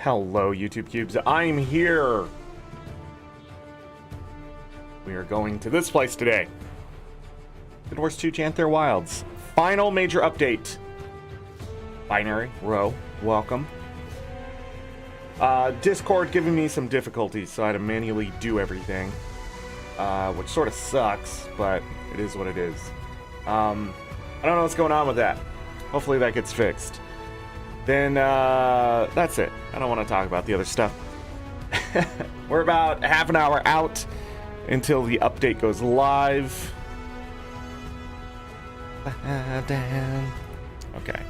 Hello, YouTube Cubes. I'm here. We are going to this place today. Guild Wars 2 Janthir Wilds. Final major update. Binary, row, welcome. Discord giving me some difficulties, so I had to manually do everything. Which sort of sucks, but it is what it is. I don't know what's going on with that. Hopefully that gets fixed. Then, that's it. I don't want to talk about the other stuff. We're about half an hour out until the update goes live. Okay.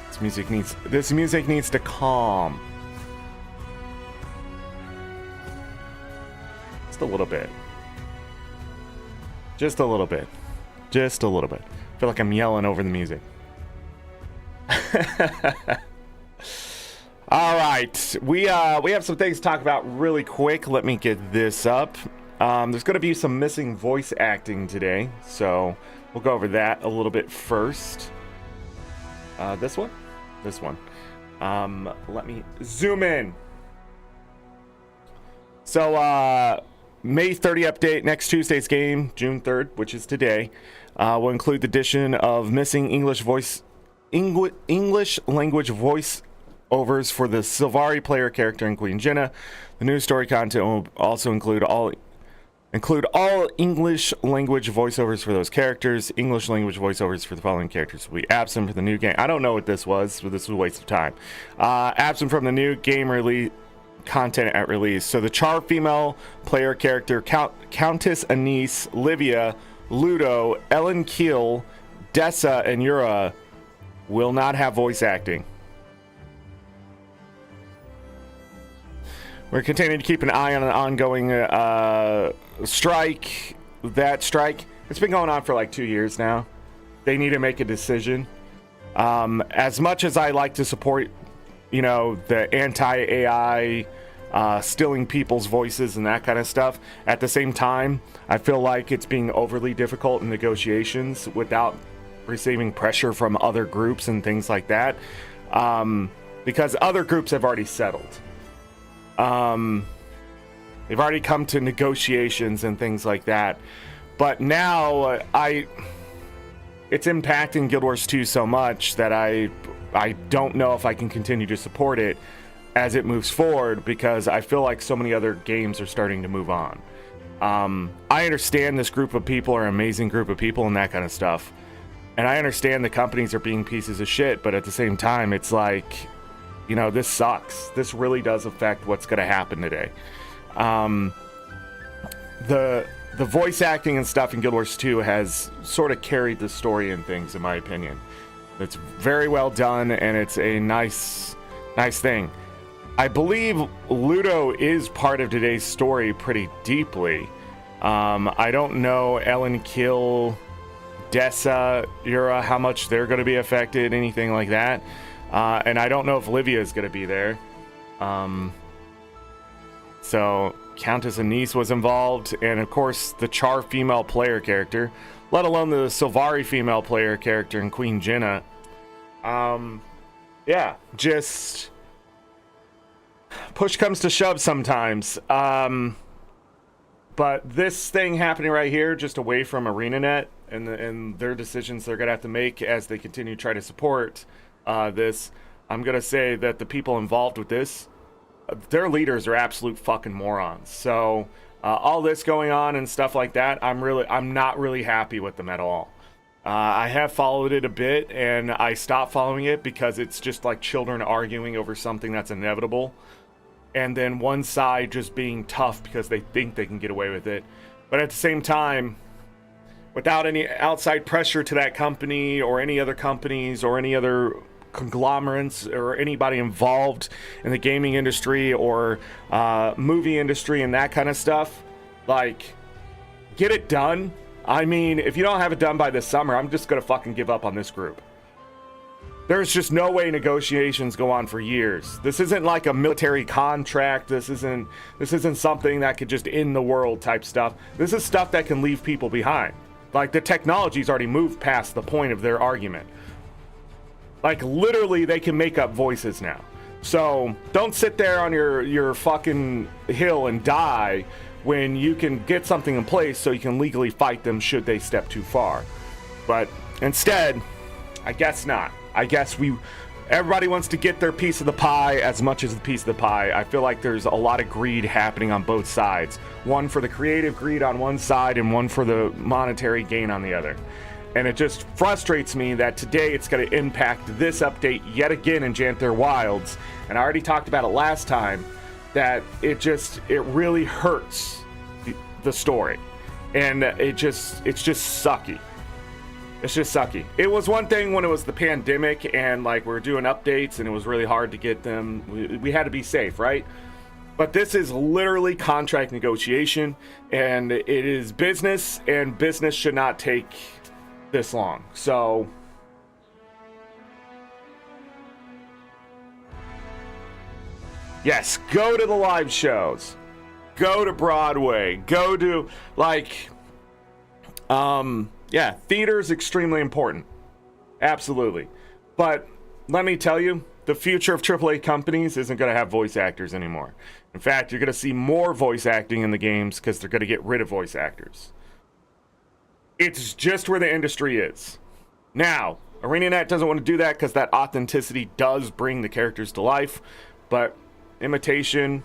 This music needs to calm. Just a little bit. Just a little bit. Just a little bit. I feel like I'm yelling over the music. All right, we have some things to talk about really quick. Let me get this up. There's going to be some missing voice acting today, so we'll go over that a little bit first. This one. Let me zoom in. So May 30 update, next Tuesday's game, June 3rd, which is today, will include the addition of missing English language voice overs for the Sylvari player character and Queen Jenna. The new story content will also include all English language voiceovers for those characters. English language voiceovers for the following characters will be absent from the new game. I don't know what this was, so this was a waste of time. Absent from the new game release content at release. So the Char female player character, Countess Anise, Livia, Ludo, Ellen Keel, Dessa, and Yura will not have voice acting. We're continuing to keep an eye on an ongoing strike. That strike, it's been going on for like 2 years now. They need to make a decision. As much as I like to support, you know, the anti-AI stealing people's voices and that kind of stuff, at the same time, I feel like it's being overly difficult in negotiations without receiving pressure from other groups and things like that, because other groups have already settled. They've already come to negotiations and things like that, but now it's impacting Guild Wars 2 so much that I don't know if I can continue to support it as it moves forward, because I feel like so many other games are starting to move on. I understand this group of people are an amazing group of people and that kind of stuff. And I understand the companies are being pieces of shit, but at the same time, it's like, you know, this sucks. This really does affect what's going to happen today. The voice acting and stuff in Guild Wars 2 has sort of carried the story and things, in my opinion. It's very well done, and it's a nice thing. I believe Ludo is part of today's story pretty deeply. I don't know Ellen Kill, Dessa, Yura, how much they're going to be affected, anything like that. And I don't know if Livia is going to be there. So Countess Anise was involved, and of course the Char female player character, let alone the Sylvari female player character and Queen Jenna. Yeah, just push comes to shove sometimes. But this thing happening right here, just away from ArenaNet and their decisions they're gonna have to make as they continue to try to support this, I'm gonna say that the people involved with this, their leaders are absolute fucking morons. So all this going on and stuff like that, I'm not really happy with them at all. I have followed it a bit, and I stopped following it because it's just like children arguing over something that's inevitable, and then one side just being tough because they think they can get away with it. But at the same time, without any outside pressure to that company or any other companies or any other conglomerates or anybody involved in the gaming industry or movie industry and that kind of stuff, like, get it done. I mean, if you don't have it done by this summer, I'm just gonna fucking give up on this group. There's just no way negotiations go on for years. This isn't like a military contract. This isn't something that could just end the world type stuff. This is stuff that can leave people behind. Like, the technology's already moved past the point of their argument. Like, literally, they can make up voices now. So don't sit there on your fucking hill and die when you can get something in place so you can legally fight them should they step too far. But instead, I guess not. I guess everybody wants to get their piece of the pie as much as the piece of the pie. I feel like there's a lot of greed happening on both sides. One for the creative greed on one side and one for the monetary gain on the other. And it just frustrates me that today it's going to impact this update yet again in Janthir Wilds. And I already talked about it last time, that it really hurts the story. And it's just sucky. It's just sucky. It was one thing when it was the pandemic and like we were doing updates and it was really hard to get them. We had to be safe, right? But this is literally contract negotiation and it is business, and business should not take this long. So yes, go to the live shows, go to Broadway, go to yeah, theater is extremely important. Absolutely. But let me tell you, the future of AAA companies isn't going to have voice actors anymore. In fact, you're going to see more voice acting in the games because they're going to get rid of voice actors. It's just where the industry is. Now, ArenaNet doesn't want to do that because that authenticity does bring the characters to life, but imitation,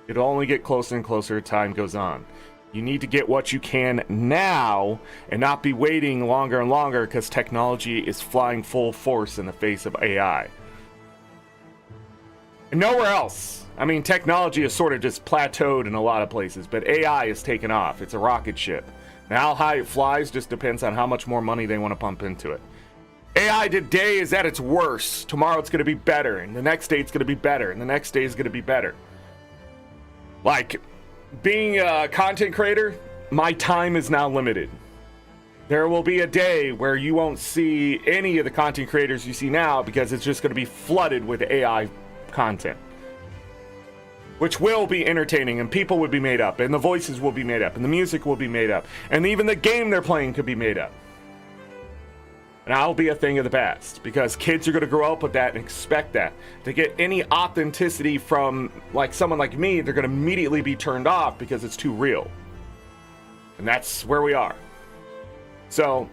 it'll only get closer and closer as time goes on. You need to get what you can now and not be waiting longer and longer because technology is flying full force in the face of AI. And nowhere else. I mean, technology is sort of just plateaued in a lot of places, but AI is taken off. It's a rocket ship. Now, how high it flies just depends on how much more money they want to pump into it. AI today is at its worst. Tomorrow it's going to be better, and the next day it's going to be better, and the next day is going to be better. Like, being a content creator, my time is now limited. There will be a day where you won't see any of the content creators you see now because it's just going to be flooded with AI content, which will be entertaining, and people would be made up, and the voices will be made up, and the music will be made up, and even the game they're playing could be made up. And I'll be a thing of the past because kids are going to grow up with that and expect that. To get any authenticity from like someone like me, they're going to immediately be turned off because it's too real. And that's where we are. So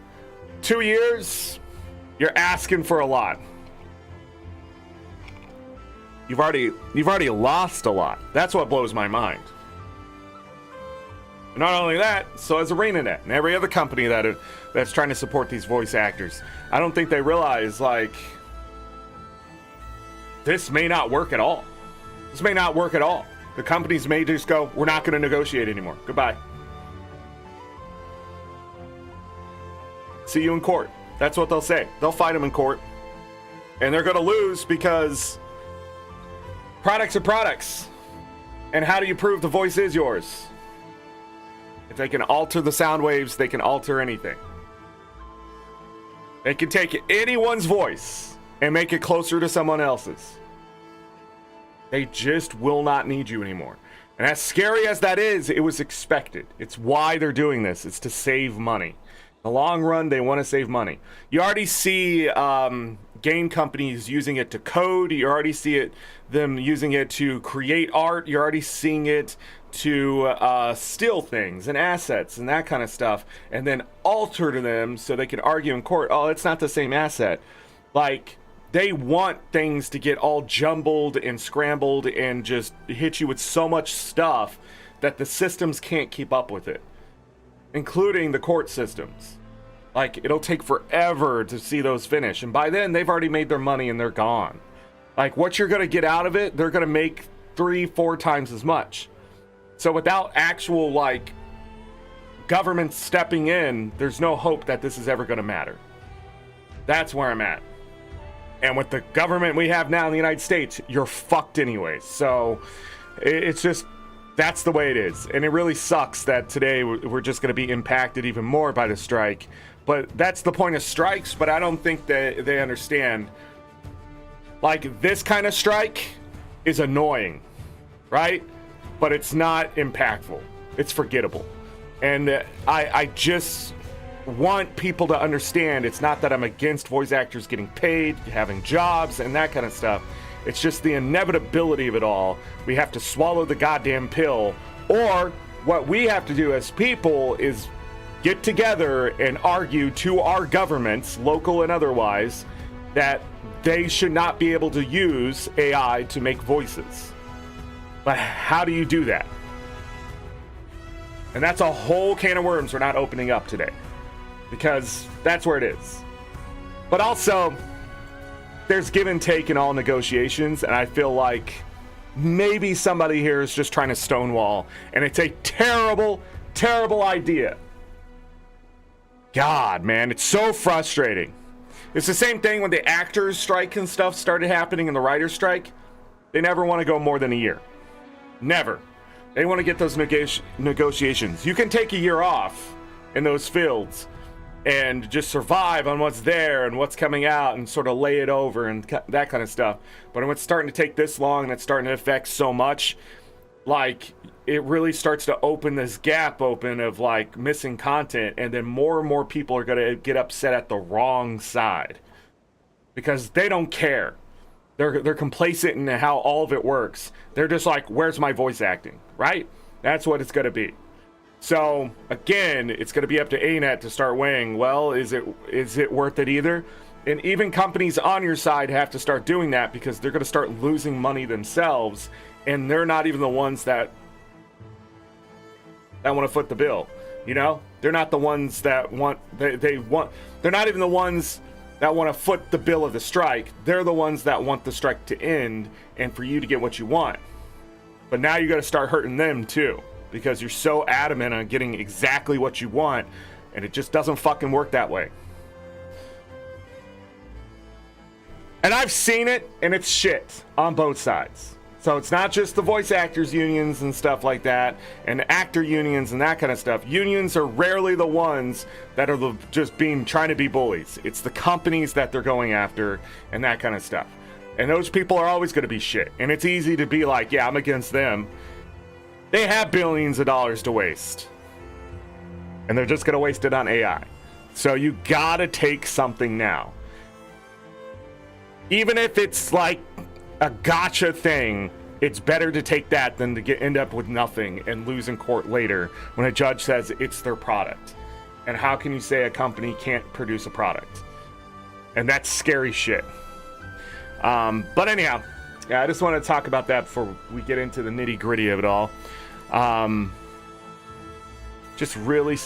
2 years, you're asking for a lot. You've already lost a lot. That's what blows my mind. And not only that, so has ArenaNet and every other company that's trying to support these voice actors. I don't think they realize, like, this may not work at all. This may not work at all. The companies may just go, we're not going to negotiate anymore. Goodbye. See you in court. That's what they'll say. They'll fight them in court. And they're going to lose because products are products. And how do you prove the voice is yours? If they can alter the sound waves, they can alter anything. They can take anyone's voice and make it closer to someone else's. They just will not need you anymore. And as scary as that is, it was expected. It's why they're doing this. It's to save money. In the long run, they want to save money. You already see game companies using it to code. You already see them using it to create art. You're already seeing it to steal things and assets and that kind of stuff, and then alter to them so they can argue in court, oh, it's not the same asset. Like, they want things to get all jumbled and scrambled and just hit you with so much stuff that the systems can't keep up with it, including the court systems. Like, it'll take forever to see those finish, and by then they've already made their money and they're gone. Like, what you're going to get out of it, they're going to make 3-4 times as much. So without actual, like, government stepping in, there's no hope that this is ever going to matter. That's where I'm at. And with the government we have now in the United States, you're fucked anyways. So it's just, that's the way it is. And it really sucks that today we're just going to be impacted even more by the strike. But that's the point of strikes, but I don't think that they understand. Like, this kind of strike is annoying, right? But it's not impactful. It's forgettable. And I just want people to understand it's not that I'm against voice actors getting paid, having jobs, and that kind of stuff. It's just the inevitability of it all. We have to swallow the goddamn pill, or what we have to do as people is get together and argue to our governments, local and otherwise, that they should not be able to use AI to make voices. But how do you do that? And that's a whole can of worms we're not opening up today, because that's where it is. But also, there's give and take in all negotiations, and I feel like maybe somebody here is just trying to stonewall, and it's a terrible, terrible idea. God, man, it's so frustrating. It's the same thing when the actors' strike and stuff started happening and the writers' strike. They never want to go more than a year. Never. They want to get those negotiations. You can take a year off in those fields and just survive on what's there and what's coming out and sort of lay it over and that kind of stuff. But when it's starting to take this long and it's starting to affect so much, like, it really starts to open this gap open of like missing content, and then more and more people are going to get upset at the wrong side because they don't care. They're complacent in how all of it works. They're just like, where's my voice acting, right? That's what it's going to be. So again, it's going to be up to ArenaNet to start weighing, well, is it worth it either? And even companies on your side have to start doing that, because they're going to start losing money themselves, and they're not even the ones that want to foot the bill. You know, they're not the ones that want, they're not even the ones that want to foot the bill of the strike. They're the ones that want the strike to end and for you to get what you want. But now you got to start hurting them too, because you're so adamant on getting exactly what you want, and it just doesn't fucking work that way. And I've seen it, and it's shit on both sides. So it's not just the voice actors unions and stuff like that, and actor unions and that kind of stuff. Unions are rarely the ones that are just trying to be bullies. It's the companies that they're going after and that kind of stuff. And those people are always going to be shit. And it's easy to be like, yeah, I'm against them. They have billions of dollars to waste, and they're just going to waste it on AI. So you gotta take something now. Even if it's like a gotcha thing, it's better to take that than to end up with nothing and lose in court later when a judge says it's their product. And how can you say a company can't produce a product? And that's scary shit. But anyhow, yeah, I just want to talk about that before we get into the nitty gritty of it all. It just really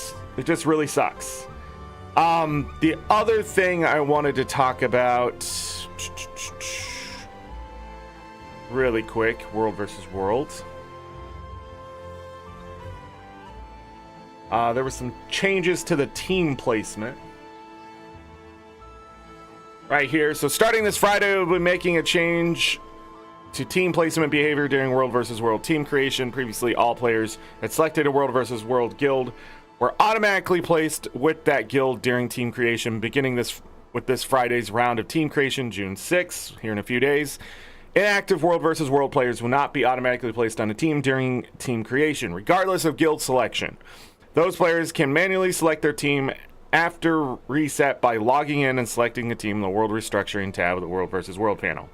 sucks. The other thing I wanted to talk about really quick, world versus world. There were some changes to the team placement right here. So starting this Friday, we'll be making a change to team placement behavior during world versus world team creation. Previously, all players that selected a world versus world guild were automatically placed with that guild during team creation, beginning with this Friday's round of team creation, June 6th, here in a few days. Inactive world versus world players will not be automatically placed on a team during team creation, regardless of guild selection. Those players can manually select their team after reset by logging in and selecting a team in the world restructuring tab of the world versus world panel.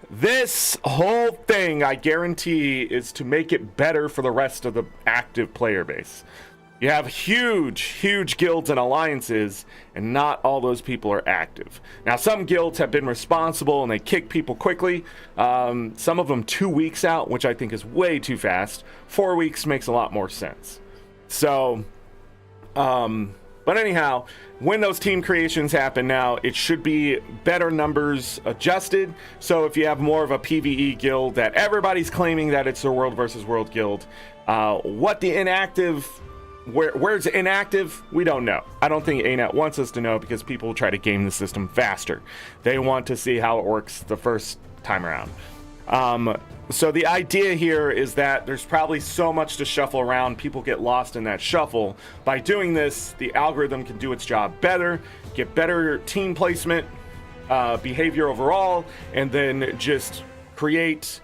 This whole thing, I guarantee, is to make it better for the rest of the active player base. You have huge guilds and alliances, and not all those people are active. Now, some guilds have been responsible and they kick people quickly. Some of them 2 weeks out, which I think is way too fast. 4 weeks makes a lot more sense. So, but anyhow, when those team creations happen now, it should be better numbers adjusted. So if you have more of a PvE guild that everybody's claiming that it's a world versus world guild, what the inactive... Where's inactive? We don't know. I don't think ArenaNet wants us to know, because people will try to game the system faster. They want to see how it works the first time around. So the idea here is that there's probably so much to shuffle around, people get lost in that shuffle. By doing this, the algorithm can do its job better, get better team placement, behavior overall, and then just create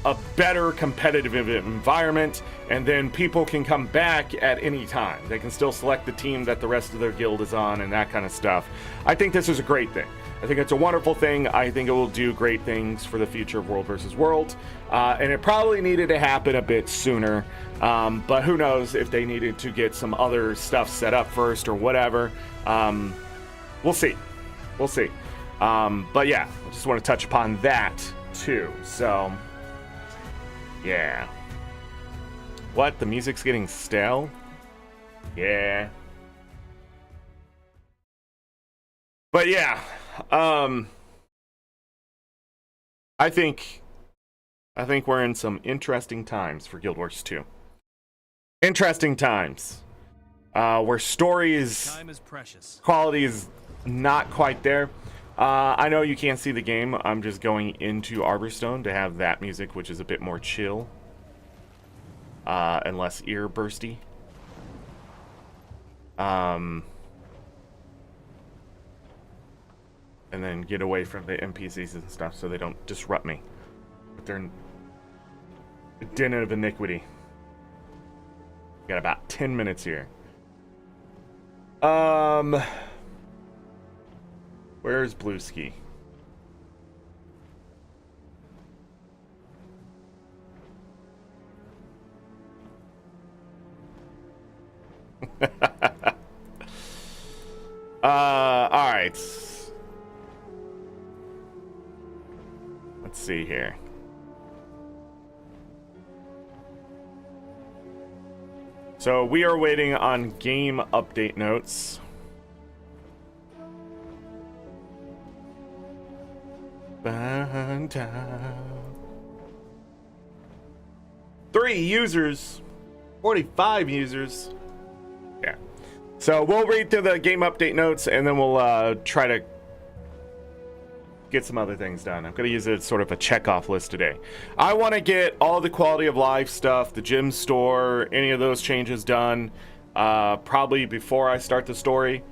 a better competitive environment, and then people can come back at any time. They can still select the team that the rest of their guild is on and that kind of stuff. I think this is a great thing. I think it's a wonderful thing. I think it will do great things for the future of World versus World. And it probably needed to happen a bit sooner. But who knows if they needed to get some other stuff set up first or whatever. We'll see. We'll see. But yeah, I just want to touch upon that too. So, yeah. What? The music's getting stale? Yeah. But yeah. I think we're in some interesting times for Guild Wars 2. Interesting times. Where story is, time is precious. Quality is not quite there. I know you can't see the game. I'm just going into Arborstone to have that music, which is a bit more chill. And less ear bursty. And then get away from the NPCs and stuff so they don't disrupt me with their den of iniquity. Got about 10 minutes here. Where's Blueski? All right. Let's see here. So we are waiting on game update notes. Three users, 45 users. Yeah. So we'll read through the game update notes and then we'll try to get some other things done. I'm going to use it as sort of a checkoff list today. I want to get all the quality of life stuff, the gym store, any of those changes done probably before I start the story.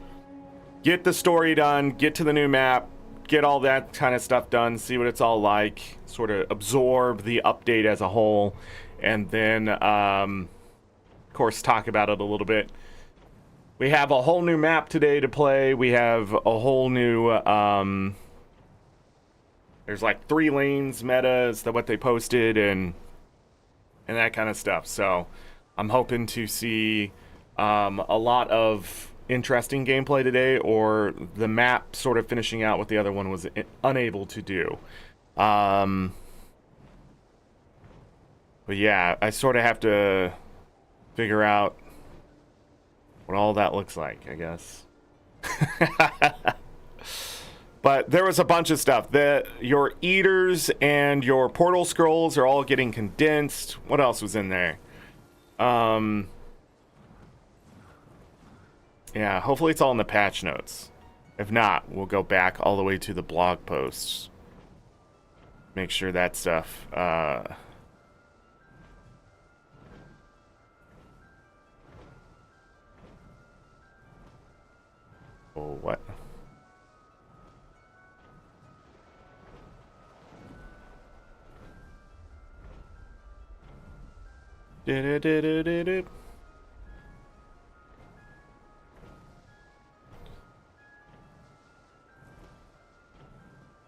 Get the story done, get to the new map, get all that kind of stuff done, see what it's all like, sort of absorb the update as a whole, and then, of course, talk about it a little bit. We have a whole new map today to play. We have a whole new... there's like 3 lanes meta is what they posted and that kind of stuff. So I'm hoping to see a lot of interesting gameplay today, or the map sort of finishing out what the other one was unable to do. But yeah, I sort of have to figure out what all that looks like, I guess. But there was a bunch of stuff. Your eaters and your portal scrolls are all getting condensed. What else was in there? Yeah, hopefully it's all in the patch notes. If not, we'll go back all the way to the blog posts. Make sure that stuff... Oh, what?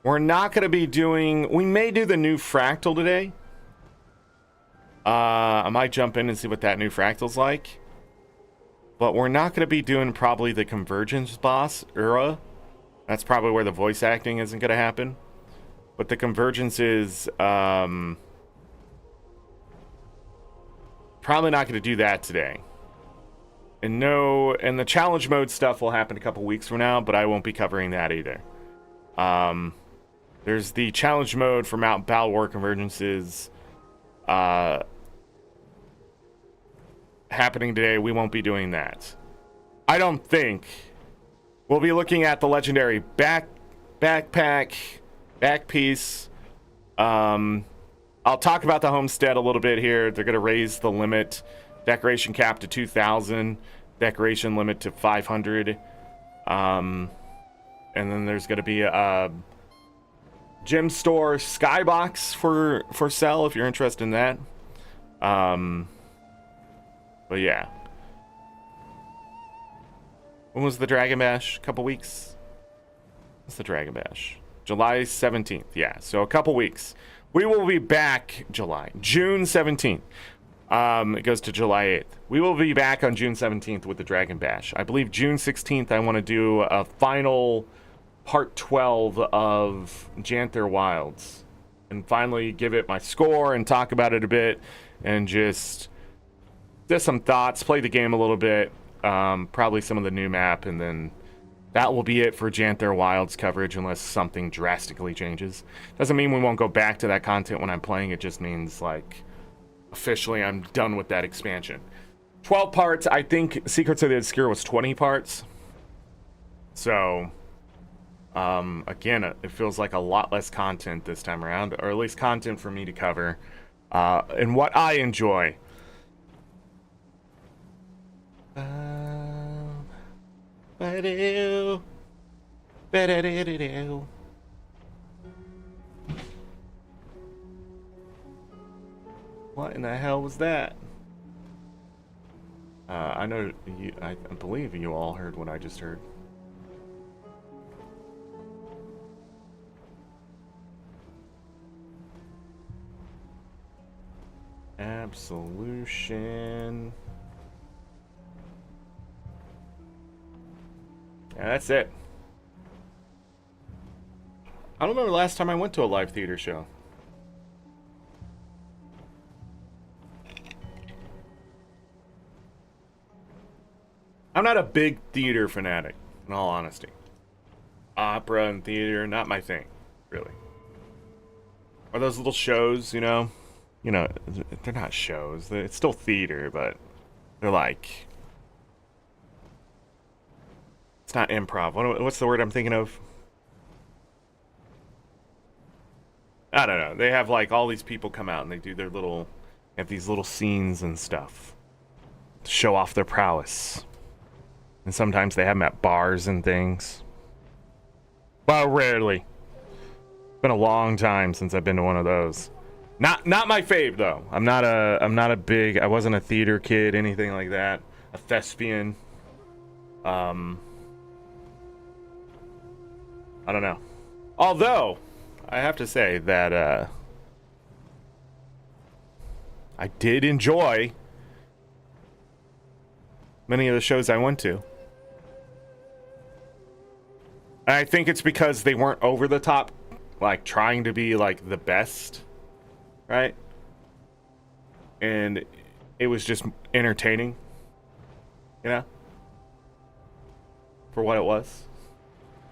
We're not going to be doing... We may do the new fractal today. I might jump in and see what that new fractal's like. But we're not going to be doing probably the convergence boss, Ura. That's probably where the voice acting isn't going to happen. But the convergence is... probably not going to do that today. And the challenge mode stuff will happen a couple weeks from now, but I won't be covering that either. There's the challenge mode for Mount Balwar convergences happening today. We won't be doing that. I don't think. We'll be looking at the legendary backpiece. I'll talk about the homestead a little bit here. They're going to raise the limit decoration cap to 2,000, decoration limit to 500. And then there's going to be Gem store skybox for sale if you're interested in that. But yeah. When was the Dragon Bash? A couple weeks? What's the Dragon Bash? July 17th. Yeah, so a couple weeks. We will be back June 17th. It goes to July 8th. We will be back on June 17th with the Dragon Bash. I believe June 16th I want to do a final part 12 of Janthir Wilds. And finally give it my score and talk about it a bit. And just some thoughts, play the game a little bit. Probably some of the new map, and then that will be it for Janthir Wilds coverage unless something drastically changes. Doesn't mean we won't go back to that content when I'm playing. It just means, like, officially I'm done with that expansion. 12 parts. I think Secrets of the Obscure was 20 parts. So, again, it feels like a lot less content this time around, or at least content for me to cover, and what I enjoy. What in the hell was that? I know you, I believe you all heard what I just heard. Absolution. Yeah, that's it. I don't remember the last time I went to a live theater show. I'm not a big theater fanatic, in all honesty. Opera and theater, not my thing, really. Are those little shows, you know, they're not shows. It's still theater, but they're like... It's not improv. What's the word I'm thinking of? I don't know. They have like all these people come out and they do their little, have these little scenes and stuff to show off their prowess. And sometimes they have them at bars and things. Well, rarely. It's been a long time since I've been to one of those. Not my fave though. I'm not a big. I wasn't a theater kid, anything like that. A thespian. I don't know. Although, I have to say that I did enjoy many of the shows I went to. And I think it's because they weren't over the top, like trying to be like the best, right? And it was just entertaining, you know, for what it was.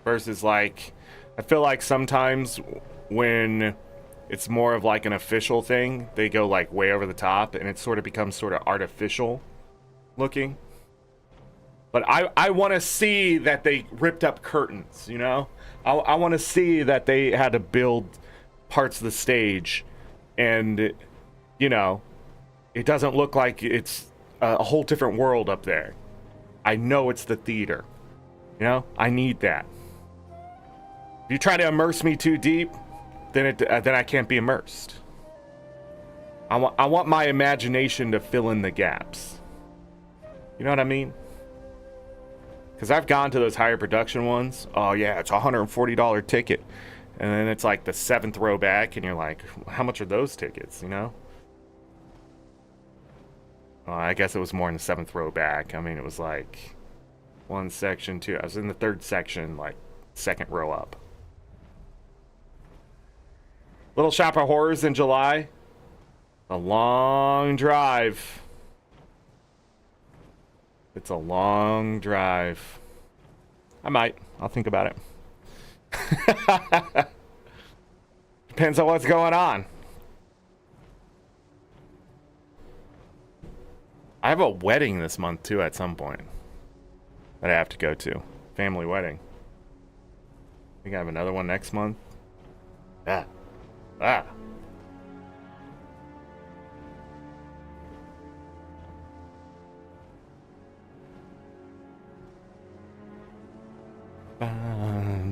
Versus like, I feel like sometimes when it's more of like an official thing, they go like way over the top and it sort of becomes sort of artificial looking. But I want to see that they ripped up curtains, you know? I want to see that they had to build parts of the stage and, you know, it doesn't look like it's a whole different world up there. I know it's the theater, you know? I need that. If you try to immerse me too deep, then I can't be immersed. I want my imagination to fill in the gaps. You know what I mean? Because I've gone to those higher production ones. Oh yeah, it's a $140 ticket, and then it's like the 7th row back, and you're like, how much are those tickets? You know? I guess it was more in the 7th row back. I mean, it was like one section, two. I was in the 3rd section, like 2nd row up. Little Shop of Horrors in July. A long drive. It's a long drive. I might. I'll think about it. Depends on what's going on. I have a wedding this month, too, at some point. That I have to go to. Family wedding. I think I have another one next month. Ah. Ah.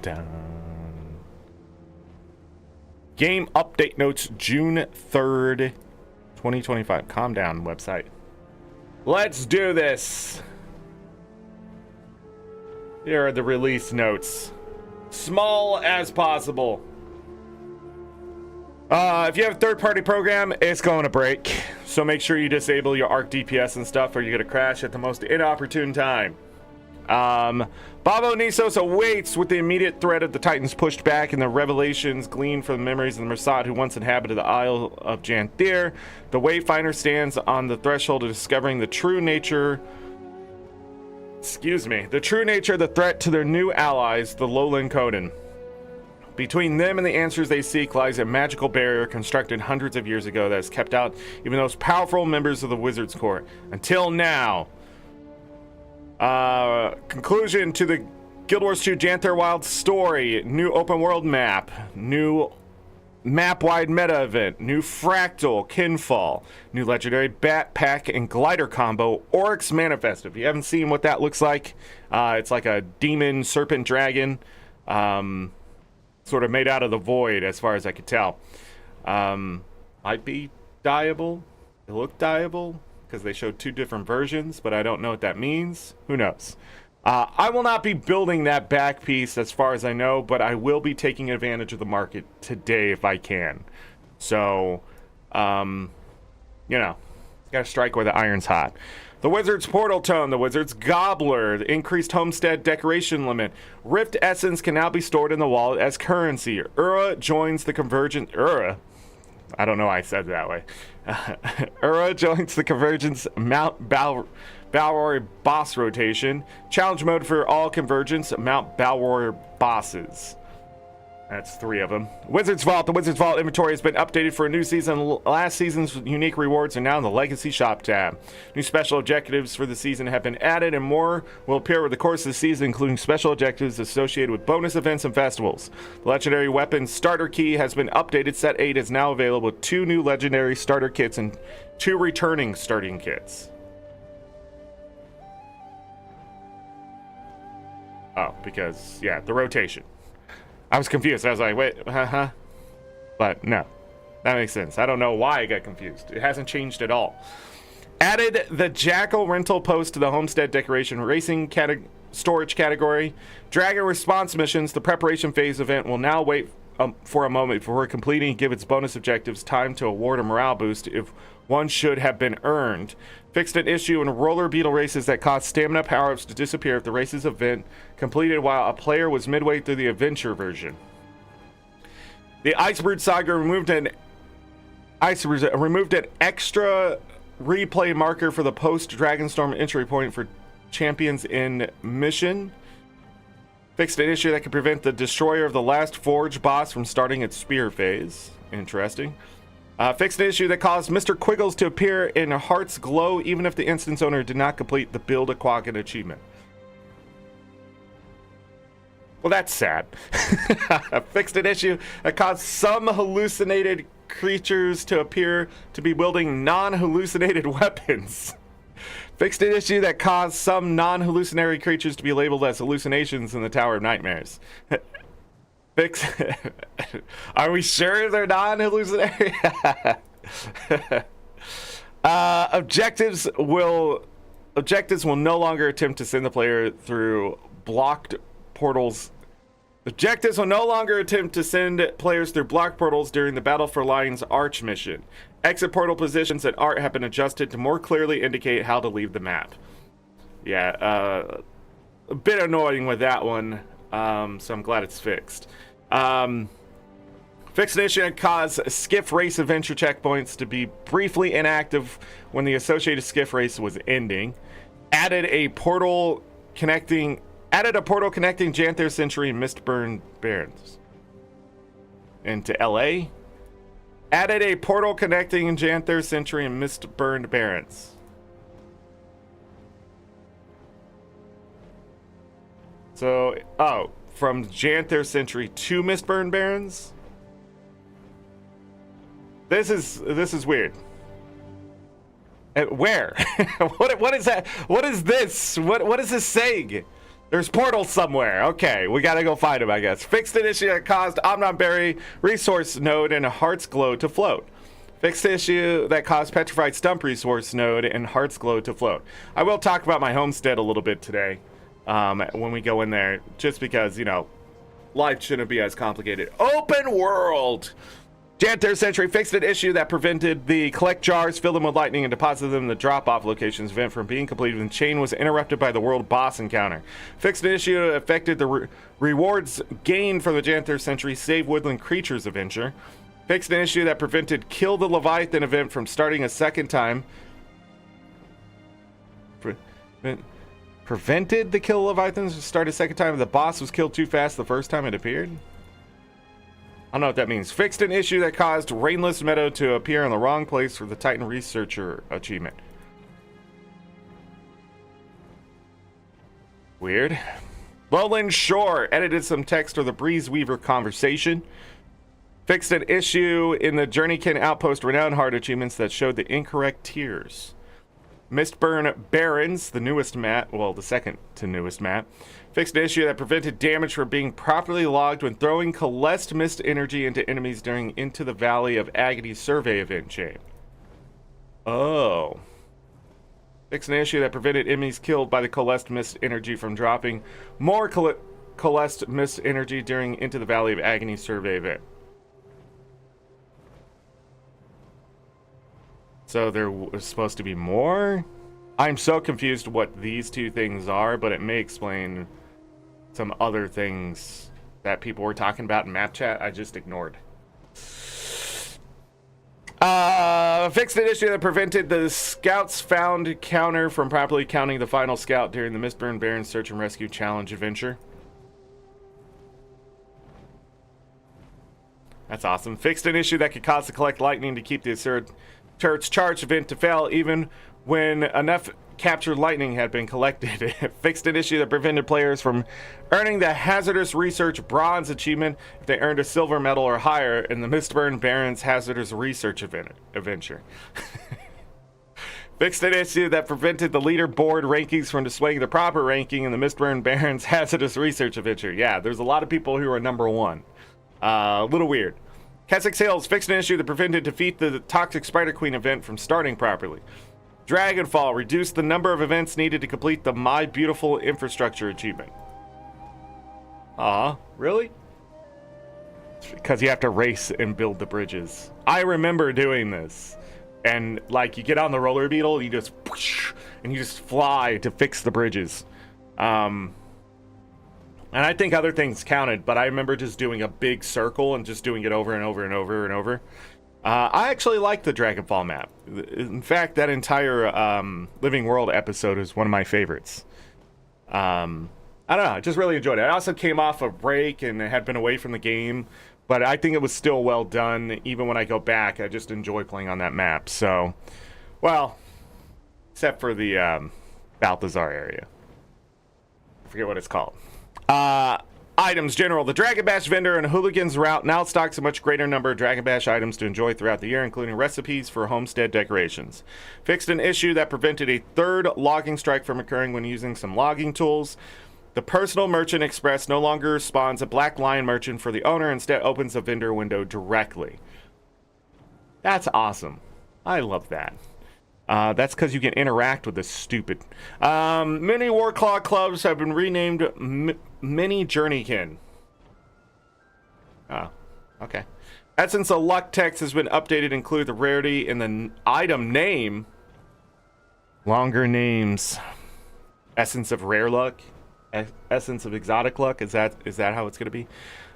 Down. Game update notes, June 3rd, 2025. Calm down, website. Let's do this. Here are the release notes. Small as possible. If you have a third-party program, it's going to break. So make sure you disable your ARC DPS and stuff, or you're going to crash at the most inopportune time. Babo Nisos awaits with the immediate threat of the Titans pushed back and the revelations gleaned from the memories of the Mersad who once inhabited the Isle of Janthir. The Wayfinder stands on the threshold of discovering the true nature... the true nature of the threat to their new allies, the Lowland Coden. Between them and the answers they seek lies a magical barrier constructed hundreds of years ago that has kept out even the most powerful members of the Wizards Court. Until now. Conclusion to the Guild Wars 2 Janthir Wilds story. New open world map. New map-wide meta event. New fractal kinfall. New legendary backpack and glider combo. Oryx Manifest. If you haven't seen what that looks like, it's like a demon serpent dragon. Sort of made out of the void, as far as I could tell. Might be dyeable. It looked dyeable because they showed two different versions, but I don't know what that means. Who knows? I will not be building that back piece as far as I know, but I will be taking advantage of the market today if I can. So, you know, gotta strike where the iron's hot. The Wizard's Portal Tome, the Wizard's Gobbler, the increased homestead decoration limit. Rift Essence can now be stored in the wallet as currency. Ura joins the Convergence... I don't know why I said it that way. Ura joins the Convergence Mount Balroy boss rotation. Challenge mode for all Convergence Mount Balroy bosses. That's 3 of them. Wizard's Vault. The Wizard's Vault inventory has been updated for a new season. Last season's unique rewards are now in the Legacy Shop tab. New special objectives for the season have been added, and more will appear over the course of the season, including special objectives associated with bonus events and festivals. The Legendary Weapon Starter Key has been updated. Set 8 is now available with 2 new Legendary Starter Kits and 2 returning starting kits. Oh, because, yeah, the rotation. I was confused. I was like, wait, But no, that makes sense. I don't know why I got confused. It hasn't changed at all. Added the Jackal rental post to the Homestead Decoration Racing storage category. Dragon Response Missions, the preparation phase event, will now wait for a moment before completing and give its bonus objectives time to award a morale boost if one should have been earned. Fixed an issue in roller beetle races that caused stamina power-ups to disappear if the race's event completed while a player was midway through the adventure version. The Icebrood Saga removed an extra replay marker for the post-Dragonstorm entry point for champions in mission. Fixed an issue that could prevent the Destroyer of the Last Forge boss from starting its spear phase. Interesting. Fixed an issue that caused Mr. Quiggles to appear in Heart's Glow even if the instance owner did not complete the Build a Quagga achievement. Well, that's sad. Fixed an issue that caused some hallucinated creatures to appear to be wielding non-hallucinated weapons. Fixed an issue that caused some non-hallucinatory creatures to be labeled as hallucinations in the Tower of Nightmares. Are we sure they're non-hallucinatory? Objectives will no longer attempt to send the player through blocked portals. Objectives will no longer attempt to send players through blocked portals during the Battle for Lion's Arch mission. Exit portal positions and art have been adjusted to more clearly indicate how to leave the map. Yeah, a bit annoying with that one, so I'm glad it's fixed. Fixed an issue that caused skiff race adventure checkpoints to be briefly inactive when the associated skiff race was ending. Added a portal connecting Janthir Century and Mistburn Barrens into LA. Added a portal connecting Janthir Century and Mistburned Barrens. So, from Janthir Century to Mistburned Barrens? This is weird. Where? What is that? What is this? What is this saying? There's portals somewhere. Okay, we gotta go find them, I guess. Fixed an issue that caused Omnotberry resource node and Heart's Glow to float. Fixed the issue that caused Petrified Stump resource node and Heart's Glow to float. I will talk about my homestead a little bit today when we go in there, just because, you know, life shouldn't be as complicated. Open world! Janthir Century fixed an issue that prevented the collect jars, fill them with lightning, and deposit them in the drop-off locations event from being completed when the chain was interrupted by the world boss encounter. Fixed an issue that affected the rewards gained from the Janthir Century Save Woodland Creatures adventure. Fixed an issue that prevented Kill the Leviathan event from starting a second time. Prevented the Kill the Leviathan to start a second time if the boss was killed too fast the first time it appeared? I don't know what that means. Fixed an issue that caused Rainless Meadow to appear in the wrong place for the Titan Researcher achievement. Weird. Lowland Shore edited some text of the Breeze Weaver conversation. Fixed an issue in the Journeykin Outpost Renowned Heart achievements that showed the incorrect tiers. Mistburn Barrens, the newest map, well, the second to newest map, fixed an issue that prevented damage from being properly logged when throwing Coalesced Mist energy into enemies during Into the Valley of Agony survey event chain. Oh. Fixed an issue that prevented enemies killed by the Coalesced Mist energy from dropping more Coalesced Mist energy during Into the Valley of Agony survey event. So there was supposed to be more? I'm so confused what these two things are, but it may explain some other things that people were talking about in map chat I just ignored. Fixed an issue that prevented the Scouts Found counter from properly counting the final scout during the Mistburn Baron Search and Rescue Challenge adventure. That's awesome. Fixed an issue that could cause the Collect Lightning to keep the Assured Turret's charge event to fail even when enough captured lightning had been collected. Fixed an issue that prevented players from earning the Hazardous Research Bronze achievement if they earned a silver medal or higher in the Mistburn Baron's Hazardous Research adventure. Fixed an issue that prevented the leaderboard rankings from displaying the proper ranking in the Mistburn Baron's Hazardous Research adventure. Yeah, there's a lot of people who are number one. A little weird. Kessex Hills fixed an issue that prevented defeat the Toxic Spider Queen event from starting properly. Dragonfall reduced the number of events needed to complete the My Beautiful Infrastructure achievement. Really? Because you have to race and build the bridges. I remember doing this. And like you get on the roller beetle, you just whoosh, and you just fly to fix the bridges. And I think other things counted, but I remember just doing a big circle and just doing it over and over and over and over. I actually like the Dragonfall map. In fact, that entire Living World episode is one of my favorites. I don't know, I just really enjoyed it. I also came off a break and had been away from the game, but I think it was still well done. Even when I go back, I just enjoy playing on that map. So, well, except for the Balthazar area. I forget what it's called. Items general. The Dragon Bash vendor and Hooligans route now stocks a much greater number of Dragon Bash items to enjoy throughout the year, including recipes for homestead decorations. Fixed an issue that prevented a third logging strike from occurring when using some logging tools. The Personal Merchant Express no longer spawns a Black Lion merchant for the owner, instead opens a vendor window directly. That's awesome. I love that. That's because you can interact with this stupid. Many Warclaw clubs have been renamed Mini Journeykin. Oh, okay. Essence of Luck text has been updated to include the rarity in the item name. Longer names. Essence of Rare Luck. Essence of Exotic Luck. Is that how it's going to be?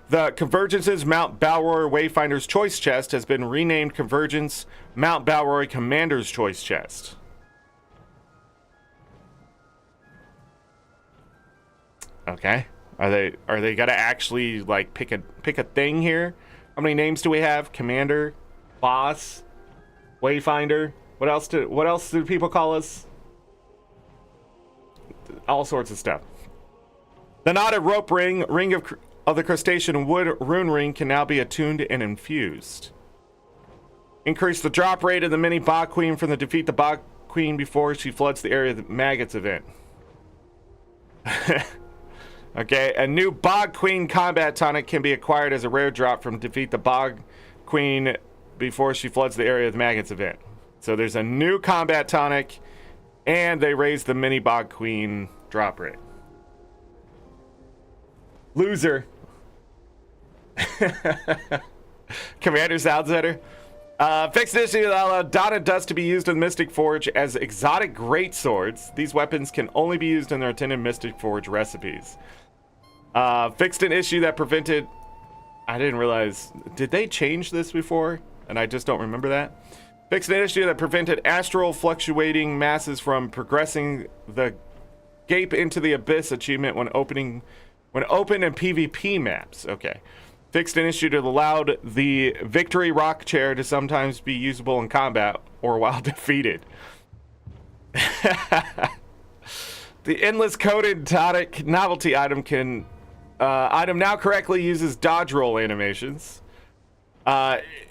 The Convergence's Mount Balroy Wayfinder's Choice Chest has been renamed Convergence Mount Balroy Commander's Choice Chest. Okay. Are they gonna actually like pick a thing here? How many names do we have? Commander, Boss, Wayfinder. What else do people call us? All sorts of stuff. The Knotted Rope Ring of the Crustacean Wood Rune Ring can now be attuned and infused. Increase the drop rate of the mini Bog Queen from the Defeat the Bog Queen before she floods the area of the Maggots event. Okay, a new Bog Queen combat tonic can be acquired as a rare drop from defeat the Bog Queen before she floods the area of the Maggots event. So there's a new combat tonic, and they raised the mini Bog Queen drop rate. Loser. Commander Soundsetter. Fixed issue that allowed Dotted Dust to be used in Mystic Forge as exotic great swords. These weapons can only be used in their intended Mystic Forge recipes. Fixed an issue that prevented... I didn't realize... Did they change this before? And I just don't remember that. Fixed an issue that prevented astral fluctuating masses from progressing the Gape into the Abyss achievement when open in PvP maps. Okay. Fixed an issue that allowed the Victory Rock Chair to sometimes be usable in combat or while defeated. The Endless Coated Tonic novelty item item now correctly uses dodge roll animations.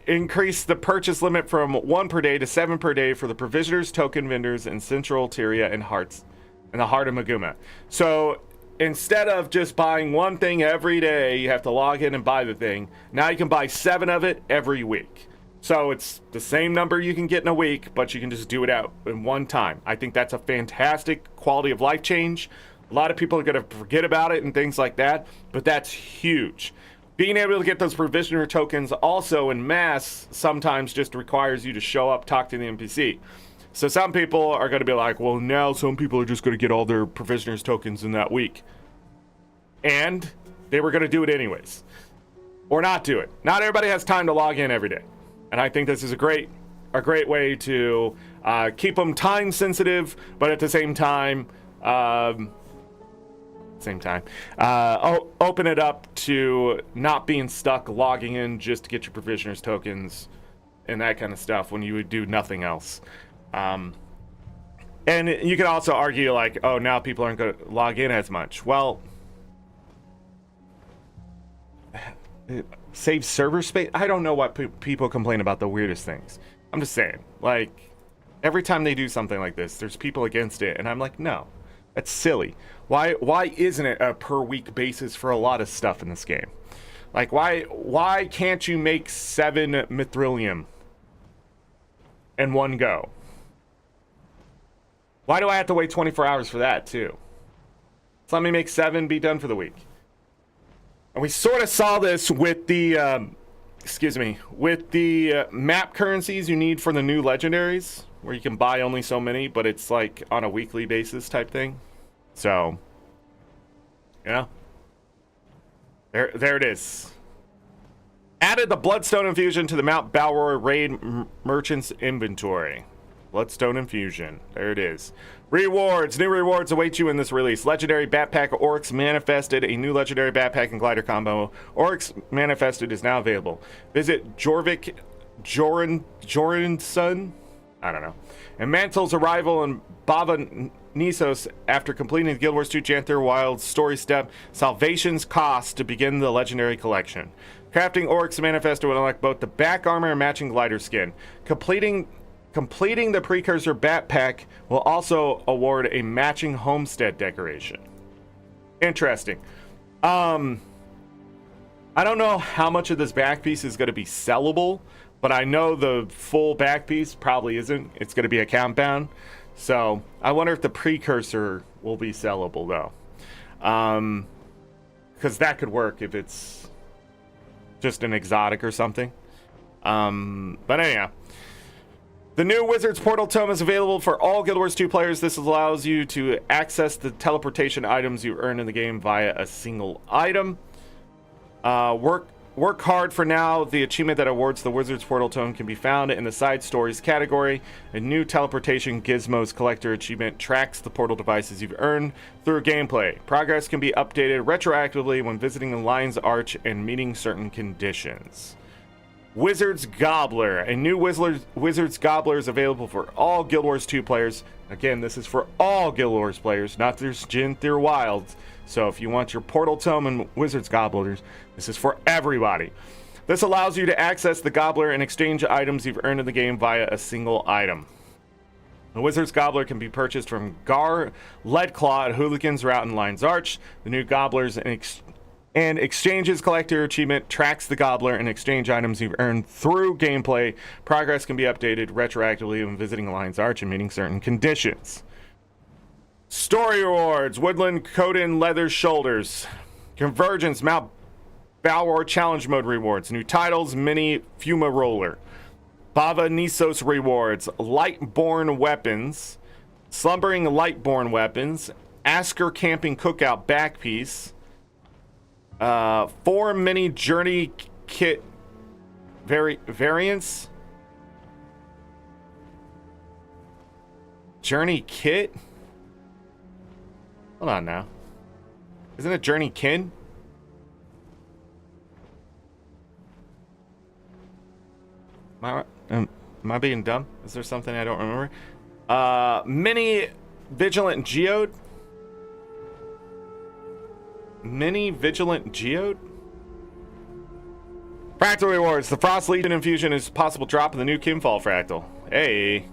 Increase the purchase limit from 1 per day to 7 per day for the provisioners, token vendors, in Central Tyria and the Heart of Maguma. So instead of just buying one thing every day, you have to log in and buy the thing. Now you can buy 7 of it every week. So it's the same number you can get in a week, but you can just do it out in one time. I think that's a fantastic quality of life change. A lot of people are going to forget about it and things like that, but that's huge. Being able to get those provisioner tokens also in mass sometimes just requires you to show up, talk to the NPC. So some people are going to be like, well, now some people are just going to get all their provisioners tokens in that week. And they were going to do it anyways. Or not do it. Not everybody has time to log in every day. And I think this is a great way to keep them time sensitive, but at the same time, open it up to not being stuck logging in just to get your provisioners tokens and that kind of stuff when you would do nothing else. And you can also argue like, oh, now people aren't going to log in as much. Well, save server space. I don't know what people complain about the weirdest things. I'm just saying, like, every time they do something like this, there's people against it, and I'm like, no, that's silly. Why isn't it a per week basis for a lot of stuff in this game? Like, why can't you make 7 Mithrilium in one go? Why do I have to wait 24 hours for that too? So let me make 7, be done for the week. And we sort of saw this with the map currencies you need for the new legendaries, where you can buy only so many, but it's like on a weekly basis type thing. So, you know, there it is. Added the Bloodstone Infusion to the Mount Balroy Raid Merchant's inventory. Bloodstone Infusion. There it is. Rewards. New rewards await you in this release. Legendary Backpack Oryx Manifested. A new legendary backpack and glider combo. Oryx Manifested is now available. Visit Jorvik Joranson. I don't know. And Mantle's arrival in Bava Nisos after completing the Guild Wars 2 Janthir Wilds story step. Salvation's cost to begin the legendary collection. Crafting Oryx Manifested will unlock both the back armor and matching glider skin. Completing the precursor backpack will also award a matching homestead decoration. Interesting. I don't know how much of this back piece is going to be sellable, but I know the full back piece probably isn't. It's going to be account bound. So I wonder if the precursor will be sellable though. Because that could work if it's just an exotic or something. But anyhow. The new Wizard's Portal Tome is available for all Guild Wars 2 players. This allows you to access the teleportation items you earn in the game via a single item. Work hard for now. The achievement that awards the Wizard's Portal Tome can be found in the Side Stories category. A new Teleportation Gizmos Collector achievement tracks the portal devices you've earned through gameplay. Progress can be updated retroactively when visiting the Lion's Arch and meeting certain conditions. Wizard's Gobbler. A new Wizard's Gobbler is available for all Guild Wars 2 players. Again, this is for all Guild Wars players, not just Janthir Wilds. So if you want your Portal Tome and Wizard's Gobblers, this is for everybody. This allows you to access the Gobbler and exchange items you've earned in the game via a single item. The Wizard's Gobbler can be purchased from Gar Leadclaw at Hooligan's Route in Lion's Arch. The new Gobblers and Exchanges Collector achievement tracks the Gobbler and exchange items you've earned through gameplay. Progress can be updated retroactively when visiting Lion's Arch and meeting certain conditions. Story rewards: Woodland Coden Leather Shoulders. Convergence Mount Balor Challenge Mode rewards. New titles: Mini Fuma Roller. Bava Nisos rewards: Lightborn Weapons, Slumbering Lightborn Weapons, Asker Camping Cookout Backpiece, 4 mini Journey Kit variants. Journey Kit? Hold on now. Isn't it Journey Kin? Am I being dumb? Is there something I don't remember? Mini Vigilant Geode? Mini Vigilant Geode? Fractal rewards. The Frost Legion infusion is a possible drop in the new Kimfall Fractal. Hey.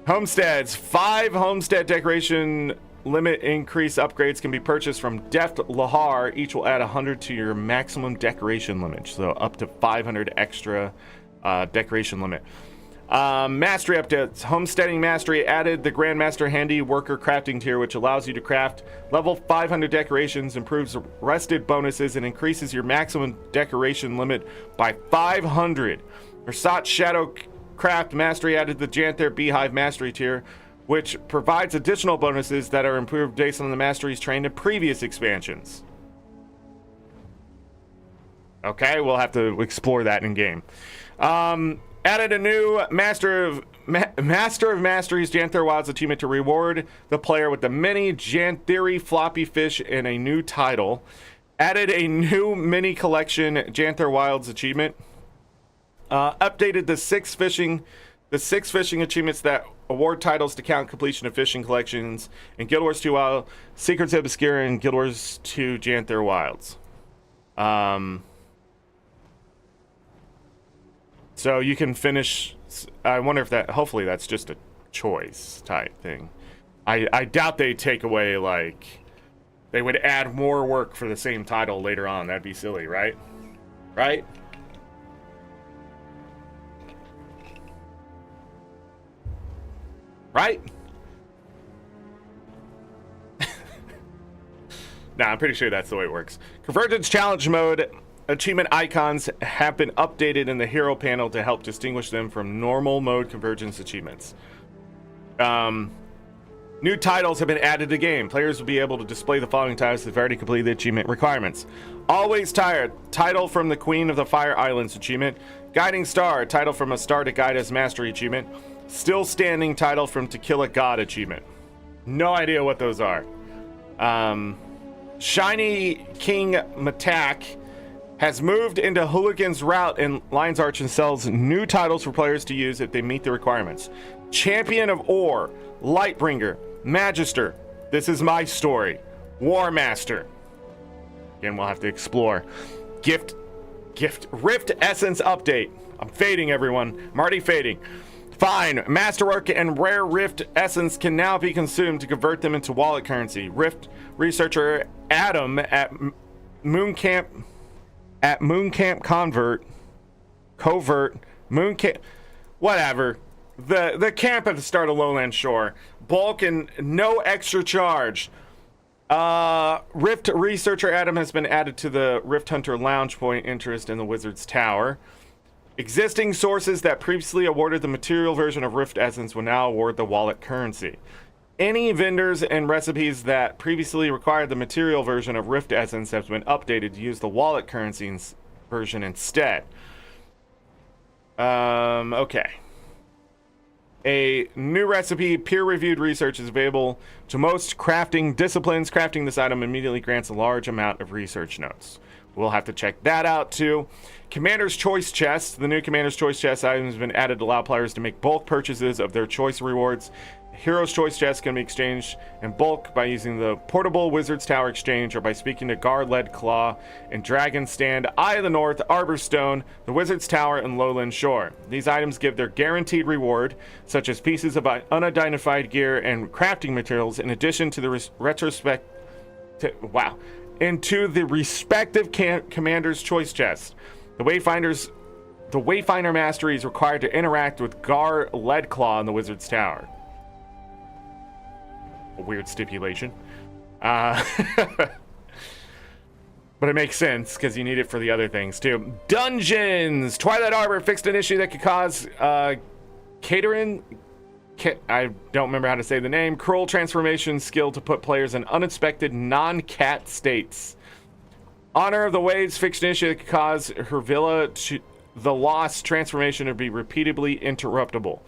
Homesteads. 5 homestead decoration limit increase upgrades can be purchased from Deft Lahar. Each will add 100 to your maximum decoration limit. So up to 500 extra decoration limit. Mastery updates. Homesteading Mastery added the Grandmaster Handy Worker crafting tier, which allows you to craft level 500 decorations, improves rested bonuses, and increases your maximum decoration limit by 500. Versat Shadow Craft Mastery added the Janthir Beehive Mastery tier, which provides additional bonuses that are improved based on the masteries trained in previous expansions. Okay, we'll have to explore that in game. Added a new Master of Masteries Janthir Wilds achievement to reward the player with the mini Janthiri floppy fish and a new title. Added a new mini collection Janthir Wilds achievement. Updated the six fishing achievements that award titles to count completion of fishing collections in Guild Wars 2 Wild, Secrets of Obscura, and Guild Wars 2 Janthir Wilds. So you can finish. I wonder if that. Hopefully, that's just a choice type thing. I doubt they take away, like, they would add more work for the same title later on. That'd be silly, right? Right? Right? Nah, I'm pretty sure that's the way it works. Convergence Challenge Mode achievement icons have been updated in the hero panel to help distinguish them from normal mode convergence achievements. New titles have been added to the game. Players will be able to display the following titles that have already completed the achievement requirements. Always Tired, title from the Queen of the Fire Islands achievement. Guiding Star, title from A Star to Guide Us Mastery achievement. Still Standing, title from To Kill a God achievement. No idea what those are. Shiny King Matak has moved into Hooligan's Route in Lion's Arch and sells new titles for players to use if they meet the requirements. Champion of Ore, Lightbringer, Magister, This Is My Story, War Master. Again, we'll have to explore. Rift Essence Update. I'm fading, everyone. I'm already fading. Fine. Masterwork and Rare Rift Essence can now be consumed to convert them into wallet currency. Rift researcher Adam at Mooncamp whatever. The camp at the start of Lowland Shore. Bulk and no extra charge. Rift researcher Adam has been added to the Rift Hunter Lounge Point interest in the Wizard's Tower. Existing sources that previously awarded the material version of Rift Essence will now award the wallet currency. Any vendors and recipes that previously required the material version of Rift Essence have been updated to use the wallet currency version instead. Okay. A new recipe, peer-reviewed research is available to most crafting disciplines. Crafting this item immediately grants a large amount of research notes. We'll have to check that out too. Commander's Choice Chest. The new Commander's Choice Chest item has been added to allow players to make bulk purchases of their choice rewards. Hero's Choice Chest can be exchanged in bulk by using the portable Wizard's Tower exchange or by speaking to Guard Lead Claw and Dragon Stand, Eye of the North, Arborstone, the Wizard's Tower, and Lowland Shore. These items give their guaranteed reward, such as pieces of unidentified gear and crafting materials, in addition to the into the respective Commander's Choice Chest. The Wayfinder Mastery is required to interact with Gar Leadclaw in the Wizard's Tower. A weird stipulation. But it makes sense because you need it for the other things too. Dungeons! Twilight Arbor fixed an issue that could cause catering. I don't remember how to say the name. Cruel transformation skill to put players in unexpected non-cat states. Honor of the Waves fixed an issue that could cause her villa to the lost transformation to be repeatedly interruptible.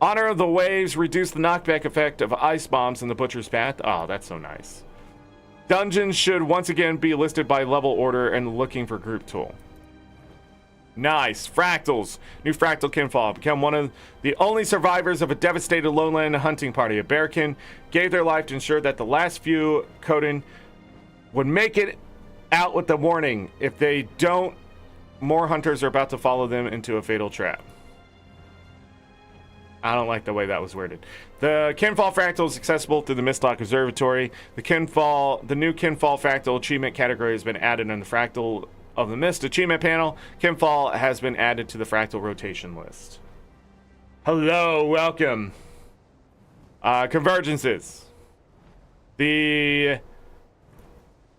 Honor of the Waves reduced the knockback effect of ice bombs in the Butcher's Path. Oh, that's so nice. Dungeons should once again be listed by level order and looking for group tool. Nice. Fractals. New Fractal Kinfall. Become one of the only survivors of a devastated lowland hunting party. A bearkin gave their life to ensure that the last few Coden would make it out with the warning. If they don't, more hunters are about to follow them into a fatal trap. I don't like the way that was worded. The Kinfall Fractal is accessible through the Mistlock Observatory. The new Kinfall Fractal achievement category has been added in the Fractal of the Mist achievement panel. Kinfall has been added to the Fractal rotation list. Hello, welcome. Convergences. The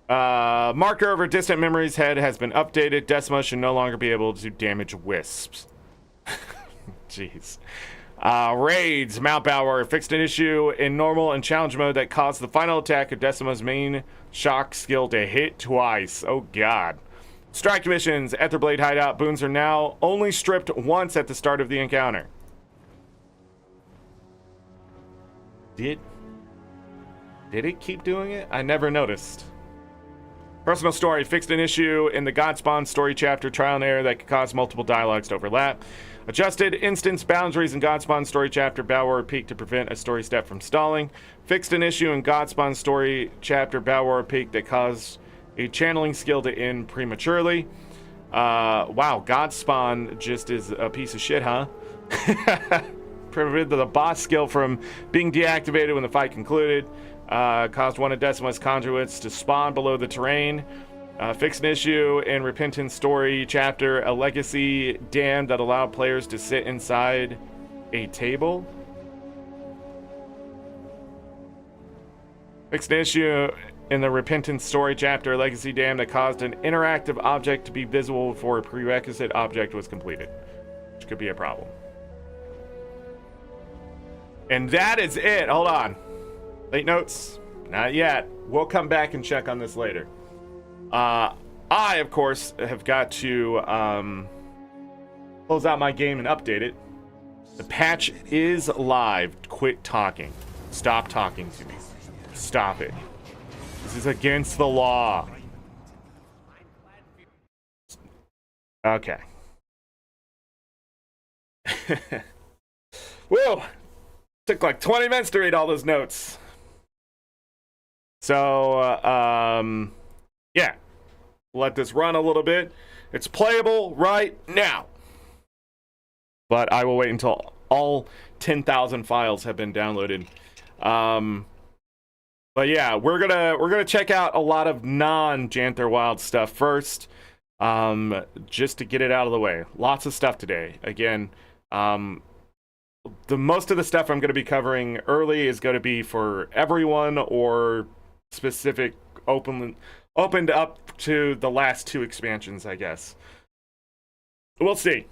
marker over distant memory's head has been updated. Decima should no longer be able to damage wisps. Jeez. Raids. Mount Bower fixed an issue in normal and challenge mode that caused the final attack of Decima's main shock skill to hit twice. Oh god. Strike missions. Etherblade hideout. Boons are now only stripped once at the start of the encounter. Did it keep doing it? I never noticed. Personal story. Fixed an issue in the Godspawn story chapter trial and error that could cause multiple dialogues to overlap. Adjusted instance boundaries in Godspawn story chapter Bower Peak to prevent a story step from stalling. Fixed an issue in Godspawn story chapter Bower Peak that caused a channeling skill to end prematurely. Wow, Godspawn just is a piece of shit, huh? Prevented the boss skill from being deactivated when the fight concluded. Caused one of Decima's conduits to spawn below the terrain. Fixed an issue in Repentance Story Chapter, a legacy dam that allowed players to sit inside a table. Fixed an issue in the Repentance Story Chapter, a legacy dam that caused an interactive object to be visible before a prerequisite object was completed, which could be a problem. And that is it. Hold on. Late notes? Not yet. We'll come back and check on this later. I, of course, have got to close out my game and update it. The patch is live. Quit talking. Stop talking to me. Stop it. This is against the law. Okay. Whoa! Took like 20 minutes to read all those notes. So, yeah. Let this run a little bit. It's playable right now. But I will wait until all 10,000 files have been downloaded. But yeah, we're gonna check out a lot of non-Janthir Wilds stuff first. Just to get it out of the way. Lots of stuff today. Again, the most of the stuff I'm going to be covering early is going to be for everyone or specific opened up to the last two expansions, I guess. We'll see.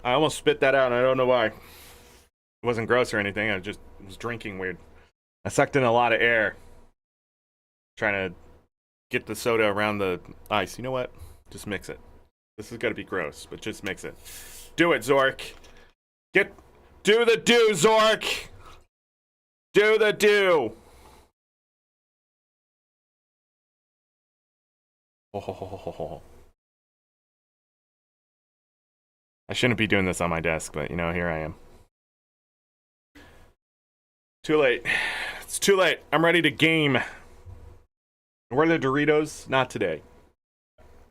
I almost spit that out and I don't know why. It wasn't gross or anything. I just was drinking weird. I sucked in a lot of air trying to get the soda around the ice. You know what? Just mix it. This is gonna be gross, but just mix it. Do it, Zorric. Do the do, Zorric. Do the do. Oh. I shouldn't be doing this on my desk, but you know, here I am. Too late. It's too late. I'm ready to game. Where are the Doritos? Not today.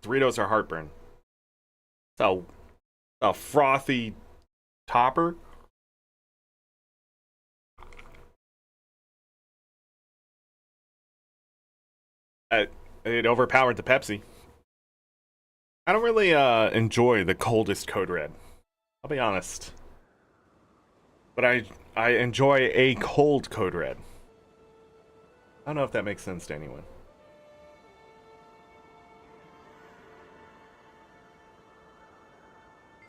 Doritos are heartburn. It's a frothy topper. It overpowered the Pepsi. I don't really enjoy the coldest Code Red. I'll be honest. But I enjoy a cold Code Red. I don't know if that makes sense to anyone.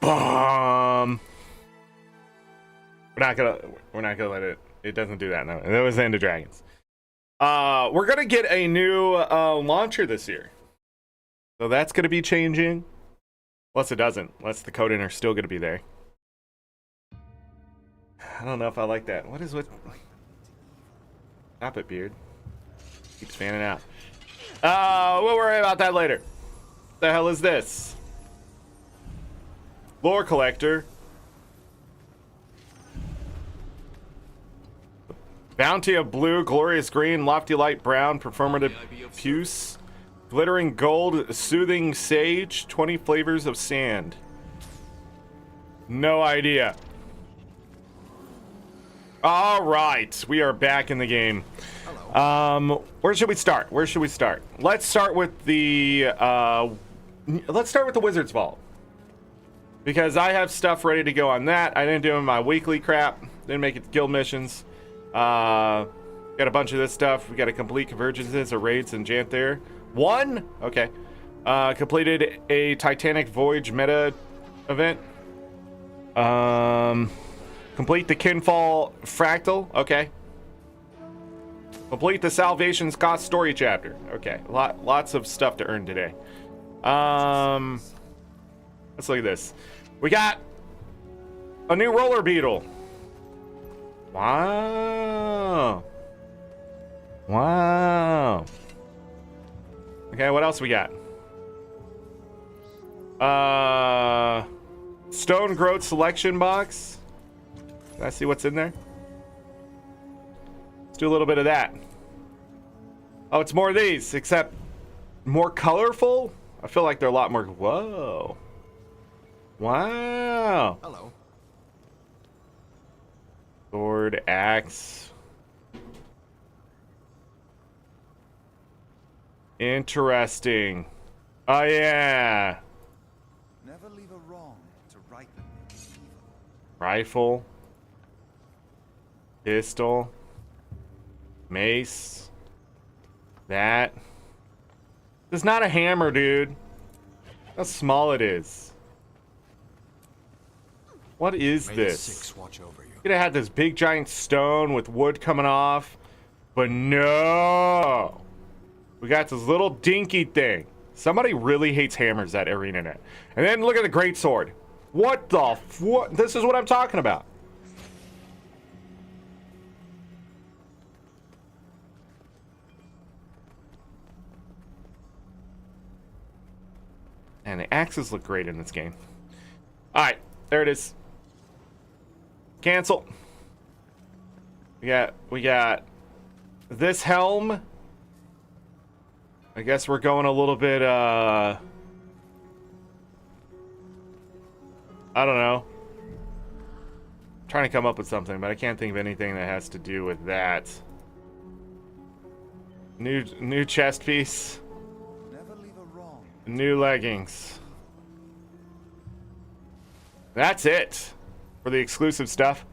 Bomb. We're not gonna let it. It doesn't do that. No, that was the end of Dragons. We're gonna get a new launcher this year. So that's going to be changing. Unless it doesn't. Unless the code inner still going to be there. I don't know if I like that. What is with... Stop it, Beard. Keeps fanning out. We'll worry about that later. What the hell is this? Lore collector. Bounty of blue, glorious green, lofty light brown, performative puce. Glittering gold, soothing sage, 20 flavors of sand. No idea. All right, we are back in the game. Where should we start? Let's start with the Wizard's Vault. Because I have stuff ready to go on that. I didn't do my weekly crap. Didn't make it to guild missions. Got a bunch of this stuff. We got to complete convergences or raids in Janthir. 1? Okay. Completed a Titanic Voyage meta event. Complete the Kinfall Fractal. Okay. Complete the Salvation's Cost story chapter. Okay. Lots of stuff to earn today. Let's look at this. We got a new roller beetle. Wow. Okay, what else we got? Stone Growth selection box. Can I see what's in there? Let's do a little bit of that. Oh, it's more of these, except more colorful. I feel like they're a lot more. Whoa. Wow. Hello. Sword, axe. Interesting. Oh yeah. Never leave a wrong to ripen evil. Rifle. Pistol. Mace. That. It's not a hammer, dude. How small it is. What is this? Watch over you. Could have had this big giant stone with wood coming off. But no. We got this little dinky thing. Somebody really hates hammers at ArenaNet. And then look at the great sword. What the what? This is what I'm talking about. And the axes look great in this game. Alright, there it is. Cancel. We got this helm. I guess we're going a little bit, I don't know. I'm trying to come up with something, but I can't think of anything that has to do with that. New chest piece. Never leave a wrong. New leggings. That's it for the exclusive stuff.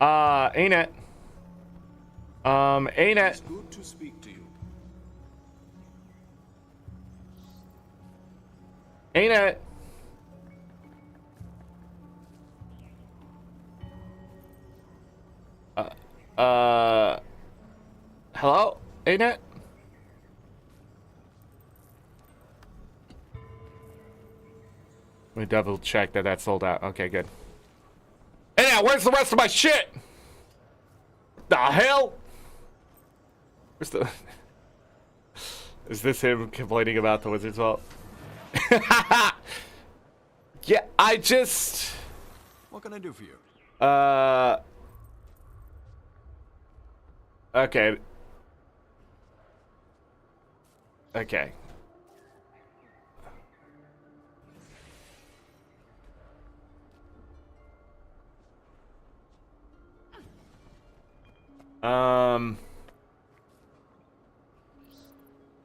ArenaNet. ArenaNet. It's good to speak to you. ArenaNet. Hello? ArenaNet? Let me double check that that's sold out. Okay, good. ArenaNet, where's the rest of my shit? The hell? Where's the... Is this him complaining about the Wizards Vault? Yeah, I just... What can I do for you? Okay. Okay.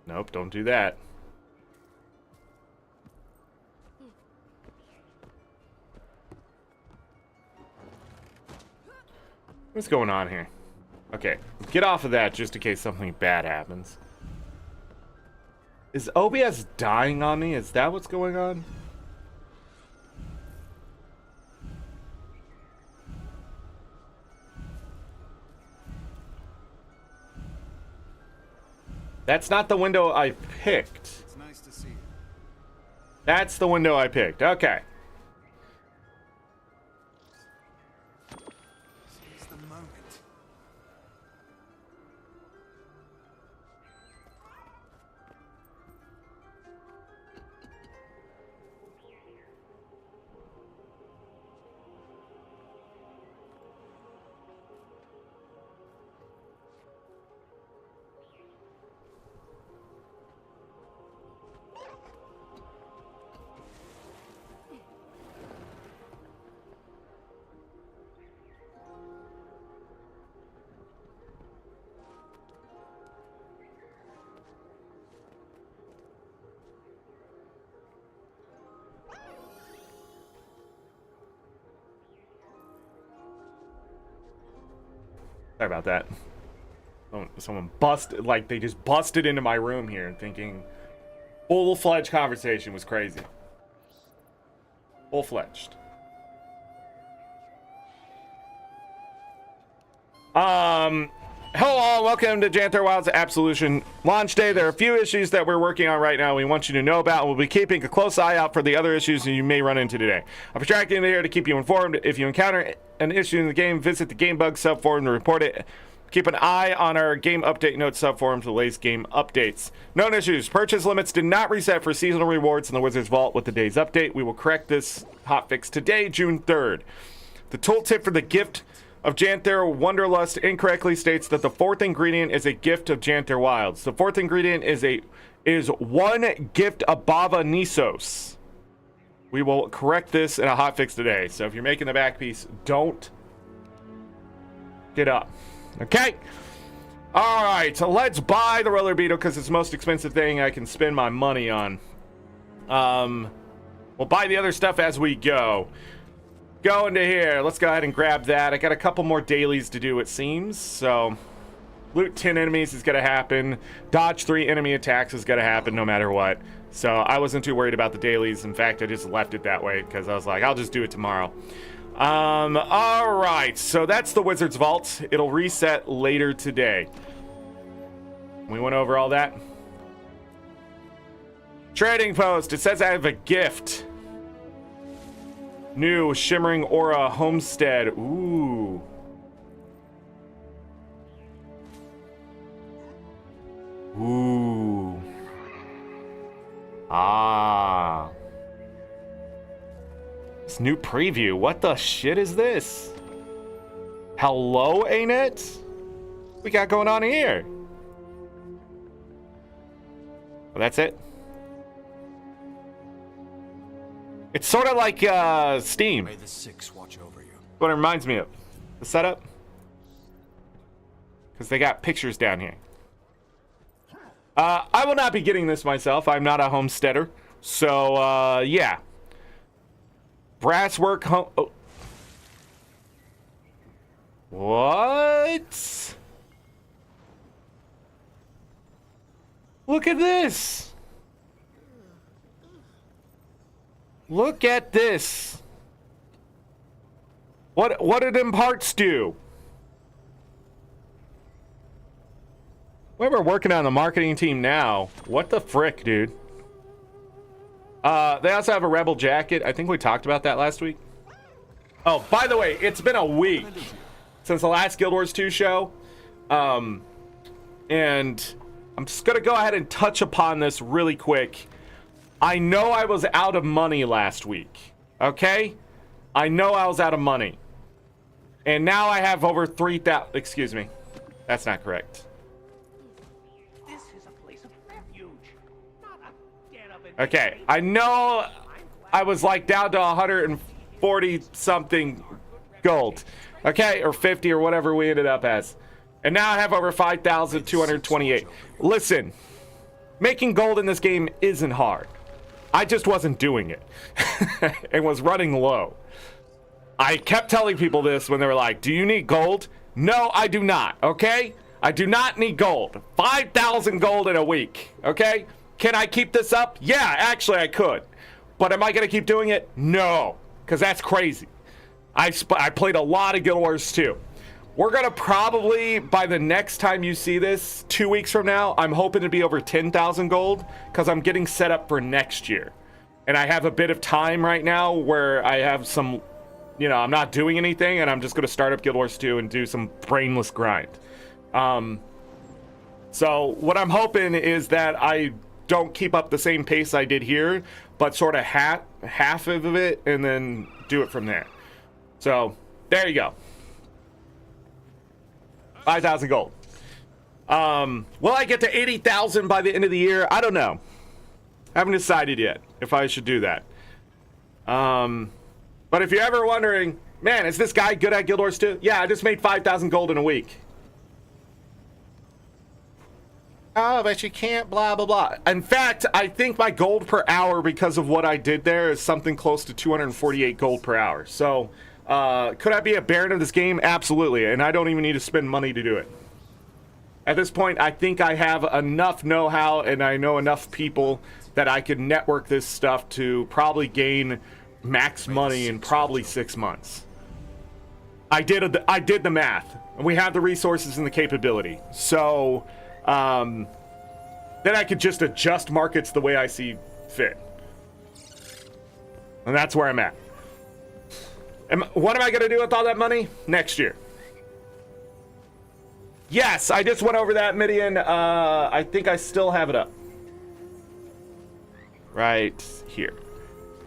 Nope, don't do that. What's going on here? Okay, get off of that just in case something bad happens. Is OBS dying on me? Is that what's going on? That's not the window I picked. It's nice to see you. That's the window I picked. Okay. Seize the moment. Sorry about that. Someone busted, like they just busted into my room here thinking full-fledged conversation was crazy. Full-fledged. Hello all, welcome to Janthir Wilds Absolution launch day. There are a few issues that we're working on right now we want you to know about. We'll be keeping a close eye out for the other issues you may run into today. I'm tracking here to keep you informed. If you encounter an issue in the game, visit the Game Bug subforum to report it. Keep an eye on our game update notes subforum for the latest game updates. Known issues. Purchase limits did not reset for seasonal rewards in the Wizards Vault with the day's update. We will correct this hotfix today, June 3rd. The tooltip for the gift of Janthir Wanderlust incorrectly states that the fourth ingredient is a gift of Janthir Wilds. The fourth ingredient is one gift of Bava Nisos. We will correct this in a hotfix today. So if you're making the back piece, don't get up. Okay? All right, so let's buy the roller beetle because it's the most expensive thing I can spend my money on. We'll buy the other stuff as we go. Go into here. Let's go ahead and grab that. I got a couple more dailies to do, it seems. So, loot 10 enemies is going to happen. Dodge 3 enemy attacks is going to happen no matter what. So, I wasn't too worried about the dailies. In fact, I just left it that way because I was like, I'll just do it tomorrow. All right. So, that's the Wizard's Vault. It'll reset later today. We went over all that. Trading post. It says I have a gift. New Shimmering Aura Homestead. Ooh. Ooh. Ah. This new preview. What the shit is this? Hello, ArenaNet? What we got going on here? Well, that's it. It's sort of like Steam. May the Six watch over you. What it reminds me of. The setup. Because they got pictures down here. I will not be getting this myself. I'm not a homesteader. So, yeah. Brasswork home... Oh. What? Look at this. Look at this. What did them parts do? We're working on the marketing team now. What the frick, dude? They also have a Rebel jacket. I think we talked about that last week. Oh, by the way, it's been a week since the last Guild Wars 2 show. And I'm just going to go ahead and touch upon this really quick. I know I was out of money last week, okay? I know I was out of money. And now I have over 3,000, excuse me. That's not correct. This is a place of refuge, not a den of Okay, I know I was like down to 140 something gold, okay, or 50 or whatever we ended up as, and now I have over 5,228. Listen, making gold in this game isn't hard. I just wasn't doing it and was running low. I kept telling people this when they were like, do you need gold? No, I do not, okay? I do not need gold. 5,000 gold in a week, okay? Can I keep this up? Yeah, actually I could. But am I going to keep doing it? No, because that's crazy. I played a lot of Guild Wars 2. We're going to probably, by the next time you see this, 2 weeks from now, I'm hoping to be over 10,000 gold because I'm getting set up for next year. And I have a bit of time right now where I have some, you know, I'm not doing anything and I'm just going to start up Guild Wars 2 and do some brainless grind. So what I'm hoping is that I don't keep up the same pace I did here, but sort of half of it and then do it from there. So there you go. 5,000 gold. Will I get to 80,000 by the end of the year? I don't know. Haven't decided yet if I should do that. But if you're ever wondering, man, is this guy good at Guild Wars 2? Yeah, I just made 5,000 gold in a week. Oh, but you can't, blah, blah, blah. In fact, I think my gold per hour because of what I did there is something close to 248 gold per hour. So, could I be a baron of this game? Absolutely, and I don't even need to spend money to do it. At this point, I think I have enough know-how and I know enough people that I could network this stuff to probably gain max money in probably 6 months. I did the math, and we have the resources and the capability. So, then I could just adjust markets the way I see fit. And that's where I'm at. What am I going to do with all that money? Next year. Yes, I just went over that, Midian. I think I still have it up. Right here.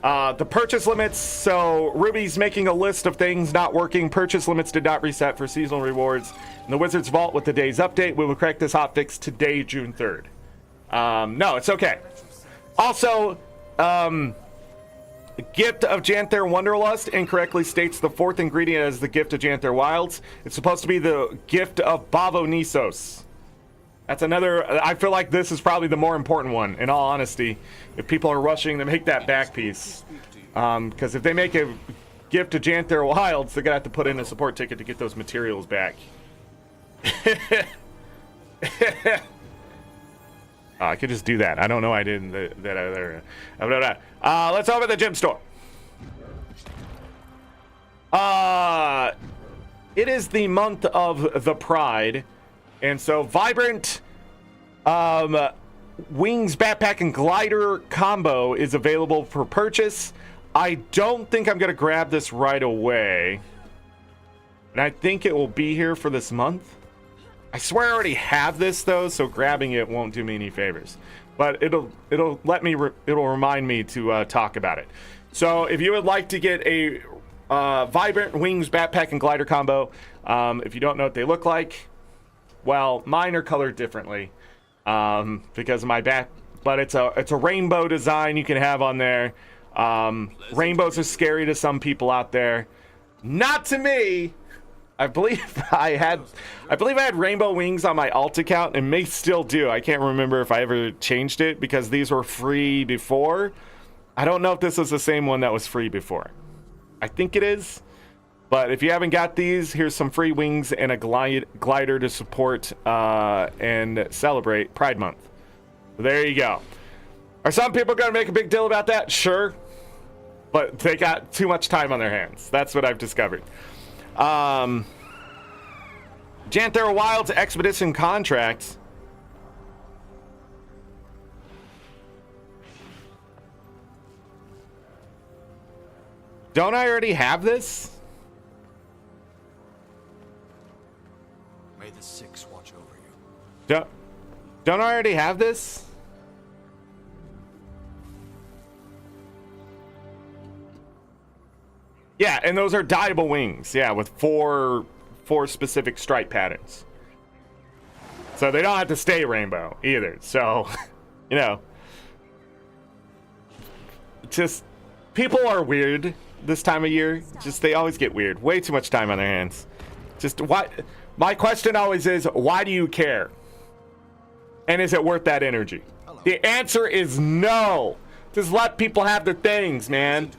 The purchase limits. So Ruby's making a list of things not working. Purchase limits did not reset for seasonal rewards in the Wizard's Vault with today's update. We will correct this hotfix today, June 3rd. No, it's okay. Also, the gift of Janthir Wanderlust incorrectly states the fourth ingredient as the gift of Janthir Wilds. It's supposed to be the gift of Bavo Nisos. That's another. I feel like this is probably the more important one, in all honesty, if people are rushing to make that back piece. Because if they make a gift to Janthir Wilds, they're going to have to put in a support ticket to get those materials back. I could just do that. I don't know I didn't that other. Let's open the gym store. It is the month of the Pride, and so Vibrant Wings Backpack and Glider combo is available for purchase. I don't think I'm gonna grab this right away, and I think it will be here for this month. I swear I already have this though, so grabbing it won't do me any favors. But it'll let me it'll remind me to talk about it. So if you would like to get a Vibrant Wings Backpack and Glider combo, if you don't know what they look like, well, mine are colored differently because of my back. But it's a rainbow design you can have on there. Rainbows are scary to some people out there, not to me. I believe I had rainbow wings on my alt account and may still do. I can't remember if I ever changed it because these were free before. I don't know if this is the same one that was free before. I think it is. But if you haven't got these, here's some free wings and a glider to support and celebrate Pride Month. There you go. Are some people going to make a big deal about that? Sure. But they got too much time on their hands. That's what I've discovered. Janthir Wilds Expedition contract. Don't I already have this? May the Six watch over you. Don't I already have this? Yeah, and those are dyeable wings. Yeah, with four specific stripe patterns. So they don't have to stay rainbow either. So, you know, just people are weird this time of year. Just they always get weird. Way too much time on their hands. Just why? My question always is, why do you care? And is it worth that energy? Hello. The answer is no. Just let people have their things, man.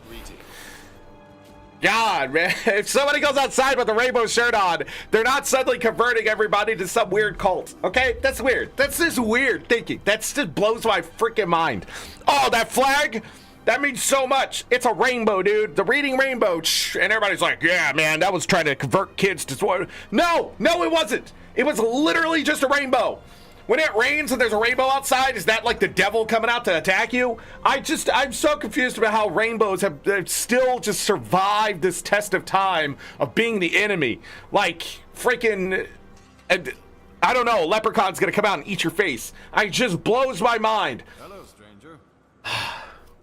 God, man. If somebody goes outside with a rainbow shirt on, they're not suddenly converting everybody to some weird cult. Okay? That's weird. That's just weird thinking. That just blows my freaking mind. Oh, that flag? That means so much. It's a rainbow, dude. The reading rainbow. And everybody's like, yeah, man, that was trying to convert kids to... No, it wasn't. It was literally just a rainbow. When it rains and there's a rainbow outside, is that like the devil coming out to attack you? I'm so confused about how rainbows have still just survived this test of time of being the enemy. Like, freaking, I don't know, leprechaun's gonna come out and eat your face. It just blows my mind. Hello, stranger.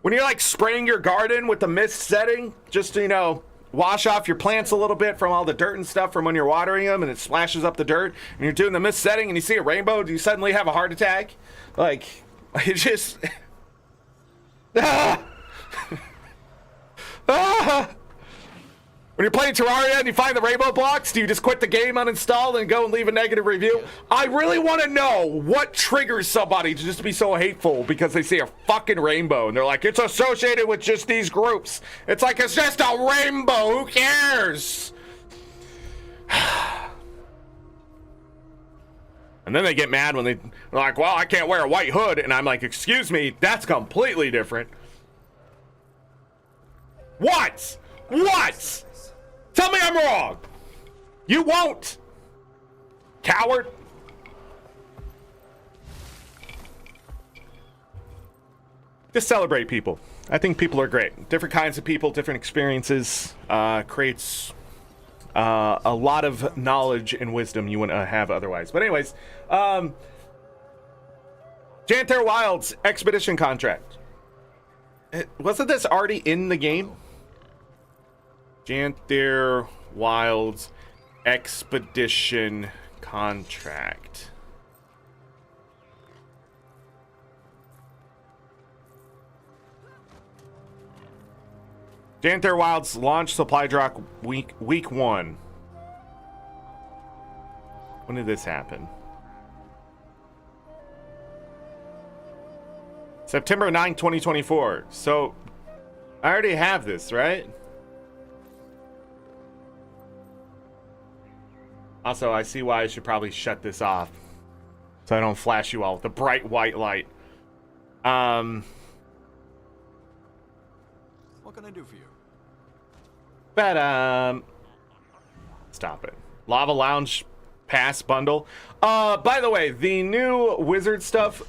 When you're like spraying your garden with the mist setting, just to, you know, wash off your plants a little bit from all the dirt and stuff from when you're watering them, and it splashes up the dirt, and you're doing the mist setting and you see a rainbow, do you suddenly have a heart attack? Like, it just... ah! Ah! When you're playing Terraria and you find the rainbow blocks, do you just quit the game, uninstall, and go and leave a negative review? I really want to know what triggers somebody to just be so hateful because they see a fucking rainbow and they're like, it's associated with just these groups. It's like, it's just a rainbow. Who cares? And then they get mad when they're like, well, I can't wear a white hood. And I'm like, excuse me, that's completely different. What? What? Tell me I'm wrong. You won't. Coward. Just celebrate people. I think people are great. Different kinds of people, different experiences, creates a lot of knowledge and wisdom you wouldn't have otherwise. But anyways, Janthir Wilds expedition contract. Wasn't this already in the game? Janthir Wilds expedition contract. Janthir Wilds launch supply drop week 1. When did this happen? September 9, 2024. So I already have this, right? Also, I see why I should probably shut this off so I don't flash you all with the bright white light. What can I do for you? But stop it. Lava Lounge Pass bundle. By the way, the new wizard stuff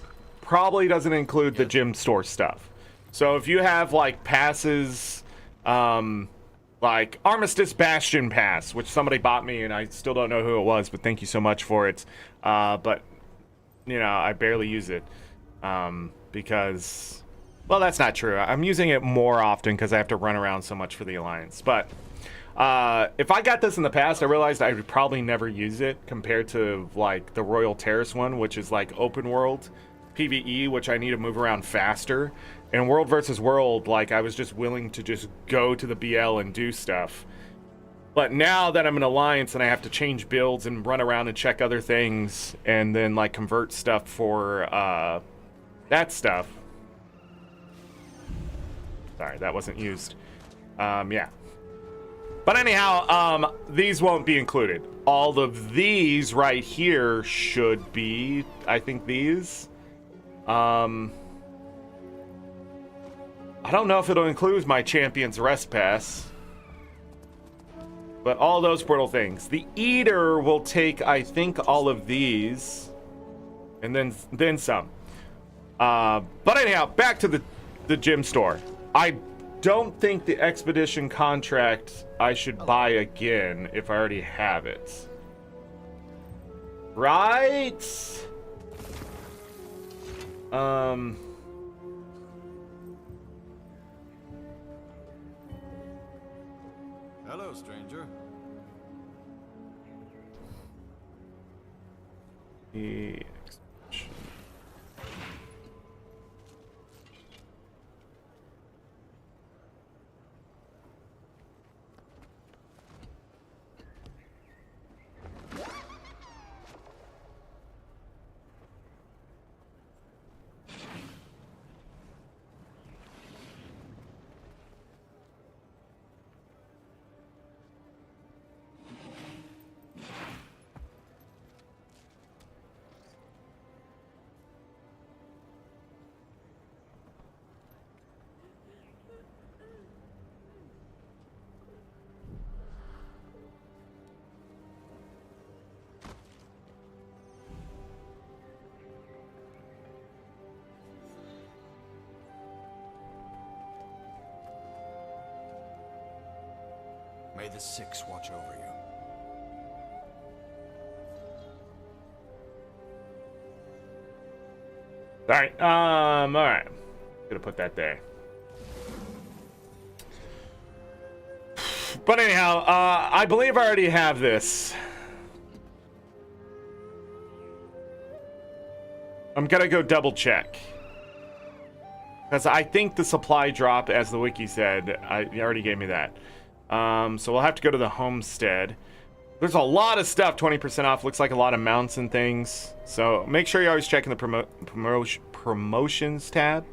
probably doesn't include the gym store stuff. So if you have like passes, like Armistice Bastion Pass, which somebody bought me and I still don't know who it was, but thank you so much for it. But you know, I barely use it because, well, that's not true. I'm using it more often because I have to run around so much for the Alliance. But if I got this in the past, I realized I would probably never use it compared to like the Royal Terrace one, which is like open world PvE, which I need to move around faster. And World versus World, like I was just willing to just go to the BL and do stuff. But now that I'm in Alliance and I have to change builds and run around and check other things and then like convert stuff for that stuff. Sorry, that wasn't used. Yeah. But anyhow, these won't be included. All of these right here should be, I think these. I don't know if it'll include my Champion's Rest Pass. But all those portal things. The Eater will take, I think, all of these. And then some. But anyhow, back to the gym store. I don't think the expedition contract I should buy again if I already have it. Right? Um, Hello, stranger. the May the Six watch over you. all right. Gonna put that there. But anyhow, I believe I already have this. I'm gonna go double check. Because I think the supply drop, as the wiki said, you already gave me that. So we'll have to go to the homestead. There's a lot of stuff 20% off. Looks like a lot of mounts and things. So make sure you're always checking the promotions tab.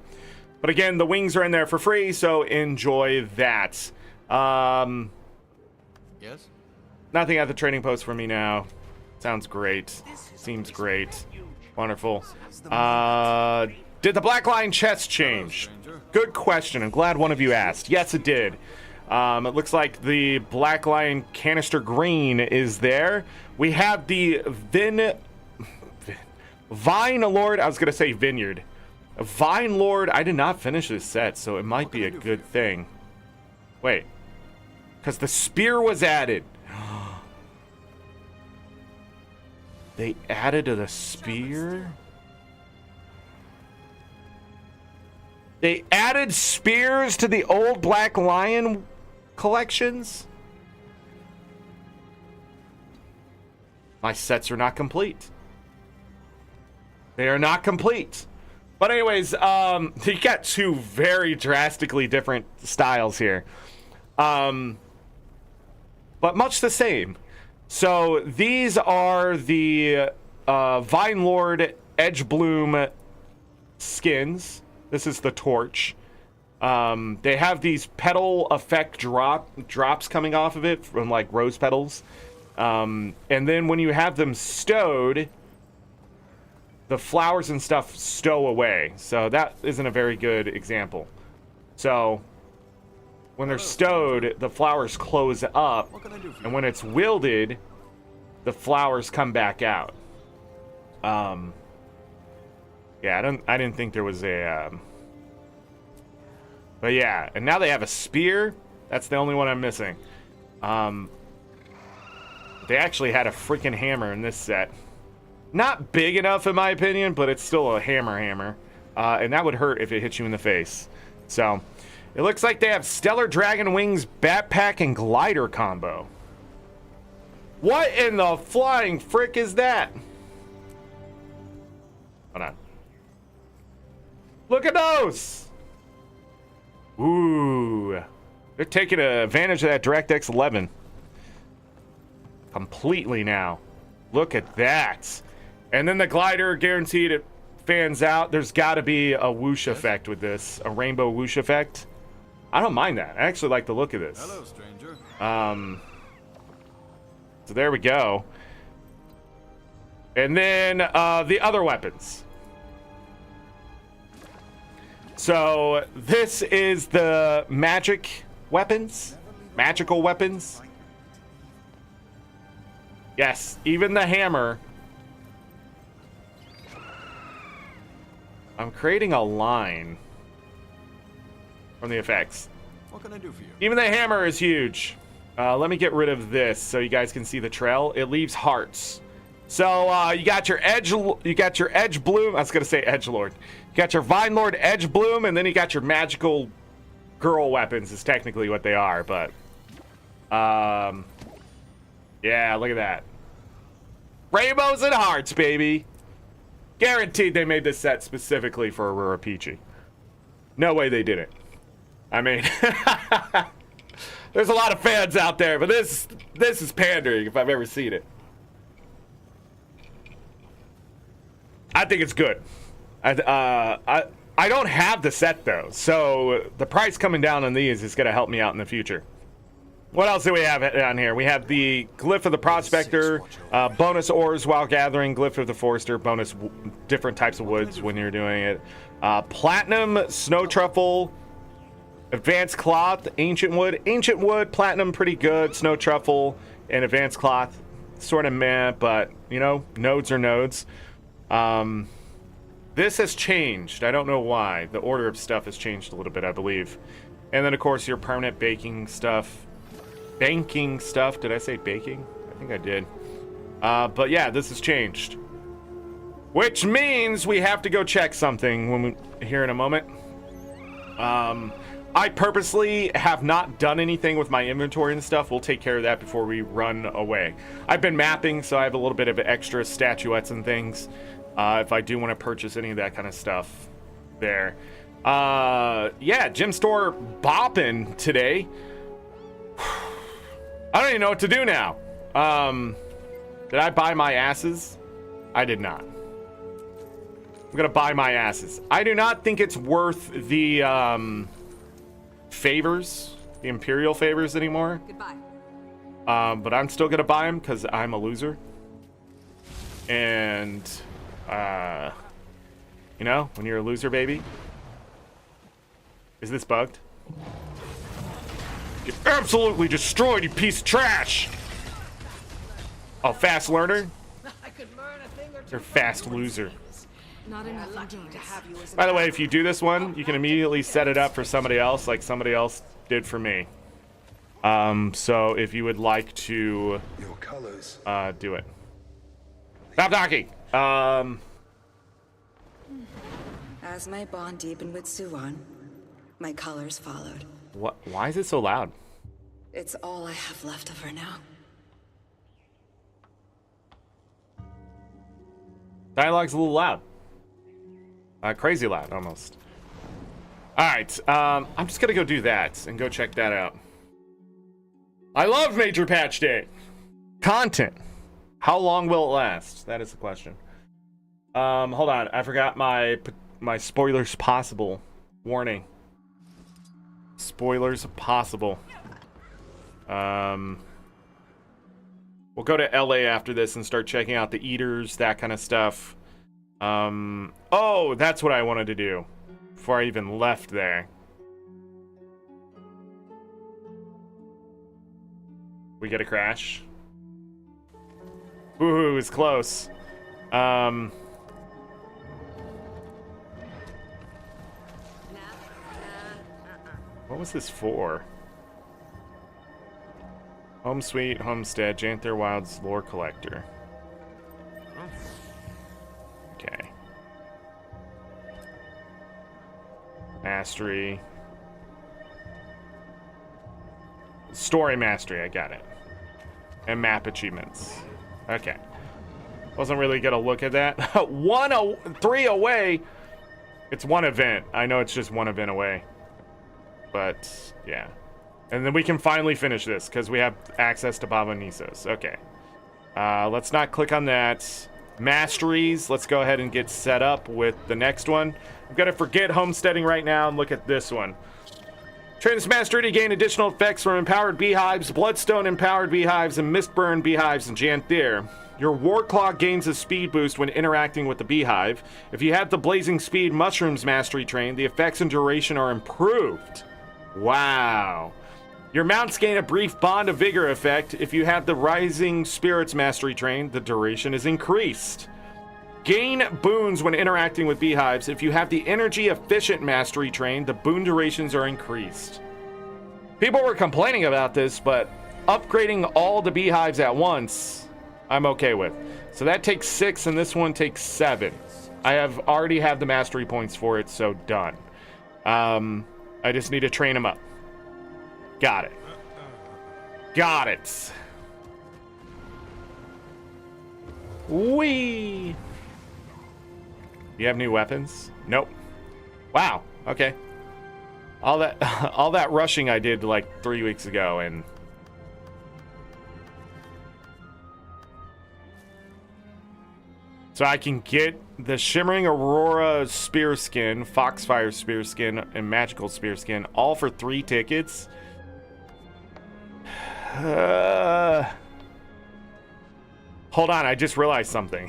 But again, the wings are in there for free, so enjoy that. Yes? Nothing at the trading post for me now. Sounds great. Seems great. Wonderful. Did the black line chest change? Good question. I'm glad one of you asked. Yes, it did. It looks like the black line canister green is there. We have the Vine Lord. I was going to say vineyard. Vine Lord. I did not finish this set, so it might be a good thing. Wait. Because the spear was added. They added to the spear? They added spears to the old Black Lion collections? My sets are not complete. They are not complete. But anyways, you got two very drastically different styles here. But much the same. So these are the Vine Lord Edge Bloom skins. This is the torch. They have these petal effect drops coming off of it from like rose petals. And then when you have them stowed, the flowers and stuff stow away. So that isn't a very good example. So when they're stowed, the flowers close up, and when it's wielded, the flowers come back out. Yeah, I didn't think there was a but yeah, and now they have a spear. That's the only one I'm missing. They actually had a freaking hammer in this set. Not big enough in my opinion, but it's still a hammer. And that would hurt if it hit you in the face. So, it looks like they have Stellar Dragon Wings backpack and glider combo. What in the flying frick is that? Hold on. Look at those! Ooh. They're taking advantage of that DirectX 11. Completely now. Look at that. And then the glider, guaranteed it fans out. There's got to be a whoosh effect with this. A rainbow whoosh effect. I don't mind that. I actually like the look of this. Hello, stranger. So there we go. And then the other weapons. So this is the magic weapons. Magical weapons. Yes, even the hammer. I'm creating a line from the effects. What can I do for you? Even the hammer is huge. Let me get rid of this so you guys can see the trail. It leaves hearts. So you got your edge bloom. I was gonna say edge lord. You got your vine lord edge bloom, and then you got your magical girl weapons. Is technically what they are, but yeah, look at that. Rainbows and hearts, baby. Guaranteed they made this set specifically for Aurora Peachy. No way they didn't. I mean, there's a lot of fans out there, but this is pandering if I've ever seen it. I think it's good. I don't have the set though, so the price coming down on these is gonna help me out in the future. What else do we have on here? We have the Glyph of the Prospector, bonus ores while gathering, Glyph of the Forester, bonus different types of woods when you're doing it. Platinum, Snow Truffle, Advanced Cloth, Ancient Wood, Platinum pretty good, Snow Truffle, and Advanced Cloth sort of meh, but you know, nodes are nodes. This has changed. I don't know why. The order of stuff has changed a little bit, I believe. And then of course your permanent banking stuff. Did I say baking? I think I did. But yeah, this has changed. Which means we have to go check something here in a moment. I purposely have not done anything with my inventory and stuff. We'll take care of that before we run away. I've been mapping, so I have a little bit of extra statuettes and things. If I do want to purchase any of that kind of stuff there. Yeah, gym store bopping today. I don't even know what to do now. Did I buy my asses? I did not. I'm gonna buy my asses. I do not think it's worth the favors, the Imperial favors anymore. Goodbye. But I'm still gonna buy them because I'm a loser. And you know, when you're a loser, baby. Is this bugged? Get absolutely destroyed, you piece of trash! Oh, fast learner? I could learn a thing or two. You're a fast loser. Not enough Lucky endurance. to have you as By the way, if you do this one, you can immediately set it up for somebody else like somebody else did for me. So if you would like to Your colors. do it. Stop talking! As my bond deepened with Suwon, my colors followed. What? Why is it so loud? It's all I have left of her now. Dialogue's a little loud. Crazy loud, almost. Alright, I'm just gonna go do that and go check that out. I love Major Patch Day! Content. How long will it last? That is the question. Hold on, I forgot my spoilers possible warning. Spoilers possible. We'll go to LA after this and start checking out the eaters, that kind of stuff. Oh, that's what I wanted to do before I even left there. We get a crash. Woohoo, it's close. What was this for? Home Sweet Homestead, Janthir Wilds Lore Collector. Okay. Mastery. Story Mastery, I got it. And map achievements. Okay. Wasn't really gonna look at that. 3 away! It's one event. I know it's just one event away. But, yeah. And then we can finally finish this, because we have access to Baba Nisos. Okay. Let's not click on that. Masteries. Let's go ahead and get set up with the next one. I'm going to forget homesteading right now and look at this one. Train this mastery to gain additional effects from empowered beehives, bloodstone empowered beehives, and mistburn beehives in Janthir. Your Warclaw gains a speed boost when interacting with the beehive. If you have the Blazing Speed Mushrooms mastery trained, the effects and duration are improved. Wow. Your mounts gain a brief Bond of Vigor effect. If you have the Rising Spirits mastery trained, the duration is increased. Gain boons when interacting with beehives. If you have the Energy Efficient mastery trained, the boon durations are increased. People were complaining about this, but upgrading all the beehives at once I'm okay with. So that takes 6, and this one takes 7. I already have the mastery points for it, so done. I just need to train them up. Got it. Got it. Whee! You have new weapons? Nope. Wow. Okay. All that rushing I did like 3 weeks ago, and so I can get the Shimmering Aurora Spear Skin, Foxfire Spear Skin, and Magical Spear Skin, all for 3 tickets. Hold on, I just realized something.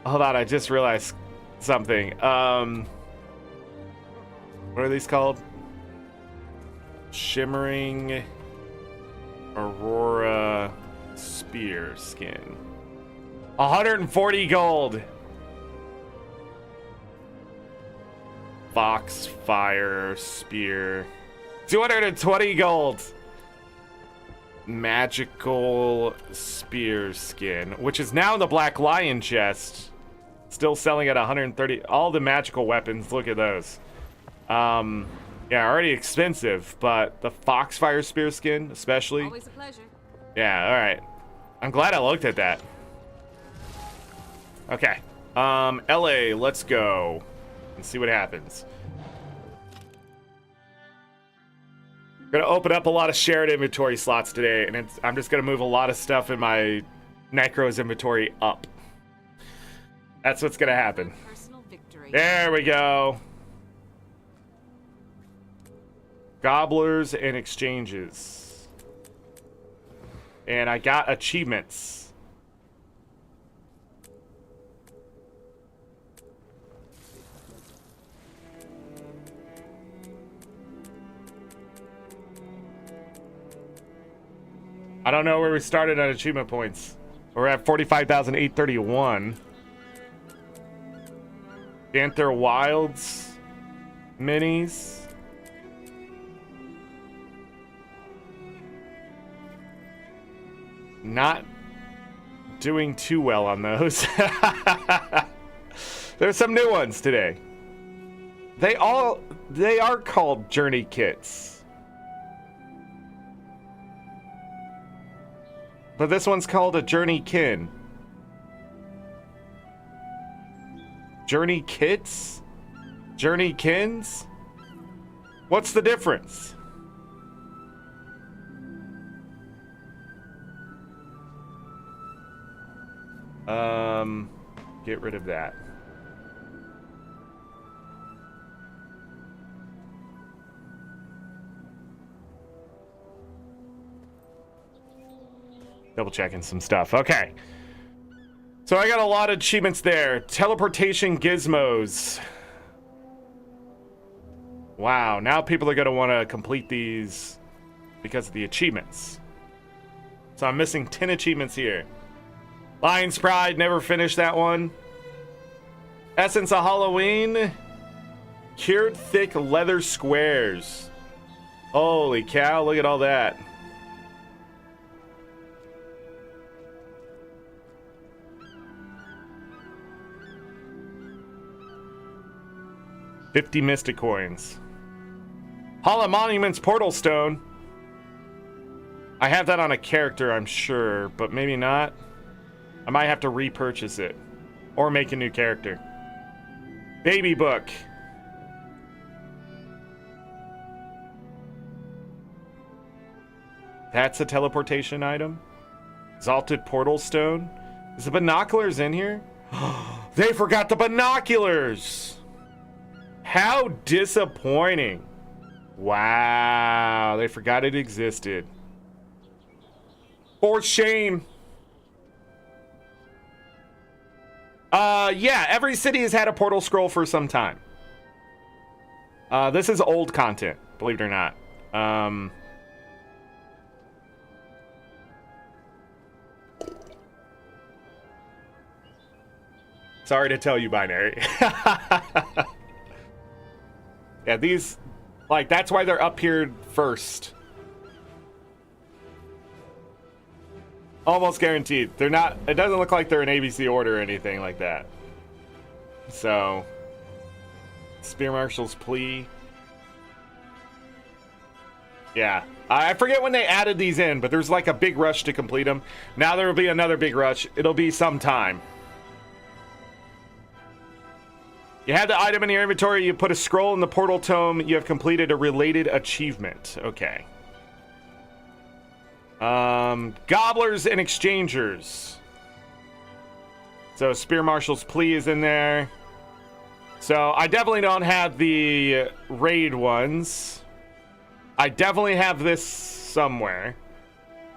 Hold on, I just realized something. What are these called? Shimmering Aurora Spear Skin. 140 gold. Foxfire Spear. 220 gold. Magical Spear Skin, which is now in the Black Lion chest. Still selling at 130. All the magical weapons, look at those. Yeah, already expensive, but the Foxfire Spear Skin, especially. Always a pleasure. Yeah, all right. I'm glad I looked at that. Okay. LA, let's go and see what happens. Gonna open up a lot of shared inventory slots today, and I'm just gonna move a lot of stuff in my Necro's inventory up. That's what's gonna happen. Personal victory. There we go. Gobblers and exchanges. And I got achievements. I don't know where we started on achievement points. We're at 45,831. Janthir Wilds minis. Not doing too well on those. There's some new ones today. They are called journey kits. But this one's called a journey kin. Journey kits? Journey kins? What's the difference? Get rid of that. Double checking some stuff. Okay. So I got a lot of achievements there. Teleportation gizmos. Wow, now people are going to want to complete these because of the achievements. So I'm missing 10 achievements here. Lion's Pride, never finished that one. Essence of Halloween. Cured thick leather squares. Holy cow, look at all that. $50 Mystic Coins. Hall of Monuments Portal Stone. I have that on a character, I'm sure, but maybe not. I might have to repurchase it. Or make a new character. Baby Book. That's a teleportation item. Exalted Portal Stone. Is the binoculars in here? They forgot the binoculars! How disappointing. Wow, they forgot it existed. For shame. Yeah, every city has had a portal scroll for some time. This is old content, believe it or not. Sorry to tell you, Binary. Yeah, these, like, that's why they're up here first. Almost guaranteed. They're not, it doesn't look like they're in ABC order or anything like that. So, Spear Marshal's plea. Yeah. I forget when they added these in, but there's like a big rush to complete them. Now there will be another big rush. It'll be some time. You have the item in your inventory. You put a scroll in the portal tome. You have completed a related achievement. Okay. Gobblers and exchangers. So Spear Marshal's plea is in there. So I definitely don't have the raid ones. I definitely have this somewhere.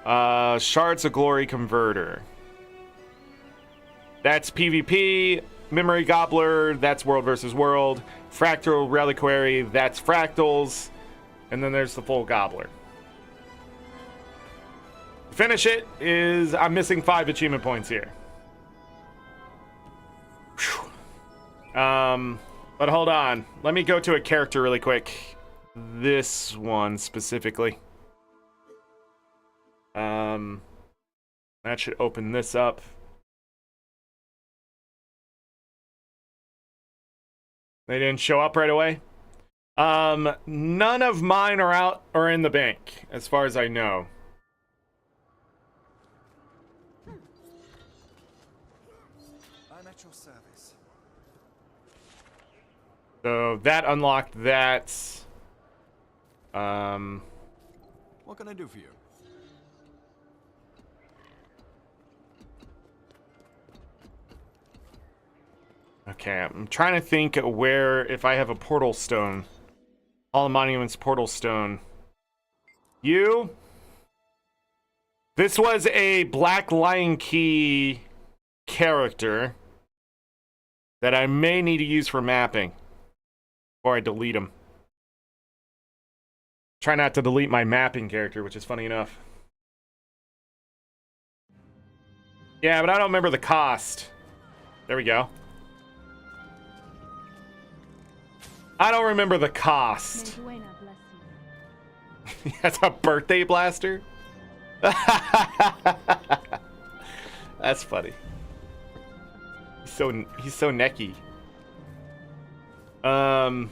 Shards of Glory Converter. That's PvP. Memory Gobbler, that's World versus World. Fractal Reliquary, that's Fractals. And then there's the full Gobbler. Finish it is, I'm missing 5 achievement points here. Whew. But hold on. Let me go to a character really quick. This one specifically. That should open this up. They didn't show up right away. None of mine are out or in the bank, as far as I know. I'm at your service. So that unlocked that. What can I do for you? Okay, I'm trying to think where, if I have a portal stone. Hall of Monuments portal stone. You? This was a Black Lion Key character that I may need to use for mapping before I delete him. Try not to delete my mapping character, which is funny enough. Yeah, but I don't remember the cost. There we go. I don't remember the cost. That's a birthday blaster? That's funny. He's so necky. Hold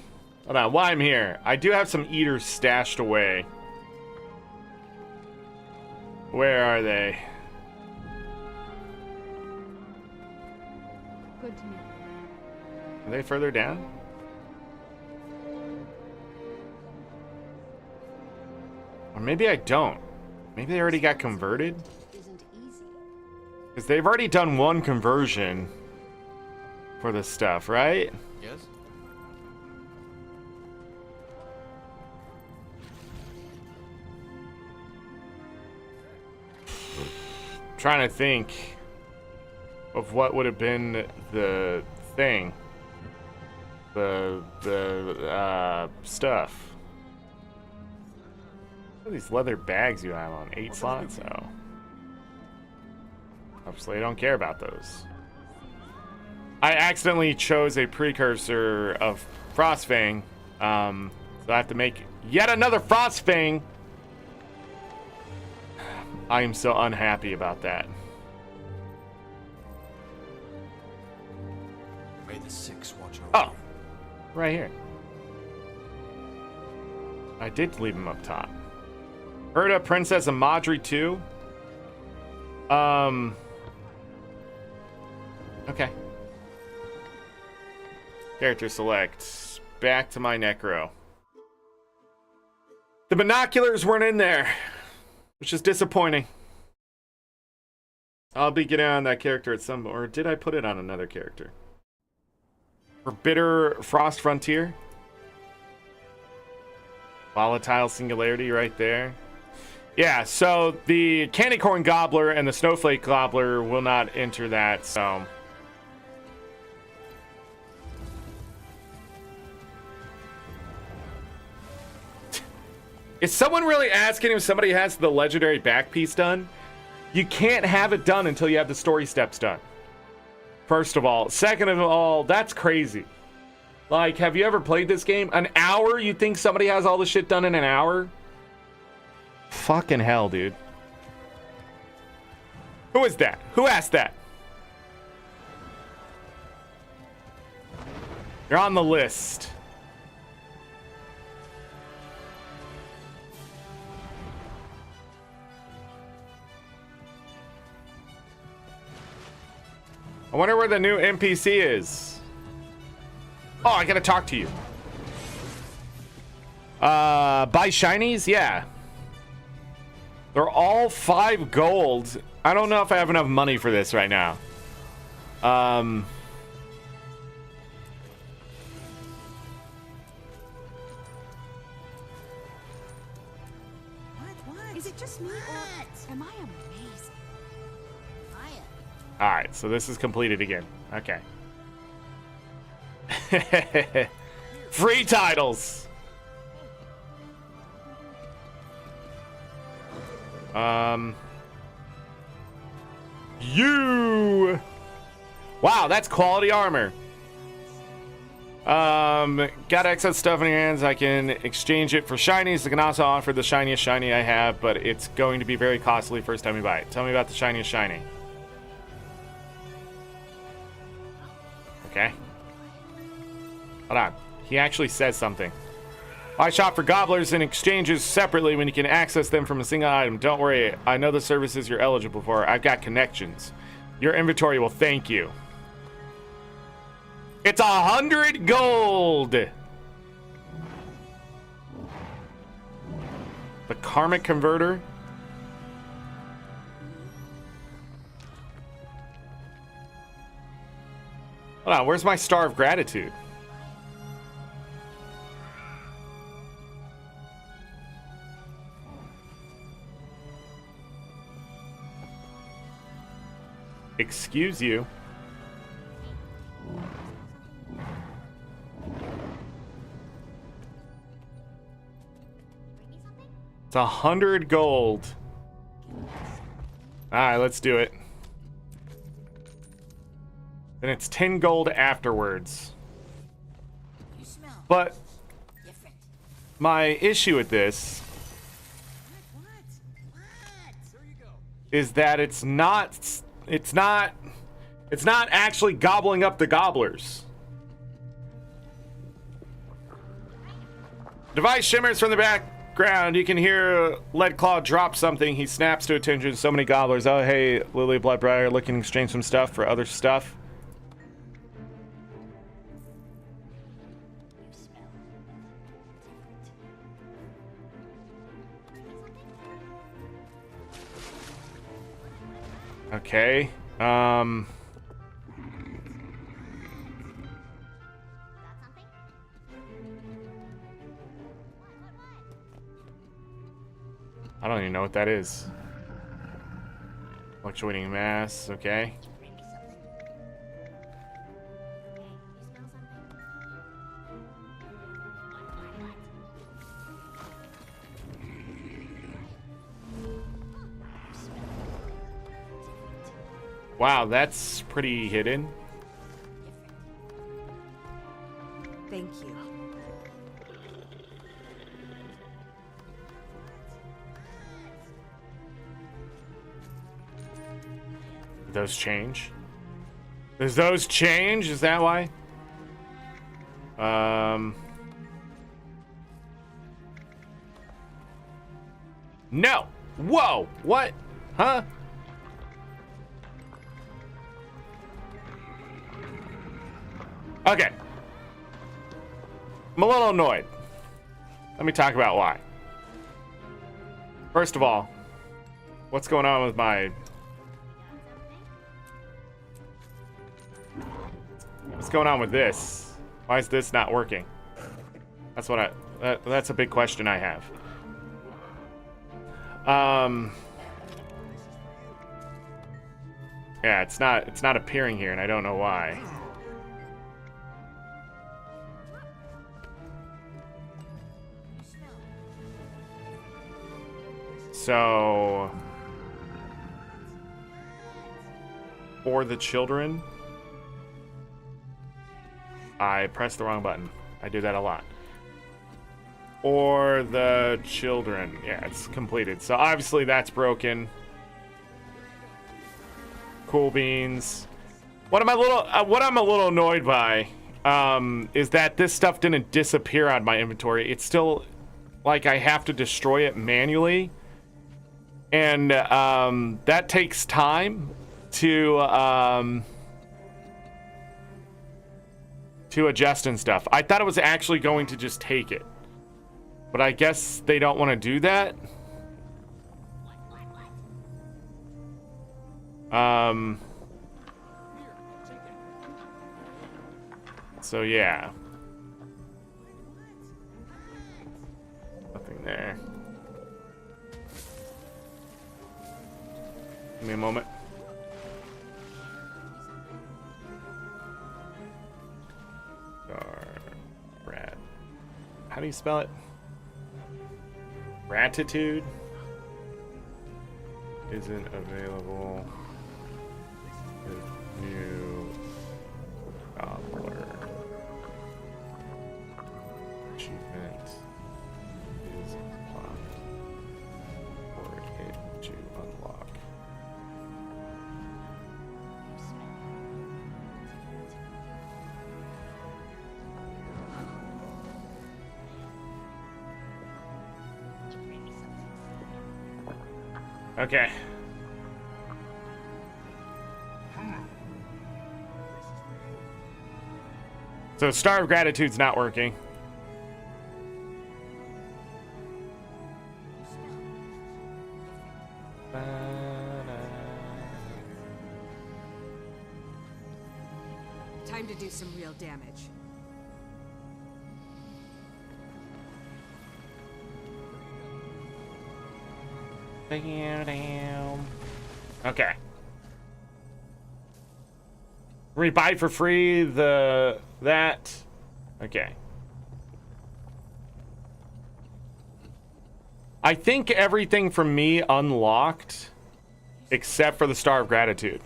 on, while I'm here, I do have some eaters stashed away. Where are they? Good to me. Are they further down? Or maybe I don't. Maybe they already got converted? Because they've already done one conversion for this stuff, right? Yes? Trying to think of what would have been the thing. The stuff. What are these leather bags you have on? 8 slots? Oh. Obviously, I don't care about those. I accidentally chose a precursor of Frostfang. So I have to make yet another Frostfang. I am so unhappy about that. May the six watch over. Oh, right here. I did leave him up top. Herda, Princess of Madri 2. Okay. Character select. Back to my Necro. The binoculars weren't in there, which is disappointing. I'll be getting on that character at some, or did I put it on another character? For Bitter Frost Frontier. Volatile Singularity right there. Yeah, so the Candy Corn Gobbler and the Snowflake Gobbler will not enter that, so. Is someone really asking if somebody has the legendary back piece done? You can't have it done until you have the story steps done. First of all. Second of all, that's crazy. Like, have you ever played this game? An hour? You think somebody has all the shit done in an hour? Fucking hell, dude. Who is that? Who asked that? You're on the list. I wonder where the new NPC is. Oh, I gotta talk to you. Buy shinies? Yeah. They're all 5 gold. I don't know if I have enough money for this right now. What? Is it just me or am I amazing? All right, so this is completed again. Okay. Free titles. You. Wow, that's quality armor. Got excess stuff in your hands. I can exchange it for shinies. I can also offer the shiniest shiny I have, but it's going to be very costly first time you buy it. Tell me about the shiniest shiny. Okay. Hold on. He actually says something. I shop for gobblers and exchanges separately when you can access them from a single item. Don't worry. I know the services you're eligible for. I've got connections. Your inventory will thank you. It's 100 gold. The karmic converter. Hold on, where's my star of gratitude? Excuse you. It's 100 gold. All right, let's do it. And it's 10 gold afterwards. But my issue with this is that it's not actually gobbling up the gobblers. Device shimmers from the background. You can hear Leadclaw drop something. He snaps to attention. So many gobblers. Oh, hey, Lily Bloodbriar, looking to exchange some stuff for other stuff. Okay. I don't even know what that is. Fluctuating mass, okay. Wow, that's pretty hidden. Thank you. Did those change? Does those change? Is that why? No. Whoa. What? Huh? Okay. I'm a little annoyed. Let me talk about why. First of all, what's going on with my... What's going on with this? Why is this not working? That's what that's a big question I have. Yeah, it's not appearing here, and I don't know why. So, for the children, I pressed the wrong button. I do that a lot. Or the children. Yeah, it's completed. So obviously that's broken. cool beans. What I'm a little annoyed by is that this stuff didn't disappear out of my inventory. It's still like I have to destroy it manually, and that takes time to adjust and stuff. I thought it was actually going to just take it, but I guess they don't want to do that. So yeah. Nothing there. Give me a moment. Rat. How do you spell it? Gratitude isn't available. New gobbler. Achievement is locked for it to unlock. Okay. So Star of Gratitude's not working. Time to do some real damage. Okay. Rebuy for free that. Okay. I think everything from me unlocked except for the Star of Gratitude,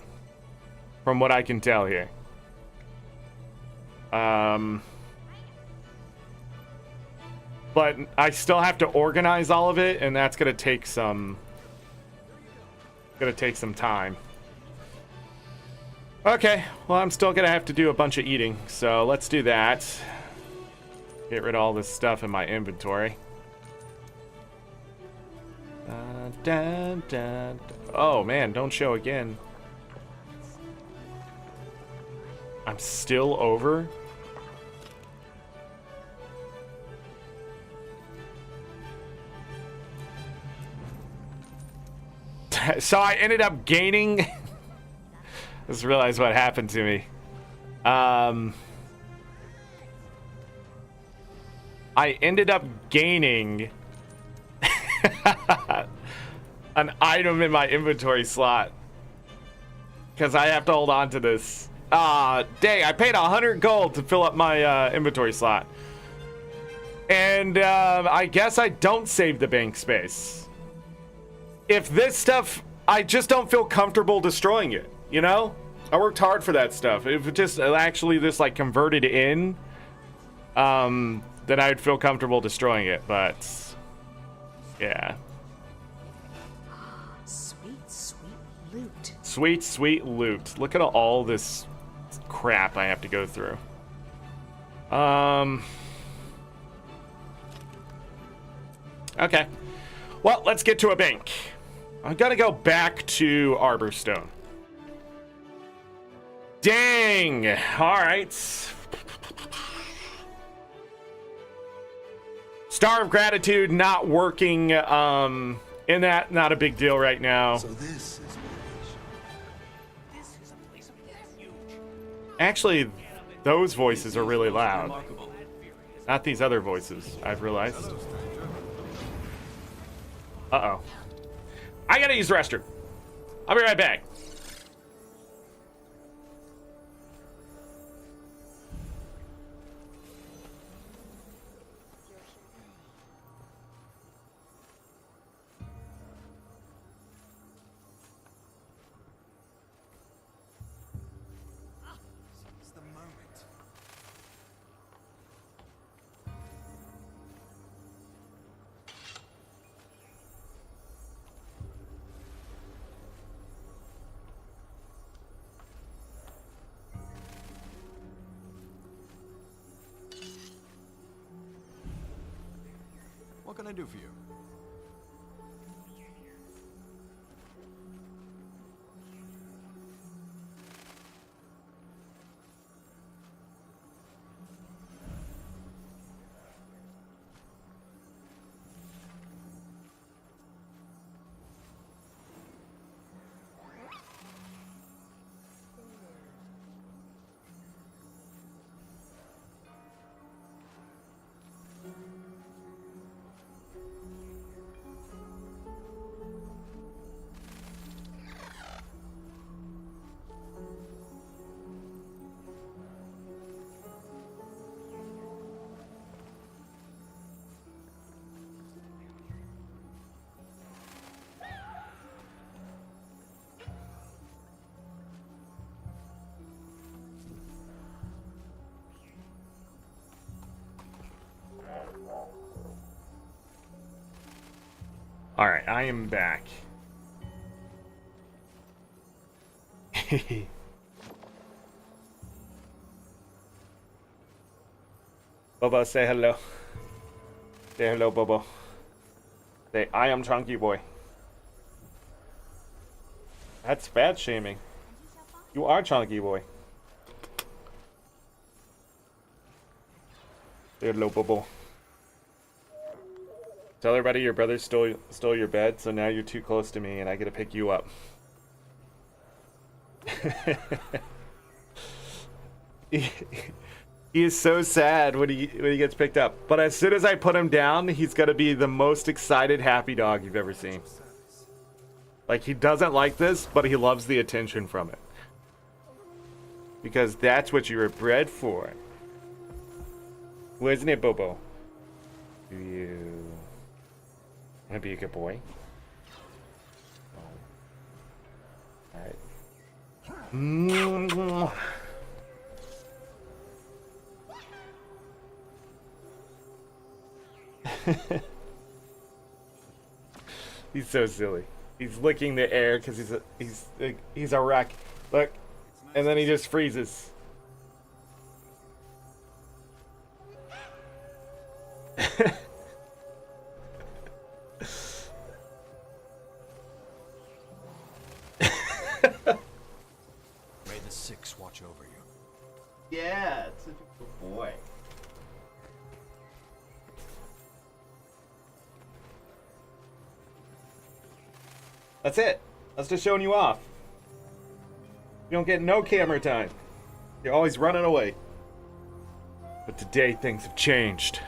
from what I can tell here. But I still have to organize all of it, and that's gonna take some time. Okay, well, I'm still gonna have to do a bunch of eating, so let's do that. Get rid of all this stuff in my inventory. Oh man, don't show again. I'm still over. So I ended up gaining. Just realized what happened to me. I ended up gaining an item in my inventory slot because I have to hold on to this. Dang, I paid 100 gold to fill up my inventory slot. And I guess I don't save the bank space. If this stuff, I just don't feel comfortable destroying it, you know? I worked hard for that stuff. If it just actually this like converted in, then I'd feel comfortable destroying it, but yeah. Sweet, sweet loot. Sweet, sweet loot. Look at all this crap I have to go through. Okay. Well, let's get to a bank. I'm gonna go back to Arborstone. Dang! Alright. Star of Gratitude not working in that, not a big deal right now. So this is This is a place of refuge. Actually, those voices are really loud. Not these other voices, I've realized. Uh-oh. I gotta use the restroom. I'll be right back. it's the moment. What can I do for you? All right, I am back. Bobo, say hello. Say hello, Bobo. Say, I am Chunky Boy. That's fat shaming. You are Chunky Boy. Say hello, Bobo. Tell everybody your brother stole your bed, so now you're too close to me and I get to pick you up. He is so sad when he gets picked up. But as soon as I put him down, he's gonna be the most excited, happy dog you've ever seen. Like, he doesn't like this, but he loves the attention from it. Because that's what you were bred for. Wasn't it, Bobo? Do you want to be a good boy? Alright. He's so silly. He's licking the air because he's a wreck. Look, and then he just freezes. May the Six watch over you. Yeah, it's such a good boy. That's it. That's just showing you off. You don't get no camera time. You're always running away. But today things have changed.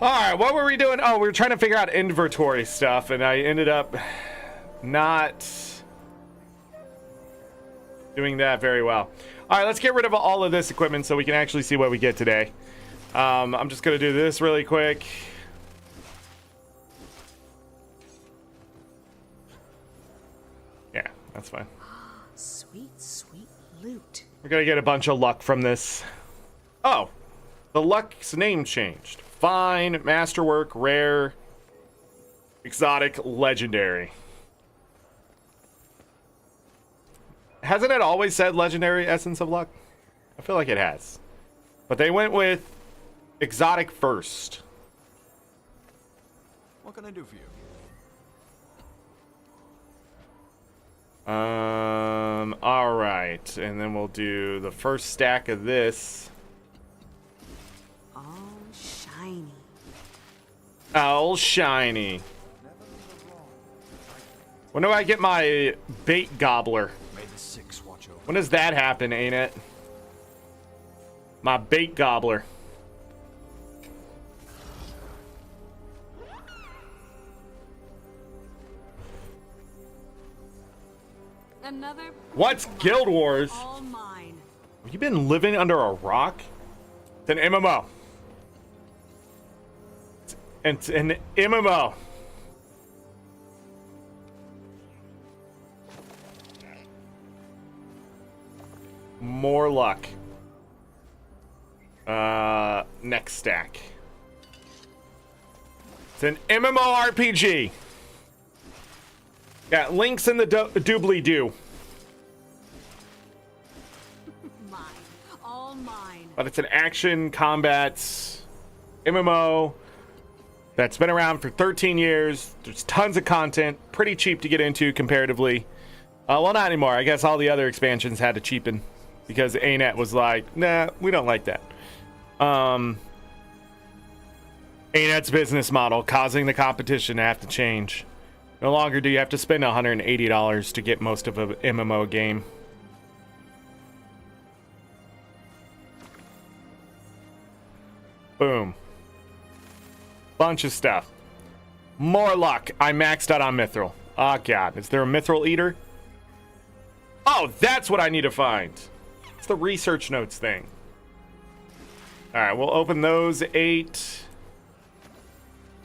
Alright, what were we doing? Oh, we were trying to figure out inventory stuff, and I ended up not doing that very well. Alright, let's get rid of all of this equipment so we can actually see what we get today. I'm just going to do this really quick. Yeah, that's fine. Sweet, sweet loot. We're going to get a bunch of luck from this. Oh, the luck's name changed. Fine, masterwork, rare, exotic, legendary. Hasn't it always said legendary essence of luck? I feel like it has. But they went with exotic first. What can I do for you? All right, and then we'll do the first stack of this. All shiny. All shiny. When do I get my bait gobbler? May the Six watch over. When does that happen, ain't it? My bait gobbler. Another. What's Guild Wars? All mine. Have you been living under a rock? It's an MMO. It's an MMO. More luck. Next stack. It's an MMORPG. Got links in the doobly-doo. Mine. All mine. But it's an action, combat, MMO. that's been around for 13 years. There's tons of content, pretty cheap to get into comparatively. Well, not anymore. I guess all the other expansions had to cheapen because ArenaNet was like, nah, we don't like that. ArenaNet's business model causing the competition to have to change. No longer do you have to spend $180 to get most of a MMO game. Boom. Bunch of stuff. More luck. I maxed out on Mithril. Oh, God. Is there a Mithril eater? Oh, that's what I need to find. It's the research notes thing. All right, we'll open those 8.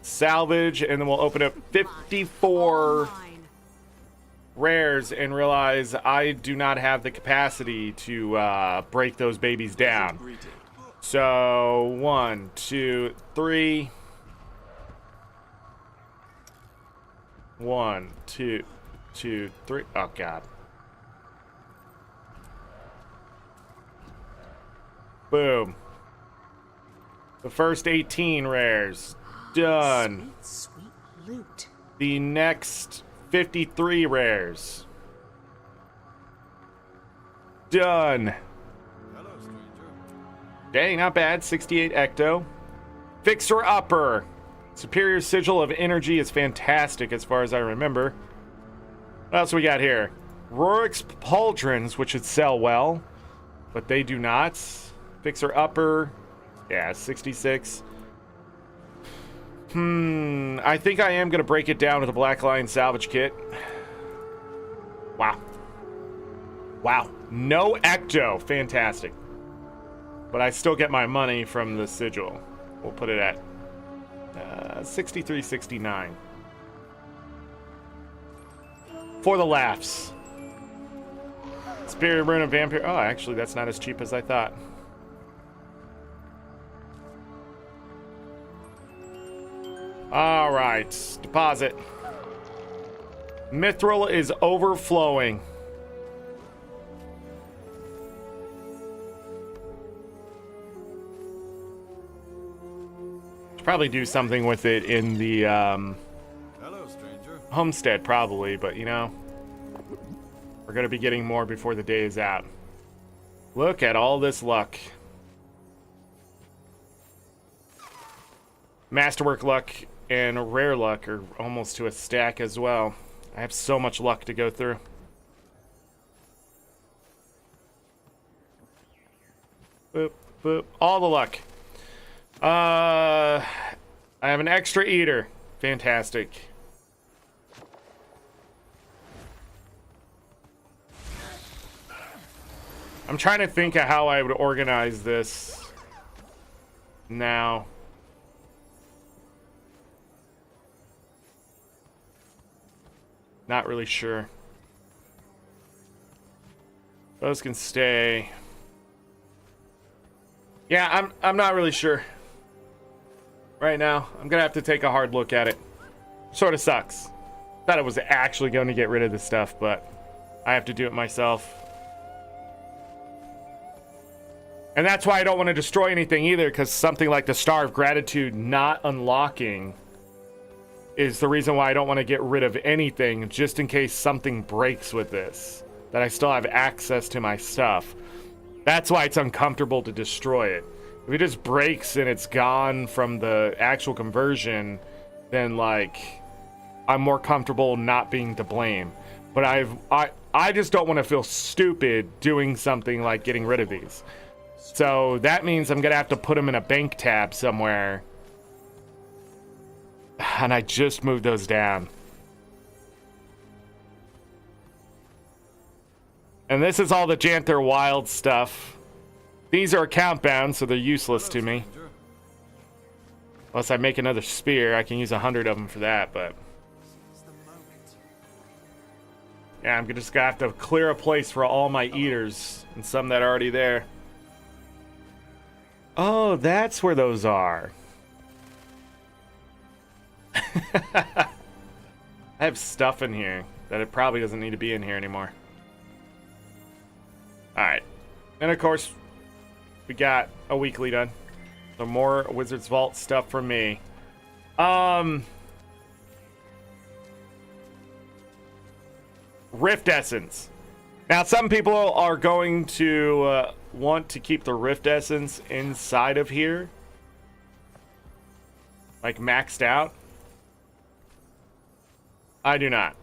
Salvage, and then we'll open up 54 rares and realize I do not have the capacity to break those babies down. So 1, 2, 3. 1, 2, 2, 3. Oh, God. Boom. The first 18 rares. Done. Sweet loot. The next 53 rares. Done. Hello, stranger. Dang, not bad. 68 ecto. Fixer upper. Superior sigil of energy is fantastic as far as I remember. What else we got here? Rorik's pauldrons, which should sell well, but they do not. Fixer upper. Yeah, 66. I think I am going to break it down with a Black Lion salvage kit. Wow. Wow. No ecto. Fantastic. But I still get my money from the sigil. We'll put it at 63.69. For the laughs. Spirit Rune of Vampire. Oh, actually, that's not as cheap as I thought. All right, deposit. Mithril is overflowing. Should probably do something with it in the Hello, stranger. homestead, probably, but you know, we're gonna be getting more before the day is out. Look at all this luck. Masterwork luck and rare luck are almost to a stack as well. I have so much luck to go through. Boop, boop. All the luck. I have an extra eater. Fantastic. I'm trying to think of how I would organize this now. Not really sure. Those can stay. Yeah, I'm not really sure. Right now, I'm gonna have to take a hard look at it. Sort of sucks. Thought I was actually going to get rid of this stuff, but I have to do it myself. And that's why I don't want to destroy anything either, because something like the Star of Gratitude not unlocking is the reason why I don't want to get rid of anything, just in case something breaks with this, that I still have access to my stuff. That's why it's uncomfortable to destroy it. If it just breaks and it's gone from the actual conversion, then like I'm more comfortable not being to blame. But I just don't want to feel stupid doing something like getting rid of these. So that means I'm gonna have to put them in a bank tab somewhere. And I just moved those down. And this is all the Janthir Wilds stuff. These are account bound, so they're useless to me. Unless I make another spear, I can use 100 of them for that, but... yeah, I'm just gonna have to clear a place for all my eaters, and some that are already there. Oh, that's where those are. I have stuff in here that it probably doesn't need to be in here anymore. Alright. And of course, we got a weekly done. So more Wizard's Vault stuff from me. Rift Essence. Now, some people are going to want to keep the Rift Essence inside of here. Like maxed out. I do not.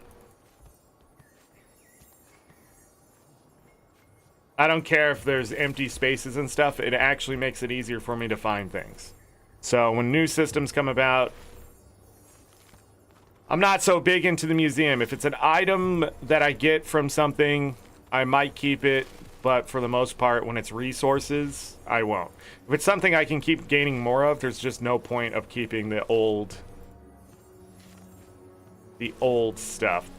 I don't care if there's empty spaces and stuff. It actually makes it easier for me to find things. So when new systems come about, I'm not so big into the museum. If it's an item that I get from something, I might keep it. But for the most part, when it's resources, I won't. If it's something I can keep gaining more of, there's just no point of keeping the old stuff.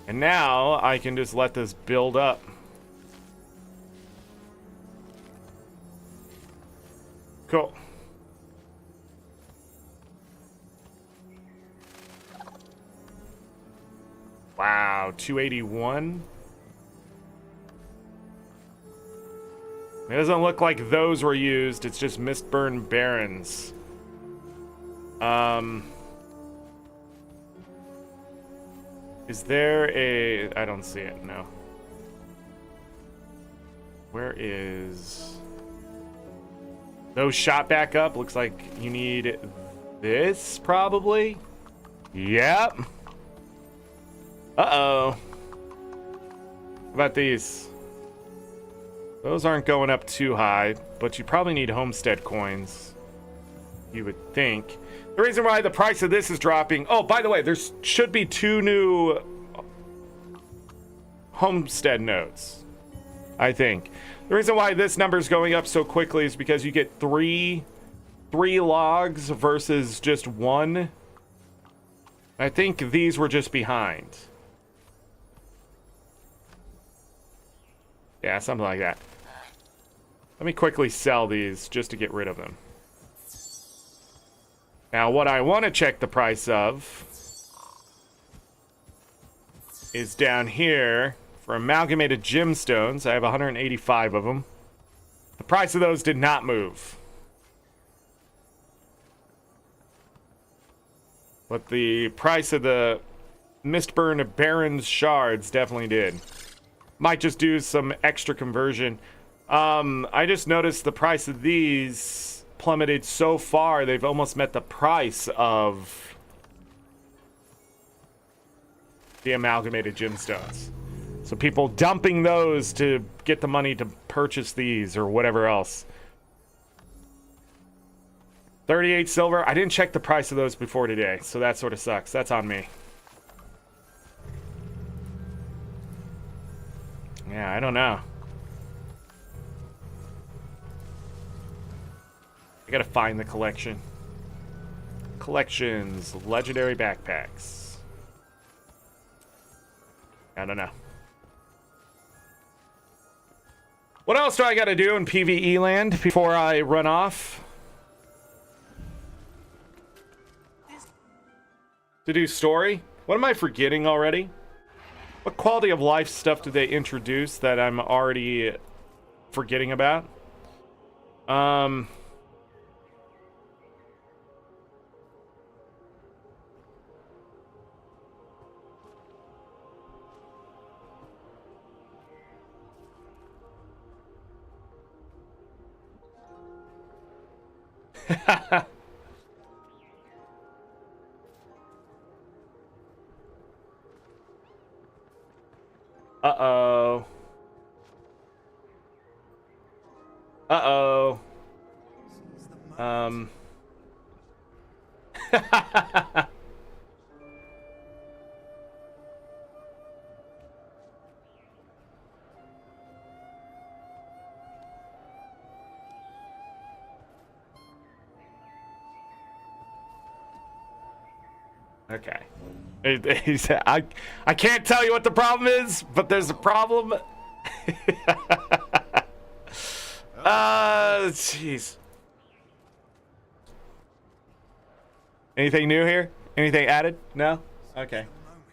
And now I can just let this build up. Cool. Wow, 281. It doesn't look like those were used. It's just Mistburn Barrens. Is there a... I don't see it, no. Where is... Those shot back up. Looks like you need this, probably. Yep. Uh-oh. How about these? Those aren't going up too high, but you probably need homestead coins. You would think. The reason why the price of this is dropping... Oh, by the way, there should be 2 new homestead nodes, I think. The reason why this number is going up so quickly is because you get three logs versus just 1. I think these were just behind. Yeah, something like that. Let me quickly sell these just to get rid of them. Now, what I want to check the price of is down here for amalgamated gemstones. I have 185 of them. The price of those did not move. But the price of the Mistburn Barrens shards definitely did. Might just do some extra conversion. I just noticed the price of these plummeted so far, they've almost met the price of the amalgamated gemstones. So people dumping those to get the money to purchase these or whatever else. 38 silver. I didn't check the price of those before today, so that sort of sucks. That's on me. Yeah, I don't know. I gotta find the collection. Collections, legendary backpacks. I don't know. What else do I gotta do in PvE land before I run off? To do story? What am I forgetting already? What quality of life stuff did they introduce that I'm already forgetting about? Uh-oh. Uh-oh. Okay. He said, I can't tell you what the problem is, but there's a problem. Jeez. Anything new here? Anything added? No? Okay.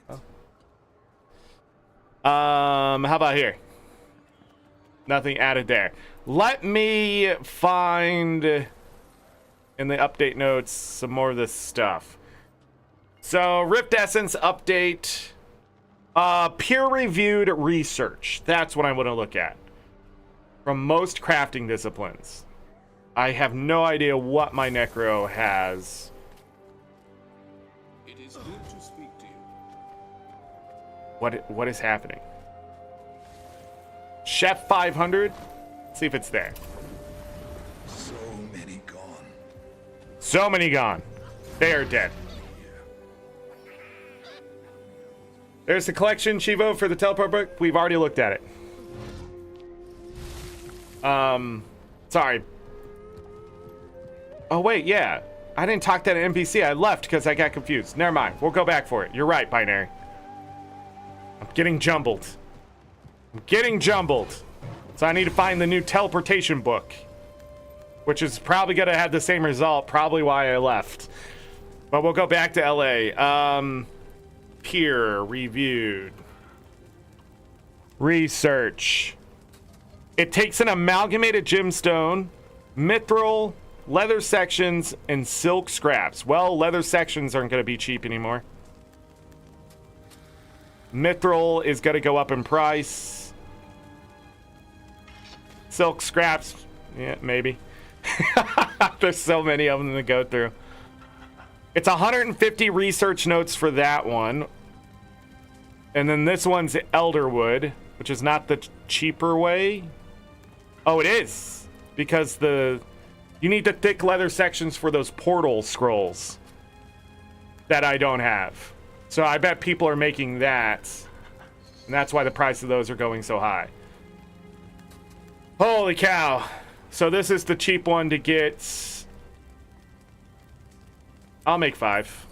Oh. How about here? Nothing added there. Let me find in the update notes some more of this stuff. So Rift Essence update, peer-reviewed research. That's what I want to look at. From most crafting disciplines. I have no idea what my Necro has. It is good to speak to you. What is happening? Chef 500. See if it's there. So many gone. So many gone. They are dead. There's the collection, Chivo, for the teleport book. We've already looked at it. Sorry. Oh, wait, yeah. I didn't talk to that NPC. I left because I got confused. Never mind. We'll go back for it. You're right, Binary. I'm getting jumbled. So I need to find the new teleportation book. Which is probably going to have the same result. Probably why I left. But we'll go back to LA. Peer reviewed. Research. It takes an amalgamated gemstone, mithril, leather sections, and silk scraps. Well, leather sections aren't going to be cheap anymore. Mithril is going to go up in price. Silk scraps, yeah, maybe. There's so many of them to go through. It's 150 research notes for that one. And then this one's Elderwood, which is not the cheaper way. Oh, it is. Because you need the thick leather sections for those portal scrolls that I don't have. So I bet people are making that. And that's why the price of those are going so high. Holy cow. So this is the cheap one to get. I'll make 5.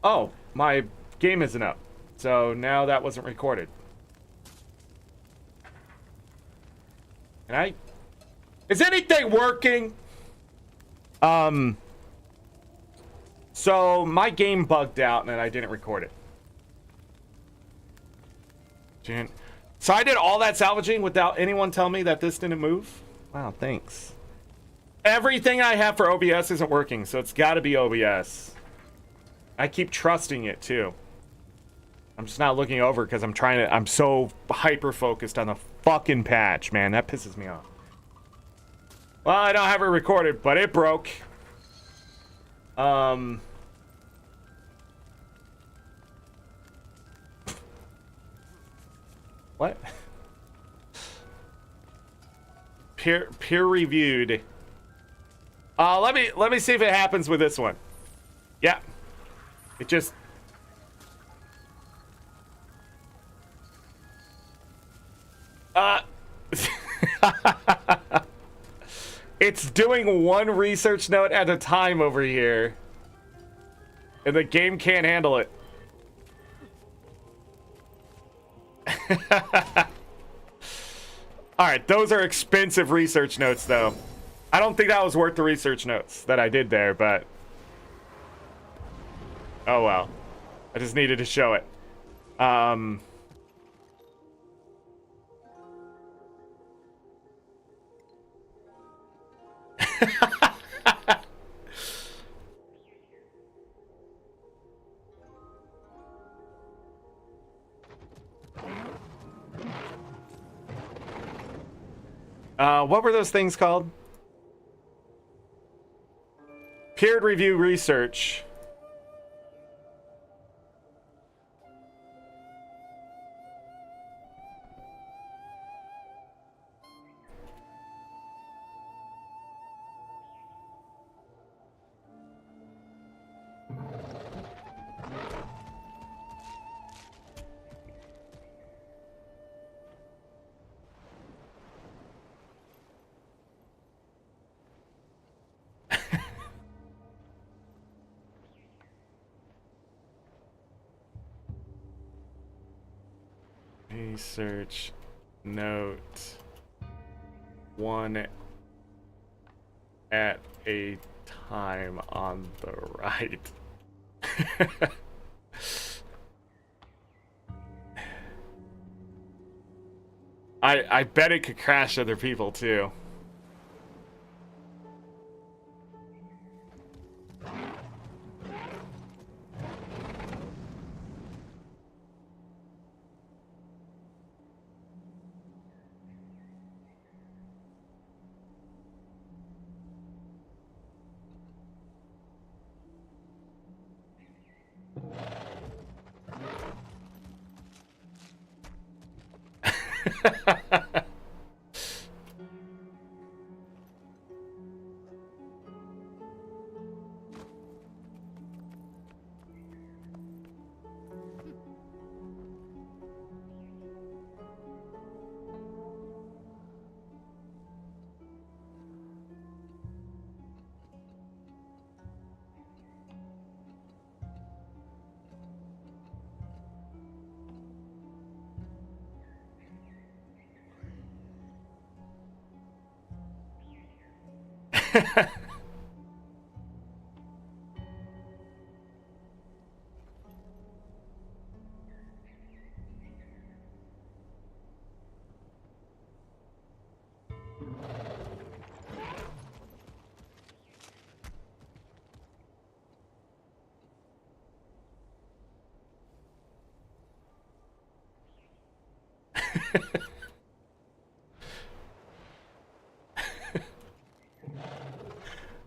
Oh, my game isn't up. So now that wasn't recorded. Is anything working? So my game bugged out and I didn't record it. So I did all that salvaging without anyone telling me that this didn't move? Wow, thanks. Everything I have for OBS isn't working, so it's got to be OBS. I keep trusting it too. I'm just not looking over because I'm so hyper focused on the fucking patch, man. That pisses me off. Well, I don't have it recorded, but it broke. What? Peer reviewed. Let me see if it happens with this one. Yeah. It just it's doing one research note at a time over here. And the game can't handle it. Alright, those are expensive research notes, though. I don't think that was worth the research notes that I did there, but... Oh, well. I just needed to show it. What were those things called? Peer review research. Research note 1 at a time on the right. I bet it could crash other people too.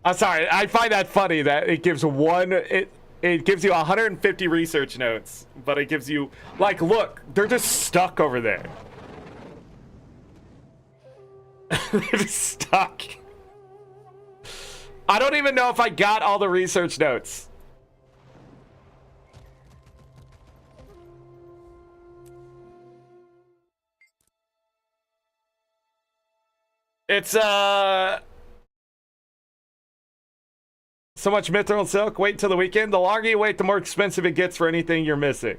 I'm sorry. I find that funny that it gives it gives you 150 research notes, but it gives you like, look, they're just stuck over there. They're just stuck. I don't even know if I got all the research notes. It's so much mithril and silk. Wait till the weekend. The longer you wait, the more expensive it gets for anything you're missing.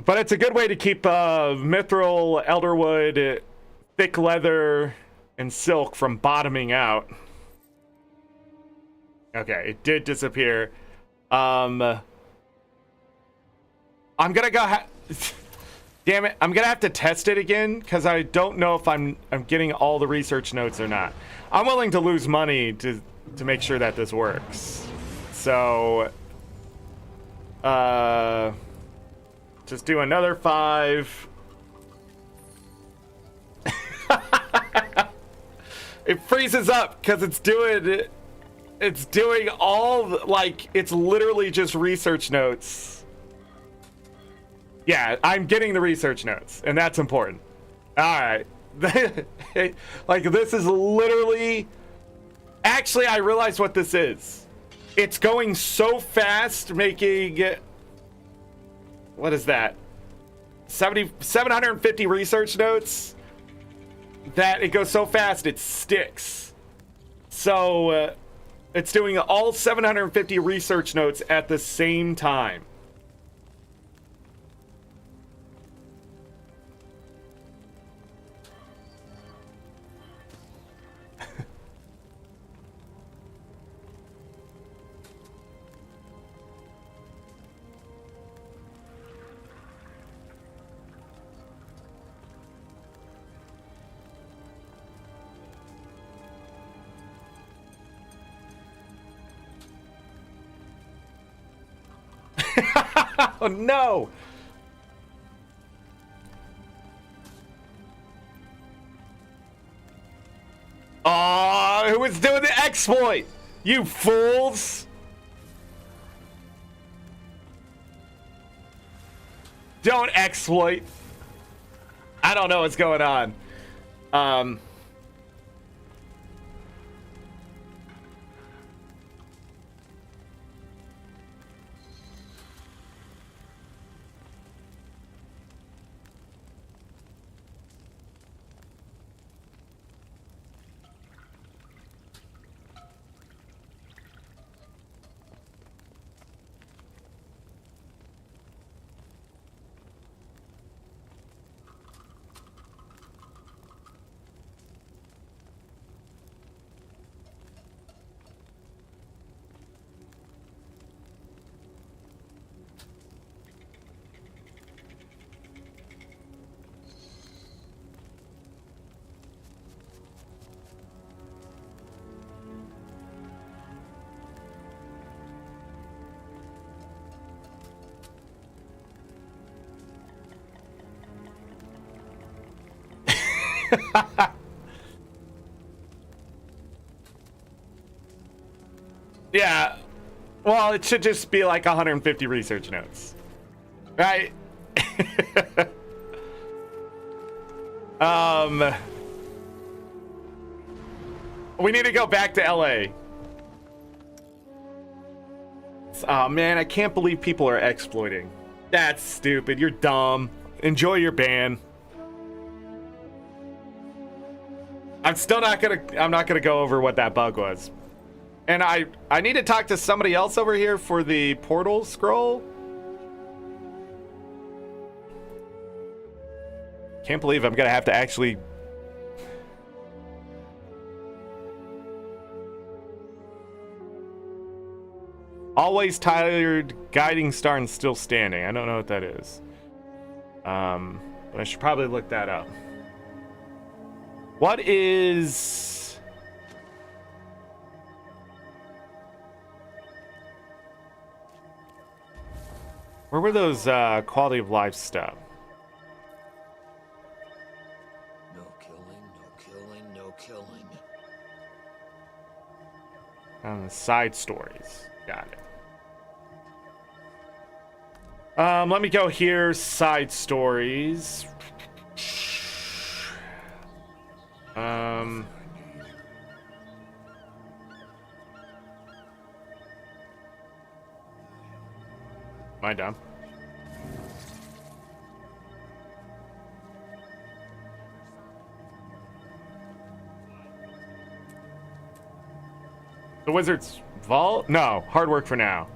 But it's a good way to keep mithril, elderwood, thick leather, and silk from bottoming out. Okay, it did disappear. I'm gonna go. Damn it! I'm gonna have to test it again because I don't know if I'm getting all the research notes or not. I'm willing to lose money to make sure that this works. So, just do another 5. It freezes up because it's doing all, like, it's literally just research notes. Yeah, I'm getting the research notes, and that's important. All right. Like, this is literally... Actually, I realized what this is. It's going so fast, making... What is that? 750 research notes, that it goes so fast, it sticks. So, it's doing all 750 research notes at the same time. Oh no! Oh, who was doing the exploit? You fools! Don't exploit. I don't know what's going on. Yeah. Well, it should just be like 150 research notes. Right? We need to go back to LA. Oh man, I can't believe people are exploiting. That's stupid. You're dumb. Enjoy your ban. I'm not gonna go over what that bug was. And I need to talk to somebody else over here for the portal scroll. Can't believe I'm gonna have to actually. Always tired, guiding star and still standing. I don't know what that is. But I should probably look that up. What is... Where were those quality of life stuff? No killing, no killing, no killing. Side stories. Got it. Let me go here. Side stories. Am I dumb? The Wizard's Vault? No, hard work for now.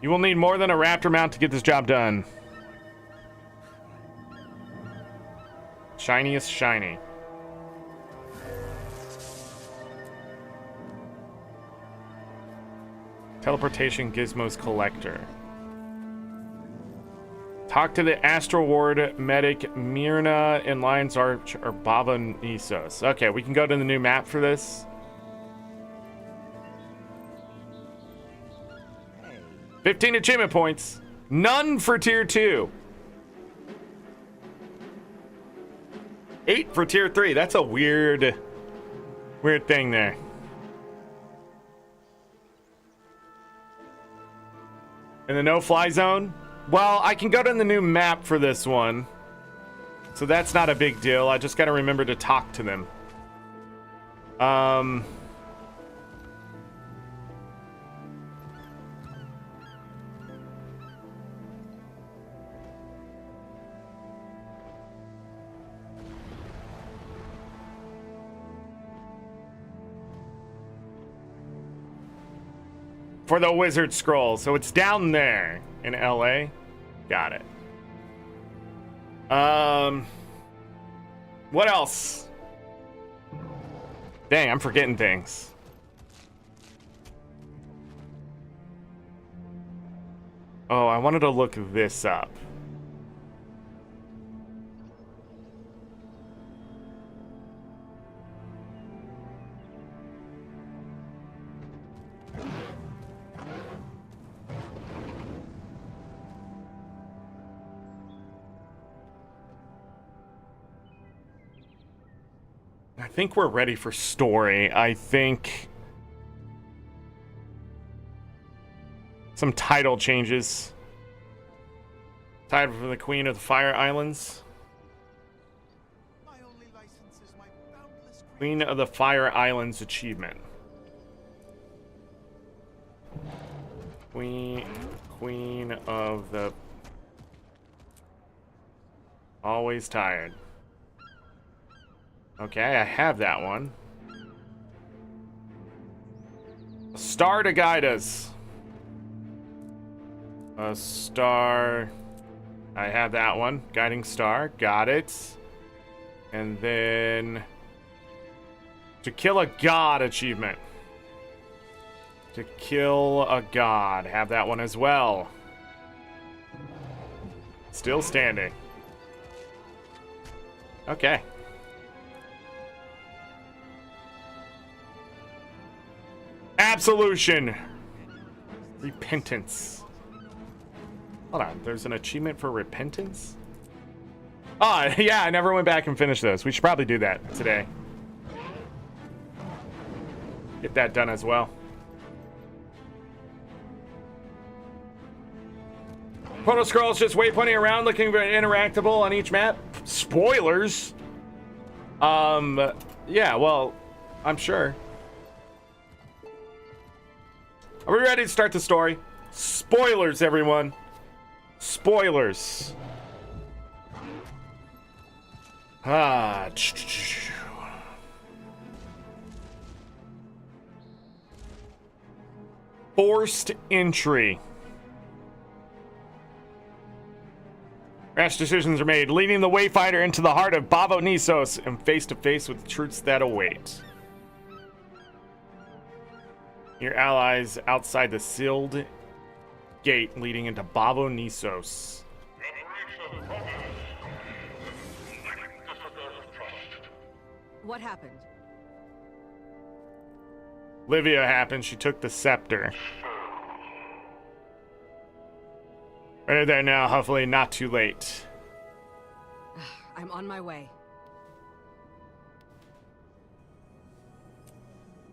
You will need more than a raptor mount to get this job done. Shiniest shiny. Teleportation Gizmos Collector. Talk to the Astral Ward medic Myrna and Lion's Arch or Baba Nisos. Okay, we can go to the new map for this. 15 achievement points. None for tier 2. 8 for tier 3. That's a weird thing there. In the no-fly zone? Well, I can go to the new map for this one. So that's not a big deal. I just got to remember to talk to them. For the Wizard Scroll. So it's down there in LA. Got it. What else? Dang, I'm forgetting things. Oh, I wanted to look this up. I think we're ready for story. I think some title changes. Title from the Queen of the Fire Islands. My only license is my boundless Queen of the Fire Islands achievement. Queen of the... Always tired. Okay, I have that one. A star to guide us. A star. I have that one. Guiding star. Got it. And then... To kill a god achievement. To kill a god. Have that one as well. Still standing. Okay. Absolution. Repentance. Hold on, there's an achievement for repentance? Oh, yeah, I never went back and finished those. We should probably do that today. Get that done as well. Proto Scrolls just waypointing around looking very interactable on each map. Spoilers. Yeah, well, I'm sure. Are we ready to start the story? Spoilers, everyone. Spoilers. Forced entry. Rash decisions are made, leading the Wayfinder into the heart of Bavo Nisos and face to face with the truths that await. Your allies outside the sealed gate leading into Bavo Nisos. What happened? Livia happened. She took the scepter. Right there now, hopefully not too late. I'm on my way.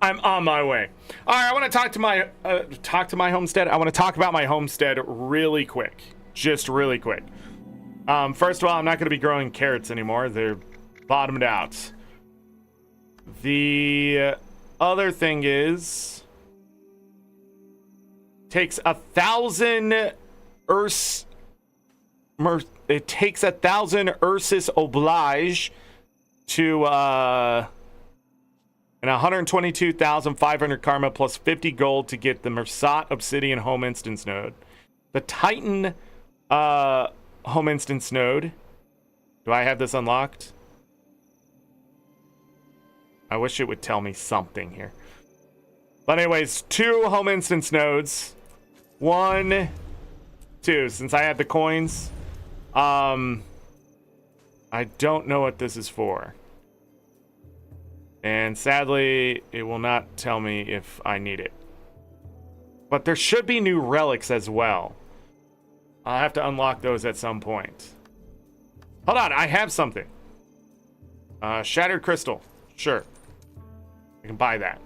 I'm on my way. All right, I want to talk to my homestead. I want to talk about my homestead really quick. Just really quick. First of all, I'm not going to be growing carrots anymore. They're bottomed out. The other thing is, takes 1,000 it takes 1,000 Ursus Oblige to and 122,500 karma plus 50 gold to get the Mersat Obsidian home instance node. The Titan home instance node. Do I have this unlocked? I wish it would tell me something here. But anyways, 2 home instance nodes. 1, 2. Since I have the coins, I don't know what this is for. And sadly, it will not tell me if I need it. But there should be new relics as well. I'll have to unlock those at some point. Hold on, I have something. Shattered crystal. Sure. I can buy that.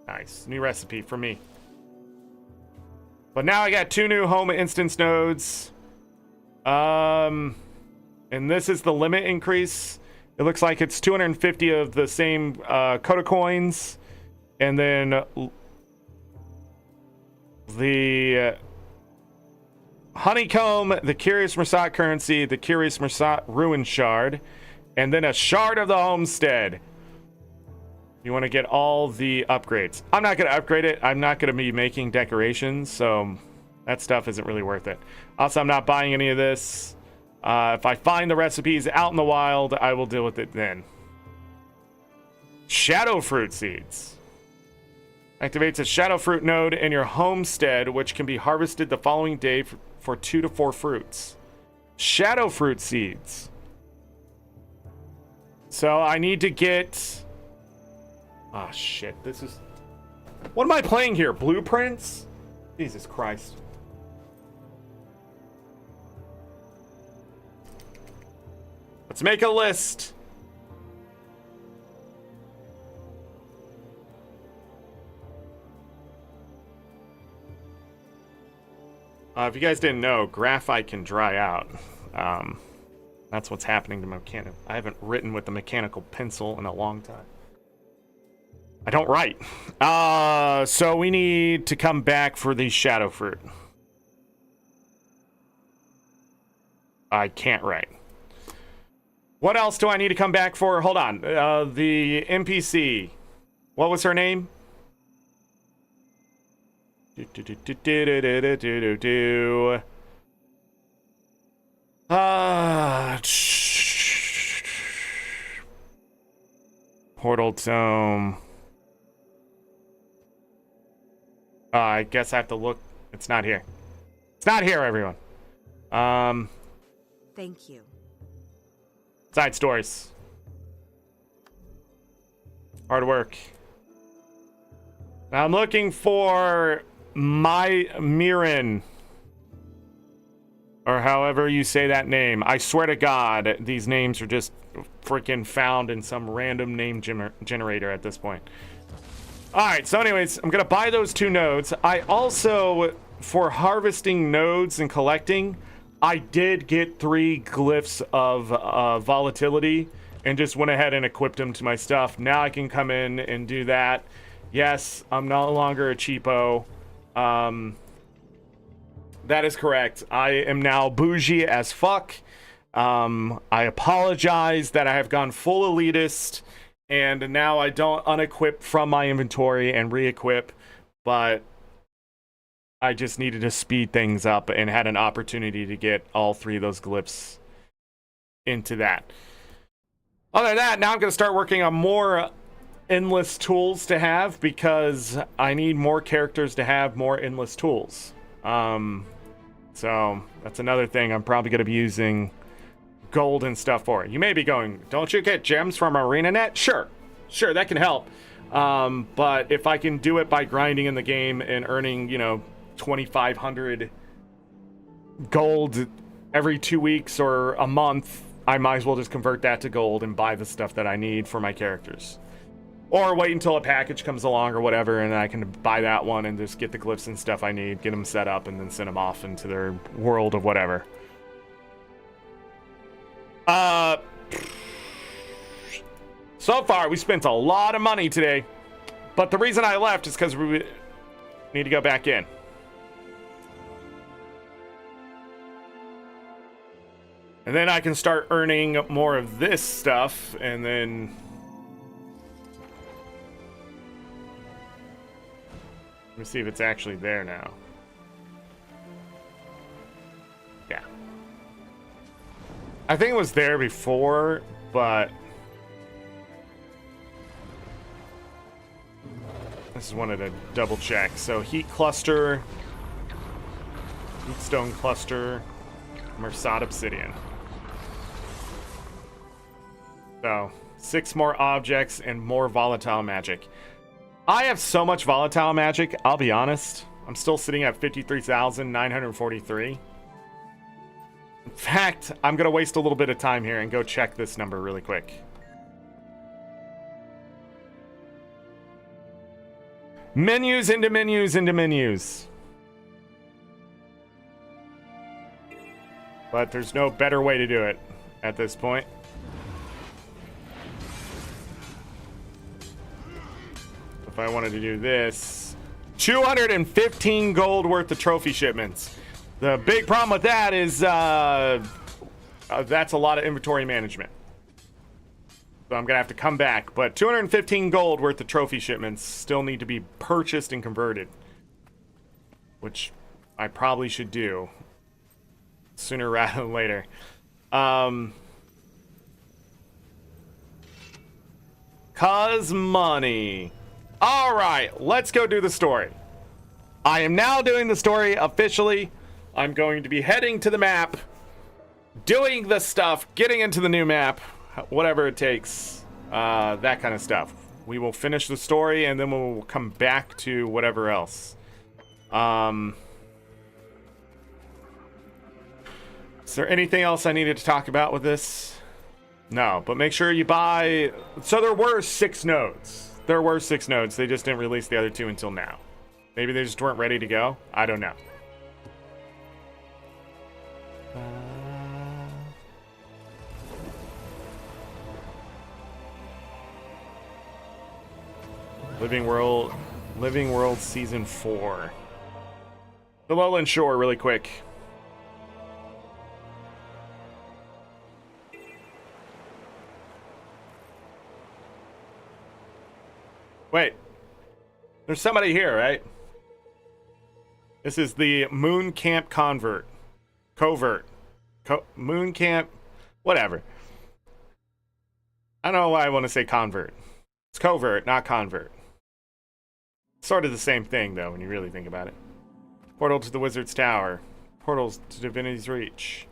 Nice. New recipe for me. But now I got 2 new home instance nodes. And this is the limit increase. It looks like it's 250 of the same Coda coins. And then the honeycomb, the Curious Mersat currency, the Curious Mersat ruin shard, and then a shard of the homestead. You want to get all the upgrades. I'm not going to upgrade it. I'm not going to be making decorations, so that stuff isn't really worth it. Also, I'm not buying any of this. If I find the recipes out in the wild, I will deal with it then. Shadow fruit seeds. Activates a shadow fruit node in your homestead, which can be harvested the following day for 2 to 4 fruits. Shadow fruit seeds. So I need to get... Oh, shit. This is... What am I playing here? Blueprints? Jesus Christ. Let's make a list. If you guys didn't know, graphite can dry out. That's what's happening to my mechanic. I haven't written with the mechanical pencil in a long time. I don't write. So we need to come back for the shadow fruit. I can't write. What else do I need to come back for? Hold on. The NPC. What was her name? Portal Tome. I guess I have to look. It's not here. It's not here, everyone. Thank you. Side stories. Hard work. I'm looking for my Mirren. Or however you say that name. I swear to God, these names are just freaking found in some random name generator at this point. Alright, so anyways, I'm going to buy those 2 nodes. I also, for harvesting nodes and collecting, I did get 3 glyphs of volatility and just went ahead and equipped them to my stuff. Now I can come in and do that. Yes, I'm no longer a cheapo. That is correct. I am now bougie as fuck. I apologize that I have gone full elitist, and now I don't unequip from my inventory and re-equip, but I just needed to speed things up and had an opportunity to get all 3 of those glyphs into that. Other than that, now I'm going to start working on more endless tools to have, because I need more characters to have more endless tools. So that's another thing I'm probably going to be using gold and stuff for. You may be going, don't you get gems from ArenaNet? Sure, that can help. But if I can do it by grinding in the game and earning, 2,500 gold every 2 weeks or a month, I might as well just convert that to gold and buy the stuff that I need for my characters. Or wait until a package comes along or whatever, and I can buy that one and just get the glyphs and stuff I need, get them set up, and then send them off into their world of whatever. So far, we spent a lot of money today, but the reason I left is because we need to go back in. And then I can start earning more of this stuff, and then... Let me see if it's actually there now. Yeah. I think it was there before, but... I just wanted to double check. So, heat cluster, heat stone cluster, Mersat obsidian. So, 6 more objects and more volatile magic. I have so much volatile magic, I'll be honest. I'm still sitting at 53,943. In fact, I'm going to waste a little bit of time here and go check this number really quick. Menus into menus into menus. But there's no better way to do it at this point. If I wanted to do this, 215 gold worth of trophy shipments. The big problem with that is that's a lot of inventory management. So I'm gonna have to come back, but 215 gold worth of trophy shipments still need to be purchased and converted, which I probably should do sooner rather than later. Cause money. All right, let's go do the story. I am now doing the story officially. I'm going to be heading to the map, doing the stuff, getting into the new map, whatever it takes, that kind of stuff. We will finish the story and then we'll come back to whatever else. Is there anything else I needed to talk about with this? No, but make sure you buy... So there were 6 nodes. There were 6 nodes. They just didn't release the other 2 until now. Maybe they just weren't ready to go. I don't know. Living World Season 4. The Lowland Shore, really quick. Wait. There's somebody here, right? This is the Moon Camp Covert. Moon Camp... Whatever. I don't know why I want to say convert. It's covert, not convert. Sort of the same thing, though, when you really think about it. Portal to the Wizard's Tower. Portals to Divinity's Reach.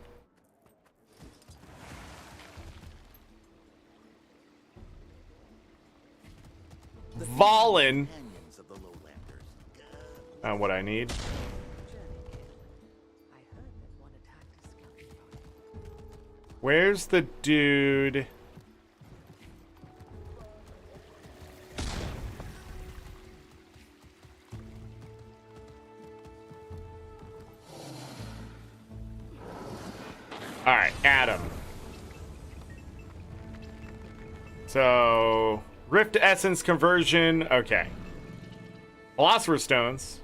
Valen. What I need. I heard that one attacked Where's the dude? All right, Adam. So, Rift Essence conversion. Okay. Philosopher's Stones.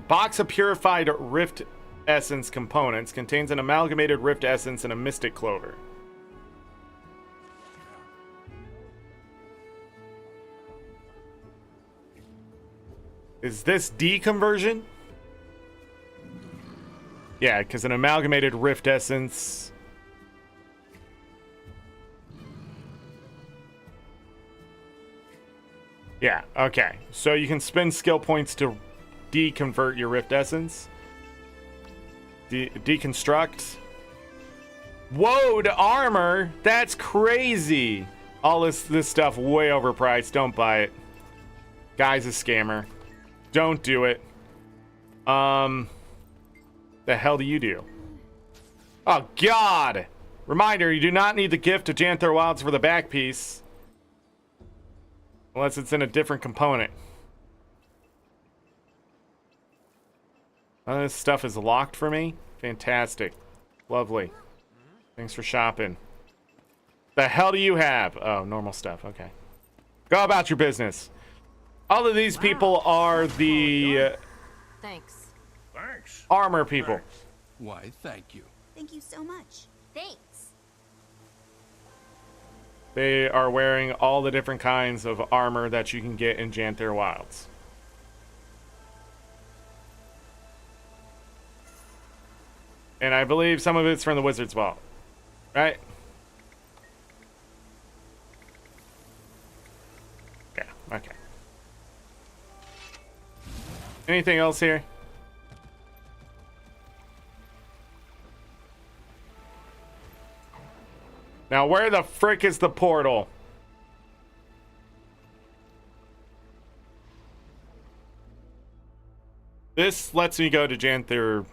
Box of purified Rift Essence components contains an amalgamated Rift Essence and a Mystic Clover. Is this deconversion? Yeah, because an amalgamated Rift Essence. Yeah, okay. So you can spend skill points to deconvert your Rift Essence. Deconstruct. Whoa, to armor? That's crazy. All this stuff way overpriced. Don't buy it. Guy's a scammer. Don't do it. The hell do you do? Oh, God! Reminder, you do not need the gift of Janthir Wilds for the back piece. Unless it's in a different component. None of this stuff is locked for me. Fantastic. Lovely. Thanks for shopping. The hell do you have? Oh, normal stuff. Okay. Go about your business. All of these people are the Thanks. Thanks. armor people. Why, thank you. Thank you so much. Thanks. They are wearing all the different kinds of armor that you can get in Janthir Wilds. And I believe some of it's from the Wizard's Vault. Right? Yeah, okay. Anything else here? Now, where the frick is the portal? This lets me go to Janthir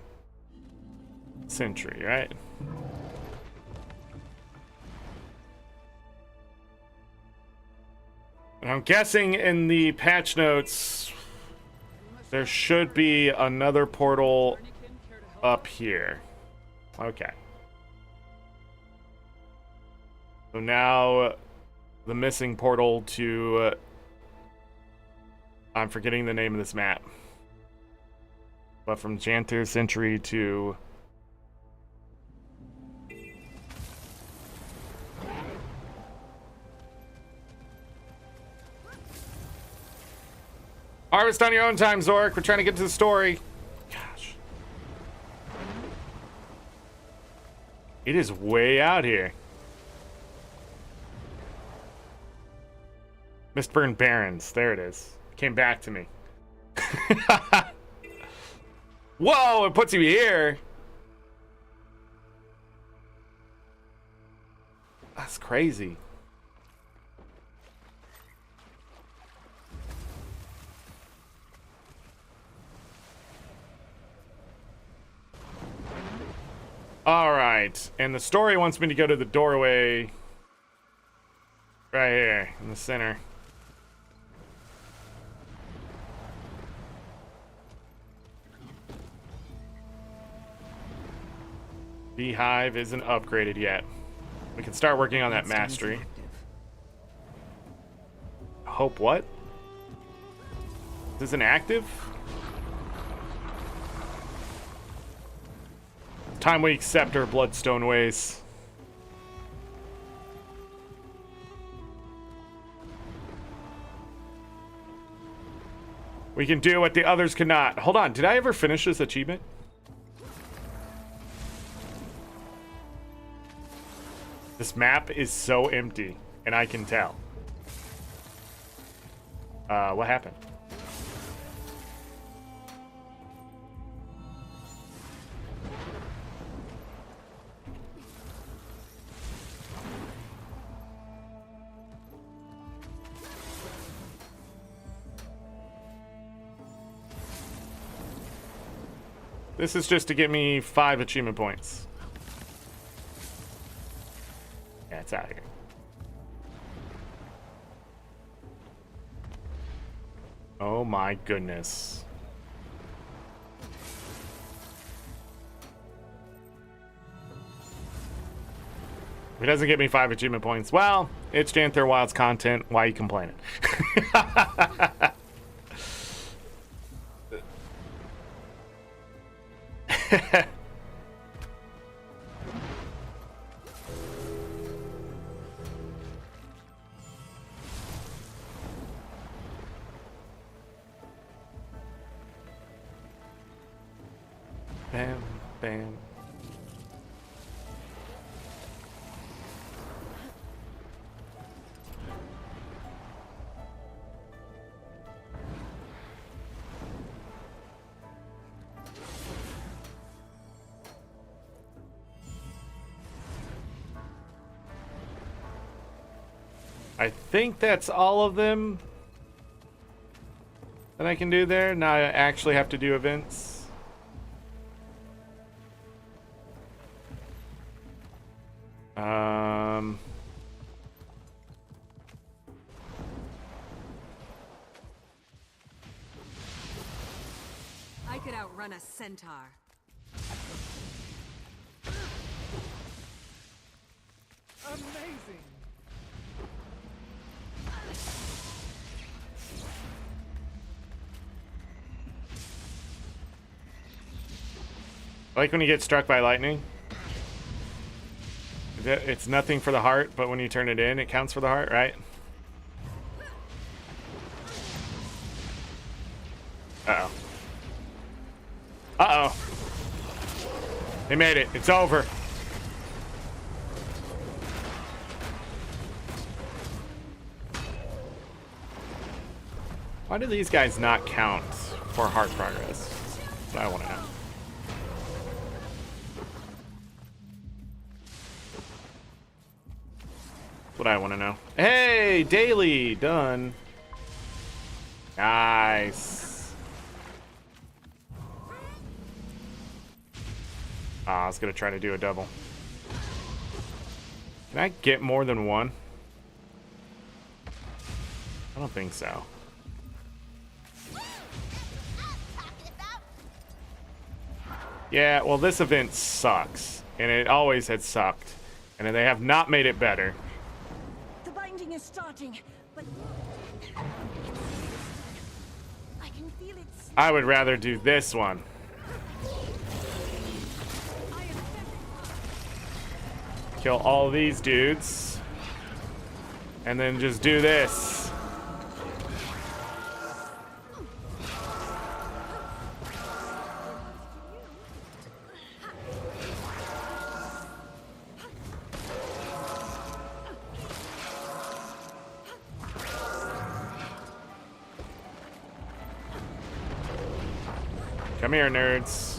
Century, right? And I'm guessing in the patch notes, there should be another portal up here. Okay. So now the missing portal to I'm forgetting the name of this map. But from Janthir Century to harvest on your own time, Zorric. We're trying to get to the story. Gosh. It is way out here. Mistburn Barrens. There it is. Came back to me. Whoa, it puts you here. That's crazy. All right. And the story wants me to go to the doorway right here in the center. Beehive isn't upgraded yet. We can start working on that mastery. Hope what? This isn't active? Time we accept our bloodstone ways. We can do what the others cannot. Hold on, did I ever finish this achievement? This map is so empty, and I can tell. What happened? This is just to get me 5 achievement points. Yeah, it's out here. Oh my goodness. If it doesn't get me 5 achievement points, well, it's Janthir Wilds content. Why are you complaining? Bam, bam. I think that's all of them that I can do there. Now I actually have to do events. I could outrun a centaur. Amazing! Like when you get struck by lightning. It's nothing for the heart, but when you turn it in, it counts for the heart, right? Uh-oh. Uh-oh. They made it. It's over. Why do these guys not count for heart progress? That's what I want to know. What I want to know. Hey, daily done. Nice. I was gonna try to do a double. Can I get more than one? I don't think so. Yeah, well, this event sucks, and it always had sucked, and they have not made it better. The binding is starting, but I can feel it. I would rather do this one. Kill all these dudes, and then just do this. Come here, nerds.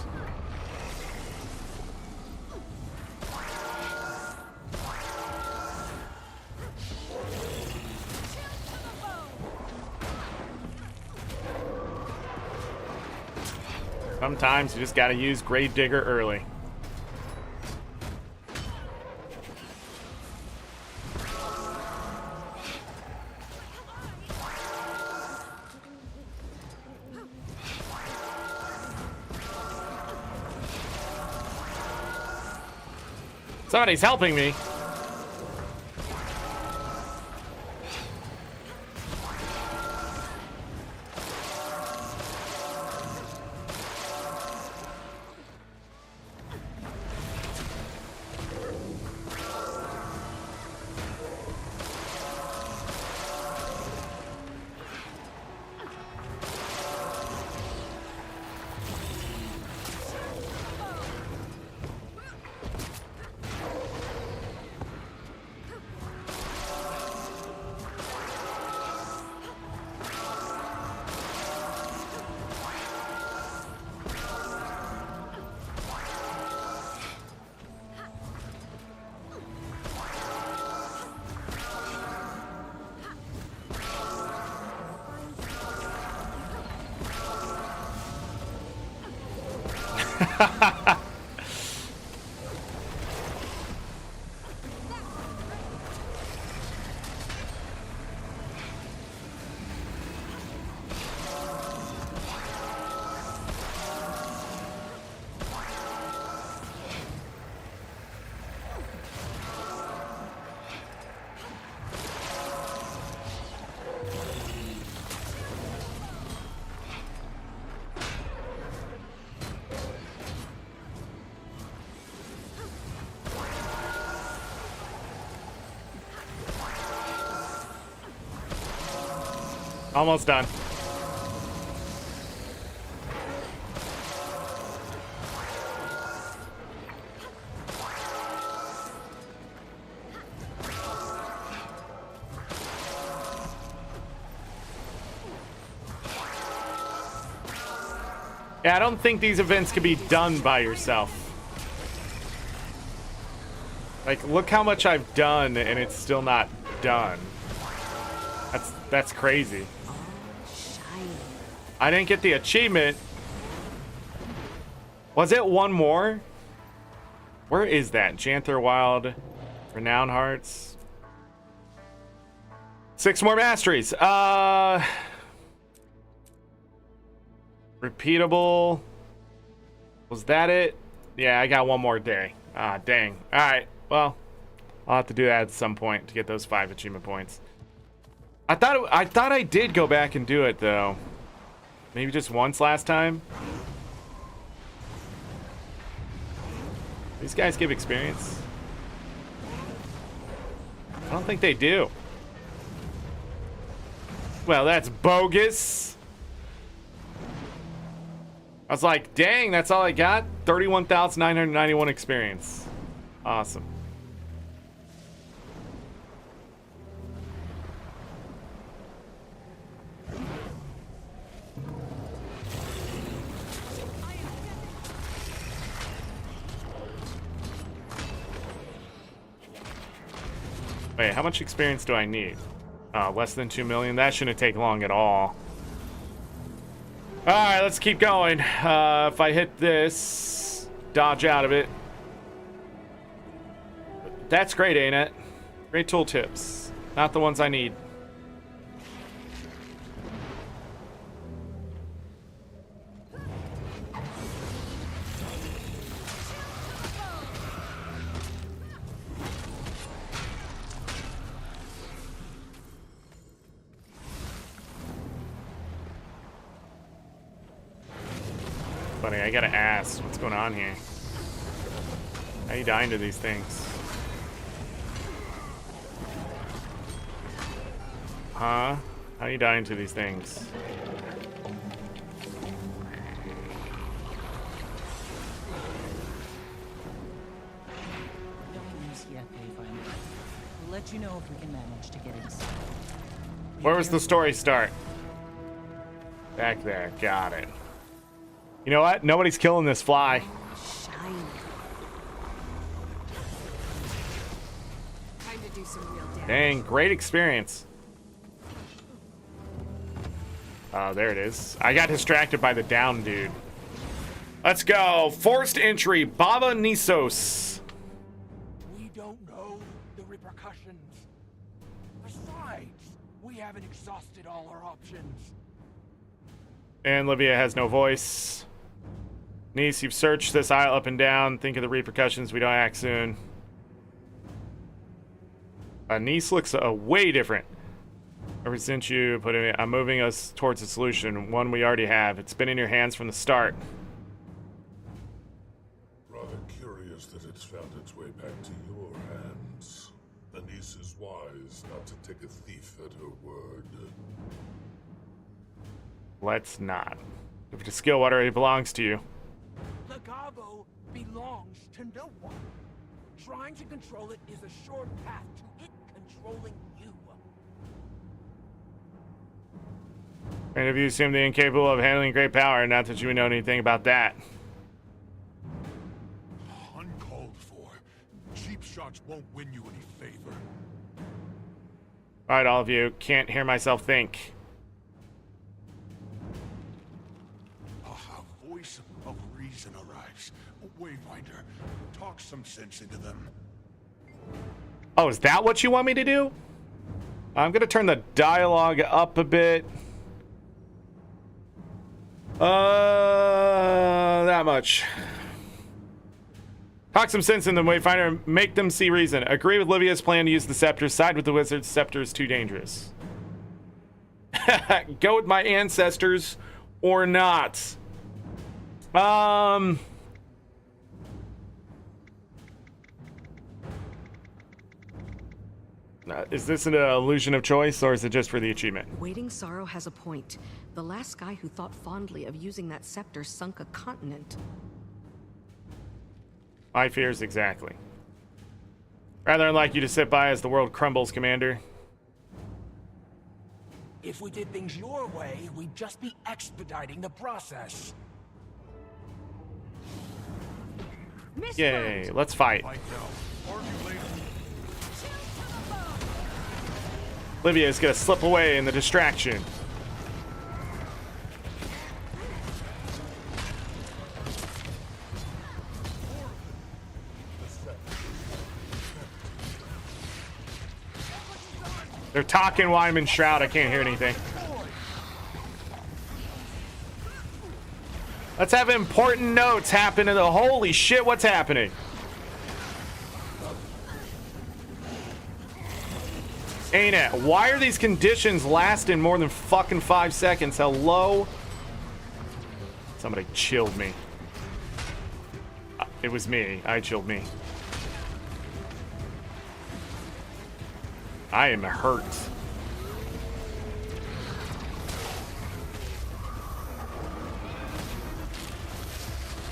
Sometimes you just gotta use Gravedigger early. Somebody's helping me. Almost done. Yeah, I don't think these events can be done by yourself. Like, look how much I've done and it's still not done. That's crazy. I didn't get the achievement. Was it one more? Where is that? Janthir Wild, Renown Hearts. 6 more masteries. Repeatable. Was that it? Yeah, I got one more day. Ah, dang. All right. Well, I'll have to do that at some point to get those 5 achievement points. I thought I did go back and do it though. Maybe just once last time. These guys give experience. I don't think they do. Well, that's bogus. I was like, dang, that's all I got? 31,991 experience. Awesome. Wait, how much experience do I need? Less than 2 million? That shouldn't take long at all. Alright, let's keep going. If I hit this, dodge out of it. That's great, ain't it? Great tooltips. Not the ones I need. Funny, I gotta ask, what's going on here? How you dying to these things? Huh? How you dying to these things? No news yet, Ava. We'll let you know if we can manage to get inside. Where was the story start? Back there, got it. You know what? Nobody's killing this fly. Shiny. Time to do some real damage. Dang, great experience. Oh, there it is. I got distracted by the down dude. Let's go. Forced entry, Baba Nisos. We don't know the repercussions. Besides, we haven't exhausted all our options. And Livia has no voice. Niece, you've searched this aisle up and down. Think of the repercussions. We don't act soon. Niece looks way different. Ever since you put it, I'm moving us towards a solution, one we already have. It's been in your hands from the start. Rather curious that it's found its way back to your hands. Anise is wise not to take a thief at her word. Let's not. If it's skill, what already belongs to you. Legavo belongs to no one. Trying to control it is a short path to it controlling you. And if you assume they're incapable of handling great power, not that you would know anything about that. Uncalled for. Cheap shots won't win you any favor. Alright, all of you. Can't hear myself think. Aha, voice of reason arrives. Wayfinder, talk some sense into them. Oh, is that what you want me to do? I'm gonna turn the dialogue up a bit. That much. Talk some sense in them, Wayfinder. Make them see reason. Agree with Livia's plan to use the scepter. Side with the wizards. Scepter is too dangerous. Go with my ancestors or not. Is this an illusion of choice, or is it just for the achievement? Waiting Sorrow has a point. The last guy who thought fondly of using that scepter sunk a continent. My fears exactly. Rather unlike you to sit by as the world crumbles, Commander. If we did things your way, we'd just be expediting the process. Yay, let's fight. Olivia is gonna slip away in the distraction. They're talking while I'm in Shroud. I can't hear anything. Let's have important notes happen in the... Holy shit, what's happening? ArenaNet, why are these conditions lasting more than fucking 5 seconds? Hello? Somebody chilled me. It was me. I chilled me. I am hurt.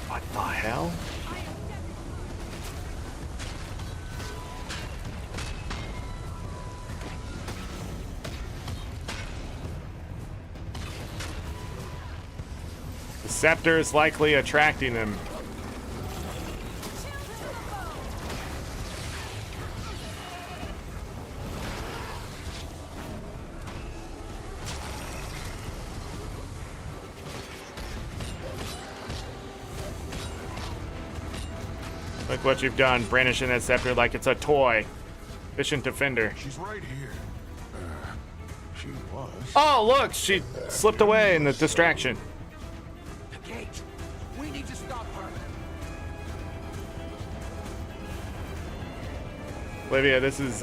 What the hell? The scepter is likely attracting them. Look what you've done, brandishing that scepter like it's a toy. Efficient defender. She's right here. She was. Oh, look, she slipped away in the distraction. The gate. We need to stop her. Olivia, this is,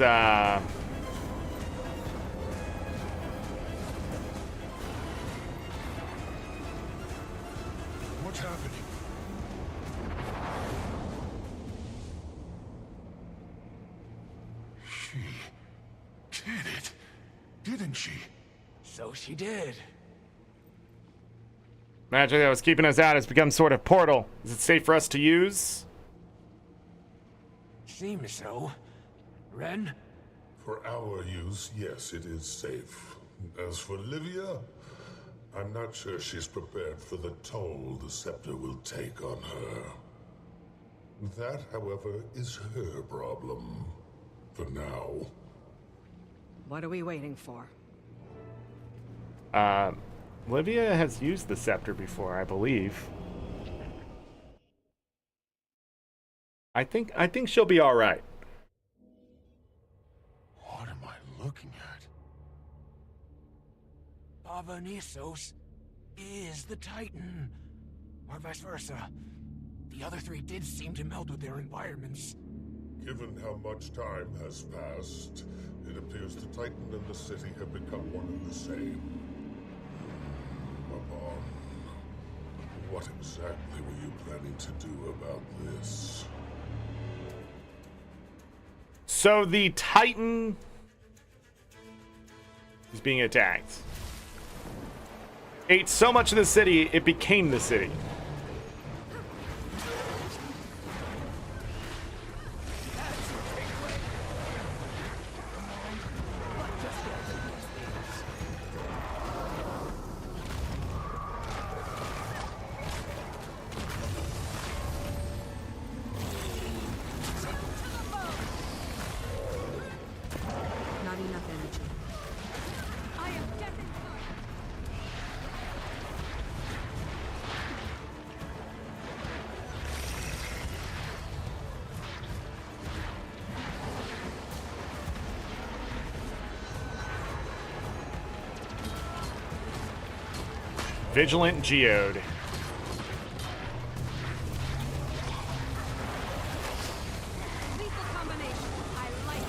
What's happening? She did it, didn't she? So she did. magic that was keeping us out has become sort of portal. Is it safe for us to use? Seems so. Ren? For our use, yes, it is safe. As for Livia, I'm not sure she's prepared for the toll the scepter will take on her. That, however, is her problem. For now. What are we waiting for? Livia has used the scepter before, I believe. I think she'll be all right. What am I looking at? Baba Nisos is the Titan. Or vice versa. The other three did seem to meld with their environments. Given how much time has passed, it appears the Titan and the city have become one and the same. Upon, what exactly were you planning to do about this? So the Titan is being attacked. Ate so much of the city, it became the city. Not enough energy. I am deafened. Vigilant Geode. Lethal combination. I like it.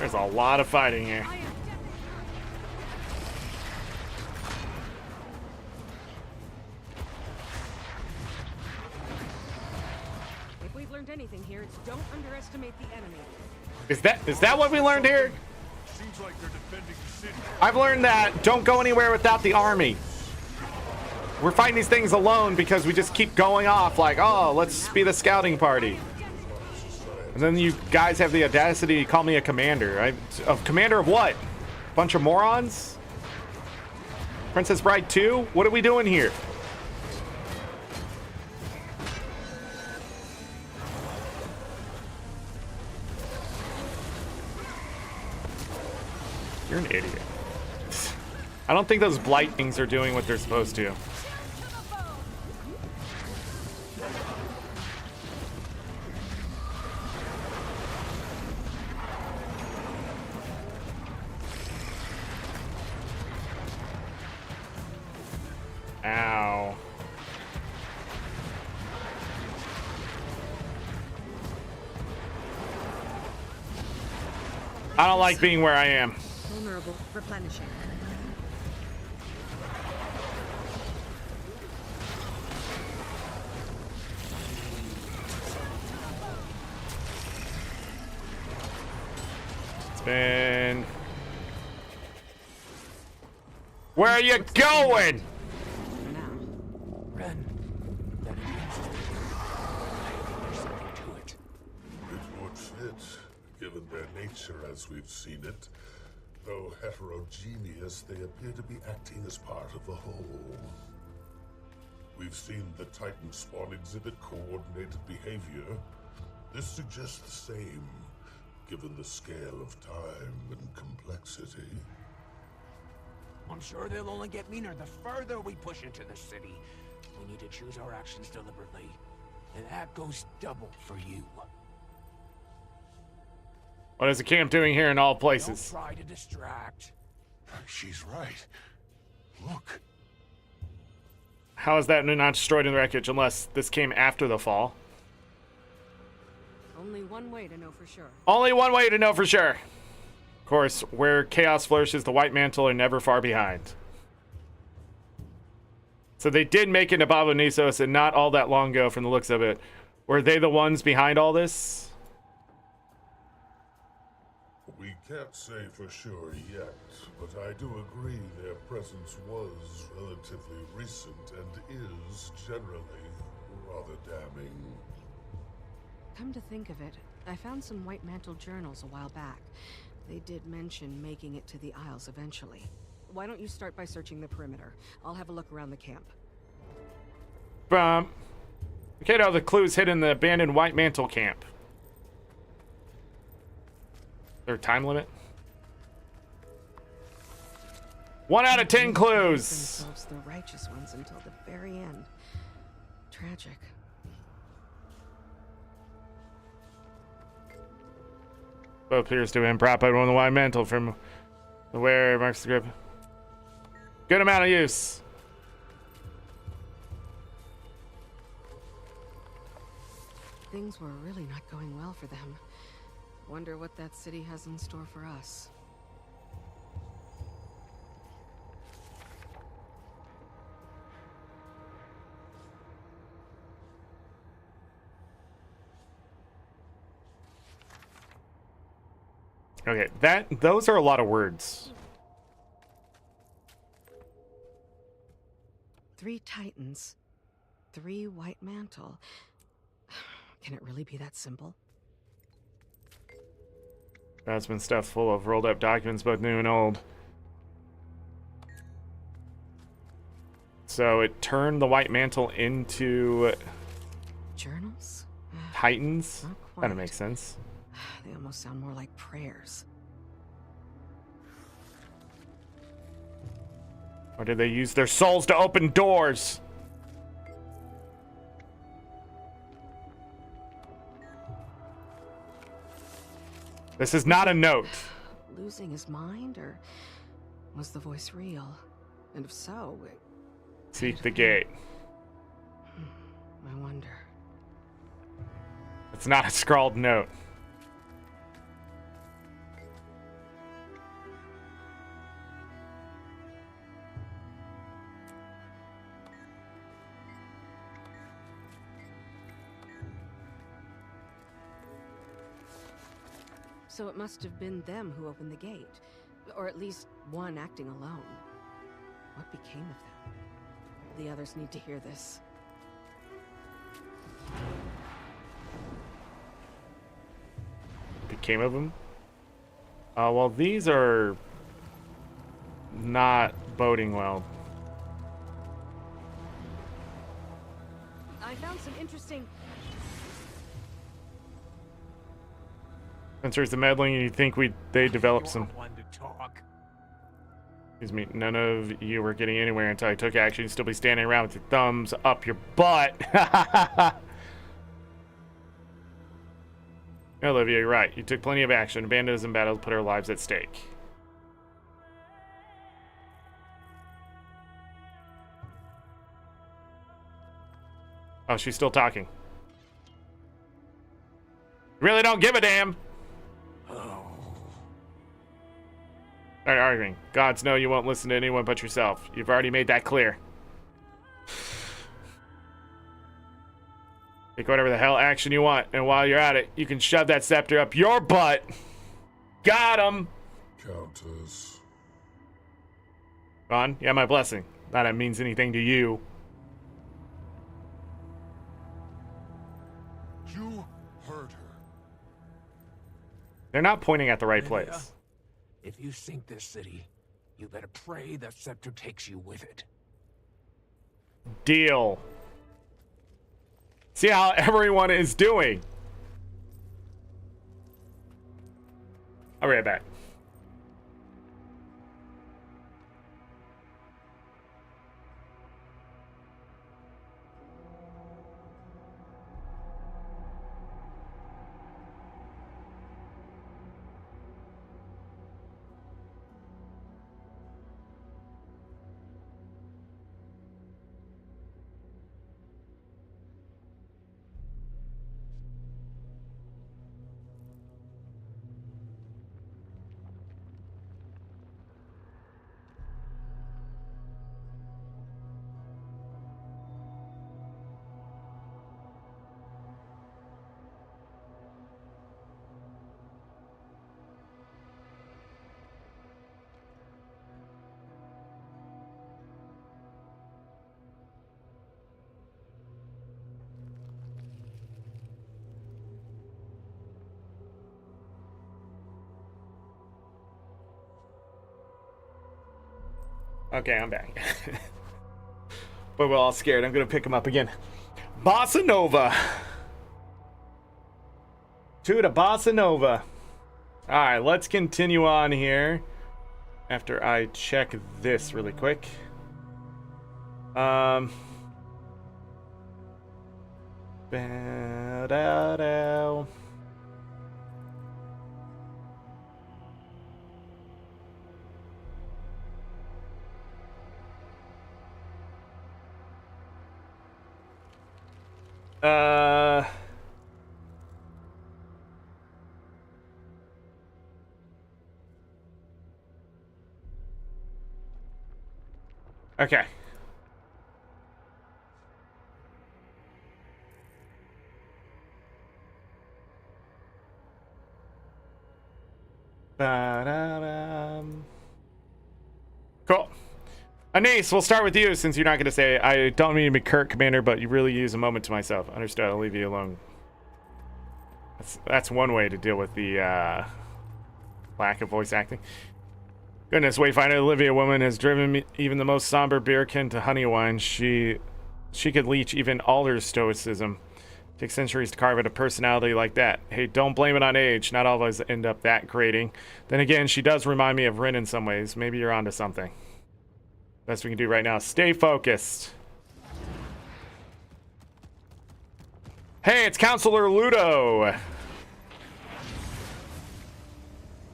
There's a lot of fighting here. I am deafened. learned anything here, it's don't underestimate the enemy. Is that what we learned here? Seems like they're defending the city. I've learned that don't go anywhere without the army. We're fighting these things alone because we just keep going off like, oh, let's be the scouting party. And then you guys have the audacity to call me a commander. Commander of what? Bunch of morons? Princess Bride 2? What are we doing here? You're an idiot. I don't think those blight things are doing what they're supposed to. Ow. I don't like being where I am. Vulnerable, replenishing. It's been... Where are you going? Ren, that means there's something to it. It would fit, given their nature as we've seen it. Though heterogeneous, they appear to be acting as part of a whole. We've seen the Titan spawn exhibit coordinated behavior. This suggests the same, given the scale of time and complexity. I'm sure they'll only get meaner the further we push into the city. We need to choose our actions deliberately. And that goes double for you. What is the camp doing here in all places? Don't try to distract. She's right. Look. How is that not destroyed in the wreckage unless this came after the fall? Only one way to know for sure. Only one way to know for sure. Of course, where chaos flourishes, the White Mantle are never far behind. So they did make it to Baba Nisos, and not all that long ago from the looks of it. Were they the ones behind all this? We can't say for sure yet, but I do agree their presence was relatively recent and is generally rather damning. Come to think of it, I found some White Mantle journals a while back. They did mention making it to the Isles eventually. Why don't you start by searching the perimeter? I'll have a look around the camp. Okay, now the clues hidden in the abandoned White Mantle camp. Is there a time limit? 1 out of 10 clues. Themselves the righteous ones until the very end. Tragic. Both appears to have been propped by one of the White Mantle from the wearer marks the grip. Good amount of use. Things were really not going well for them. Wonder what that city has in store for us. Okay, those are a lot of words. 3 Titans, 3 White Mantle. Can it really be that simple? That's been stuffed full of rolled up documents, both new and old. So it turned the White Mantle into Journals? Titans? Not quite. Kind of makes sense. They almost sound more like prayers. Or did they use their souls to open doors? This is not a note. Losing his mind, or was the voice real? And if so, Seek the gate. I wonder. It's not a scrawled note. So it must have been them who opened the gate. Or at least one acting alone. What became of them? The others need to hear this. Became of them? Well, these are not boding well. I found some interesting... Since there's the meddling, you think they developed some... One to talk. Excuse me, none of you were getting anywhere until I took action. You'd still be standing around with your thumbs up your butt. Olivia, you're right. You took plenty of action, abandoned us in battle, put our lives at stake. Oh, she's still talking. Really don't give a damn. Start arguing. Gods know you won't listen to anyone but yourself. You've already made that clear. Take whatever the hell action you want, and while you're at it, you can shove that scepter up your butt. Got him. Countess. Ron, yeah, my blessing. Not that it means anything to you. You heard her. They're not pointing at the right Lydia, place. if you sink this city, you better pray that scepter takes you with it. Deal. See how everyone is doing. I'll be right back. Okay, I'm back. But we're all scared. I'm gonna pick him up again. Bossa Nova. To the Bossa Nova. Alright, let's continue on here. After I check this really quick. Ba-da-da. Okay. Ba-da-da. Cool. Anise, we'll start with you since you're not going to say, I don't mean to be curt, Commander, but you really use a moment to myself. Understood, I'll leave you alone. That's one way to deal with the lack of voice acting. Goodness, Wayfinder, Olivia woman has driven me, even the most somber beerkin to honey wine. She could leech even Alder's stoicism. Takes centuries to carve out a personality like that. Hey, don't blame it on age. Not all of us end up that grating. Then again, she does remind me of Rin in some ways. Maybe you're onto something. Best we can do right now. Stay focused. Hey, it's Counselor Ludo.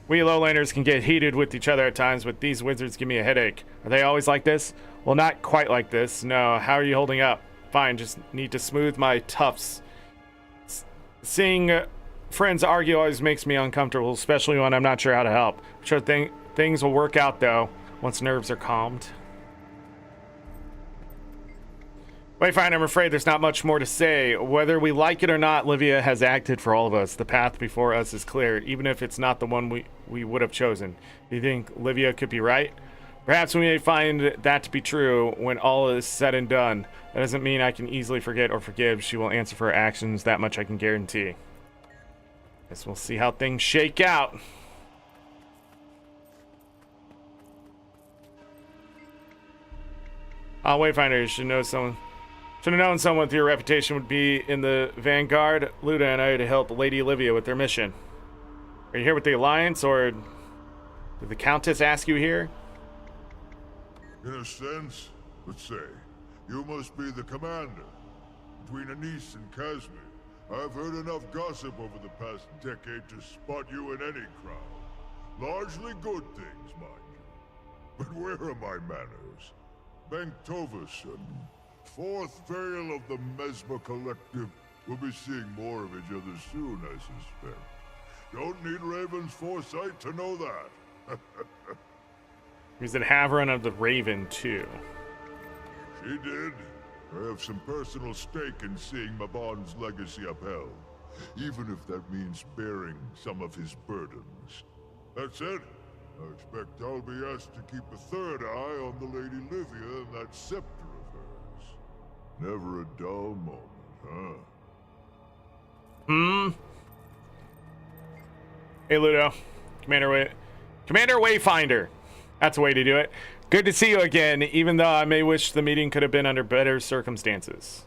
We lowlanders can get heated with each other at times, but these wizards give me a headache. Are they always like this? Well, not quite like this. No, how are you holding up? Fine, just need to smooth my tufts. Seeing friends argue always makes me uncomfortable, especially when I'm not sure how to help. I'm sure things will work out, though, once nerves are calmed. Wayfinder, I'm afraid there's not much more to say. Whether we like it or not, Livia has acted for all of us. The path before us is clear, even if it's not the one we would have chosen. Do you think Livia could be right? Perhaps we may find that to be true when all is said and done. That doesn't mean I can easily forget or forgive. She will answer for her actions, that much I can guarantee. Guess we'll see how things shake out. Wayfinder, should know someone. Should have known someone with your reputation would be in the vanguard. Luda and I are to help Lady Olivia with their mission. Are you here with the Alliance, or did the Countess ask you here? In a sense, let's say, you must be the commander. Between Anise and Casimir, I've heard enough gossip over the past decade to spot you in any crowd. Largely good things, mind you. But where are my manners? Benktovus and Fourth Vale of the Mesmer Collective will be seeing more of each other soon, I suspect. Don't need Raven's foresight to know that. He's an Haveron of the Raven, too. She did. I have some personal stake in seeing Mabon's legacy upheld, even if that means bearing some of his burdens. That said, I expect I'll be asked to keep a third eye on the Lady Livia and that scepter of hers. Never a dull moment, huh? Hey, Ludo. Commander Wayfinder. That's the way to do it. Good to see you again, even though I may wish the meeting could have been under better circumstances.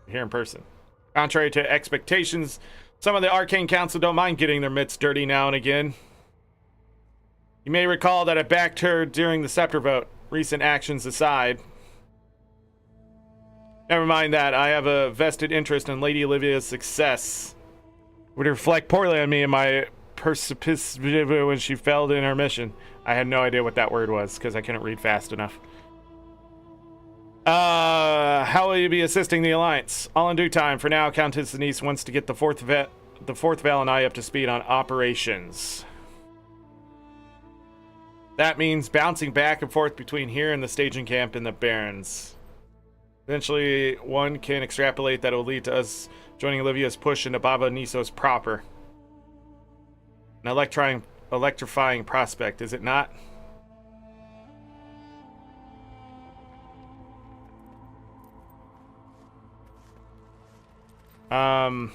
Here in person. Contrary to expectations, some of the Arcane Council don't mind getting their mitts dirty now and again. You may recall that I backed her during the Scepter vote, recent actions aside. Never mind that, I have a vested interest in Lady Olivia's success. It would reflect poorly on me and my precipice when she failed in her mission. I had no idea what that word was because I couldn't read fast enough. How will you be assisting the Alliance? All in due time. For now, Countess Denise wants to get the Fourth Vale and I up to speed on operations. That means bouncing back and forth between here and the staging camp in the Barrens. Eventually, one can extrapolate that it will lead to us joining Olivia's push into Baba Nisos proper. An electrifying prospect, is it not? The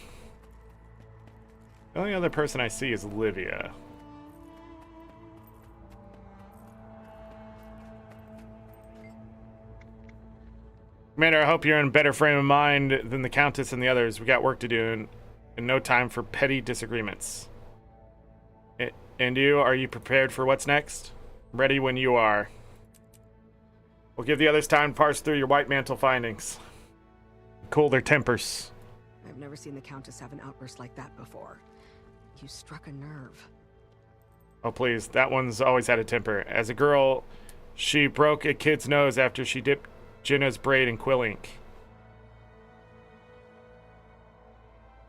only other person I see is Livia. Commander, I hope you're in a better frame of mind than the Countess and the others. We got work to do and no time for petty disagreements. And you, are you prepared for what's next? Ready when you are. We'll give the others time to parse through your White Mantle findings. Cool their tempers. I've never seen the Countess have an outburst like that before. You struck a nerve. Oh, please. That one's always had a temper. As a girl, she broke a kid's nose after she dipped Jenna's braid in quill ink.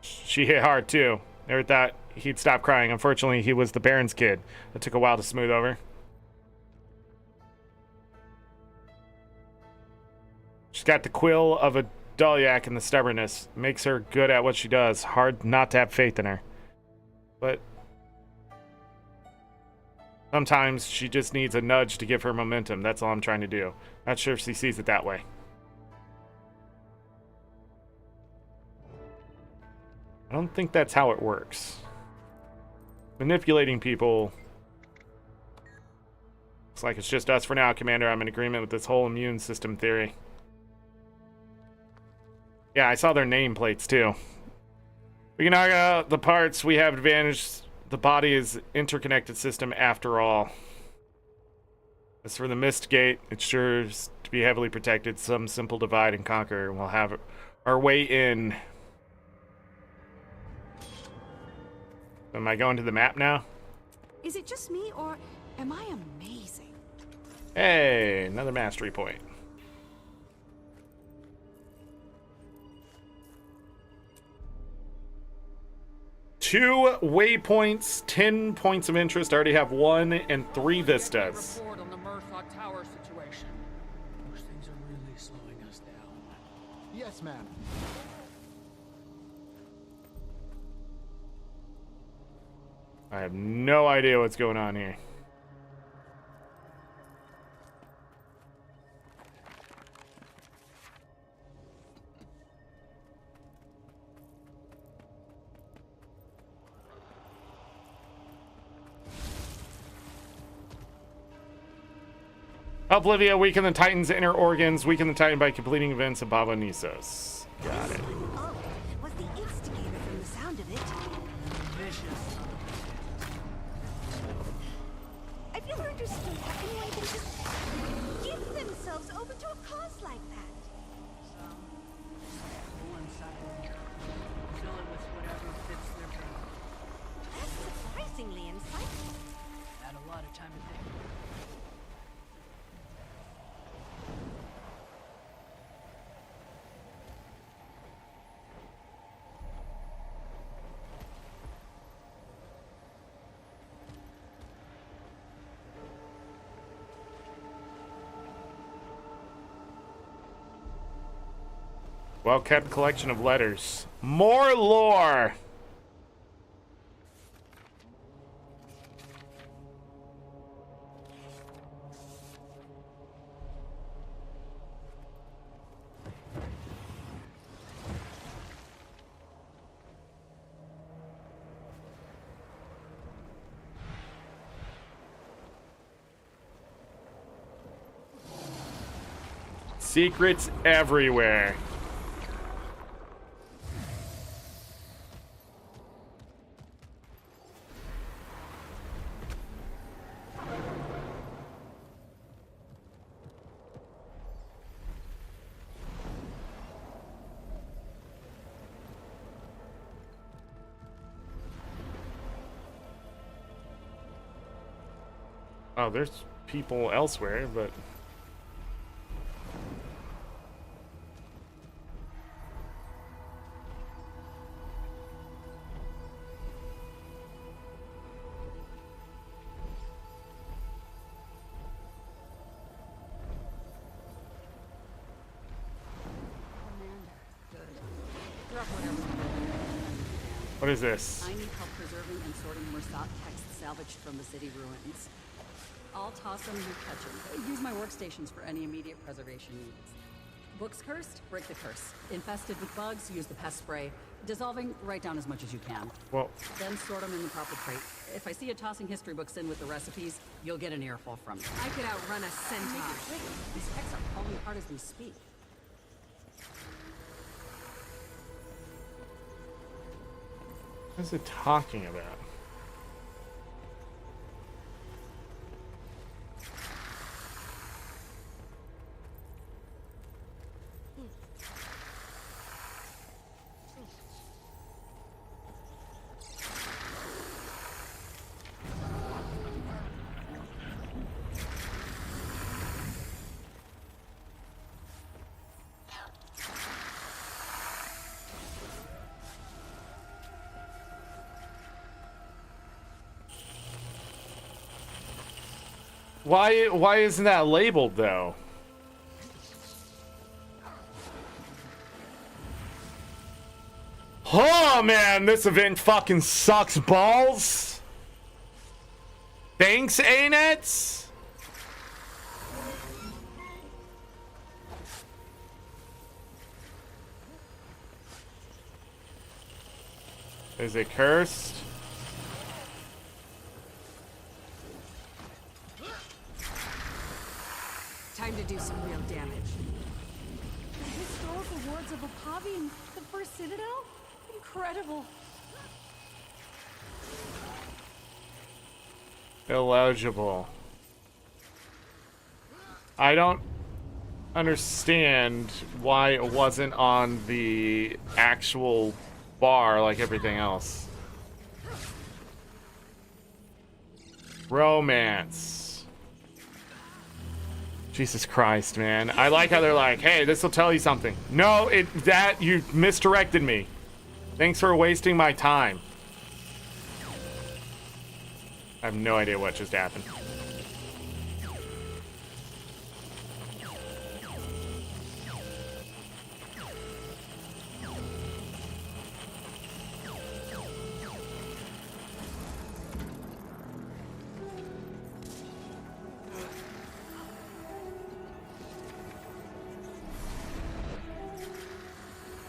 She hit hard, too. Never thought he'd stop crying. Unfortunately, he was the Baron's kid. It took a while to smooth over. She's got the quill of a Dalyak and the stubbornness. Makes her good at what she does. Hard not to have faith in her. But sometimes she just needs a nudge to give her momentum. That's all I'm trying to do. Not sure if she sees it that way. I don't think that's how it works. Manipulating people. Looks like it's just us for now, Commander. I'm in agreement with this whole immune system theory. Yeah, I saw their nameplates too. We can knock out the parts. We have advantage. The body is interconnected system after all. As for the Mist Gate, it's sure to be heavily protected. Some simple divide and conquer. We'll have our way in. Am I going to the map now? Is it just me, or am I amazing? Hey, another mastery point. Two waypoints, 10 points of interest. I already have 1 and 3 vistas. Report on the Murthaugh Tower situation. Those things are really slowing us down. Yes, ma'am. I have no idea what's going on here. Help Livia weaken the Titan's inner organs. Weaken the Titan by completing events of Baba Nisos. Got it. Oh, was the instigator from the sound of it. Vicious. I've never understood how anyone can just give themselves over to a cause like that. Some one-sided. Fill it with whatever fits their pain. That's surprisingly insightful. Had a lot of time to think. Well-kept collection of letters. More lore! Secrets everywhere. Oh, there's people elsewhere, but... What is this? I need help preserving and sorting Mursat texts salvaged from the city ruins. I'll toss them, you catch them. Use my workstations for any immediate preservation needs. Books cursed? Break the curse. Infested with bugs? Use the pest spray. Dissolving? Write down as much as you can. Well, then sort them in the proper crate. If I see you tossing history books in with the recipes, you'll get an earful from me. I could outrun a centaur. These texts are falling apart as we speak. What is it talking about? Why isn't that labeled though? Oh man, this event fucking sucks balls. Thanks, ArenaNet. Is it cursed? Time to do some real damage. The historical wards of Apavi and the First Citadel? Incredible. Illegible. I don't understand why it wasn't on the actual bar like everything else. Romance. Jesus Christ, man. I like how they're like, hey, this will tell you something. No, you misdirected me. Thanks for wasting my time. I have no idea what just happened.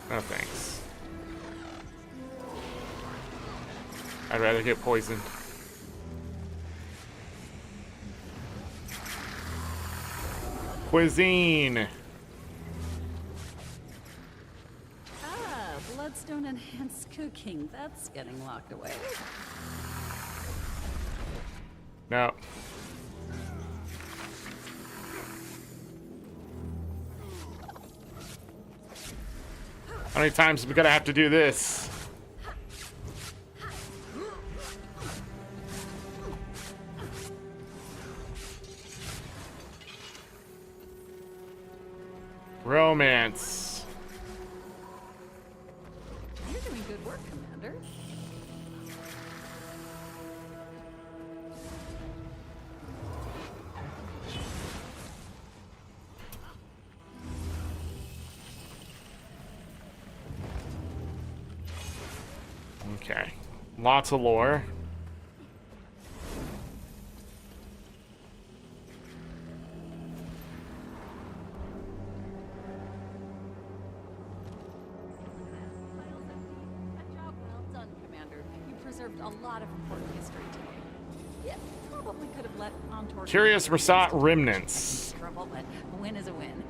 No thanks. I'd rather get poisoned. Cuisine. Ah, bloodstone enhanced cooking. That's getting locked away. No. How many times are we gonna have to do this? Romance. You're doing good work, Commander. Okay. Lots of lore. Curious Rasat remnants. Trouble, but a win is a win.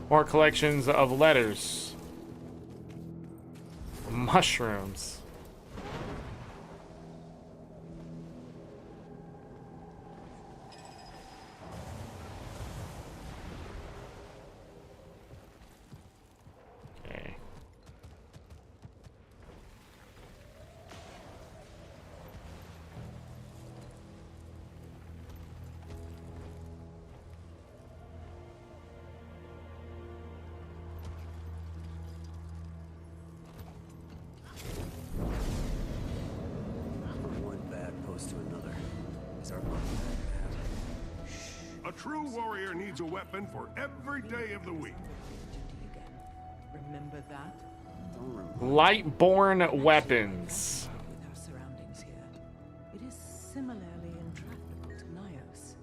More collections of letters. Mushrooms. Okay. A true warrior needs a weapon for every day of the week. Remember that? Lightborn weapons. With our surroundings here, it is similarly intractable to Nyos.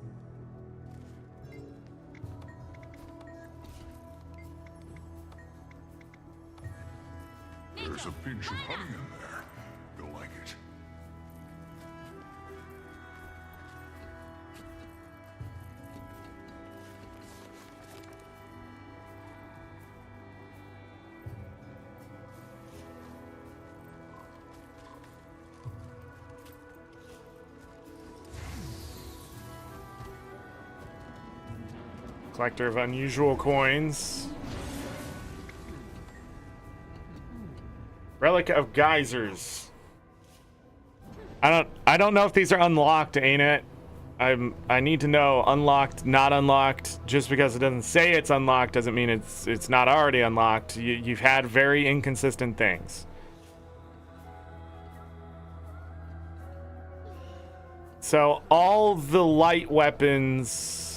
There's a pinch of honey in there. You'll like it. Collector of unusual coins. Relic of geysers. I don't know if these are unlocked, ain't it? I need to know unlocked, not unlocked. Just because it doesn't say it's unlocked doesn't mean it's not already unlocked. You've had very inconsistent things. So all the light weapons.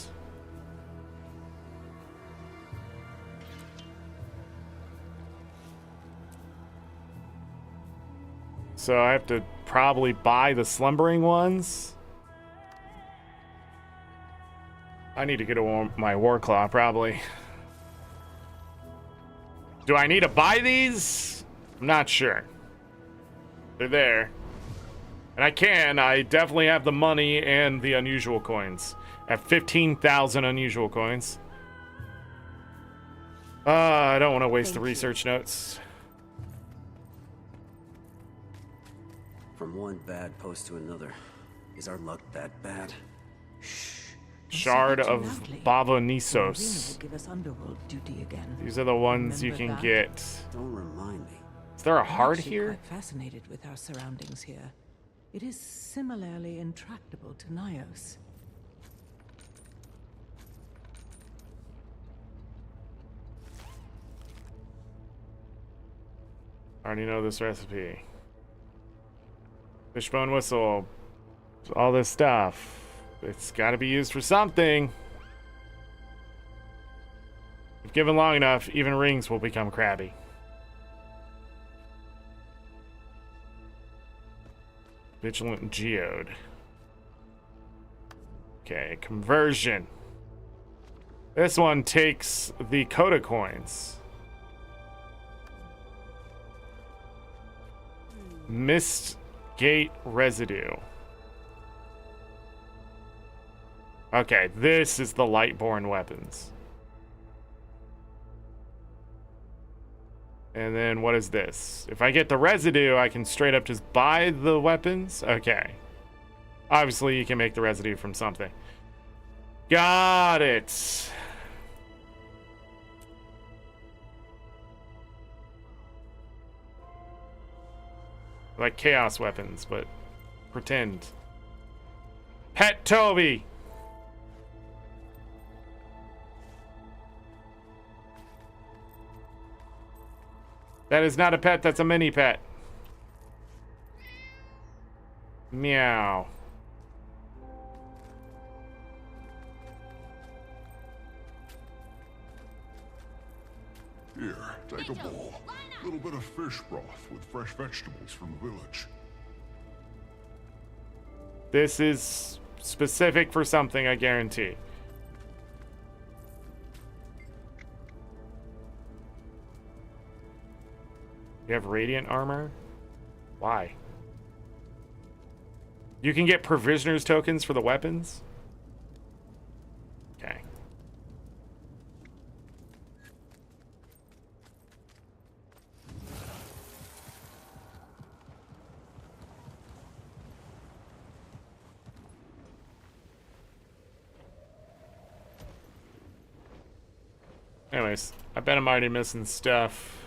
So I have to probably buy the slumbering ones. I need to get my war claw, probably. Do I need to buy these? I'm not sure. They're there. And I definitely have the money and the unusual coins. I have 15,000 unusual coins. I don't want to waste the research notes. From one bad post to another. Is our luck that bad? Shard of Bavonisos. Give us underworld duty again. These are the ones you can get. Don't remind me. Is there a I'm heart actually here? quite fascinated with our surroundings here. It is similarly intractable to Nyos. Already know this recipe. Fishbone whistle. All this stuff. It's got to be used for something. If given long enough, even rings will become crabby. Vigilant geode. Okay, conversion. This one takes the Coda coins. Mist gate residue. Okay, this is the Lightborn weapons. And then what is this? If I get the residue, I can straight up just buy the weapons? Okay. Obviously, you can make the residue from something. Got it. Like chaos weapons, but pretend. Pet Toby! That is not a pet, that's a mini pet. Meow. Here, take a bowl. A little bit of fish broth with fresh vegetables from the village. This is specific for something, I guarantee. You have radiant armor? Why? You can get provisioners tokens for the weapons? Okay. Anyways, I bet I'm already missing stuff.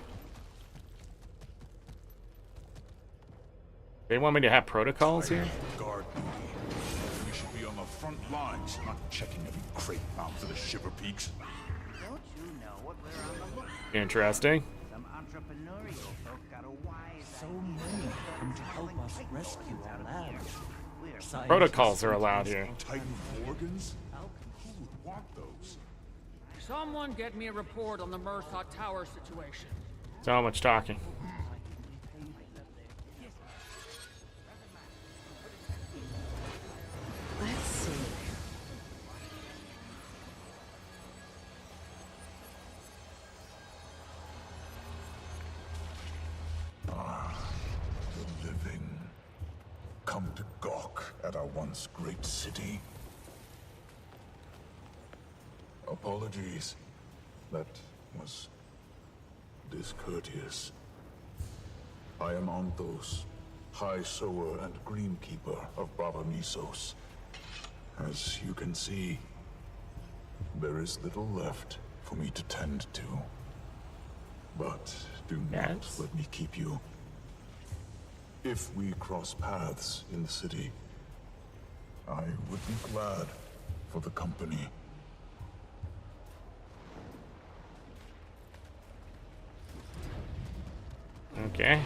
They want me to have protocols here? Guard duty. We should be on the front lines, not checking every crate bound for the shiver peaks. Don't you know what we're on the look for? Interesting. Some entrepreneurial folk got a wise So many come to help us rescue our land. Protocols are allowed here. Titan organs? Who would want those? Someone get me a report on the Murthaugh Tower situation. So much talking. Let's see. The living come to gawk at our once great city. Apologies. That was discourteous. I am Anthos, High Sower and Greenkeeper of Brava Nisos. As you can see, there is little left for me to tend to. But do not let me keep you. If we cross paths in the city, I would be glad for the company. Okay.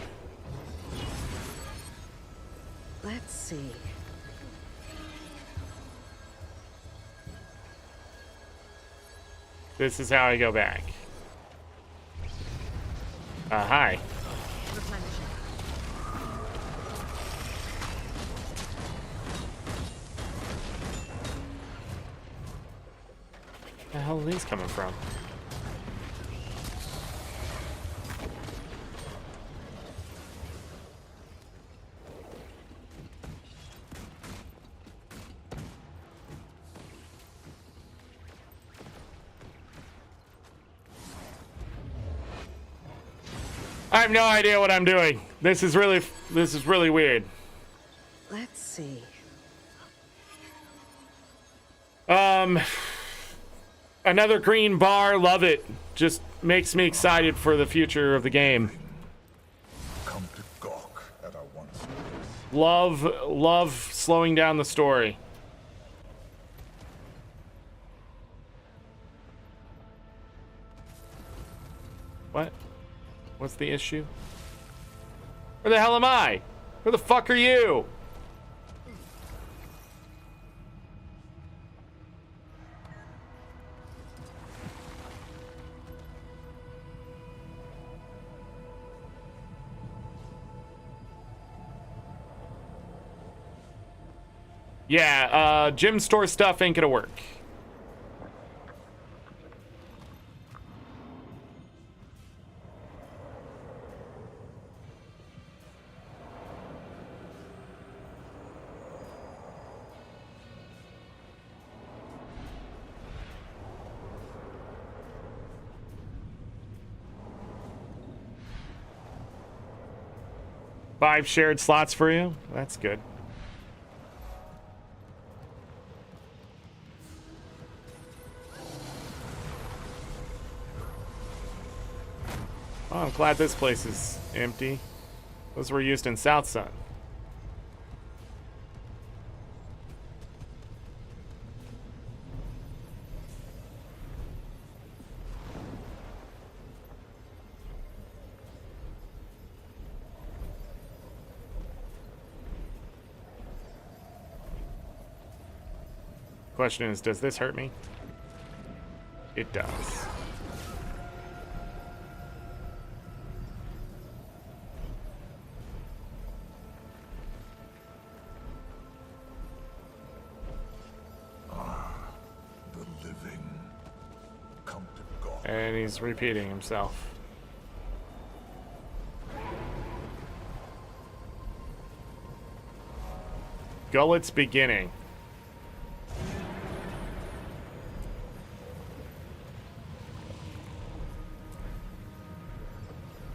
Let's see. This is how I go back. Hi. Where the hell are these coming from? I have no idea what I'm doing. This is really weird. Let's see. Another green bar, love it. Just makes me excited for the future of the game. Come to gawk at our once. Love slowing down the story. What? What's the issue? Where the hell am I? Where the fuck are you? Yeah, gym store stuff ain't gonna work. Five shared slots for you? That's good. Oh, I'm glad this place is empty. Those were used in South Sun. Question is, does this hurt me? It does. And he's repeating himself. Gullet's beginning.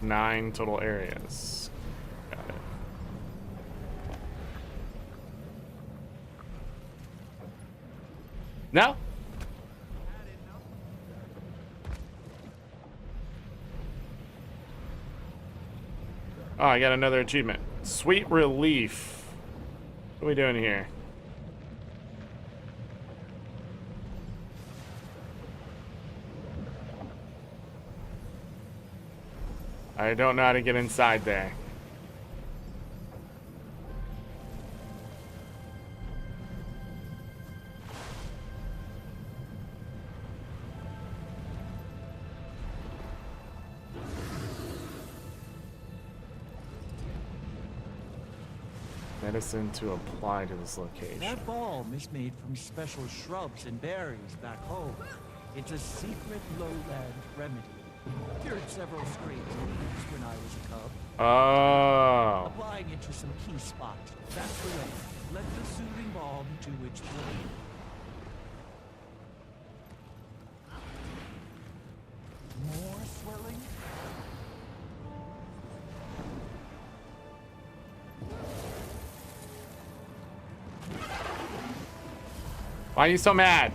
Nine total areas. Got it. No? Oh, I got another achievement. Sweet Relief. What are we doing here? I don't know how to get inside there. Medicine to apply to this location. That balm is made from special shrubs and berries back home. It's a secret lowland remedy. Cured several stray leaves when I was a cub. Oh. Applying it to some key spots. That's the way. Let the soothing balm do its work. More swelling? Why are you so mad?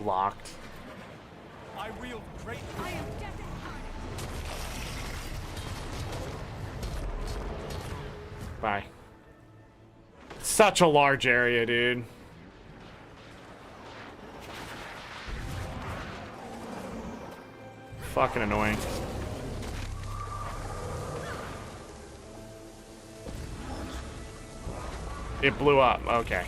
Locked. I wield great. I am Bye. Such a large area, dude. Fucking annoying. It blew up. Okay.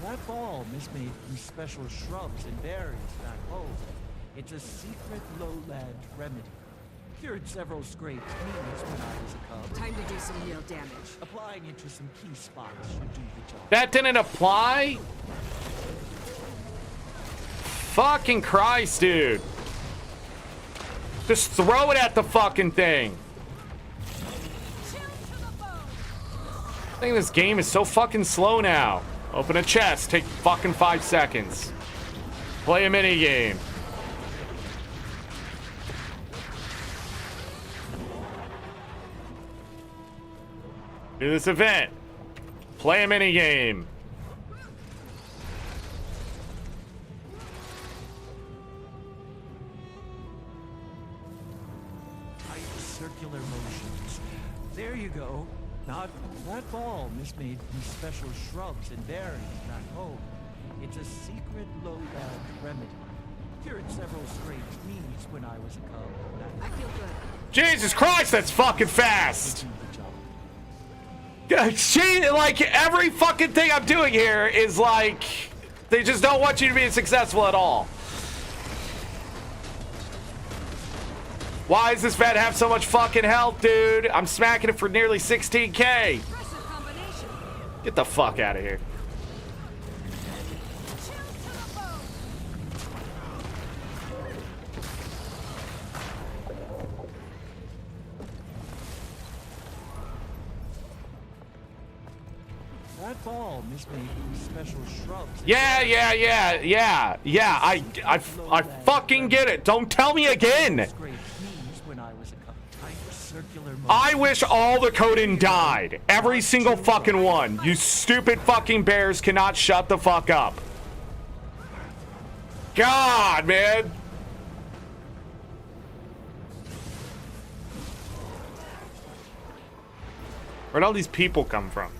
That balm is made from special shrubs and berries back home. It's a secret lowland remedy. Cured several scraped knees when I was a cub. Time to do some real damage. Applying it to some key spots should do the job. That didn't apply? Fucking Christ, dude. Just throw it at the fucking thing. I think this game is so fucking slow now. Open a chest, take fucking 5 seconds. Play a mini game. Do this event. Play a mini game. circular motions. There you go. Not that ball, Miss made these special shrubs and berries back home. It's a secret low-value remedy. Cured several stray needs when I was a cub. I feel good. Jesus Christ, that's fucking fast! She, like, every fucking thing I'm doing here is like, they just don't want you to be successful at all. Why does this vet have so much fucking health, dude? I'm smacking it for nearly 16k. Get the fuck out of here. That ball, Miss made these special shrubs. Yeah. I fucking get it. Don't tell me again. I wish all the Coden died. Every single fucking one. You stupid fucking bears cannot shut the fuck up. God, man. Where'd all these people come from?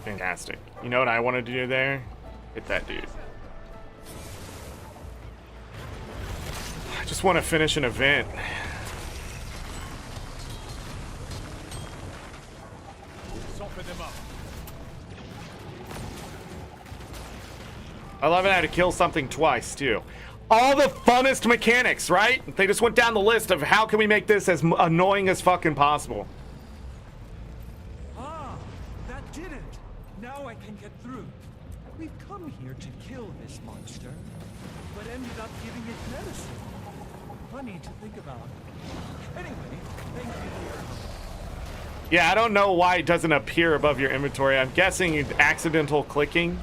Fantastic. You know what I wanted to do there? Hit that dude. I just want to finish an event. I love it how to kill something twice, too. All the funnest mechanics, right? They just went down the list of how can we make this as annoying as fucking possible. Ah, that did it. Now I can get through. We've come here to kill this monster, but ended up giving it medicine. Funny to think about. Anyway, thank you for your help. Yeah, I don't know why it doesn't appear above your inventory. I'm guessing it's accidental clicking.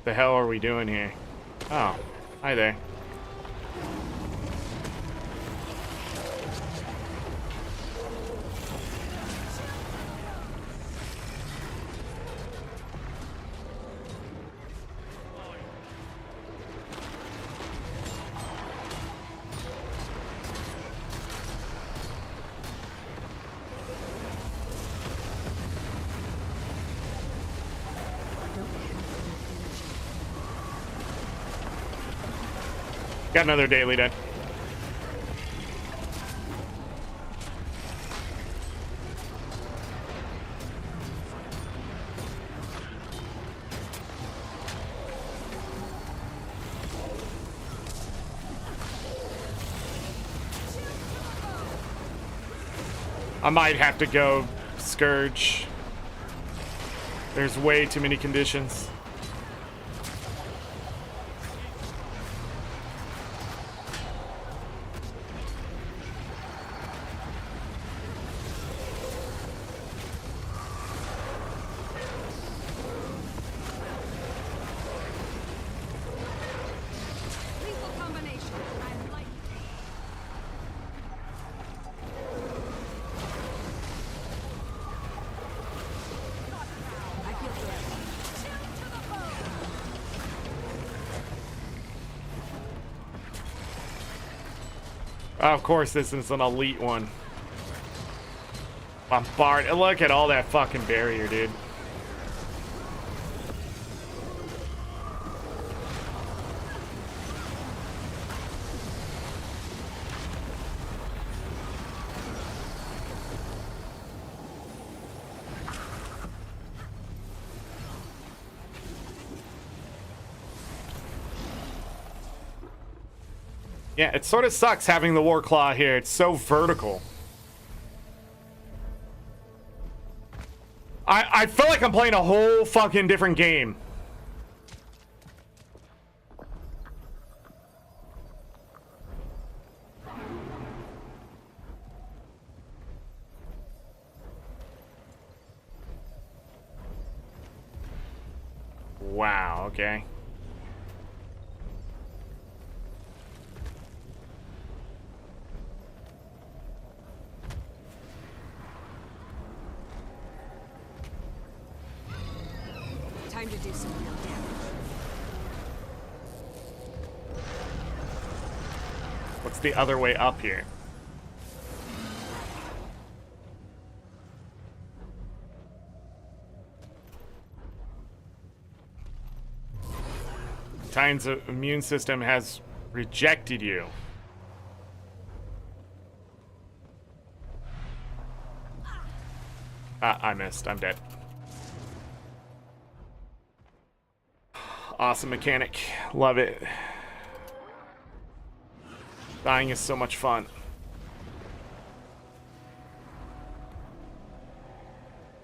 The hell are we doing here? Oh, hi there. Got another daily done. I might have to go Scourge. There's way too many conditions. Of course, this is an elite one. Bombard. Look at all that fucking barrier, dude. Yeah, it sort of sucks having the War Claw here. It's so vertical. I feel like I'm playing a whole fucking different game. Wow, okay. Time to do some real damage. What's the other way up here? Titan's immune system has rejected you. I missed. I'm dead. Awesome mechanic. Love it. Dying is so much fun.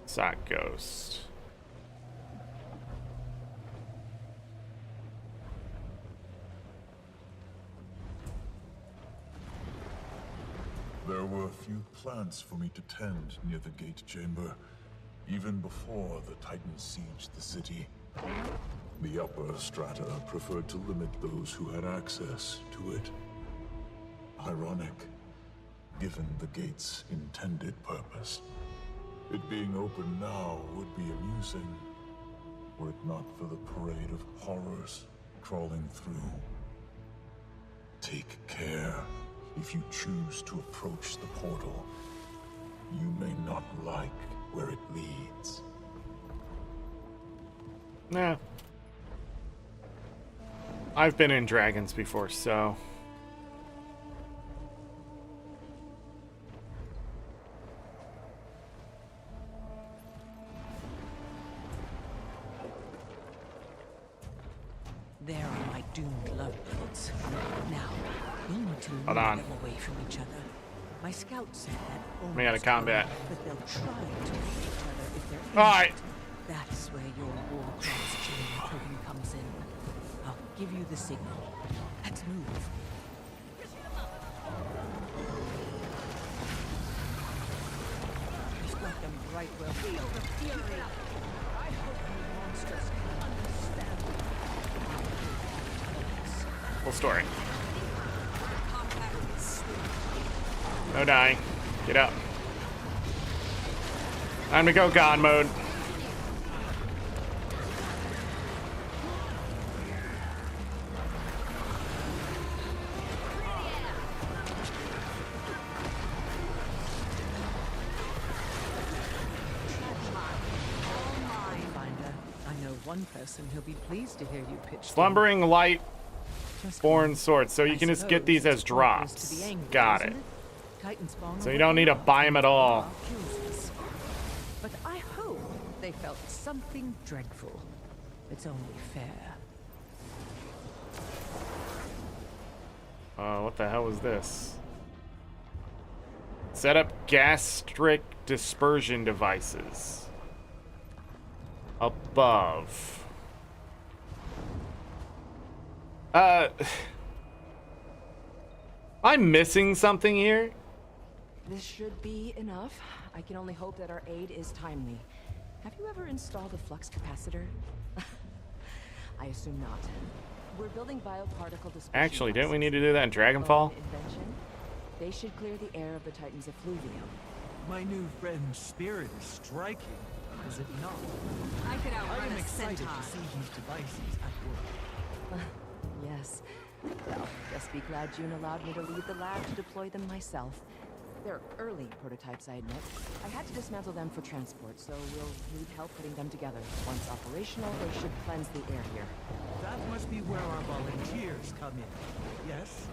Sock Ghost. There were few plants for me to tend near the gate chamber, even before the Titans sieged the city. The upper strata preferred to limit those who had access to it. Ironic, given the gate's intended purpose. It being open now would be amusing, were it not for the parade of horrors crawling through. Take care. If you choose to approach the portal, you may not like where it leads. Nah. I've been in dragons before, so... There are my doomed love builds. Now, we'll need to move Hold on. them away from each other. My scout said that Me out of combat. but they'll try to hit each other if they're injured. Alright. That's where your war-class chain token comes in. I'll give you the signal. Let's move. He's got them right where we feel the fury. I hope you monsters can understand. Full story. No dying. Get up. Time to go God mode. I know one person who'll be pleased to hear you pitch. Slumbering Light Born Sword. So you can just get these as drops. Got it. So you don't need to buy them at all. But I hope they felt something dreadful. It's only fair. What the hell is this? Set up gastric dispersion devices. Above. I'm missing something here. This should be enough. I can only hope that our aid is timely. Have you ever installed a flux capacitor? I assume not. We're building bioparticle dispersion. Actually, didn't we need to do that in Dragonfall? Invention. They should clear the air of the Titan's effluvium. My new friend's spirit is striking, is it not? I could outrun I am a excited centaur. to see these devices at work. Yes. Well, just be glad June allowed me to leave the lab to deploy them myself. They're early prototypes, I admit. I had to dismantle them for transport, so we'll need help putting them together. Once operational, they should cleanse the air here. That must be where our volunteers come in. Yes?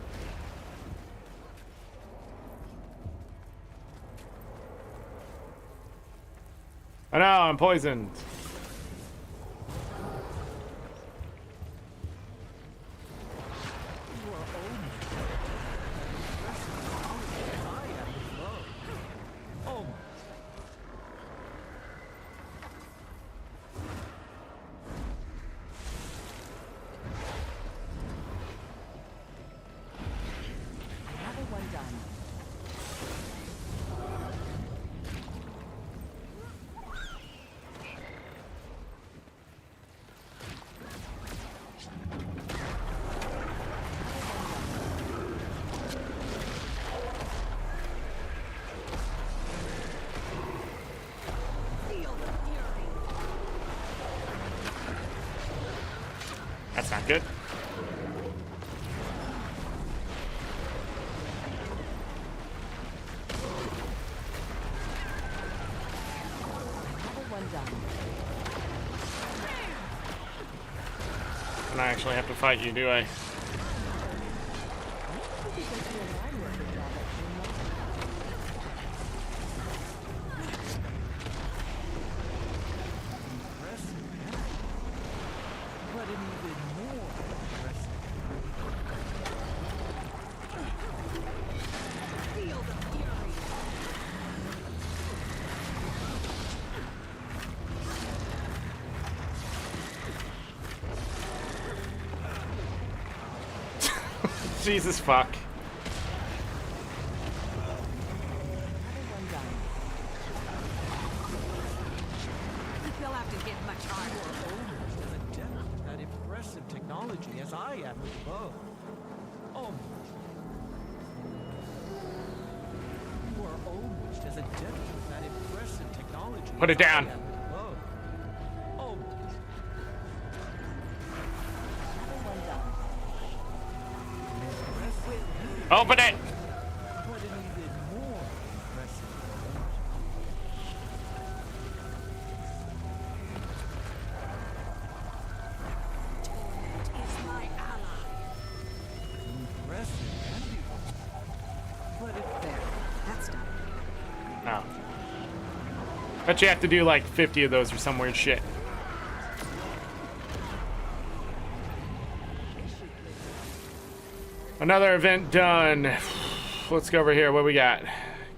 Oh no, I'm poisoned. Another one done. good. I don't actually have to fight you, do I? Jesus fuck. You'll have to hit much harder. Almost as adept at that impressive technology as I am with bow. Almost. You are almost as adept at that impressive technology. Put it down. As I am with bow. Almost. Open it! But an even more impressive. Is my ally. Impressive and beautiful. But it There. That's done. No. Bet you have to do like 50 of those or some weird shit. Another event done. Let's go over here. What we got?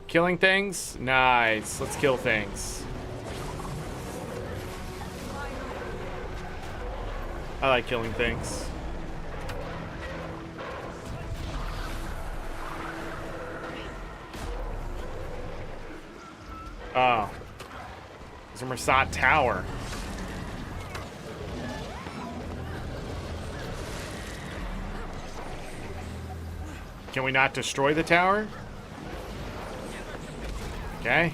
Killing things? Nice. Let's kill things. I like killing things. Oh. There's a Mersat tower. Can we not destroy the tower? Okay.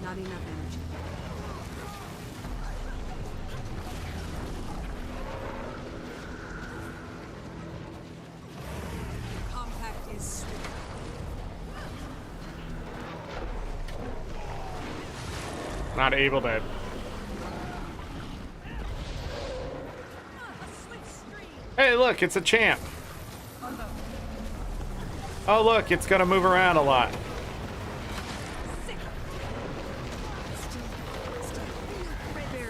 Not enough energy. Compact is swift. Not able to. Hey, look, it's a champ. Oh, look, it's gonna move around a lot.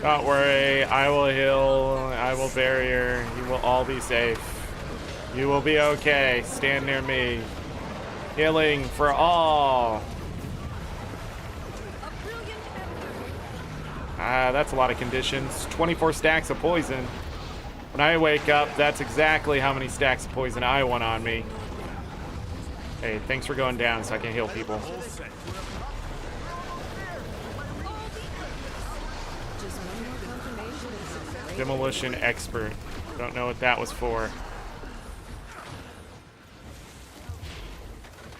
Don't worry, I will heal, I will barrier, you will all be safe. You will be okay, stand near me. Healing for all. Ah, that's a lot of conditions. 24 stacks of poison. When I wake up, that's exactly how many stacks of poison I want on me. Hey, thanks for going down so I can heal people. Demolition expert. Don't know what that was for.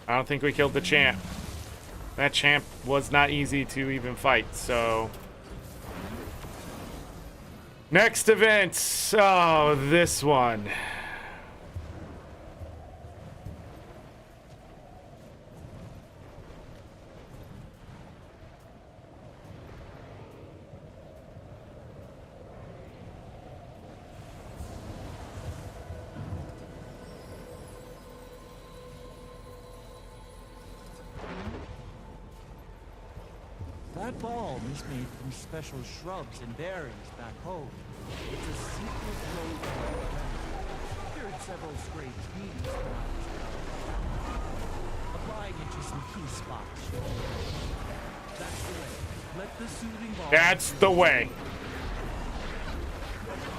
I don't think we killed the champ. That champ was not easy to even fight, so... Next event! Oh, this one. That balm is made from special shrubs and berries back home. It's a secret road. several straight meetings when I was out. Applying it to some key spots. That's the way. Let the soothing ball... That's the way.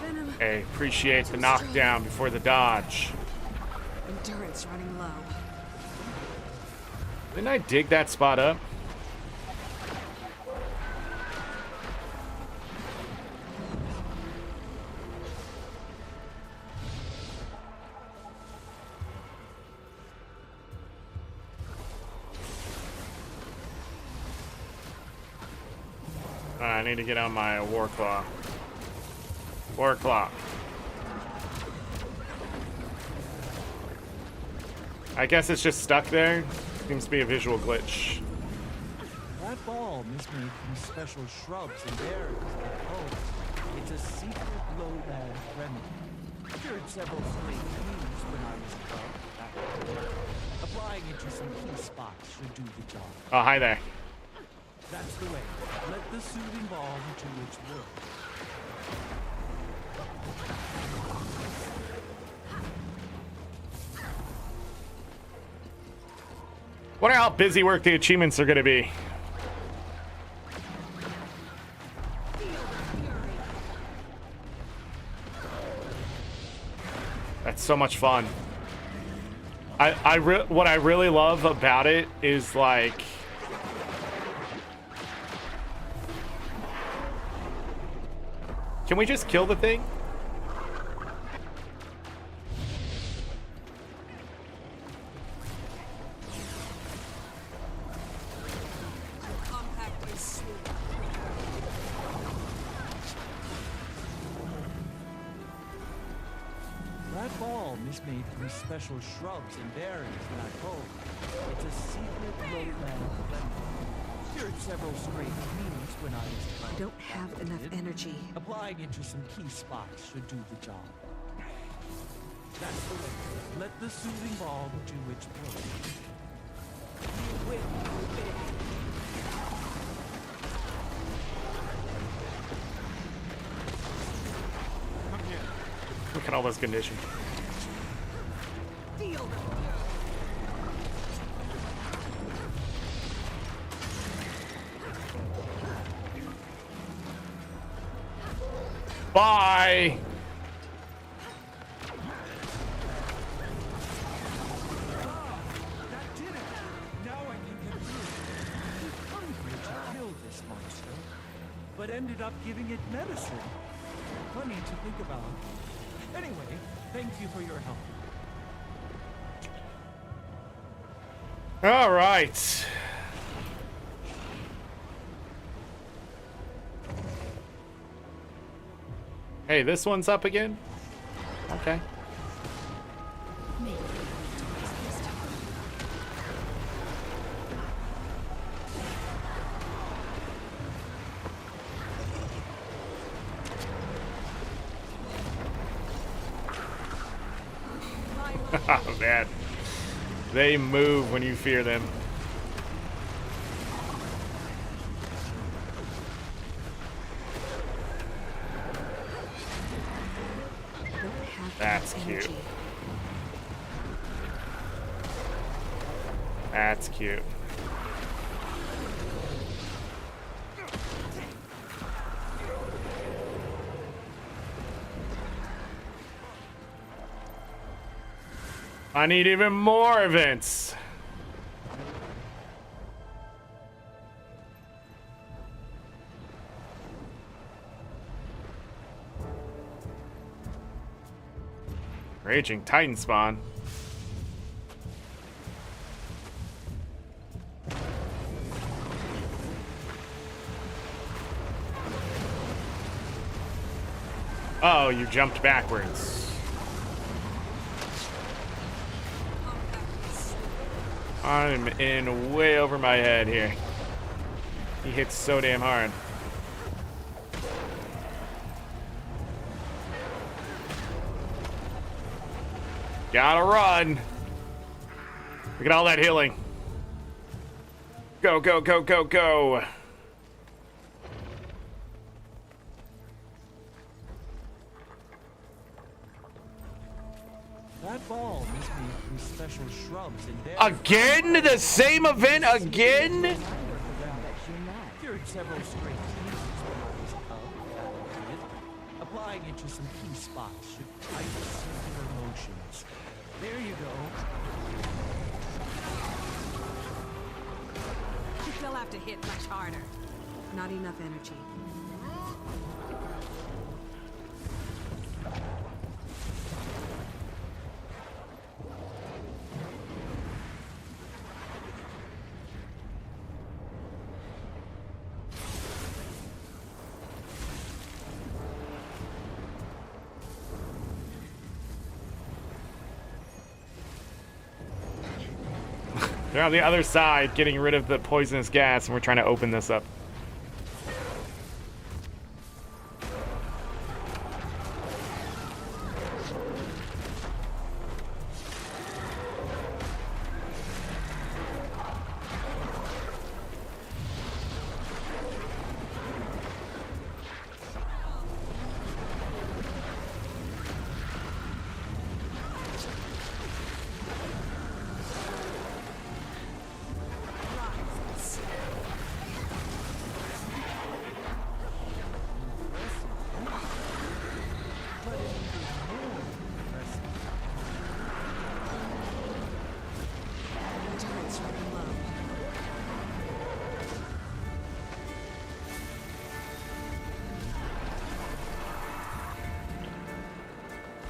Venom. Hey, appreciate the knockdown before the dodge. Endurance running low. Didn't I dig that spot up? I need to get on my war claw. War claw. I guess it's just stuck there. Seems to be a visual glitch. That ball is made from special shrubs and berries and herbs. It's a secret low-bad remedy. Cured several strange means when I was above. Applying it to some key spots should do the job. Oh, hi there. That's the way. Let the soothing ball do its work. Wonder how busy work the achievements are going to be. That's so much fun. What I really love about it is like can we just kill the thing? That balm is made from special shrubs and berries and I hope it's a secret low-bad remedy. Cured several strange means when I was I don't have enough energy. Applying it to some key spots should do the job. That's the way. Let the soothing balm do its work. Wait. Look at all those conditions. Bye. That did it. Now I can get through. He's hungry to kill this monster, but ended up giving it medicine. Funny to think about. Anyway, thank you for your help. All right. Hey, this one's up again? Okay. Oh, man. They move when you fear them. That's cute. That's cute. I need even more events. Raging Titan spawn. Oh, you jumped backwards. I'm in way over my head here. He hits so damn hard. Gotta run. Look at all that healing. Go, go, go, go, go. ball is made from special shrubs and berries. Again? The same event again? Cured several stray pieces of that. Applying it to some key spots should tighten circular motions. There you go. They'll have to hit much harder. Not enough energy. They're on the other side getting rid of the poisonous gas, and we're trying to open this up.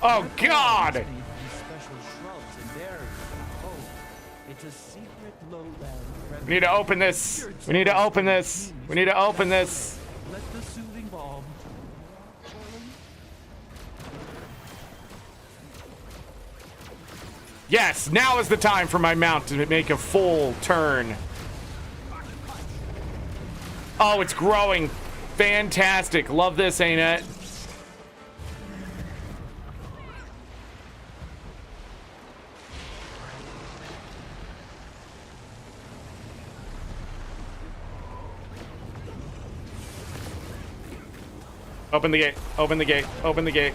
Oh God! We need to open this. We need to open this. We need to open this. Let the soothing balm. Yes, now is the time for my mount to make a full turn. Oh, it's growing. Fantastic. Love this, ain't it? Open the gate. Open the gate. Open the gate.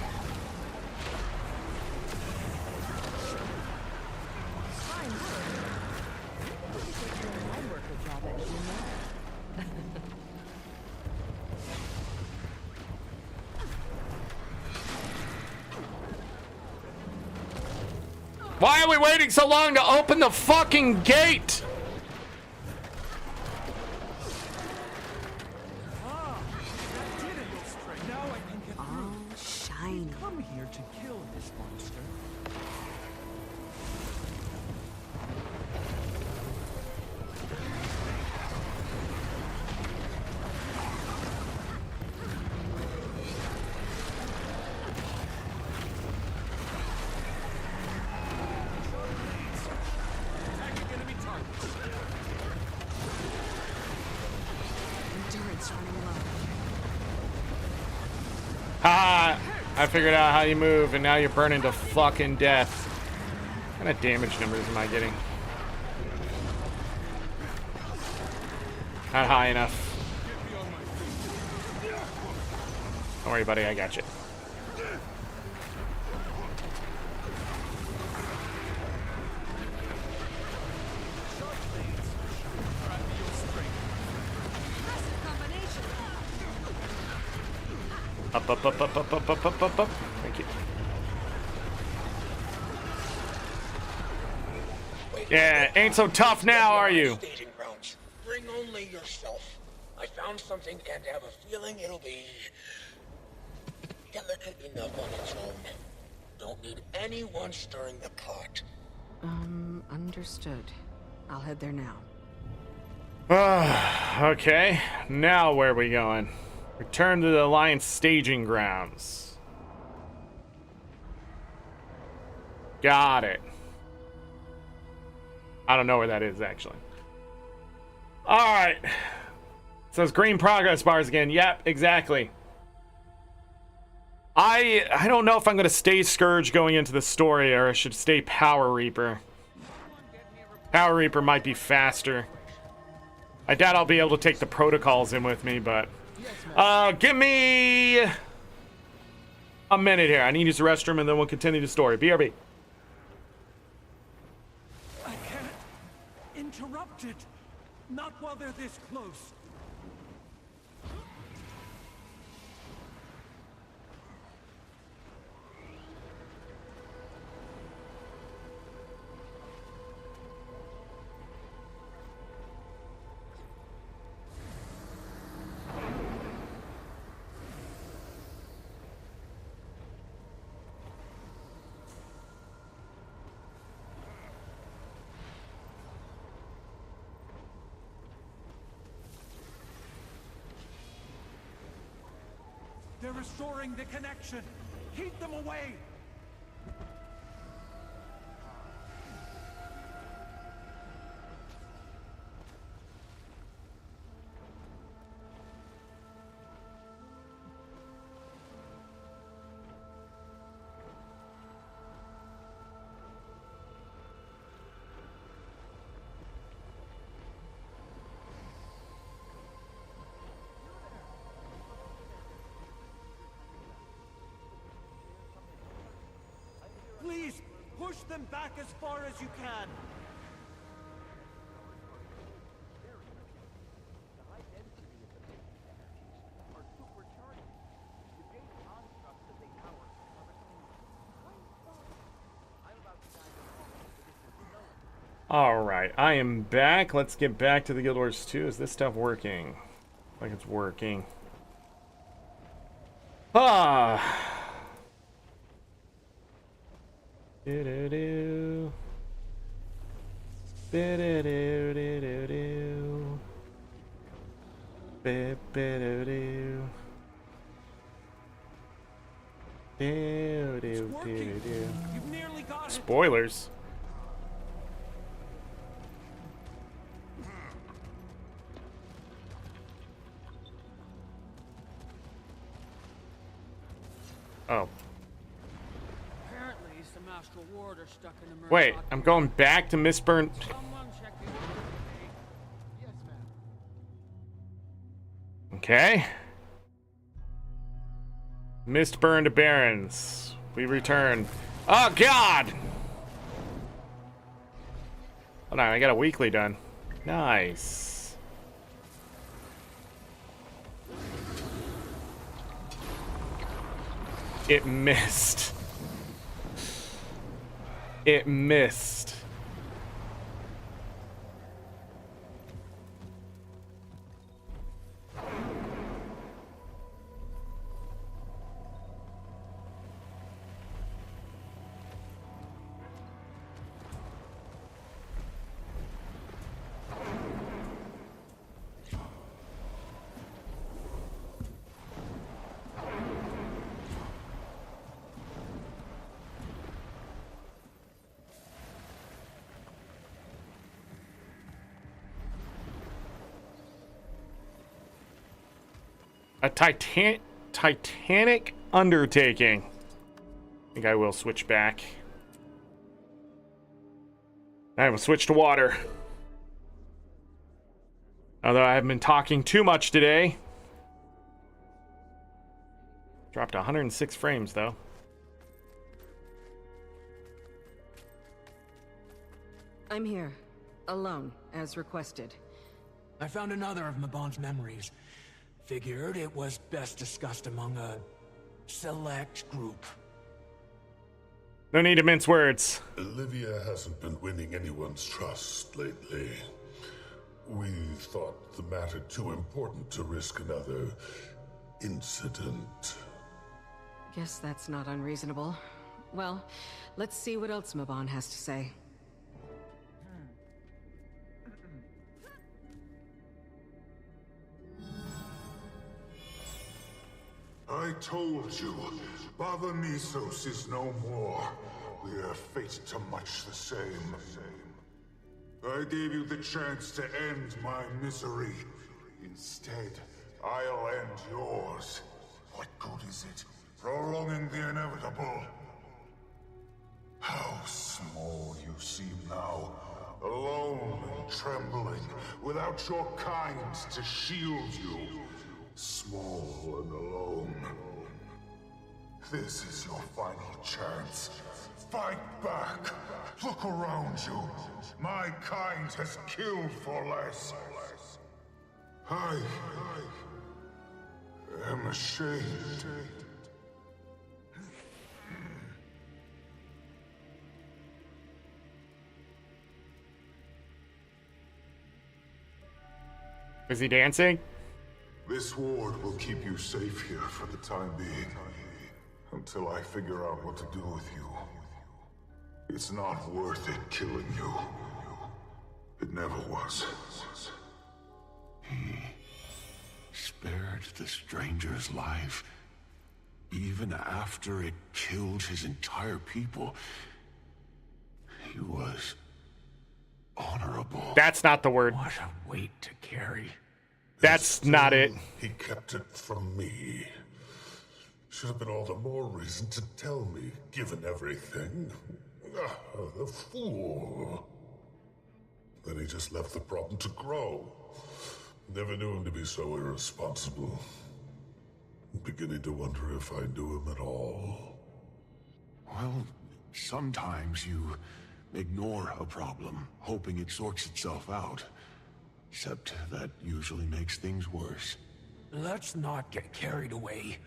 Why are we waiting so long to open the fucking gate? Come here to kill this monster. Haha! I figured out how you move, and now you're burning to fucking death. What kind of damage numbers am I getting? Not high enough. Don't worry, buddy. I got you. Up, up, up, up, up, up, up, up, up, up. Thank you. Yeah, ain't so tough now, are you? Staging grounds. Bring only yourself. I found something and have a feeling it'll be delicate enough on its own. Don't need anyone stirring the pot. Understood. I'll head there now. Okay, now where are we going? Return to the Alliance staging grounds. Got it. I don't know where that is, actually. Alright. Says green progress bars again. Yep, exactly. I don't know if I'm going to stay Scourge going into the story, or I should stay Power Reaper. Power Reaper might be faster. I doubt I'll be able to take the protocols in with me, but... give me a minute here. I need to use the restroom, and then we'll continue the story. BRB. interrupt it. Not while they're this close. They're restoring the connection. Keep them away. Please, push them back as far as you can. All right, I am back. Let's get back to the Guild Wars 2. Is this stuff working? Like it's working. Ah. Do-do-do. Be-do-do-do-do-do. Be-be-do-do. Do-do-do-do-do. Spoilers. Oh. Apparently, some astral ward are stuck in the Wait, I'm going back to Mistburn. Okay. Mistburn to Barrens. We return. Oh, God! Hold on, I got a weekly done. Nice. It missed. It missed. A titanic undertaking. I think I will switch back. I will switch to water. Although I haven't been talking too much today. Dropped 106 frames though. I'm here, alone, as requested. I found another of Mabon's memories. Figured it was best discussed among a select group. No need to mince words. Olivia hasn't been winning anyone's trust lately. We thought the matter too important to risk another incident. Guess that's not unreasonable. Well, let's see what else Mabon has to say. I told you, Baba Misos is no more. We are fated to much the same. I gave you the chance to end my misery. Instead, I'll end yours. What good is it? Prolonging the inevitable. How small you seem now. Alone and trembling, without your kind to shield you. Small and alone. This is your final chance. Fight back. Look around you. My kind has killed for less. I am ashamed. Is he dancing? This ward will keep you safe here for the time being, until I figure out what to do with you. It's not worth it killing you. It never was. He spared the stranger's life, even after it killed his entire people. He was honorable. That's not the word. What a weight to carry. That's not it. He kept it from me. Should have been all the more reason to tell me, given everything. The fool. Then he just left the problem to grow. Never knew him to be so irresponsible. I'm beginning to wonder if I knew him at all. Well, sometimes you ignore a problem, hoping it sorts itself out. Except that usually makes things worse. Let's not get carried away.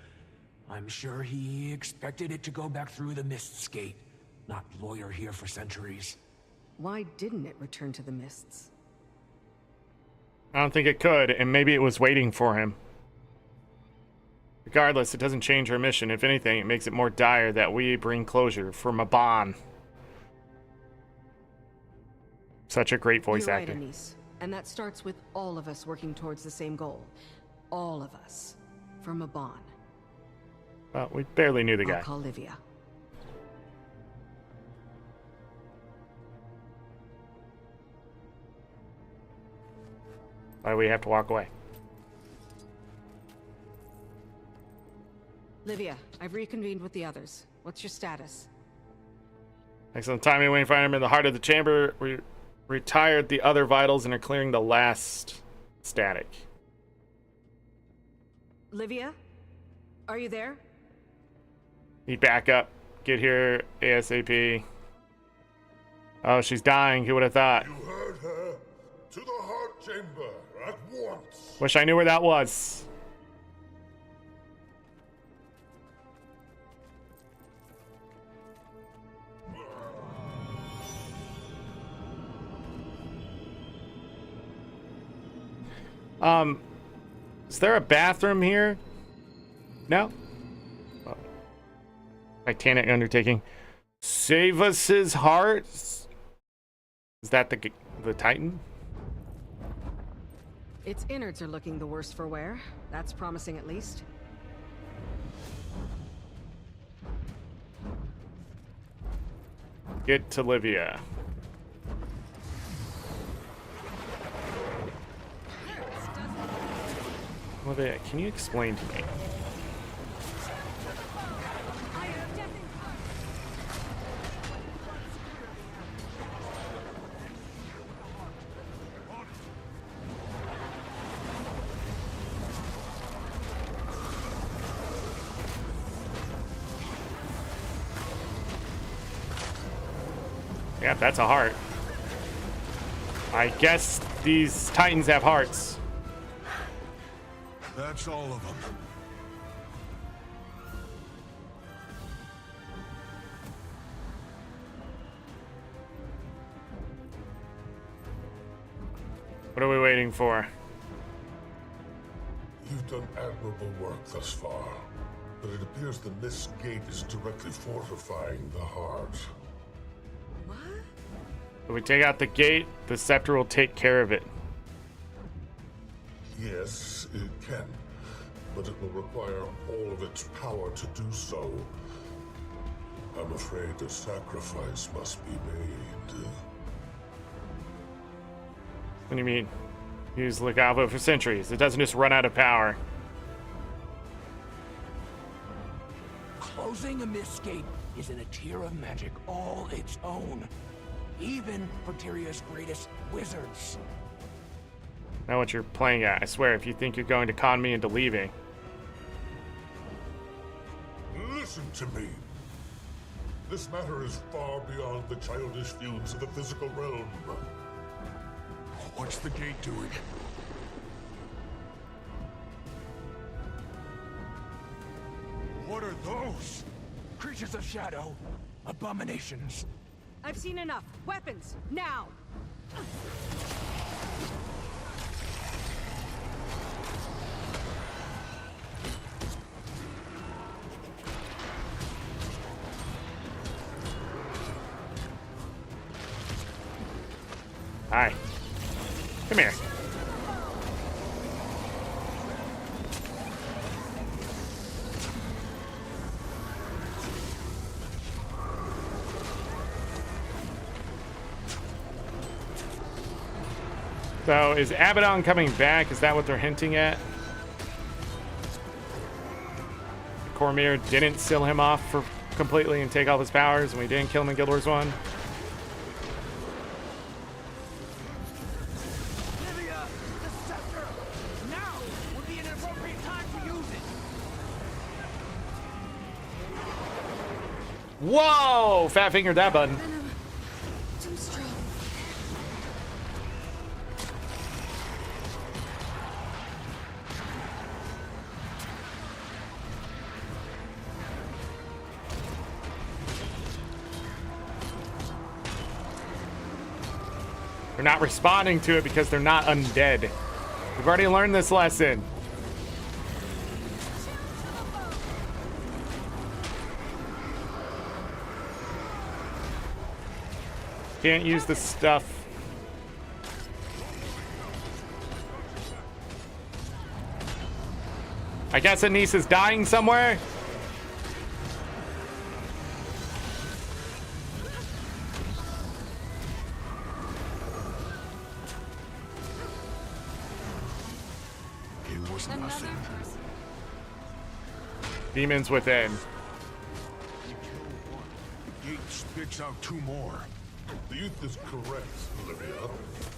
I'm sure he expected it to go back through the Mist's gate. Not lawyer here for centuries. Why didn't it return to the mists? I don't think it could, and maybe it was waiting for him. Regardless, it doesn't change our mission. If anything, it makes it more dire that we bring closure for Maban. Such a great voice You're actor. right, Anise. And that starts with all of us working towards the same goal. All of us. For Maban. Well, we barely knew the I'll guy. call Livia. Why do we have to walk away? Livia, I've reconvened with the others. What's your status? Excellent timing. We find him in the heart of the chamber. We retired the other vitals and are clearing the last static. Livia? Are you there? Need backup. Get here ASAP. Oh, she's dying. Who would have thought? You heard her. To the heart chamber at once. Wish I knew where that was. Is there a bathroom here? No? Oh. Titanic undertaking. Save us his heart? Is that the Titan? Its innards are looking the worse for wear. That's promising at least. Get to Livia. Livia, can you explain to me? Yeah, that's a heart. I guess these Titans have hearts. That's all of them. What are we waiting for? You've done admirable work thus far, but it appears the Mist Gate is directly fortifying the heart. If we take out the gate, the scepter will take care of it. Yes, it can, but it will require all of its power to do so. I'm afraid a sacrifice must be made. What do you mean? Use Legavo for centuries. It doesn't just run out of power. Closing a Mist Gate is in a tier of magic all its own. Even for Tyria's greatest wizards. Know what you're playing at. I swear, if you think you're going to con me into leaving. Listen! Listen to me. This matter is far beyond the childish feuds of the physical realm. What's the gate doing? What are those? Creatures of shadow. Abominations. I've seen enough. Weapons, now! Hi. Come here. So, is Abaddon coming back? Is that what they're hinting at? Cormyr didn't seal him off for completely and take all his powers, and we didn't kill him in Guild Wars 1. Livia! The scepter! Now would be an appropriate time to use it! Whoa! Fat fingered that button. Too strong. They're not responding to it because they're not undead. We've already learned this lesson. Can't use the stuff. I guess Anise is dying somewhere. It was nothing. Demons within. The gate spits out two more. The youth is correct, Olivia.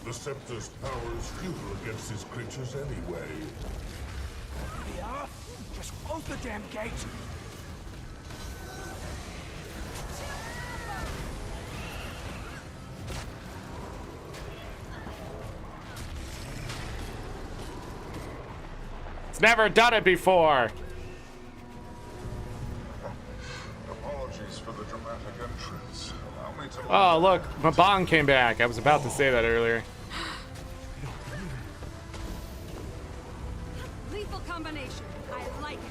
The Scepter's power is futile against these creatures anyway. Livia! Just close the damn gate! It's never done it before. Apologies for the dramatic entrance. Allow me to... Oh, look, Mabon came back. I was about to say that earlier. Lethal combination. I like it.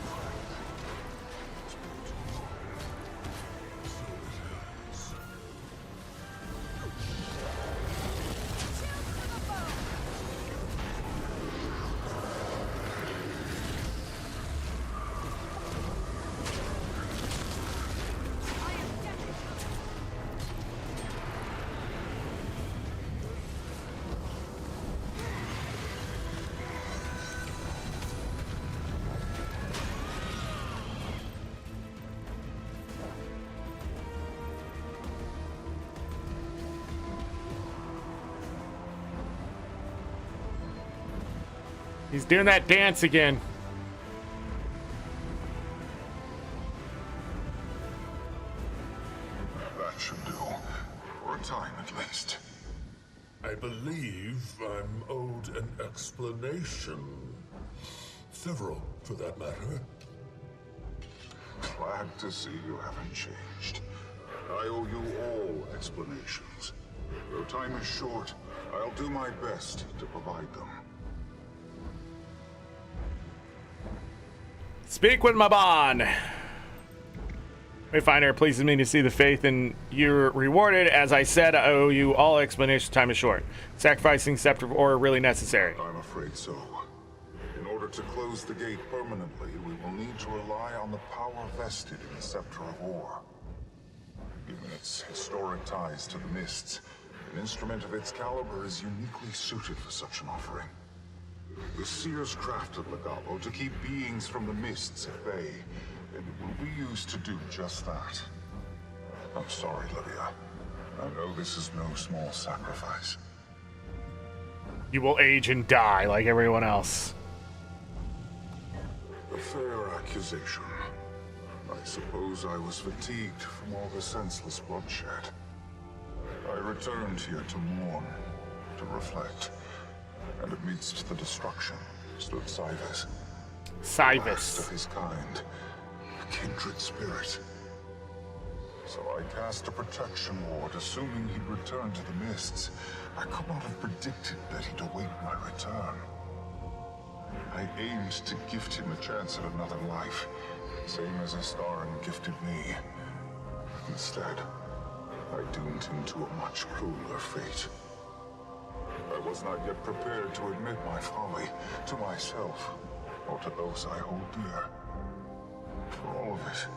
He's doing that dance again. That should do. For a time, at least. I believe I'm owed an explanation. Several, for that matter. Glad to see you haven't changed. I owe you all explanations. Though time is short, I'll do my best to provide them. Speak with Mabon. Wayfinder, it pleases me to see the faith in you're rewarded. As I said, I owe you all explanation. Time is short. Sacrificing Scepter of Ore really necessary. I'm afraid so. In order to close the gate permanently, we will need to rely on the power vested in the Scepter of Ore. Given its historic ties to the Mists, an instrument of its caliber is uniquely suited for such an offering. The Seers crafted Legavo to keep beings from the Mists at bay, and it will be used to do just that. I'm sorry, Livia. I know this is no small sacrifice. You will age and die like everyone else. A fair accusation. I suppose I was fatigued from all the senseless bloodshed. I returned here to mourn, to reflect, and amidst the destruction stood Cybus. Last of his kind, a kindred spirit. So I cast a protection ward, assuming he'd return to the mists. I could not have predicted that he'd await my return. I aimed to gift him a chance at another life, same as Astaran gifted me. Instead, I doomed him to a much crueler fate. I was not yet prepared to admit my folly to myself, or to those I hold dear. For all of it,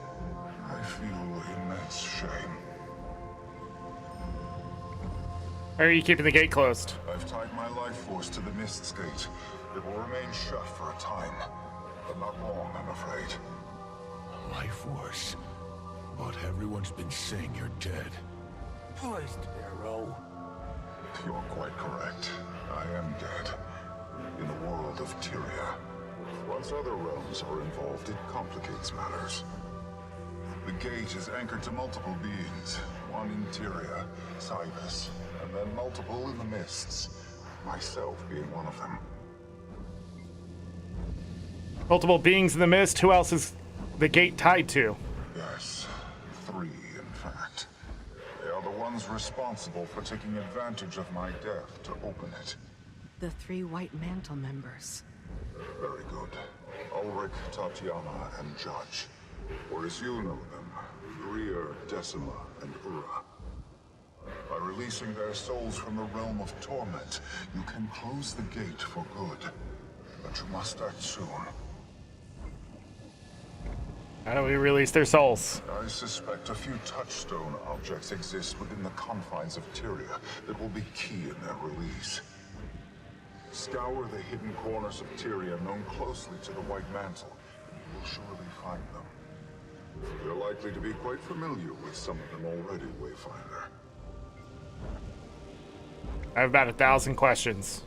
I feel immense shame. Why are you keeping the gate closed? I've tied my life force to the Mist's gate. It will remain shut for a time, but not long, I'm afraid. Life force? But everyone's been saying you're dead. Poised arrow. You're quite correct. I am dead. In the world of Tyria. Once other realms are involved, it complicates matters. The gate is anchored to multiple beings. One in Tyria, Cybus, and then multiple in the mists. Myself being one of them. Multiple beings in the mist. Who else is the gate tied to? Yes, 3 in fact. They are the ones responsible for taking advantage of my death to open it. The 3 White Mantle members. Very good. Ulrich, Tatiana, and Judge. Or as you know them, Greer, Decima, and Ura. By releasing their souls from the realm of torment, you can close the gate for good. But you must act soon. How do we release their souls? I suspect a few touchstone objects exist within the confines of Tyria that will be key in their release. Scour the hidden corners of Tyria known closely to the White Mantle, and you will surely find them. You're likely to be quite familiar with some of them already, Wayfinder. I have about 1,000 questions.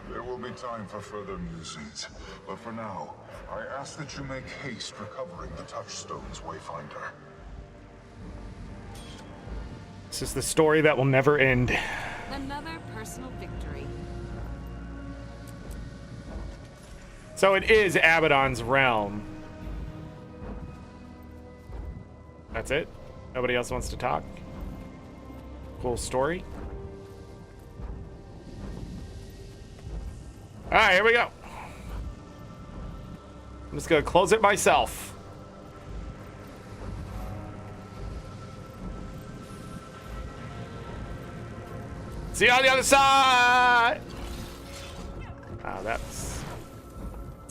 There will be time for further musings, but for now, I ask that you make haste recovering the touchstones, Wayfinder. This is the story that will never end. Another personal victory. So it is Abaddon's realm. That's it? Nobody else wants to talk? Cool story. Alright, here we go. I'm just gonna close it myself. See you on the other side! Oh, that's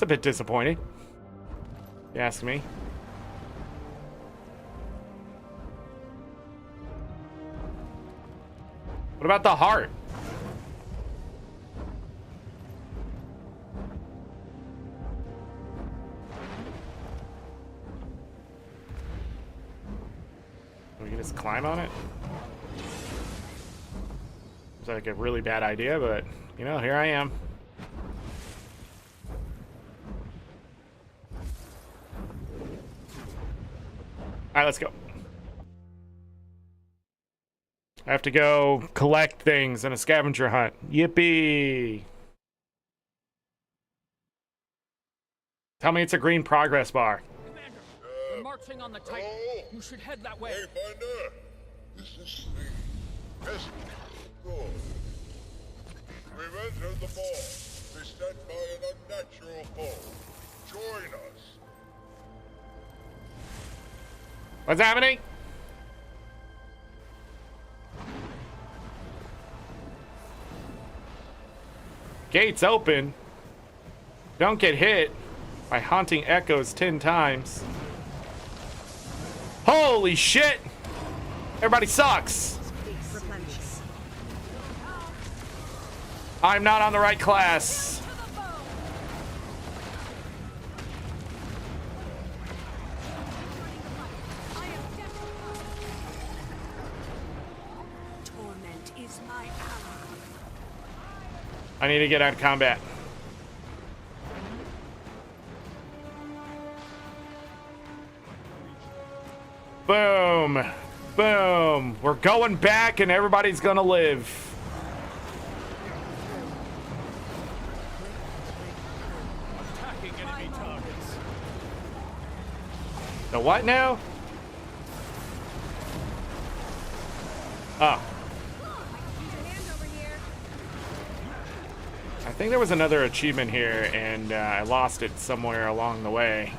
a bit disappointing. You ask me. What about the heart? We can just climb on it? It's like a really bad idea, but you know, here I am. Alright, let's go. I have to go collect things in a scavenger hunt. Yippee! Tell me it's a green progress bar. Commander, we're marching on the Titan. You should head that way. Wayfinder, this is the best door. We've entered the ball, beset by an unnatural foe. Join us. What's happening? Gates open. Don't get hit by haunting echoes 10 times. Holy shit! Everybody sucks. I'm not on the right class. Torment is my ally. I need to get out of combat. Boom. Boom. We're going back and everybody's gonna live. Attacking enemy targets. The what now? Oh. I think there was another achievement here, and I lost it somewhere along the way.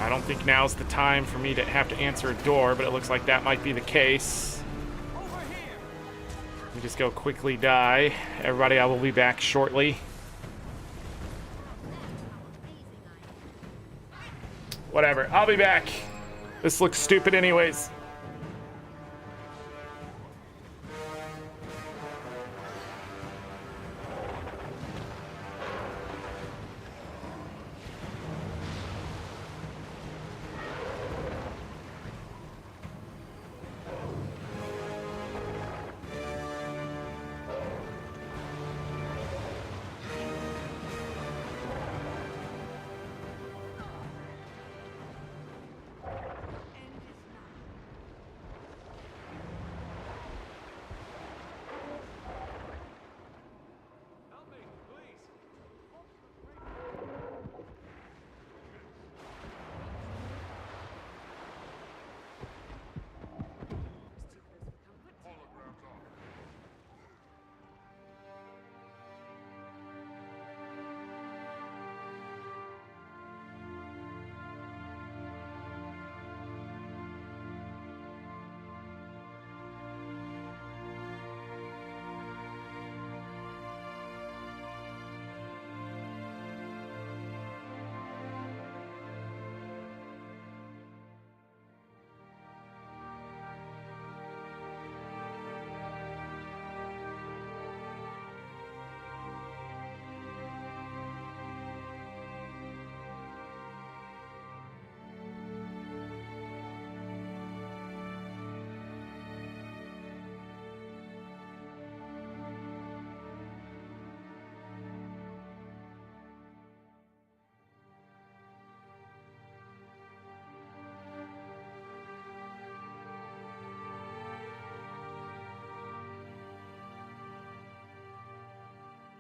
I don't think now's the time for me to have to answer a door, but it looks like that might be the case. Let me just go quickly die. Everybody, I will be back shortly. Whatever, I'll be back. This looks stupid anyways.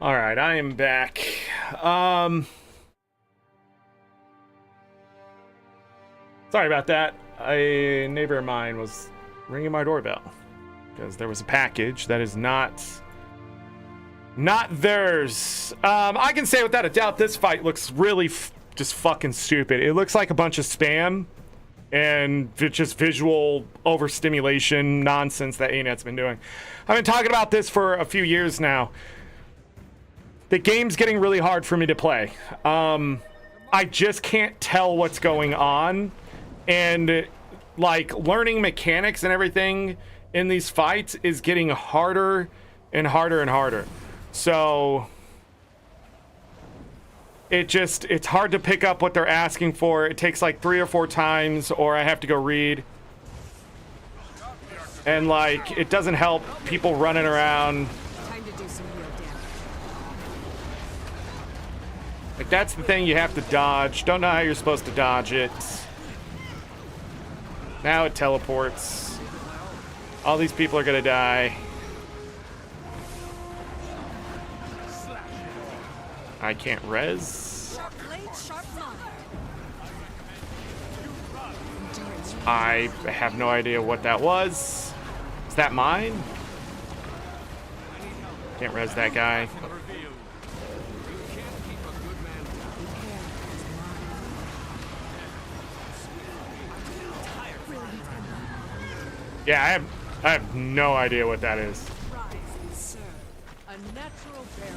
All right, I am back. Sorry about that. A neighbor of mine was ringing my doorbell because there was a package that is not theirs. I can say without a doubt this fight looks really just fucking stupid. It looks like a bunch of spam and just visual overstimulation nonsense that ArenaNet's been doing. I've been talking about this for a few years now. The game's getting really hard for me to play. I just can't tell what's going on. And like learning mechanics and everything in these fights is getting harder and harder and harder. So it's hard to pick up what they're asking for. It takes like 3 or 4 times, or I have to go read. And like, it doesn't help people running around. Time to do some real damage. Like, that's the thing you have to dodge. Don't know how you're supposed to dodge it. Now it teleports. All these people are gonna die. I can't res. I have no idea what that was. Is that mine? Can't res that guy. Yeah, I have no idea what that is. A natural barrier.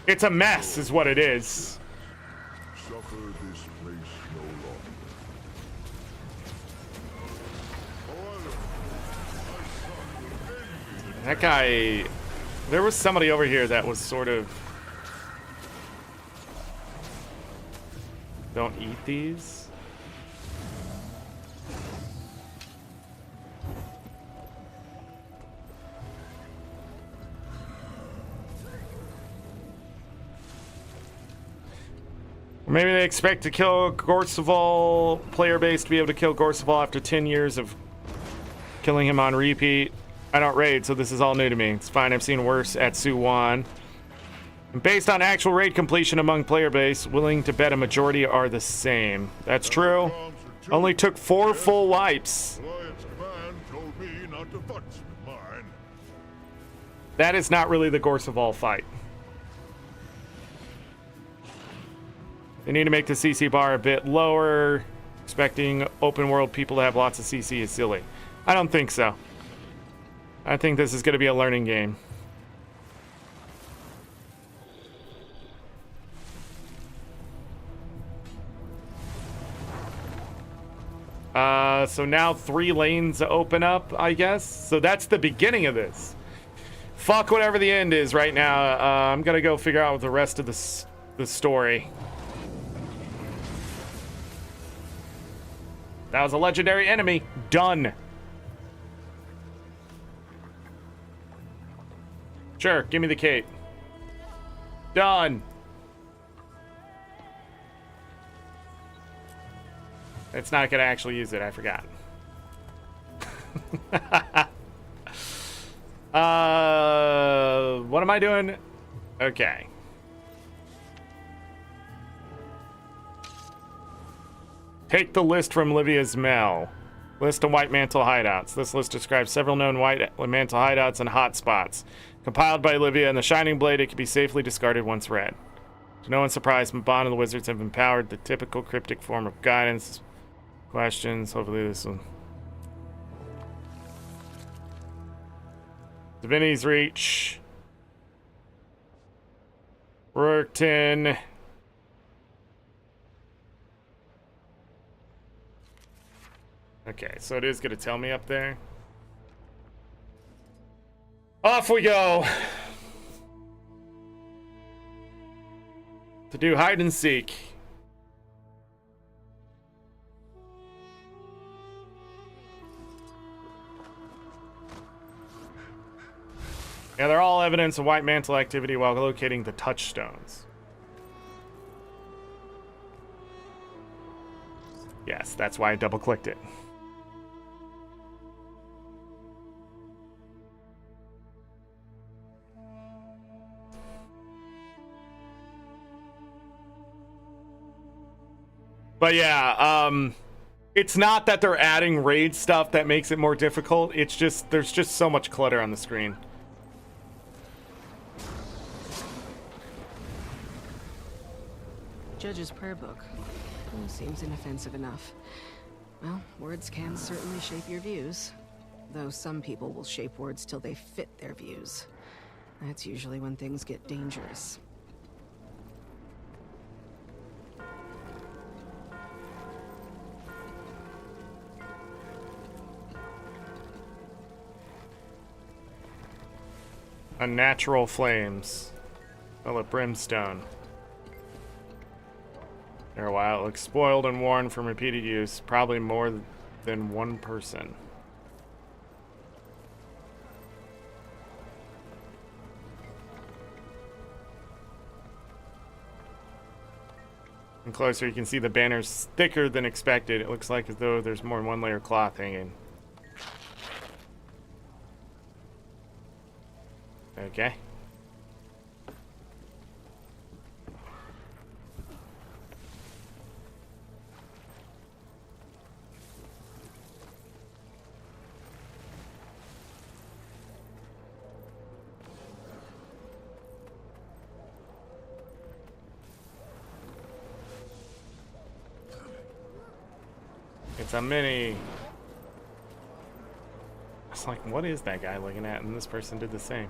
It's a mess, is what it is. Suffer this place no longer. That guy... There was somebody over here that was sort of... Don't eat these. Maybe they expect to kill Gorseval player base to be able to kill Gorseval after 10 years of killing him on repeat. I don't raid, so this is all new to me. It's fine, I've seen worse at Suwon. And based on actual raid completion among player base, willing to bet a majority are the same. That's true. Only took 4 full wipes. That is not really the Gorseval fight. They need to make the CC bar a bit lower. Expecting open world people to have lots of CC is silly. I don't think so. I think this is going to be a learning game. So now 3 lanes open up, I guess. So that's the beginning of this. Fuck whatever the end is right now. I'm going to go figure out the rest of the story. That was a legendary enemy. Done. Sure, give me the cape. Done. It's not gonna actually use it, I forgot. What am I doing? Okay. Take the list from Livia's mail. List of White Mantle hideouts. This list describes several known White Mantle hideouts and hotspots. Compiled by Livia and the Shining Blade, it can be safely discarded once read. To no one's surprise, Mabon and the Wizards have empowered the typical cryptic form of guidance. Questions. Hopefully this will... Divinity's Reach. Rurikton. Okay, so it is going to tell me up there. Off we go. To do hide and seek. Yeah, they're all evidence of White Mantle activity while locating the touchstones. Yes, that's why I double-clicked it. But yeah, it's not that they're adding raid stuff that makes it more difficult. It's just, there's just so much clutter on the screen. Judge's prayer book. Seems inoffensive enough. Well, words can certainly shape your views. Though some people will shape words till they fit their views. That's usually when things get dangerous. Unnatural flames. Oh, a brimstone. After a while, it looks spoiled and worn from repeated use. Probably more than one person. And closer, you can see the banner's thicker than expected. It looks like as though there's more than one layer of cloth hanging. Okay. It's a mini. It's like, what is that guy looking at? And this person did the same.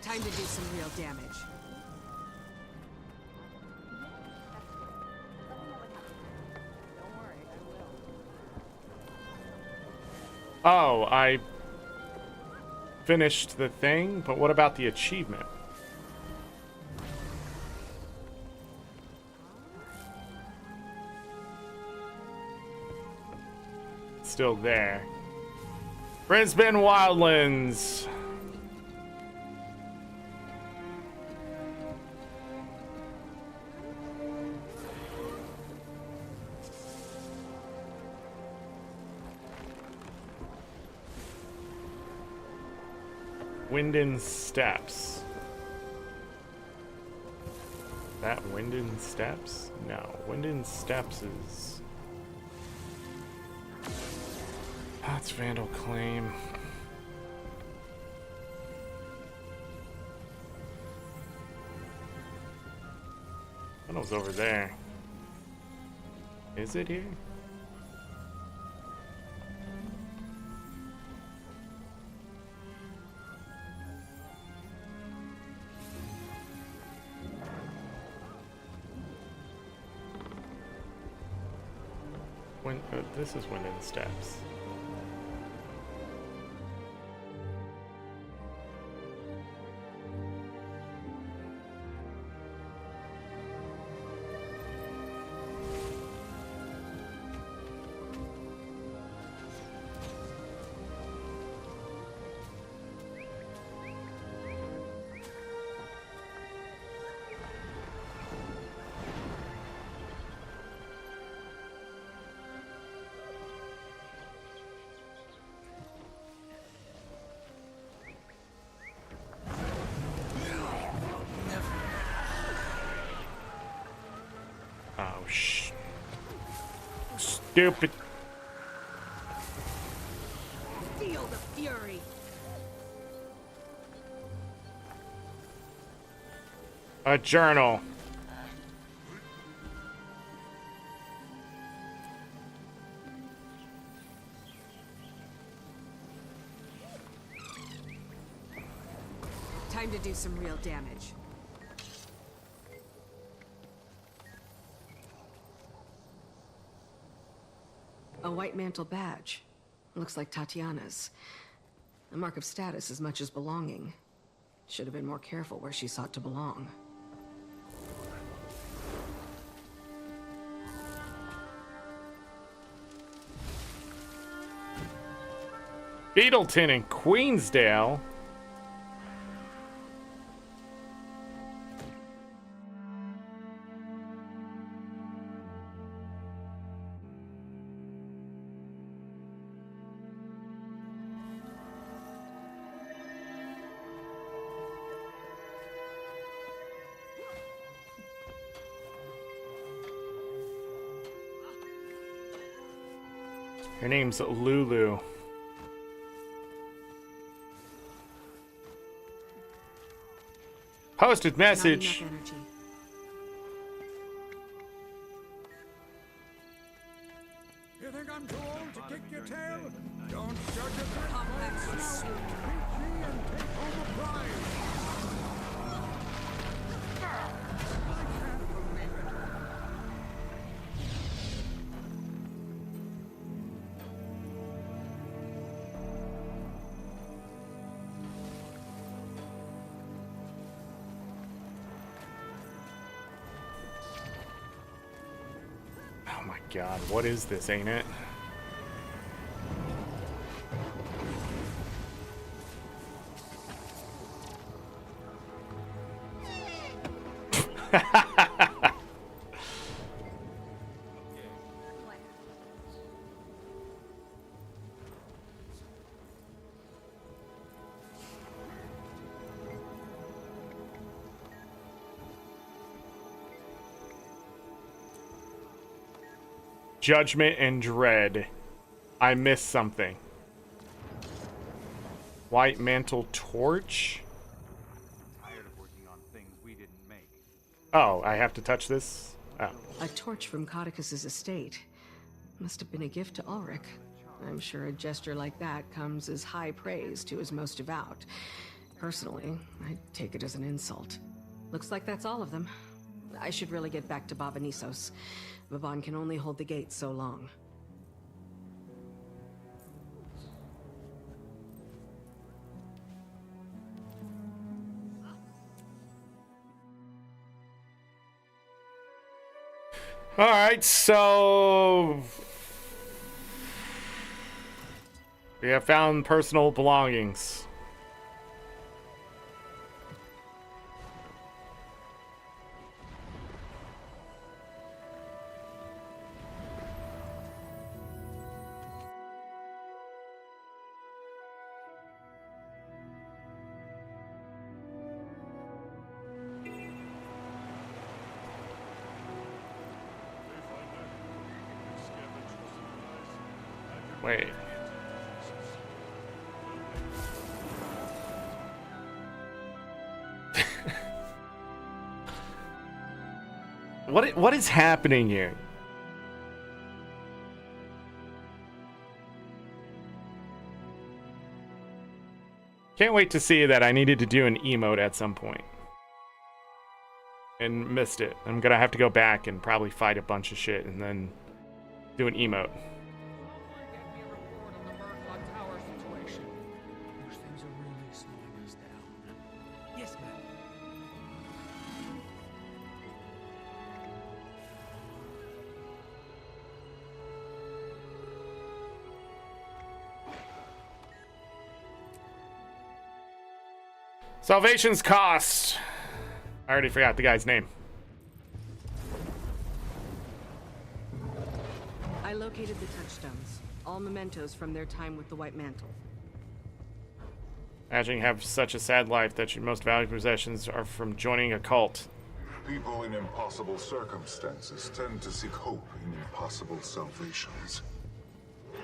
Time to do some real damage. Oh, I finished the thing, but what about the achievement? still there. Brisbane Wildlands. Winden Steps. That Winden Steps? No, Winden Steps is... That's Vandal Claim. Vandal's over there. Is it here? This is Winden Steps. Stupid. Feel the fury. A journal. Time to do some real damage. A white mantle badge. Looks like Tatiana's. A mark of status as much as belonging. Should have been more careful where she sought to belong. Beetleton and Queensdale. Her name's Lulu. Posted message. Not enough energy. You think I'm too old to kick your tail? Don't judge it by complex. Beat me and take home a prize. I can't believe it. Oh my god, what is this, ain't it? Judgment and Dread. I missed something. White Mantle Torch? Tired of working on things we didn't make. Oh, I have to touch this? Oh. A torch from Codicus's estate. Must have been a gift to Ulrich. I'm sure a gesture like that comes as high praise to his most devout. Personally, I'd take it as an insult. Looks like that's all of them. I should really get back to Baba Nisos. Vaban can only hold the gate so long. All right, so We have found personal belongings. Wait. What is happening here? Can't wait to see that I needed to do an emote at some point. And missed it. I'm gonna have to go back and probably fight a bunch of shit and then do an emote. Salvation's cost. I already forgot the guy's name. I located the touchstones. All mementos from their time with the White Mantle. Imagine you have such a sad life that your most valued possessions are from joining a cult. People in impossible circumstances tend to seek hope in impossible salvations.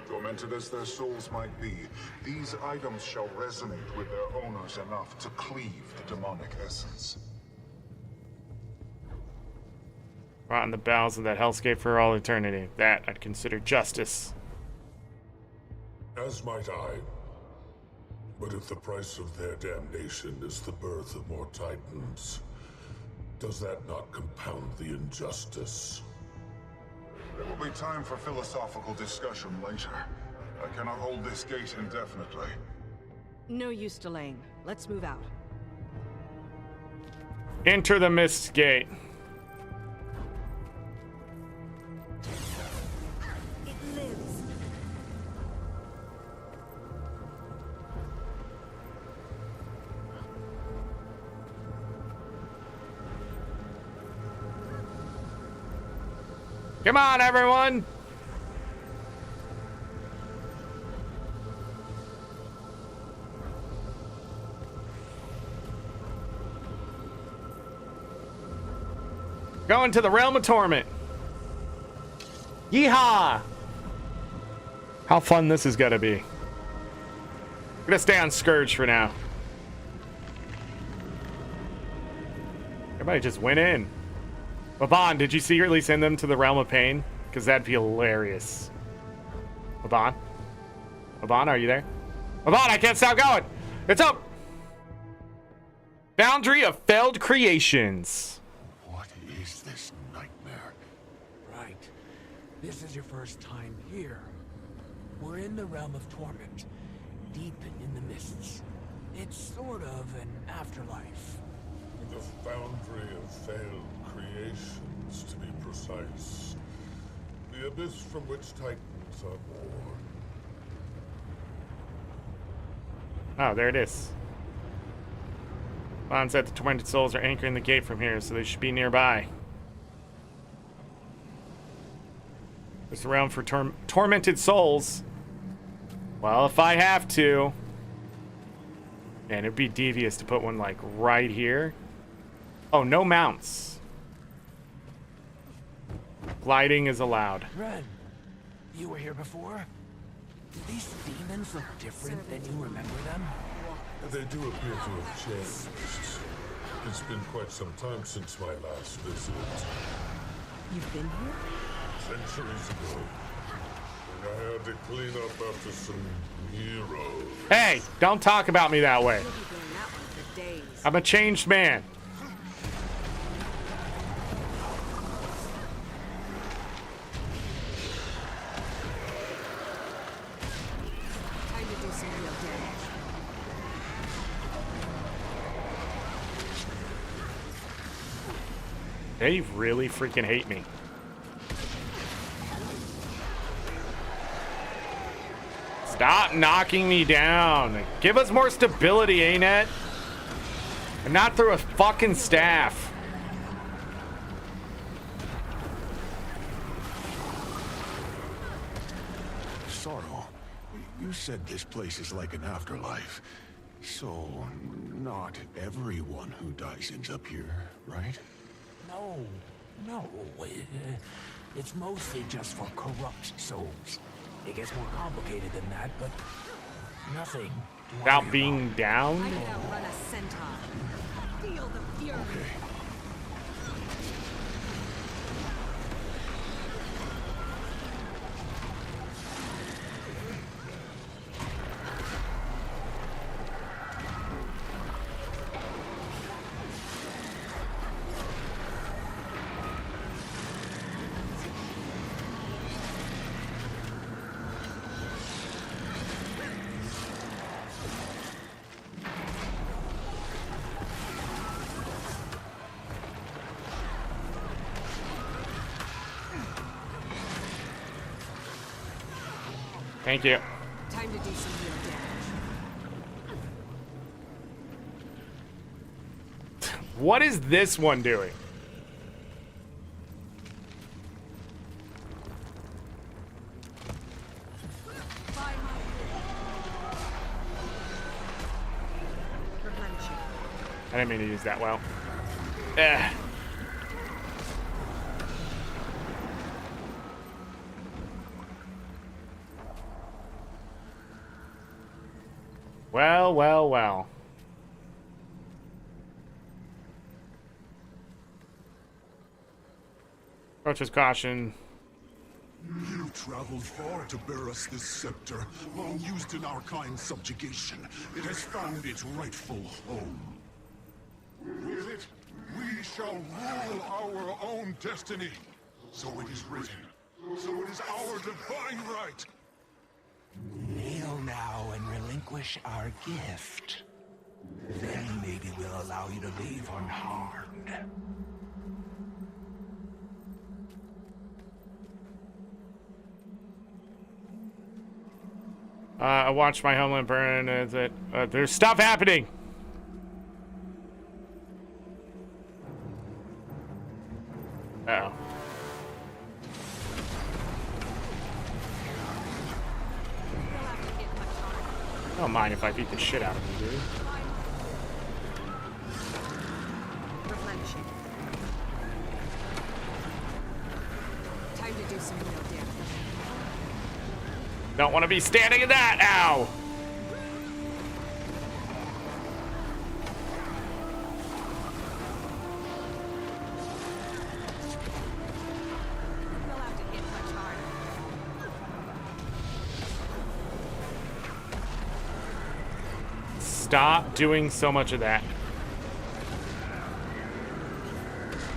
Tormented as their souls might be, these items shall resonate with their owners enough to cleave the demonic essence. Rot in the bowels of that hellscape for all eternity. That I'd consider justice. As might I. But if the price of their damnation is the birth of more titans, does that not compound the injustice? There will be time for philosophical discussion later. I cannot hold this gate indefinitely. No use delaying. Let's move out. Enter the Mist Gate. It lives. Come on, everyone! Going to the Realm of Torment. Yeehaw! How fun this is gonna be. I'm gonna stay on Scourge for now. Everybody just went in. Laban, did you secretly send them to the Realm of Pain? Because that'd be hilarious. Laban? Laban, are you there? Laban, I can't stop going! It's up! Boundary of Failed Creations. What is this nightmare? Right. This is your first time here. We're in the Realm of Torment, deep in the mists. It's sort of an afterlife. The foundry of failed creations, to be precise. The abyss from which titans are born. Oh, there it is. Lon said the tormented souls are anchoring the gate from here, so they should be nearby. There's a realm for tormented souls. Well, if I have to. Man, it'd be devious to put one, like, right here. Oh, no mounts. Gliding is allowed. Ren, you were here before? Do these demons look different than you remember them? They do appear to have changed. It's been quite some time since my last visit. You've been here? Centuries ago. When I had to clean up after some heroes. Hey, don't talk about me that way. You'll be doing that one for days. I'm a changed man. Time to do some real damage. They really freaking hate me. Stop knocking me down. Give us more stability, ArenaNet. And not through a fucking staff. Sorrow, you said this place is like an afterlife. So, not everyone who dies ends up here, right? No. It's mostly just for corrupt souls. It gets more complicated than that, but nothing. to worry Without being down? I can outrun a centaur. Feel the fury. Okay. Thank you. Time to do some real damage. What is this one doing? I didn't mean to use that well. Well. Approach with caution. You traveled far to bear us this scepter, long used in our kind's subjugation. It has found its rightful home. With it, we shall rule our own destiny. So it is written. So it is our divine right. Kneel now and relinquish our gift. Then maybe we'll allow you to leave unharmed. I watched my homeland burn. There's stuff happening. Uh-oh. I don't mind if I beat the shit out of you, dude. Replenishing. Time to do some real damage. Don't want to be standing in that. Ow. We'll have to hit much harder. Stop doing so much of that.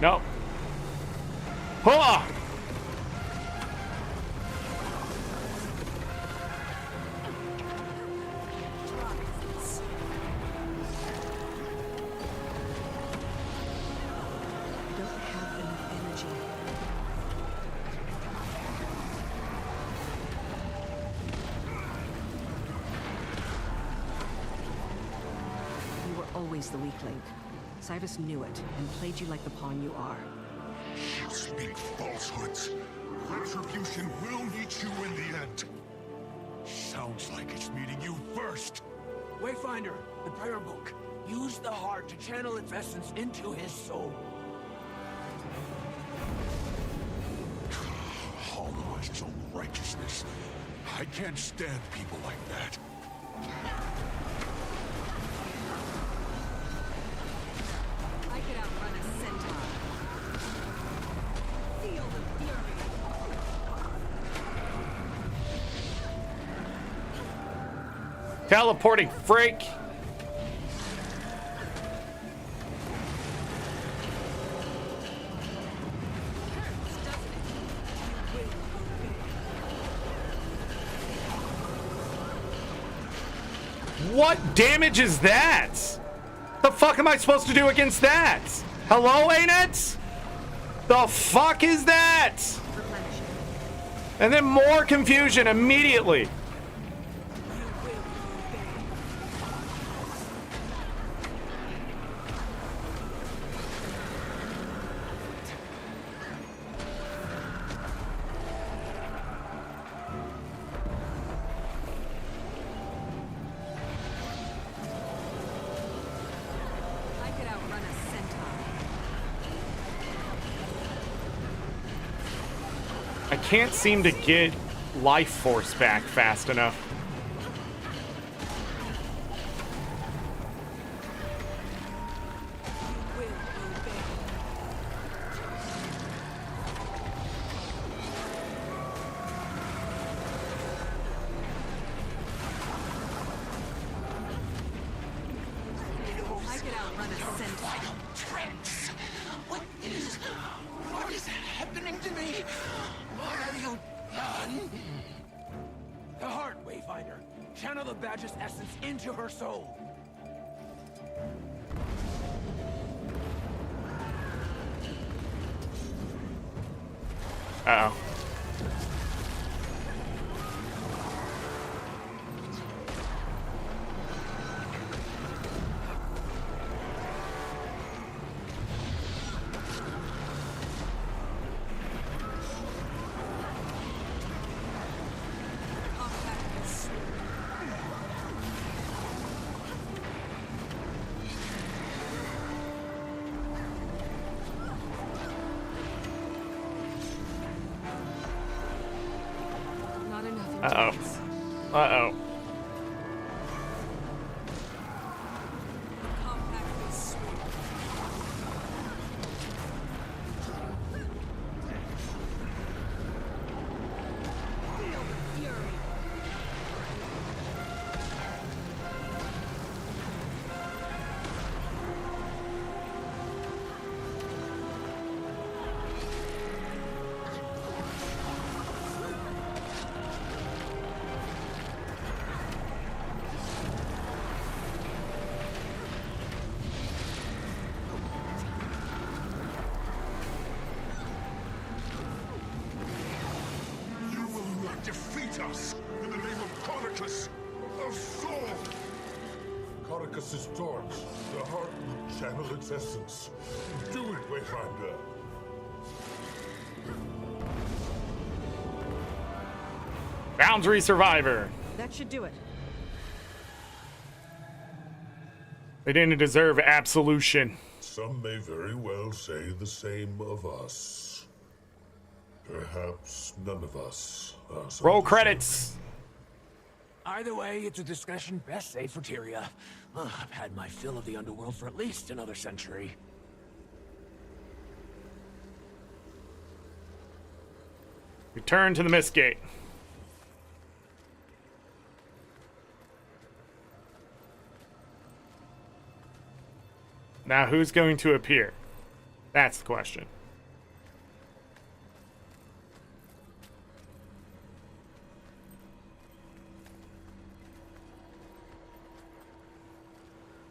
Nope. Huh! Always the weak link. Cyrus knew it and played you like the pawn you are. You speak falsehoods. Retribution will meet you in the end. Sounds like it's meeting you first. Wayfinder, the prayer book. Use the heart to channel its essence into his soul. Hollow has its own righteousness. I can't stand people like that. I could outrun a centaur. Feel the fury. Teleporting freak. What damage is that? The fuck am I supposed to do against that? Hello, ArenaNet? The fuck is that? And then more confusion immediately. can't seem to get life force back fast enough. Channel the badge's essence into her soul. Uh-oh. Uh-oh. Uh-oh. Defeat us in the name of Coricus, of Thor! Coricus's torch, the heart will channel its essence. Do it, Wayfinder! Boundary Survivor. That should do it. They didn't deserve Absolution. Some may very well say the same of us. Perhaps none of us are so Roll credits. Either way, it's a discussion best saved for Tyria. I've had my fill of the underworld for at least another century. Return to the Mistgate. Now, who's going to appear? That's the question.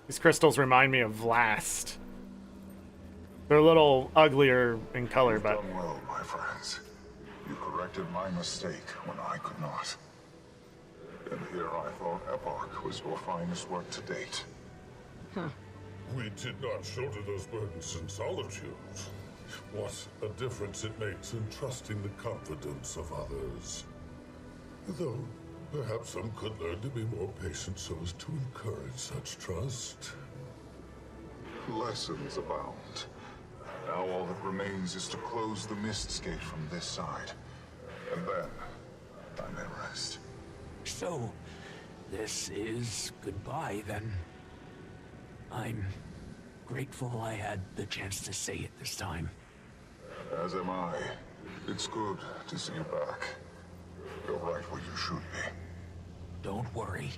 These crystals remind me of Vlast. They're a little uglier in color, but... You've done well, my friends. You corrected my mistake when I could not. And here I thought Epoch was your finest work to date. Huh. We did not shoulder those burdens in solitude. What a difference it makes in trusting the confidence of others. Though, perhaps some could learn to be more patient so as to encourage such trust. Lessons abound. Now all that remains is to close the Mist's Gate from this side. And then, I may rest. So, this is goodbye, then. I'm grateful I had the chance to say it this time. As am I. It's good to see you back. You're right where you should be. Don't worry.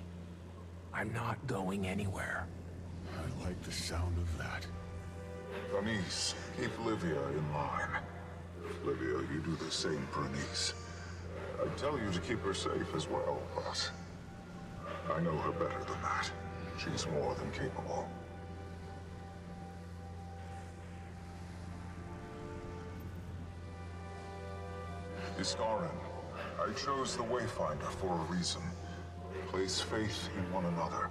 I'm not going anywhere. I like the sound of that. Bernice, keep Livia in line. Livia, you do the same for Bernice. I'd tell you to keep her safe as well, but I know her better than that. She's more than capable. Iskarin, I chose the Wayfinder for a reason. Place faith in one another,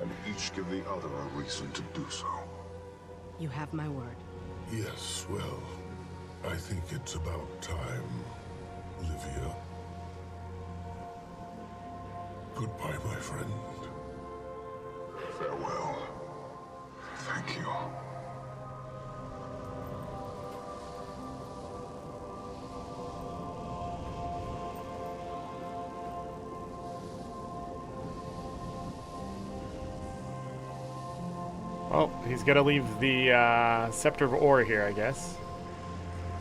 and each give the other a reason to do so. You have my word. Yes, well, I think it's about time, Livia. Goodbye, my friend. Farewell. Thank you. Oh, he's got to leave the Scepter of Ore here, I guess.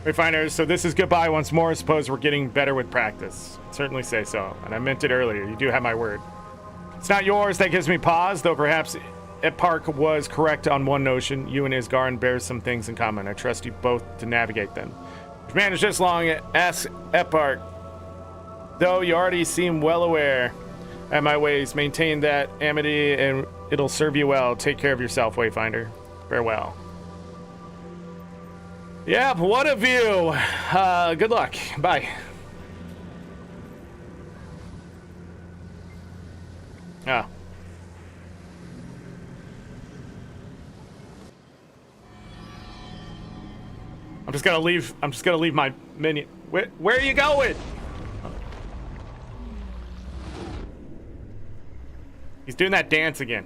Wayfinders, so this is goodbye once more. I suppose we're getting better with practice. Certainly say so. And I meant it earlier. You do have my word. It's not yours. That gives me pause, though perhaps Epark was correct on one notion. You and Isgarn bear some things in common. I trust you both to navigate them. If you manage this long, ask Epark. Though you already seem well aware at my ways, maintain that amity and it'll serve you well. Take care of yourself, Wayfinder. Farewell. Yep, what a view. Good luck. Bye. Oh. I'm just gonna leave my minion. Where are you going? He's doing that dance again.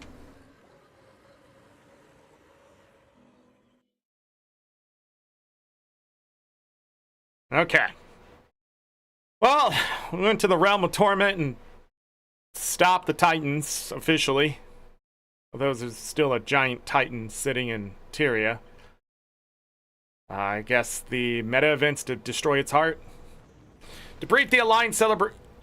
Okay. Well, we went to the Realm of Torment and stopped the Titans officially. Although there's still a giant Titan sitting in Tyria. I guess the meta events to destroy its heart. Debrief the Alliance,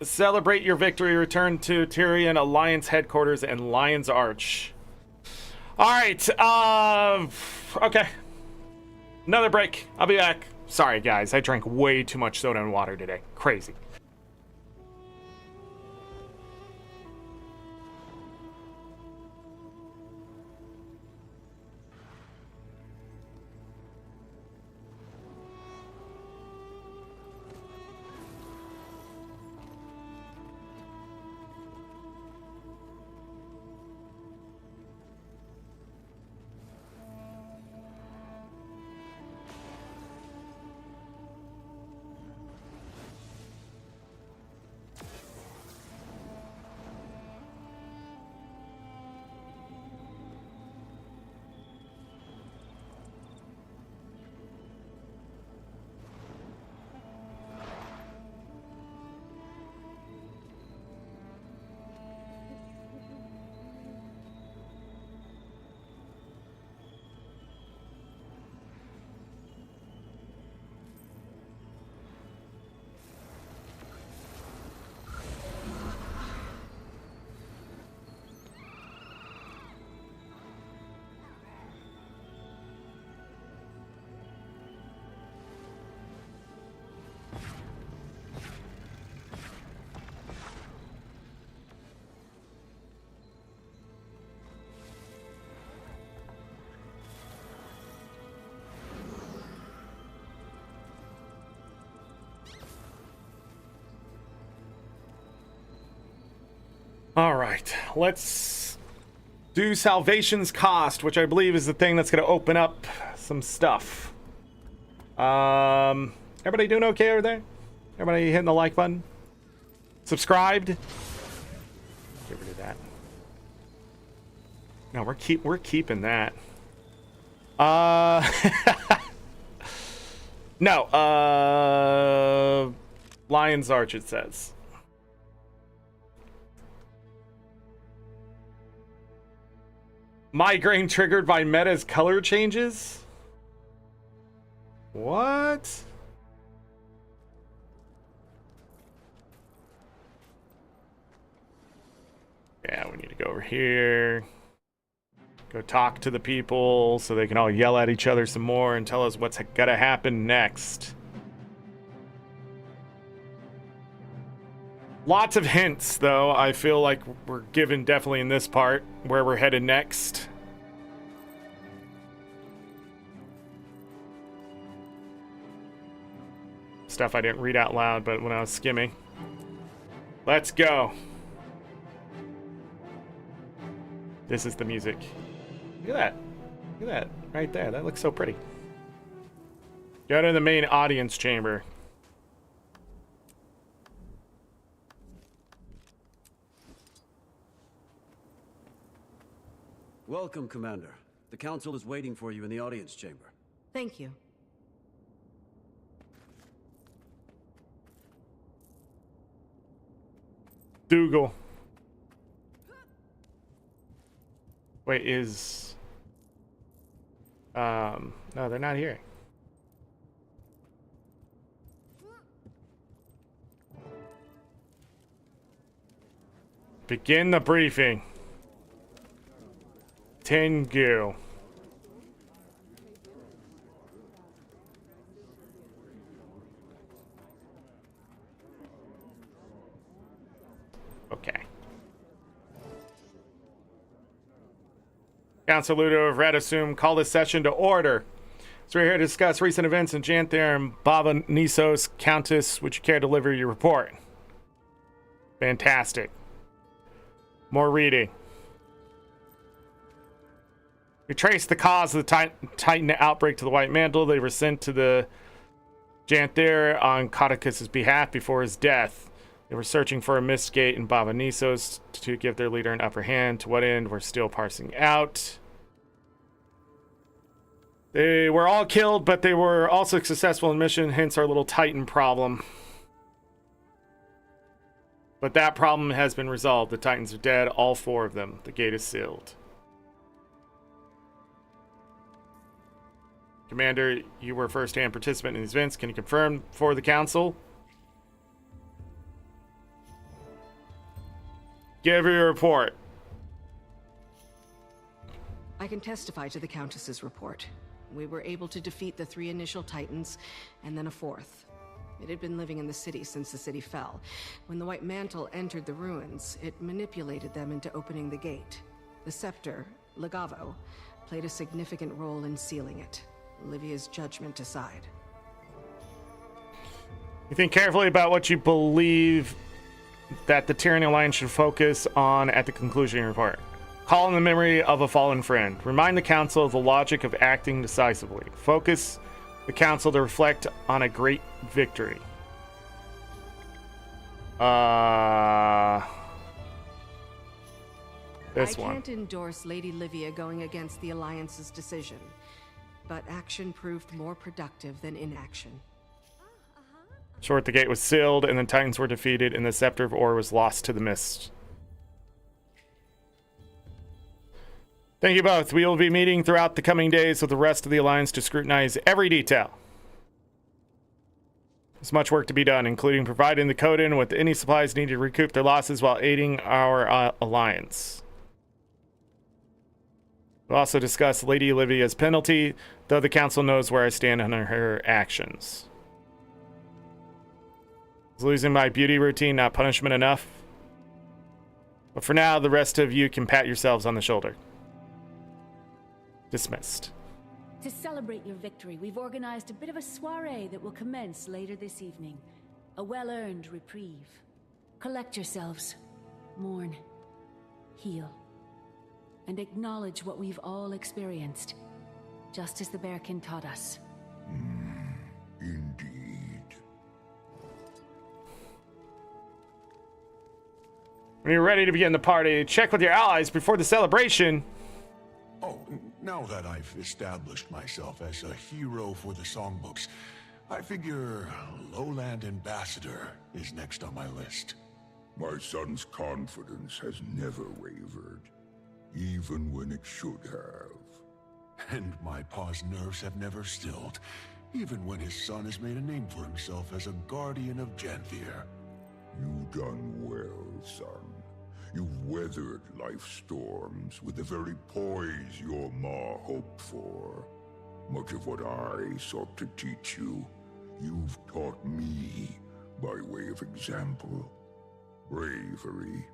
celebrate your victory, return to Tyrian Alliance headquarters and Lion's Arch. Alright, okay. Another break. I'll be back. Sorry guys, I drank way too much soda and water today. Crazy. All right, let's do Salvation's Cost, which I believe is the thing that's going to open up some stuff. Everybody doing okay over there? Everybody hitting the like button? Subscribed? Get rid of that. No, we're keeping that. No, Lion's Arch, it says. Migraine triggered by meta's color changes? What? Yeah, we need to go over here. Go talk to the people so they can all yell at each other some more and tell us what's gotta happen next. Lots of hints, though. I feel like we're given definitely in this part where we're headed next. Stuff I didn't read out loud, but when I was skimming. Let's go. This is the music. Look at that. Look at that right there. That looks so pretty. Go to the main audience chamber. Welcome, Commander. The Council is waiting for you in the audience chamber. Thank you. Dougal. Wait, is No, they're not here. Begin the briefing. Tengu. Okay. Council Ludo of Red Assume, call this session to order. So we're here to discuss recent events in Janthir and Baba Nisos. Countess, would you care to deliver your report? Fantastic. More reading. We traced the cause of the Titan outbreak to the White Mantle. They were sent to the Janthir on Cauticus's behalf before his death. They were searching for a mist gate in Baba Nisos to give their leader an upper hand. To what end, we're still parsing out. They were all killed, but they were also successful in mission, hence our little Titan problem. But that problem has been resolved. The Titans are dead, all 4 of them. The gate is sealed. Commander, you were a first-hand participant in these events. Can you confirm for the Council? Give your report. I can testify to the Countess's report. We were able to defeat the 3 initial Titans, and then a 4th. It had been living in the city since the city fell. When the White Mantle entered the ruins, it manipulated them into opening the gate. The Scepter, Legavo, played a significant role in sealing it. Livia's judgment aside. You think carefully about what you believe that the Tyranny Alliance should focus on at the conclusion of your report. Call in the memory of a fallen friend. Remind the Council of the logic of acting decisively. Focus the Council to reflect on a great victory. This one. I can't endorse Lady Livia going against the Alliance's decision, but action proved more productive than inaction. Short, the gate was sealed, and the Titans were defeated, and the Scepter of Ore was lost to the mist. Thank you both. We will be meeting throughout the coming days with the rest of the Alliance to scrutinize every detail. There's much work to be done, including providing the Coden with any supplies needed to recoup their losses while aiding our Alliance. We'll also discuss Lady Olivia's penalty, though the Council knows where I stand on her actions. Is losing my beauty routine not punishment enough? But for now, the rest of you can pat yourselves on the shoulder. Dismissed. To celebrate your victory, we've organized a bit of a soiree that will commence later this evening. A well-earned reprieve. Collect yourselves. Mourn. Heal. And acknowledge what we've all experienced. Just as the Bearkin taught us. Indeed. When you're ready to begin the party, check with your allies before the celebration. Oh, now that I've established myself as a hero for the songbooks, I figure Lowland Ambassador is next on my list. My son's confidence has never wavered, even when it should have. And my pa's nerves have never stilled, even when his son has made a name for himself as a guardian of Janthir. You've done well, son. You've weathered life's storms with the very poise your ma hoped for. Much of what I sought to teach you, you've taught me by way of example. Bravery,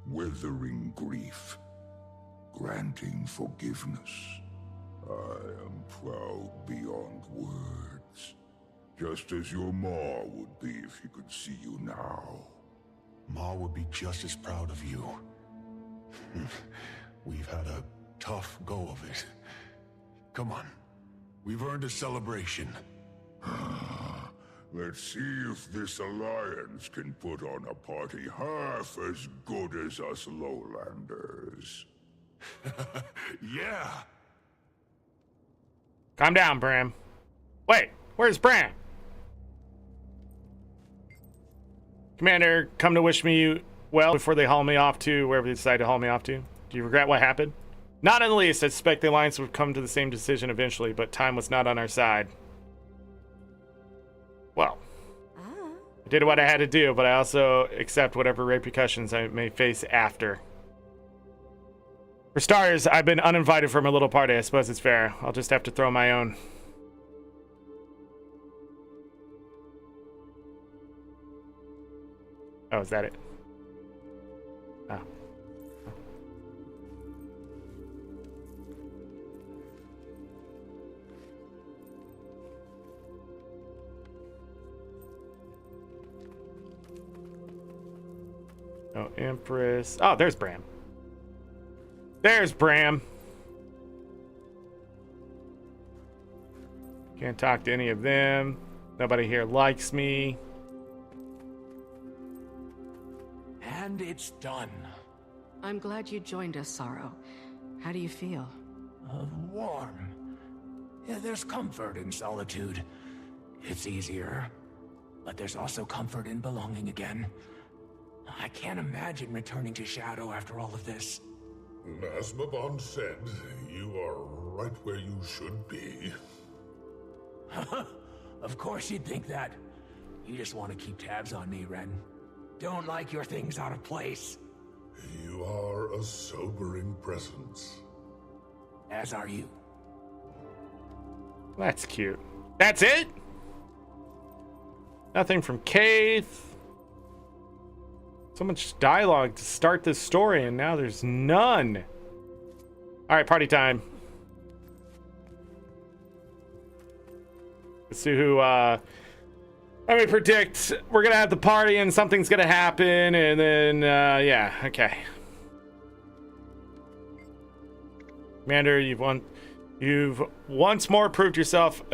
weathering grief, granting forgiveness. I am proud beyond words, just as your ma would be if she could see you now. Ma would be just as proud of you. We've had a tough go of it. Come on. We've earned a celebration. Let's see if this alliance can put on a party half as good as us lowlanders. Yeah! Calm down, Bram. Wait, where's Bram? Commander, come to wish me well before they haul me off to wherever they decide to haul me off to. Do you regret what happened? Not in the least, I suspect the Alliance would come to the same decision eventually, but time was not on our side. Well, I did what I had to do, but I also accept whatever repercussions I may face after. For starters, I've been uninvited from a little party. I suppose it's fair. I'll just have to throw my own. Oh, is that it? Oh. Oh, Empress. Oh, there's Bram. There's Bram. Can't talk to any of them. Nobody here likes me. And it's done. I'm glad you joined us, Sorrow. How do you feel? Warm. Yeah, there's comfort in solitude. It's easier. But there's also comfort in belonging again. I can't imagine returning to Shadow after all of this. As Mabon said, you are right where you should be. Of course you'd think that. You just want to keep tabs on me, Ren. Don't like your things out of place. You are a sobering presence. As are you. That's cute. That's it? Nothing from Kaith. So much dialogue to start this story, and now there's none. All right, party time. Let's see who, let me predict we're gonna have the party and something's gonna happen, and then, yeah, okay. Commander, you've once more proved yourself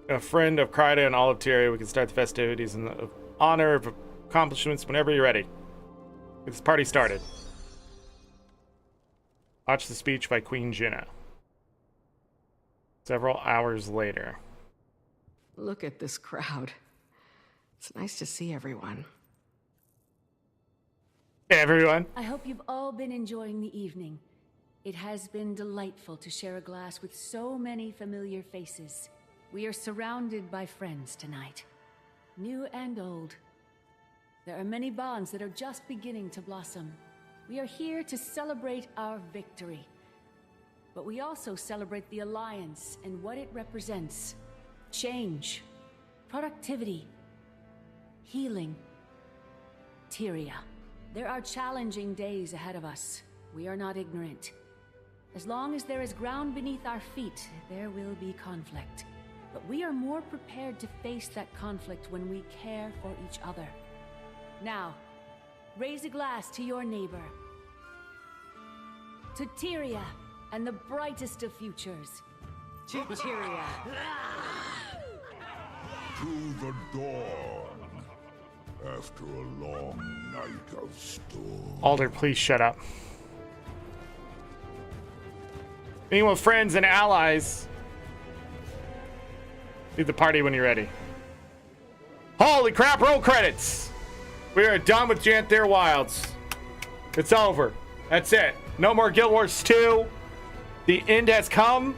a friend of Kryda and all of Tyria. We can start the festivities in the honor of accomplishments whenever you're ready. Get this party started. Watch the speech by Queen Jinna. Several hours later. Look at this crowd. It's nice to see everyone. Hey, everyone. I hope you've all been enjoying the evening. It has been delightful to share a glass with so many familiar faces. We are surrounded by friends tonight, new and old. There are many bonds that are just beginning to blossom. We are here to celebrate our victory. But we also celebrate the Alliance and what it represents. Change, productivity, healing, Tyria. There are challenging days ahead of us. We are not ignorant. As long as there is ground beneath our feet, there will be conflict. But we are more prepared to face that conflict when we care for each other. Now, raise a glass to your neighbor. To Tyria and the brightest of futures. To Tyria. To the dawn. After a long night of storm. Alder, please shut up. Anyone with friends and allies, leave the party when you're ready. Holy crap, roll credits! We are done with Janthir Wilds. It's over. That's it. No more Guild Wars 2. The end has come.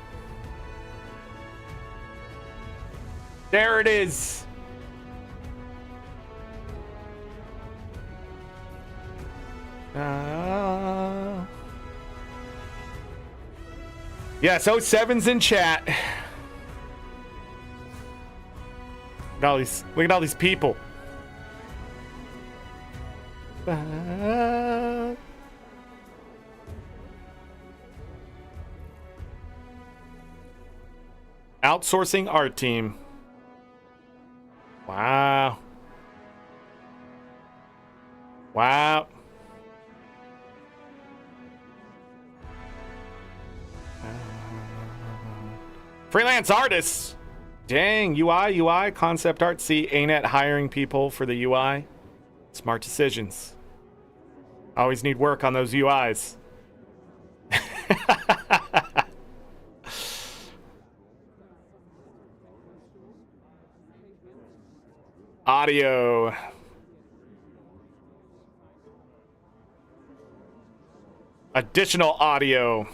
There it is. Yes, 07's in chat. Look at all these people. Outsourcing art team. Wow. Wow. Freelance artists. Dang, UI, concept art. See, ArenaNet hiring people for the UI. Smart decisions. Always need work on those UIs. Audio. Additional audio.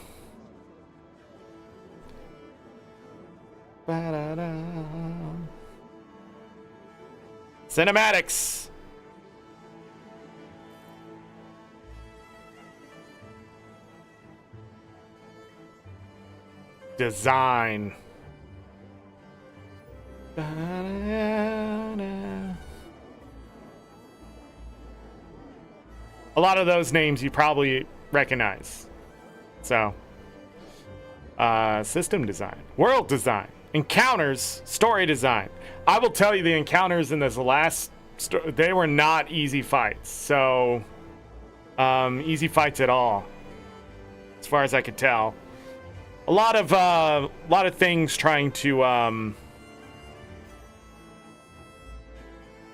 Ba-da-da. Cinematics. Design. Ba-da-da. A lot of those names you probably recognize. So, system design, world design, encounters, story design. I will tell you, the encounters in this last, they were not easy fights. So, easy fights at all, as far as I could tell. A lot of things trying to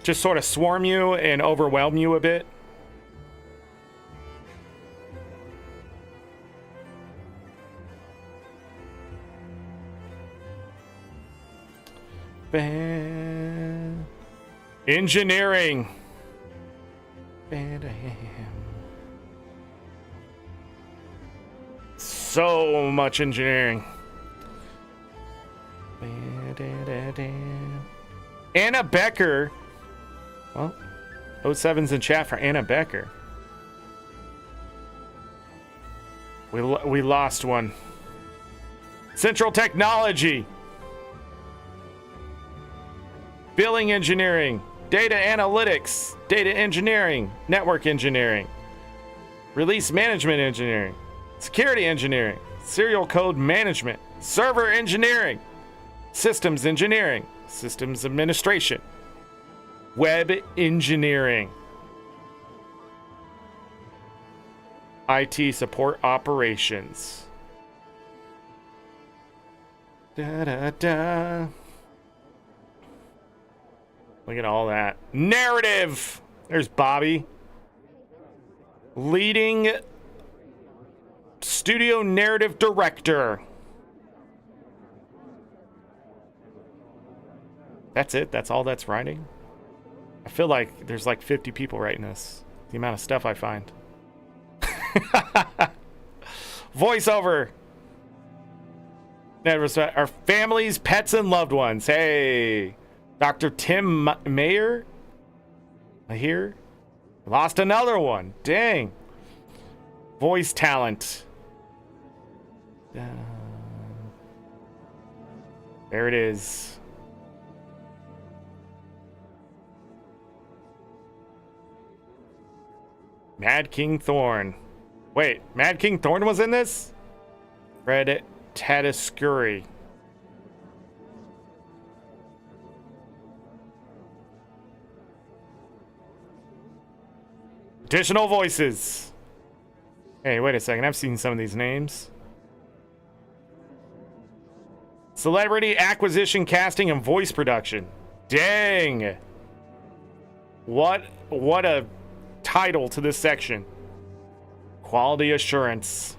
just sort of swarm you and overwhelm you a bit. Engineering. So much engineering. Anna Becker. Well, 07's in chat for Anna Becker. We lost one. Central Technology. Billing engineering, data analytics, data engineering, network engineering, release management engineering, security engineering, serial code management, server engineering, systems engineering, systems administration, web engineering, IT support operations. Da-da-da. Look at all that. Narrative! There's Bobby. Leading studio narrative director. That's it? That's all that's writing? I feel like there's like 50 people writing this. The amount of stuff I find. Voiceover. Our families, pets, and loved ones. Hey. Dr. Tim Mayer. I hear. Lost another one. Dang. Voice talent. There it is. Mad King Thorn. Wait, Mad King Thorn was in this? Fred Tatascuri. Additional voices. Hey, wait a second. I've seen some of these names. Celebrity acquisition, casting, and voice production. Dang. What a title to this section. Quality assurance.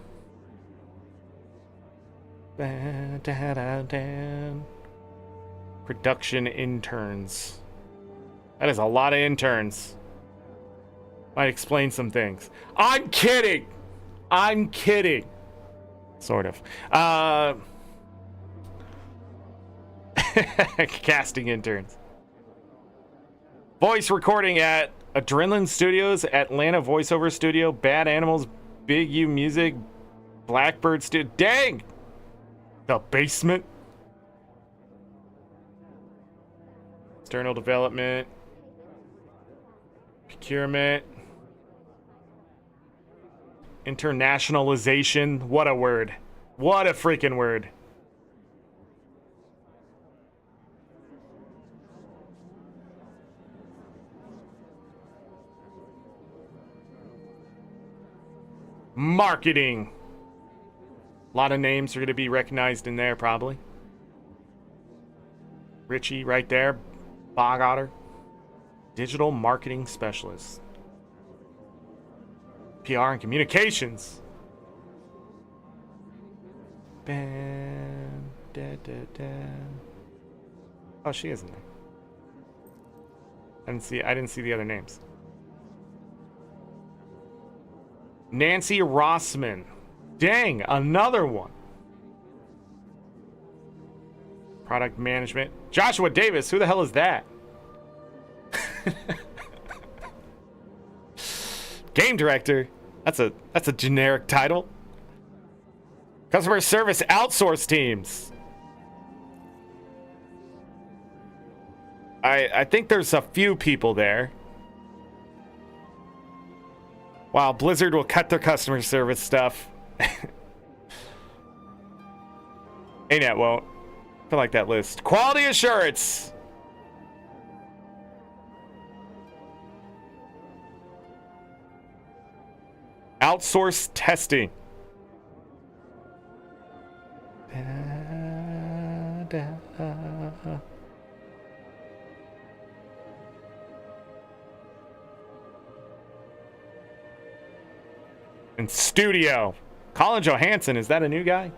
Production interns. That is a lot of interns. Might explain some things. I'm kidding. I'm kidding. Sort of. Casting interns. Voice recording at Adrenaline Studios, Atlanta Voiceover Studio, Bad Animals, Big U Music, Blackbird Studio. Dang! The Basement. External development. Procurement. Internationalization. What a word. What a freaking word. Marketing. A lot of names are going to be recognized in there, probably. Richie right there. Bog Otter. Digital marketing specialist. PR and communications. Bam, da, da, da. Oh, she isn't there. I didn't see the other names. Nancy Rossman. Dang, another one. Product management. Joshua Davis, who the hell is that? Game director. That's a generic title. Customer service outsource teams. I think there's a few people there. Wow, Blizzard will cut their customer service stuff. ArenaNet won't. I feel like that list. Quality assurance. Outsource testing. And studio. Colin Johansson, is that a new guy?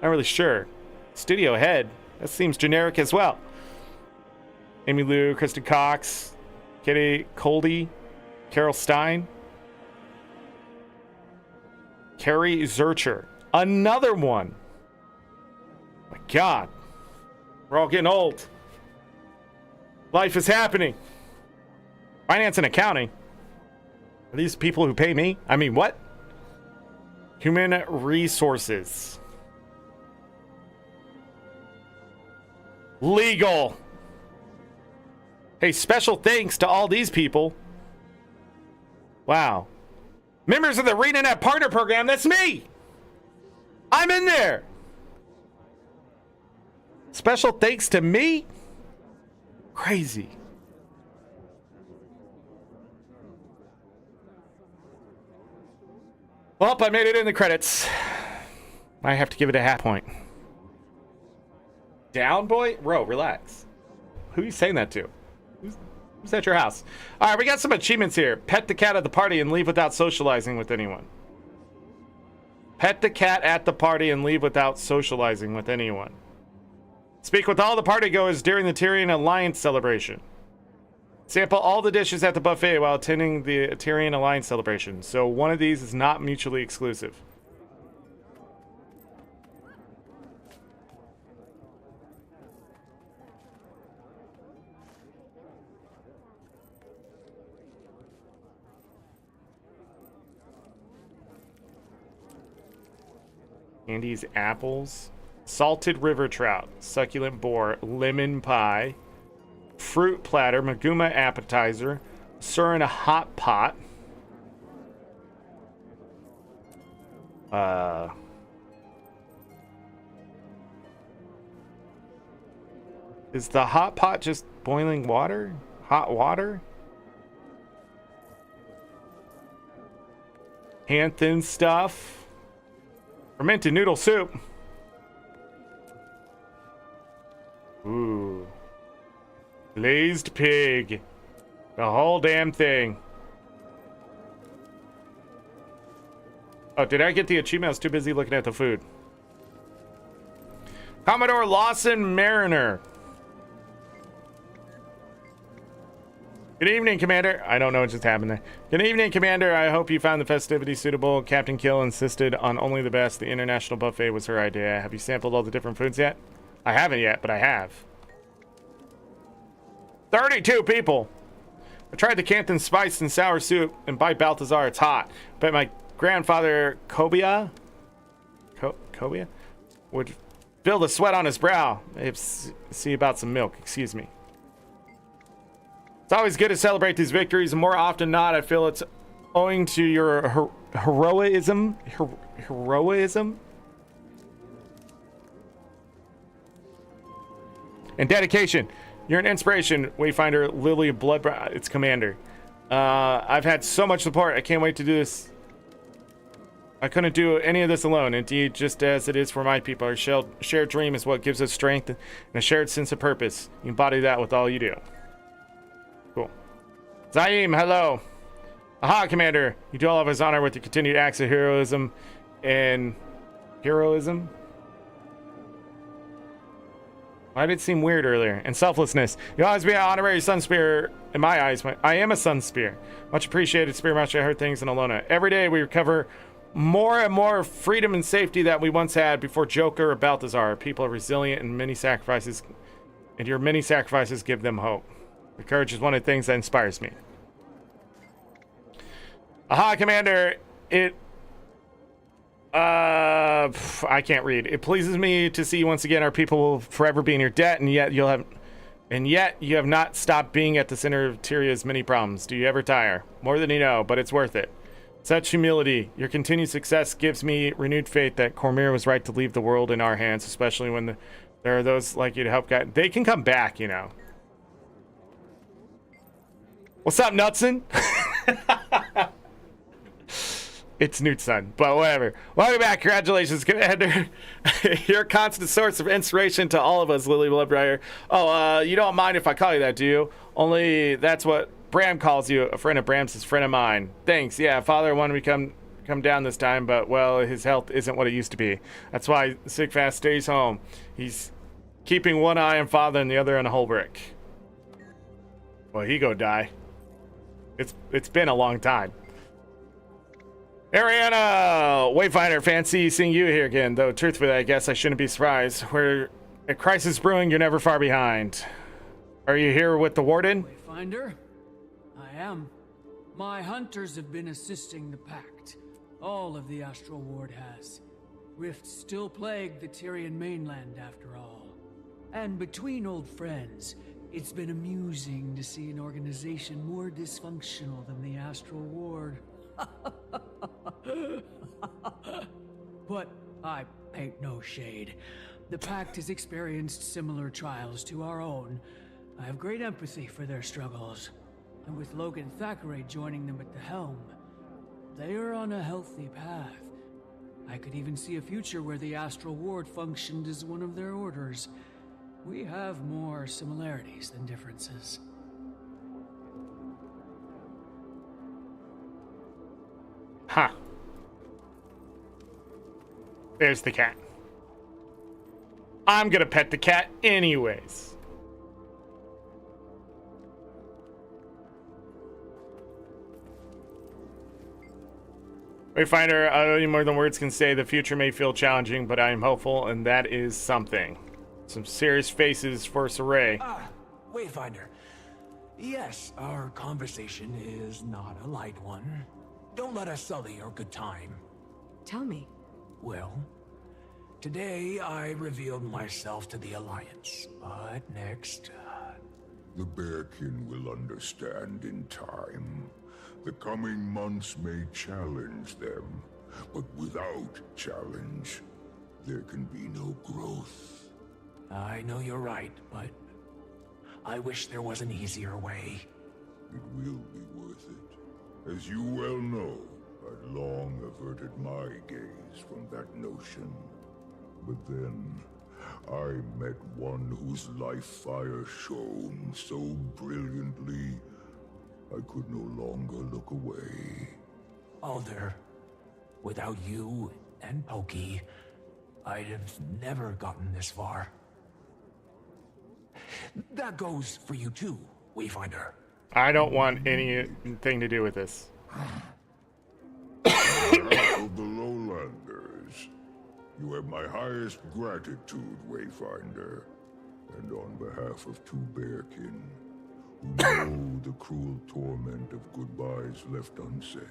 Not really sure. Studio head. That seems generic as well. Amy Lou, Kristen Cox, Kitty Coldy, Carol Stein, Carrie Zurcher. Another one. My God. We're all getting old. Life is happening. Finance and accounting. Are these people who pay me? I mean, what? Human resources. Legal. Hey, special thanks to all these people. Wow. Members of the ArenaNet Partner Program, that's me. I'm in there. Special thanks to me? Crazy. Well, I made it in the credits. I have to give it a half point. Down, boy? Bro, relax. Who are you saying that to? Who's at your house? All right, we got some achievements here. Pet the cat at the party and leave without socializing with anyone. Pet the cat at the party and leave without socializing with anyone. Speak with all the partygoers during the Tyrian Alliance celebration. Sample all the dishes at the buffet while attending the Tyrian Alliance celebration. So one of these is not mutually exclusive. Andy's apples, salted river trout, succulent boar, lemon pie, fruit platter, Maguma appetizer, Surin hot pot. Is the hot pot just boiling water? Hot water? Hand thin stuff. Fermented noodle soup. Ooh. Glazed pig. The whole damn thing. Oh, did I get the achievement? I was too busy looking at the food. Commodore Lawson Mariner. Good evening, Commander. I don't know what just happened there. Good evening, Commander. I hope you found the festivities suitable. Captain Kill insisted on only the best. The international buffet was her idea. Have you sampled all the different foods yet? I haven't yet, but I have. 32 people. I tried the Canton spiced and sour soup, and by Balthazar, it's hot. But my grandfather, Kobia would feel the sweat on his brow. See about some milk. Excuse me. It's always good to celebrate these victories, and more often than not, I feel it's owing to your heroism and dedication. You're an inspiration, Wayfinder Lily Bloodbrown. It's Commander. I've had so much support. I can't wait to do this. I couldn't do any of this alone. Indeed, just as it is for my people, our shared dream is what gives us strength and a shared sense of purpose. You embody that with all you do. Cool. Zaim, hello. Aha, Commander. You do all of us honor with your continued acts of heroism and heroism. Why did it seem weird earlier? And selflessness. You'll always be an honorary Sun Spear in my eyes. I am a Sun Spear. Much appreciated, Spear Master. I heard things in Alona. Every day we recover more and more freedom and safety that we once had before Joker or Balthazar. People are resilient and your many sacrifices give them hope. The courage is one of the things that inspires me. Aha, Commander. I can't read. It pleases me to see once again our people will forever be in your debt, and yet you have not stopped being at the center of Tyria's many problems. Do you ever tire? More than you know, but it's worth it. Such humility. Your continued success gives me renewed faith that Cormyr was right to leave the world in our hands, especially when there are those like you to help guide. They can come back, you know. What's up, Nutson? It's Newt's son, but whatever. Welcome back. Congratulations, Commander. You're a constant source of inspiration to all of us, Lily Bloodbriar. Oh, you don't mind if I call you that, do you? Only that's what Bram calls you. A friend of Bram's is a friend of mine. Thanks. Yeah, Father wanted me to come down this time, but, well, his health isn't what it used to be. That's why Sigfast stays home. He's keeping one eye on Father and the other on Holbrick. Well, he go die. It's been a long time. Ariana, Wayfinder, fancy seeing you here again. Though truthfully, I guess I shouldn't be surprised. Where a crisis brewing, you're never far behind. Are you here with the Warden? Wayfinder, I am. My hunters have been assisting the Pact. All of the Astral Ward has. Rifts still plague the Tyrian mainland after all. And between old friends, it's been amusing to see an organization more dysfunctional than the Astral Ward. But I paint no shade. The Pact has experienced similar trials to our own. I have great empathy for their struggles. And with Logan Thackeray joining them at the helm, they are on a healthy path. I could even see a future where the Astral Ward functioned as one of their orders. We have more similarities than differences. Huh. There's the cat. I'm gonna pet the cat anyways. Wayfinder, I don't need more than words can say. The future may feel challenging, but I am hopeful, and that is something. Some serious faces for Saray. Wayfinder. Yes, our conversation is not a light one. Don't let us sully your good time. Tell me. Well, today I revealed myself to the Alliance, but next... The Bearkin will understand in time. The coming months may challenge them, but without challenge, there can be no growth. I know you're right, but I wish there was an easier way. It will be worth it. As you well know, I long averted my gaze from that notion. But then, I met one whose life fire shone so brilliantly, I could no longer look away. Alder, without you and Pokey, I'd have never gotten this far. That goes for you too, Wayfinder. I don't want anything to do with this. On behalf of the Lowlanders, you have my highest gratitude, Wayfinder. And on behalf of two Bearkin, who know the cruel torment of goodbyes left unsaid,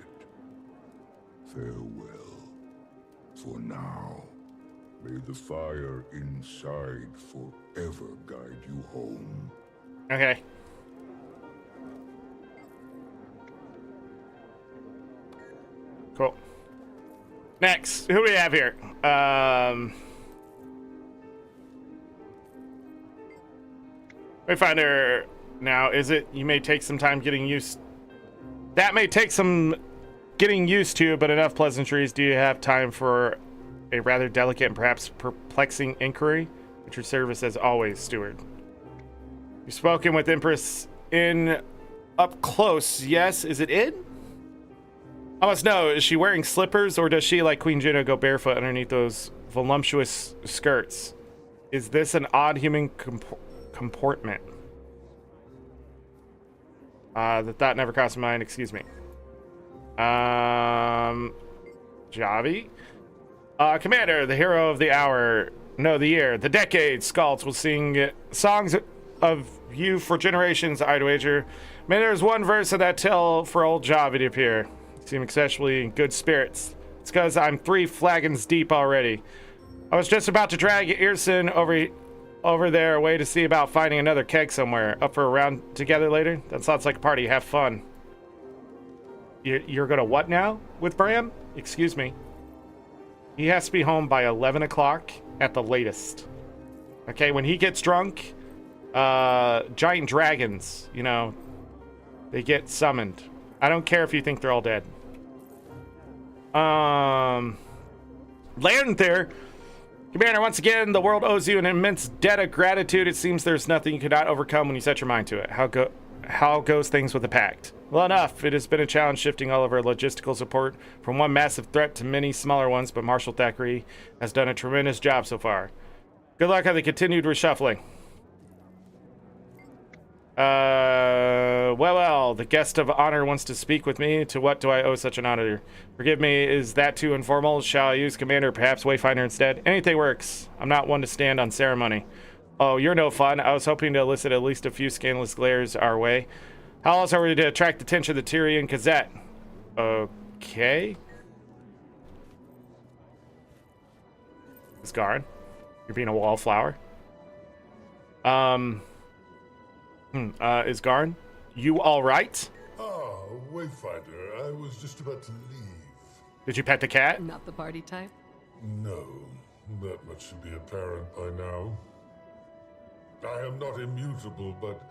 farewell. For now, may the fire inside forever guide you home. Okay. Cool. Next, who do we have here? Wayfinder. Now, is it? You may take some time getting used. That may take some getting used to, but enough pleasantries. Do you have time for a rather delicate and perhaps perplexing inquiry? At your service as always, Steward. You've spoken with Empress in up close. Yes, is it in? I must know, is she wearing slippers or does she, like Queen Juno, go barefoot underneath those voluptuous skirts? Is this an odd human comportment? The thought never crossed my mind, excuse me. Javi. Commander, the hero of the hour, no, the year, the decade, Skalds will sing songs of you for generations, I'd wager. May there's one verse of that tale for old Javi to appear. You seem exceptionally in good spirits. It's because I'm 3 flagons deep already. I was just about to drag Earson over there away to see about finding another keg somewhere. Up for a round together later? That sounds like a party. Have fun. You're gonna what now with Bram? Excuse me. He has to be home by 11 o'clock at the latest. Okay, when he gets drunk, giant dragons, you know, they get summoned. I don't care if you think they're all dead. Janthir, Commander, once again, the world owes you an immense debt of gratitude. It seems there's nothing you cannot overcome when you set your mind to it. How goes things with the Pact? Well enough. It has been a challenge shifting all of our logistical support from one massive threat to many smaller ones, but Marshal Thackeray has done a tremendous job so far. Good luck on the continued reshuffling. Well, the guest of honor wants to speak with me. To what do I owe such an honor? Forgive me, is that too informal? Shall I use Commander, perhaps Wayfinder instead? Anything works. I'm not one to stand on ceremony. Oh, you're no fun. I was hoping to elicit at least a few scandalous glares our way. How else are we to attract the attention of the Tyrian Gazette? Okay. Isgarn, you're being a wallflower. Isgarn, you all right? Ah, Wayfinder, I was just about to leave. Did you pet the cat? Not the party type? No, that much should be apparent by now. I am not immutable, but,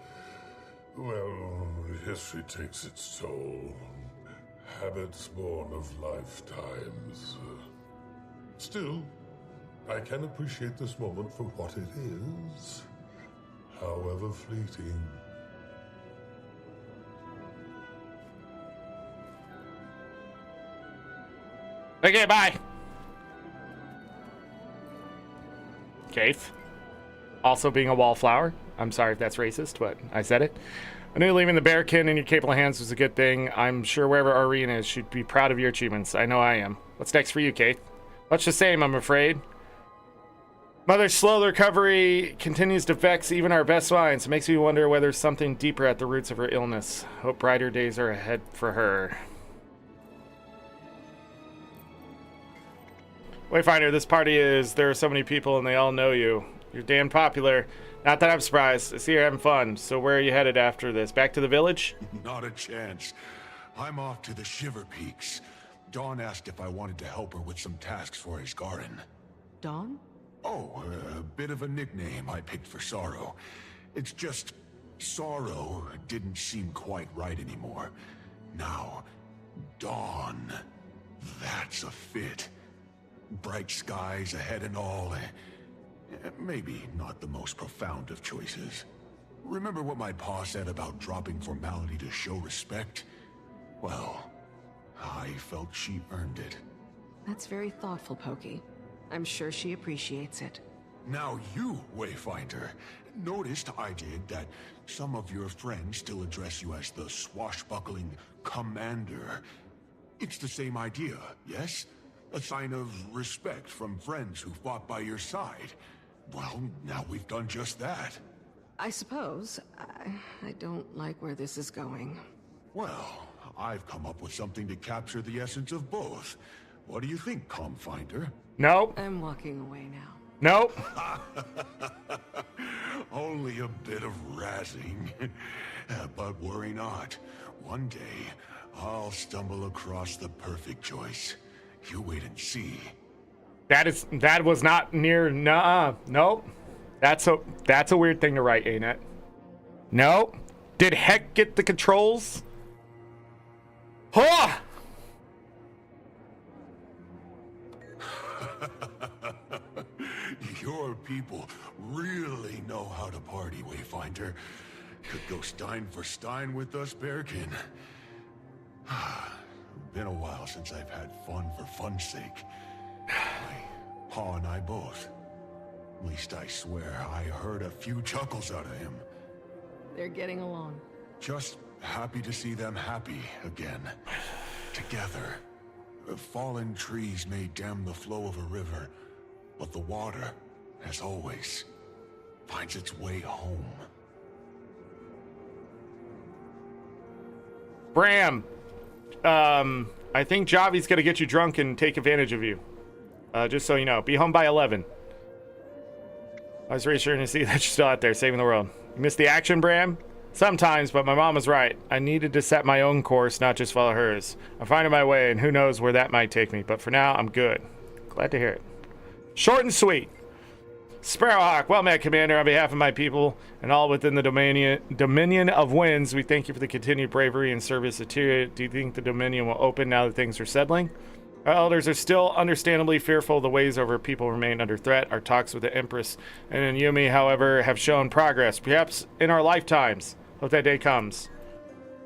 well, history takes its toll. Habits born of lifetimes. Still, I can appreciate this moment for what it is, however fleeting. Okay, bye. Keith. Also being a wallflower. I'm sorry if that's racist, but I said it. I knew leaving the bearkin in your capable hands was a good thing. I'm sure wherever Arena is should be proud of your achievements. I know I am. What's next for you, Keith? Much the same, I'm afraid. Mother's slow recovery continues to vex even our best minds. It makes me wonder whether there's something deeper at the roots of her illness. Hope brighter days are ahead for her. Wayfinder, this party there are so many people and they all know you. You're damn popular. Not that I'm surprised. I see you're having fun. So where are you headed after this? Back to the village? Not a chance. I'm off to the Shiver Peaks. Dawn asked if I wanted to help her with some tasks for Isgarin. Dawn? Oh, a bit of a nickname I picked for Sorrow. It's just Sorrow didn't seem quite right anymore. Now, Dawn. That's a fit. Bright skies ahead and all. Maybe not the most profound of choices. Remember what my pa said about dropping formality to show respect? Well, I felt she earned it. That's very thoughtful, Pokey. I'm sure she appreciates it. Now you, Wayfinder, noticed I did that some of your friends still address you as the swashbuckling commander. It's the same idea, yes? A sign of respect from friends who fought by your side. Well, now we've done just that. I suppose. I don't like where this is going. Well, I've come up with something to capture the essence of both. What do you think, Comfinder? Nope. I'm walking away now. Nope. Only a bit of razzing. But worry not. One day, I'll stumble across the perfect choice. You wait and see. That was not near. Nuh-uh. Nope. That's a weird thing to write, ain't it? Nope. Did Heck get the controls? Huh! Your people really know how to party, Wayfinder. Could go Stein for Stein with us, Bearkin. Been a while since I've had fun for fun's sake. My pa and I both. At least I swear I heard a few chuckles out of him. They're getting along. Just happy to see them happy again. Together. Fallen trees may dam the flow of a river, but the water, as always, finds its way home. Bram, I think Javi's gonna get you drunk and take advantage of you. Just so you know, be home by 11. I was reassuring to see that you're still out there saving the world. You missed the action, Bram? Sometimes, but my mom was right. I needed to set my own course, not just follow hers. I'm finding my way, and who knows where that might take me. But for now, I'm good. Glad to hear it. Short and sweet. Sparrowhawk, well met, Commander. On behalf of my people and all within the Dominion of Winds, we thank you for the continued bravery and service to Tyria. Do you think the Dominion will open now that things are settling? Our elders are still understandably fearful the ways over people remain under threat. Our talks with the Empress and Yumi, however, have shown progress, perhaps in our lifetimes. Hope that day comes.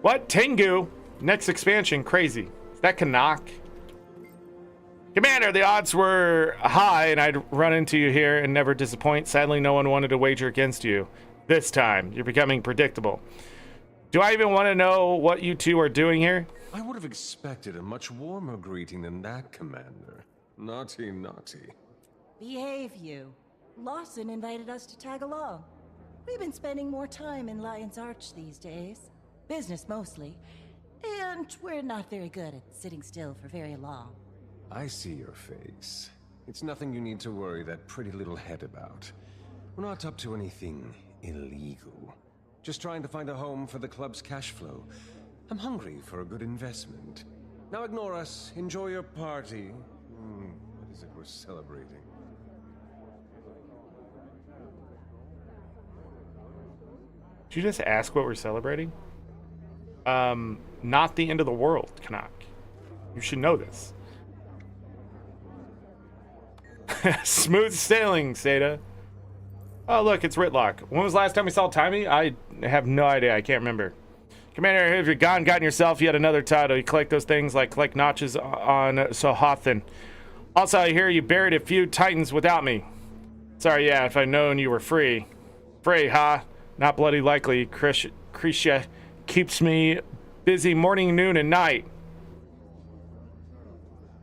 What? Tengu? Next expansion? Crazy. Is that Kanak? Commander, the odds were high and I'd run into you here and never disappoint. Sadly, no one wanted to wager against you. This time, you're becoming predictable. Do I even want to know what you two are doing here? I would have expected a much warmer greeting than that, Commander. Naughty, naughty. Behave, you. Lawson invited us to tag along. We've been spending more time in Lion's Arch these days. Business mostly. And we're not very good at sitting still for very long. I see your face. It's nothing you need to worry that pretty little head about. We're not up to anything illegal. Just trying to find a home for the club's cash flow. I'm hungry for a good investment. Now ignore us. Enjoy your party. What is it we're celebrating? Did you just ask what we're celebrating? Not the end of the world, Kanak. You should know this. Smooth sailing, Seda. Oh, look, it's Ritlock. When was the last time we saw Timey? I have no idea. I can't remember. Commander, have you gotten yourself yet another title? You collect those things like collect notches on Sohothan. Also, I hear you buried a few titans without me. Sorry, yeah, if I'd known you were free. Free, huh? Not bloody likely. Krisha keeps me busy morning, noon, and night.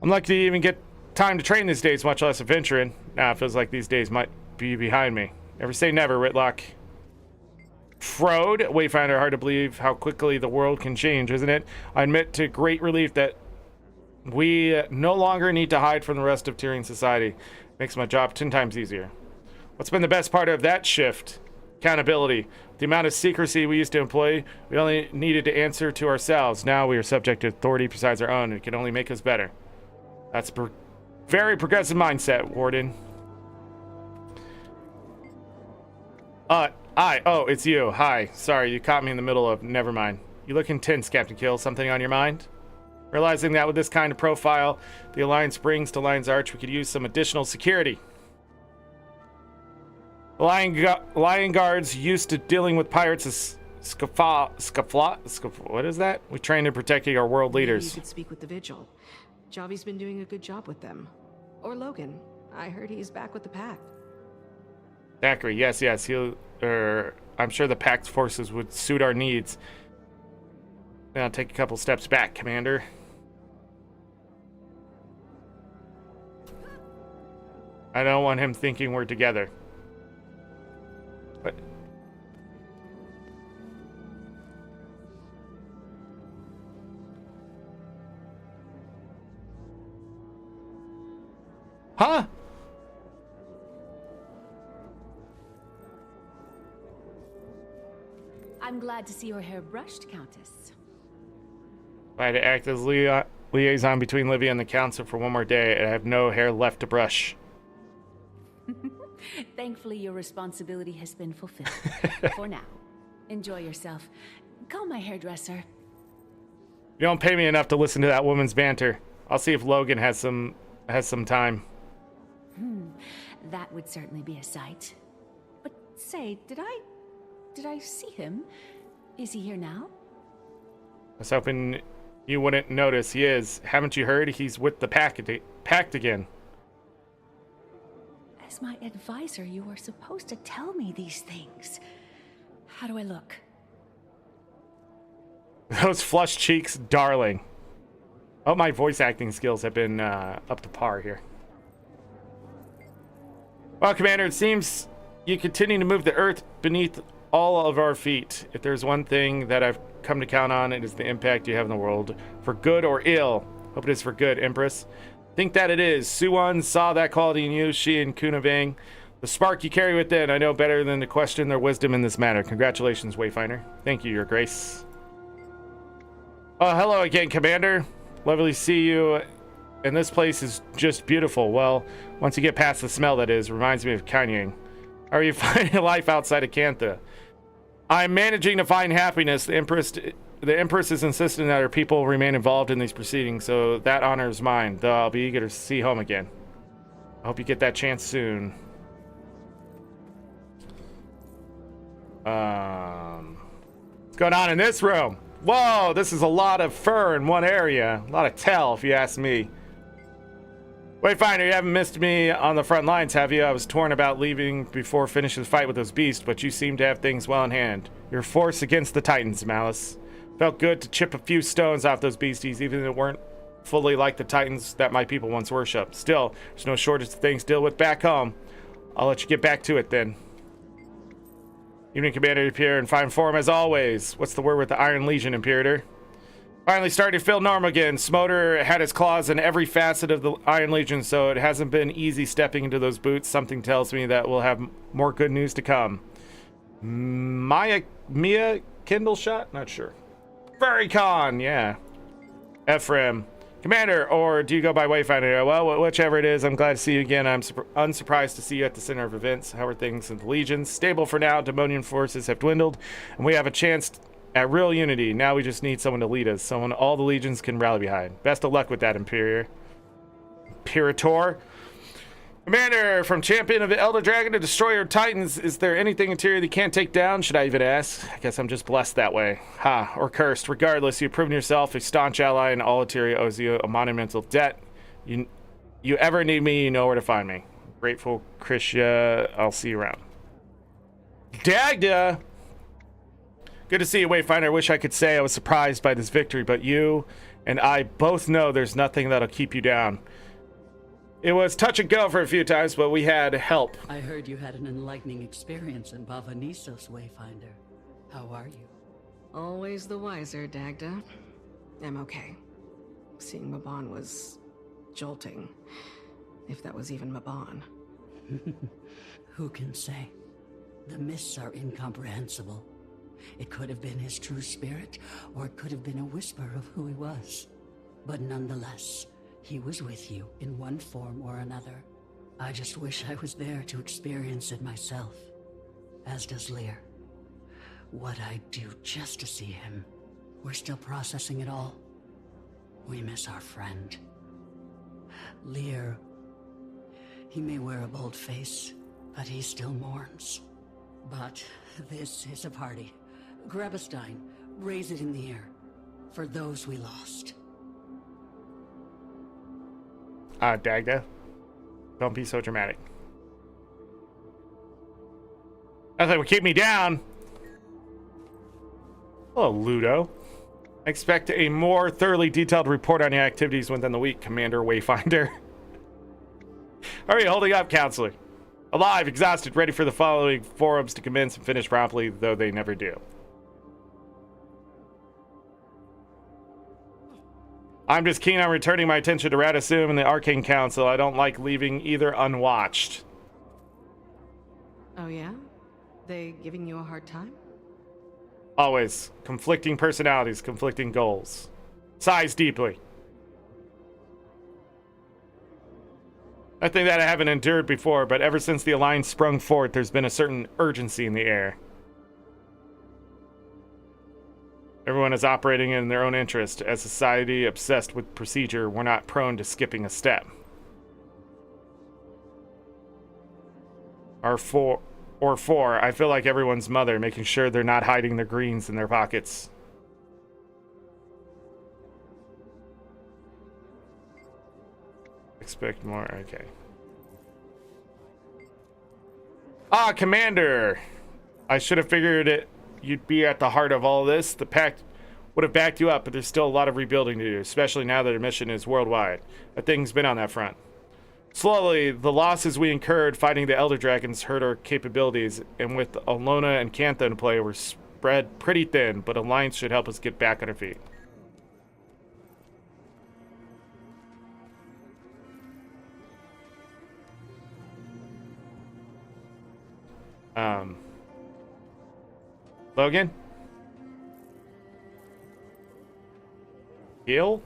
I'm lucky to even get time to train these days, much less adventuring. Nah, it feels like these days might be behind me. Never say never, Ritlock. Frode, Wayfinder, hard to believe how quickly the world can change, isn't it? I admit to great relief that we no longer need to hide from the rest of Tyrian society. Makes my job 10 times easier. What's been the best part of that shift? Accountability. The amount of secrecy we used to employ, we only needed to answer to ourselves. Now we are subject to authority besides our own, and it can only make us better. That's very progressive mindset, Warden. Oh, it's you. Hi. Sorry, you caught me in the middle of... Never mind. You look intense, Captain Kill. Something on your mind? Realizing that with this kind of profile the Alliance brings to Lion's Arch, we could use some additional security. Lion Guards used to dealing with pirates as what is that? We trained in protecting our world leaders. Maybe you could speak with the Vigil. Javi's been doing a good job with them. Or Logan. I heard he's back with the Pact. Zachary, yes, he'll... I'm sure the Pact forces would suit our needs. Now take a couple steps back, Commander. I don't want him thinking we're together. What? Huh? I'm glad to see your hair brushed, Countess. I had to act as liaison between Livia and the Council for one more day, and I have no hair left to brush. Thankfully, your responsibility has been fulfilled. For now. Enjoy yourself. Call my hairdresser. You don't pay me enough to listen to that woman's banter. I'll see if Logan has some time. That would certainly be a sight. But say, did I see him? Is he here now? I was hoping you wouldn't notice. He is. Haven't you heard? He's with the Pact again. As my advisor, you were supposed to tell me these things. How do I look? Those flushed cheeks, darling. Oh, my voice acting skills have been up to par here. Well, Commander, it seems you continue to move the earth beneath all of our feet. If there's one thing that I've come to count on, it is the impact you have in the world, for good or ill. Hope it is for good, Empress. Think that it is. Suwon saw that quality in you, she and Kunavang. The spark you carry within, I know better than to question their wisdom in this matter. Congratulations, Wayfinder. Thank you, Your Grace. Oh, hello again, Commander. Lovely to see you. And this place is just beautiful. Well, once you get past the smell, that is. Reminds me of Kanyang. How are you finding life outside of Cantha? I'm managing to find happiness. The Empress is insisting that her people remain involved in these proceedings, so that honor is mine, though I'll be eager to see home again. I hope you get that chance soon. What's going on in this room? Whoa, this is a lot of fur in one area. A lot of tell, if you ask me. Wayfinder, you haven't missed me on the front lines, have you? I was torn about leaving before finishing the fight with those beasts, but you seem to have things well in hand. Your force against the Titans, Malice. Felt good to chip a few stones off those beasties, even if they weren't fully like the Titans that my people once worshipped. Still, there's no shortage of things to deal with back home. I'll let you get back to it then. Evening, Commander, appear in fine form as always. What's the word with the Iron Legion, Imperator? Finally starting to feel normal again. Smoter had his claws in every facet of the Iron Legion, so it hasn't been easy stepping into those boots. Something tells me that we'll have more good news to come. Mia Kindle Shot? Not sure. Furry Khan, yeah. Ephraim. Commander, or do you go by Wayfinder? Well, whichever it is, I'm glad to see you again. I'm unsurprised to see you at the center of events. How are things in the Legion? Stable for now. Demonian forces have dwindled, and we have a chance at real unity. Now we just need someone to lead us, someone all the legions can rally behind. Best of luck with that, Imperator. Commander, from champion of the Elder Dragon to destroyer of Titans, is there anything interior that you can't take down? Should I even ask? I guess I'm just blessed that way. Ha, or cursed. Regardless, you've proven yourself a staunch ally, and all interior owes you a monumental debt. You ever need me, you know where to find me. Grateful, Krishya. I'll see you around. Dagda! Good to see you, Wayfinder. I wish I could say I was surprised by this victory, but you and I both know there's nothing that'll keep you down. It was touch and go for a few times, but we had help. I heard you had an enlightening experience in Bavanisos, Wayfinder. How are you? Always the wiser, Dagda. I'm okay. Seeing Maban was jolting. If that was even Maban. Who can say? The mists are incomprehensible. It could have been his true spirit, or it could have been a whisper of who he was. But nonetheless, he was with you in one form or another. I just wish I was there to experience it myself. As does Lear. What I'd do just to see him. We're still processing it all. We miss our friend. Lear. He may wear a bold face, but he still mourns. But this is a party. Grab a stein, raise it in the air. For those we lost. Dagda. Don't be so dramatic. Nothing will keep me down. Hello, Ludo. I expect a more thoroughly detailed report on your activities within the week, Commander Wayfinder. How are you holding up, Counselor? Alive, exhausted, ready for the following forums to commence and finish promptly, though they never do. I'm just keen on returning my attention to Radasum and the Arcane Council. I don't like leaving either unwatched. Oh yeah? They giving you a hard time? Always. Conflicting personalities, conflicting goals. Sighs deeply. Nothing that I haven't endured before, but ever since the Alliance sprung forth, there's been a certain urgency in the air. Everyone is operating in their own interest. As a society obsessed with procedure, we're not prone to skipping a step. I feel like everyone's mother, making sure they're not hiding their greens in their pockets. Expect more, okay. Commander! I should have figured it. You'd be at the heart of all this. The pact would have backed you up, but there's still a lot of rebuilding to do, especially now that our mission is worldwide. That thing's been on that front. Slowly, the losses we incurred fighting the Elder Dragons hurt our capabilities, and with Alona and Cantha in play, we're spread pretty thin, but Alliance should help us get back on our feet. Logan? Heal?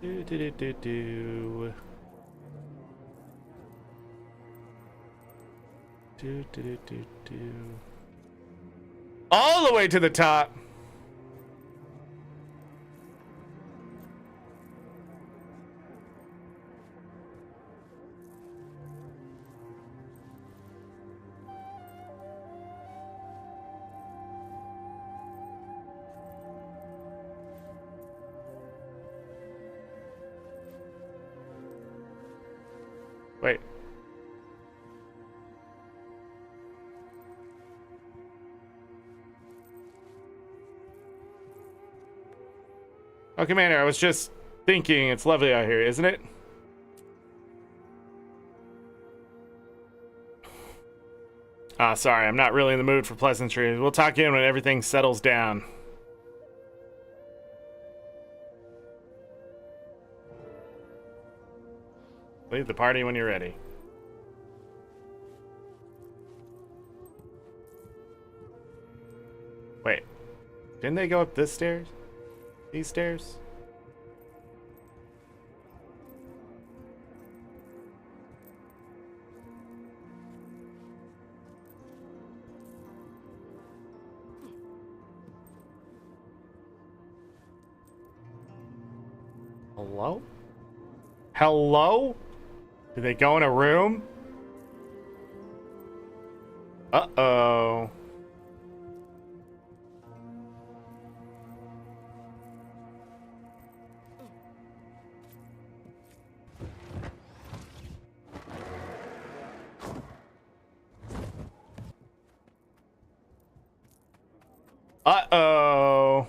Do. All the way to the top. Wait. Oh, Commander, I was just thinking it's lovely out here, isn't it? Ah, sorry, I'm not really in the mood for pleasantries. We'll talk in when everything settles down. Leave the party when you're ready. Wait. Didn't they go up this stairs? These stairs? Hello? Hello? Did they go in a room? Uh-oh. Uh-oh.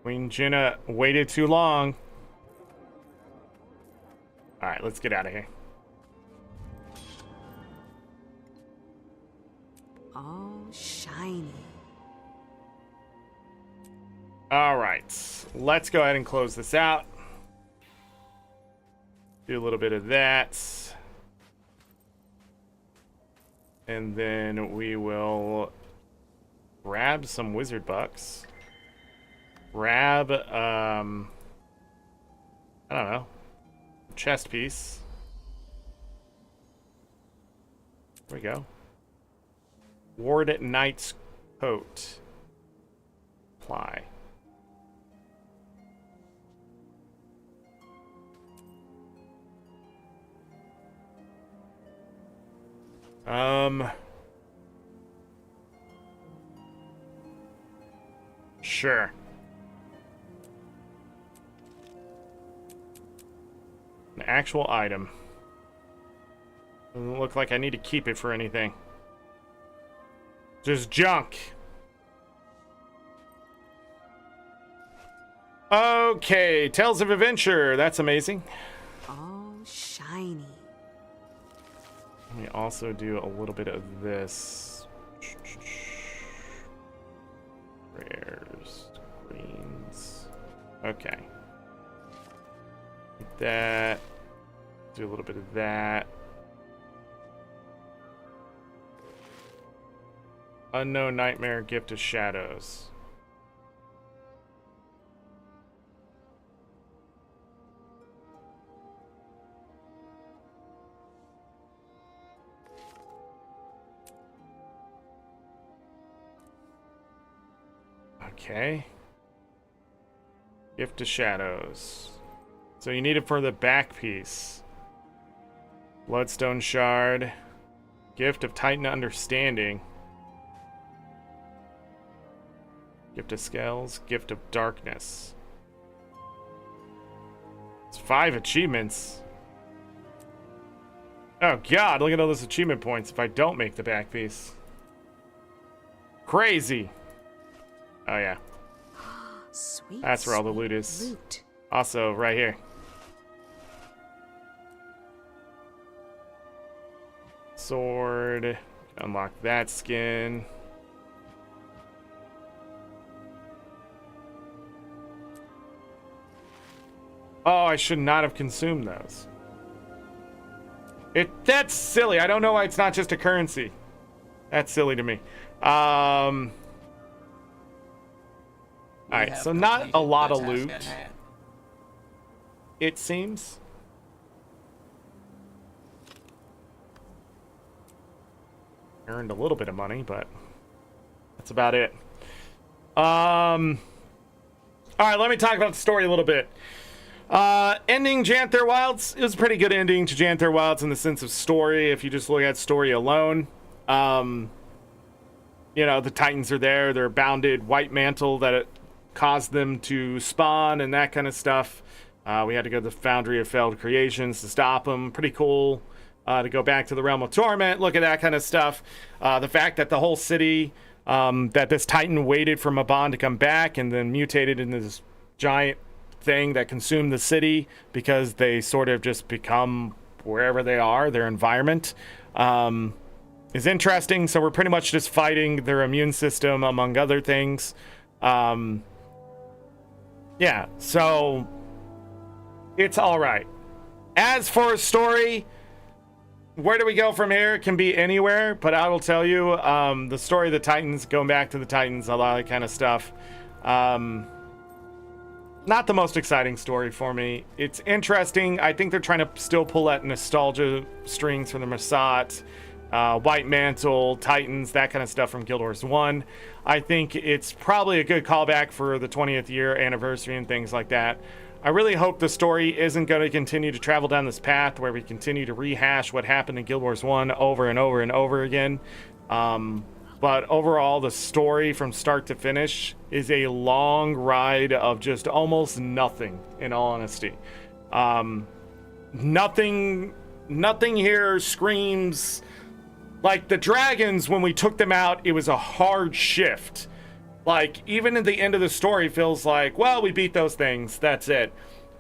Queen Jenna waited too long. All right, let's get out of here. Oh, shiny. All right, let's go ahead and close this out. Do a little bit of that. And then we will grab some wizard bucks. Grab, I don't know, chest piece. There we go. Ward at Knight's coat. Apply. Sure. An actual item. Doesn't look like I need to keep it for anything. Just junk. Okay, Tales of Adventure. That's amazing. Oh, shiny. Let me also do a little bit of this. Rares, greens. Okay. Like that. Do a little bit of that. Unknown Nightmare, Gift of Shadows. Okay. Gift of Shadows. So you need it for the back piece. Bloodstone Shard. Gift of Titan Understanding. Gift of Scales. Gift of Darkness. It's 5 achievements. Oh god, look at all those achievement points if I don't make the back piece. Crazy. Oh yeah. Sweet. That's where all the loot is. Also, right here. Sword. Unlock that skin. Oh, I should not have consumed those. That's silly. I don't know why it's not just a currency. That's silly to me. Alright, so not a lot of loot. It seems. Earned a little bit of money, but that's about it. Alright, let me talk about the story a little bit. Ending Janthir Wilds, it was a pretty good ending to Janthir Wilds in the sense of story, if you just look at story alone. You know, the Titans are there, they're bounded white mantle that it caused them to spawn and that kind of stuff. We had to go to the Foundry of Failed Creations to stop them. Pretty cool to go back to the Realm of Torment, look at that kind of stuff. The fact that the whole city, that this Titan waited for Mabon to come back and then mutated into this giant thing that consumed the city because they sort of just become wherever they are, their environment, is interesting. So we're pretty much just fighting their immune system, among other things. Yeah, so it's all right. As for a story, where do we go from here? It can be anywhere, but I will tell you, the story of the Titans, going back to the Titans, a lot of that kind of stuff. Not the most exciting story for me. It's interesting. I think they're trying to still pull that nostalgia strings from the Masat, White Mantle, Titans, that kind of stuff from Guild Wars 1. I think it's probably a good callback for the 20th year anniversary and things like that. I really hope the story isn't going to continue to travel down this path where we continue to rehash what happened in Guild Wars 1 over and over and over again. But overall, the story from start to finish is a long ride of just almost nothing, in all honesty. Nothing here screams... Like, the dragons, when we took them out, it was a hard shift. Like, even at the end of the story, feels like, well, we beat those things, that's it.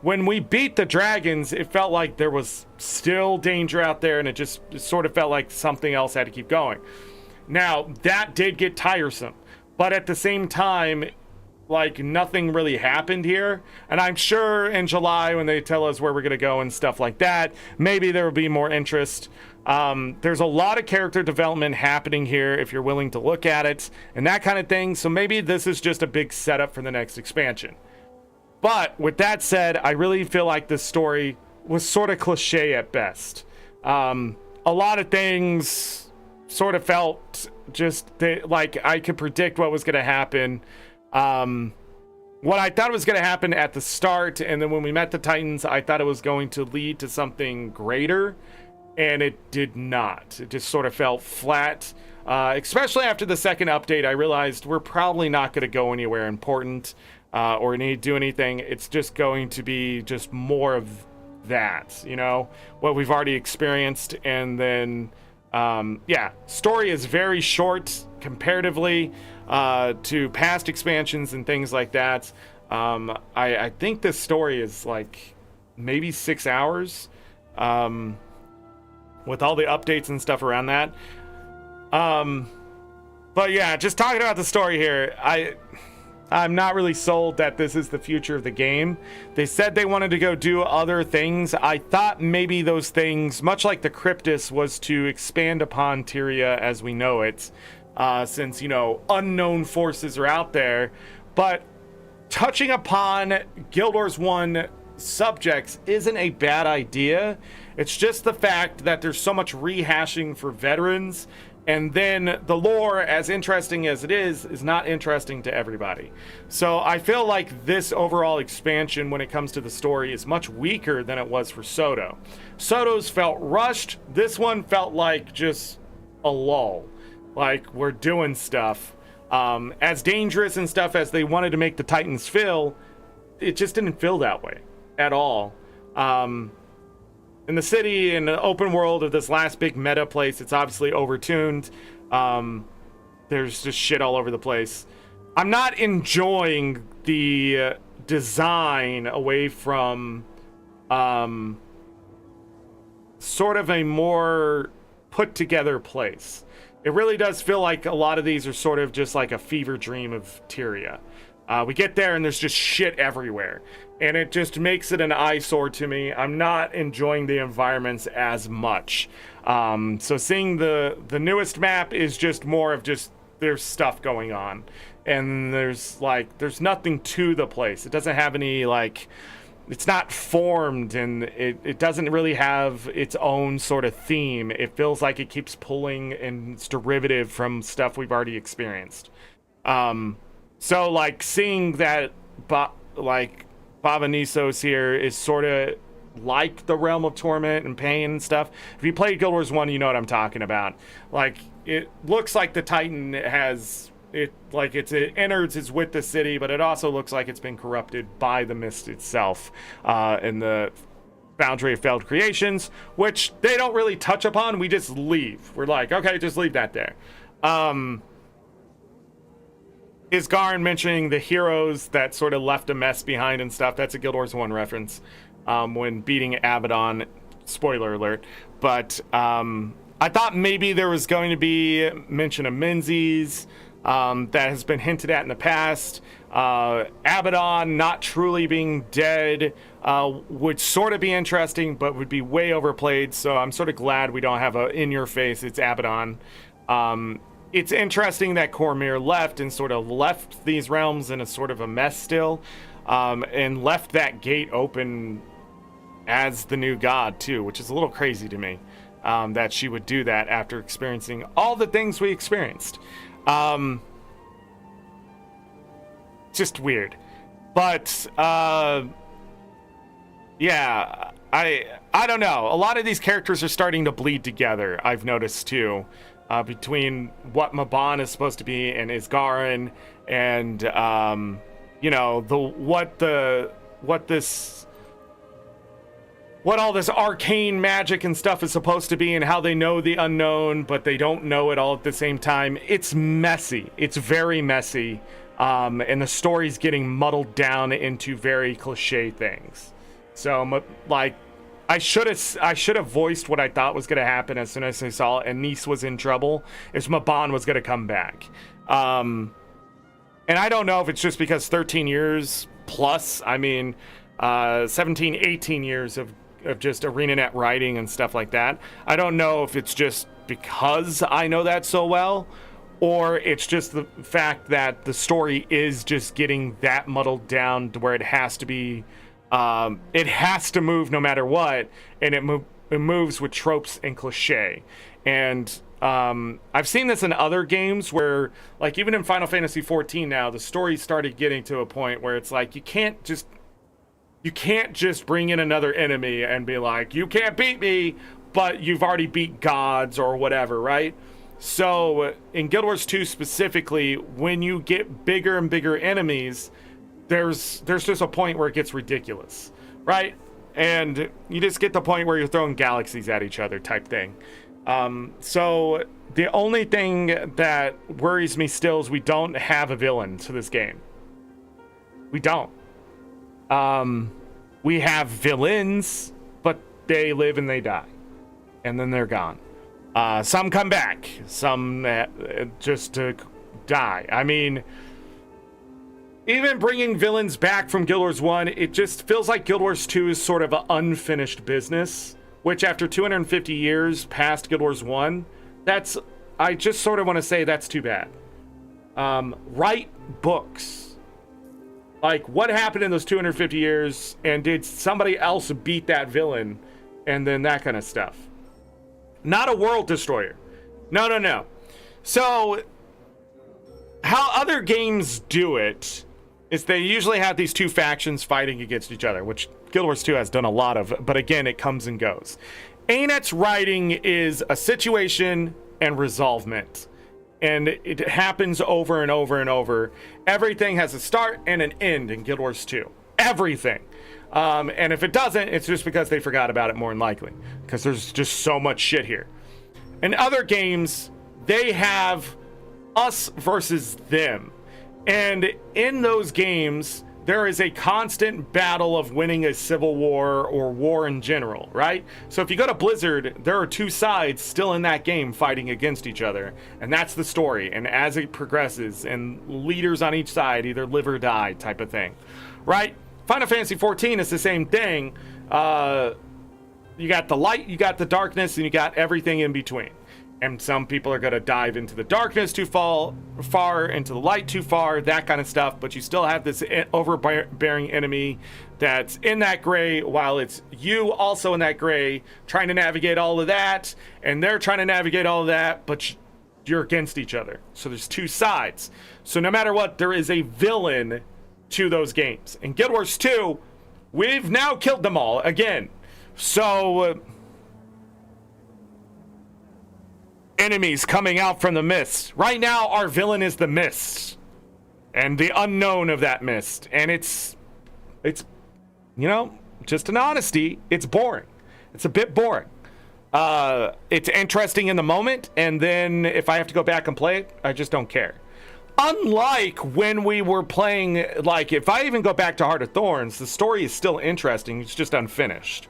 When we beat the dragons, it felt like there was still danger out there, and it sort of felt like something else had to keep going. Now, that did get tiresome, but at the same time, like, nothing really happened here. And I'm sure in July, when they tell us where we're going to go and stuff like that, maybe there will be more interest. There's a lot of character development happening here if you're willing to look at it and that kind of thing. So maybe this is just a big setup for the next expansion. But with that said, I really feel like this story was sort of cliche at best. A lot of things sort of felt just like I could predict what was going to happen. What I thought was going to happen at the start, and then when we met the Titans, I thought it was going to lead to something greater, and it did not. It just sort of felt flat. Especially after the second update, I realized we're probably not going to go anywhere important or need to do anything. It's just going to be just more of that, you know, what we've already experienced. And then, yeah, story is very short comparatively to past expansions and things like that. I think this story is like maybe 6 hours with all the updates and stuff around that. But yeah, just talking about the story here, I'm not really sold that this is the future of the game. They said they wanted to go do other things. I thought maybe those things, much like the Cryptus, was to expand upon Tyria as we know it, since, you know, unknown forces are out there. But touching upon Guild Wars 1 subjects isn't a bad idea. It's just the fact that there's so much rehashing for veterans, and then the lore, as interesting as it is not interesting to everybody. So I feel like this overall expansion, when it comes to the story, is much weaker than it was for Soto. Soto's felt rushed. This one felt like just a lull. Like, we're doing stuff. As dangerous and stuff as they wanted to make the Titans feel, it just didn't feel that way at all. In the city, in the open world of this last big meta place, it's obviously overtuned. There's just shit all over the place. I'm not enjoying the design away from sort of a more put together place. It really does feel like a lot of these are sort of just like a fever dream of Tyria. We get there and there's just shit everywhere, and it just makes it an eyesore to me. I'm not enjoying the environments as much. So seeing the newest map is just more of just there's stuff going on, and there's nothing to the place. It doesn't have any, like, it's not formed, and it doesn't really have its own sort of theme. It feels like it keeps pulling and it's derivative from stuff we've already experienced. So, like, seeing that, Bavanisos here is sort of like the Realm of Torment and Pain and stuff. If you played Guild Wars 1, you know what I'm talking about. Like, it looks like the Titan has... its innards is with the city, but it also looks like it's been corrupted by the mist itself in the Foundry of Failed Creations, which they don't really touch upon. We just leave. We're like, okay, just leave that there. Is Garin mentioning the heroes that sort of left a mess behind and stuff? That's a Guild Wars 1 reference when beating Abaddon. Spoiler alert. But I thought maybe there was going to be mention of Menzies that has been hinted at in the past. Abaddon not truly being dead would sort of be interesting, but would be way overplayed. So I'm sort of glad we don't have a in-your-face, it's Abaddon. It's interesting that Cormyr left and sort of left these realms in a sort of a mess still, and left that gate open as the new god too, which is a little crazy to me, that she would do that after experiencing all the things we experienced. Just weird. But yeah, I don't know. A lot of these characters are starting to bleed together, I've noticed too. Between what Mabon is supposed to be and Isgarin, and you know, what all this arcane magic and stuff is supposed to be, and how they know the unknown but they don't know it all at the same time. It's messy. It's very messy, and the story's getting muddled down into very cliche things. So, like, I should have voiced what I thought was going to happen as soon as I saw Anise was in trouble, is Mabon was going to come back. And I don't know if it's just because 13 years plus, I mean, 17, 18 years of just ArenaNet writing and stuff like that. I don't know if it's just because I know that so well, or it's just the fact that the story is just getting that muddled down to where it has to be... it has to move no matter what, and it moves with tropes and cliche. And I've seen this in other games where, like, even in Final Fantasy XIV now, the story started getting to a point where it's like you can't just bring in another enemy and be like, you can't beat me, but you've already beat gods or whatever, right? So in Guild Wars 2 specifically, when you get bigger and bigger enemies, there's just a point where it gets ridiculous, right? And you just get the point where you're throwing galaxies at each other type thing. So the only thing that worries me still is we don't have a villain to this game. We don't. We have villains, but they live and they die, and then they're gone. Some come back, some just to die. I mean, even bringing villains back from Guild Wars 1, it just feels like Guild Wars 2 is sort of an unfinished business, which after 250 years past Guild Wars 1, I just sort of want to say that's too bad. Write books. Like, what happened in those 250 years, and did somebody else beat that villain, and then that kind of stuff. Not a world destroyer. No. So, how other games do it is they usually have these two factions fighting against each other, which Guild Wars 2 has done a lot of, but again, it comes and goes. ANET's writing is a situation and resolvement, and it happens over and over and over. Everything has a start and an end in Guild Wars 2. Everything. And if it doesn't, it's just because they forgot about it more than likely, because there's just so much shit here. In other games, they have us versus them. And in those games, there is a constant battle of winning a civil war or war in general, right? So if you go to Blizzard, there are two sides still in that game fighting against each other. And that's the story. And as it progresses, and leaders on each side either live or die type of thing, right? Final Fantasy XIV is the same thing. You got the light, you got the darkness, and you got everything in between. And some people are going to dive into the darkness too far, into the light too far, that kind of stuff. But you still have this overbearing enemy that's in that gray, while it's you also in that gray, trying to navigate all of that. And they're trying to navigate all of that, but you're against each other. So there's two sides. So no matter what, there is a villain to those games. In Guild Wars 2, we've now killed them all again. So... enemies coming out from the mist. Right now, our villain is the mist and the unknown of that mist. And it's, you know, just an honesty, it's boring. It's a bit boring. It's interesting in the moment, and then if I have to go back and play it, I just don't care. Unlike when we were playing, like, if I even go back to Heart of Thorns, the story is still interesting, it's just unfinished.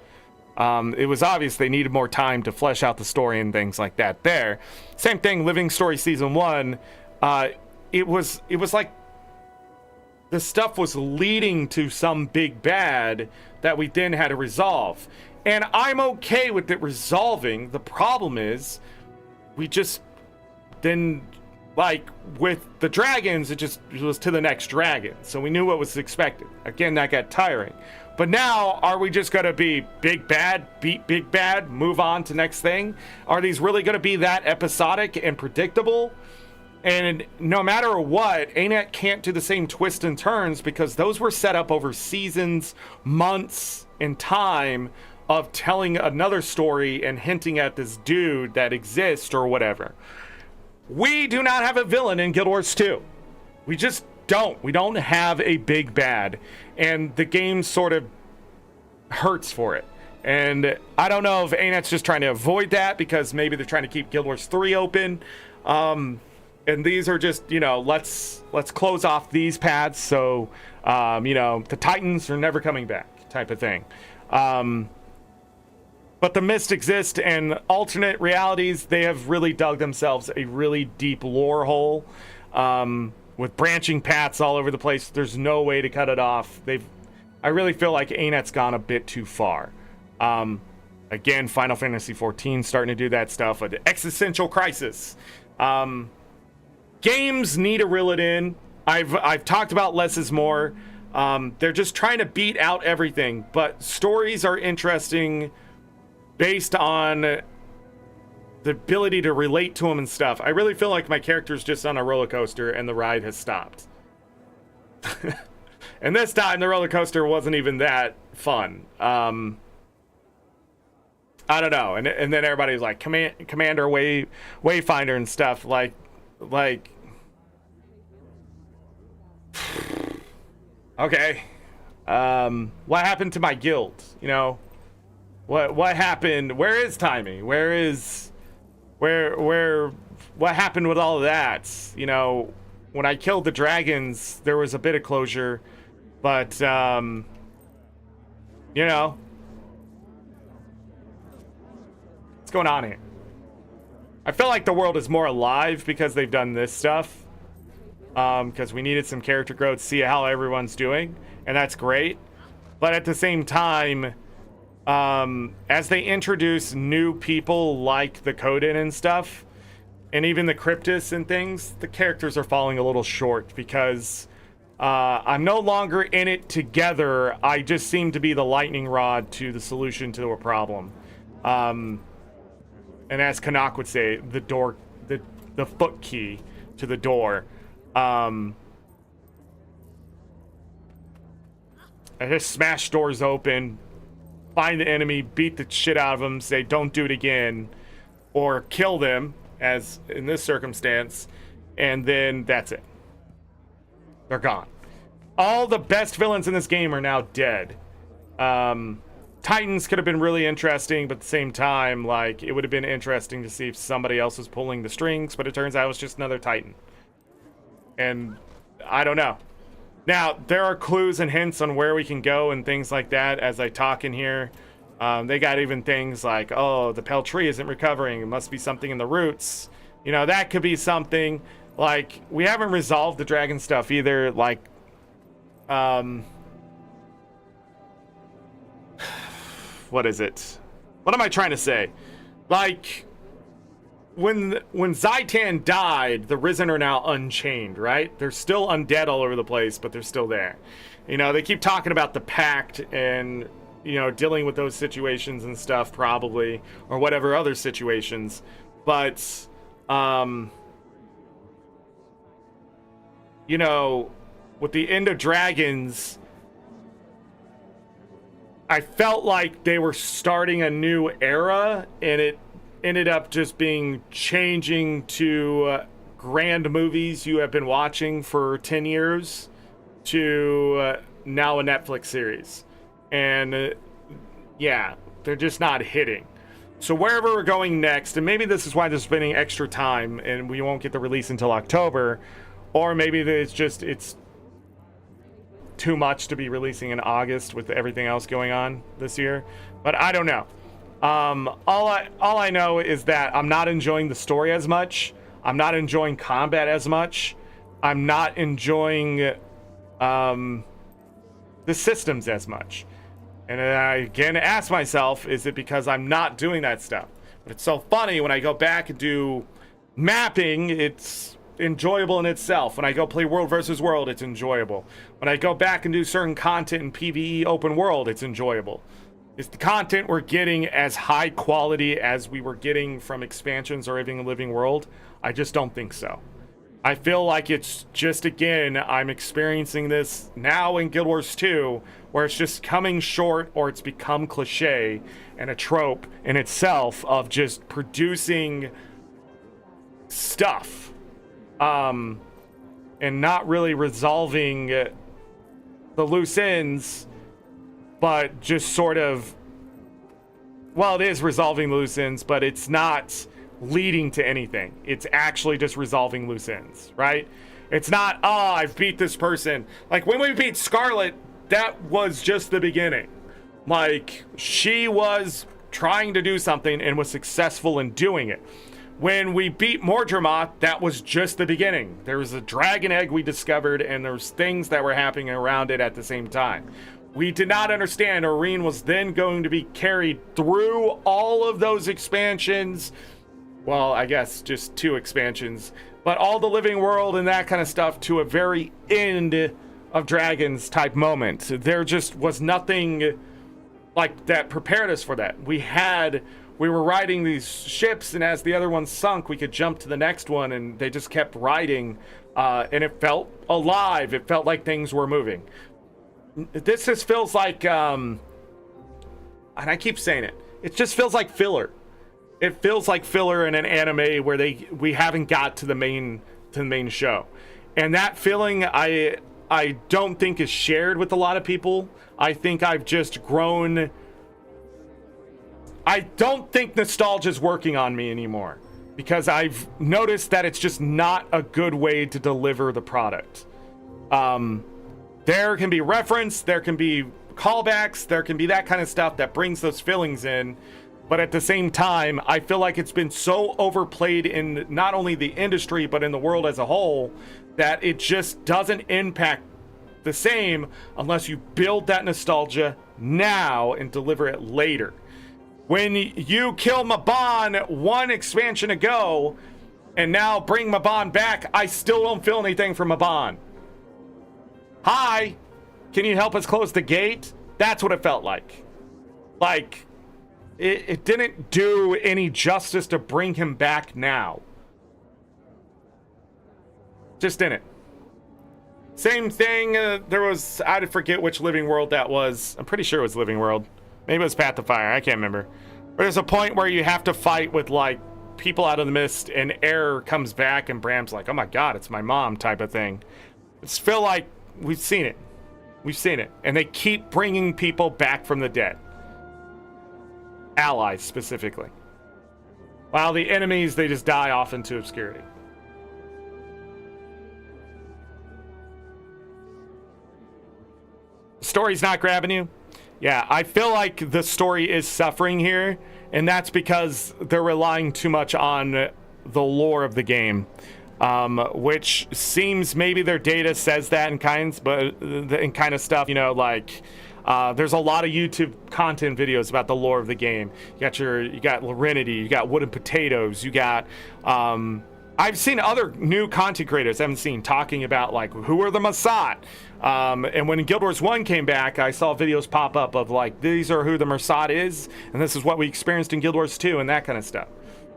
It was obvious they needed more time to flesh out the story and things like that there. Same thing, Living Story Season 1. It was like the stuff was leading to some big bad that we then had to resolve. And I'm okay with it resolving. The problem is, we just then, like, with the dragons, it was to the next dragon. So we knew what was expected. Again, that got tiring. But now, are we just going to be big bad, beat big bad, move on to next thing? Are these really going to be that episodic and predictable? And no matter what, ArenaNet can't do the same twists and turns, because those were set up over seasons, months, and time of telling another story and hinting at this dude that exists or whatever. We do not have a villain in Guild Wars 2. We just don't. We don't have a big bad. And the game sort of hurts for it. And I don't know if ArenaNet's just trying to avoid that, because maybe they're trying to keep Guild Wars 3 open. And these are just, you know, let's close off these paths, so, you know, the Titans are never coming back type of thing. But the Mist exists, and alternate realities, they have really dug themselves a really deep lore hole. With branching paths all over the place, there's no way to cut it off. I really feel like ArenaNet's gone a bit too far. Again, Final Fantasy XIV starting to do that stuff with the existential crisis. Games need to reel it in. I've talked about less is more. They're just trying to beat out everything, but stories are interesting based on the ability to relate to them and stuff. I really feel like my character's just on a roller coaster and the ride has stopped. And this time the roller coaster wasn't even that fun. I don't know. And then everybody's like, Commander Wayfinder and stuff. Like, okay. What happened to my guild? You know, what happened? Where is Timmy? What happened with all of that? You know, when I killed the dragons, there was a bit of closure, but, you know, what's going on here? I feel like the world is more alive because they've done this stuff, because we needed some character growth to see how everyone's doing, and that's great. But at the same time, as they introduce new people like the Coden and stuff, and even the Cryptus and things, the characters are falling a little short, because I'm no longer in it together. I just seem to be the lightning rod to the solution to a problem. And as Canuck would say, the door, the foot key to the door. I just smash doors open, find the enemy, beat the shit out of them, say don't do it again, or kill them, as in this circumstance, and then that's it. They're gone. All the best villains in this game are now dead. Titans could have been really interesting, but at the same time, like, it would have been interesting to see if somebody else was pulling the strings, but it turns out it was just another Titan. And I don't know. Now, there are clues and hints on where we can go and things like that as I talk in here. They got even things like, oh, the pale tree isn't recovering. It must be something in the roots. You know, that could be something. Like, we haven't resolved the dragon stuff either. Like, what is it? What am I trying to say? Like, when Zaitan died, the Risen are now unchained, right? They're still undead all over the place, but they're still there. You know, they keep talking about the Pact and, you know, dealing with those situations and stuff, probably, or whatever other situations. But, you know, with the end of Dragons, I felt like they were starting a new era, and it ended up just being changing to grand movies you have been watching for 10 years to now a Netflix series. And yeah, they're just not hitting. So wherever we're going next, and maybe this is why they're spending extra time and we won't get the release until October, or maybe it's too much to be releasing in August with everything else going on this year, but I don't know. All I know is that I'm not enjoying the story as much. I'm not enjoying combat as much. I'm not enjoying the systems as much. And I again ask myself, is it because I'm not doing that stuff? But it's so funny when I go back and do mapping, it's enjoyable in itself. When I go play World versus World, it's enjoyable. When I go back and do certain content in PvE open world, it's enjoyable. Is the content we're getting as high quality as we were getting from expansions or even Living World? I just don't think so. I feel like it's just, again, I'm experiencing this now in Guild Wars 2, where it's just coming short, or it's become cliche and a trope in itself of just producing stuff and not really resolving the loose ends, but just sort of, well, it is resolving the loose ends, but it's not leading to anything. It's actually just resolving loose ends, right? It's not, oh, I've beat this person. Like, when we beat Scarlet, that was just the beginning. Like, she was trying to do something and was successful in doing it. When we beat Mordremoth, that was just the beginning. There was a dragon egg we discovered, and there's things that were happening around it at the same time. We did not understand Arene was then going to be carried through all of those expansions. Well, I guess just 2 expansions, but all the Living World and that kind of stuff to a very end of Dragons type moment. There just was nothing like that prepared us for that. We were riding these ships, and as the other ones sunk, we could jump to the next one, and they just kept riding, and it felt alive. It felt like things were moving. This just feels like, and I keep saying it, it just feels like filler. It feels like filler in an anime where we haven't got to the main show. And that feeling I don't think is shared with a lot of people. I think I've just grown. I don't think nostalgia is working on me anymore, because I've noticed that it's just not a good way to deliver the product. There can be reference, there can be callbacks, there can be that kind of stuff that brings those feelings in. But at the same time, I feel like it's been so overplayed in not only the industry, but in the world as a whole, that it just doesn't impact the same unless you build that nostalgia now and deliver it later. When you kill Mabon 1 expansion ago and now bring Mabon back, I still don't feel anything for Mabon. Hi, can you help us close the gate? That's what it felt like. Like, it didn't do any justice to bring him back now. Just didn't. Same thing, there was, I forget which Living World that was. I'm pretty sure it was Living World. Maybe it was Path of Fire, I can't remember. But there's a point where you have to fight with, like, people out of the mist, and Air comes back, and Bram's like, oh my god, it's my mom, type of thing. It's feel like we've seen it. We've seen it. And they keep bringing people back from the dead. Allies, specifically. While the enemies, they just die off into obscurity. Story's not grabbing you? Yeah, I feel like the story is suffering here, and that's because they're relying too much on the lore of the game, which seems maybe their data says that in kinds, but in kind of stuff, you know, like there's a lot of YouTube content videos about the lore of the game. You got Serenity, you got Wooden Potatoes, you got I've seen other new content creators I haven't seen talking about like who are the Mossad. And when Guild Wars 1 came back, I saw videos pop up of like, these are who the Mossad is, and this is what we experienced in Guild Wars 2 and that kind of stuff.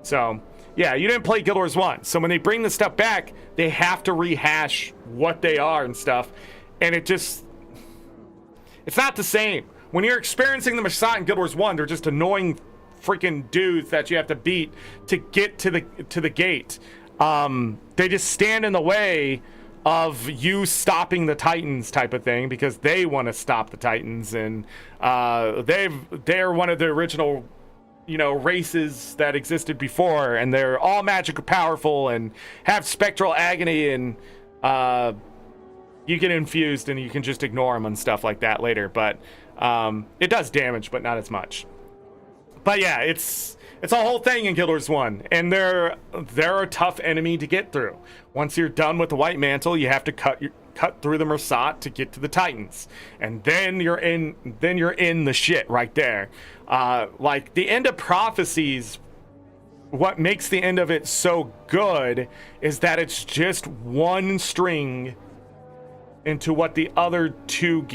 So, yeah, you didn't play Guild Wars 1. So when they bring the stuff back, they have to rehash what they are and stuff. And it's not the same. When you're experiencing the Mossad in Guild Wars 1, they're just annoying freaking dudes that you have to beat to get to the gate. They just stand in the way of you stopping the Titans type of thing because they want to stop the Titans, and they're one of the original, you know, races that existed before, and they're all magic powerful and have spectral agony, and you get infused and you can just ignore them and stuff like that later, but it does damage, but not as much. But yeah, it's a whole thing in Guild Wars 1, and they're a tough enemy to get through. Once you're done with the White Mantle, you have to cut through the Mossad to get to the Titans, and then you're in the shit right there. Like the end of Prophecies, what makes the end of it so good is that it's just one string into what the other two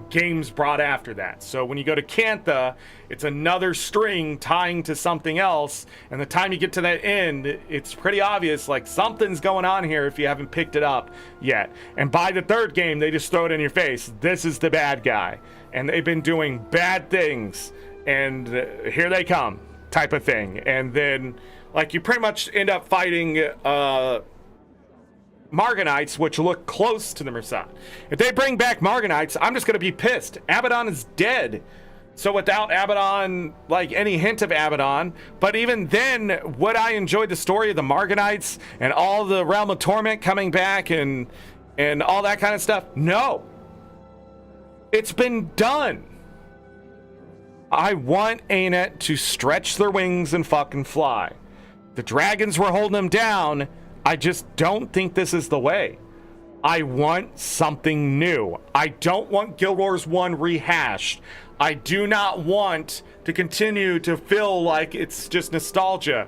games brought after that. So when you go to Cantha, it's another string tying to something else, and the time you get to that end, it's pretty obvious like something's going on here if you haven't picked it up yet. And by the third game, they just throw it in your face. This is the bad guy, and they've been doing bad things, and here they come type of thing. And then like you pretty much end up fighting Margonites, which look close to the Mossad. If they bring back Margonites, I'm just going to be pissed. Abaddon is dead. So without Abaddon, like any hint of Abaddon, but even then, would I enjoy the story of the Margonites and all the Realm of Torment coming back and all that kind of stuff? No. It's been done. I want ArenaNet to stretch their wings and fucking fly. The dragons were holding them down. I just don't think this is the way. I want something new. I don't want Guild Wars 1 rehashed. I do not want to continue to feel like it's just nostalgia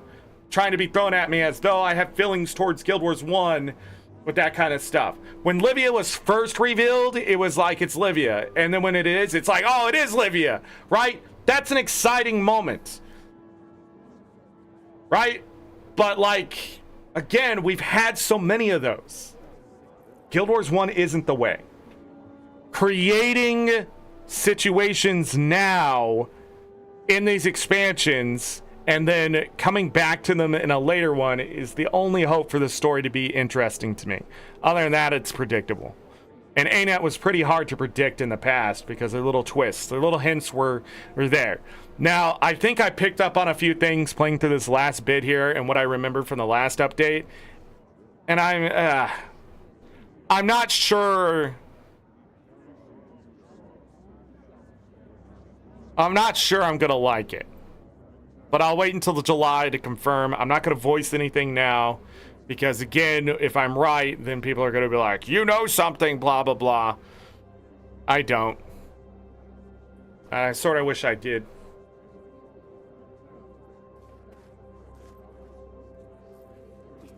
trying to be thrown at me as though I have feelings towards Guild Wars 1 with that kind of stuff. When Livia was first revealed, it was like it's Livia. And then when it is, it's like, oh, it is Livia, right? That's an exciting moment, right? But like, again, we've had so many of those. Guild Wars 1 isn't the way. Creating situations now in these expansions and then coming back to them in a later one is the only hope for the story to be interesting to me. Other than that, it's predictable. And ArenaNet was pretty hard to predict in the past because their little twists, their little hints were there. Now, I think I picked up on a few things playing through this last bit here and what I remember from the last update. And I'm not sure. I'm not sure I'm going to like it. But I'll wait until July to confirm. I'm not going to voice anything now. Because, again, if I'm right, then people are going to be like, you know something, blah, blah, blah. I don't. I sort of wish I did.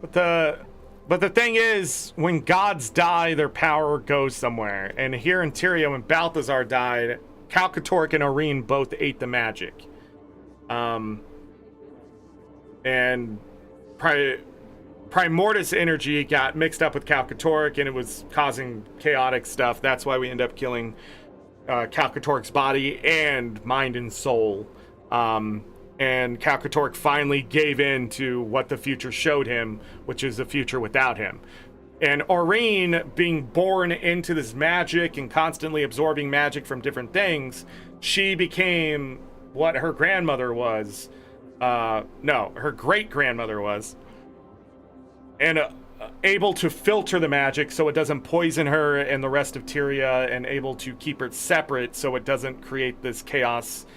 But the thing is, when gods die, their power goes somewhere. And here in Tyria, when Balthazar died, Calcatoric and Aurene both ate the magic. And Primordus energy got mixed up with Calcatoric, and it was causing chaotic stuff. That's why we end up killing Calcatoric's body and mind and soul. And Calcatoric finally gave in to what the future showed him, which is a future without him. And Aurene, being born into this magic and constantly absorbing magic from different things, she became what her grandmother was. No, her great-grandmother was. And able to filter the magic so it doesn't poison her and the rest of Tyria, and able to keep it separate so it doesn't create this chaos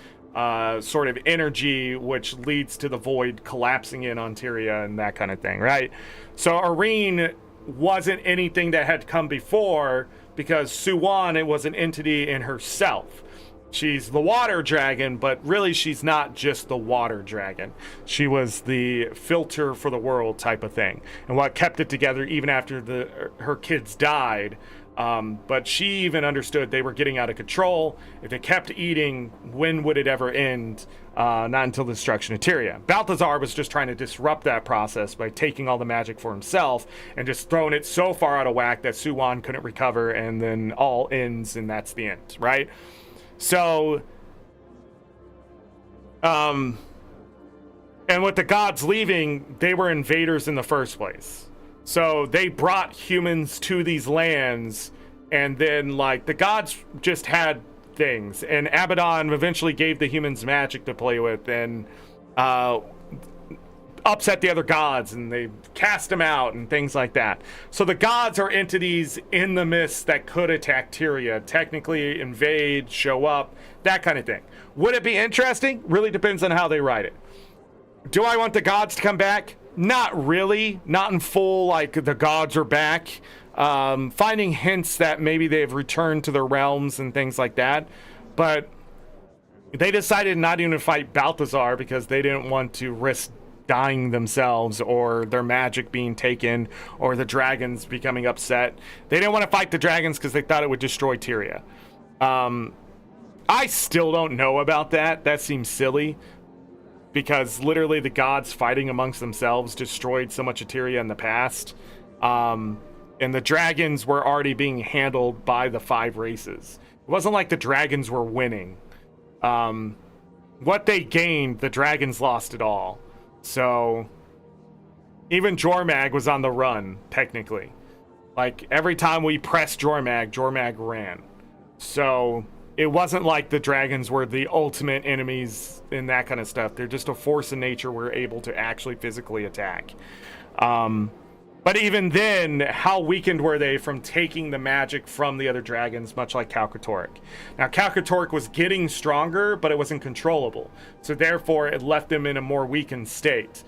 sort of energy, which leads to the void collapsing in on Tyria and that kind of thing, right? So Aurene wasn't anything that had come before, because Suwan, it was an entity in herself. She's the water dragon, but really she's not just the water dragon. She was the filter for the world type of thing, and what kept it together even after her kids died. But she even understood they were getting out of control. If they kept eating, when would it ever end? Not until the destruction of Tyria. Balthazar was just trying to disrupt that process by taking all the magic for himself and just throwing it so far out of whack that Suwan couldn't recover, and then all ends, and that's the end, right? So, and with the gods leaving, they were invaders in the first place. So they brought humans to these lands, and then, like, the gods just had things, and Abaddon eventually gave the humans magic to play with, and upset the other gods, and they cast them out and things like that. So the gods are entities in the mist that could attack Tyria, technically invade, show up, that kind of thing. Would it be interesting? Really depends on how they write it. Do I want the gods to come back? Not really. Not in full, like, the gods are back. Finding hints that maybe they've returned to their realms and things like that. But they decided not even to fight Balthazar because they didn't want to risk dying themselves, or their magic being taken, or the dragons becoming upset. They didn't want to fight the dragons because they thought it would destroy Tyria. I still don't know about that. That seems silly, because literally the gods fighting amongst themselves destroyed so much of Tyria in the past. And the dragons were already being handled by the 5 races. It wasn't like the dragons were winning. What they gained, the dragons lost it all. So even Jormag was on the run, technically. Like, every time we pressed Jormag, Jormag ran. So it wasn't like the dragons were the ultimate enemies and that kind of stuff. They're just a force in nature we're able to actually physically attack. But even then, how weakened were they from taking the magic from the other dragons, much like Calcatoric? Now, Calcatoric was getting stronger, but it wasn't controllable. So therefore, it left them in a more weakened state.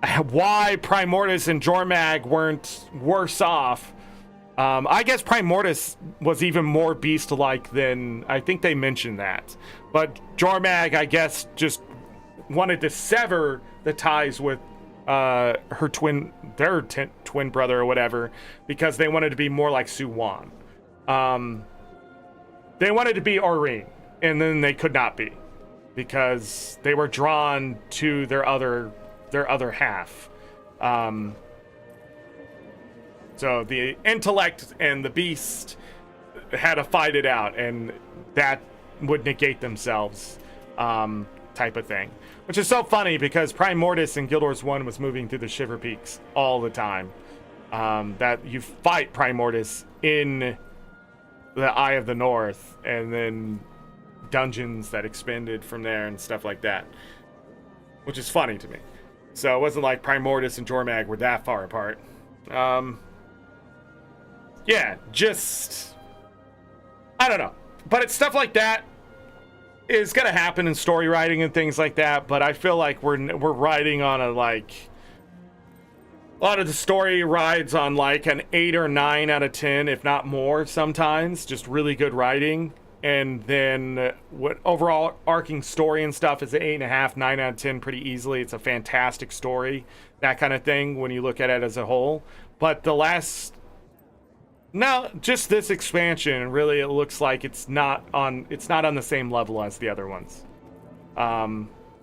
Why Primordius and Jormag weren't worse off? I guess Primordius was even more beast-like than... I think they mentioned that. But Jormag, I guess, just wanted to sever the ties with her twin brother or whatever, because they wanted to be more like Suwan. They wanted to be Aurene, and then they could not be because they were drawn to their other half. So the intellect and the beast had to fight it out, and that would negate themselves, type of thing. Which is so funny because Primordius in Guild Wars 1 was moving through the Shiver Peaks all the time. That you fight Primordius in the Eye of the North, and then dungeons that expanded from there and stuff like that. Which is funny to me. So it wasn't like Primordius and Jormag were that far apart. Yeah, just... I don't know. But it's stuff like that is gonna happen in story writing and things like that, but I feel like we're riding on a, like... A lot of the story rides on like an 8 or 9 out of 10, if not more sometimes. Just really good writing. And then what overall arcing story and stuff is an 8.5, 9 out of 10 pretty easily. It's a fantastic story, that kind of thing when you look at it as a whole. But the last... No, just this expansion, really, it looks like it's not on the same level as the other ones.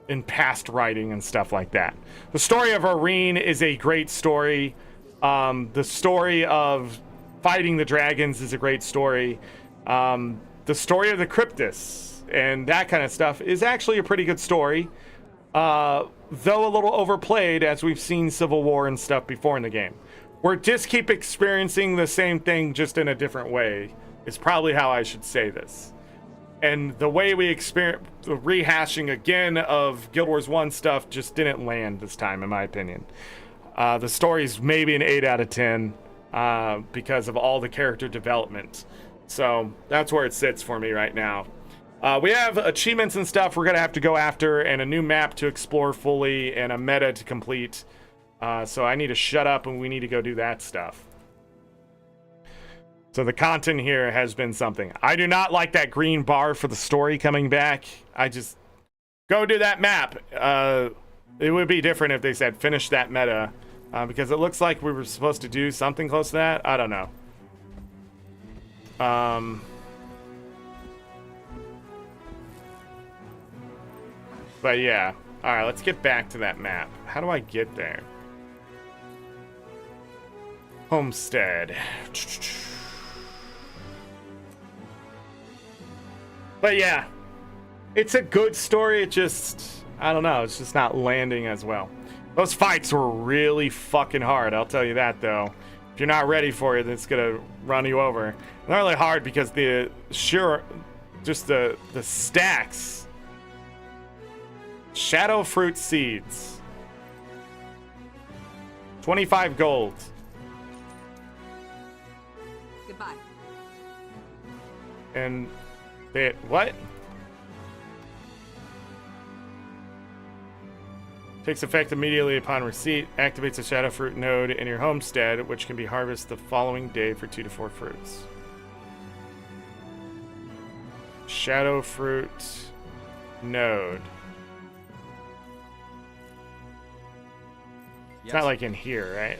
In past writing and stuff like that. The story of Aurene is a great story. The story of fighting the dragons is a great story. The story of the Cryptus and that kind of stuff is actually a pretty good story. Though a little overplayed, as we've seen Civil War and stuff before in the game. We're just keep experiencing the same thing just in a different way is probably how I should say this. And the way we experience the rehashing again of Guild Wars 1 stuff just didn't land this time, in my opinion. The story's maybe an 8 out of 10 because of all the character development. So that's where it sits for me right now. We have achievements and stuff we're going to have to go after, and a new map to explore fully, and a meta to complete. So I need to shut up, and we need to go do that stuff. So the content here has been something. I do not like that green bar for the story coming back. I just... Go do that map. It would be different if they said finish that meta. Because it looks like we were supposed to do something close to that. I don't know. But yeah. Alright, let's get back to that map. How do I get there? Homestead. But yeah. It's a good story. It just... I don't know. It's just not landing as well. Those fights were really fucking hard. I'll tell you that, though. If you're not ready for it, it's going to run you over. They're really hard because the... Sure... Just the stacks... Shadow fruit seeds. 25 gold. Goodbye. And they what? Takes effect immediately upon receipt. Activates a shadow fruit node in your homestead, which can be harvested the following day for 2 to 4 fruits. Shadow fruit node. It's not like in here, right?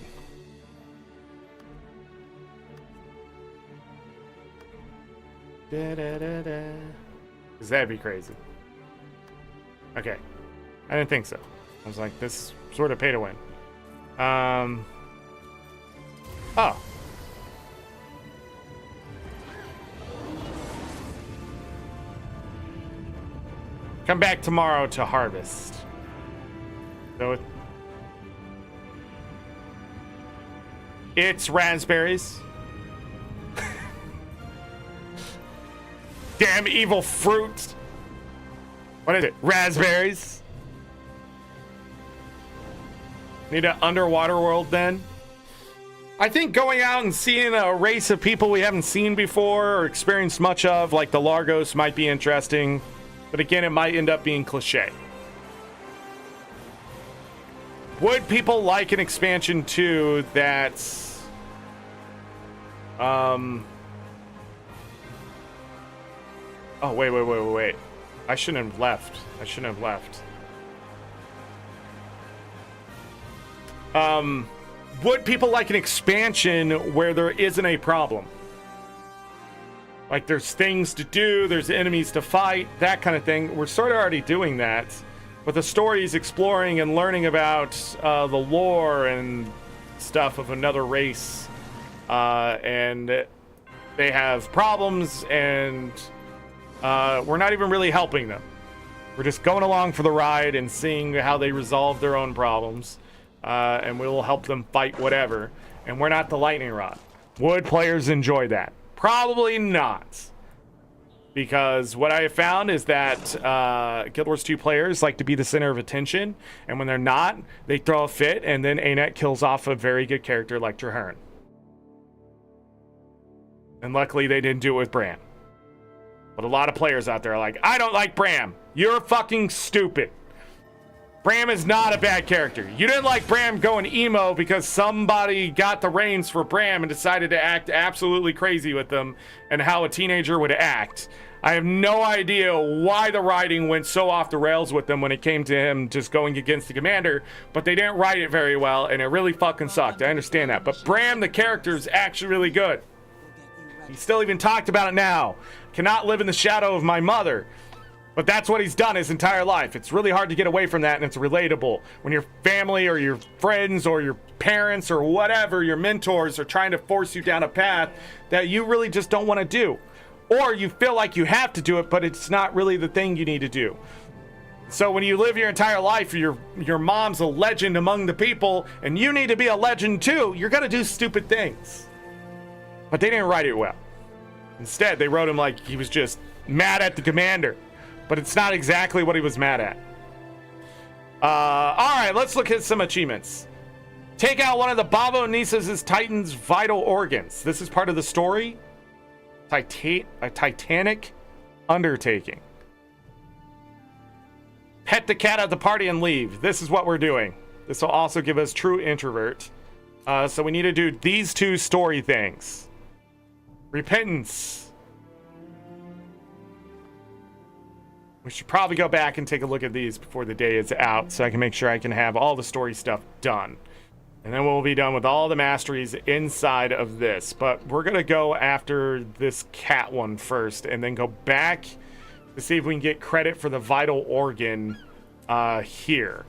Because that'd be crazy. Okay. I didn't think so. I was like, this sort of pay to win. Oh. Come back tomorrow to harvest. So it's raspberries. Damn evil fruit. What is it? Raspberries. Need an underwater world then? I think going out and seeing a race of people we haven't seen before or experienced much of, like the Largos, might be interesting. But again, it might end up being cliche. Would people like an expansion 2 that's... Oh, wait. I shouldn't have left. Would people like an expansion where there isn't a problem? Like there's things to do, there's enemies to fight, that kind of thing. We're sort of already doing that. But the story's exploring and learning about the lore and stuff of another race. And they have problems, and we're not even really helping them. We're just going along for the ride and seeing how they resolve their own problems. And we'll help them fight whatever. And we're not the lightning rod. Would players enjoy that? Probably not. Because what I have found is that Guild Wars 2 players like to be the center of attention. And when they're not, they throw a fit. And then ArenaNet kills off a very good character like Traherne. And luckily they didn't do it with Bram. But a lot of players out there are like, I don't like Bram. You're fucking stupid. Bram is not a bad character. You didn't like Bram going emo because somebody got the reins for Bram and decided to act absolutely crazy with them and how a teenager would act. I have no idea why the writing went so off the rails with them when it came to him just going against the commander, but they didn't write it very well and it really fucking sucked. I understand that. But Bram, the character, is actually really good. He still even talked about it now. Cannot live in the shadow of my mother. But that's what he's done his entire life. It's really hard to get away from that, and it's relatable. When your family or your friends or your parents or whatever, your mentors are trying to force you down a path that you really just don't want to do. Or you feel like you have to do it, but it's not really the thing you need to do. So when you live your entire life, your mom's a legend among the people, and you need to be a legend too, you're gonna do stupid things. But they didn't write it well. Instead, they wrote him like he was just mad at the commander. But it's not exactly what he was mad at. Alright, let's look at some achievements. Take out one of the Bavo Nisos' Titan's vital organs. This is part of the story. A titanic undertaking. Pet the cat at the party and leave. This is what we're doing. This will also give us true introvert. So we need to do these two story things. Repentance. We should probably go back and take a look at these before the day is out so I can make sure I can have all the story stuff done. And then we'll be done with all the masteries inside of this. But we're going to go after this cat one first and then go back to see if we can get credit for the vital organ here.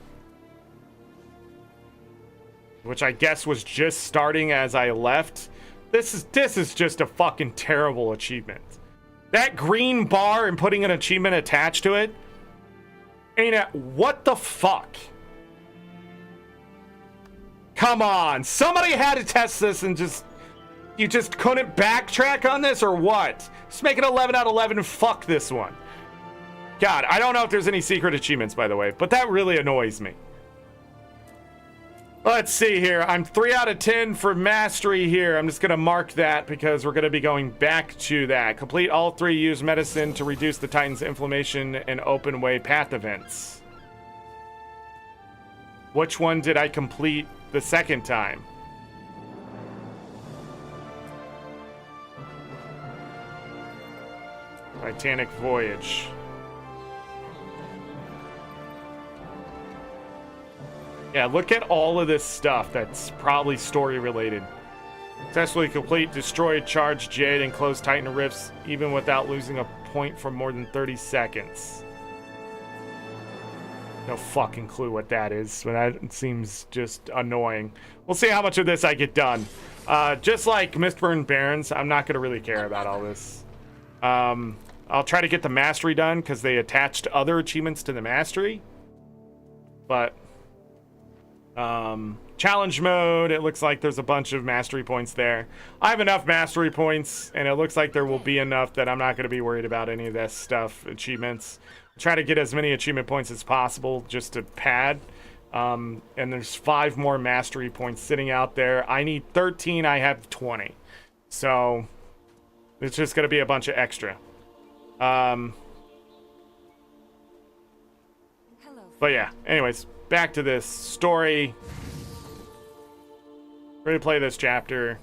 Which I guess was just starting as I left. This is just a fucking terrible achievement. That green bar and putting an achievement attached to it. Ain't it? What the fuck? Come on. Somebody had to test this and you just couldn't backtrack on this or what? Just make it 11 out of 11 and fuck this one. God, I don't know if there's any secret achievements, by the way, but that really annoys me. Let's see here. I'm 3 out of 10 for mastery here. I'm just going to mark that because we're going to be going back to that. Complete all 3 use medicine to reduce the Titan's inflammation and open way path events. Which one did I complete the second time? Titanic Voyage. Yeah, look at all of this stuff that's probably story related. Successfully complete destroyed charged jade and closed Titan rifts even without losing a point for more than 30 seconds. No fucking clue what that is, but that seems just annoying. We'll see how much of this I get done. Just like Mistburn Barrens, I'm not going to really care about all this. I'll try to get the mastery done because they attached other achievements to the mastery. But challenge mode, it looks like there's a bunch of mastery points there. I have enough mastery points, and it looks like there will be enough that I'm not going to be worried about any of this stuff, achievements. Try to get as many achievement points as possible just to pad. And there's 5 more mastery points sitting out there. I need 13, I have 20. So it's just going to be a bunch of extra. But yeah, anyways, back to this story. Ready to play this chapter.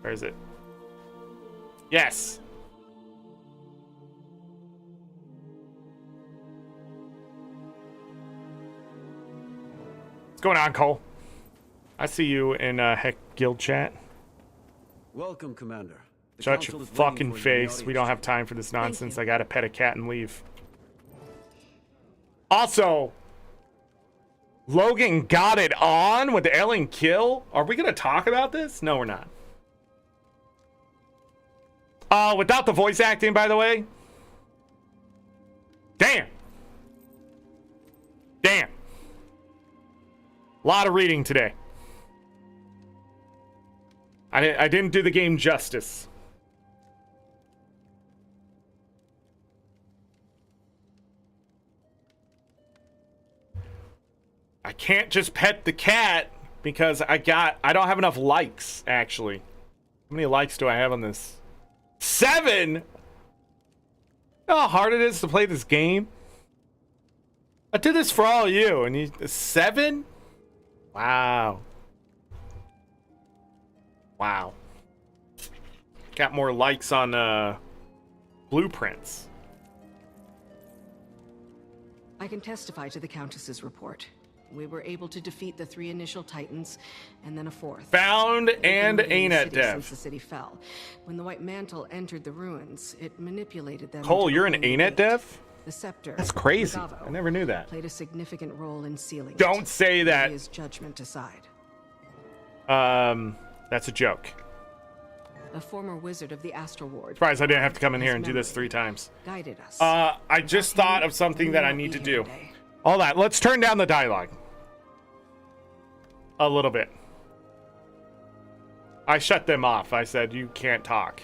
Where is it? Yes. What's going on, Cole? I see you in Heck Guild chat. Welcome, Commander. The Shut your Council is waiting fucking for you in the face. We audience don't have time for this nonsense. I gotta pet a cat and leave. Also, Logan got it on with the alien kill. Are we gonna talk about this? No, we're not. Without the voice acting, by the way. Damn. Damn. A lot of reading today. I didn't do the game justice. I can't just pet the cat because I don't have enough likes, actually. How many likes do I have on this? 7? You know how hard it is to play this game? I did this for all of you, and you 7? Wow. Wow. Got more likes on blueprints. I can testify to the Countess's report. We were able to defeat the 3 initial Titans, and then a 4th. Found and ArenaNet Since dev. the city fell. When the White Mantle entered the ruins, it manipulated them. Cole, into you're an opening ArenaNet the gate. dev? The scepter. That's crazy. Gavo, I never knew that. Played a significant role in sealing it. Don't say that. His judgment aside. That's a joke. a former wizard of the Astral Ward. Surprised I didn't have to come in here and do this 3 times. Guided us. I just thought of something that I need to do. Hold on, let's turn down the dialogue. A little bit. I shut them off. I said, you can't talk.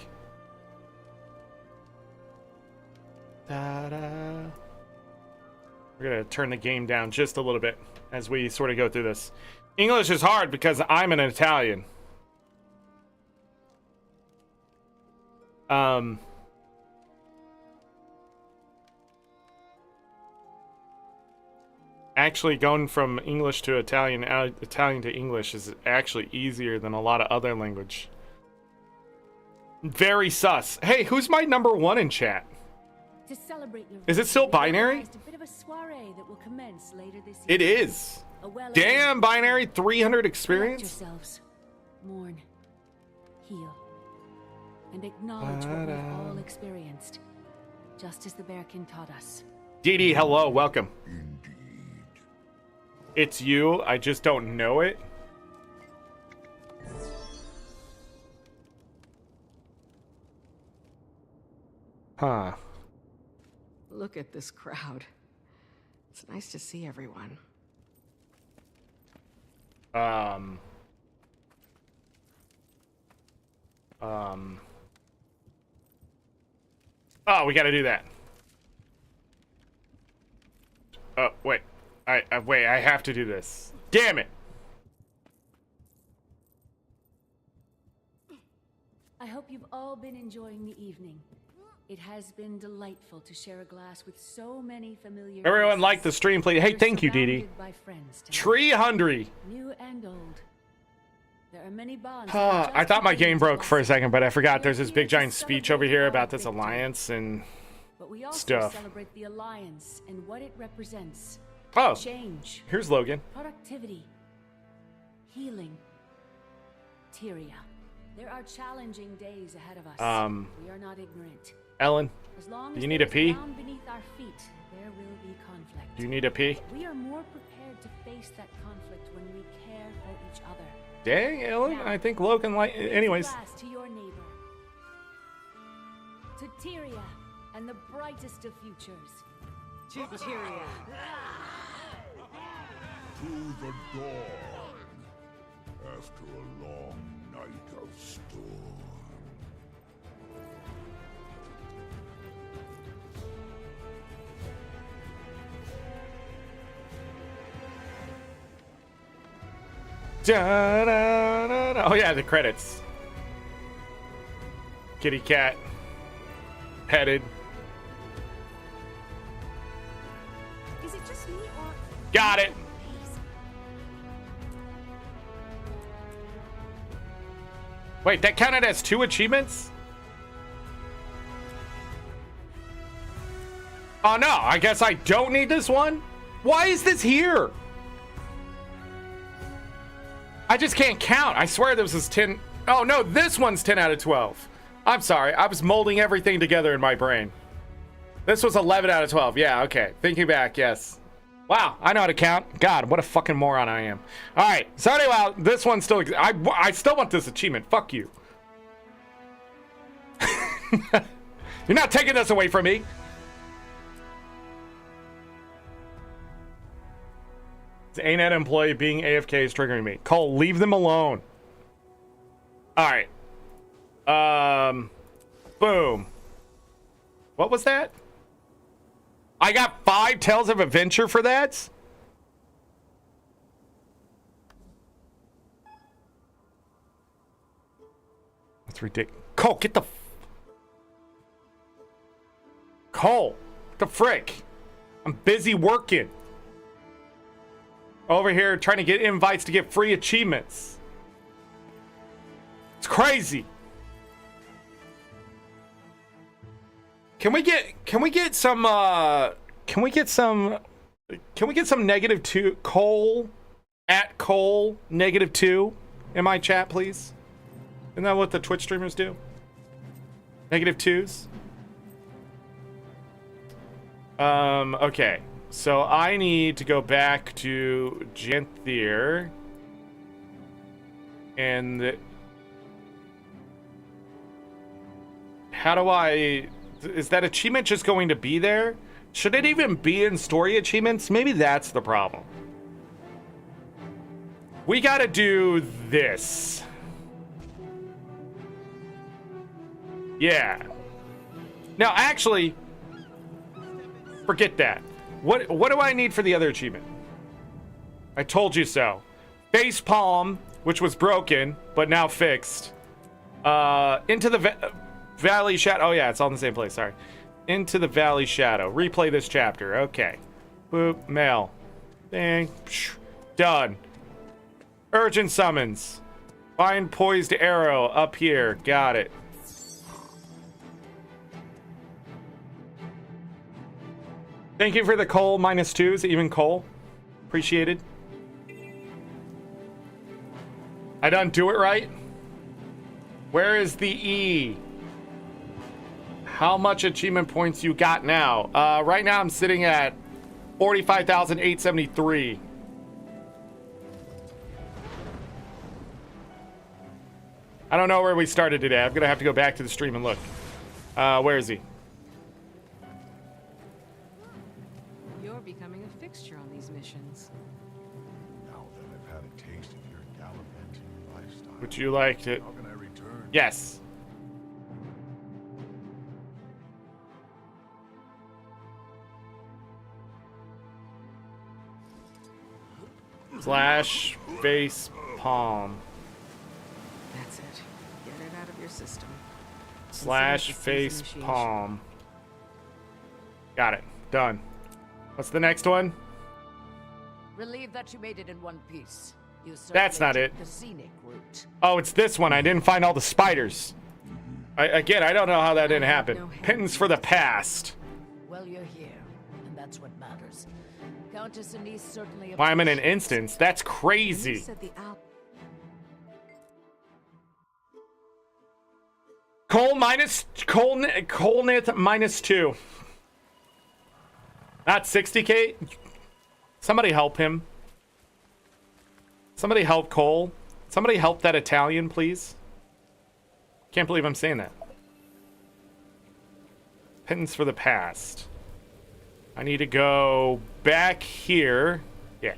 Ta-da. We're going to turn the game down just a little bit as we sort of go through this. English is hard because I'm an Italian. Actually, going from English to Italian, Italian to English is actually easier than a lot of other language. Very sus. Hey, who's my number 1 in chat? To celebrate your Is it still binary? a bit of a soiree that will commence later this It evening. is. Damn, binary 300 experience. Yourselves, mourn, heal, and acknowledge what we've all experienced, just as the Bearkin taught us. DD, hello, welcome. It's you, I just don't know it. Huh. Look at this crowd. It's nice to see everyone. Oh, we gotta do that. Oh, wait. Wait, I have to do this. Damn it! I hope you've all been enjoying the evening. It has been delightful to share a glass with so many familiar Everyone faces. like the stream, please. Hey, thank you, Dee Surrounded by friends tonight. Tree Hungry. New and old. There are many bonds. I thought my game broke for a second, but I forgot there's this big giant speech over here about this alliance and But we also stuff. celebrate the alliance and what it represents. Oh, Change. here's Logan. Productivity. Healing. Tyria. There are challenging days ahead of us. We are not ignorant. Ellen, As long do as you need there a is pee? ground beneath our feet, there will be conflict. Do you need a pee? We are more prepared to face that conflict when we care for each other. Dang, Ellen, Now, I think Logan like. Anyways, glass to your neighbor. To Tyria and the brightest of futures. To Tyria. To the dawn. After a long night of storm. da, da, da, da. Oh yeah, the credits. Kitty cat. Petted. Is it just me or... Got it. Wait, that counted as 2 achievements? Oh no, I guess I don't need this one? Why is this here? I just can't count. I swear this is 10. Oh no, this one's 10 out of 12. I'm sorry, I was molding everything together in my brain. This was 11 out of 12. Yeah, okay. Thinking back, yes. Wow, I know how to count. God, what a fucking moron I am. All right, so anyway, this one still. I still want this achievement. Fuck you. You're not taking this away from me. The ArenaNet employee being AFK is triggering me. Cole, leave them alone. All right. Boom. What was that? I got 5 Tales of Adventure for that? That's ridiculous. Cole, get the... Cole, what the frick? I'm busy working. Over here trying to get invites to get free achievements. It's crazy. Can we get some -2 Cole at Cole -2 in my chat, please? Isn't that what the Twitch streamers do? -2s. Okay. So I need to go back to Janthir and How do I... Is that achievement just going to be there? Should it even be in story achievements? Maybe that's the problem. We gotta do this. Yeah. Now, actually, forget that. What do I need for the other achievement? I told you so. Face palm, which was broken, but now fixed. Into the valley shadow. Oh, yeah, it's all in the same place. Sorry. Into the valley shadow. Replay this chapter. Okay. Boop. Mail. Dang. Done. Urgent summons. Find poised arrow up here. Got it. Thank you for the coal -2s, even coal. Appreciated. I done do it right? Where is the E? How much achievement points you got now? Right now I'm sitting at 45,873. I don't know where we started today. I'm gonna have to go back to the stream and look. Where is he? You're becoming a fixture on these missions. Now that I've had a taste of your gallivanting lifestyle, Would you like to? how can I return? Yes. Slash face palm. That's it. Get it out of your system. Slash Consider it face disease initiation. palm. Got it. Done. What's the next one? Relieved that you made it in one piece. You That's certainly not took it. The scenic route. Oh, it's this one. I didn't find all the spiders. Again, I don't know how that didn't happen. Pittance for the past. Well, you're here, and that's what matters. Countess Anise certainly. Why I'm in an appreciates instance. That's crazy. Said the Colnith -2. Not 60k. Somebody help him. Somebody help Cole. Somebody help that Italian, please. Can't believe I'm saying that. Pittance for the past. I need to go back here. Yeah.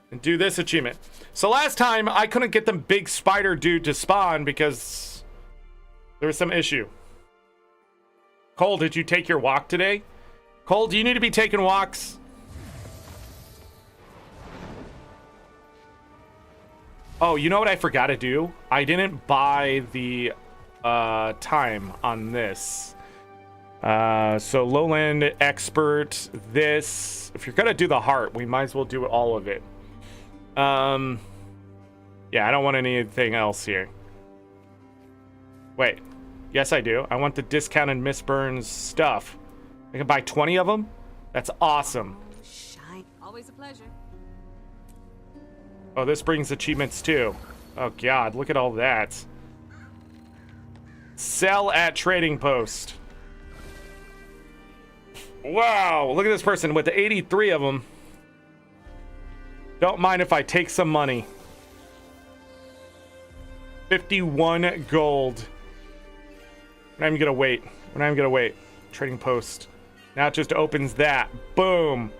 And do this achievement. So last time I couldn't get the big spider dude to spawn because there was some issue. Cole, did you take your walk today? Cole, do you need to be taking walks? Oh, you know what I forgot to do? I didn't buy the time on this. So lowland expert, this. If you're gonna do the heart, we might as well do all of it. Yeah, I don't want anything else here. Wait. Yes, I do. I want the discounted Miss Burns stuff. I can buy 20 of them? That's awesome. Shine. Always a pleasure. Oh, this brings achievements too. Oh god, look at all that. Sell at trading post. Wow, look at this person with the 83 of them. Don't mind if I take some money. 51 gold. We're not even gonna wait. We're not even gonna wait. Trading post. Now it just opens that. Boom.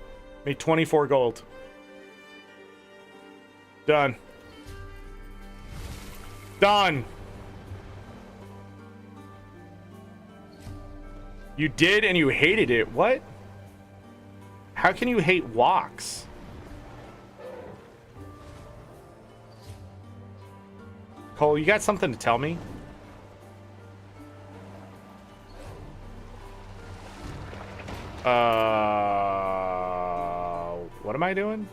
Made 24 gold. Done. Done. You did and you hated it. What? How can you hate walks? Cole, you got something to tell me? What am I doing?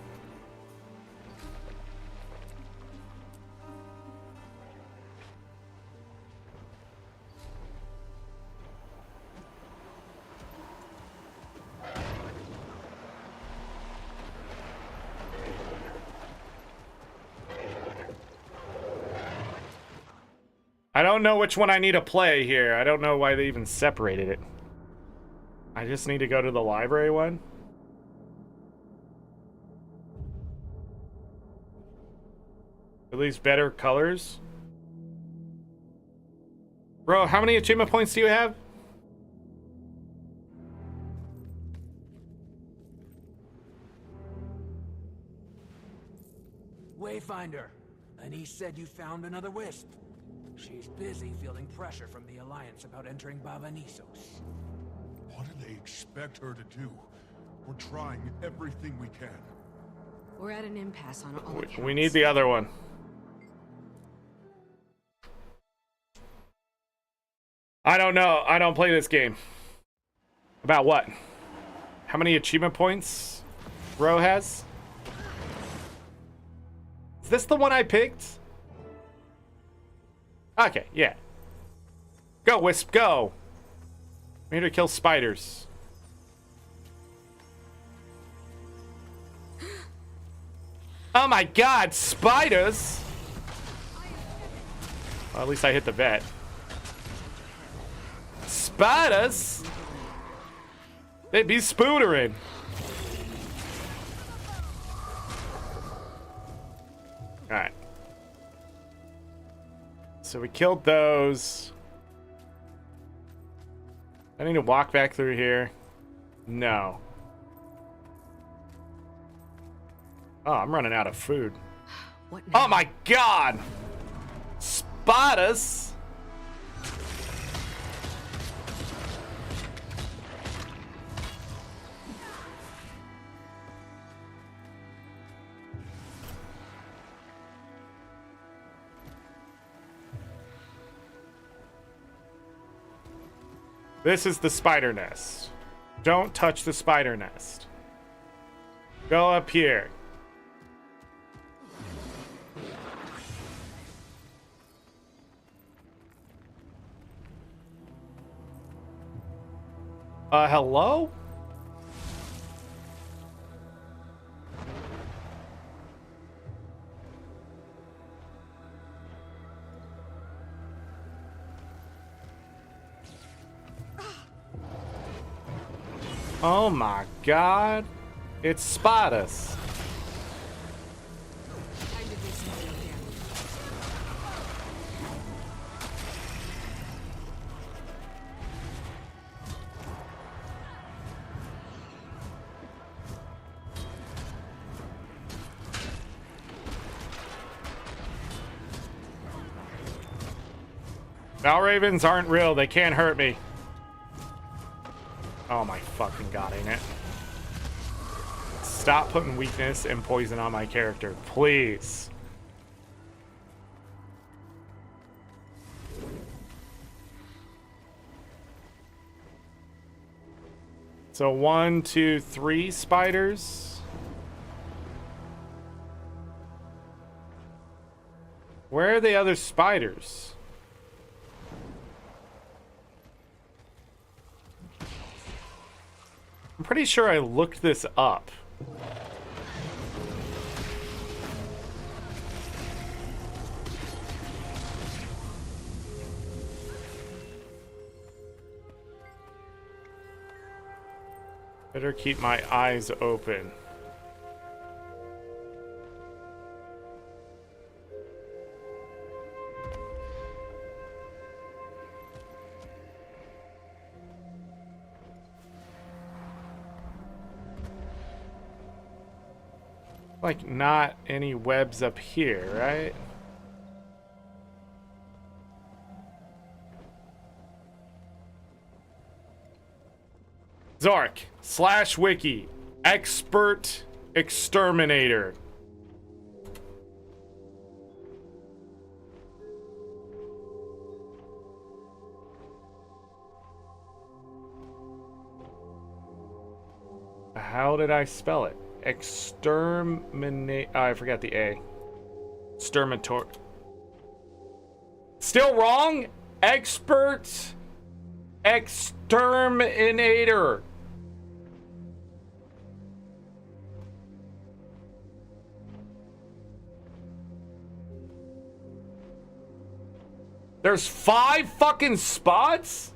I don't know which one I need to play here. I don't know why they even separated it. I just need to go to the library one. At least better colors. Bro, how many achievement points do you have? Wayfinder. And he said you found another wisp. She's busy fielding pressure from the Alliance about entering Baba Nisos. What do they expect her to do? We're trying everything we can. We're at an impasse on all accounts. We need the other one. I don't know. I don't play this game. About what? How many achievement points Ro has? Is this the one I picked? Okay, yeah. Go, Wisp, go. I'm here to kill spiders. Oh my god, spiders! Well, at least I hit the vet. Spiders? They be spootering. Alright. So we killed those. I need to walk back through here. No. Oh, I'm running out of food. What now? Oh my god! Spiders! This is the spider nest. Don't touch the spider nest. Go up here. Hello? Oh my god. It's spiders. Val Ravens aren't real. They can't hurt me. Oh my fucking god, ain't it? Stop putting weakness and poison on my character, please. So 1, 2, 3 spiders. Where are the other spiders? I'm pretty sure I looked this up. Better keep my eyes open. Like, not any webs up here, right? Zorric /wiki expert exterminator. How did I spell it? Exterminate. Oh, I forgot the A. Exterminator. Still wrong? Expert exterminator. There's 5 fucking spots?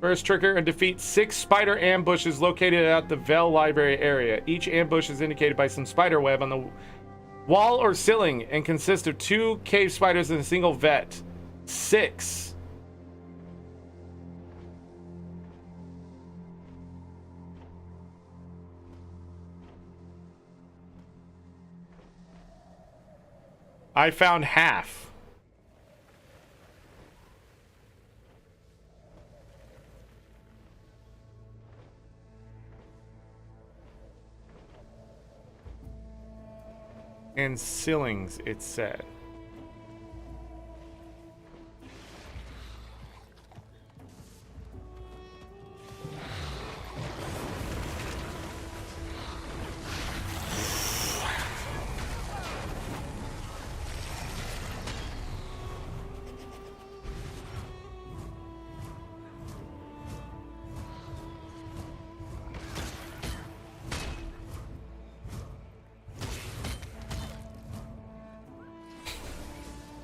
First trigger and defeat 6 spider ambushes located at the Vel Library area. Each ambush is indicated by some spider web on the Wall or ceiling and consists of 2 cave spiders and a single vet. 6. I found half. And ceilings, it said.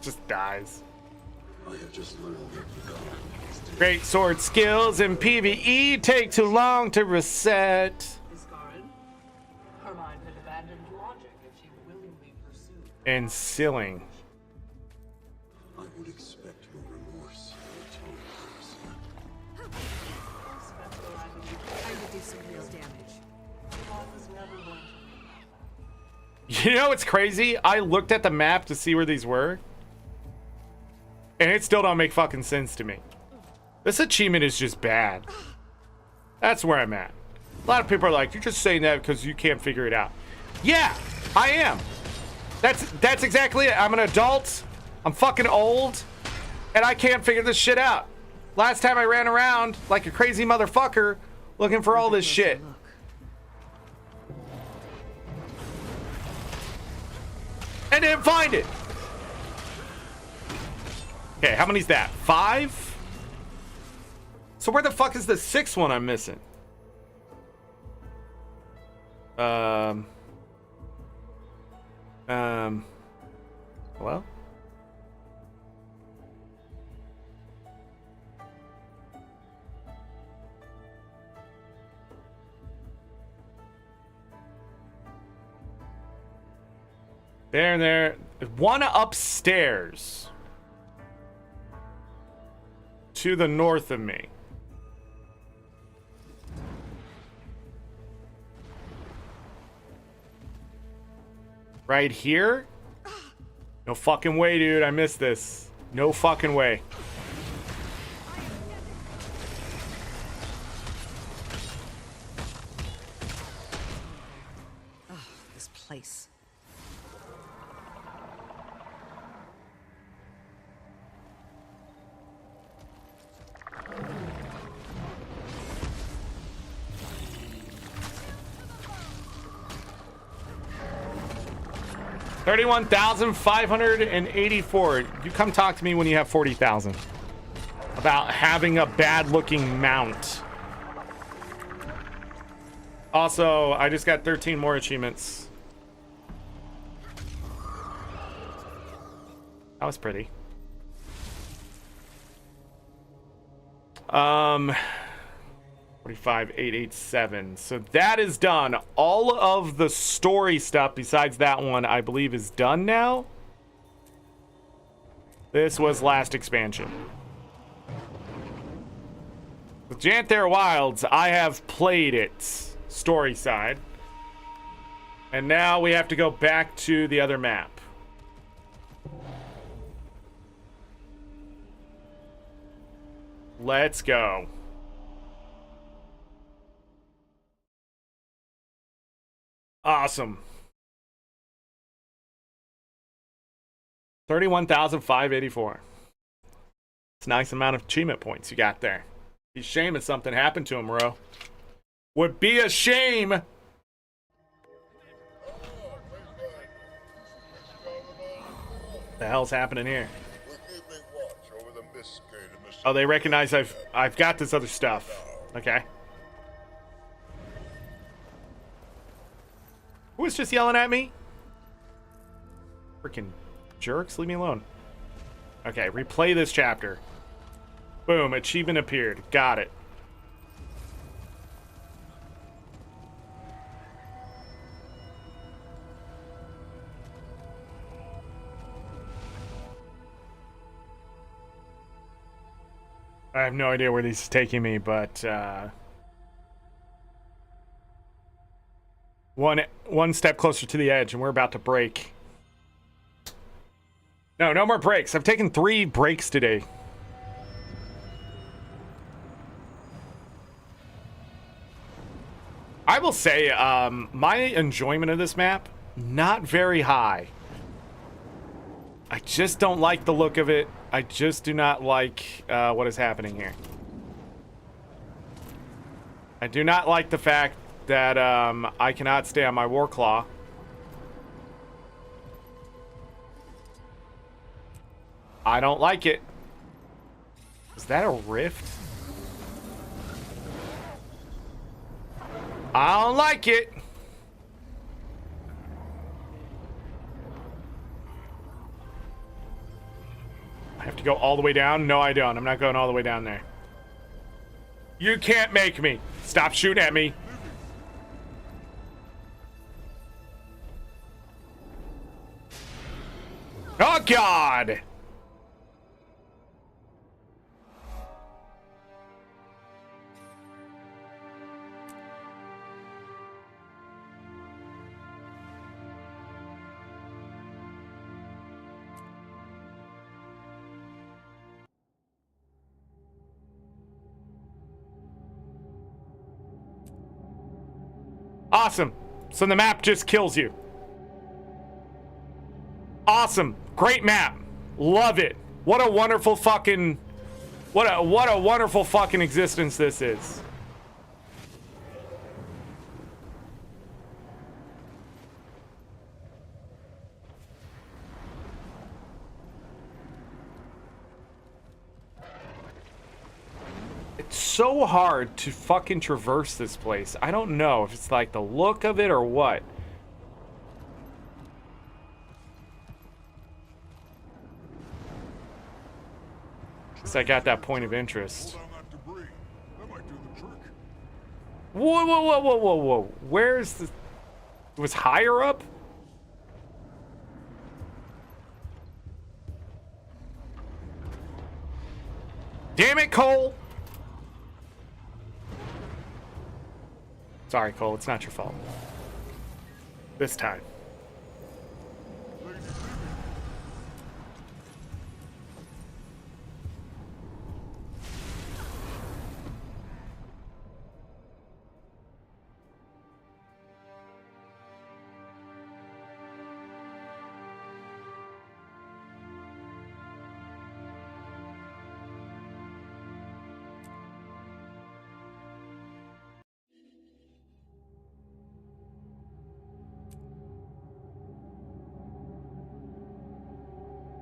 Just dies. I have just learned that Great sword skills in PvE take too long to reset. Her mind had abandoned logic if she willingly pursued. And ceiling. I would expect your remorse. I would do some real damage. You know what's crazy? I looked at the map to see where these were. And it still don't make fucking sense to me. This achievement is just bad. That's where I'm at. A lot of people are like, you're just saying that because you can't figure it out. Yeah, I am. That's exactly it. I'm an adult. I'm fucking old. And I can't figure this shit out. Last time I ran around like a crazy motherfucker looking for all this shit. And didn't find it. Okay, how many's that? 5? So where the fuck is the 6th one I'm missing? Hello? There. One upstairs. To the north of me. Right here? No fucking way, dude. I missed this. No fucking way. Oh, this place. $31,584. You come talk to me when you have 40,000 about having a bad-looking mount. Also, I just got 13 more achievements. That was pretty. 45,887. So that is done. All of the story stuff besides that one, I believe, is done now. This was last expansion. With Janthir Wilds, I have played it story side. And now we have to go back to the other map. Let's go. Awesome. 31,584. It's a nice amount of achievement points you got there. Be a shame if something happened to him, bro. Would be a shame. The hell's happening here? Oh, they recognize I've got this other stuff. Okay. Who was just yelling at me? Freaking jerks, leave me alone. Okay, replay this chapter. Boom, achievement appeared. Got it. I have no idea where this is taking me, but one step closer to the edge, and we're about to break. No more breaks. I've taken 3 breaks today. I will say, my enjoyment of this map, not very high. I just don't like the look of it. I just do not like what is happening here. I do not like the fact that I cannot stay on my war claw. I don't like it. Is that a rift? I don't like it. I have to go all the way down? No, I don't. I'm not going all the way down there. You can't make me. Stop shooting at me. Oh, God. Awesome. So the map just kills you. Awesome. Great map. Love it. What a wonderful fucking... What a wonderful fucking existence this is. It's so hard to fucking traverse this place. I don't know if it's like the look of it or what. I got that point of interest. Whoa. Where's the... It was higher up? Damn it, Cole! Sorry, Cole, it's not your fault. This time.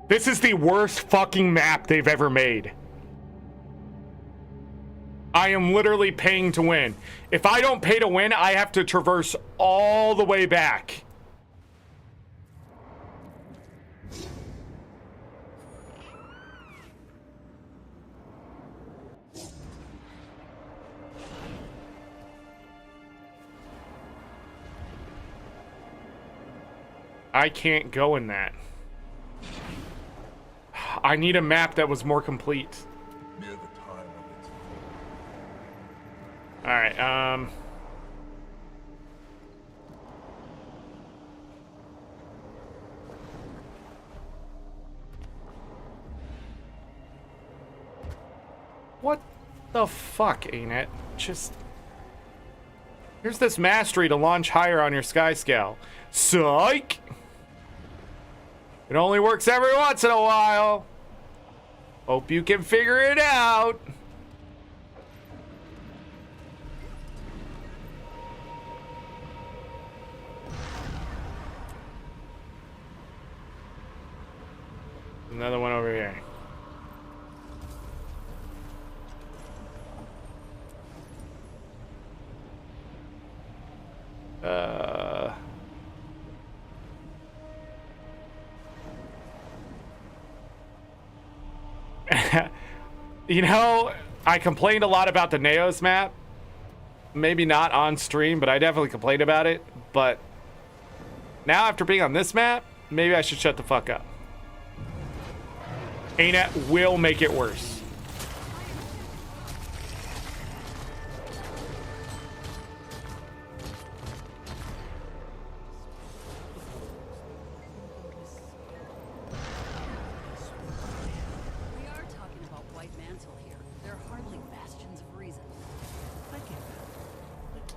This is the worst fucking map they've ever made. I am literally paying to win. If I don't pay to win, I have to traverse all the way back. I can't go in that. I need a map that was more complete. Near the time of its All right, What the fuck, ain't it? Just... Here's this mastery to launch higher on your sky scale. Psych! It only works every once in a while. Hope you can figure it out. Another one over here. You know, I complained a lot about the Neos map. Maybe not on stream, but I definitely complained about it. But now after being on this map, maybe I should shut the fuck up. ArenaNet will make it worse.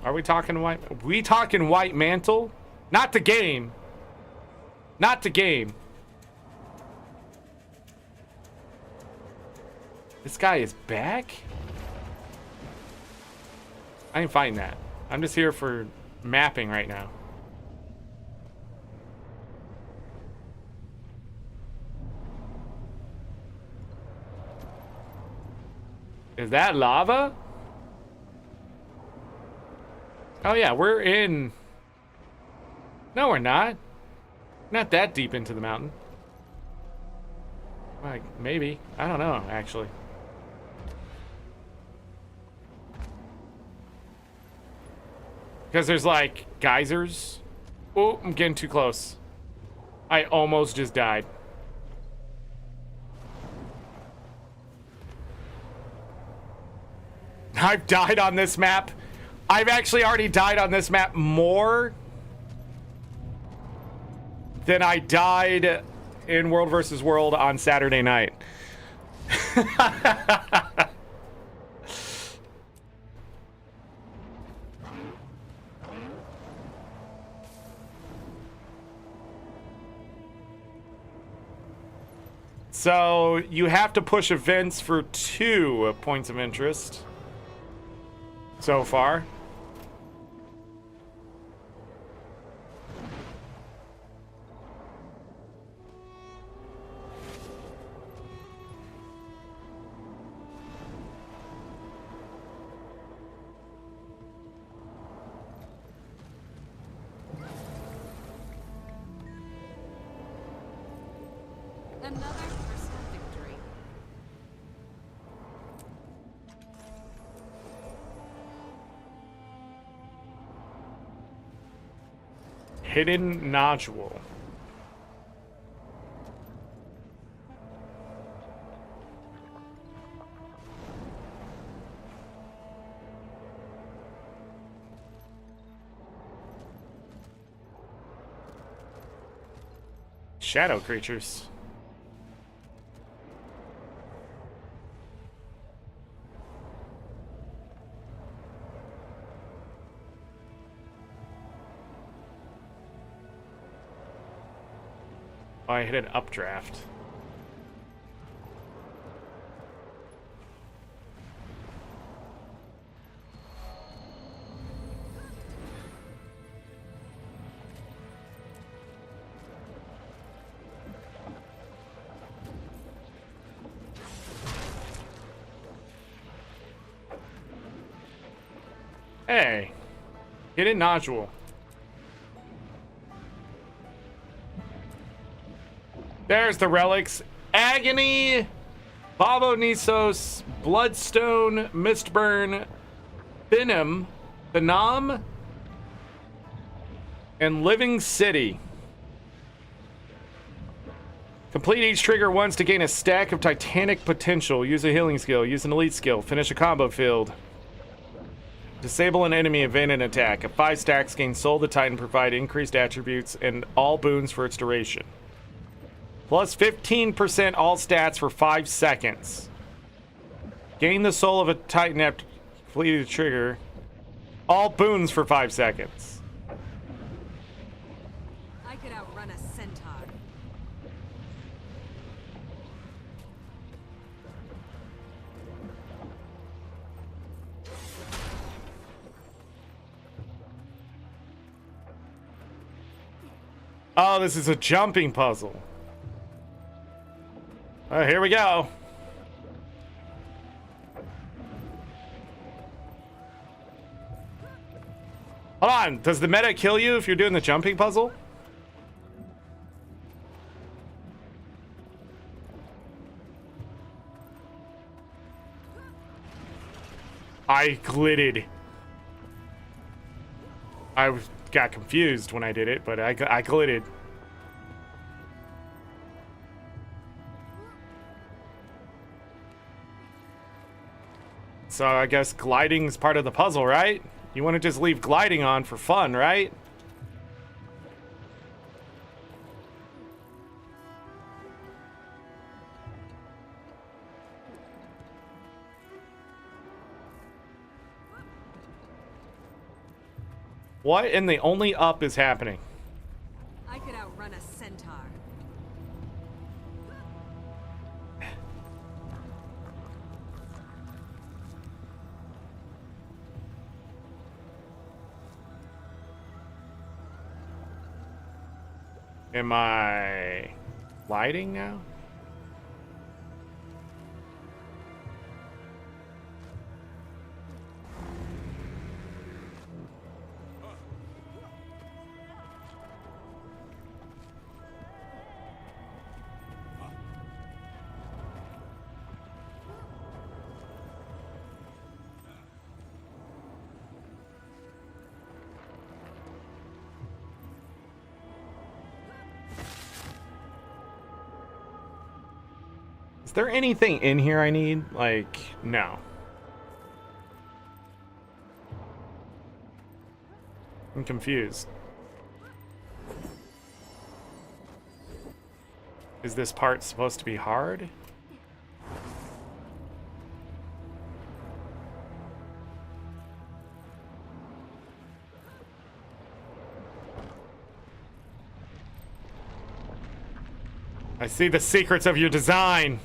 Are we talking white? We talking White Mantle? Not the game. Not the game. This guy is back? I ain't fighting that. I'm just here for mapping right now. Is that lava? Oh yeah, we're in... No, we're not. Not that deep into the mountain. Like, maybe. I don't know, actually. Because there's, like, geysers. Oh, I'm getting too close. I almost just died. I've died on this map. I've actually already died on this map more than I died in World vs. World on Saturday night. So you have to push events for 2 points of interest so far. Another personal victory. Hidden nodule. Shadow creatures. Oh, I hit an updraft. Hey, hidden nodule. There's the relics. Agony, Babo-Nisos, Bloodstone, Mistburn, Phenom, and Living City. Complete each trigger once to gain a stack of Titanic potential. Use a healing skill. Use an elite skill. Finish a combo field. Disable an enemy event and attack. At 5 stacks, gain Soul of the Titan, provide increased attributes and all boons for its duration. Plus 15% all stats for 5 seconds. Gain the Soul of a Titan after completing the trigger. All boons for 5 seconds. I could outrun a centaur. Oh, this is a jumping puzzle. Here we go. Hold on. Does the meta kill you if you're doing the jumping puzzle? I glitted. I got confused when I did it, but I glitted. So I guess gliding's part of the puzzle, right? You want to just leave gliding on for fun, right? What in the only up is happening? I could outrun a centaur. Am I gliding now? Is there anything in here I need? Like, no. I'm confused. Is this part supposed to be hard? I see the secrets of your design.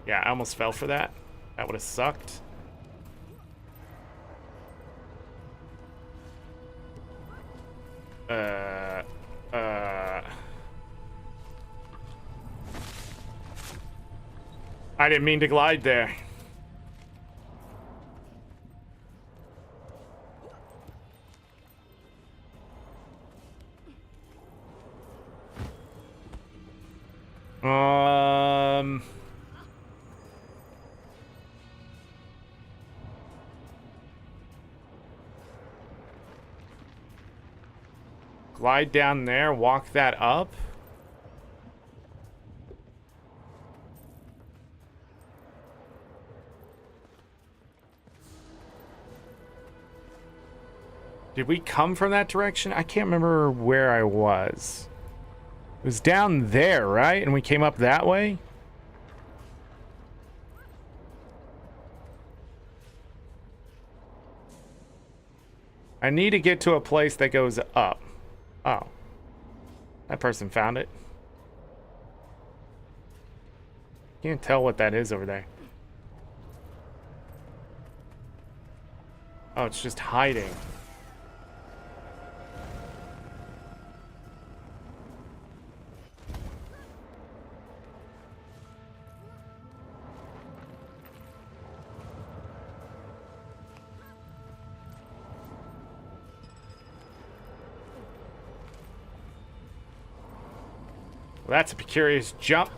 Yeah, I almost fell for that. That would have sucked. I didn't mean to glide there. Glide down there, walk that up. Did we come from that direction? I can't remember where I was. It was down there, right? And we came up that way? I need to get to a place that goes up. Oh. That person found it. Can't tell what that is over there. Oh, it's just hiding. Well, that's a precarious jump.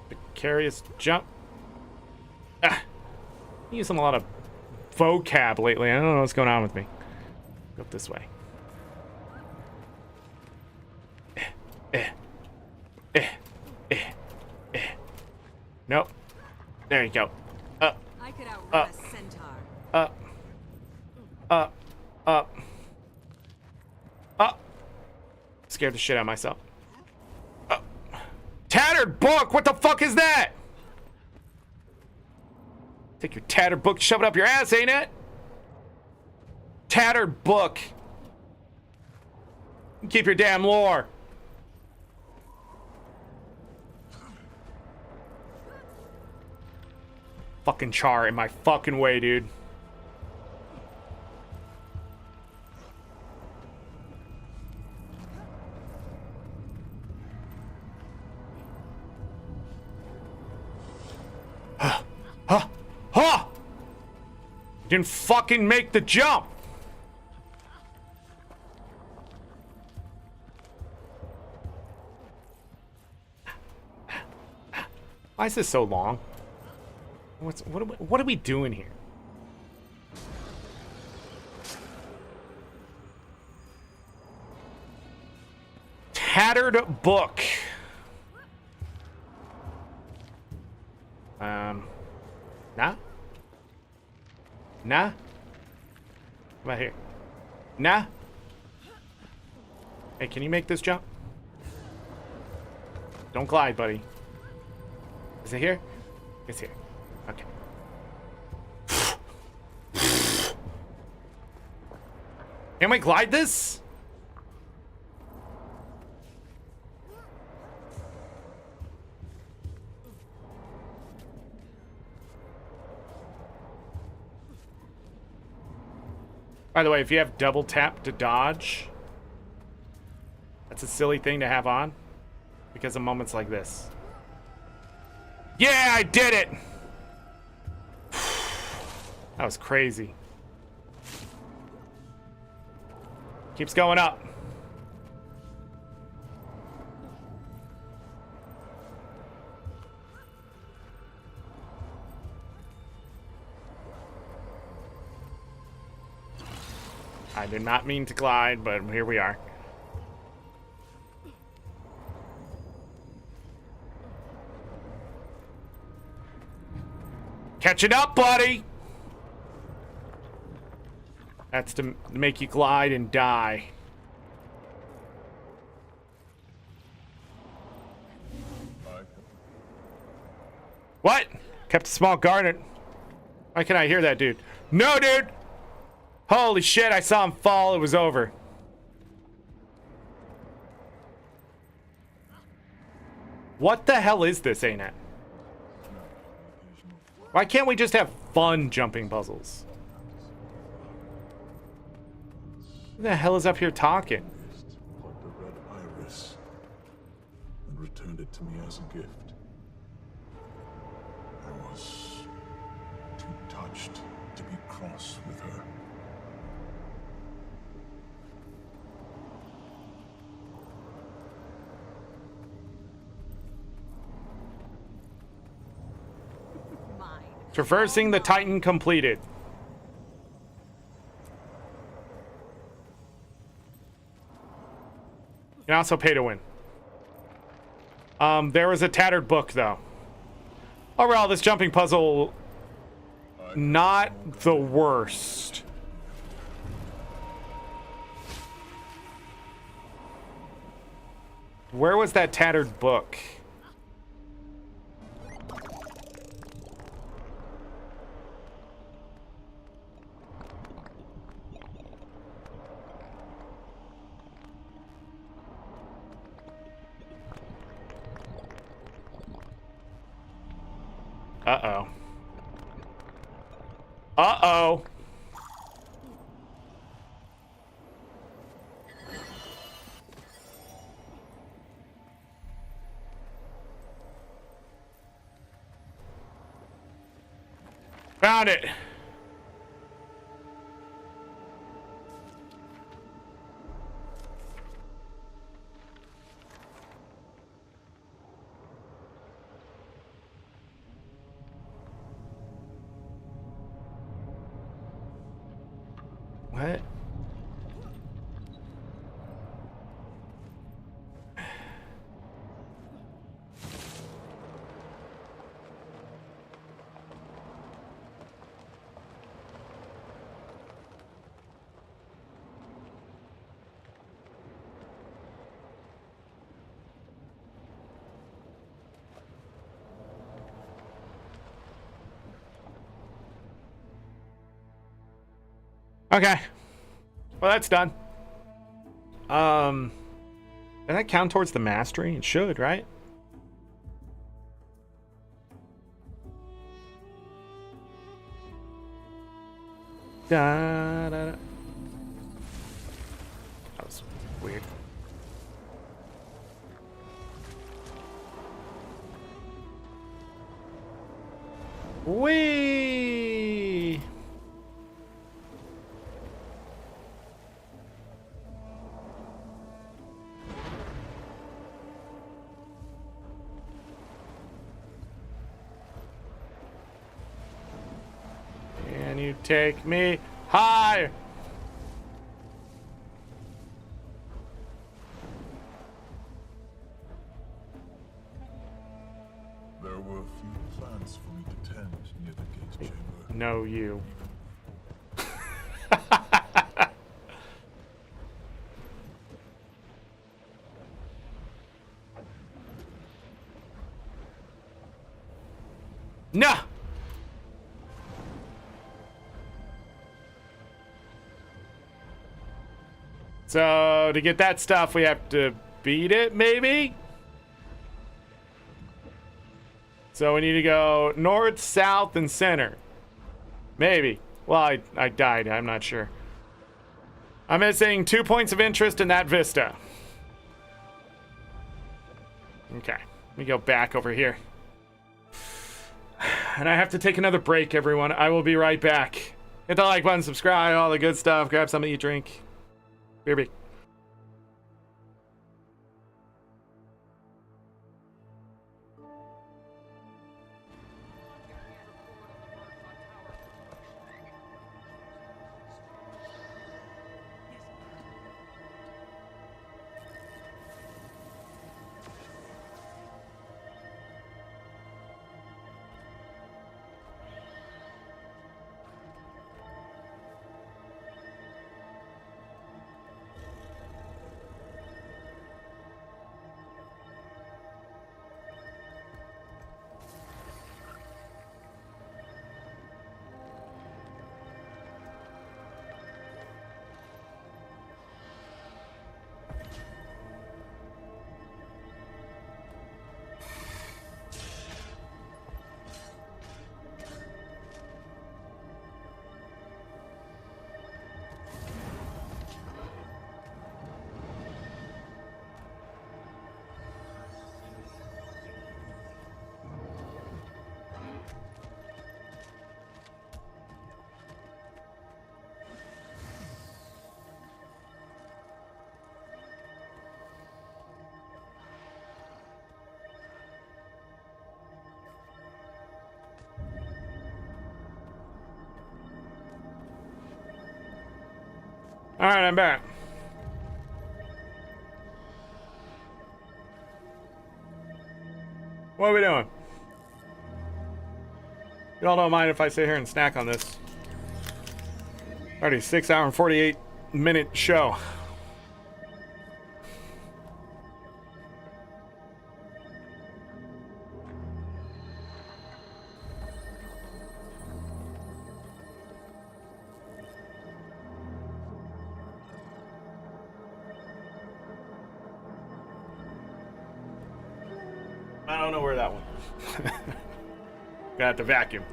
Precarious jump. Ah. I'm using a lot of vocab lately. I don't know what's going on with me. Go up this way. Nope. There you go. Up. I could outrun a centaur. Up. Up. Up. Up. Scared the shit out of myself. Up. Tattered book! What the fuck is that? Take your tattered book, shove it up your ass, ain't it? Tattered book. Keep your damn lore. Fucking char in my fucking way, dude. Didn't fucking make the jump. Why is this so long? What are we doing here? Tattered book. Nah. Nah. Come out here. Nah. Hey, can you make this jump? Don't glide, buddy. Is it here? It's here. Okay. Can we glide this? By the way, if you have double tap to dodge, that's a silly thing to have on because of moments like this. Yeah, I did it! That was crazy. Keeps going up. I did not mean to glide, but here we are. Catch it up, buddy! That's to make you glide and die. What? Kept a small garden. Why can I hear that, dude? No, dude! Holy shit, I saw him fall. It was over. What the hell is this, ain't it? Why can't we just have fun jumping puzzles? Who the hell is up here talking? Plucked a red iris and returned it to me as a gift. I was too touched to be cross with her. Traversing the Titan completed. You can also pay to win. There was a tattered book, though. Overall, this jumping puzzle, not the worst. Where was that tattered book? Uh-oh. Uh-oh. Found it. What? Okay. Well, that's done. Does that count towards the mastery? It should, right? Da, da, da. That was weird. Whee! Can you take me higher? There were few plants for me to tend near the gate's chamber. No, you. No! So, to get that stuff, we have to beat it, maybe? So we need to go north, south, and center. Maybe. Well, I died. I'm not sure. I'm missing 2 points of interest in that vista. Okay. Let me go back over here. And I have to take another break, everyone. I will be right back. Hit the like button, subscribe, all the good stuff. Grab something to eat, drink. BRB. All right, I'm back. What are we doing? Y'all don't mind if I sit here and snack on this. Already 6 hour and 48 minute show. I don't know where that one. Gonna have to vacuum.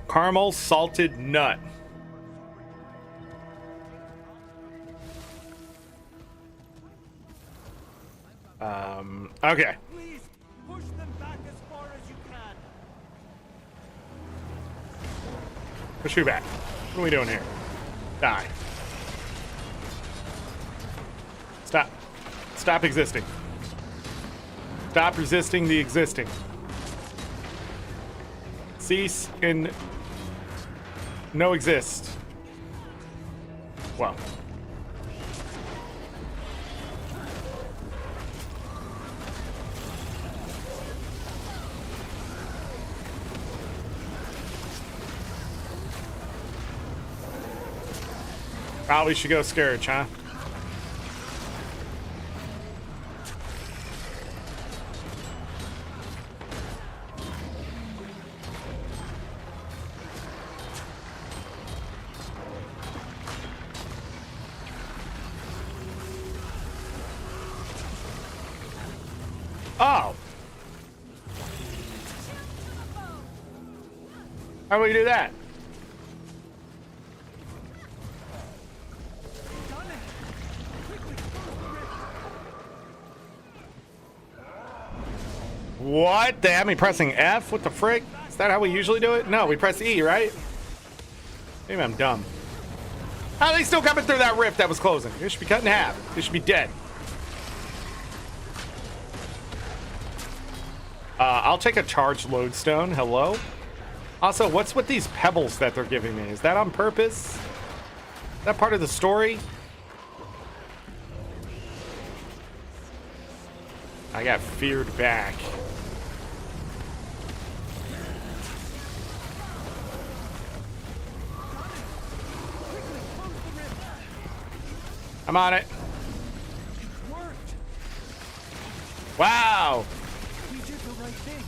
Caramel salted nut. Okay. Please push them back as far as you can. Push you back. What are we doing here? Die. Stop. Stop existing. Stop resisting the existing. Cease and no exist. Well. Probably should go Scourge, huh? Oh! How do we do that? What? They have me pressing F? What the frick? Is that how we usually do it? No, we press E, right? Maybe I'm dumb. How are they still coming through that rift that was closing? They should be cut in half. They should be dead. I'll take a charged lodestone. Hello? Also, what's with these pebbles that they're giving me? Is that on purpose? Is that part of the story? I got feared back. I'm on it. Wow. You did the right thing.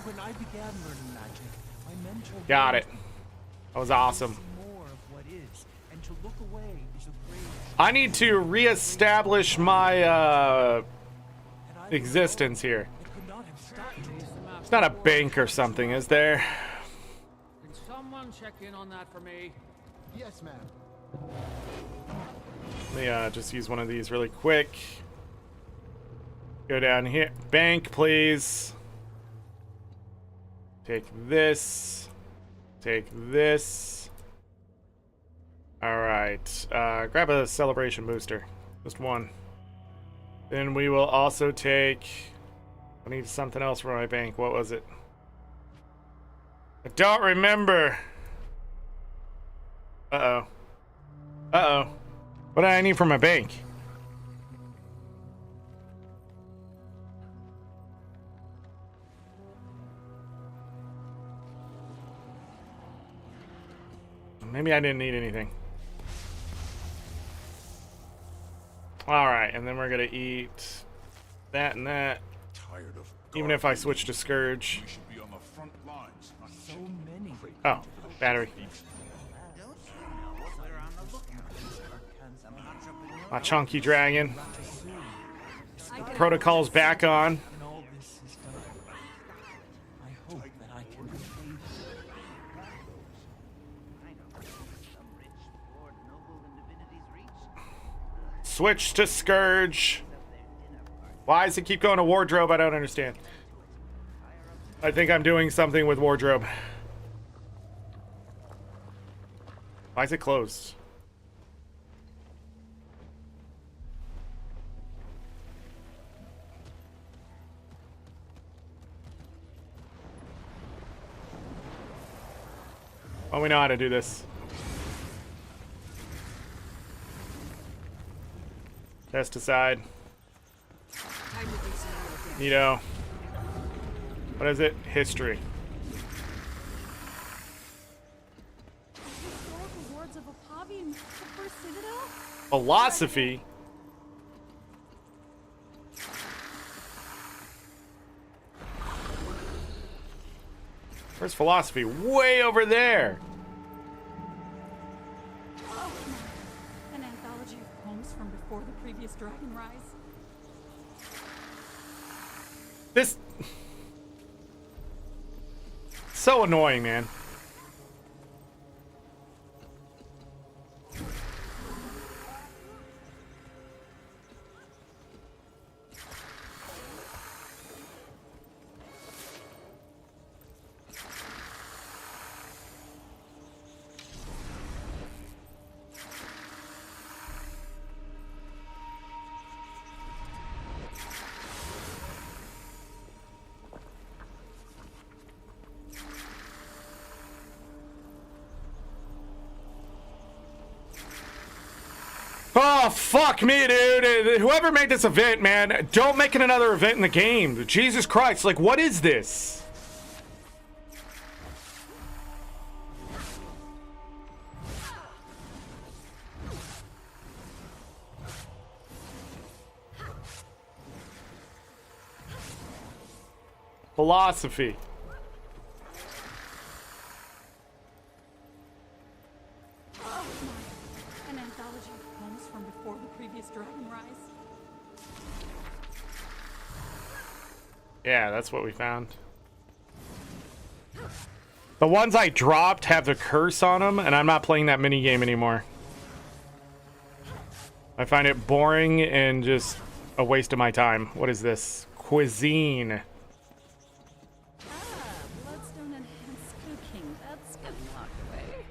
When I began learning magic, my mentor Got it. That was awesome. more of what is, and to look away is a grave. I need to reestablish my existence here. It's not a bank or something, is there? Can someone check in on that for me? Yes, ma'am. Let me just use one of these really quick. Go down here. Bank, please. Take this. Take this. Alright. Grab a celebration booster. Just one. Then we will also take... I need something else for my bank. What was it? I don't remember. Uh-oh. Uh-oh. What do I need for my bank? Maybe I didn't need anything. Alright, and then we're gonna eat that and that. Tired of Even if I switch to Scourge. we should be on the front lines, not So many. Oh, battery. My chunky dragon. Protocol's back on. When all this is done, I hope that I can repay you. Switch to Scourge. Why does it keep going to Wardrobe? I don't understand. I think I'm doing something with Wardrobe. Why is it closed? Oh, we know how to do this. Pesticide. Neato. What is it? History. Historical words of Opavi and the First Citadel? Philosophy. Where's philosophy? Way over there. Oh, an anthology of poems from before the previous Dragon Rise. This... So annoying, man. Oh, fuck me, dude. Whoever made this event, man, don't make it another event in the game. Jesus Christ, like, what is this? Philosophy. An anthology of poems from before the previous Dragon Rise. Yeah, that's what we found. The ones I dropped have the curse on them, and I'm not playing that mini game anymore. I find it boring and just a waste of my time. What is this? Cuisine. That's getting locked away.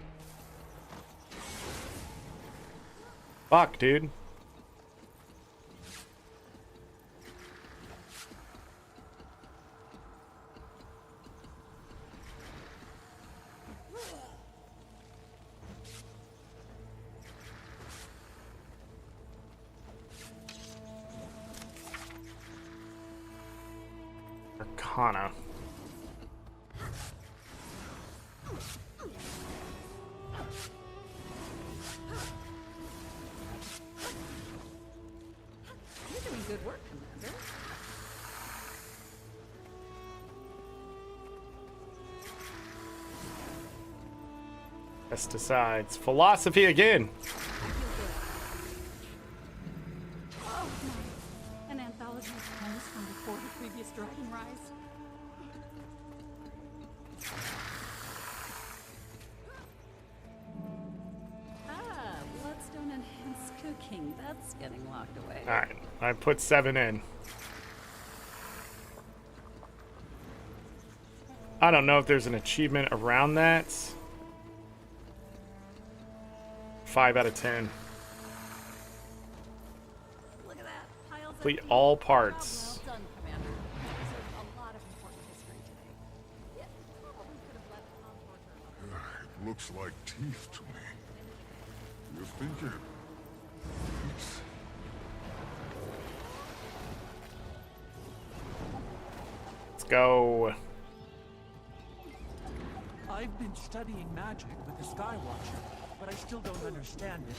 Fuck, dude. Arcana. You're doing good work, Commander. Pesticides. Philosophy again. Oh my. An anthology of poems from before the previous Dragon Rise. Bloodstone enhanced cooking. That's getting locked away. Alright, I put 7 in. I don't know if there's an achievement around that. 5 out of 10. Look at that. Piles Complete all parts. Well done, Commander. A lot of important history today. Yeah, probably could have left contours. It looks like teeth to me. You think it eats? Let's go. I've been studying magic with the Skywatcher, but I still don't understand it.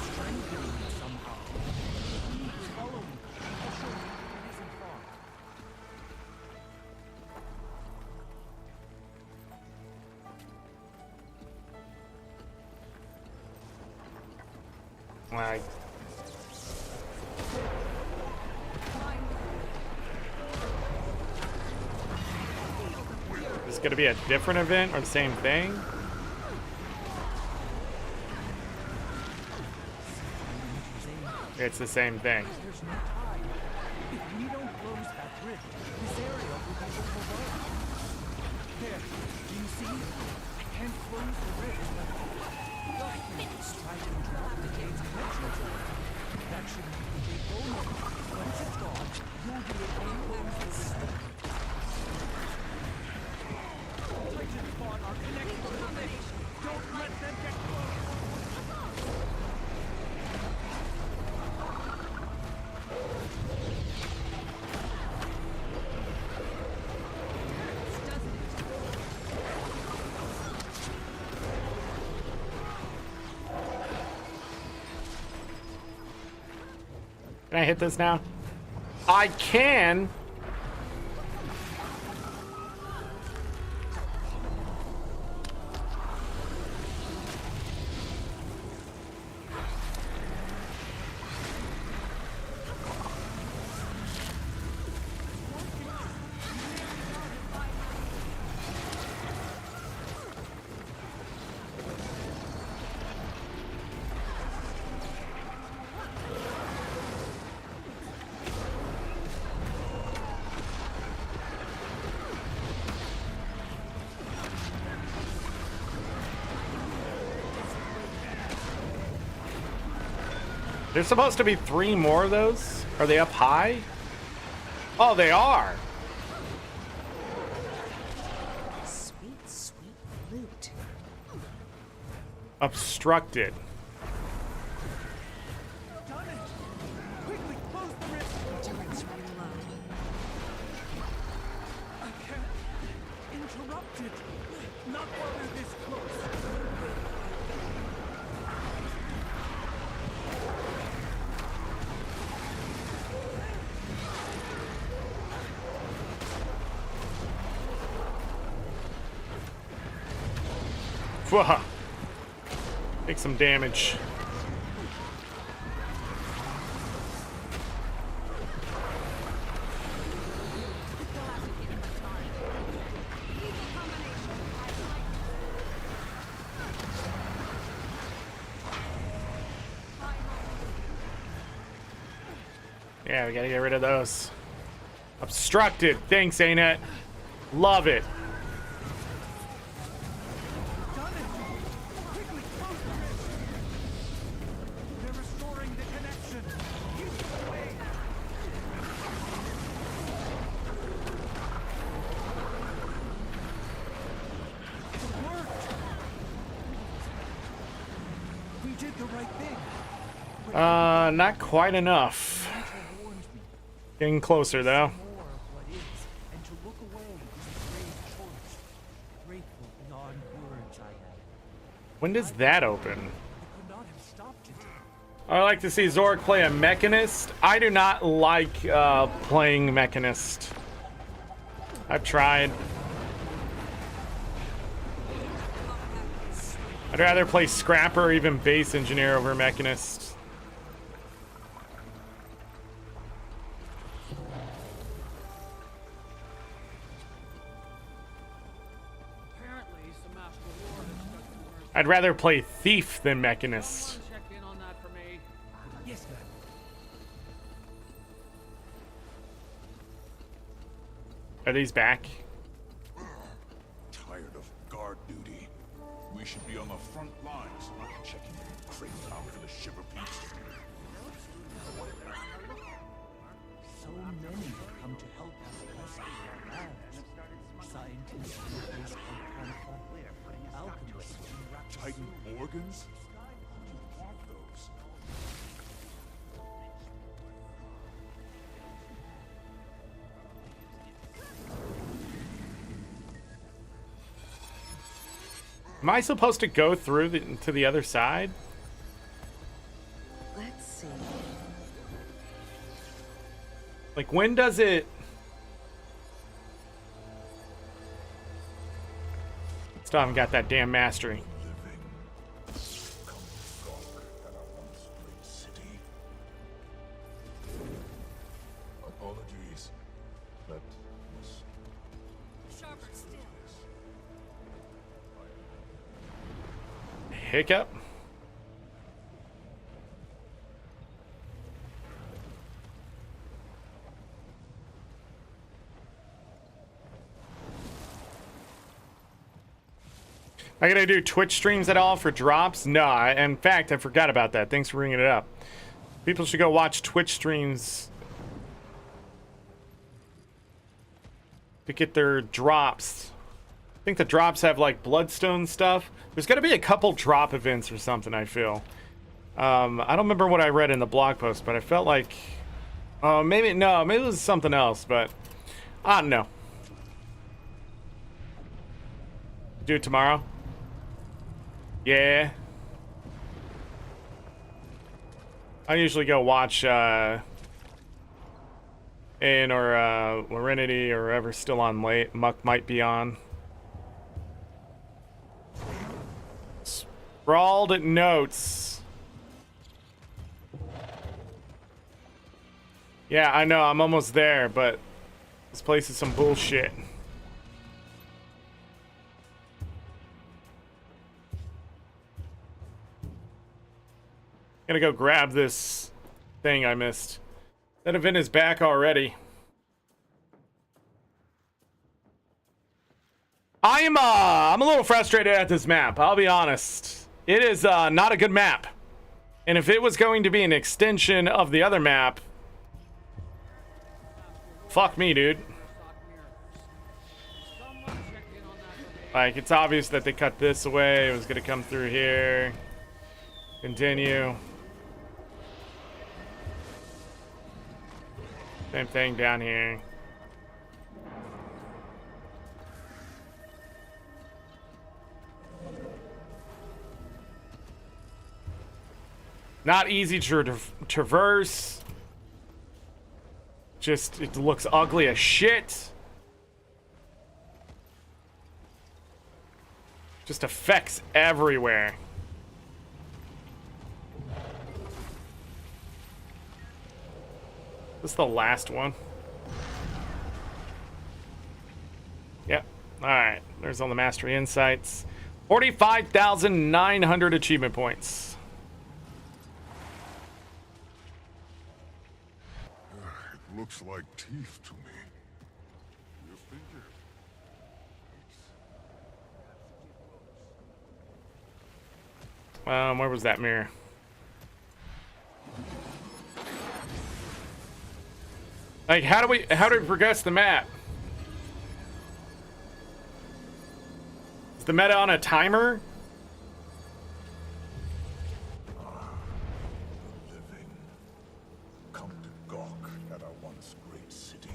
Strengthening it somehow. Please follow me. I'll show you. It isn't far. Like, is it gonna be a different event or the same thing? It's the same thing. There's no time. If we don't close that rift, this area will be overwhelmed. There, do you see? I can't close the rift, but darkness trying to interrupt the gate's connection to it. That should make the gate go no. Once it's gone, you'll be able to close the rift. Titan spawn are connected to the rift. Don't let them get close. Can I hit this now? I can. There's supposed to be 3 more of those? Are they up high? Oh, they are. Sweet, sweet loot. Obstructed. Done it! Quickly close the rift! Turret's running low. I can't interrupt it. Not while we're this close. Whoa. Take some damage. Yeah, we gotta get rid of those. Obstructed. Thanks, ArenaNet. Love it. Not quite enough. Getting closer though. When does that open? I like to see Zorric play a Mechanist. I do not like playing Mechanist. I've tried. I'd rather play Scrapper or even Base Engineer over Mechanist. I'd rather play Thief than Mechanist. Yes, ma'am. Are these back? Tired of guard duty. We should be on the front lines, not checking crate out for the shiver piece. So many have come to help us rescue our lands. Scientists, workers, alchemists, Titan organs? You want those? Am I supposed to go through to the other side? Let's see. Like, when does it... Still haven't got that damn mastery. Apologies. That was Sharper still. Hiccup. Am I gonna do Twitch streams at all for drops? No, in fact, I forgot about that. Thanks for bringing it up. People should go watch Twitch streams to get their drops. I think the drops have like Bloodstone stuff. There's got to be a couple drop events or something, I feel. I don't remember what I read in the blog post, but I felt like... maybe it was something else, but... I don't know. Do it tomorrow? Yeah. I usually go watch AN or ArenaNet or whoever's still on late. Muck might be on. Sprawled notes. Yeah, I know, I'm almost there, but this place is some bullshit. Gonna go grab this thing I missed. That event is back already. I'm a little frustrated at this map, I'll be honest. It is not a good map. And if it was going to be an extension of the other map, fuck me, dude. Like, it's obvious that they cut this away. It was gonna come through here. Continue. Same thing down here. Not easy to traverse. Just, it looks ugly as shit. Just effects everywhere. This is the last one. Yep. Alright. There's all the mastery insights. 45,900 achievement points. Looks like teeth to me. You think it? Where was that mirror? Like, how do we progress the map? Is the meta on a timer? Living. Come to gawk at our once great city.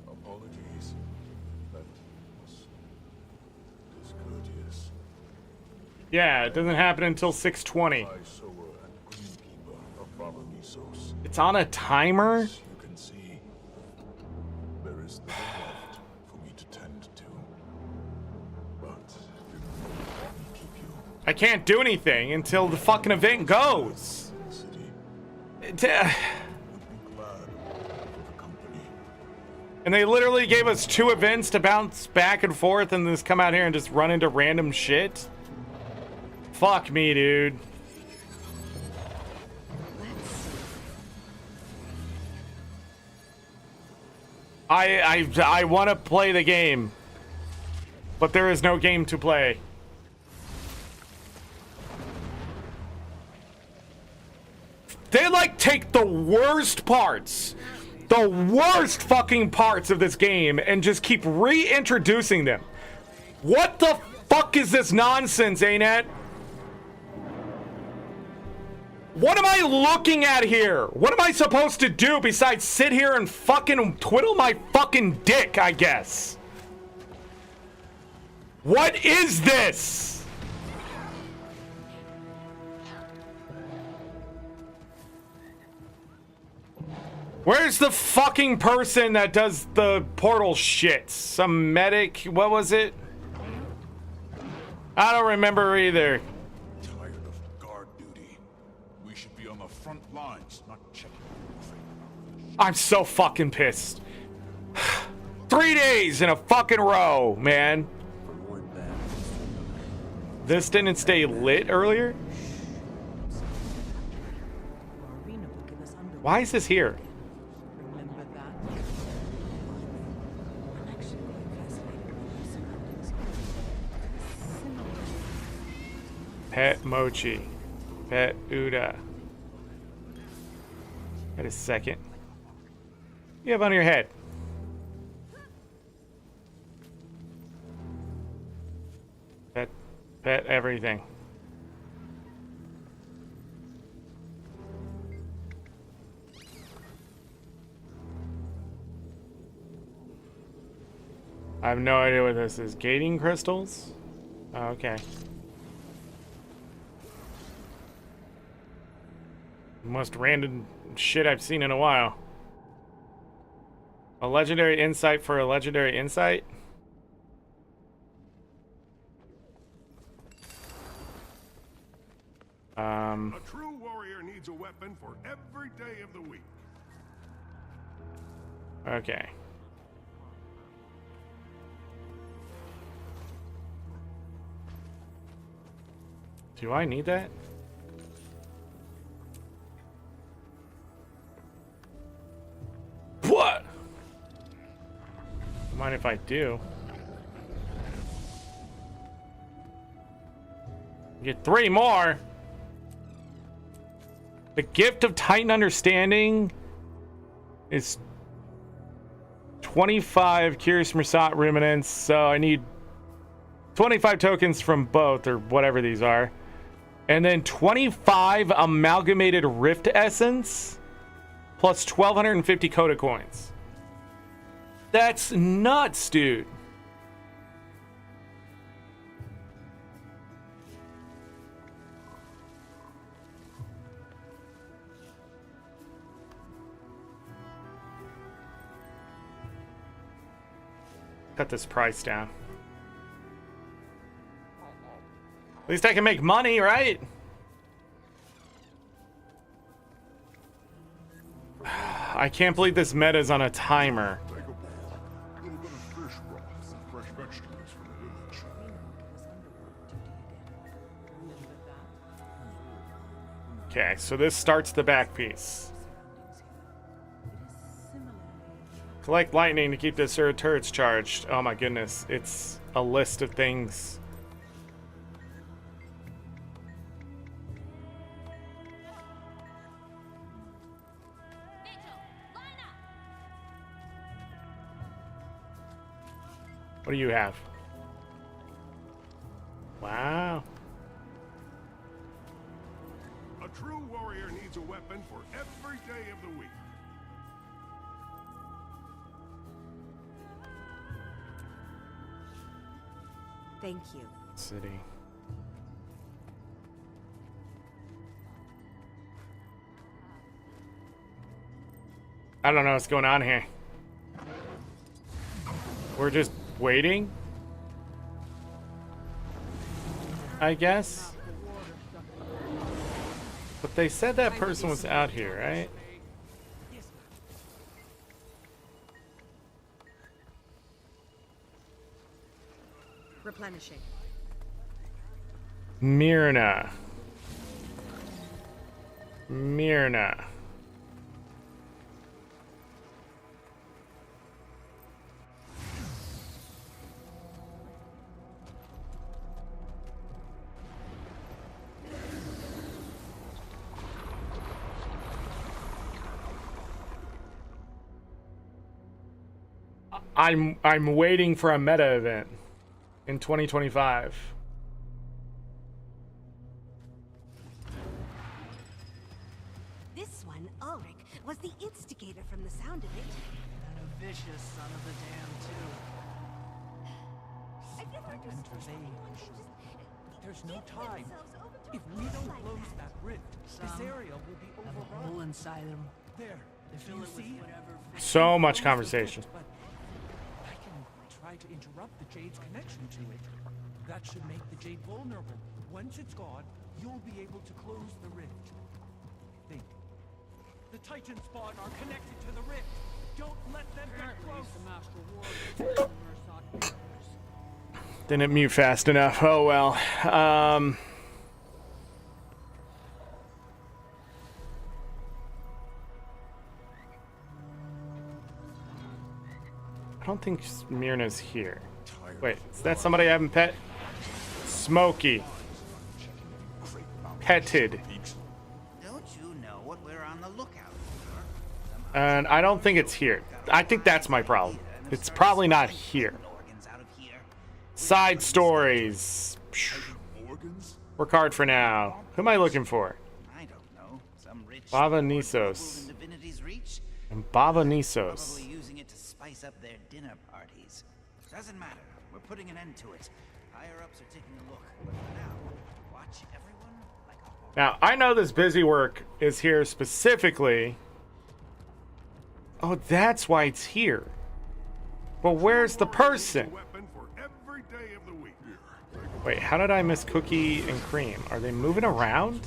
Apologies. That was discourteous. Yeah, it doesn't happen until 6:20. It's on a timer? You can see there is little left for me to tend to. But let me keep you. I can't do anything until the fucking event goes. And they literally gave us 2 events to bounce back and forth and just come out here and just run into random shit. Fuck me, dude. I want to play the game, but there is no game to play. They like take the worst parts, the worst fucking parts of this game, and just keep reintroducing them. What the fuck is this nonsense, ArenaNet? What am I looking at here? What am I supposed to do besides sit here and fucking twiddle my fucking dick, I guess? What is this? Where's the fucking person that does the portal shit? Some medic? What was it? I don't remember either. Front lines, not checking. I'm so fucking pissed. 3 days in a fucking row, man. This didn't stay lit earlier? Why is this here? Pet Mochi. Pet Uda. Wait a second. You have on your head. Pet everything. I have no idea what this is. Gating crystals? Oh, okay. Most random shit I've seen in a while. A legendary insight for a legendary insight? A true warrior needs a weapon for every day of the week. Okay. Do I need that? What? Mind if I do? Get 3 more. The gift of Titan Understanding is 25 Curious Mersat Ruminants, so I need 25 tokens from both, or whatever these are. And then 25 Amalgamated Rift Essence, plus 1,250 Coda Coins. That's nuts, dude. Cut this price down. At least I can make money, right? I can't believe this meta's on a timer. Okay, so this starts the back piece. Collect lightning to keep the Asura turrets charged. Oh my goodness, it's a list of things. What do you have? Wow. A true warrior needs a weapon for every day of the week. Thank you. City. I don't know what's going on here. We're just waiting, I guess. But they said that person was out here, right? Replenishing. Myrna. I'm waiting for a meta event in 2025. This one, Ulrich, was the instigator from the sound of it. And a vicious son of a damn, too. There's no time. If we don't close that rift, this area will be overrun. Have a hole inside him. There. Fill it with whatever. So much conversation. I can try to interrupt the Jade's connection to it. That should make the Jade vulnerable. Once it's gone, you'll be able to close the rift. Think. The Titan spawn are connected to the rift. Don't let them get close. The Master Warrior. Didn't mute fast enough. Oh well. I don't think Myrna's here. Wait, is that somebody I haven't pet? Smokey. Petted. Don't you know what we're on the lookout for? And I don't think it's here. I think that's my problem. It's probably not here. Side stories. Work hard for now. Who am I looking for? I don't know. Some rich Bava Nisos. divinity's reach. And Bava Nisos. Probably using it to spice up their dinner parties. Doesn't matter. We're putting an end to it. Higher ups are taking a look. But for now, watch everyone like a hawk. Now, I know this busy work is here specifically. Oh, that's why it's here. But where's the person? Wait, how did I miss Cookie and Cream? Are they moving around?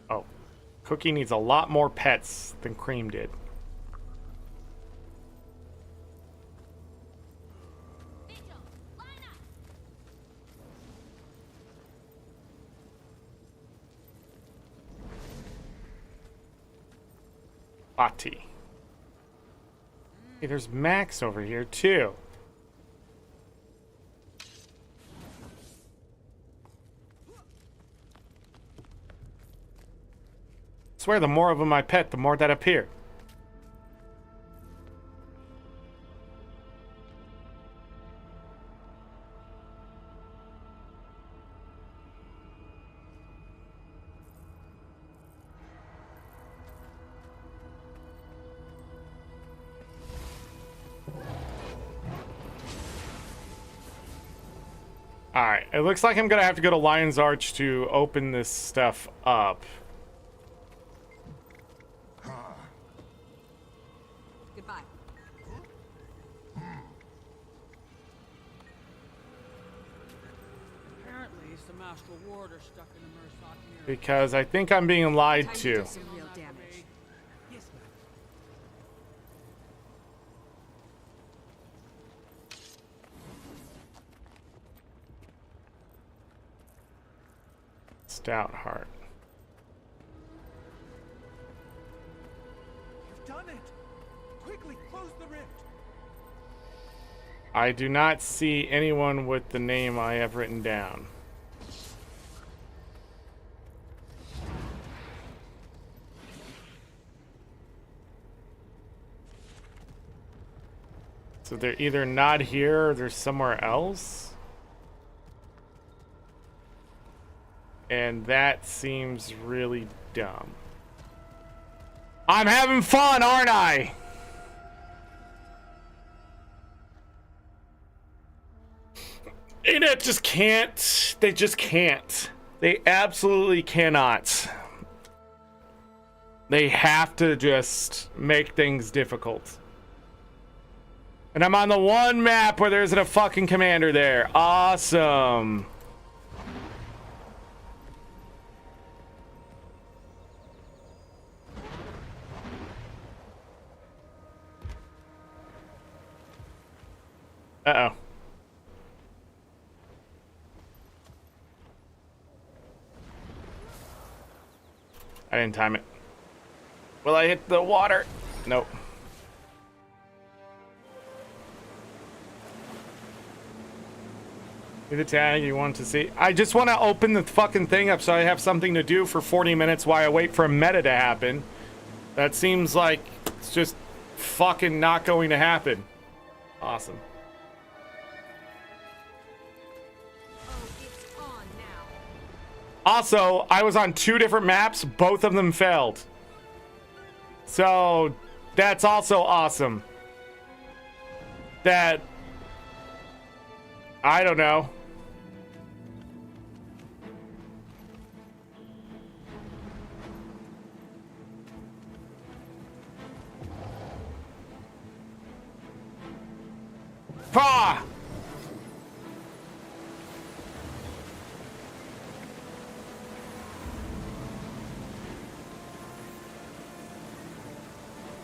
Oh, Cookie needs a lot more pets than Cream did. Ati. Hey, there's Max over here too. I swear, the more of them I pet, the more that appear. Alright, it looks like I'm gonna have to go to Lion's Arch to open this stuff up. Goodbye. Apparently, it's the Master Warder stuck in the Mursoc mirror. Because I think I'm being lied to. Some real damage. Yes, ma'am. Stout heart. Quickly, close the rift. I do not see anyone with the name I have written down. So they're either not here or they're somewhere else. And that seems really dumb. I'm having fun, aren't I? ArenaNet just can't. They just can't. They absolutely cannot. They have to just make things difficult. And I'm on the one map where there isn't a fucking commander there. Awesome. Uh-oh. I didn't time it. Will I hit the water? Nope. See the tag you want to see? I just want to open the fucking thing up so I have something to do for 40 minutes while I wait for a meta to happen. That seems like it's just fucking not going to happen. Awesome. Also, I was on 2 different maps. Both of them failed. So, that's also awesome. That... I don't know. Pah!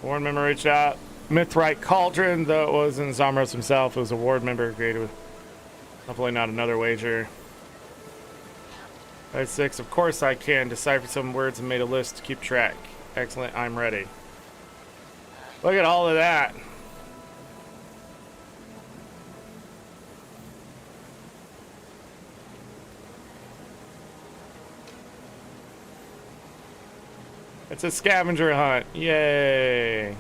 Ward member reached out. Mythrite Cauldron, though it wasn't Zamros himself, it was a ward member created with hopefully not another wager. 5-6, of course I can. Decipher some words and made a list to keep track. Excellent, I'm ready. Look at all of that. It's a scavenger hunt. Yay.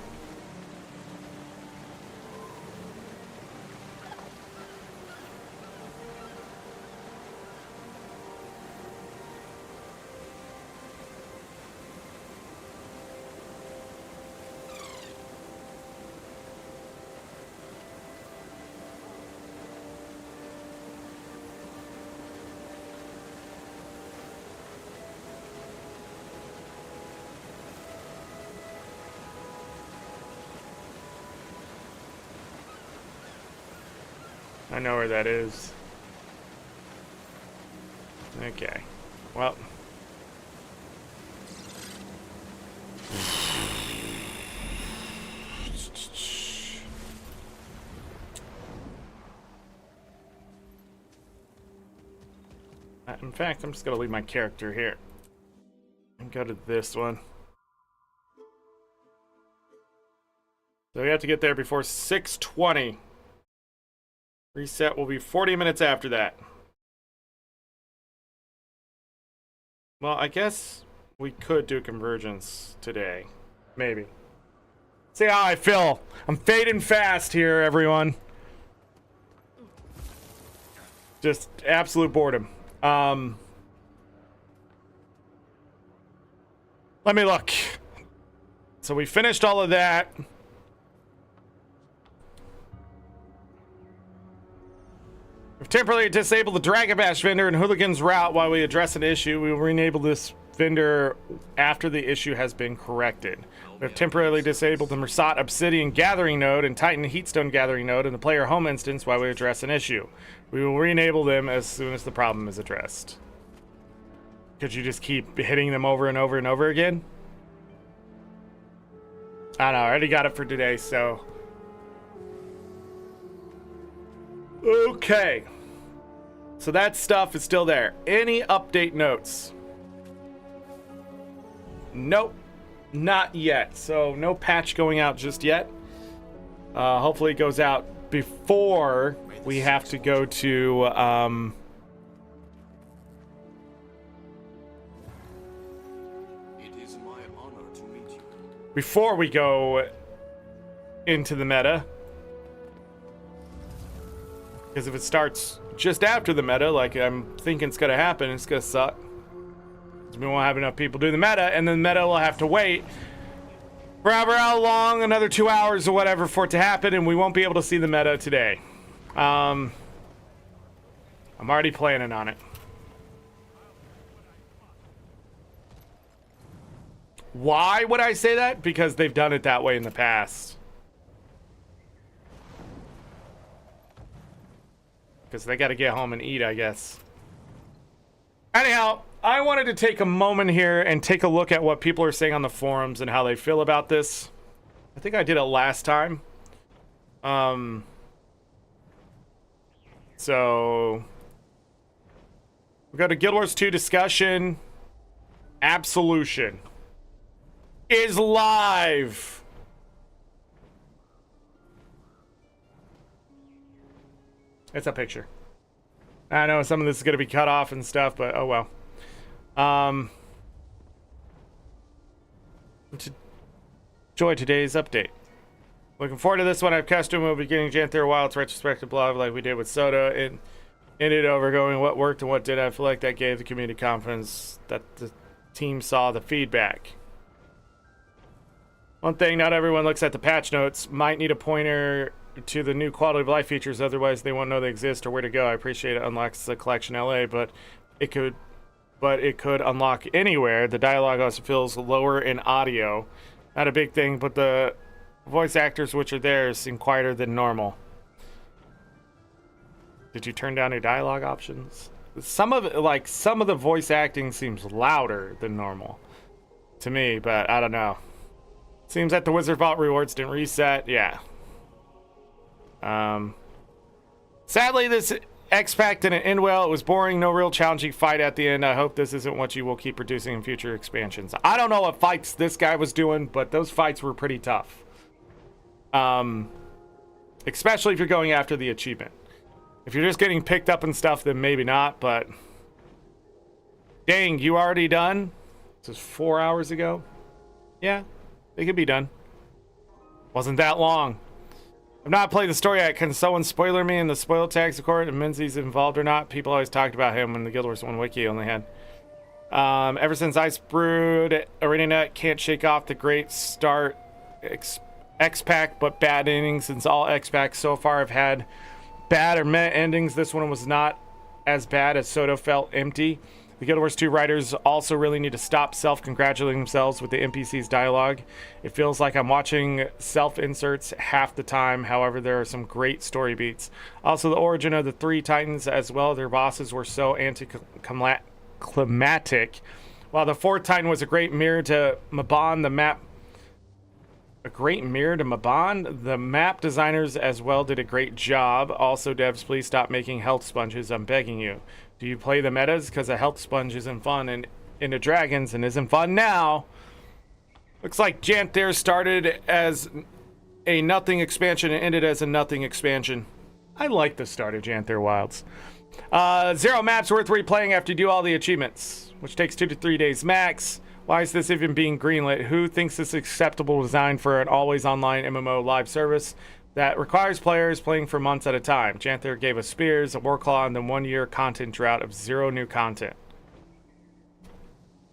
I know where that is. Okay. Well. In fact, I'm just going to leave my character here. And go to this one. So we have to get there before 6:20. Reset will be 40 minutes after that. Well, I guess we could do convergence today. Maybe. See how I feel. I'm fading fast here, everyone. Just absolute boredom. Let me look. So we finished all of that. We've temporarily disabled the Dragon Bash vendor and Hooligan's route while we address an issue. We will re-enable this vendor after the issue has been corrected. We have temporarily disabled the Mersat Obsidian Gathering node and Titan Heatstone Gathering node in the player home instance while we address an issue. We will re-enable them as soon as the problem is addressed. Could you just keep hitting them over and over and over again? I don't know, I already got it for today, so... Okay. So that stuff is still there. Any update notes? Nope. Not yet. So no patch going out just yet. Hopefully it goes out before we have to go to before we go into the meta. Because if it starts just after the meta, like I'm thinking it's gonna happen, it's gonna suck. We won't have enough people do the meta, and then the meta will have to wait forever how long, another 2 hours or whatever for it to happen, and we won't be able to see the meta today. I'm already planning on it. Why would I say that? Because they've done it that way in the past. Because they got to get home and eat, I guess. Anyhow, I wanted to take a moment here and take a look at what people are saying on the forums and how they feel about this. I think I did it last time. So we go to Guild Wars 2 discussion. Absolution is live. It's a picture. I know some of this is going to be cut off and stuff, but oh well. Enjoy today's update. Looking forward to this one. I've custom will be getting Janthir Wilds retrospective blog like we did with Soda. It ended over going what worked and what did. I feel like that gave the community confidence that the team saw the feedback. One thing, not everyone looks at the patch notes. Might need a pointer to the new quality of life features, otherwise they won't know they exist or where to go. I appreciate it unlocks the collection LA, but it could unlock anywhere. The dialogue also feels lower in audio. Not a big thing, but the voice actors which are there seem quieter than normal. Did you turn down your dialogue options? Some of the voice acting seems louder than normal to me, but I don't know. Seems that the Wizard Vault rewards didn't reset. Yeah. Sadly, this X-Pact didn't end well. It was boring, no real challenging fight at the end. I hope this isn't what you will keep producing in future expansions. I don't know what fights this guy was doing, but those fights were pretty tough. Especially if you're going after the achievement. If you're just getting picked up and stuff, then maybe not, but... Dang, you already done? This was 4 hours ago? Yeah, they could be done. Wasn't that long. I've not played the story yet. Can someone spoiler me in the spoil tags, of course, if Menzies involved or not? People always talked about him when the Guild Wars 1 wiki only had. Ever since Ice Brood, ArenaNet can't shake off the great start X-Pack, but bad endings, since all X-Packs so far have had bad or meh endings. This one was not as bad as Soto felt empty. The Guild Wars 2 writers also really need to stop self-congratulating themselves with the NPC's dialogue. It feels like I'm watching self-inserts half the time. However, there are some great story beats. Also, the origin of the three Titans as well as their bosses were so anticlimactic. While the fourth Titan was a great mirror to Mabon, the map designers as well did a great job. Also, devs, please stop making health sponges. I'm begging you. Do you play the metas? Because a health sponge isn't fun and into Dragons and isn't fun now. Looks like Janthir started as a nothing expansion and ended as a nothing expansion. I like the start of Janthir Wilds. 0 maps worth replaying after you do all the achievements, which takes 2 to 3 days max. Why is this even being greenlit? Who thinks this is acceptable design for an always online MMO live service that requires players playing for months at a time? Janthir gave us Spears, a Warclaw, and then 1 year content drought of 0 new content.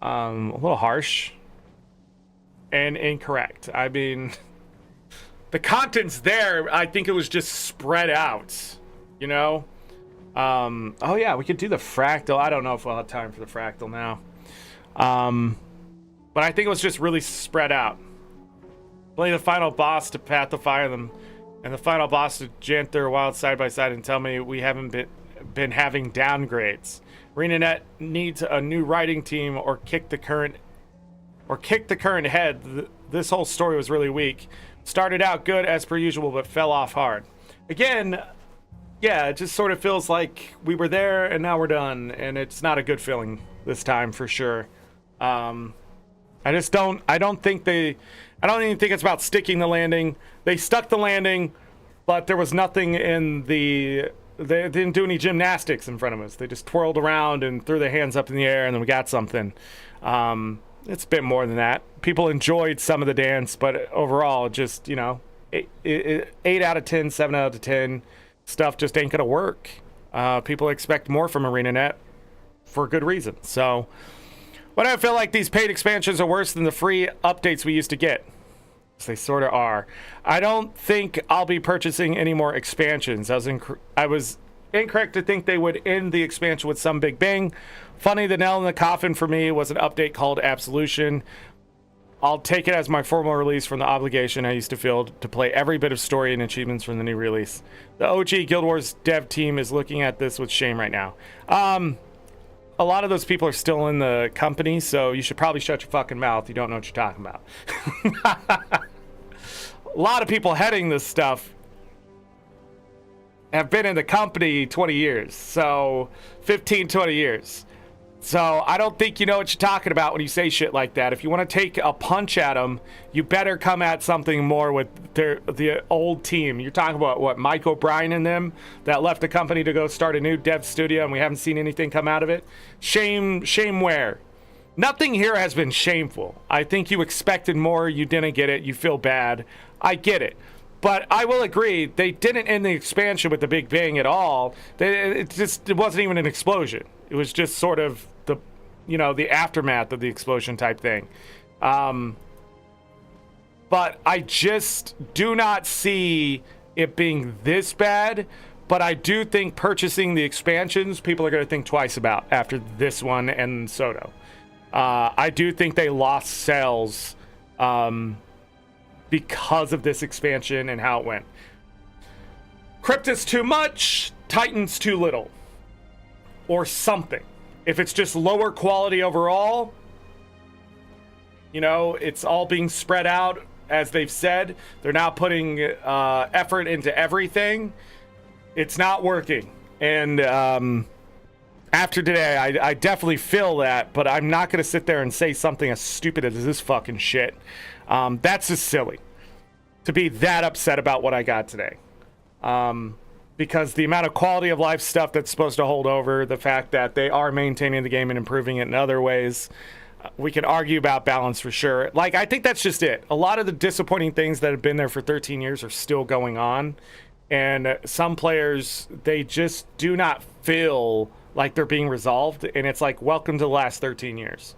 A little harsh and incorrect. I mean, the content's there. I think it was just spread out, you know? Oh yeah, we could do the fractal. I don't know if we'll have time for the fractal now. But I think it was just really spread out. Play the final boss to Pathify them, and the final boss to Janthir Wild side by side, and tell me we haven't been having downgrades. ArenaNet needs a new writing team or kick the current head. This whole story was really weak. Started out good as per usual, but fell off hard. Again, yeah, it just sort of feels like we were there and now we're done, and it's not a good feeling this time for sure. I don't think I don't even think it's about sticking the landing. They stuck the landing, but there was nothing in the... They didn't do any gymnastics in front of us. They just twirled around and threw their hands up in the air, and then we got something. It's a bit more than that. People enjoyed some of the dance, but overall, just, you know, 8 out of 10, 7 out of 10 stuff just ain't going to work. People expect more from ArenaNet for good reason. So, but I feel like these paid expansions are worse than the free updates we used to get. They sort of are. I don't think I'll be purchasing any more expansions. I was incorrect to think they would end the expansion with some big bang. Funny, the nail in the coffin for me was an update called Absolution. I'll take it as my formal release from the obligation I used to feel to play every bit of story and achievements from the new release. The OG Guild Wars dev team is looking at this with shame right now. A lot of those people are still in the company, so you should probably shut your fucking mouth. You don't know what you're talking about. A lot of people heading this stuff have been in the company 20 years, so 15, 20 years. So I don't think you know what you're talking about when you say shit like that. If you want to take a punch at them, you better come at something more with the old team. You're talking about, what, Mike O'Brien and them that left the company to go start a new dev studio and we haven't seen anything come out of it? Shame where? Nothing here has been shameful. I think you expected more, you didn't get it, you feel bad. I get it. But I will agree, they didn't end the expansion with the Big Bang at all. It wasn't even an explosion. It was just sort of the aftermath of the explosion type thing. But I just do not see it being this bad. But I do think purchasing the expansions, people are going to think twice about after this one and Soto. I do think they lost sales because of this expansion and how it went. Cryptus too much, Titans too little. Or something. If it's just lower quality overall, it's all being spread out, as they've said. They're now putting effort into everything. It's not working. And after today, I definitely feel that, but I'm not going to sit there and say something as stupid as this fucking shit. That's just silly to be that upset about what I got today. Because the amount of quality of life stuff that's supposed to hold over, the fact that they are maintaining the game and improving it in other ways, we can argue about balance for sure. I think that's just it. A lot of the disappointing things that have been there for 13 years are still going on. And some players, they just do not feel like they're being resolved. And it's like, welcome to the last 13 years.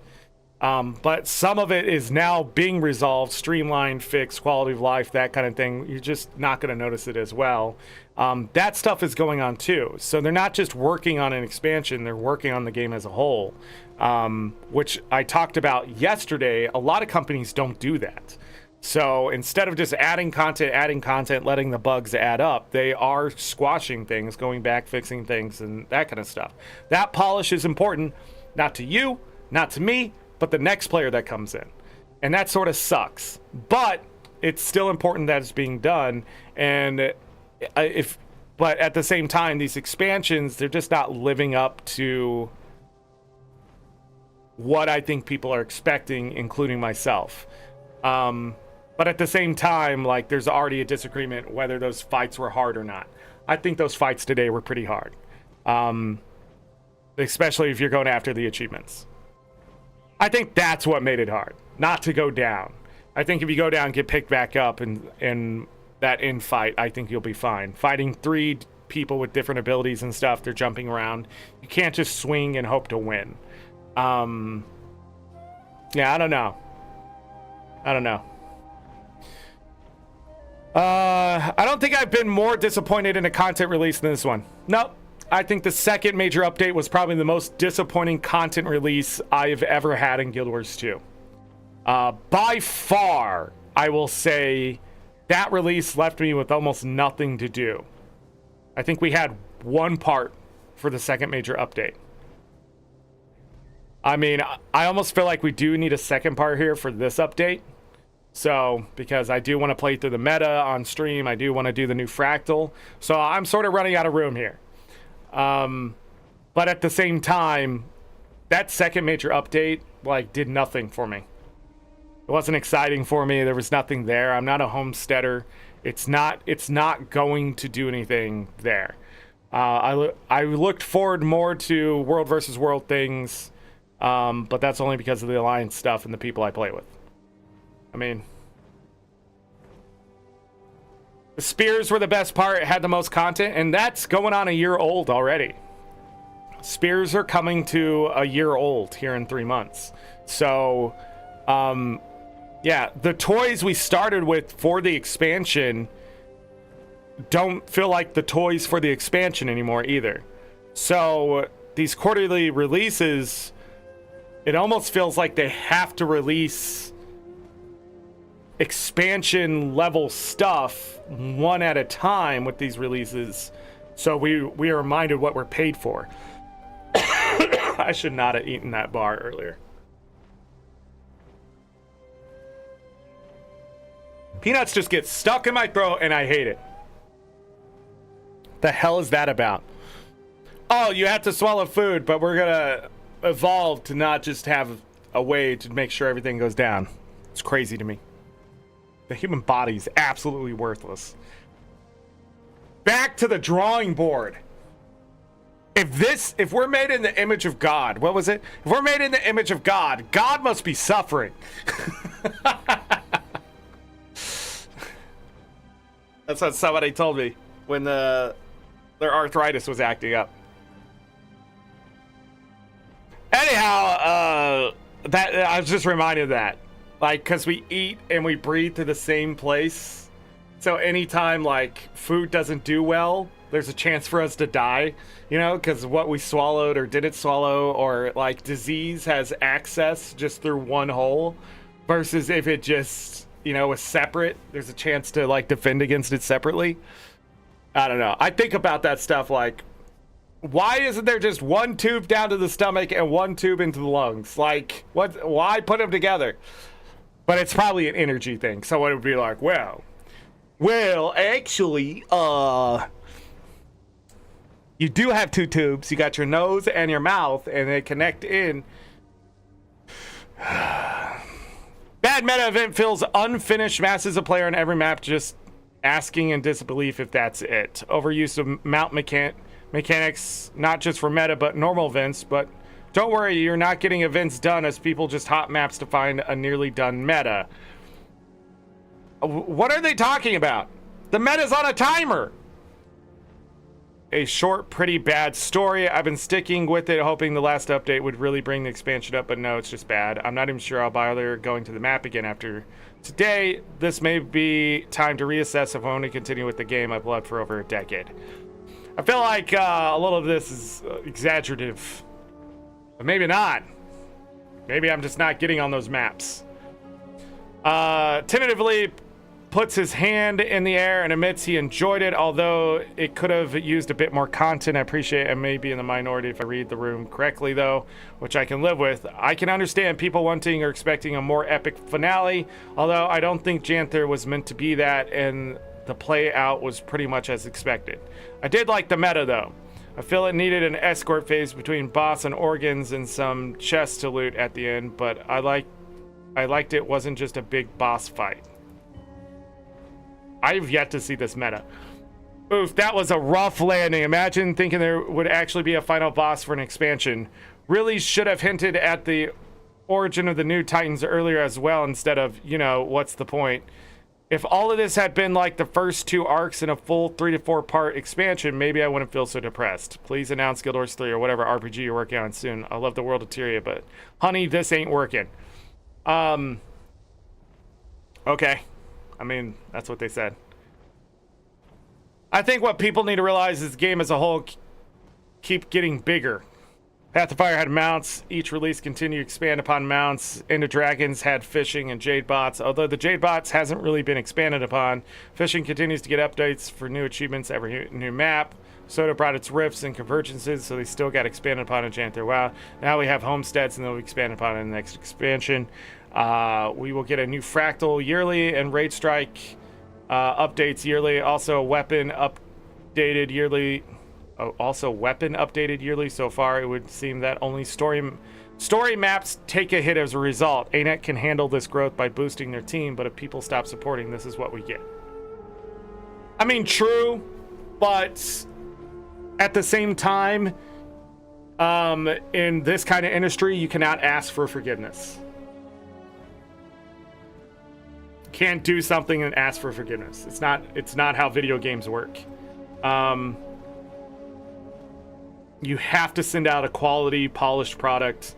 But some of it is now being resolved, streamlined, fixed, quality of life, that kind of thing. You're just not going to notice it as well. That stuff is going on too. So they're not just working on an expansion, they're working on the game as a whole, which I talked about yesterday. A lot of companies don't do that. So instead of just adding content, letting the bugs add up, they are squashing things, going back, fixing things, and that kind of stuff. That polish is important, not to you, not to me, but the next player that comes in. And that sort of sucks. But it's still important that it's being done. And but at the same time, these expansions, they're just not living up to what I think people are expecting, including myself. But at the same time, there's already a disagreement whether those fights were hard or not. I think those fights today were pretty hard. Especially if you're going after the achievements. I think that's what made it hard, not to go down. I think if you go down, get picked back up, and that in fight, I think you'll be fine. Fighting 3 people with different abilities and stuff, they're jumping around. You can't just swing and hope to win. Yeah, I don't know. I don't think I've been more disappointed in a content release than this one. Nope. I think the second major update was probably the most disappointing content release I've ever had in Guild Wars 2. By far, I will say that release left me with almost nothing to do. I think we had one part for the second major update. I mean, I almost feel like we do need a second part here for this update. So, because I do want to play through the meta on stream, I do want to do the new fractal. So I'm sort of running out of room here. But at the same time, that second major update, did nothing for me. It wasn't exciting for me. There was nothing there. I'm not a homesteader. It's not going to do anything there. I looked forward more to world versus world things, but that's only because of the alliance stuff and the people I play with. I mean, the spears were the best part. It had the most content, and that's going on a year old already. Spears are coming to a year old here in 3 months. So, yeah, the toys we started with for the expansion don't feel like the toys for the expansion anymore either. So these quarterly releases, it almost feels like they have to release expansion level stuff one at a time with these releases, so we are reminded what we're paid for. I should not have eaten that bar earlier. Peanuts just get stuck in my throat and I hate it. The hell is that about? Oh, you have to swallow food, but we're gonna evolve to not just have a way to make sure everything goes down. It's crazy to me. The human body is absolutely worthless. Back to the drawing board. If we're made in the image of God, what was it? If we're made in the image of God, God must be suffering. That's what somebody told me when their arthritis was acting up. Anyhow, that I was just reminded of that. Like, because we eat and we breathe to the same place. So anytime, like, food doesn't do well, there's a chance for us to die, you know, because what we swallowed or didn't swallow, or, like, disease has access just through one hole, versus if it just, you know, is separate, there's a chance to, like, defend against it separately. I don't know. I think about that stuff, like, why isn't there just one tube down to the stomach and one tube into the lungs? Like, what? Why put them together? But it's probably an energy thing. Someone would be like, well, actually, you do have two tubes. You got your nose and your mouth, and they connect in. Bad meta event feels unfinished. Masses of player on every map, just asking in disbelief if that's it. Overuse of mount mechanics, not just for meta, but normal events. But don't worry, you're not getting events done as people just hop maps to find a nearly done meta. What are they talking about? The meta's on a timer. A short, pretty bad story. I've been sticking with it, hoping the last update would really bring the expansion up, but no, it's just bad. I'm not even sure I'll bother going to the map again after today. This may be time to reassess if I want to continue with the game I've loved for over a decade. I feel like a little of this is exaggerative, but maybe not. Maybe I'm just not getting on those maps. Tentatively puts his hand in the air and admits he enjoyed it, although it could have used a bit more content. I appreciate I may be in the minority if I read the room correctly, though, which I can live with. I can understand people wanting or expecting a more epic finale, although I don't think Janthir was meant to be that, and the play out was pretty much as expected. I did like the meta, though. I feel it needed an escort phase between boss and organs and some chests to loot at the end, but I liked it wasn't just a big boss fight. I've yet to see this meta. Oof, that was a rough landing. Imagine thinking there would actually be a final boss for an expansion. Really should have hinted at the origin of the new Titans earlier as well, instead of, you know, what's the point? If all of this had been like the first two arcs in a full 3 to 4 part expansion, maybe I wouldn't feel so depressed. Please announce Guild Wars 3 or whatever RPG you're working on soon. I love the world of Tyria, but honey, this ain't working. Okay. I mean, that's what they said. I think what people need to realize is the game as a whole keep getting bigger. Path of Fire had mounts. Each release continued to expand upon mounts. Into Dragons had fishing and Jade Bots. Although the Jade Bots hasn't really been expanded upon, fishing continues to get updates for new achievements every new map. Soda brought its rifts and convergences, so they still got expanded upon in Janthir Wilds. Now we have homesteads, and they'll be expanded upon in the next expansion. We will get a new fractal yearly and raid strike updates yearly. Also a weapon updated yearly. Also, weapon updated yearly. So far, it would seem that only story maps take a hit as a result. ANET can handle this growth by boosting their team, but if people stop supporting, this is what we get. I mean, true, but at the same time, in this kind of industry, you cannot ask for forgiveness. You can't do something and ask for forgiveness. It's not how video games work. You have to send out a quality, polished product.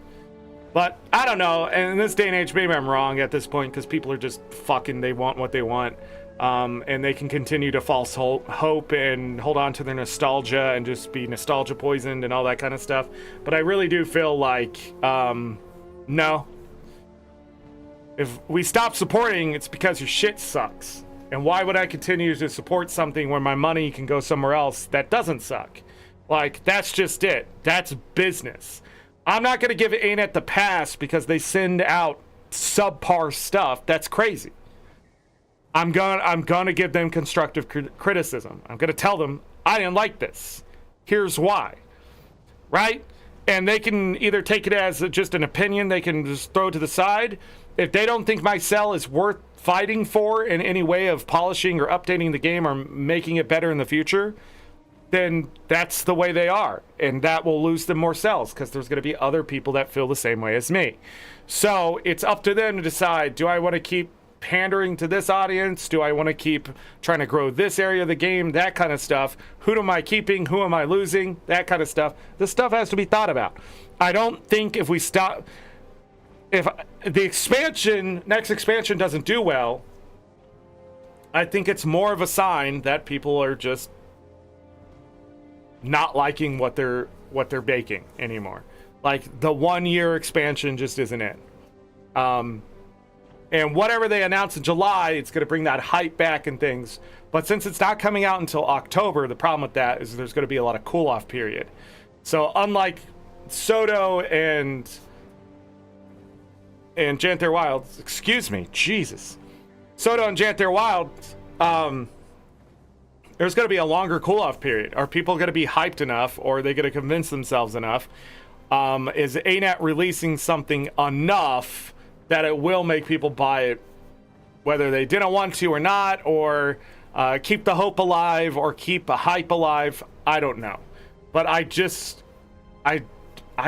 But I don't know. And in this day and age, maybe I'm wrong at this point because people are just fucking, they want what they want. And they can continue to false hope and hold on to their nostalgia and just be nostalgia poisoned and all that kind of stuff. But I really do feel like, no. If we stop supporting, it's because your shit sucks. And why would I continue to support something where my money can go somewhere else that doesn't suck? Like, that's just it. That's business. I'm not going to give ANET the pass because they send out subpar stuff. That's crazy. I'm gonna give them constructive criticism. I'm gonna tell them I didn't like this. Here's why, right? And they can either take it as just an opinion they can just throw to the side. If they don't think my cell is worth fighting for in any way of polishing or updating the game or making it better in the future, then that's the way they are, and that will lose them more cells because there's going to be other people that feel the same way as me. So it's up to them to decide, do I want to keep pandering to this audience? Do I want to keep trying to grow this area of the game? That kind of stuff. Who am I keeping? Who am I losing? That kind of stuff. This stuff has to be thought about. I don't think if we stop, if the next expansion doesn't do well, I think it's more of a sign that people are just not liking what they're baking anymore. Like, the 1 year expansion just isn't it. And whatever they announce in July, it's going to bring that hype back and things. But since it's not coming out until October, the problem with that is there's going to be a lot of cool-off period. So unlike Soto and Janthir Wilds, excuse me, Jesus. Soto and Janthir Wilds, there's going to be a longer cool-off period. Are people going to be hyped enough, or are they going to convince themselves enough? Is ANET releasing something enough that it will make people buy it, whether they didn't want to or not, or keep the hope alive or keep a hype alive? I don't know. But I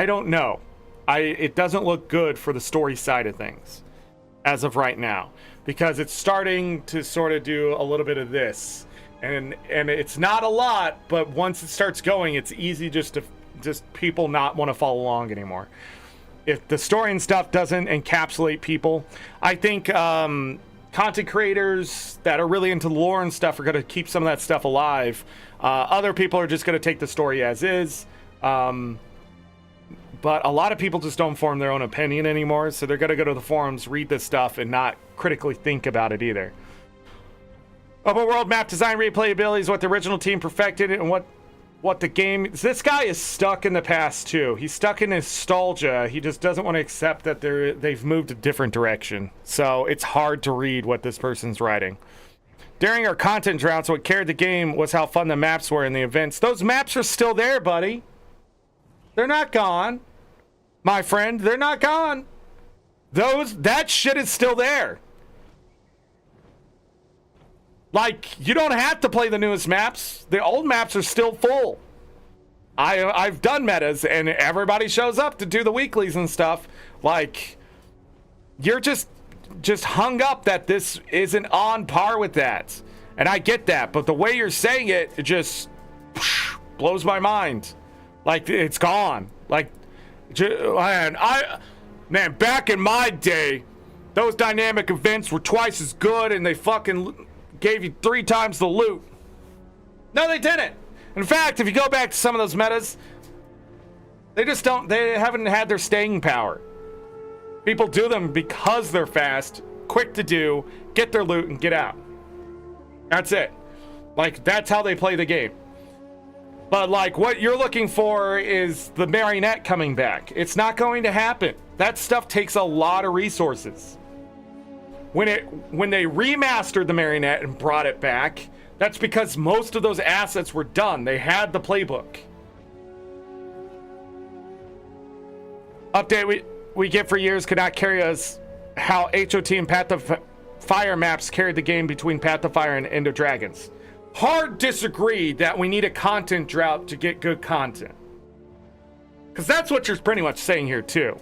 don't know. It doesn't look good for the story side of things as of right now, because it's starting to sort of do a little bit of this. And it's not a lot, but once it starts going, it's easy just people not want to follow along anymore. If the story and stuff doesn't encapsulate people, I think content creators that are really into lore and stuff are going to keep some of that stuff alive. Other people are just going to take the story as is. But a lot of people just don't form their own opinion anymore, so they're going to go to the forums, read this stuff, and not critically think about it either. Open world map design replayability is what the original team perfected, and what the game... This guy is stuck in the past, too. He's stuck in nostalgia. He just doesn't want to accept that they've moved a different direction. So it's hard to read what this person's writing. During our content droughts, what carried the game was how fun the maps were in the events. Those maps are still there, buddy. They're not gone. My friend, they're not gone. That shit is still there. Like, you don't have to play the newest maps. The old maps are still full. I've done metas, and everybody shows up to do the weeklies and stuff. Like, you're just hung up that this isn't on par with that. And I get that, but the way you're saying it just blows my mind. Like, it's gone. Like, man, back in my day, those dynamic events were twice as good, and they fucking gave you 3 times the loot. No, they didn't. In fact, if you go back to some of those metas, they haven't had their staying power. People do them because they're fast, quick to do, get their loot, and get out. That's it. Like, that's how they play the game. But, like, what you're looking for is the ArenaNet coming back. It's not going to happen. That stuff takes a lot of resources. When they remastered the ArenaNet and brought it back, That's because most of those assets were done. They had the playbook. Update we get for years could not carry us how HOT and Path of Fire maps carried the game between Path of Fire and End of Dragons. Hard disagree that we need a content drought to get good content. Because that's what you're pretty much saying here too.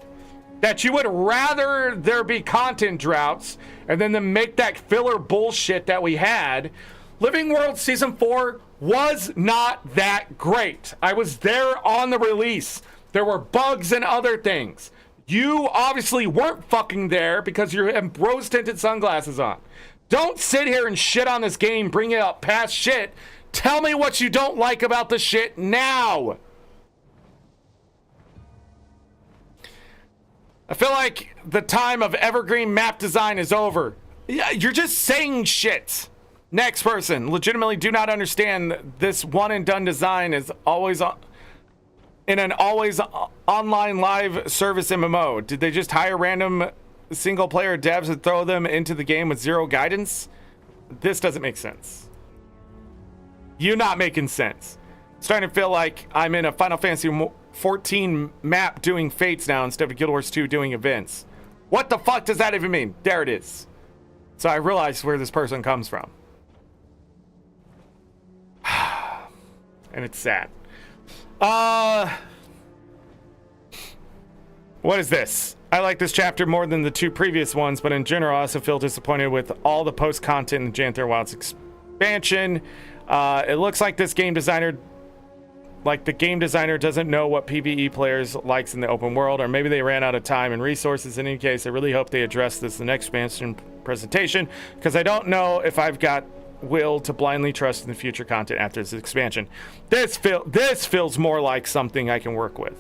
That you would rather there be content droughts and then to make that filler bullshit that we had. Living World Season 4 was not that great. I was there on the release. There were bugs and other things. You obviously weren't fucking there because you have rose-tinted sunglasses on. Don't sit here and shit on this game, bring it up past shit. Tell me what you don't like about the shit now. I feel like the time of evergreen map design is over. Yeah, you're just saying shit. Next person. Legitimately do not understand this one and done design is always in an always online live service MMO. Did they just hire random single player devs and throw them into the game with zero guidance? This doesn't make sense. You're not making sense. Starting to feel like I'm in a Final Fantasy 14 map doing fates now instead of Guild Wars 2 doing events. What the fuck does that even mean? There it is. So I realized where this person comes from. And it's sad. What is this? I like this chapter more than the two previous ones, but in general I also feel disappointed with all the post content in the Janthir Wilds expansion. It looks like this game designer the game designer doesn't know what PvE players likes in the open world, or maybe they ran out of time and resources. In any case, I really hope they address this in the next expansion presentation, because I don't know if I've got will to blindly trust in the future content after this expansion. This feels more like something I can work with.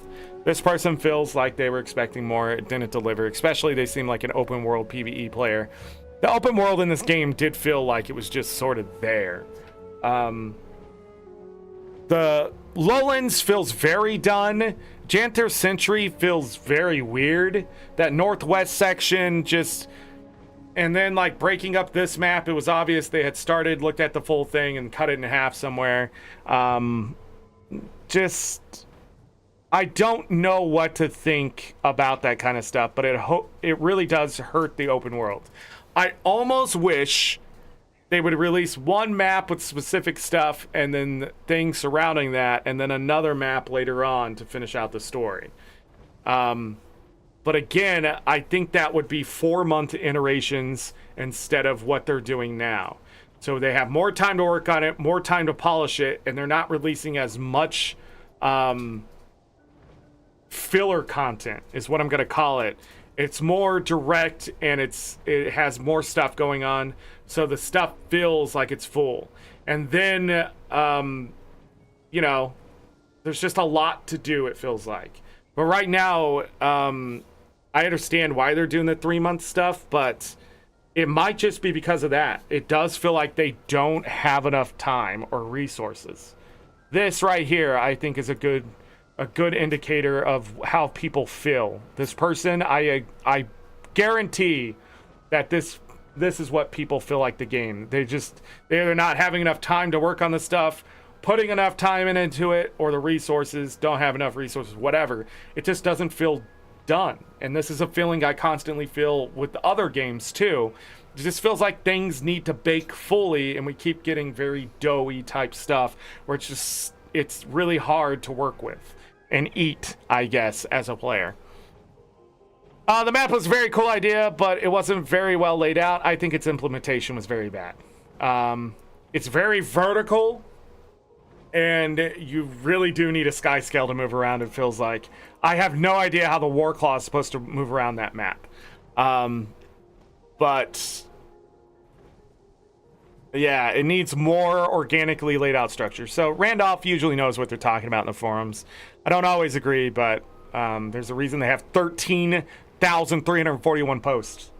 This person feels like they were expecting more, it didn't deliver, especially they seem like an open world PvE player. The open world in this game did feel like it was just sort of there. The Lowlands feels very done. Janthir Century feels very weird. That northwest section just... And then, like, breaking up this map, it was obvious they had started, looked at the full thing, and cut it in half somewhere. I don't know what to think about that kind of stuff, but it really does hurt the open world. I almost wish they would release one map with specific stuff and then things surrounding that, and then another map later on to finish out the story. But again, I think that would be 4-month iterations instead of what they're doing now. So they have more time to work on it, more time to polish it, and they're not releasing as much filler content is what I'm going to call it. It's more direct and it has more stuff going on, so the stuff feels like it's full. And then you know, there's just a lot to do, it feels like. But right now, I understand why they're doing the 3-month stuff, but it might just be because of that. It does feel like they don't have enough time or resources. This right here, I think, is a good indicator of how people feel. This person, I guarantee that this is what people feel like the game. They're not having enough time to work on the stuff, putting enough time into it, or the resources don't have enough resources, whatever. It just doesn't feel done. And this is a feeling I constantly feel with the other games too. It just feels like things need to bake fully, and we keep getting very doughy type stuff where it's really hard to work with and eat, I guess, as a player. The map was a very cool idea, but it wasn't very well laid out. I think its implementation was very bad. It's very vertical, and you really do need a sky scale to move around, it feels like. I have no idea how the War Claw is supposed to move around that map. But yeah, it needs more organically laid out structure. So Randolph usually knows what they're talking about in the forums. I don't always agree, but there's a reason they have 13,341 posts.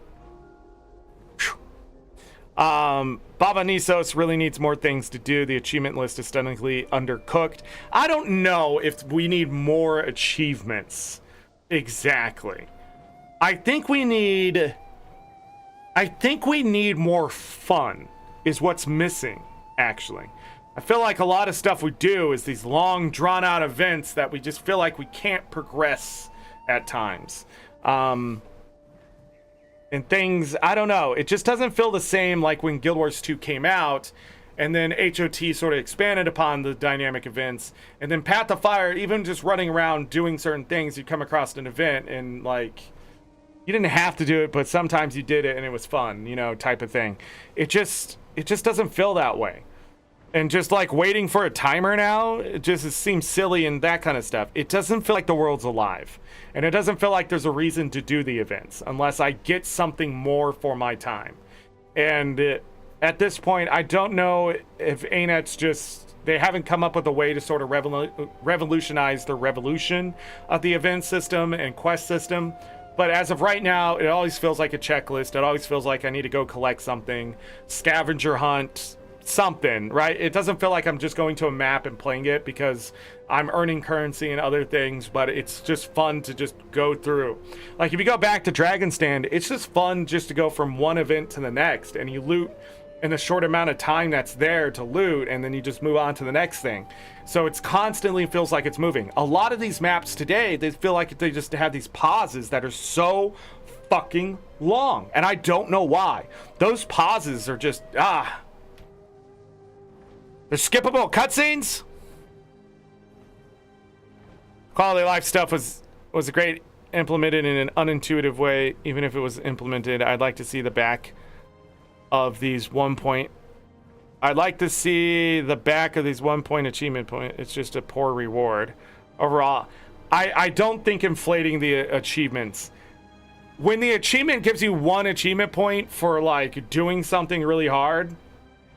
Baba Nisos really needs more things to do. The achievement list is stunningly undercooked. I don't know if we need more achievements exactly. I think we need more fun is what's missing actually. I feel like a lot of stuff we do is these long, drawn-out events that we just feel like we can't progress at times. And things, I don't know, it just doesn't feel the same like when Guild Wars 2 came out, and then HOT sort of expanded upon the dynamic events, and then Path to Fire, even just running around doing certain things, you come across an event, and like, you didn't have to do it, but sometimes you did it, and it was fun, you know, type of thing. It just doesn't feel that way. And just like waiting for a timer now, it seems silly and that kind of stuff. It doesn't feel like the world's alive. And it doesn't feel like there's a reason to do the events unless I get something more for my time. And at this point, I don't know if ANET's just, they haven't come up with a way to sort of revolutionize the revolution of the event system and quest system. But as of right now, it always feels like a checklist. It always feels like I need to go collect something, scavenger hunt, something, right? It doesn't feel like I'm just going to a map and playing it because I'm earning currency and other things, but it's just fun to just go through. Like if you go back to Dragon Stand, it's just fun just to go from one event to the next, and you loot in the short amount of time that's there to loot, and then you just move on to the next thing. So it's constantly feels like it's moving. A lot of these maps today, they feel like they just have these pauses that are so fucking long, and I don't know why. Those pauses are just they're skippable cutscenes. Quality of life stuff was a great implemented in an unintuitive way. Even if it was implemented, I'd like to see the back of these 1 point. I'd like to see the back of these 1 point achievement point. It's just a poor reward overall. I don't think inflating the achievements. When the achievement gives you 1 achievement point for like doing something really hard,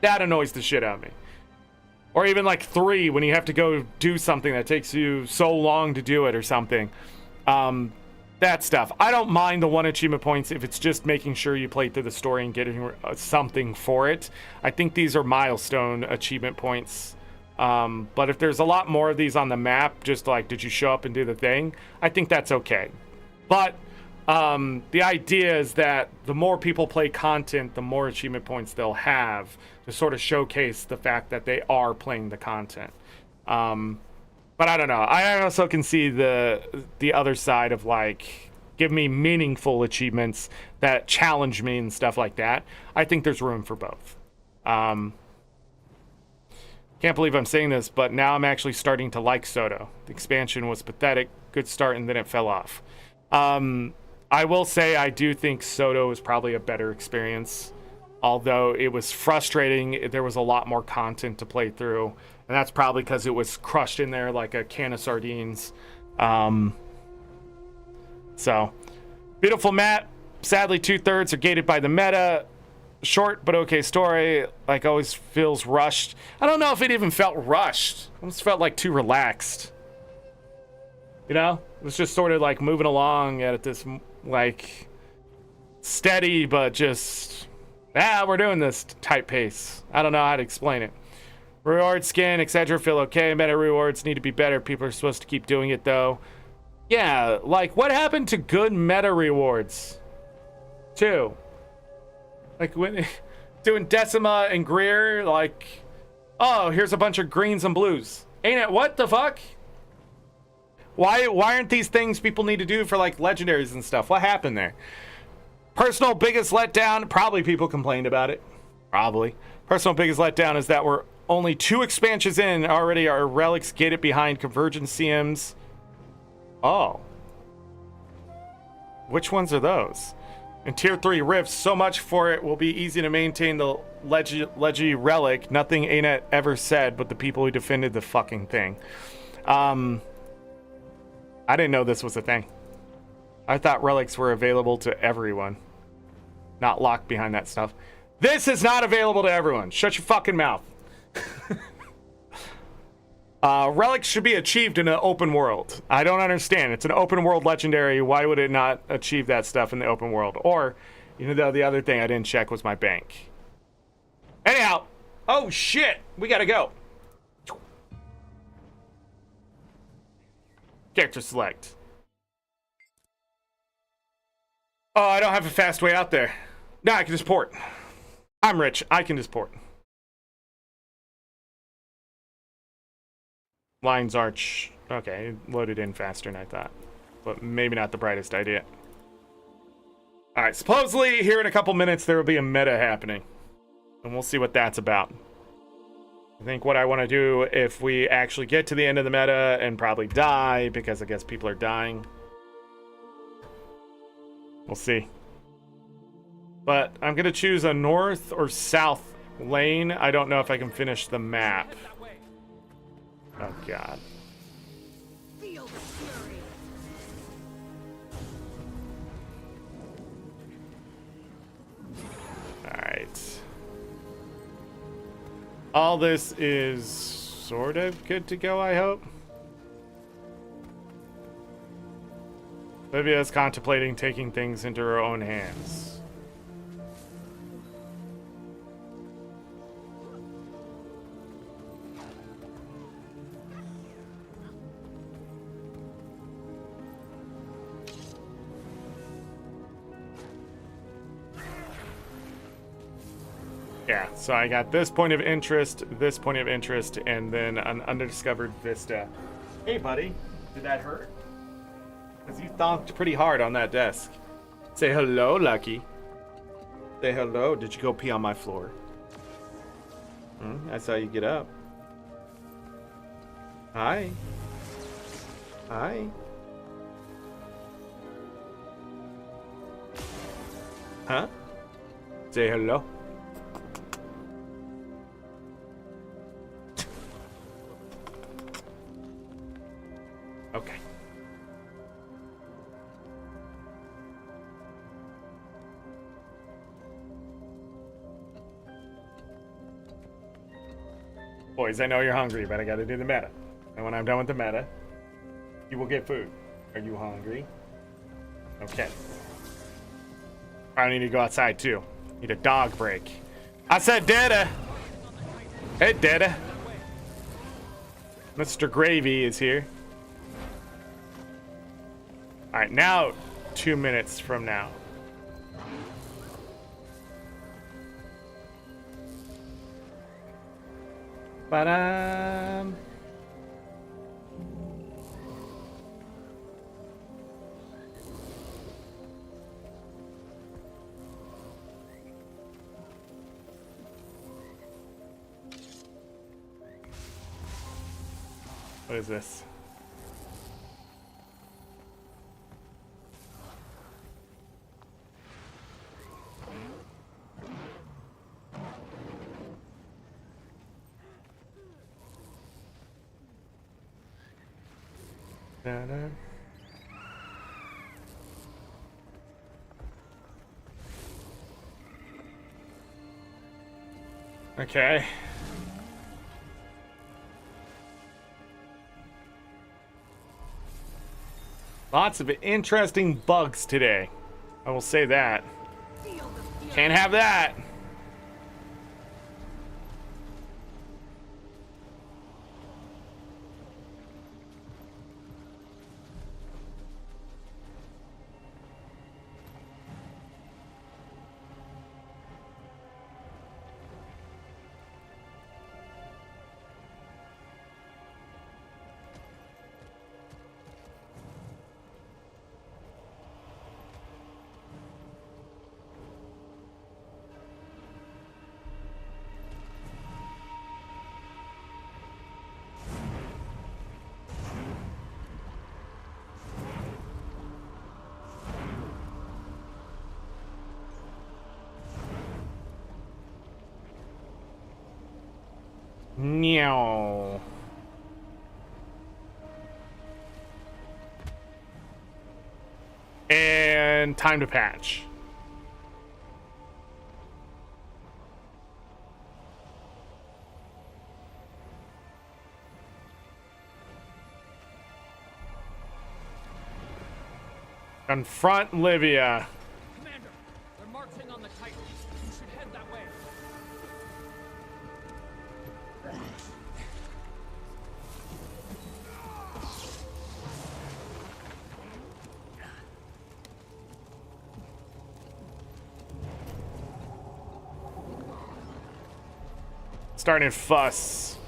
that annoys the shit out of me. Or even like 3 when you have to go do something that takes you so long to do it or something. That stuff. I don't mind the 1 achievement points if it's just making sure you play through the story and getting something for it. I think these are milestone achievement points. But if there's a lot more of these on the map, just like, did you show up and do the thing? I think that's okay. But the idea is that the more people play content, the more achievement points they'll have to sort of showcase the fact that they are playing the content. But I don't know. I also can see the other side of like, give me meaningful achievements that challenge me and stuff like that. I think there's room for both. Can't believe I'm saying this, but now I'm actually starting to like Soto. The expansion was pathetic, good start, and then it fell off. I will say I do think Soto is probably a better experience, although it was frustrating. There was a lot more content to play through, and that's probably because it was crushed in there like a can of sardines. So, beautiful map. Sadly, 2/3 are gated by the meta. Short but okay story. Like, always feels rushed. I don't know if it even felt rushed. It almost felt like too relaxed. You know? It was just sort of like moving along at this, like, steady but just, we're doing this type pace. I don't know how to explain it. Reward skin, etc. feel okay. Meta rewards need to be better. People are supposed to keep doing it, though. Yeah, like, what happened to good meta rewards? Too. Like, when doing Decima and Greer, like, oh, here's a bunch of greens and blues. Ain't it? What the fuck? Why aren't these things people need to do for, like, legendaries and stuff? What happened there? Personal biggest letdown, probably people complained about it. Probably. Personal biggest letdown is that we're only 2 expansions in. Already our relics gated behind convergence CMs. Oh. Which ones are those? And tier 3 rifts, so much for it will be easy to maintain the Legi relic. Nothing ANET ever said, but the people who defended the fucking thing. I didn't know this was a thing. I thought relics were available to everyone. Not locked behind that stuff. This is not available to everyone. Shut your fucking mouth. Relics should be achieved in an open world. I don't understand. It's an open world legendary. Why would it not achieve that stuff in the open world? Or, you know, the other thing I didn't check was my bank. Anyhow. Oh, shit. We gotta go. Character select. Oh, I don't have a fast way out there. No, I can just port. I'm rich. I can just port. Lion's Arch. Okay, it loaded in faster than I thought. But maybe not the brightest idea. Alright, supposedly here in a couple minutes there will be a meta happening. And we'll see what that's about. I think what I want to do, if we actually get to the end of the meta and probably die, because I guess people are dying. We'll see. But I'm going to choose a north or south lane. I don't know if I can finish the map. Oh, God. Alright. All this is sort of good to go, I hope. Livia is contemplating taking things into her own hands. Yeah, so I got this point of interest, and then an undiscovered vista. Hey, buddy. Did that hurt? Because you thonked pretty hard on that desk. Say hello, Lucky. Say hello. Did you go pee on my floor? I saw you get up. Hi. Hi. Huh? Say hello. Okay. Boys, I know you're hungry, but I gotta do the meta. And when I'm done with the meta, you will get food. Are you hungry? Okay. I need to go outside too. Need a dog break. I said Dada! Hey, Dada. Mr. Gravy is here. Alright, now 2 minutes from now. Ba-dum. What is this? Da-da. Okay. Lots of interesting bugs today. I will say that. Can't have that. Meow. And time to patch. Confront Livia. Commander, they're marching on the Titan. You should head that way. Starting to fuss.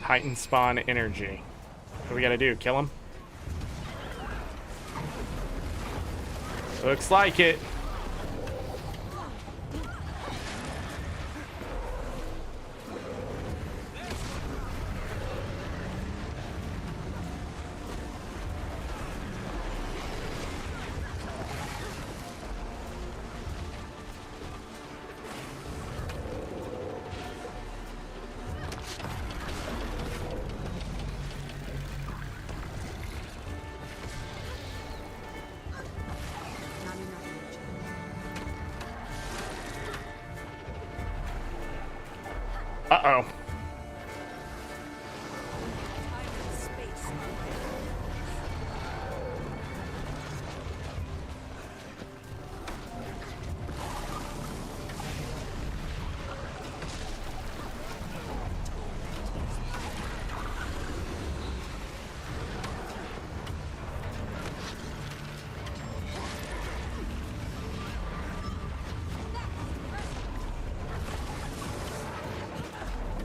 Titan spawn energy. What do we gotta do? Kill him? Looks like it. Uh-oh.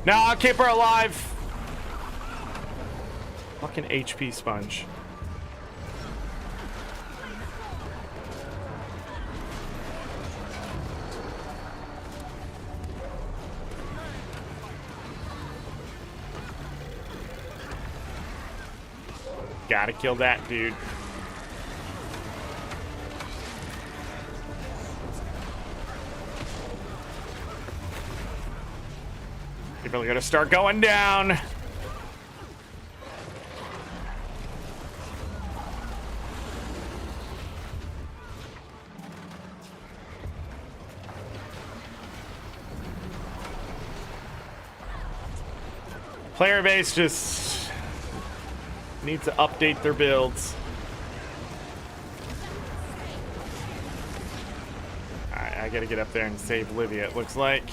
No, I'll keep her alive. Fucking HP sponge. Gotta kill that dude. People are gonna start going down. Player base just needs to update their builds. Alright, I gotta get up there and save Livia, it looks like.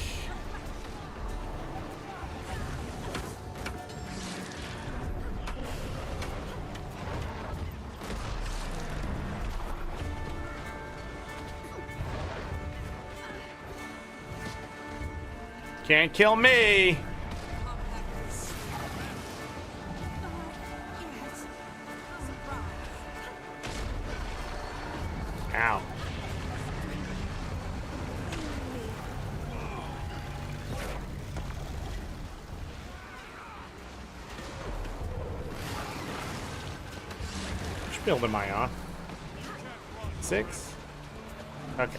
Can't kill me. Ow. Which build am I on? 6? Okay.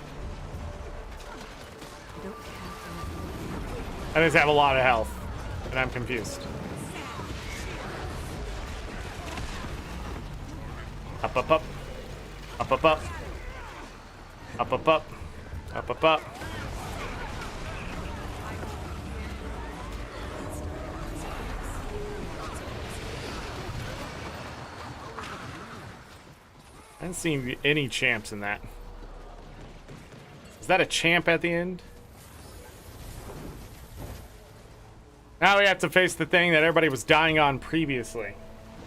I just have a lot of health, and I'm confused. Up, up, up. Up, up, up. Up, up, up. Up, up, up. I didn't see any champs in that. Is that a champ at the end? Now we have to face the thing that everybody was dying on previously.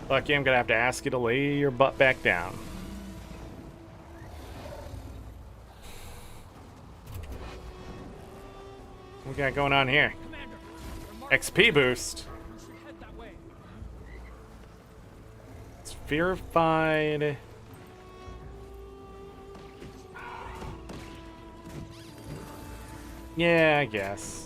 Lucky, I'm gonna have to ask you to lay your butt back down. What we got going on here? XP boost. It's verified. Yeah, I guess.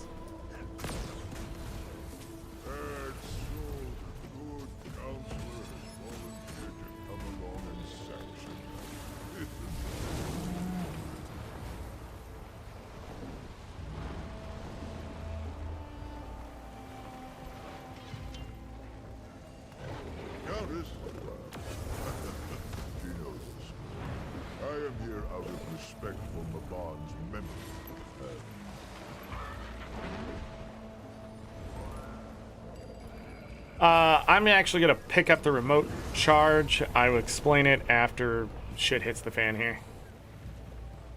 I'm actually gonna pick up the remote charge. I will explain it after shit hits the fan here.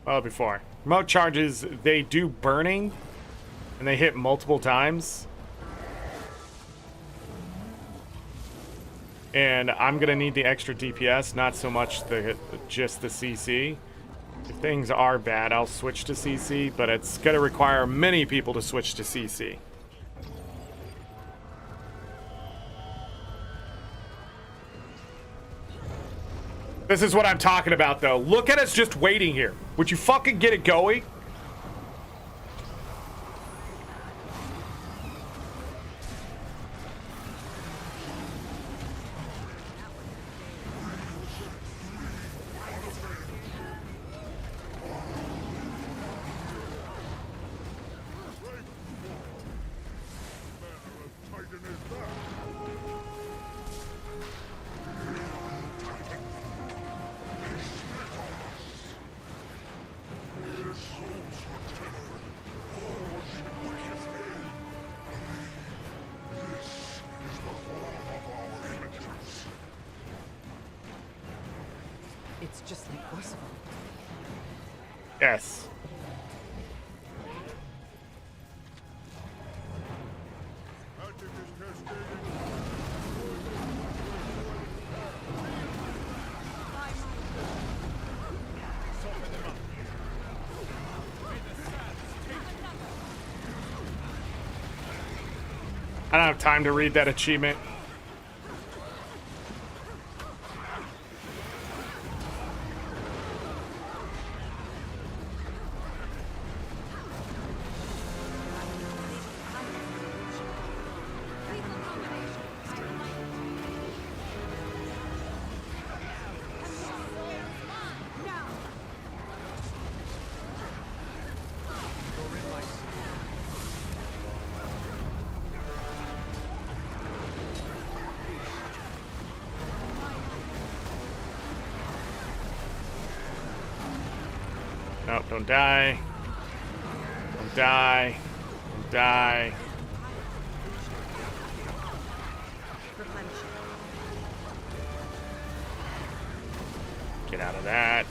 Well, before. Remote charges, they do burning, and they hit multiple times. And I'm gonna need the extra DPS, not so much just the CC. If things are bad, I'll switch to CC, but it's gonna require many people to switch to CC. This is what I'm talking about, though. Look at us just waiting here. Would you fucking get it going? It's just like Percival. Yes. I don't have time to read that achievement. Nope, don't die. Don't die. Don't die. Get out of that.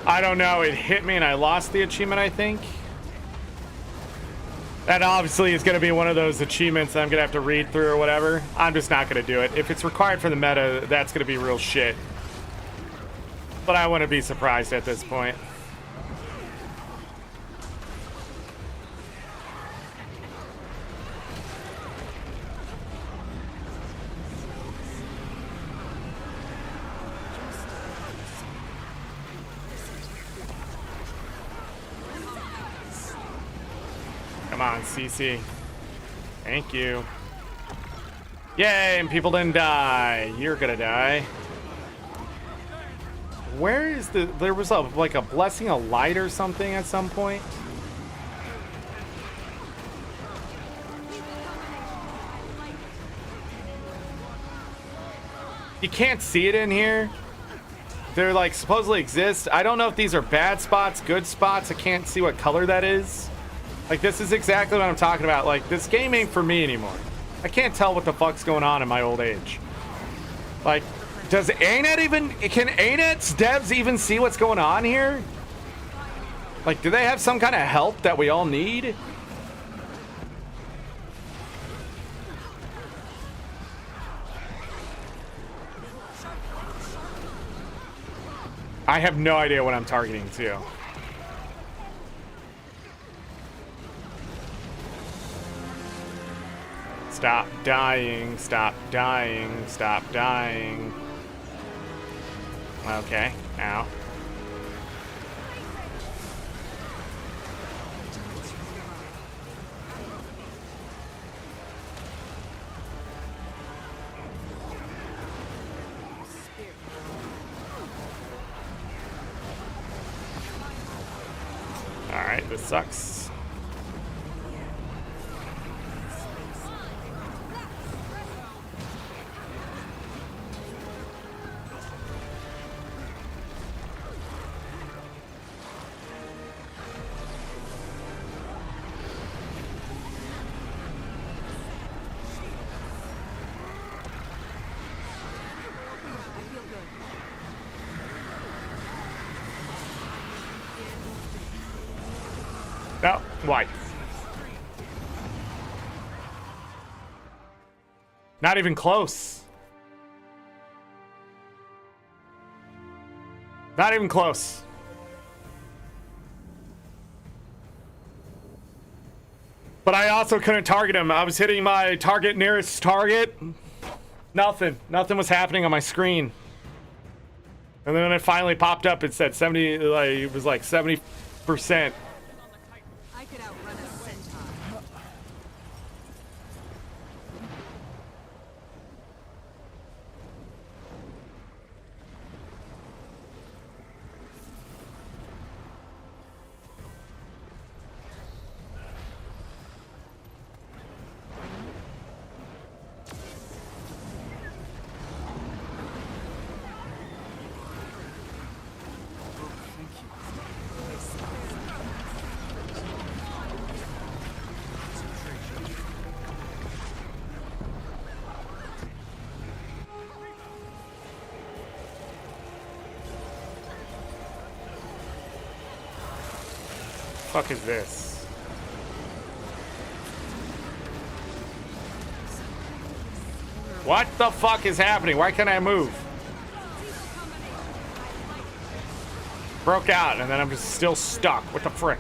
I don't know, it hit me and I lost the achievement, I think. That obviously is going to be one of those achievements that I'm going to have to read through or whatever. I'm just not going to do it. If it's required for the meta, that's going to be real shit. But I wouldn't be surprised at this point. Come on, CC. Thank you. Yay, and people didn't die. You're gonna die. Where is the... There was like a blessing of light or something at some point. You can't see it in here. They're like supposedly exist. I don't know if these are bad spots, good spots. I can't see what color that is. Like, this is exactly what I'm talking about. Like, this game ain't for me anymore. I can't tell what the fuck's going on in my old age. Like... Does ArenaNet even... Can ArenaNet's devs even see what's going on here? Like, do they have some kind of help that we all need? I have no idea what I'm targeting to. Stop dying, stop dying, stop dying. Okay, ow. Alright, this sucks. No, white. Not even close. Not even close. But I also couldn't target him. I was hitting my target nearest target. Nothing was happening on my screen. And then when it finally popped up, it said 70, like, it was like 70%. I could outrun a centaur. Fuck is this? What the fuck is happening? Why can't I move? Broke out and then I'm just still stuck. What the frick?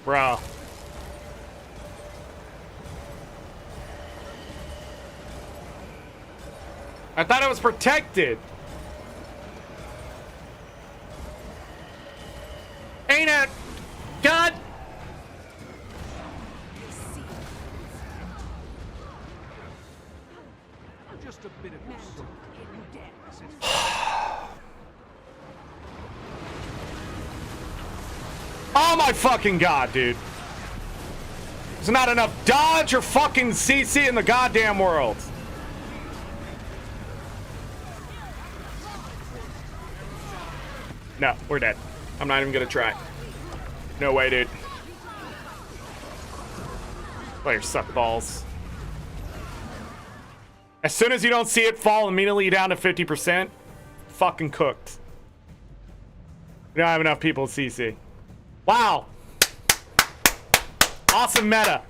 Bro. I thought I was protected. Ain't it? God. Just a bit of Oh my fucking god, dude. There's not enough dodge or fucking CC in the goddamn world. No, we're dead. I'm not even gonna try. No way, dude. Players suck balls. As soon as you don't see it fall immediately down to 50%, fucking cooked. We don't have enough people to CC. Wow. Awesome meta.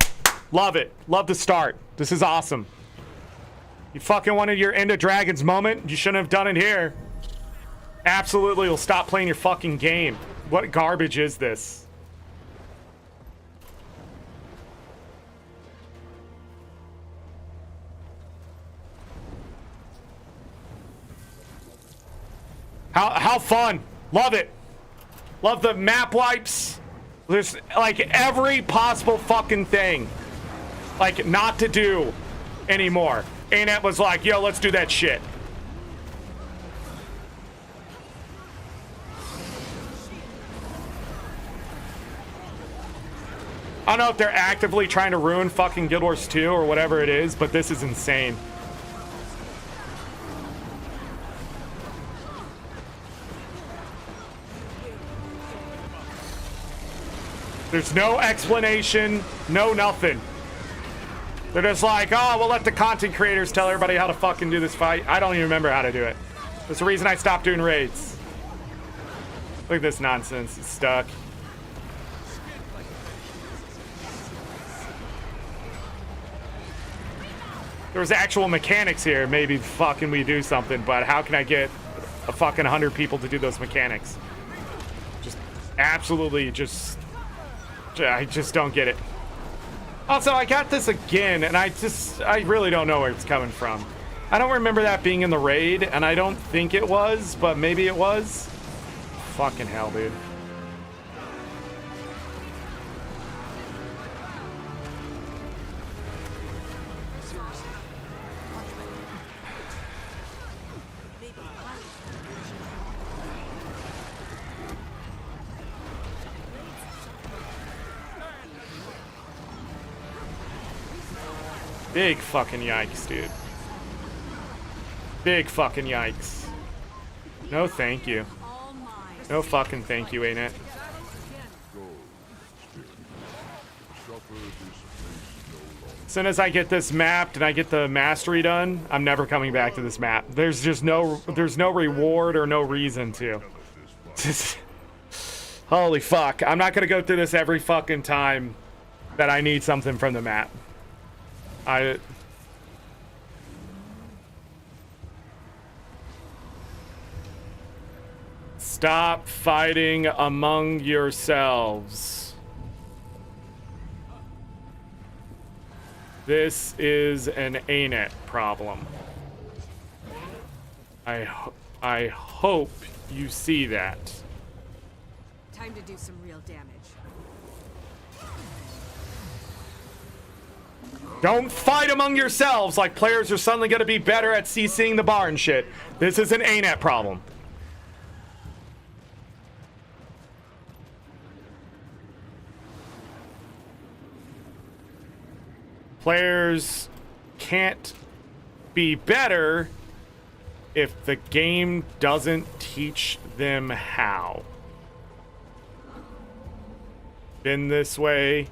Love it. Love the start. This is awesome. You fucking wanted your End of Dragons moment? You shouldn't have done it here. Absolutely will stop playing your fucking game. What garbage is this? How fun. Love it. Love the map wipes. There's like every possible fucking thing like not to do anymore. ArenaNet was like, yo, let's do that shit. I don't know if they're actively trying to ruin fucking Guild Wars 2 or whatever it is, but this is insane. There's no explanation, no nothing. They're just like, oh, we'll let the content creators tell everybody how to fucking do this fight. I don't even remember how to do it. That's the reason I stopped doing raids. Look at this nonsense, it's stuck. There was actual mechanics here, maybe fucking we do something, but how can I get a fucking 100 people to do those mechanics? Just absolutely just... I just don't get it. Also, I got this again, and I really don't know where it's coming from. I don't remember that being in the raid, and I don't think it was, but maybe it was. Fucking hell, dude. Big fucking yikes, dude. Big fucking yikes. No thank you. No fucking thank you, ain't it? As soon as I get this mapped and I get the mastery done, I'm never coming back to this map. There's just no reward or no reason to. Holy fuck. I'm not gonna go through this every fucking time that I need something from the map. Stop fighting among yourselves. This is an ArenaNet problem. I hope you see that. Time to do some real damage. Don't fight among yourselves like players are suddenly going to be better at CCing the bar and shit. This is an ArenaNet problem. Players can't be better if the game doesn't teach them how. Been this way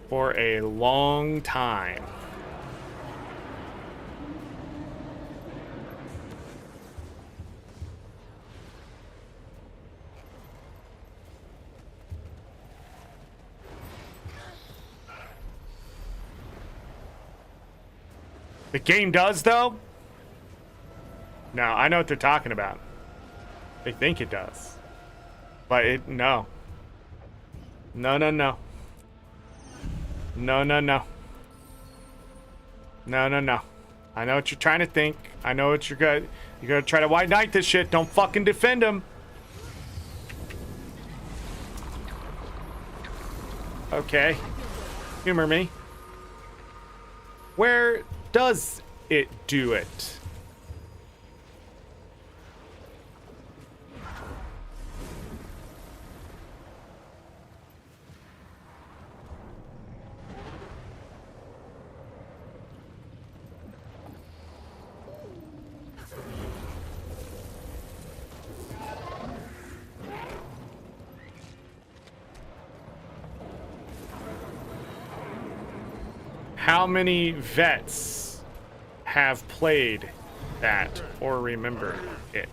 for a long time. The game does, though? No, I know what they're talking about. They think it does. But it, no. No, no, no. No, no, no. No, no, no. I know what you're trying to think. I know what you're gonna try to white knight this shit. Don't fucking defend him. Okay. Humor me. Where does it do it? How many vets have played that or remember it?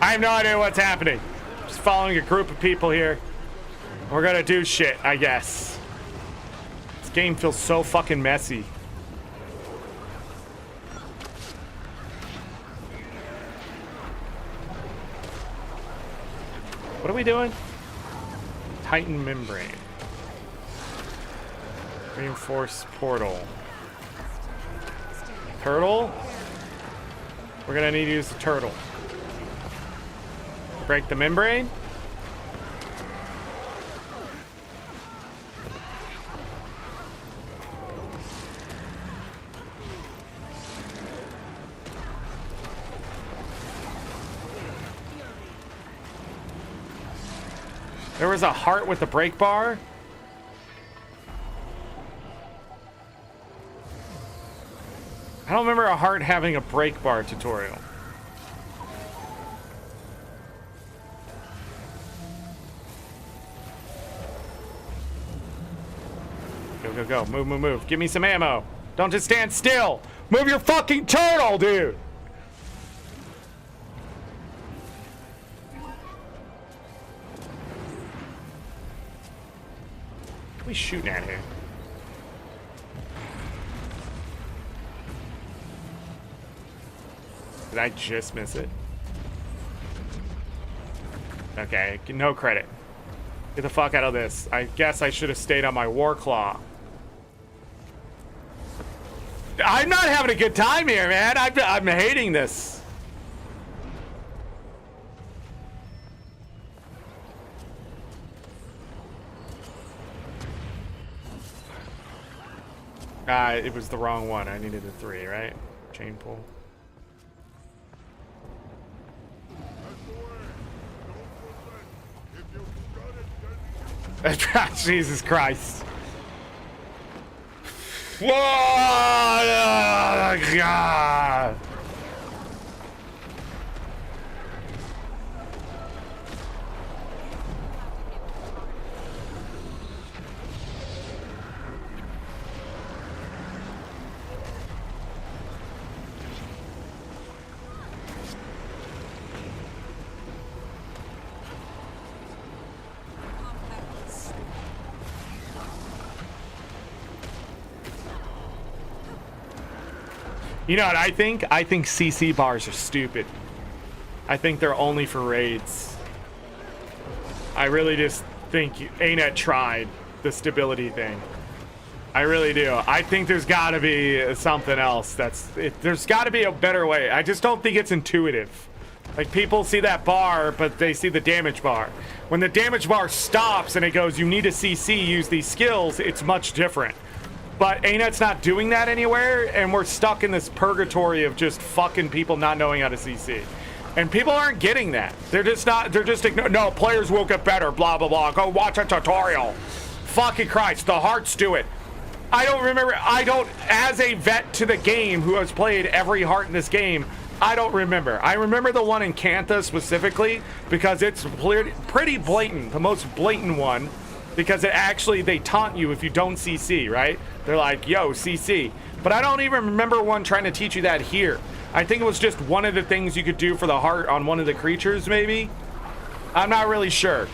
I have no idea what's happening. Just following a group of people here. We're gonna do shit, I guess. This game feels so fucking messy. What are we doing? Titan membrane. Reinforced portal. Turtle? We're gonna need to use the turtle. Break the membrane? There was a heart with a break bar. I don't remember a heart having a break bar tutorial. Go, go, go. Move, move, move. Give me some ammo. Don't just stand still. Move your fucking turtle, dude. What are we shooting at here? Did I just miss it? Okay, no credit. Get the fuck out of this. I guess I should have stayed on my war claw. I'm not having a good time here, man. I'm hating this. It was the wrong one. I needed a 3, right? Chain pull. Jesus Christ. Whoa! Oh, God. You know what I think? I think CC bars are stupid. I think they're only for raids. I really just think ArenaNet tried the stability thing. I really do. I think there's got to be something else. There's got to be a better way. I just don't think it's intuitive. Like, people see that bar, but they see the damage bar. When the damage bar stops and it goes, you need a CC, use these skills, it's much different. But ArenaNet's not doing that anywhere, and we're stuck in this purgatory of just fucking people not knowing how to CC. And people aren't getting that. They're just not, they're just ignoring, no, players will get better, blah, blah, blah. Go watch a tutorial. Fucking Christ, the hearts do it. I don't remember, as a vet to the game who has played every heart in this game, I don't remember. I remember the one in Cantha specifically because it's pretty blatant, the most blatant one, because it actually, they taunt you if you don't CC, right? They're like, yo, CC. But I don't even remember one trying to teach you that here. I think it was just one of the things you could do for the heart on one of the creatures, maybe? I'm not really sure.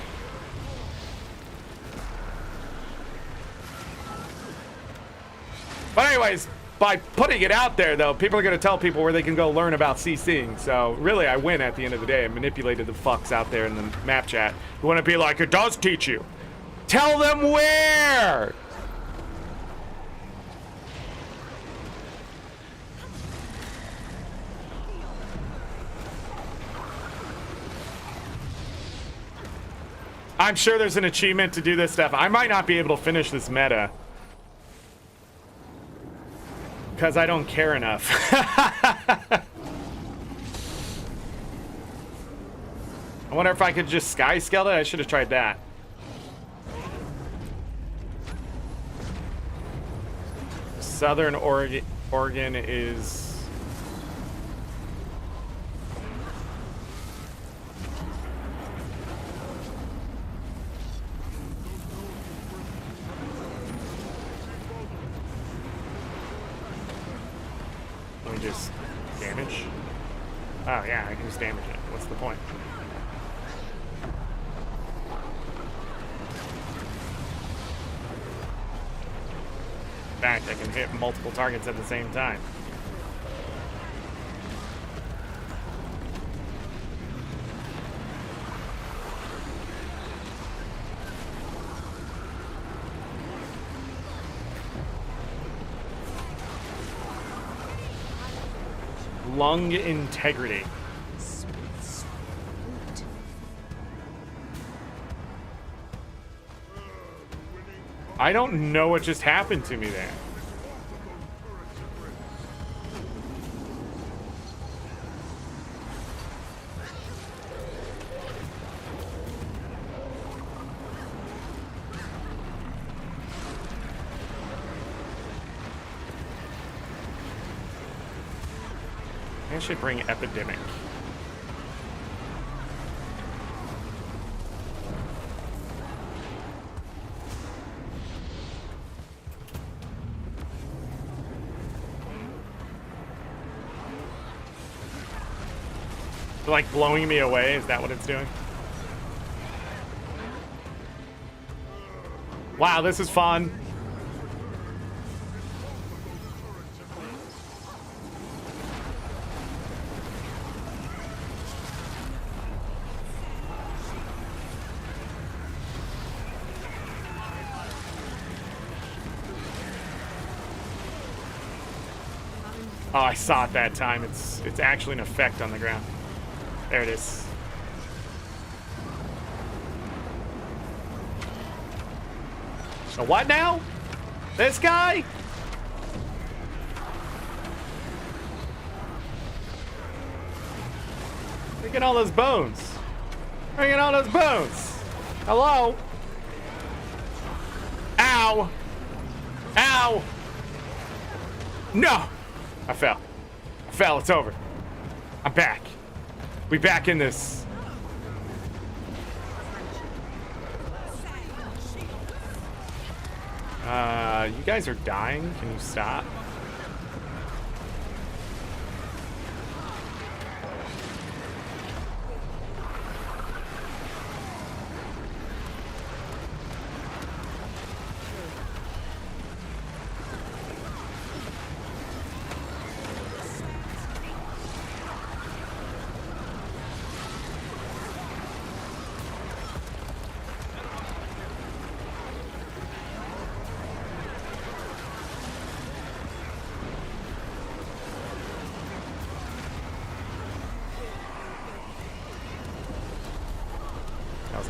But anyways, by putting it out there, though, people are going to tell people where they can go learn about CCing. So, really, I win at the end of the day. I manipulated the fucks out there in the map chat. You want to be like, it does teach you. Tell them where! I'm sure there's an achievement to do this stuff. I might not be able to finish this meta. Because I don't care enough. I wonder if I could just sky scale it. I should have tried that. Southern Oregon is... Let me just damage. Oh yeah, I can just damage it. What's the point? In fact, I can hit multiple targets at the same time. Lung integrity. I don't know what just happened to me there. I should bring epidemic. Like blowing me away? Is that what it's doing? Wow, this is fun. Oh, I saw it that time. It's actually an effect on the ground. There it is. So what now? This guy? Look at all those bones. Look at all those bones. Hello? Ow. Ow. No. I fell. I fell. It's over. I'm back. We back in this. You guys are dying. Can you stop?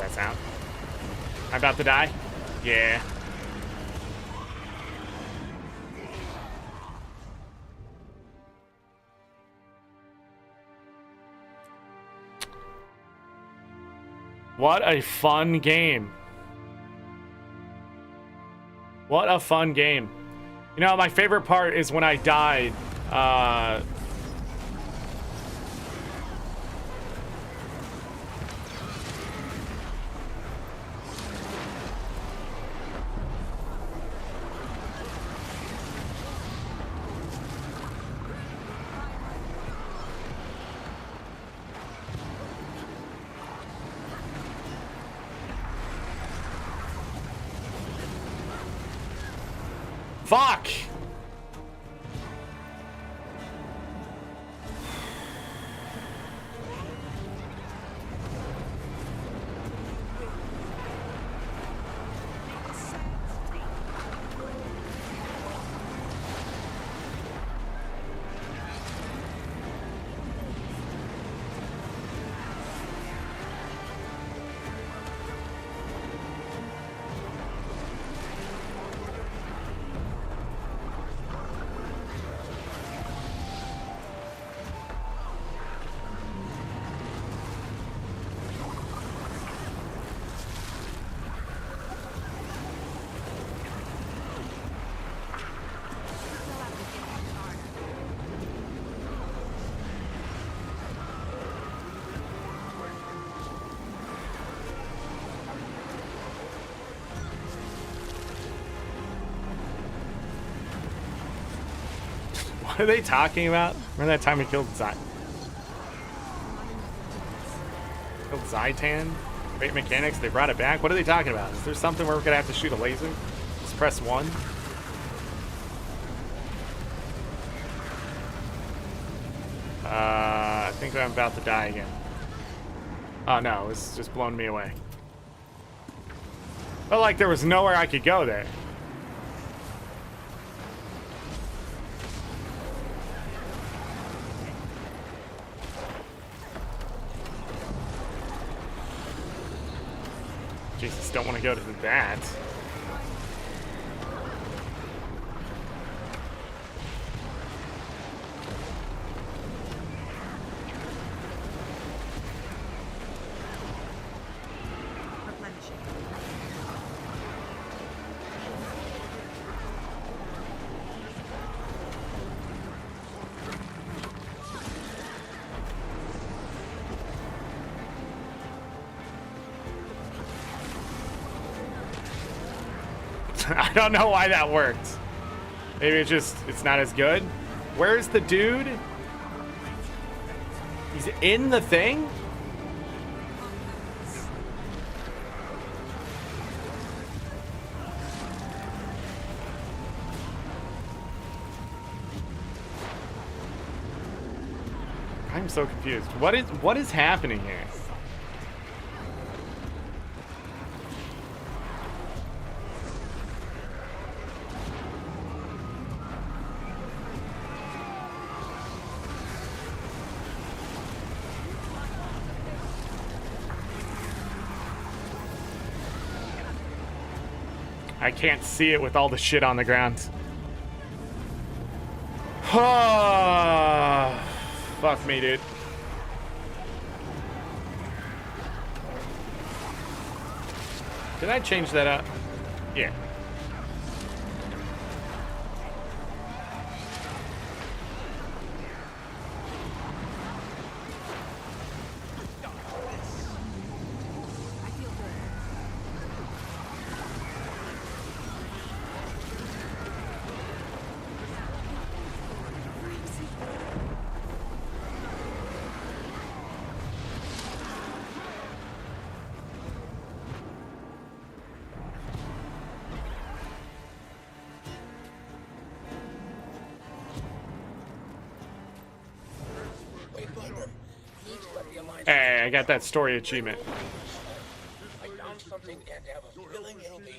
that sound? I'm about to die? Yeah. What a fun game. What a fun game. You know, my favorite part is when I died. Fuck! What are they talking about? Remember that time we killed Zaitan? Great mechanics, they brought it back? What are they talking about? Is there something where we're gonna have to shoot a laser? Just press 1. I think I'm about to die again. Oh no, it's just blown me away. Felt like there was nowhere I could go there. Jesus, don't want to go to that. I don't know why that worked. Maybe it's not as good. Where's the dude? He's in the thing? I'm so confused. What is happening here? I can't see it with all the shit on the ground. Fuck me, dude. Did I change that up? Yeah. Hey, I got that story achievement. I found something and have a feeling it'll be...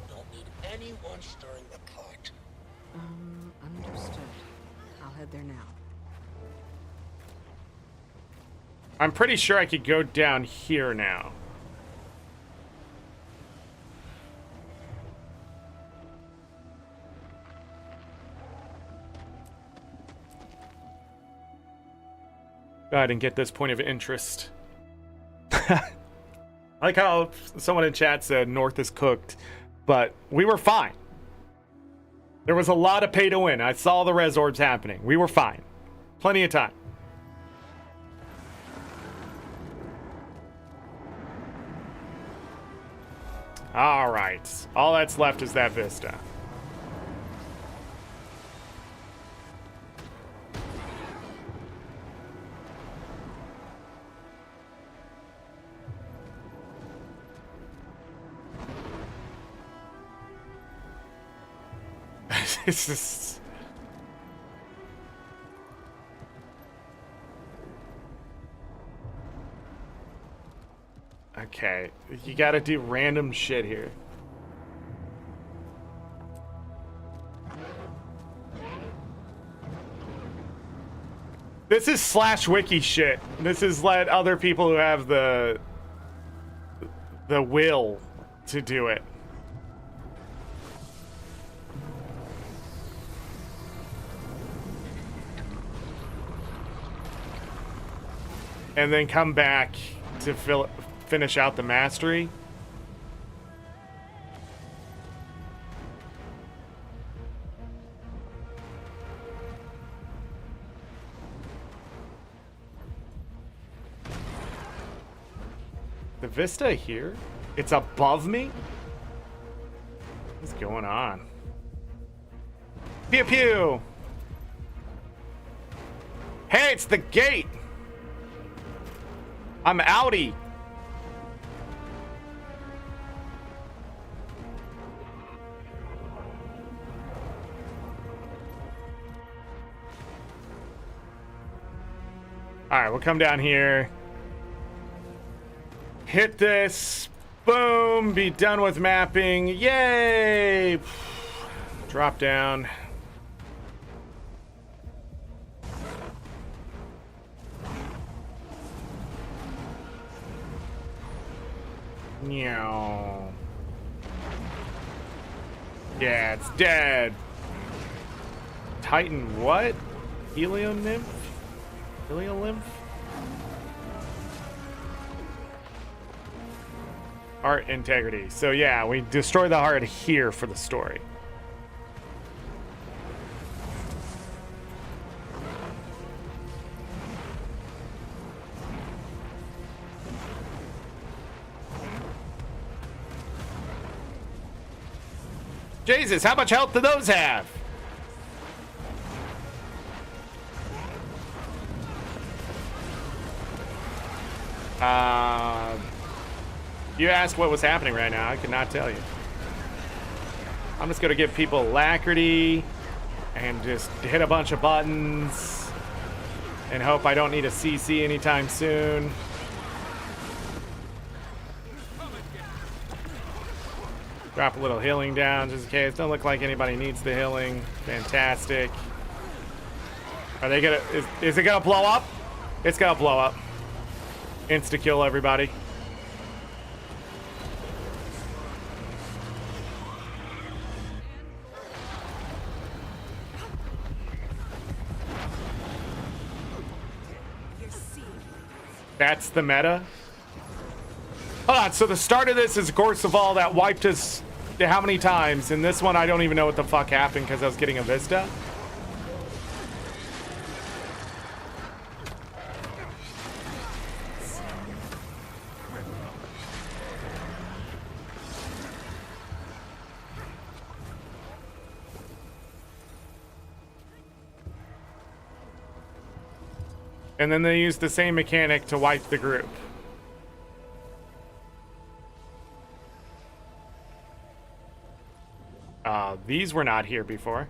Don't need anyone stirring the pot. Understood. I'll head there now. I'm pretty sure I could go down here now. Go ahead and get this point of interest. I like how someone in chat said North is cooked, but we were fine. There was a lot of pay to win. I saw the res orbs happening. We were fine. Plenty of time. All right. All that's left is that vista. This is... Okay, you gotta do random shit here. This is /wiki shit. This is let other people who have the will to do it. And then come back to finish out the mastery. The vista here? It's above me? What's going on? Pew pew! Hey, it's the gate! I'm outie. All right, we'll come down here. Hit this. Boom. Be done with mapping. Yay. Drop down. Meow. Yeah, it's dead. Titan what? Helionymph? Helionymph? Heart integrity. So yeah, we destroy the heart here for the story. Jesus, how much health do those have? You asked what was happening right now. I could not tell you. I'm just going to give people alacrity and just hit a bunch of buttons and hope I don't need a CC anytime soon. Drop a little healing down just in case. Don't look like anybody needs the healing. Fantastic. Are they gonna... Is it gonna blow up? It's gonna blow up. Insta-kill everybody. That's the meta? Hold on, so the start of this is Gorse of All that wiped us how many times? In this one, I don't even know what the fuck happened because I was getting a Vista. And then they use the same mechanic to wipe the group. These were not here before.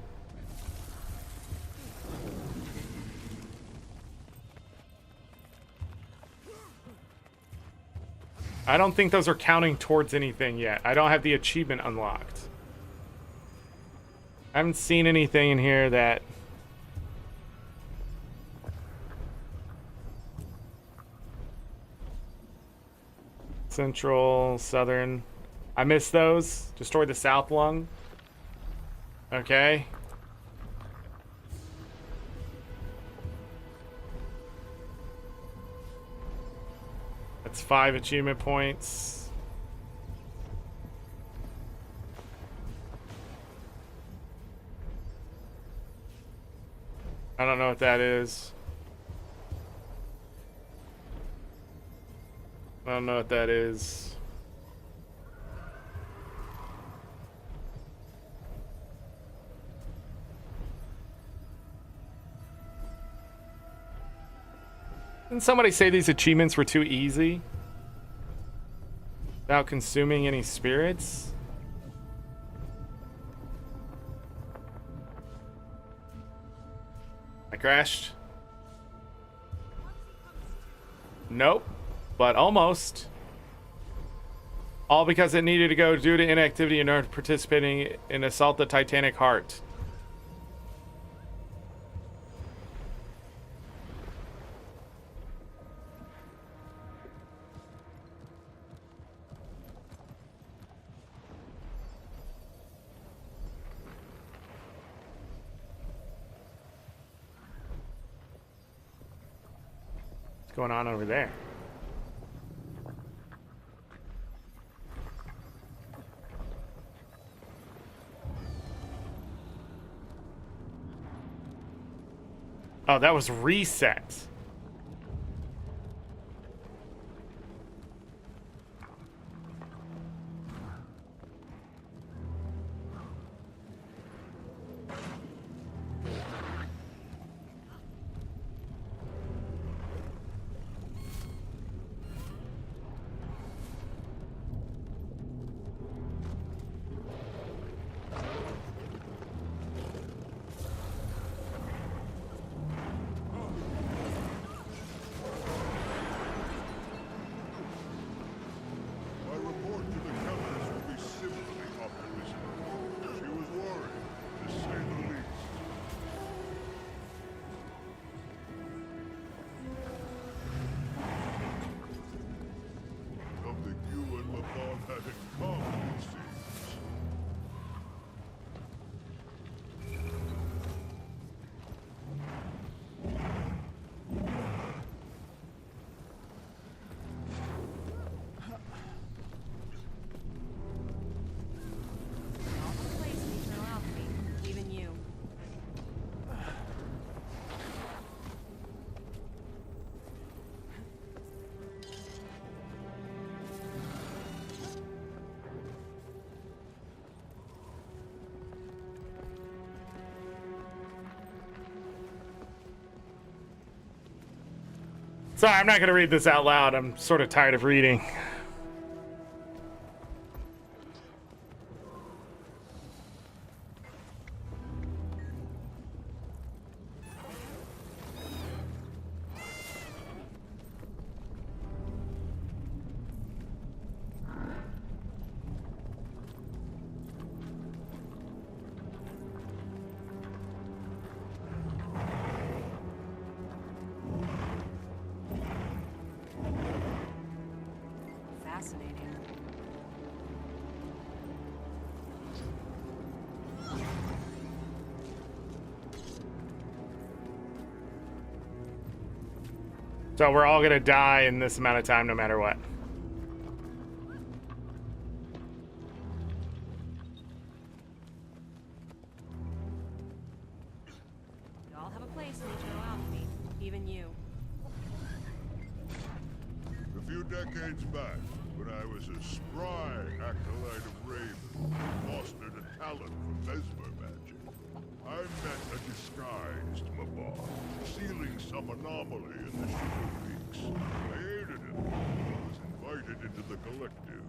I don't think those are counting towards anything yet. I don't have the achievement unlocked. I haven't seen anything in here that... Central, southern. I missed those. Destroy the south lung. Okay. That's 5 achievement points. I don't know what that is. I don't know what that is. Didn't somebody say these achievements were too easy? Without consuming any spirits? I crashed. Nope. But almost. All because it needed to go due to inactivity in order to participating in Assault the Titanic Heart. What's going on over there? Oh, that was reset. Sorry, I'm not going to read this out loud. I'm sort of tired of reading. Fascinating. So we're all gonna die in this amount of time no matter what. You all have a place in eternal alchemy, even you. A few decades back, when I was a spry acolyte of Raven, fostered a talent for mesmer magic, I met a disguised Mabon, sealing some anomaly in the Sugar Peaks. I aided him, and was invited into the collective.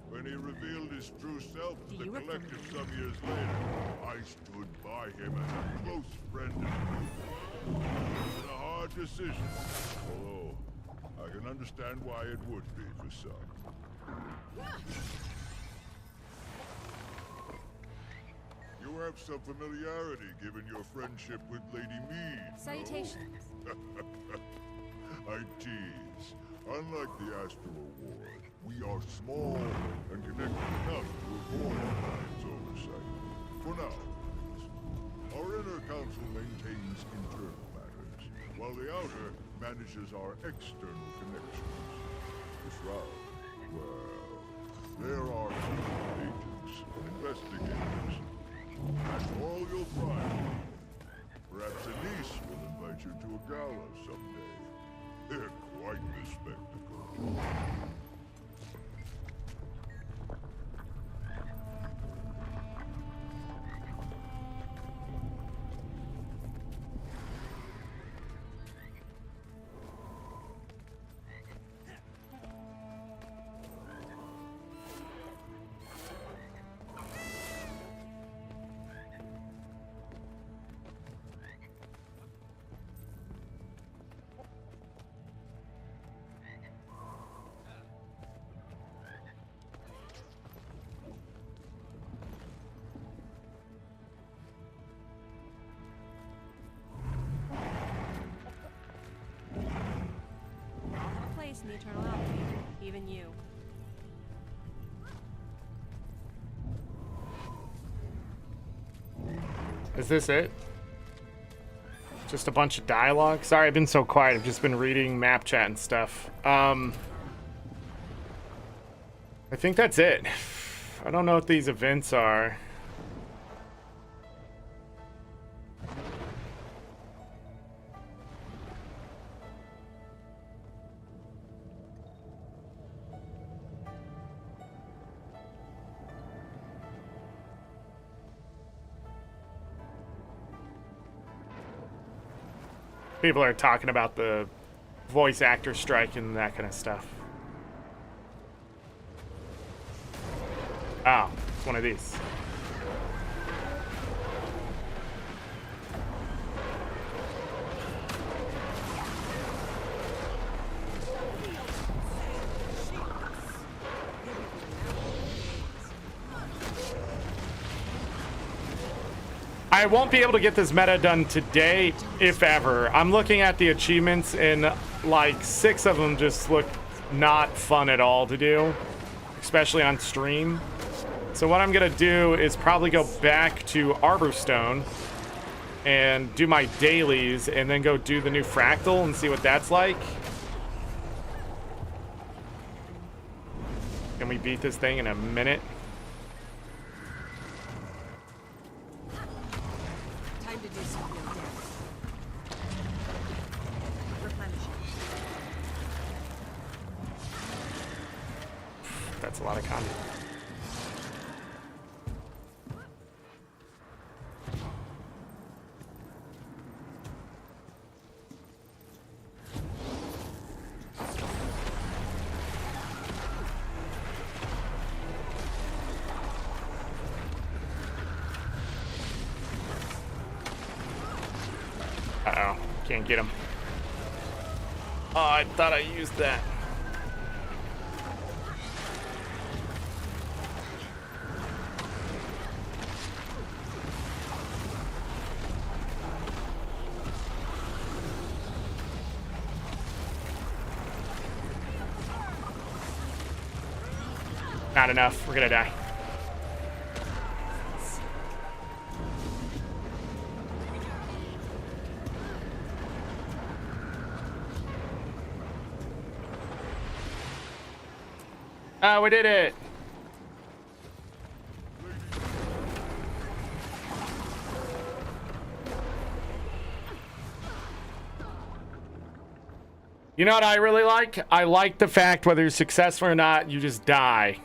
When he revealed his true self to the collective some years later, I stood by him as a close friend and pupil. It was a hard decision, although I can understand why it would be for some. You have some familiarity given your friendship with Lady Mead. Salutations. I tease. Unlike the Astral Ward, we are small and connected enough to avoid Alliance oversight. For now, at least. Our inner council maintains internal matters, while the outer manages our external connections. The Shroud, well, there are agents, investigators. That's all you'll find. Perhaps Anise will invite you to a gala someday. They're quite the spectacle. In the eternal alchemy, even you. Is this it? Just a bunch of dialogue? Sorry, I've been so quiet. I've just been reading map chat and stuff. I think that's it. I don't know what these events are. People are talking about the voice actor strike and that kind of stuff. Oh, it's one of these. I won't be able to get this meta done today, if ever. I'm looking at the achievements and like 6 of them just look not fun at all to do, especially on stream. So what I'm gonna do is probably go back to Arborstone and do my dailies and then go do the new fractal and see what that's like. Can we beat this thing in a minute? That's a lot of content. Uh-oh, can't get him. Oh, I thought I used that. Not enough. We're gonna die. Oh, we did it. You know what I really like? I like the fact whether you're successful or not, you just die.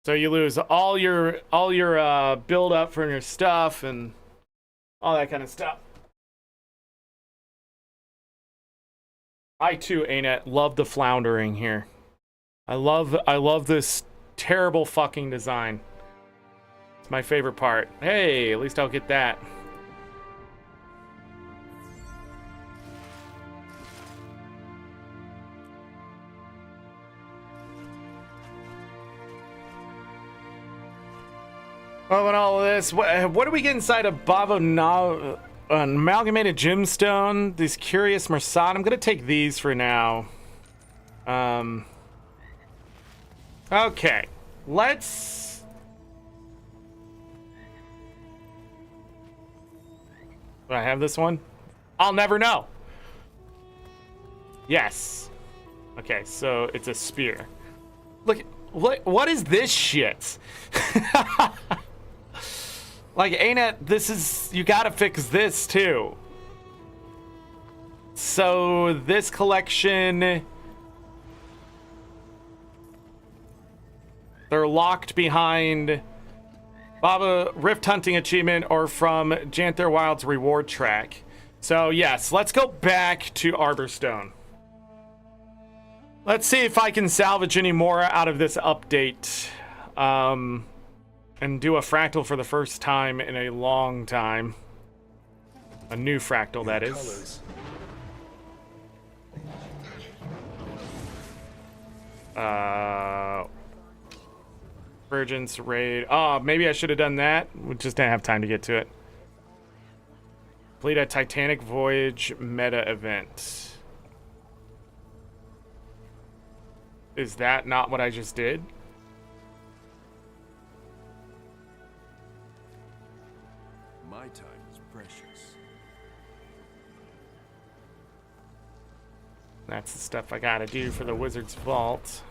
So you lose all your build up from your stuff and all that kind of stuff. I too, ArenaNet, love the floundering here. I love this terrible fucking design. It's my favorite part. Hey, at least I'll get that. Oh, and all of this. What do we get inside of Bava Na? An amalgamated gemstone. These curious Mersat. I'm gonna take these for now. Okay. Let's. Do I have this one? I'll never know. Yes. Okay, so it's a spear. Look, what is this shit? Like, ArenaNet, this is, you gotta fix this too. So this collection, they're locked behind Baba Rift Hunting Achievement or from Janthir Wilds reward track. So yes, let's go back to Arborstone. Let's see if I can salvage any more out of this update. And do a fractal for the first time in a long time. A new fractal, that is. Virgins raid. Oh, maybe I should have done that. We just didn't have time to get to it. Complete a Titanic Voyage meta event. Is that not what I just did? My time is precious. That's the stuff I gotta do for the Wizard's Vault.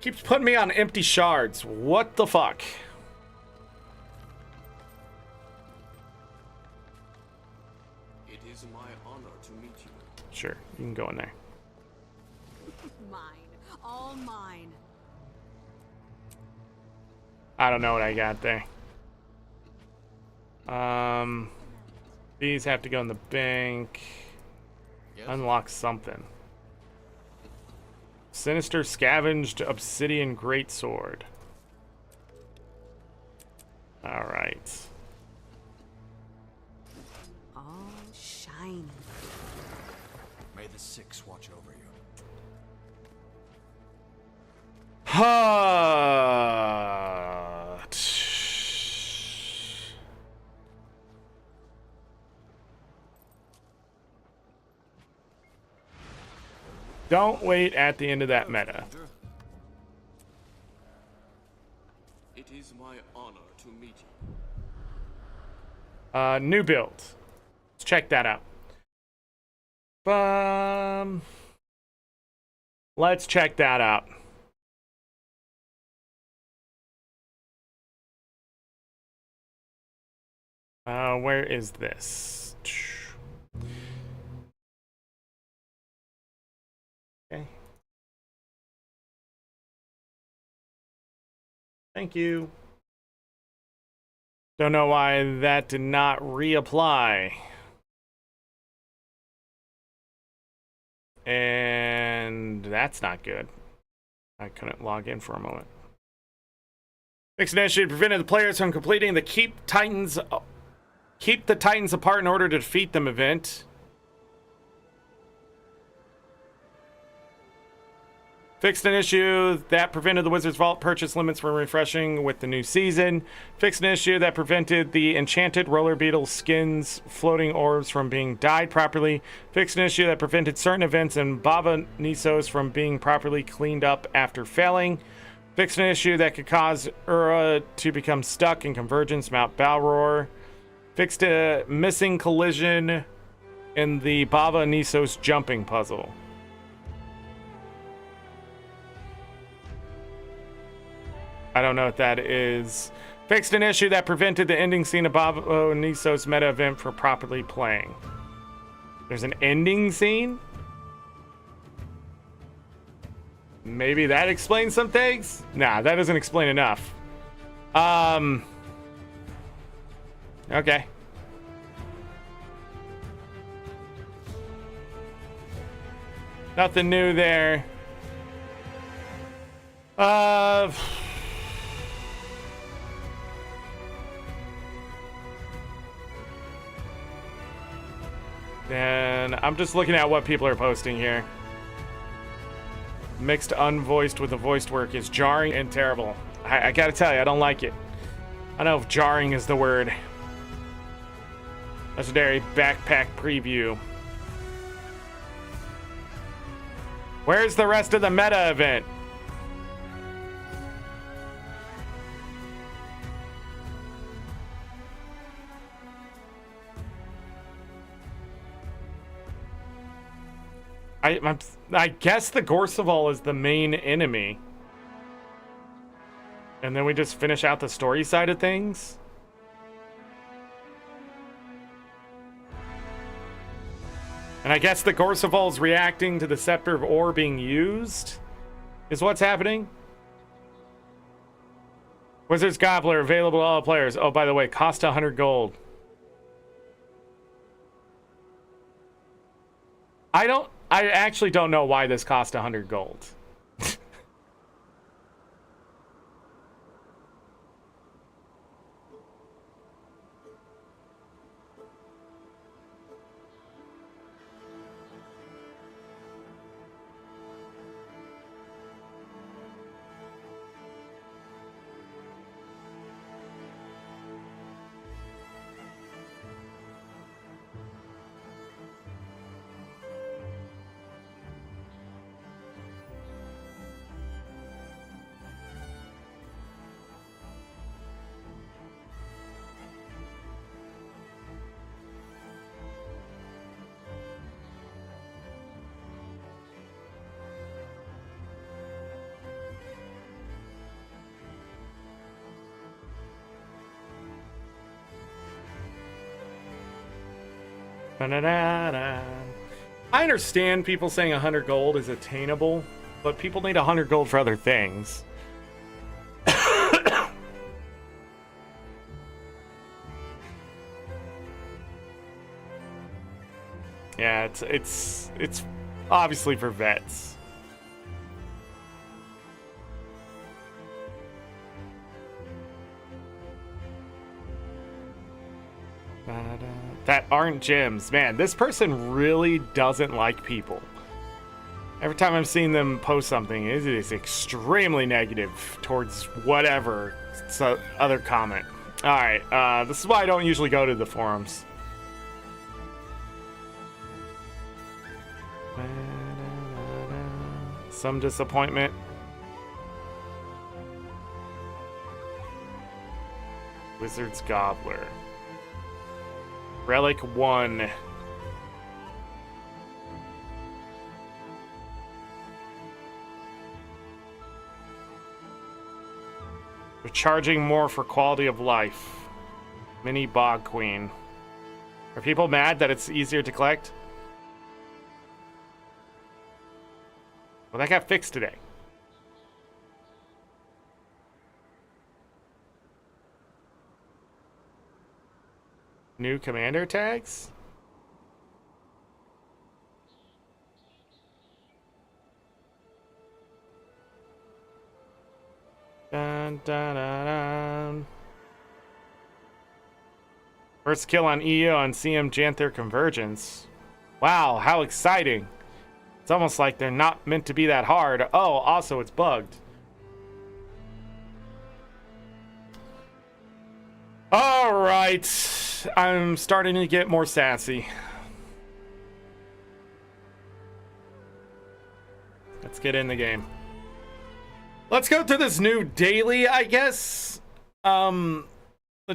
Keeps putting me on empty shards. What the fuck? It is my honor to meet you. Sure, you can go in there. Mine. All mine. I don't know what I got there. These have to go in the bank. Yes. Unlock something. Sinister Scavenged Obsidian Greatsword. Alright. All shiny. May the Six watch over you. Don't wait at the end of that meta. It is my honor to meet you. New build. Let's check that out. Let's check that out. Where is this? Okay. Thank you. Don't know why that did not reapply. And that's not good. I couldn't log in for a moment. Fixed an issue prevented the players from completing the Keep the Titans apart in order to defeat them event. Fixed an issue that prevented the Wizard's Vault purchase limits from refreshing with the new season. Fixed an issue that prevented the enchanted roller beetle skins floating orbs from being dyed properly. Fixed an issue that prevented certain events in Bava Nisos from being properly cleaned up after failing. Fixed an issue that could cause Ura to become stuck in Convergence Mount Balror. Fixed a missing collision in the Bava Nisos jumping puzzle. I don't know what that is. Fixed an issue that prevented the ending scene of Bava Nisos meta event from properly playing. There's an ending scene? Maybe that explains some things? Nah, that doesn't explain enough. Okay. Nothing new there. And I'm just looking at what people are posting here. Mixed unvoiced with the voiced work is jarring and terrible. I gotta tell you, I don't like it. I don't know if jarring is the word. Legendary backpack preview. Where's the rest of the meta event? I guess the Gorseval is the main enemy. And then we just finish out the story side of things? And I guess the Gorseval's reacting to the Scepter of Ore being used? Is what's happening? Wizard's Gobbler available to all players. Oh, by the way, cost 100 gold. I actually don't know why this cost 100 gold. I understand people saying 100 gold is attainable, but people need 100 gold for other things. Yeah, it's obviously for vets. That aren't gems. Man, this person really doesn't like people. Every time I'm seeing them post something, it is extremely negative towards whatever other comment. Alright, this is why I don't usually go to the forums. Some disappointment. Wizard's Gobbler. Relic 1. We're charging more for quality of life. Mini Bog Queen. Are people mad that it's easier to collect? Well, that got fixed today. New commander tags? Dun, dun, dun, dun. First kill on EU on CM Janthir Convergence. Wow, how exciting. It's almost like they're not meant to be that hard. Oh, also it's bugged. All right. I'm starting to get more sassy. Let's get in the game. Let's go to this new daily, I guess. The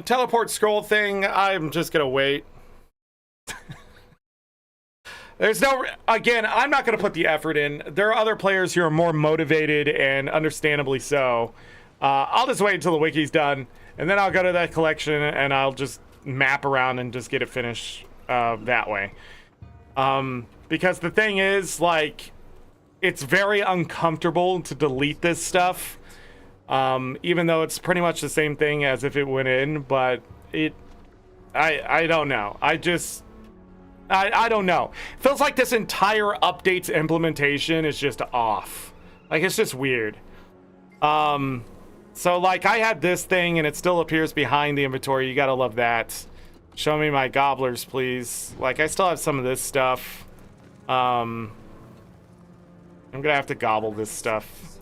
teleport scroll thing, I'm just gonna wait. There's no, again, I'm not gonna put the effort in. There are other players who are more motivated, and understandably so. I'll just wait until the wiki's done, and then I'll go to that collection and I'll just map around and just get it finished that way. Because the thing is, like, it's very uncomfortable to delete this stuff, even though it's pretty much the same thing as if it went in, but I don't know. I don't know. It feels like this entire update's implementation is just off. Like, it's just weird. So, like, I had this thing, and it still appears behind the inventory. You gotta love that. Show me my gobblers, please. Like, I still have some of this stuff. I'm gonna have to gobble this stuff.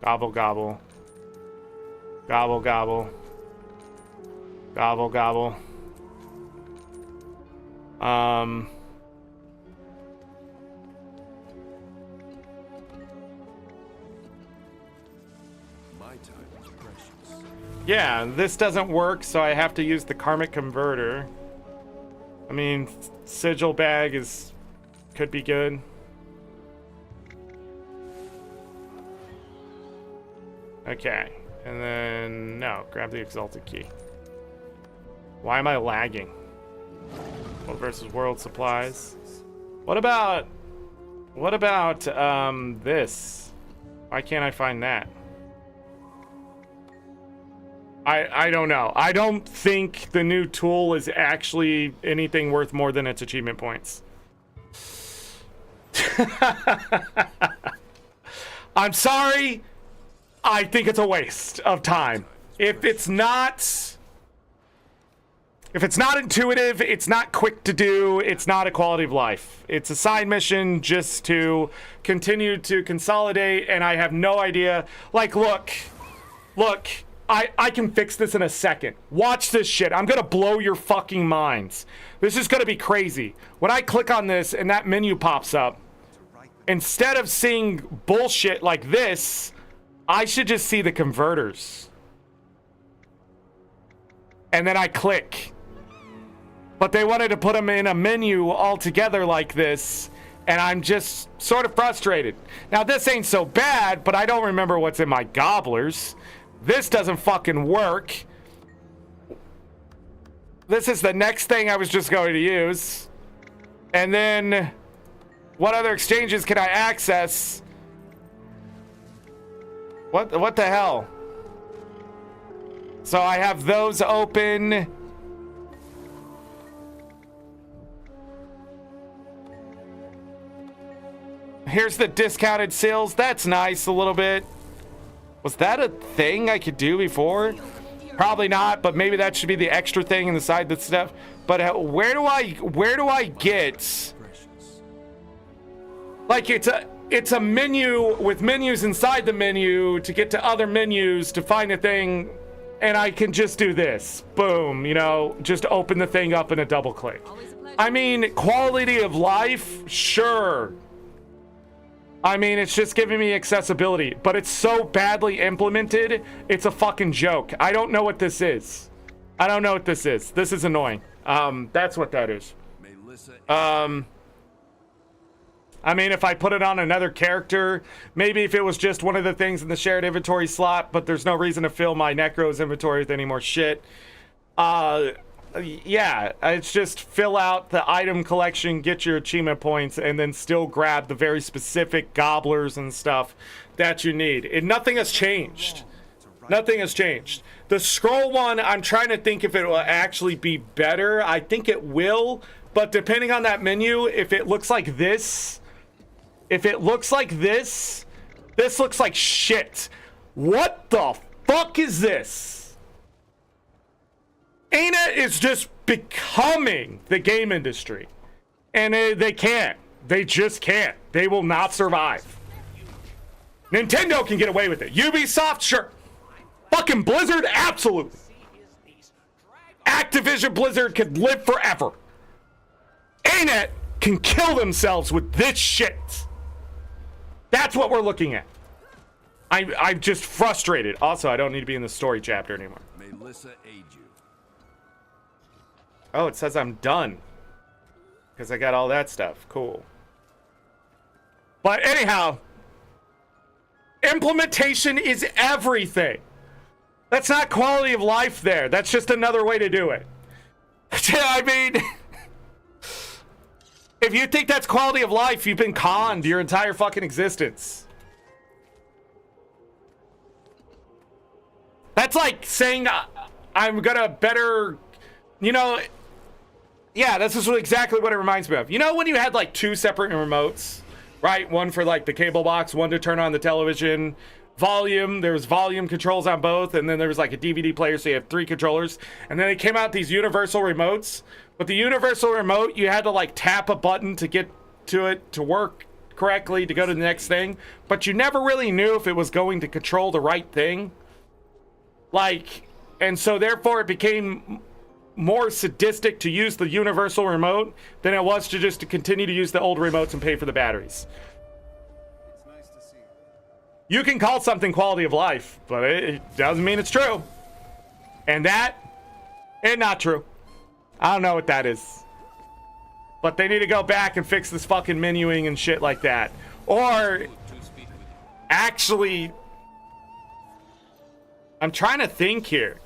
Gobble, gobble. Gobble, gobble. Gobble, gobble. Yeah, this doesn't work, so I have to use the karmic converter. I mean, sigil bag could be good. Okay, and then no, grab the exalted key. Why am I lagging? World versus world supplies. What about this? Why can't I find that? I don't know. I don't think the new tool is actually anything worth more than its achievement points. I'm sorry. I think it's a waste of time. If it's not intuitive, it's not quick to do, it's not a quality of life. It's a side mission just to continue to consolidate, and I have no idea. Like, look, I can fix this in a second. Watch this shit. I'm gonna blow your fucking minds. This is gonna be crazy. When I click on this and that menu pops up, instead of seeing bullshit like this, I should just see the converters. And then I click. But they wanted to put them in a menu all together like this, and I'm just sort of frustrated. Now, this ain't so bad, but I don't remember what's in my gobblers. This doesn't fucking work. This is the next thing I was just going to use. And then, what other exchanges can I access? What the hell? So I have those open. Here's the discounted sales. That's nice a little bit. Was that a thing I could do before? Probably not, but maybe that should be the extra thing inside the stuff. But where do I get? Like it's a menu with menus inside the menu to get to other menus to find a thing, and I can just do this. Boom, you know, just open the thing up in a double click. I mean, quality of life, sure. I mean, it's just giving me accessibility, but it's so badly implemented, it's a fucking joke. I don't know what this is. I don't know what this is. This is annoying. That's what that is. I mean, if I put it on another character, maybe if it was just one of the things in the shared inventory slot, but there's no reason to fill my Necro's inventory with any more shit. Yeah, it's just fill out the item collection, get your achievement points, and then still grab the very specific gobblers and stuff that you need. And nothing has changed. Nothing has changed. The scroll one, I'm trying to think if it will actually be better. I think it will, but depending on that menu, if it looks like this, this looks like shit. What the fuck is this? ArenaNet is just becoming the game industry. And they can't. They just can't. They will not survive. Nintendo can get away with it. Ubisoft, sure. Fucking Blizzard, absolutely. Activision Blizzard could live forever. ArenaNet can kill themselves with this shit. That's what we're looking at. I'm just frustrated. Also, I don't need to be in the story chapter anymore. May Lissa aid you. Oh, it says I'm done. Because I got all that stuff. Cool. But anyhow, implementation is everything. That's not quality of life there. That's just another way to do it. I mean, if you think that's quality of life, you've been conned your entire fucking existence. That's like saying I'm gonna better, you know. Yeah, this is exactly what it reminds me of. You know when you had like two separate remotes, right? One for like the cable box, one to turn on the television. Volume, there was volume controls on both, and then there was like a DVD player, so you have 3 controllers. And then they came out these universal remotes. But the universal remote, you had to like tap a button to get to it to work correctly, to go to the next thing. But you never really knew if it was going to control the right thing. Like, and so therefore it became more sadistic to use the universal remote than it was to just to continue to use the old remotes and pay for the batteries. You can call something quality of life, but it doesn't mean it's true. And that is not true. I don't know what that is. But they need to go back and fix this fucking menuing and shit like that. Or actually, I'm trying to think here.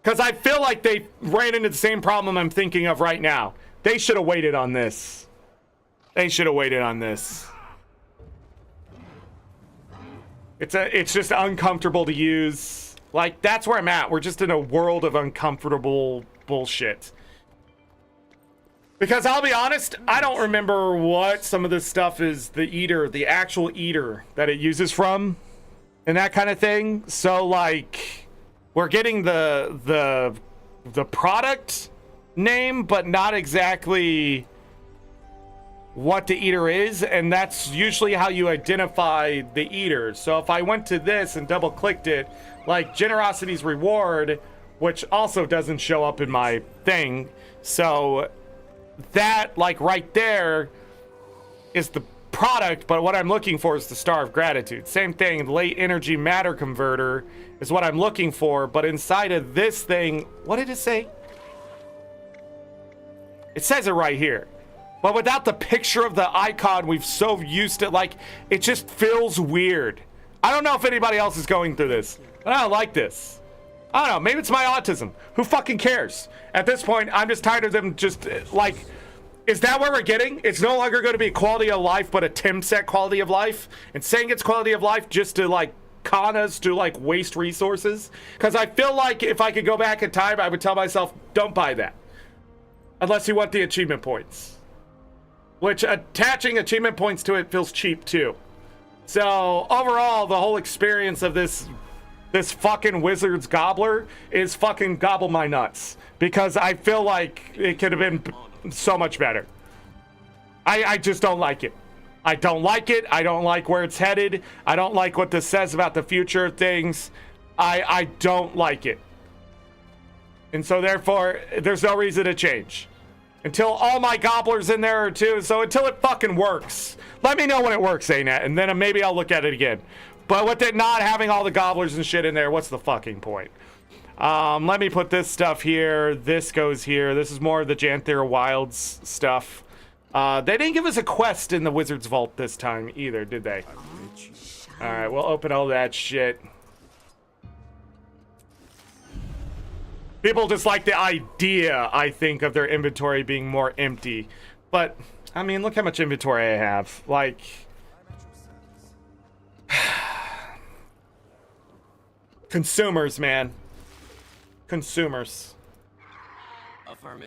Because I feel like they ran into the same problem I'm thinking of right now. They should have waited on this. They should have waited on this. It's just uncomfortable to use. Like, that's where I'm at. We're just in a world of uncomfortable bullshit. Because I'll be honest, I don't remember what some of this stuff is, the eater, the actual eater that it uses from, and that kind of thing. So, like, we're getting the product name, but not exactly what the eater is, and that's usually how you identify the eater. So if I went to this and double clicked it, like Generosity's reward, which also doesn't show up in my thing, so that, like, right there is the product, but what I'm looking for is the Star of Gratitude. Same thing, late energy matter converter is what I'm looking for, but inside of this thing, what did it say? It says it right here. But without the picture of the icon, we've so used to, like, it just feels weird. I don't know if anybody else is going through this, but I don't like this. I don't know, maybe it's my autism. Who fucking cares? At this point, I'm just tired of them just, like, is that where we're getting? It's no longer going to be quality of life, but a Tim set quality of life? And saying it's quality of life just to, like, con us to, like, waste resources? Because I feel like if I could go back in time, I would tell myself, don't buy that. Unless you want the achievement points. Which, attaching achievement points to it feels cheap, too. So, overall, the whole experience of this fucking Wizard's Gobbler is fucking gobble my nuts. Because I feel like it could have been so much better. I just don't like it. I don't like it. I don't like where it's headed. I don't like what this says about the future of things. I don't like it. And so, therefore, there's no reason to change. Until all my gobblers in there are too. So until it fucking works. Let me know when it works, ArenaNet, and then maybe I'll look at it again. But with it not having all the gobblers and shit in there, what's the fucking point? Let me put this stuff here. This goes here. This is more of the Janthir Wilds stuff. They didn't give us a quest in the Wizard's Vault this time either, did they? Alright, we'll open all that shit. People just like the idea, I think, of their inventory being more empty. But, I mean, look how much inventory I have. Like... consumers, man. Consumers.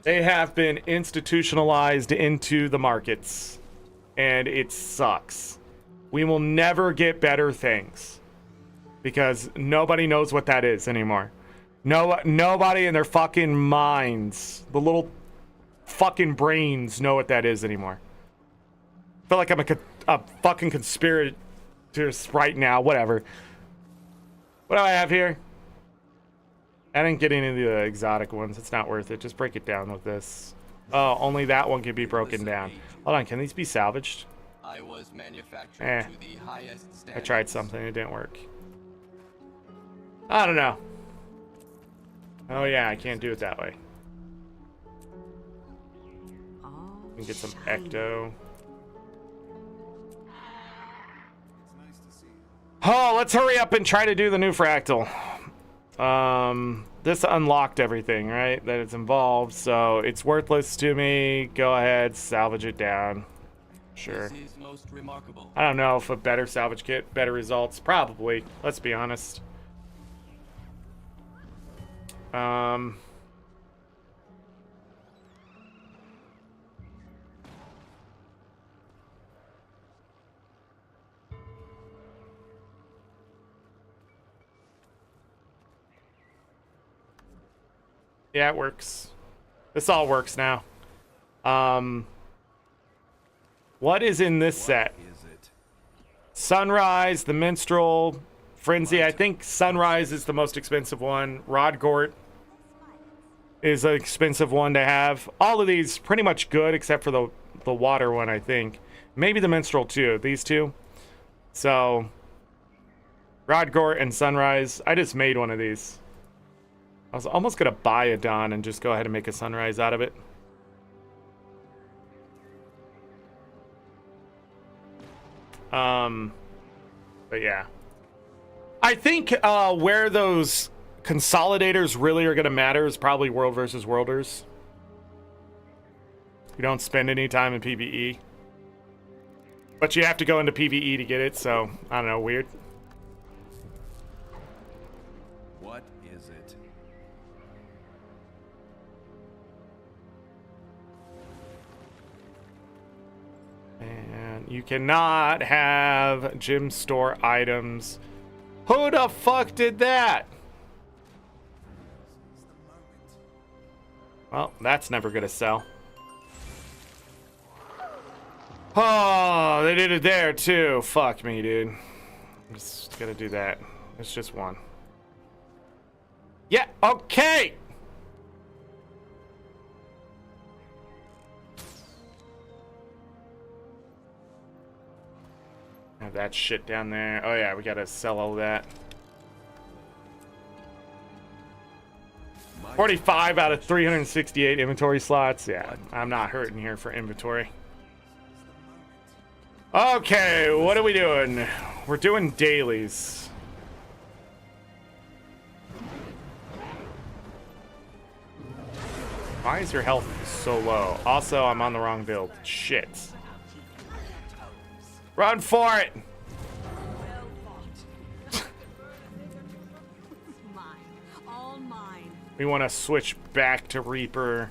They have been institutionalized into the markets. And it sucks. We will never get better things. Because nobody knows what that is anymore. Nobody in their fucking minds, the little fucking brains, know what that is anymore. I feel like I'm a fucking conspiratorist right now. Whatever. What do I have here? I didn't get any of the exotic ones. It's not worth it. Just break it down with this. Oh, only that one can be broken down. Hold on, can these be salvaged? I was manufactured to the highest standards. I tried something, it didn't work. I don't know. Oh yeah, I can't do it that way. We can get some ecto. Oh, let's hurry up and try to do the new fractal. This unlocked everything, right? That it's involved, so it's worthless to me. Go ahead, salvage it down. Sure. This is most remarkable. I don't know if a better salvage kit, better results. Probably. Let's be honest. Yeah, it works. This all works now. What is in this set? Sunrise, the Minstrel, Frenzy. I think Sunrise is the most expensive one. Rodgort is an expensive one to have. All of these pretty much good except for the water one, I think. Maybe the Minstrel too. These two. So Rodgort and Sunrise. I just made one of these. I was almost gonna buy a Dawn and just go ahead and make a Sunrise out of it. But yeah. I think where those consolidators really are gonna matter is probably World versus Worlders. You don't spend any time in PvE. But you have to go into PvE to get it, so I don't know, weird. What is it? And you cannot have gym store items. Who the fuck did that? Well, that's never gonna sell. Oh, they did it there too. Fuck me, dude. I'm just gonna do that. It's just one. Yeah, okay! Have that shit down there. Oh yeah, we gotta sell all that. 45 out of 368 inventory slots. Yeah, I'm not hurting here for inventory. Okay, what are we doing? We're doing dailies. Why is your health so low? Also, I'm on the wrong build. Shit. Run for it! All mine. We want to switch back to Reaper.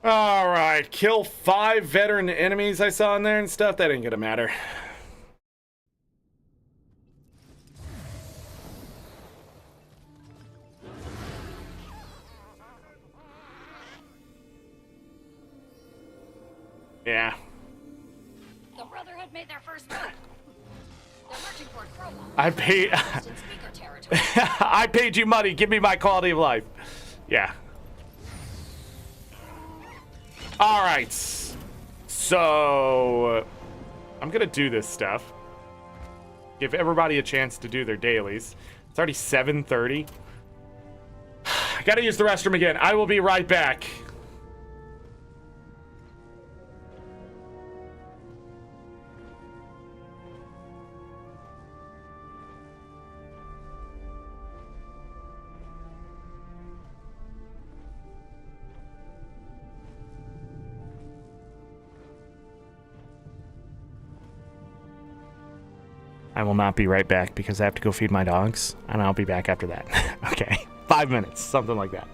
Alright, kill 5 veteran enemies I saw in there and stuff. That ain't gonna matter. Yeah. The Brotherhood made their first move. They're marching toward Chroma. I paid I paid you money. Give me my quality of life. Yeah. Alright. So I'm gonna do this stuff. Give everybody a chance to do their dailies. It's already 7:30. I gotta use the restroom again. I will be right back. I will not be right back because I have to go feed my dogs, and I'll be back after that. Okay, 5 minutes, something like that.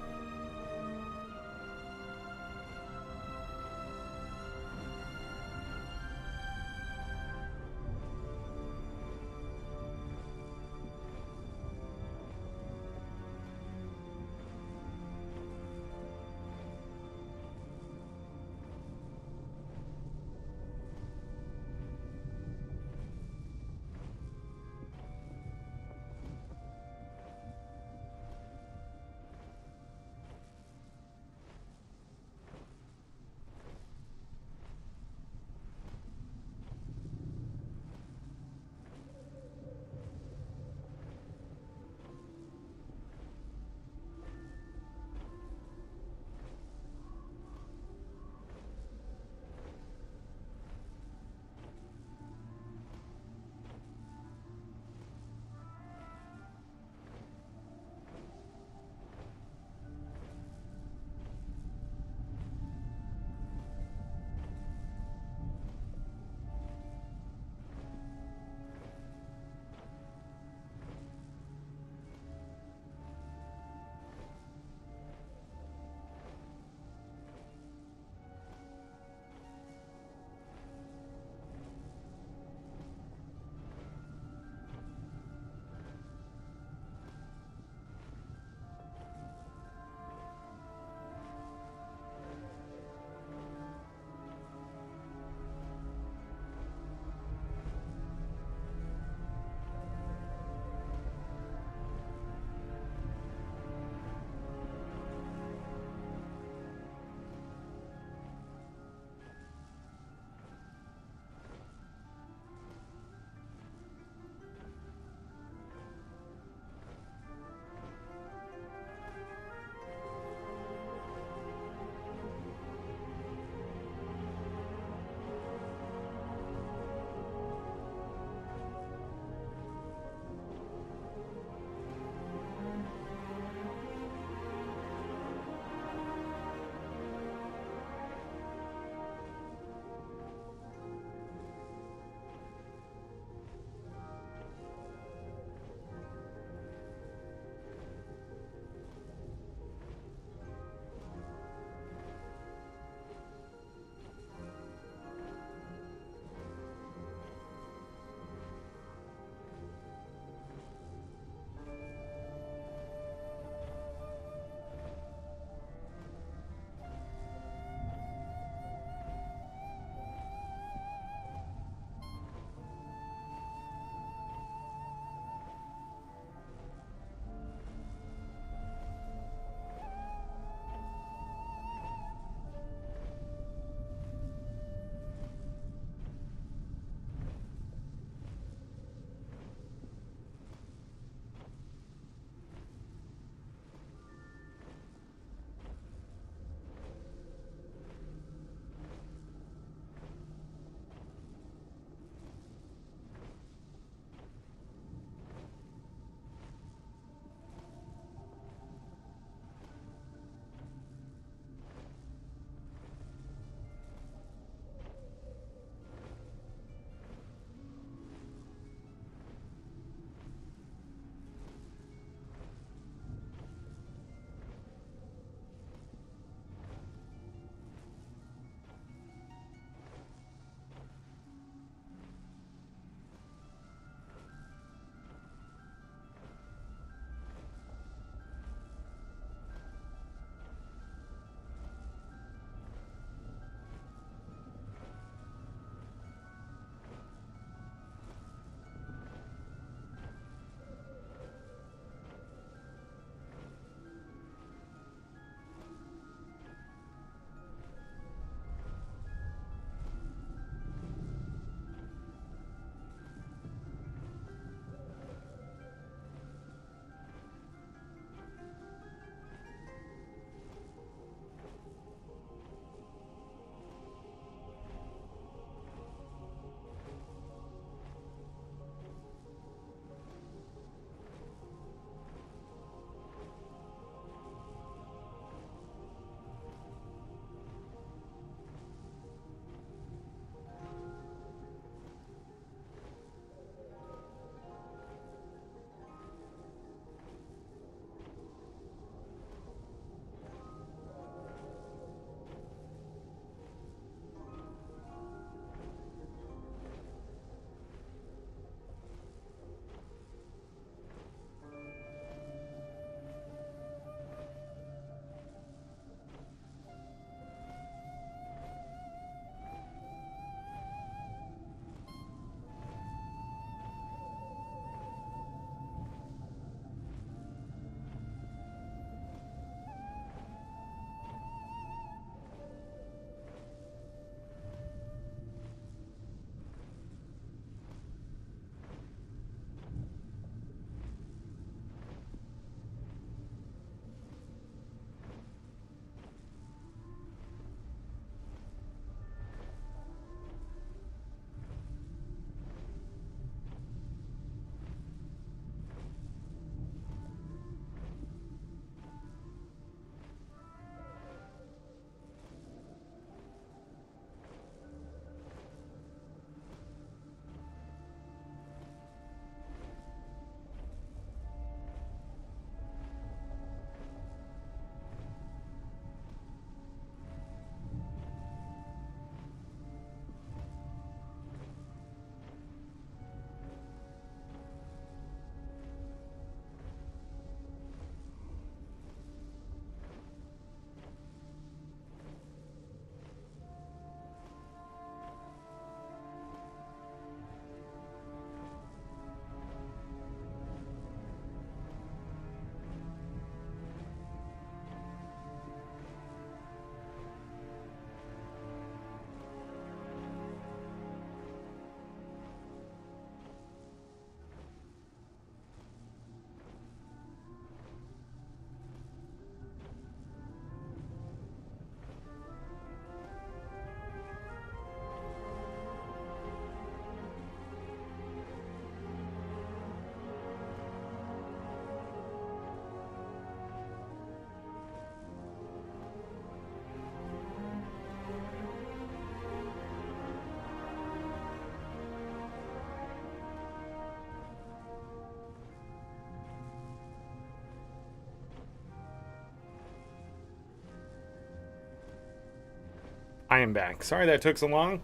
I am back. Sorry that took so long.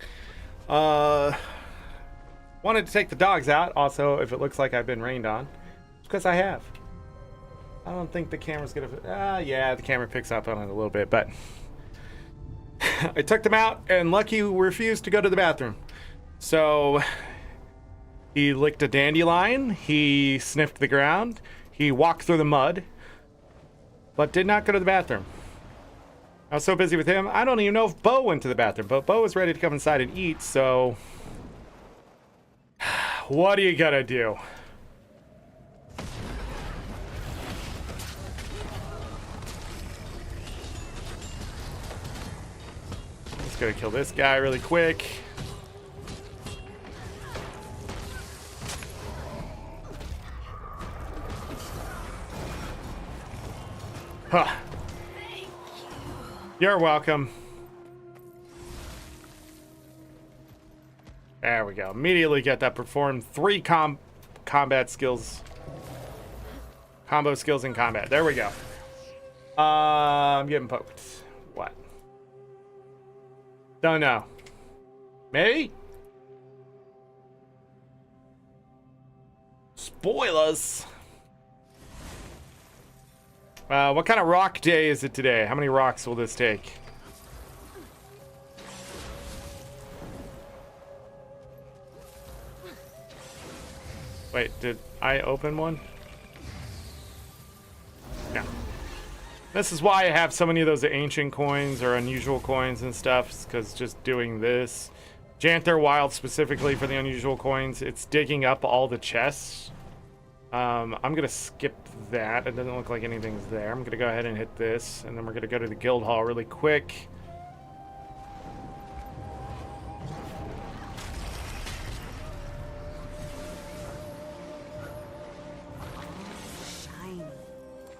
Wanted to take the dogs out. Also, if it looks like I've been rained on, it's because I have. I don't think the camera's gonna. Yeah, the camera picks up on it a little bit, but I took them out, and Lucky refused to go to the bathroom. So he licked a dandelion. He sniffed the ground. He walked through the mud, but did not go to the bathroom. I was so busy with him, I don't even know if Bo went to the bathroom, but Bo was ready to come inside and eat, so what are you gonna do? Just gonna kill this guy really quick. Huh. You're welcome. There we go. Immediately get that performed 3 combat skills. Combo skills in combat. There we go. I'm getting poked. What? Don't know. Maybe? Spoilers. What kind of rock day is it today? How many rocks will this take? Wait, did I open one? No. This is why I have so many of those ancient coins or unusual coins and stuff, because just doing this. Janthir Wilds specifically for the unusual coins, it's digging up all the chests. I'm gonna skip that. It doesn't look like anything's there. I'm gonna go ahead and hit this, and then we're gonna go to the guild hall really quick.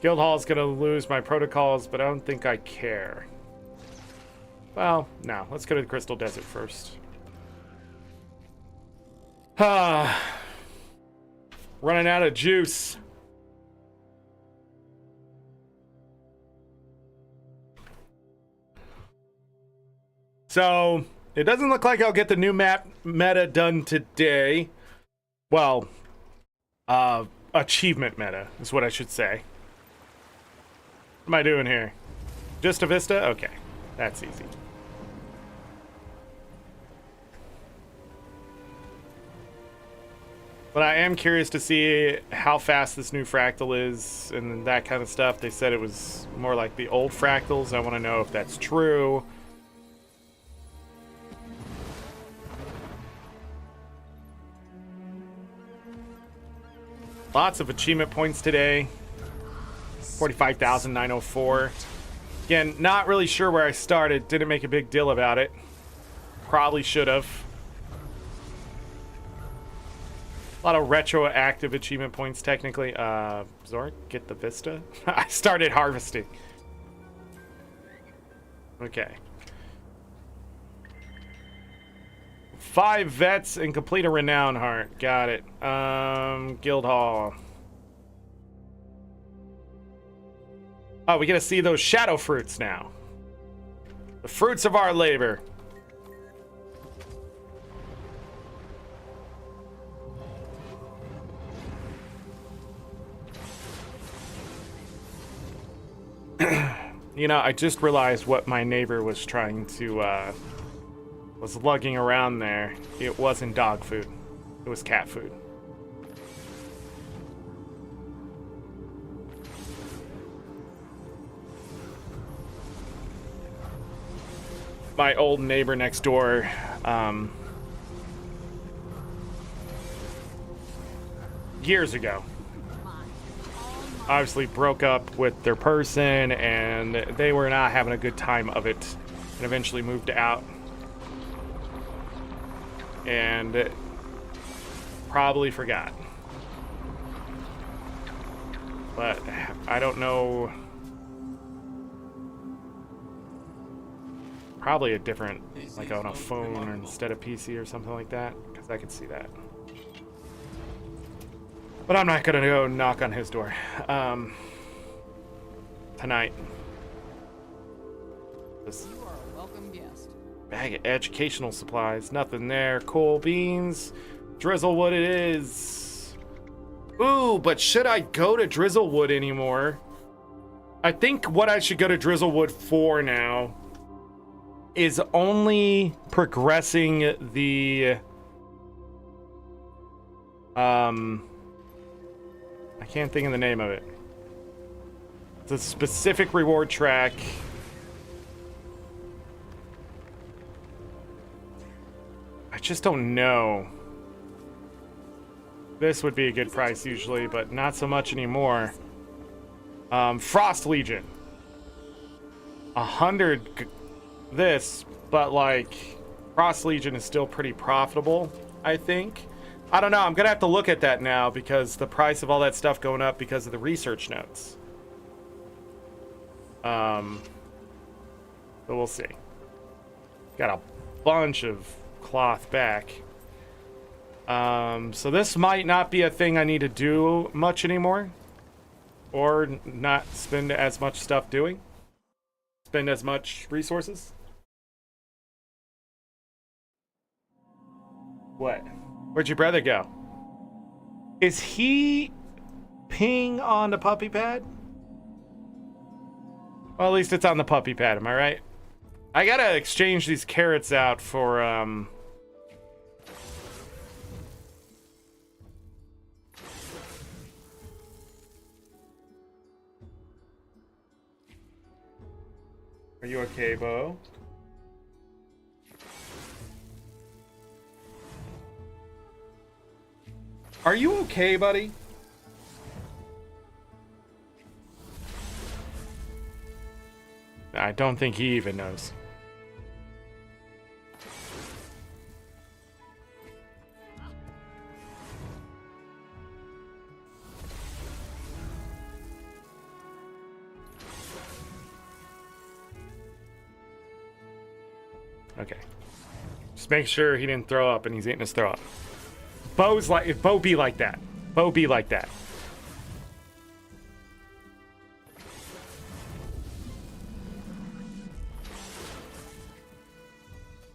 Guild hall is gonna lose my protocols, but I don't think I care. Well, no. Let's go to the Crystal Desert first. Running out of juice. So, it doesn't look like I'll get the new map meta done today. Well, achievement meta is what I should say. What am I doing here? Just a Vista? Okay, that's easy. But I am curious to see how fast this new fractal is and that kind of stuff. They said it was more like the old fractals. I want to know if that's true. Lots of achievement points today. 45,904. Again, not really sure where I started. Didn't make a big deal about it. Probably should have. A lot of retroactive achievement points, technically. Zorric, get the Vista. I started harvesting. Okay. 5 vets and complete a renown heart. Got it. Guild hall. Oh, we get to see those shadow fruits now. The fruits of our labor. You know, I just realized what my neighbor was trying to, was lugging around there. It wasn't dog food. It was cat food. My old neighbor next door, years ago, obviously broke up with their person, and they were not having a good time of it, and eventually moved out. And probably forgot. But I don't know. Probably a different, like on a phone instead of PC or something like that, because I could see that. But I'm not gonna go knock on his door tonight. You are a welcome guest. Bag of educational supplies. Nothing there. Coal beans. Drizzlewood it is. Ooh, but should I go to Drizzlewood anymore? I think what I should go to Drizzlewood for now is only progressing the... I can't think of the name of it. It's a specific reward track. I just don't know. This would be a good price usually, but not so much anymore. Frost Legion. 100 this, but like Frost Legion is still pretty profitable, I think. I don't know, I'm gonna have to look at that now because the price of all that stuff going up because of the research notes. So we'll see. Got a bunch of cloth back. So this might not be a thing I need to do much anymore. Or not spend as much stuff doing. Spend as much resources. What? Where'd your brother go? Is he peeing on the puppy pad? Well, at least it's on the puppy pad, am I right? I gotta exchange these carrots out for, Are you okay, Bo? Are you okay, buddy? I don't think he even knows. Okay. Just make sure he didn't throw up and he's eating his throw up. Bo's like, if Bo be like that. Bo be like that.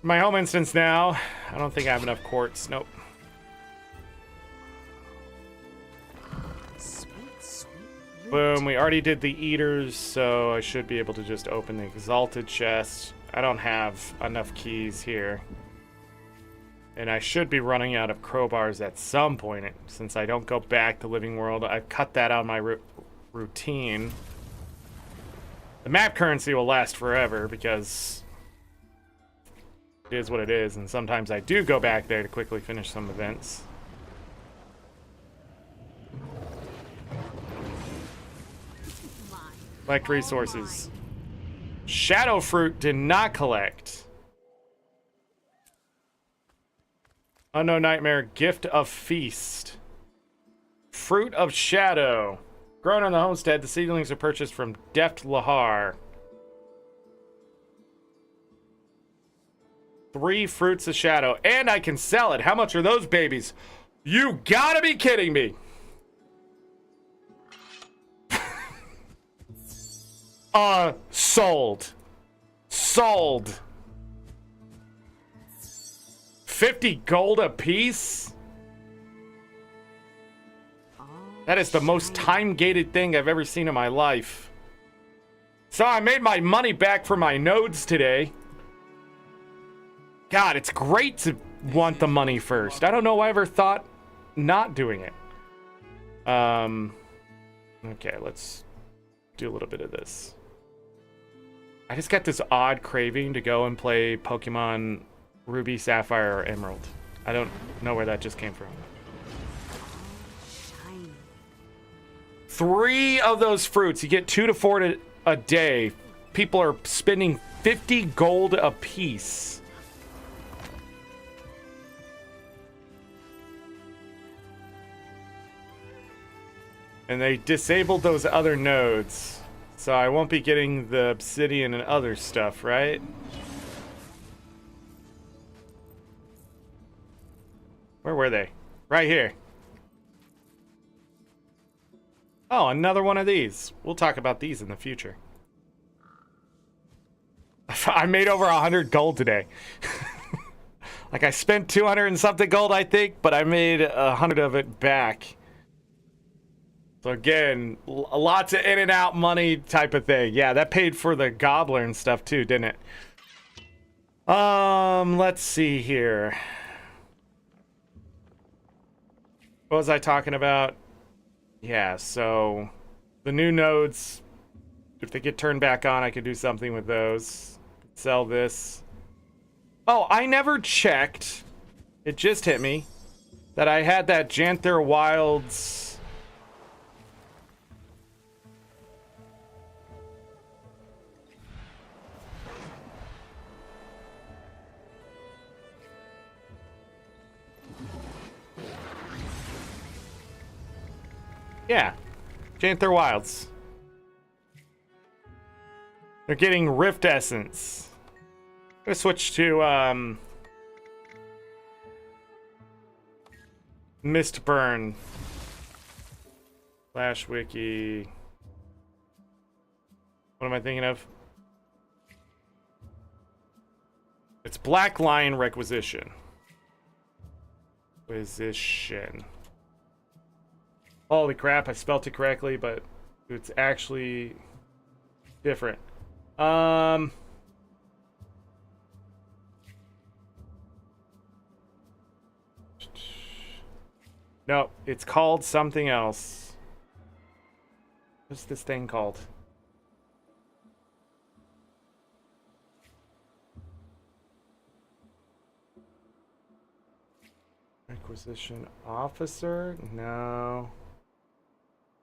My home instance now. I don't think I have enough quartz. Nope. Boom, we already did the eaters, so I should be able to just open the exalted chest. I don't have enough keys here. And I should be running out of crowbars at some point, since I don't go back to Living World. I've cut that out of my routine. The map currency will last forever, because it is what it is, and sometimes I do go back there to quickly finish some events. Collect resources. Shadow fruit did not collect. Unknown nightmare, gift of feast. Fruit of shadow. Grown on the homestead, the seedlings are purchased from Deft Lahar. 3 fruits of shadow, and I can sell it. How much are those babies? You gotta be kidding me. Sold. Sold. 50 gold a piece? That is the most time-gated thing I've ever seen in my life. So I made my money back for my nodes today. God, it's great to want the money first. I don't know why I ever thought not doing it. Okay, let's do a little bit of this. I just got this odd craving to go and play Pokemon Ruby, Sapphire, or Emerald. I don't know where that just came from. 3 of those fruits. You get 2 to 4 a day. People are spending 50 gold a piece. And they disabled those other nodes. So I won't be getting the obsidian and other stuff, right? Where were they? Right here. Oh, another one of these. We'll talk about these in the future. I made over 100 gold today. Like I spent 200 and something gold, I think, but I made 100 of it back. So again, lots of in and out money type of thing. Yeah, that paid for the gobbler and stuff too, didn't it? Let's see here. What was I talking about? Yeah, so the new nodes, if they get turned back on, I could do something with those. Sell this. Oh, I never checked. It just hit me that I had that Janthir Wilds. Yeah, Janthir Wilds. They're getting Rift Essence. I'm gonna switch to Mistburn. Flash Wiki. What am I thinking of? It's Black Lion Requisition. Holy crap, I spelled it correctly, but it's actually different. No, it's called something else. What's this thing called? Acquisition Officer? No.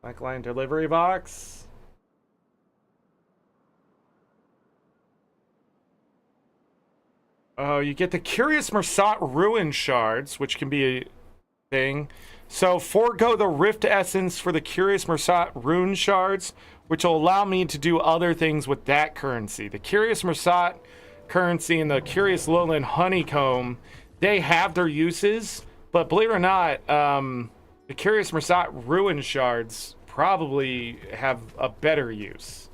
Blackline Delivery Box? Oh, you get the Curious Mersat Ruin Shards, which can be a thing. So forego the Rift Essence for the Curious Mersat Rune Shards, which will allow me to do other things with that currency. The Curious Mersat currency and the Curious Lowland Honeycomb, they have their uses, but believe it or not, the Curious Mersat Ruin Shards probably have a better use.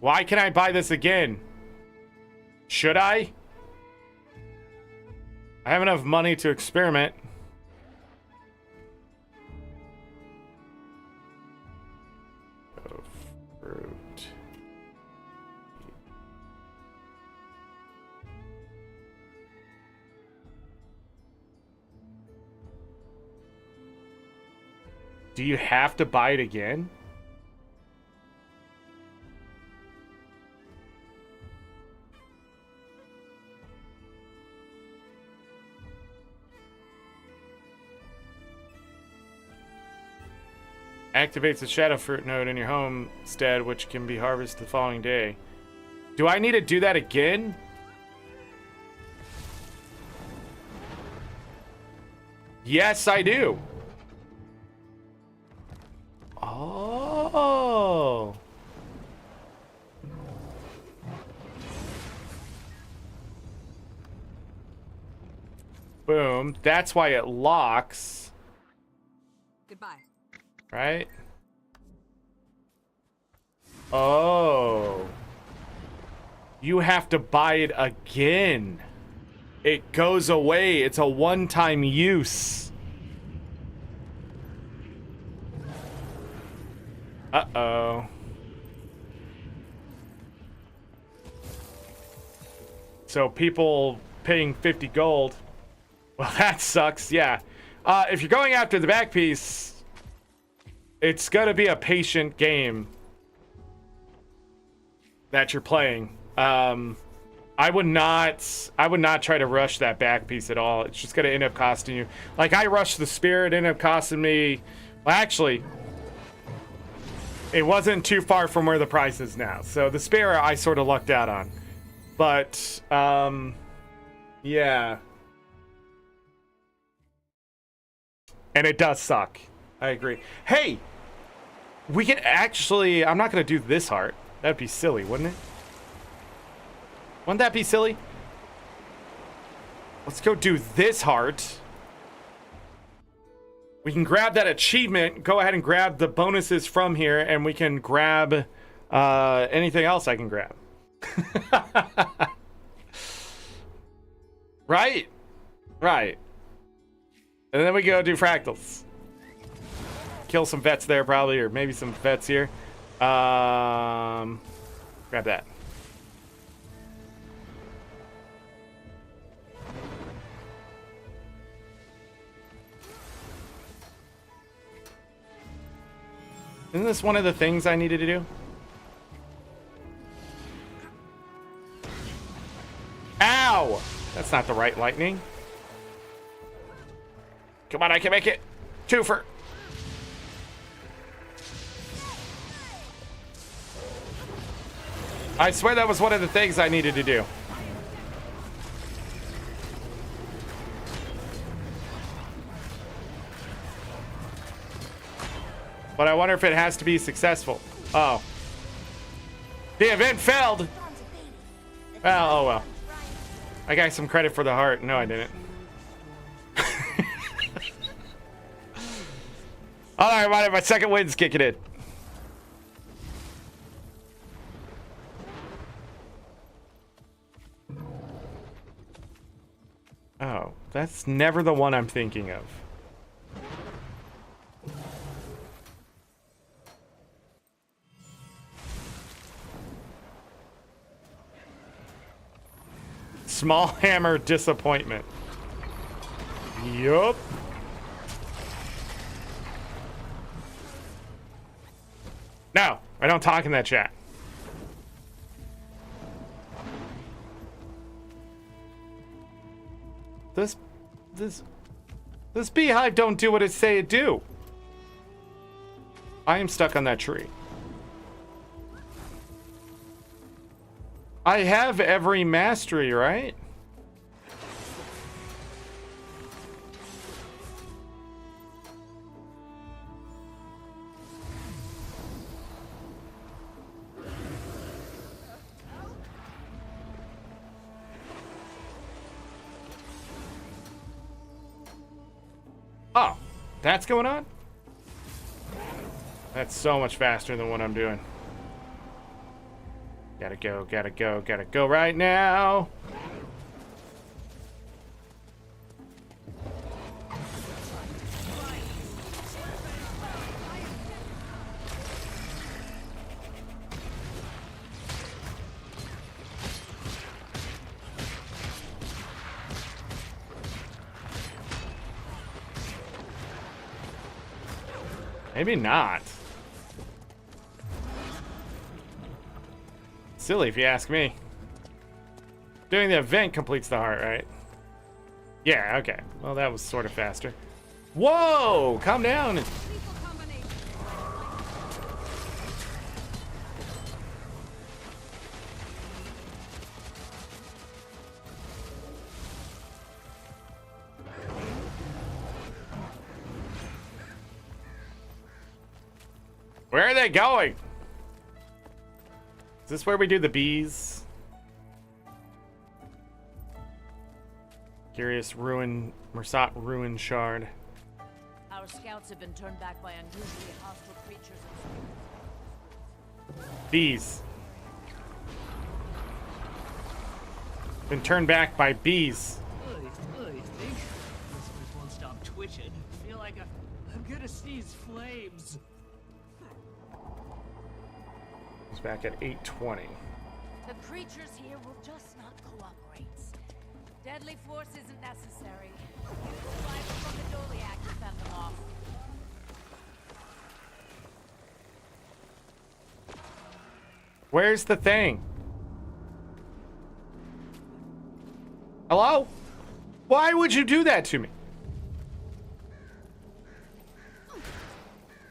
Why can I buy this again? Should I? I have enough money to experiment. Oh, fruit. Do you have to buy it again? Activates the shadow fruit node in your homestead, which can be harvested the following day. Do I need to do that again? Yes, I do. Oh. Boom. That's why it locks. Goodbye. Right? Oh. You have to buy it again. It goes away. It's a one-time use. Uh-oh. So people paying 50 gold. Well, that sucks. Yeah. If you're going after the back piece, it's gonna be a patient game that you're playing. I would not try to rush that back piece at all. It's just gonna end up costing you. Like I rushed the spear, it ended up costing me. Well, actually, it wasn't too far from where the price is now. So the spear I sort of lucked out on. But yeah. And it does suck. I agree. Hey, we can actually... I'm not going to do this heart. That'd be silly, wouldn't it? Wouldn't that be silly? Let's go do this heart. We can grab that achievement, go ahead and grab the bonuses from here, and we can grab anything else I can grab. Right? Right. And then we go do fractals. Kill some vets there probably, or maybe some vets here. Grab that. Isn't this one of the things I needed to do? Ow! That's not the right lightning. Come on, I can make it. Twofer. I swear that was one of the things I needed to do. But I wonder if it has to be successful. Oh. The event failed! Well, oh well. I got some credit for the heart. No, I didn't. Alright, my second win's kicking in. Oh, that's never the one I'm thinking of. Small hammer disappointment. Yup. No, I don't talk in that chat. This beehive don't do what it say it do. I am stuck on that tree. I have every mastery, right? Oh, that's going on? That's so much faster than what I'm doing. Gotta go right now. Maybe not. Silly if you ask me. Doing the event completes the heart, right? Yeah, okay. Well, that was sort of faster. Whoa! Calm down. Where are they going? Is this where we do the bees? Curious ruin, Mersat ruin shard. Our scouts have been turned back by unusually hostile creatures and Bees. Been turned back by bees. Listeners won't stop twitching. Feel like I'm gonna sneeze flames. It's back at 8:20. The creatures here will just not cooperate. Deadly force isn't necessary. Fire from the Doliac to fend them off. Where's the thing? Hello? Why would you do that to me?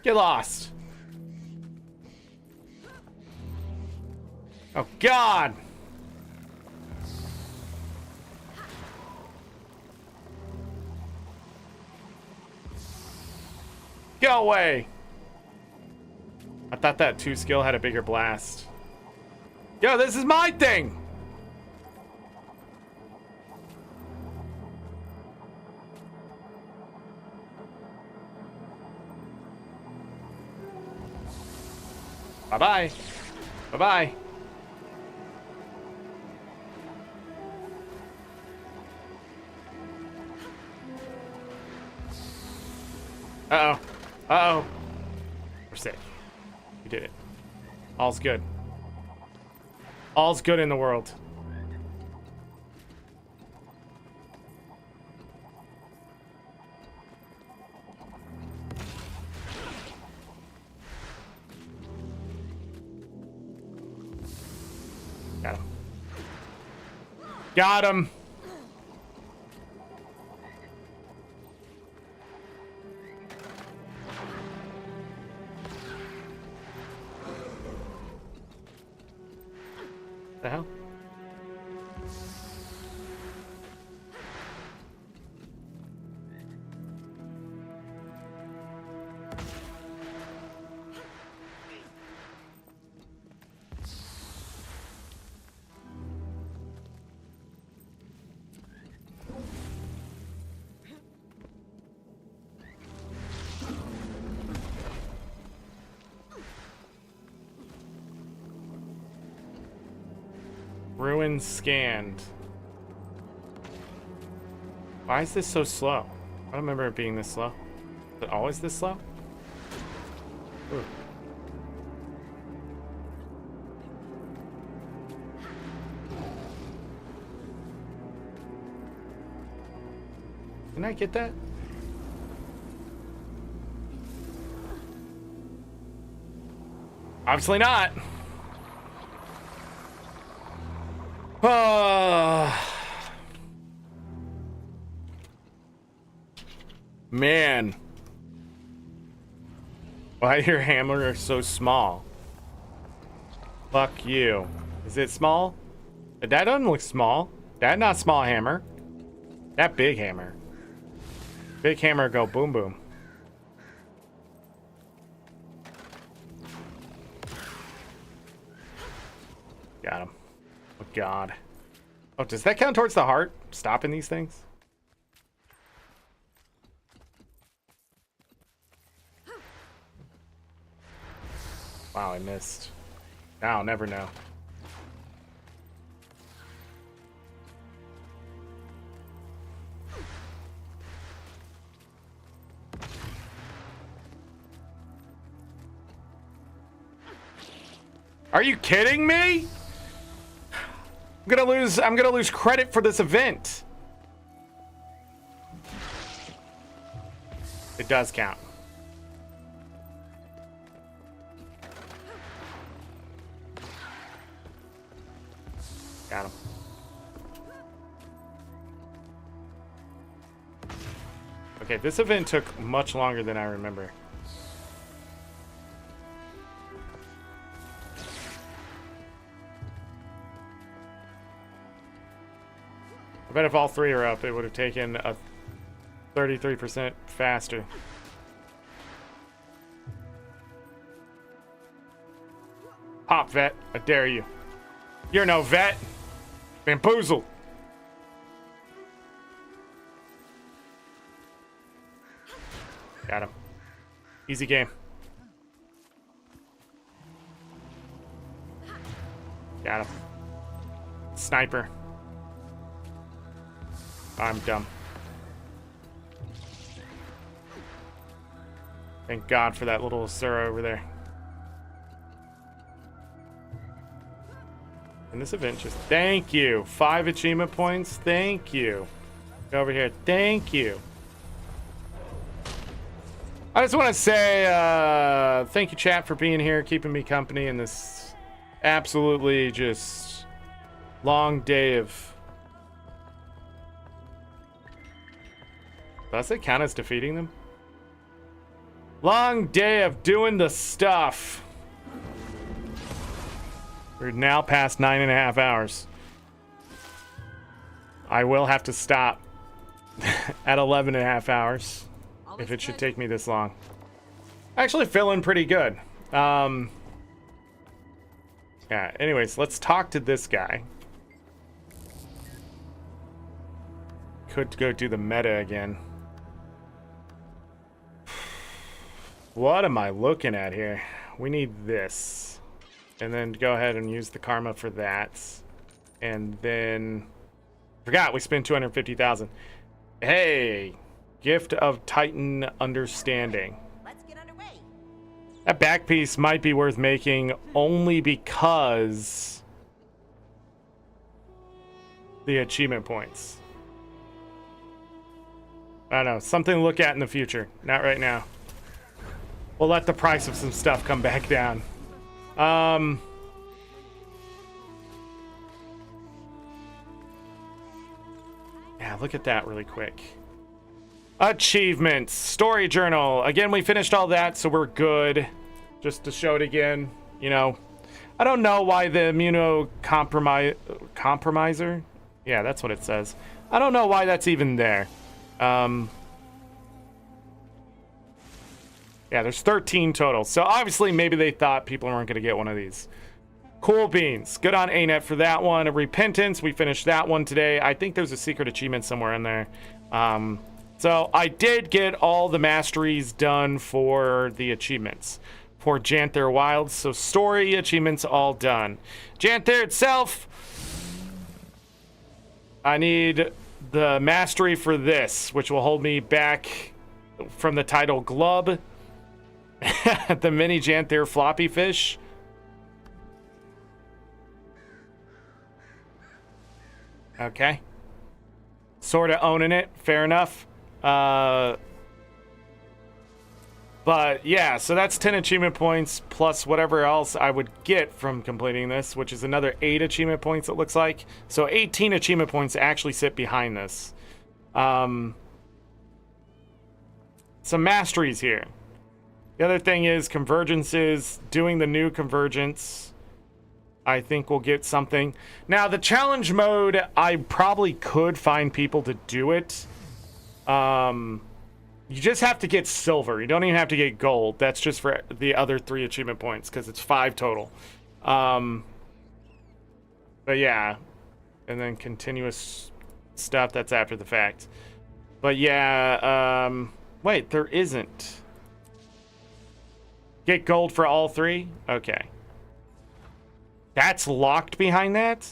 Get lost. Oh, God. Go away. I thought that 2 skill had a bigger blast. Yo, this is my thing. Bye-bye. Bye-bye. Uh-oh. Uh-oh. We're safe. We did it. All's good. All's good in the world. Got him. Got him. The hell? Ruins scanned. Why is this so slow? I don't remember it being this slow. Is it always this slow? Ooh. Can I get that? Obviously not. Man. Why your hammer are so small? Fuck you. Is it small? That doesn't look small. That not small hammer. That big hammer. Big hammer go boom boom. Got him. Oh god. Oh, does that count towards the heart? Stopping these things? Wow, I missed. Now I'll never know. Are you kidding me? I'm gonna lose credit for this event. It does count. Got him. Okay, this event took much longer than I remember. I bet if all three are up, it would have taken a 33% faster. Pop, vet. I dare you. You're no vet. Bamboozled. Got him. Easy game. Got him. Sniper. I'm dumb. Thank God for that little Sura over there. And this event just... Thank you. 5 achievement points. Thank you. Go over here. Thank you. I just want to say thank you, chat, for being here, keeping me company in this absolutely just long day of... Does it count as defeating them? Long day of doing the stuff. We're now past 9.5 hours. I will have to stop at 11.5 hours if it should take me this long. Actually feeling pretty good. Yeah, anyways, let's talk to this guy. Could go do the meta again. What am I looking at here? We need this. And then go ahead and use the karma for that. And then... Forgot, we spent 250,000. Hey! Gift of Titan Understanding. Let's get underway. That back piece might be worth making only because... the achievement points. I don't know. Something to look at in the future. Not right now. We'll let the price of some stuff come back down. Yeah, look at that really quick. Achievements. Story journal. Again, we finished all that, so we're good. Just to show it again, you know. I don't know why the compromiser. Yeah, that's what it says. I don't know why that's even there. Yeah, there's 13 total. So obviously maybe they thought people weren't going to get one of these. Cool beans. Good on ArenaNet for that one. A Repentance. We finished that one today. I think there's a secret achievement somewhere in there. So I did get all the masteries done for the achievements for Janthir Wilds. So story achievements all done. Janthir itself, I need the mastery for this, which will hold me back from the title Glub. The mini Janthir floppy fish. Okay. Sort of owning it. Fair enough. But yeah, so that's 10 achievement points plus whatever else I would get from completing this, which is another 8 achievement points, it looks like. So 18 achievement points actually sit behind this. Some masteries here. The other thing is convergences. Doing the new convergence, I think we'll get something. Now, the challenge mode, I probably could find people to do it. You just have to get silver. You don't even have to get gold. That's just for the other 3 achievement points, because it's 5 total. But yeah. And then continuous stuff, that's after the fact. But yeah, wait, there isn't. Get gold for all 3? Okay. That's locked behind that?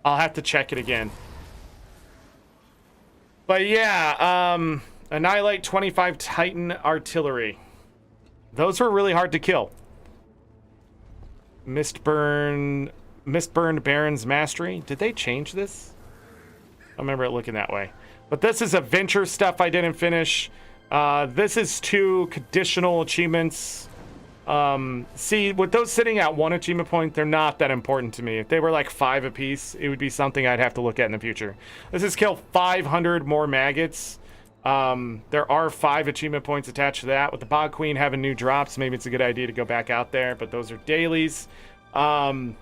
I'll have to check it again. But yeah, annihilate 25 Titan artillery. Those were really hard to kill. Mistburned Baron's Mastery. Did they change this? I remember it looking that way. But this is adventure stuff I didn't finish. This is 2 conditional achievements. See, with those sitting at 1 achievement point, they're not that important to me. If they were like 5 apiece, it would be something I'd have to look at in the future. This is kill 500 more maggots. There are 5 achievement points attached to that. With the Bog Queen having new drops, maybe it's a good idea to go back out there, but those are dailies. The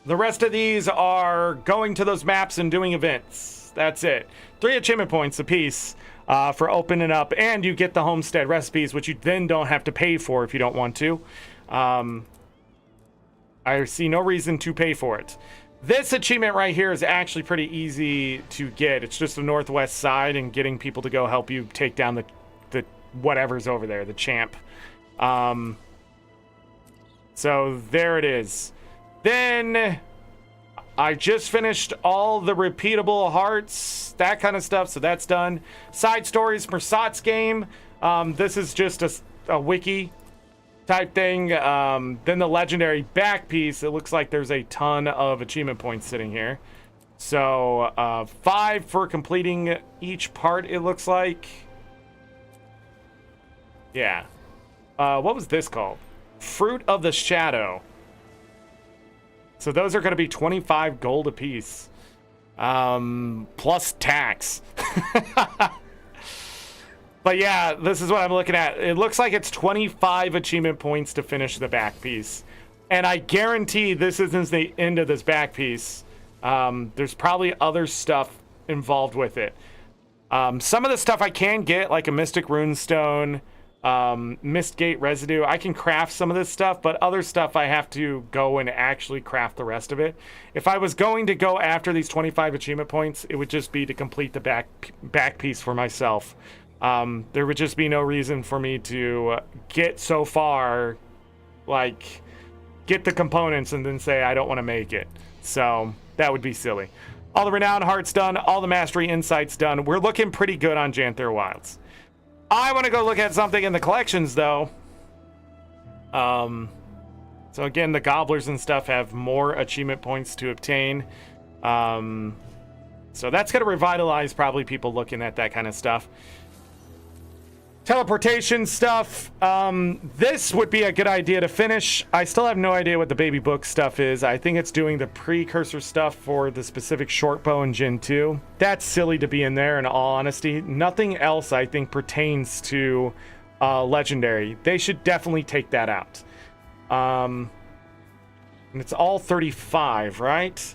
rest of these are going to those maps and doing events. That's it. 3 achievement points apiece. For opening up, and you get the homestead recipes, which you then don't have to pay for if you don't want to. I see no reason to pay for it. This achievement right here is actually pretty easy to get. It's just the northwest side and getting people to go help you take down the whatever's over there, the champ. So there it is. Then I just finished all the repeatable hearts, that kind of stuff, so that's done. Side stories for Sot's game. This is just a wiki type thing. Then the legendary back piece, it looks like there's a ton of achievement points sitting here. So 5 for completing each part, it looks like. Yeah. What was this called? Fruit of the Shadow. So those are going to be 25 gold apiece. Plus tax. But yeah, this is what I'm looking at. It looks like it's 25 achievement points to finish the back piece. And I guarantee this isn't the end of this back piece. There's probably other stuff involved with it. Some of the stuff I can get, like a Mystic Runestone, Mistgate Residue. I can craft some of this stuff, but other stuff I have to go and actually craft the rest of it. If I was going to go after these 25 achievement points, it would just be to complete the back piece for myself. There would just be no reason for me to get so far like get the components and then say I don't want to make it. So that would be silly. All the renown hearts done, all the mastery insights done. We're looking pretty good on Janthir Wilds. I want to go look at something in the collections though. So again, the gobblers and stuff have more achievement points to obtain. So that's going to revitalize probably people looking at that kind of stuff. Teleportation stuff. This would be a good idea to finish. I still have no idea what the baby book stuff is. I think it's doing the precursor stuff for the specific short bow in Gen 2. That's silly to be in there, in all honesty. Nothing else, I think, pertains to Legendary. They should definitely take that out. And it's all 35, right?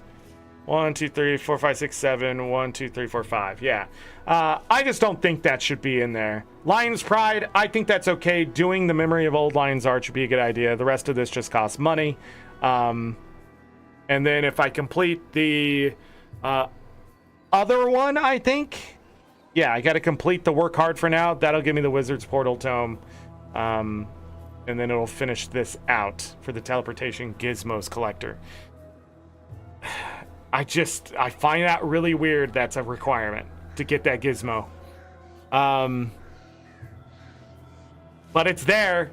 1, 2, 3, 4, 5, 6, 7. 1, 2, 3, 4, 5. Yeah. I just don't think that should be in there. Lion's Pride, I think that's okay. Doing the Memory of Old Lion's Arch would be a good idea. The rest of this just costs money. And then if I complete the other one, I think. Yeah, I got to complete the Work Hard for now. That'll give me the Wizard's Portal Tome. And then it'll finish this out for the Teleportation Gizmos Collector. I find that really weird. That's a requirement to get that gizmo. But it's there.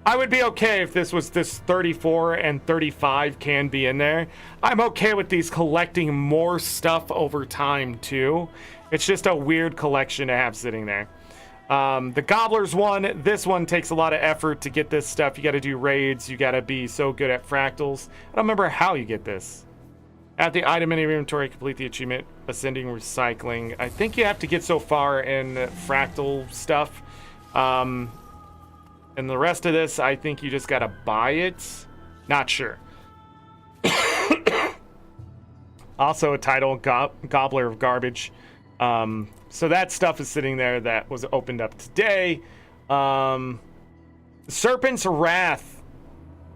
I would be okay if this 34 and 35 can be in there. I'm okay with these collecting more stuff over time too. It's just a weird collection to have sitting there. The Gobblers one, this one takes a lot of effort to get this stuff. You got to do raids. You got to be so good at fractals. I don't remember how you get this. At the item in your inventory, complete the achievement, ascending recycling. I think you have to get so far in fractal stuff. And the rest of this, I think you just got to buy it. Not sure. Also a title, Gobbler of Garbage. So that stuff is sitting there that was opened up today. Serpent's Wrath.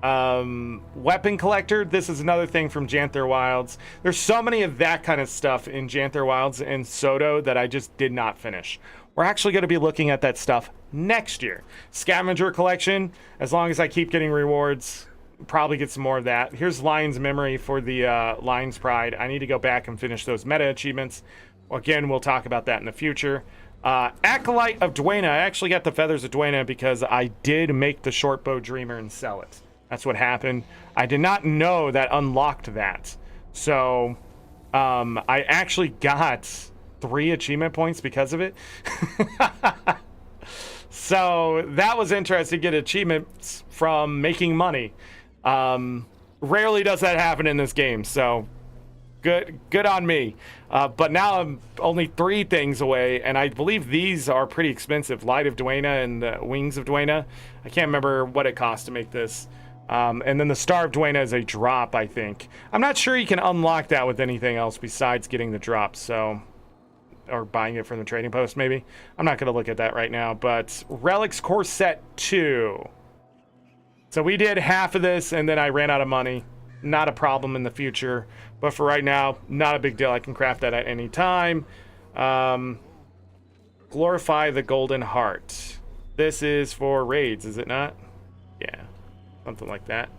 Weapon collector. This is another thing from Janthir Wilds. There's so many of that kind of stuff in Janthir Wilds and Soto that I just did not finish. We're actually going to be looking at that stuff next year. Scavenger collection, as long as I keep getting rewards, probably get some more of that. Here's Lion's Memory for the Lion's Pride. I need to go back and finish those meta achievements. Again, we'll talk about that in the future. Acolyte of Dwayna. I actually got the Feathers of Dwayna because I did make the Shortbow Dreamer and sell it. That's what happened. I did not know that unlocked that. So, I actually got 3 achievement points because of it. So, that was interesting to get achievements from making money. Rarely does that happen in this game, so good on me. But now I'm only 3 things away, and I believe these are pretty expensive. Light of Dwayna and Wings of Dwayna. I can't remember what it cost to make this. And then the Star of Dwayna is a drop, I think. I'm not sure you can unlock that with anything else besides getting the drop, so... Or buying it from the trading post, maybe. I'm not going to look at that right now, but Relics Core Set 2. So we did half of this, and then I ran out of money. Not a problem in the future, but for right now, not a big deal. I can craft that at any time. Glorify the Golden Heart. This is for raids, is it not? Yeah. Something like that.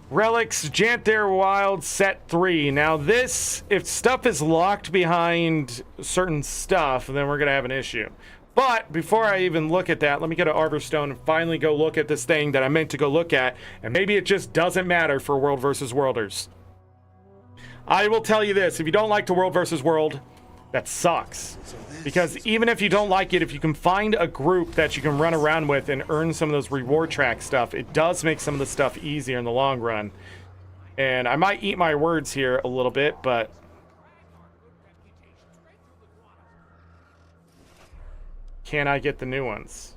Relics, Janthir Wilds, Set 3. Now this, if stuff is locked behind certain stuff, then we're going to have an issue. But before I even look at that, let me go to Arborstone and finally go look at this thing that I meant to go look at. And maybe it just doesn't matter for World vs. Worlders. I will tell you this, if you don't like the World vs. World, that sucks. Because even if you don't like it, if you can find a group that you can run around with and earn some of those reward track stuff, it does make some of the stuff easier in the long run. And I might eat my words here a little bit, but... Can I get the new ones?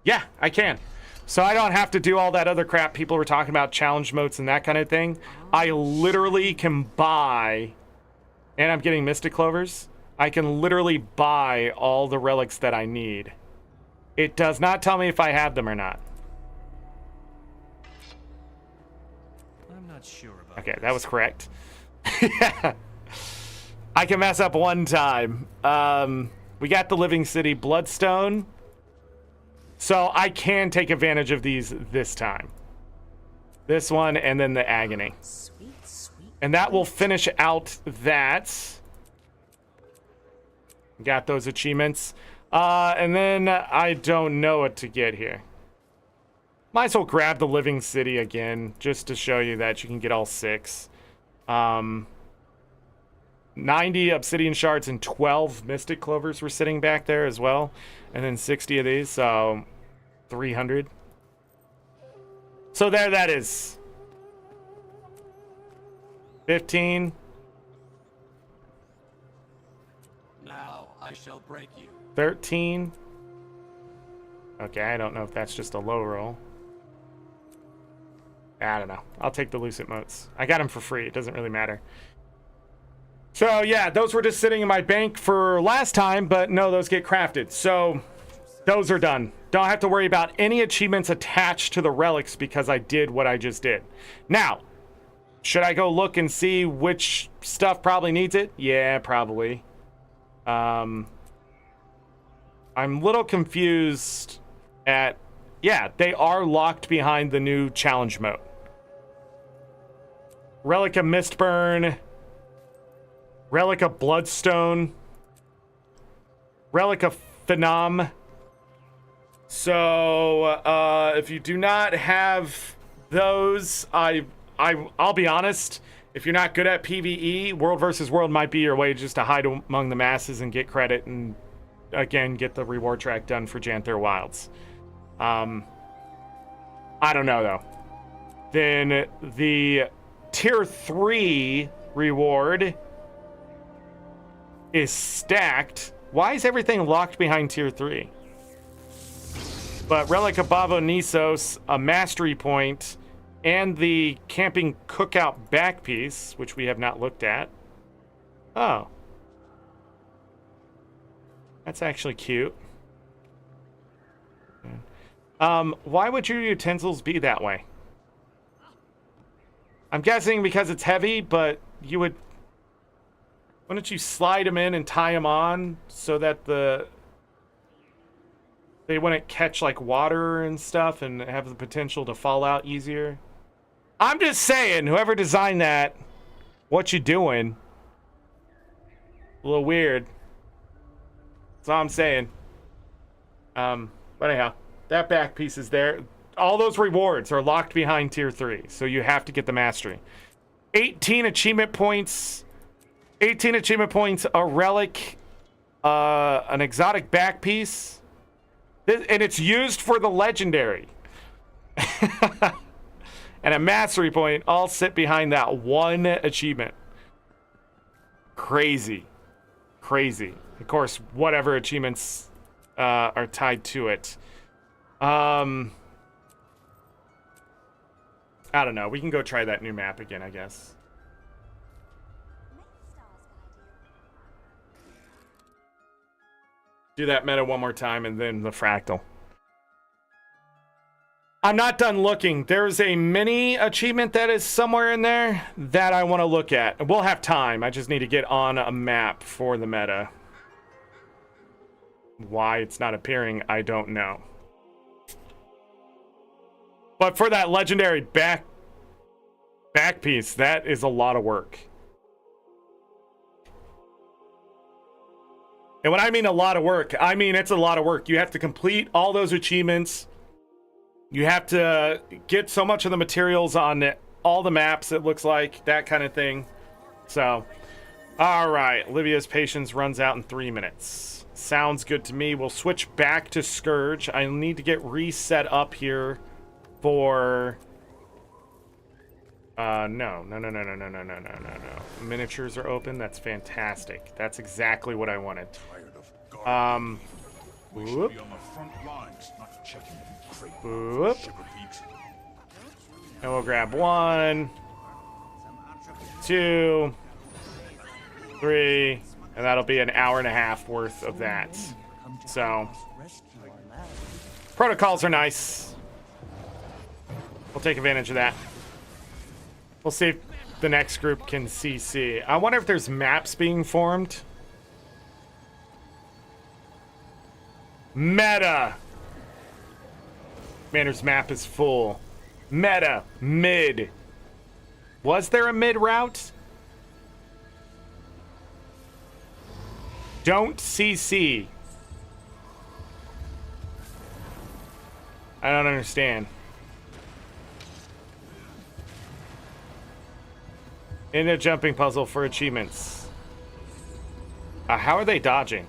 Yeah, I can. So I don't have to do all that other crap people were talking about, challenge modes and that kind of thing. I literally can buy... And I'm getting Mystic Clovers. I can literally buy all the relics that I need. It does not tell me if I have them or not. I'm not sure about Okay, that was correct. Yeah. I can mess up one time. We got the Living City Bloodstone. So I can take advantage of these this time. This one, and then the Agony. And that will finish out that. Got those achievements. And then I don't know what to get here. Might as well grab the Living City again, just to show you that you can get all 6. 90 Obsidian Shards and 12 Mystic Clovers were sitting back there as well. And then 60 of these, so 300. So there that is. 15. Now I shall break you. 13. Okay, I don't know if that's just a low roll. I don't know. I'll take the Lucent Motes. I got them for free. It doesn't really matter. So, yeah, those were just sitting in my bank for last time, but no, those get crafted. So, those are done. Don't have to worry about any achievements attached to the relics because I did what I just did. Now, should I go look and see which stuff probably needs it? Yeah, probably. I'm a little confused at... Yeah, they are locked behind the new challenge mode. Relic of Mistburn. Relic of Bloodstone. Relic of Phenom. So, if you do not have those, I'll be honest, if you're not good at PvE, World versus World might be your way just to hide among the masses and get credit and, again, get the reward track done for Janthir Wilds. I don't know, though. Then the Tier 3 reward is stacked. Why is everything locked behind Tier 3? But Relic of Bavo Nisos, a Mastery Point, and the Camping Cookout Backpiece, which we have not looked at. Oh. That's actually cute. Why would your utensils be that way? I'm guessing because it's heavy, but you would... Wouldn't you slide them in and tie them on so that they wouldn't catch like water and stuff and have the potential to fall out easier? I'm just saying, whoever designed that, what you doing? A little weird. That's all I'm saying. But anyhow, that back piece is there. All those rewards are locked behind Tier 3, so you have to get the mastery. 18 achievement points. 18 achievement points, a relic, an exotic back piece. And it's used for the legendary. And a mastery point all sit behind that one achievement. Crazy. Crazy. Of course, whatever achievements are tied to it. I don't know. We can go try that new map again, I guess. Do that meta one more time and then the fractal. I'm not done looking. There's a mini achievement that is somewhere in there that I want to look at. We'll have time. I just need to get on a map for the meta. Why it's not appearing, I don't know. But for that legendary back piece, that is a lot of work. And when I mean a lot of work, I mean it's a lot of work. You have to complete all those achievements. You have to get so much of the materials on all the maps, it looks like. That kind of thing. So, all right. Livia's patience runs out in 3 minutes. Sounds good to me. We'll switch back to Scourge. I need to get reset up here for... No. Miniatures are open. That's fantastic. That's exactly what I wanted. Whoop. Whoop. And we'll grab 1, 2, 3, and that'll be an hour and a half worth of that. So, protocols are nice. We'll take advantage of that. We'll see if the next group can CC. I wonder if there's maps being formed. Meta! Manor's map is full. Meta. Mid. Was there a mid route? Don't CC. I don't understand. In a jumping puzzle for achievements. How are they dodging?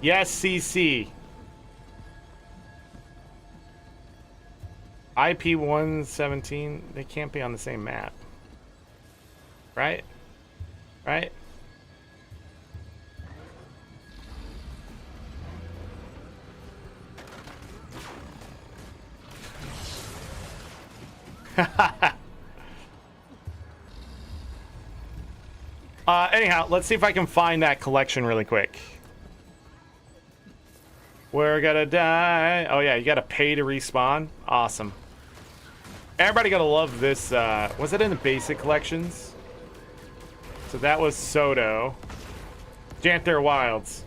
Yes, CC. IP 117. They can't be on the same map. Right? Right? Anyhow, let's see if I can find that collection really quick. We're gonna die. Oh yeah, you gotta pay to respawn. Awesome. Everybody gotta love this. Was it in the basic collections? So that was Soto. Janthir Wilds.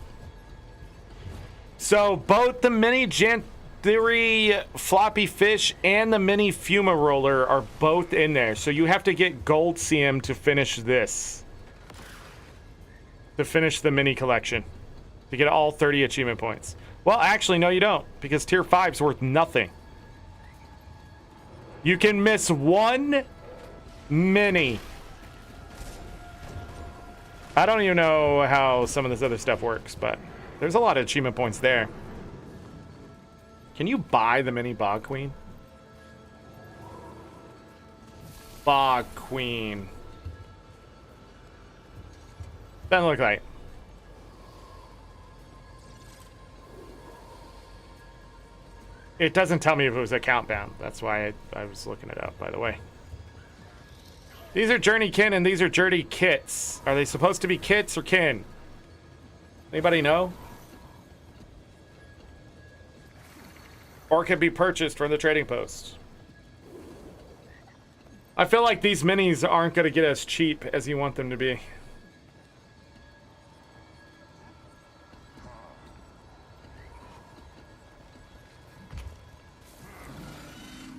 So both the mini Janthir floppy fish and the mini Fuma roller are both in there. So you have to get gold CM to finish this. To finish the mini collection. To get all 30 achievement points. Well, actually, no, you don't. Because tier 5's worth nothing. You can miss one mini. I don't even know how some of this other stuff works, but there's a lot of achievement points there. Can you buy the mini Bog Queen? Bog Queen. Doesn't look like. It doesn't tell me if it was account bound. That's why I was looking it up, by the way. These are Journey Kin and these are Journey Kits. Are they supposed to be kits or kin? Anybody know? Or can be purchased from the trading post. I feel like these minis aren't going to get as cheap as you want them to be.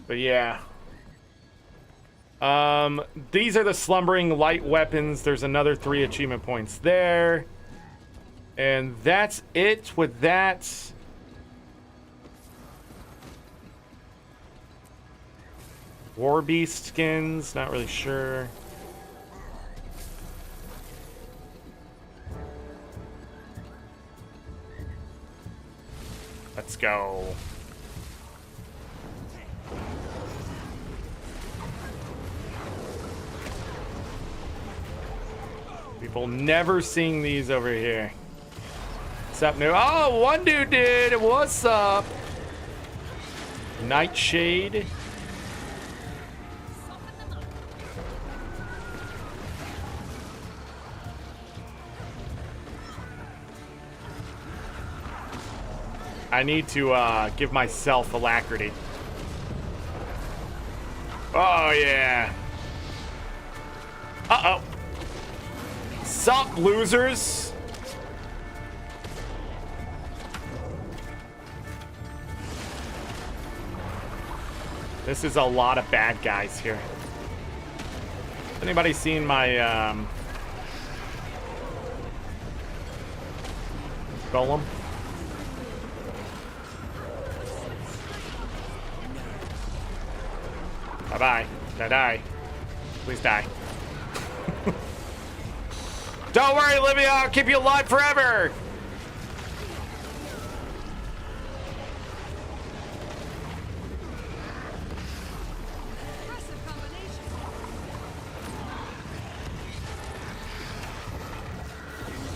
But yeah. These are the slumbering light weapons. There's another 3 achievement points there. And that's it with that. War Beast skins, not really sure. Let's go. People never seeing these over here. What's up, new? Oh, one dude did. What's up? Nightshade. I need to give myself alacrity. Oh, yeah. Uh-oh. Sup, losers? This is a lot of bad guys here. Anybody seen my golem? Bye-bye. Die. Please die. Don't worry, Livia, I'll keep you alive forever!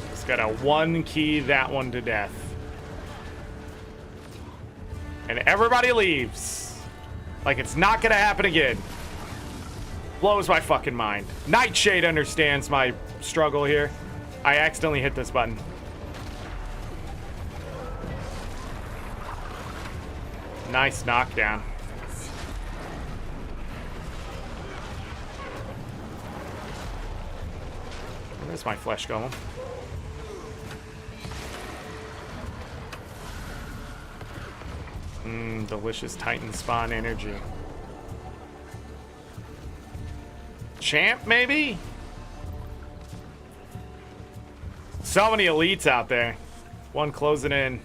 Just gotta one key that one to death. And everybody leaves. Like it's not gonna happen again. Blows my fucking mind. Nightshade understands my struggle here. I accidentally hit this button. Nice knockdown. Where's my flesh golem? Delicious Titan spawn energy. champ, maybe? So many elites out there. One closing in.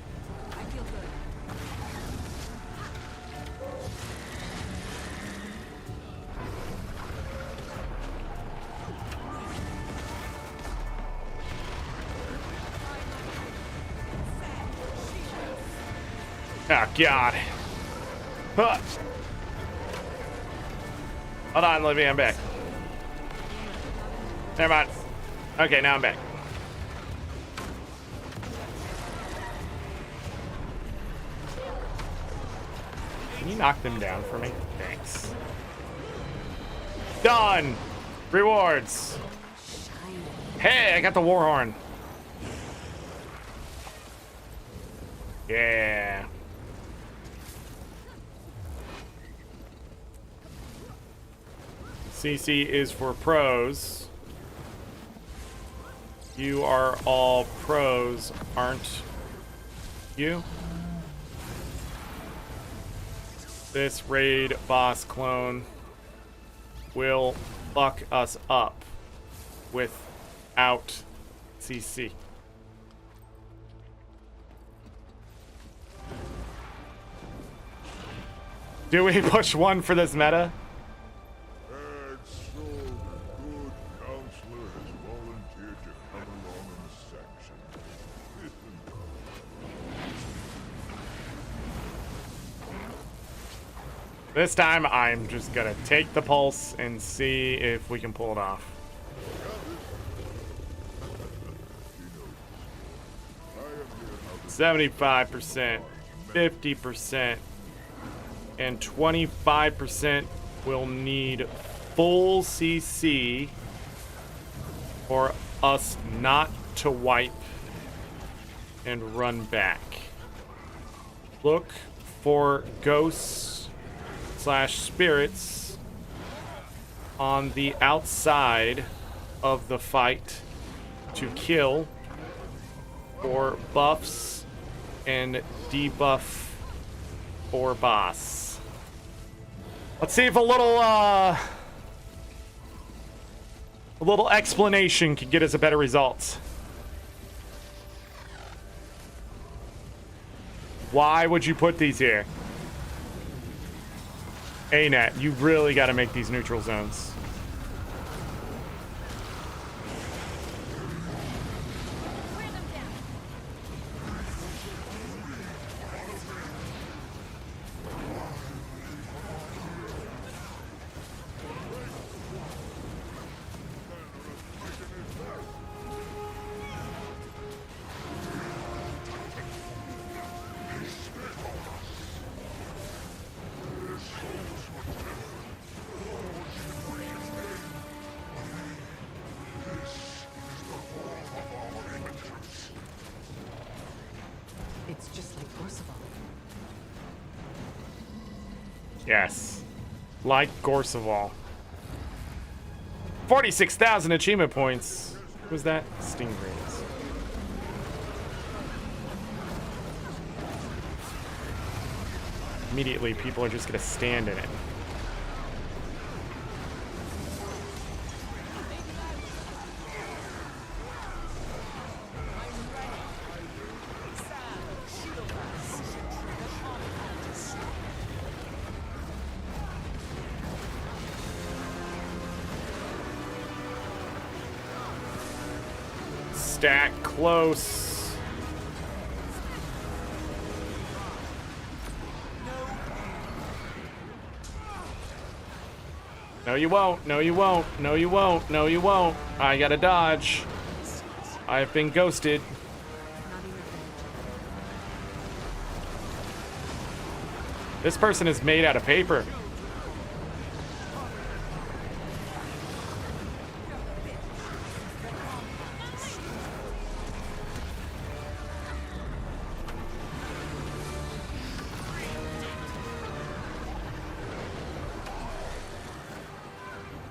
Oh, God. Huh. Hold on, let me, I'm back. Never mind. Okay, now I'm back. Can you knock them down for me? Thanks. Done! Rewards! Hey, I got the war horn. Yeah. CC is for pros. You are all pros, aren't you? This raid boss clone will fuck us up without CC. Do we push one for this meta? And so the good counselor has volunteered to come along in the section. This time, I'm just gonna take the pulse and see if we can pull it off. 75%, 50%, and 25% will need full CC for us not to wipe and run back. Look for ghosts / spirits on the outside of the fight to kill for buffs and debuff for boss. Let's see if a little explanation can get us a better result. Why would you put these here? ArenaNet, you really got to make these neutral zones. It's just like Gorseval. Yes. Like Gorseval. 46,000 achievement points. What was that? Stingrays. Immediately, people are just gonna stand in it. Stack close. No, you won't. No, you won't. No, you won't. No, you won't. I gotta dodge. I've been ghosted. This person is made out of paper.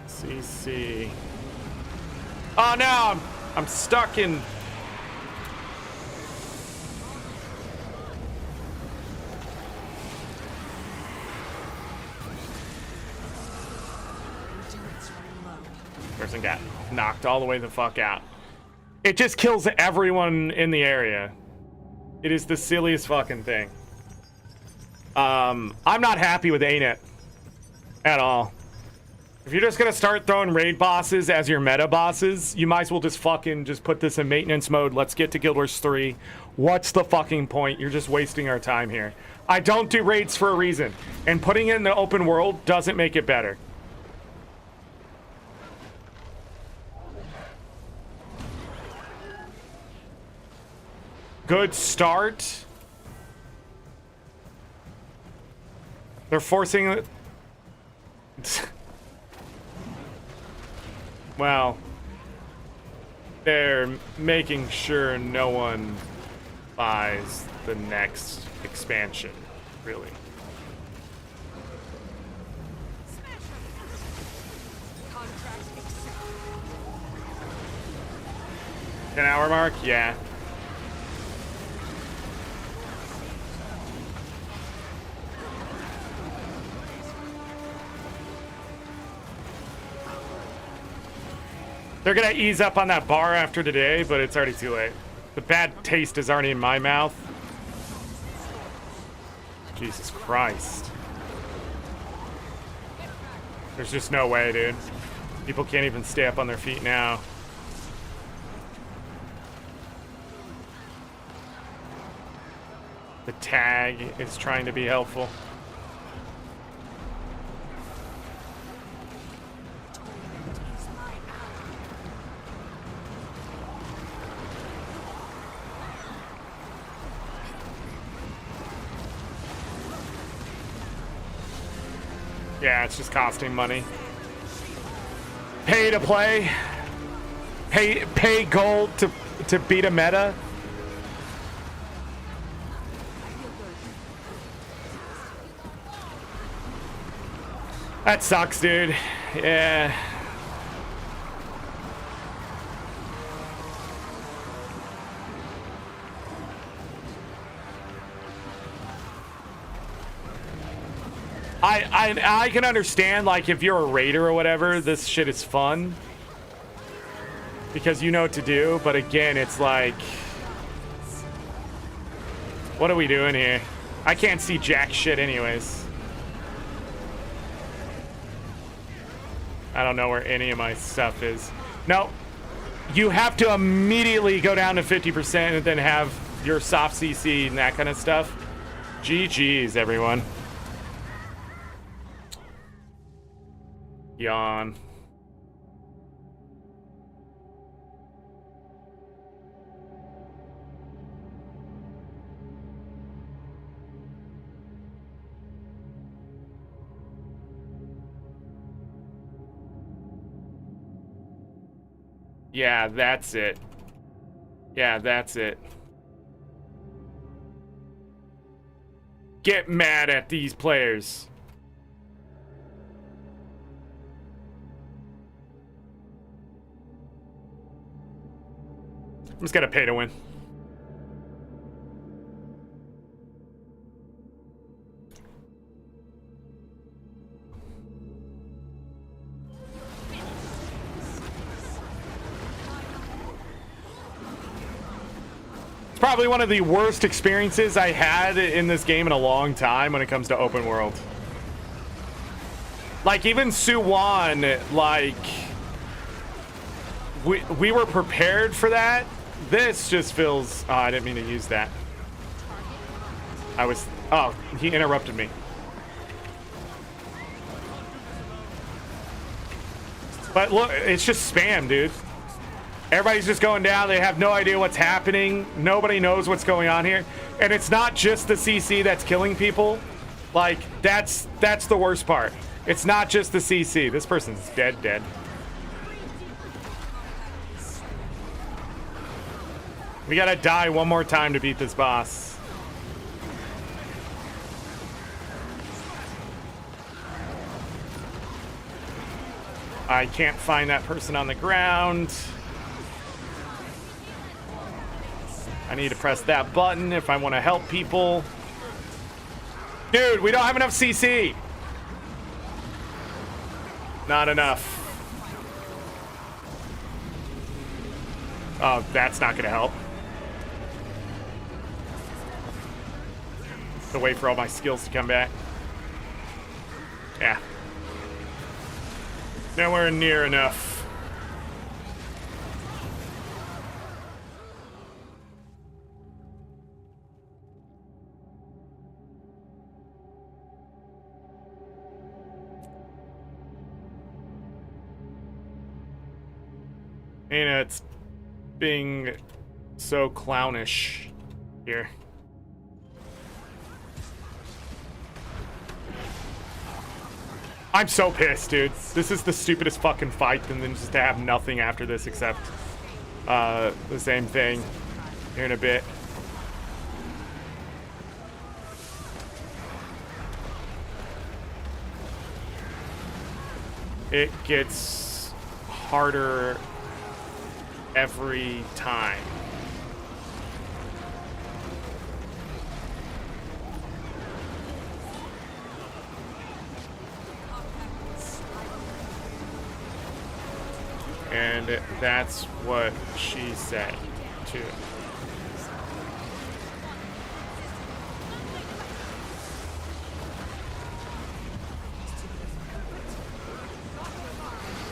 CC. Oh no, I'm stuck in. and got knocked all the way the fuck out. It just kills everyone in the area. It is the silliest fucking thing. I'm not happy with ArenaNet at all. If you're just gonna start throwing raid bosses as your meta bosses, you might as well just fucking just put this in maintenance mode. Let's get to Guild Wars 3. What's the fucking point? You're just wasting our time here. I don't do raids for a reason, and putting it in the open world doesn't make it better. Good start. They're forcing it. Well, they're making sure no one buys the next expansion, really. An-hour mark? Yeah. They're gonna ease up on that bar after today, but it's already too late. The bad taste is already in my mouth. Jesus Christ. There's just no way, dude. People can't even stay up on their feet now. The tag is trying to be helpful. Yeah, it's just costing money. Pay to play. Pay gold to beat a meta. That sucks, dude. Yeah. I can understand, like, if you're a raider or whatever, this shit is fun because you know what to do, but again, it's like, what are we doing here? I can't see jack shit anyways. I don't know where any of my stuff is. No, you have to immediately go down to 50% and then have your soft CC and that kind of stuff. GG's, everyone. Yawn. Yeah, that's it. Yeah, that's it. Get mad at these players. I'm just gonna pay to win. It's probably one of the worst experiences I had in this game in a long time when it comes to open world. Like, even Suwon, like, we were prepared for that. This just feels... Oh, I didn't mean to use that. I was... Oh, he interrupted me. But look, it's just spam, dude. Everybody's just going down. They have no idea what's happening. Nobody knows what's going on here. And it's not just the CC that's killing people. Like, that's the worst part. It's not just the CC. This person's dead. We gotta die one more time to beat this boss. I can't find that person on the ground. I need to press that button if I want to help people. Dude, we don't have enough CC. Not enough. Oh, that's not gonna help. To wait for all my skills to come back. Yeah. Nowhere near enough. You know, it's being so clownish here. I'm so pissed, dude. This is the stupidest fucking fight, and then just to have nothing after this except the same thing here in a bit. It gets harder every time. And that's what she said, too.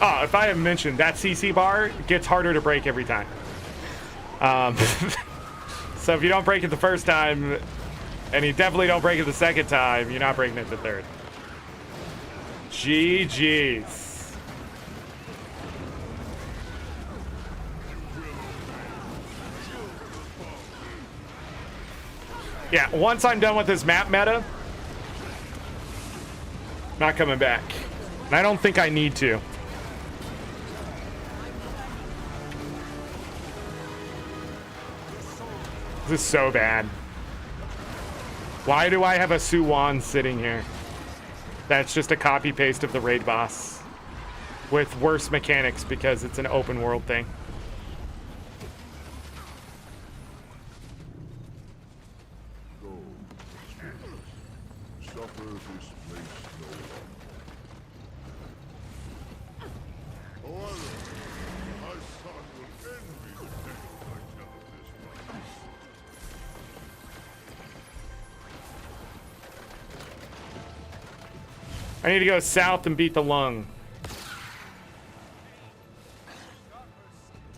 Oh, if I have mentioned, that CC bar gets harder to break every time. So if you don't break it the first time, and you definitely don't break it the second time, you're not breaking it the third. GG's. Yeah, once I'm done with this map meta, not coming back. And I don't think I need to. This is so bad. Why do I have a Suwan sitting here? That's just a copy paste of the raid boss with worse mechanics because it's an open world thing. I need to go south and beat the lung.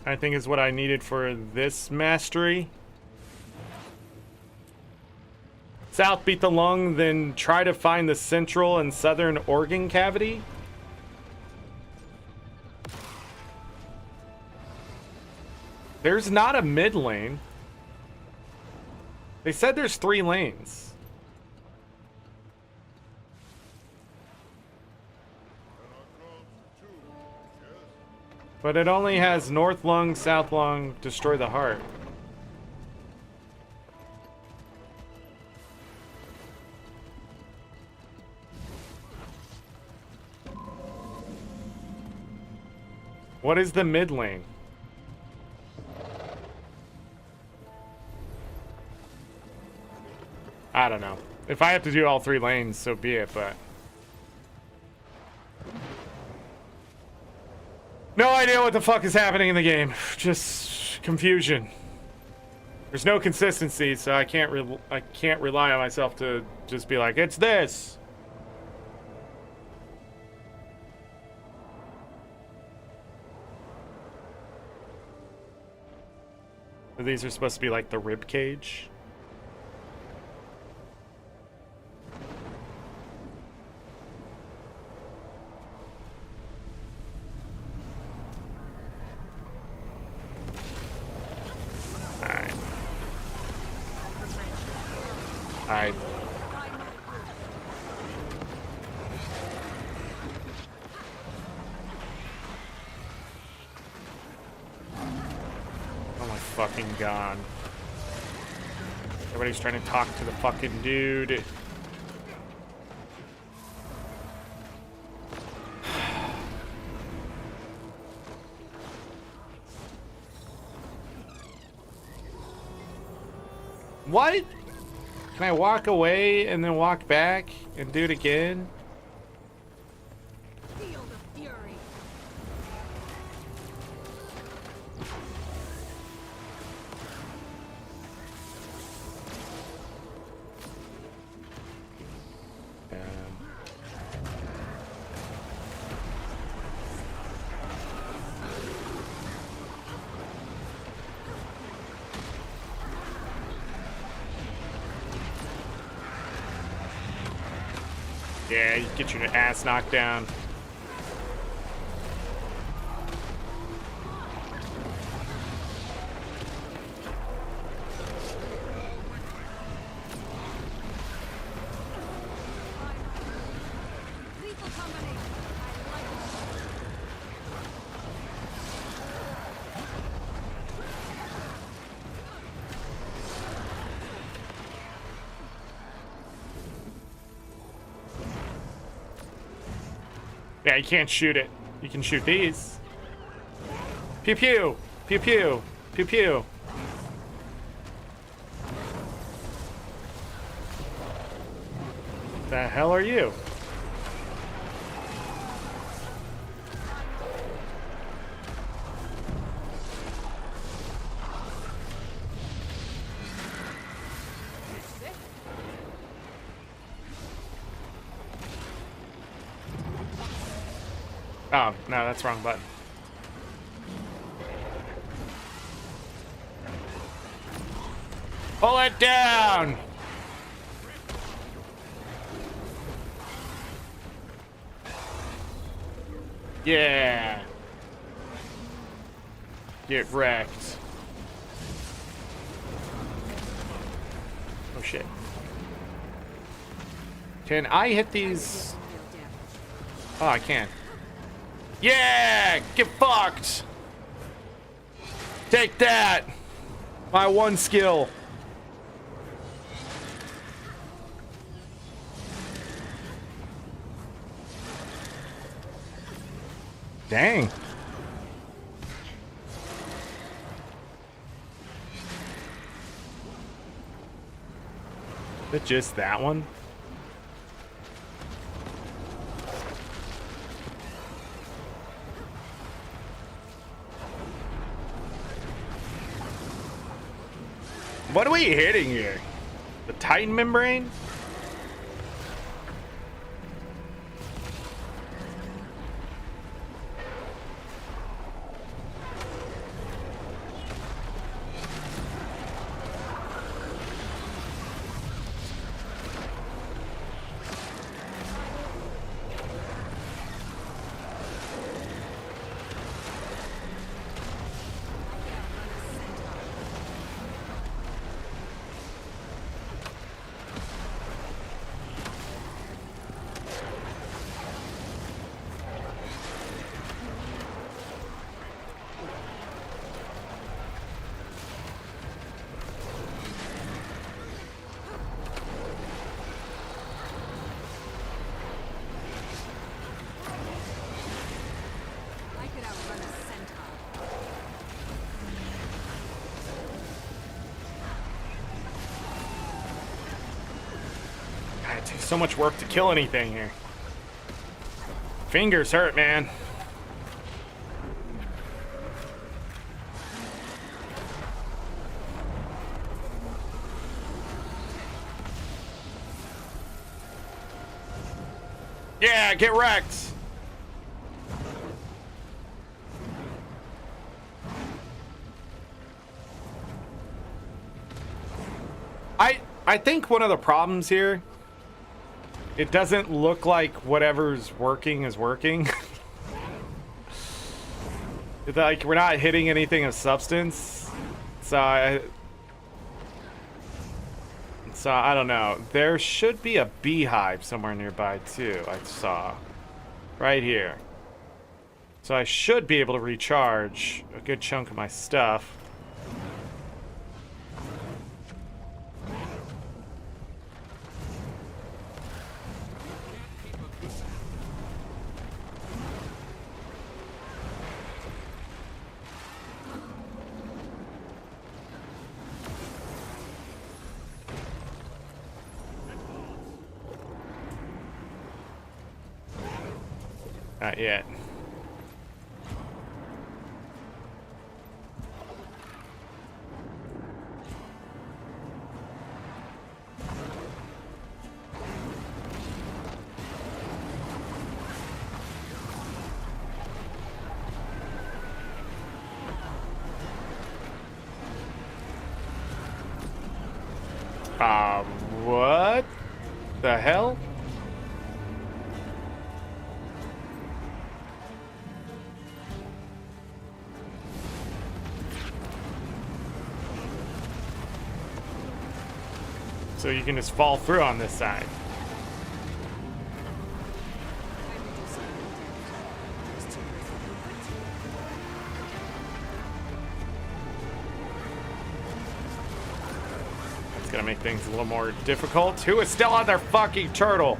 I think is what I needed for this mastery. South, beat the lung, then try to find the central and southern organ cavity. There's not a mid lane. They said there's 3 lanes. But it only has north lung, south lung, destroy the heart. What is the mid lane? I don't know. If I have to do all 3 lanes, so be it, but... No idea what the fuck is happening in the game. Just confusion. There's no consistency, so I can't rely on myself to just be like, it's this. So these are supposed to be like the rib cage. Alright. Oh my fucking god. Everybody's trying to talk to the fucking dude. What? Can I walk away and then walk back and do it again? Feel the fury. Yeah, you get your ass knocked down. Yeah, you can't shoot it. You can shoot these. Pew pew! Pew pew! Pew pew! The hell are you? Oh, no, that's the wrong button. Pull it down! Yeah. Get wrecked. Oh shit. Can I hit these? Oh, I can. Yeah! Get fucked! Take that! My one skill. Dang. Is it just that one? What are we hitting here? The Titan membrane? It takes so much work to kill anything here. Fingers hurt, man. Yeah, get wrecked. I think one of the problems here, it doesn't look like whatever's working is working. It's like we're not hitting anything of substance. So I don't know. There should be a beehive somewhere nearby too, I saw. Right here. So I should be able to recharge a good chunk of my stuff. Not yet. What the hell? So you can just fall through on this side. That's gonna make things a little more difficult. Who is still on their fucking turtle?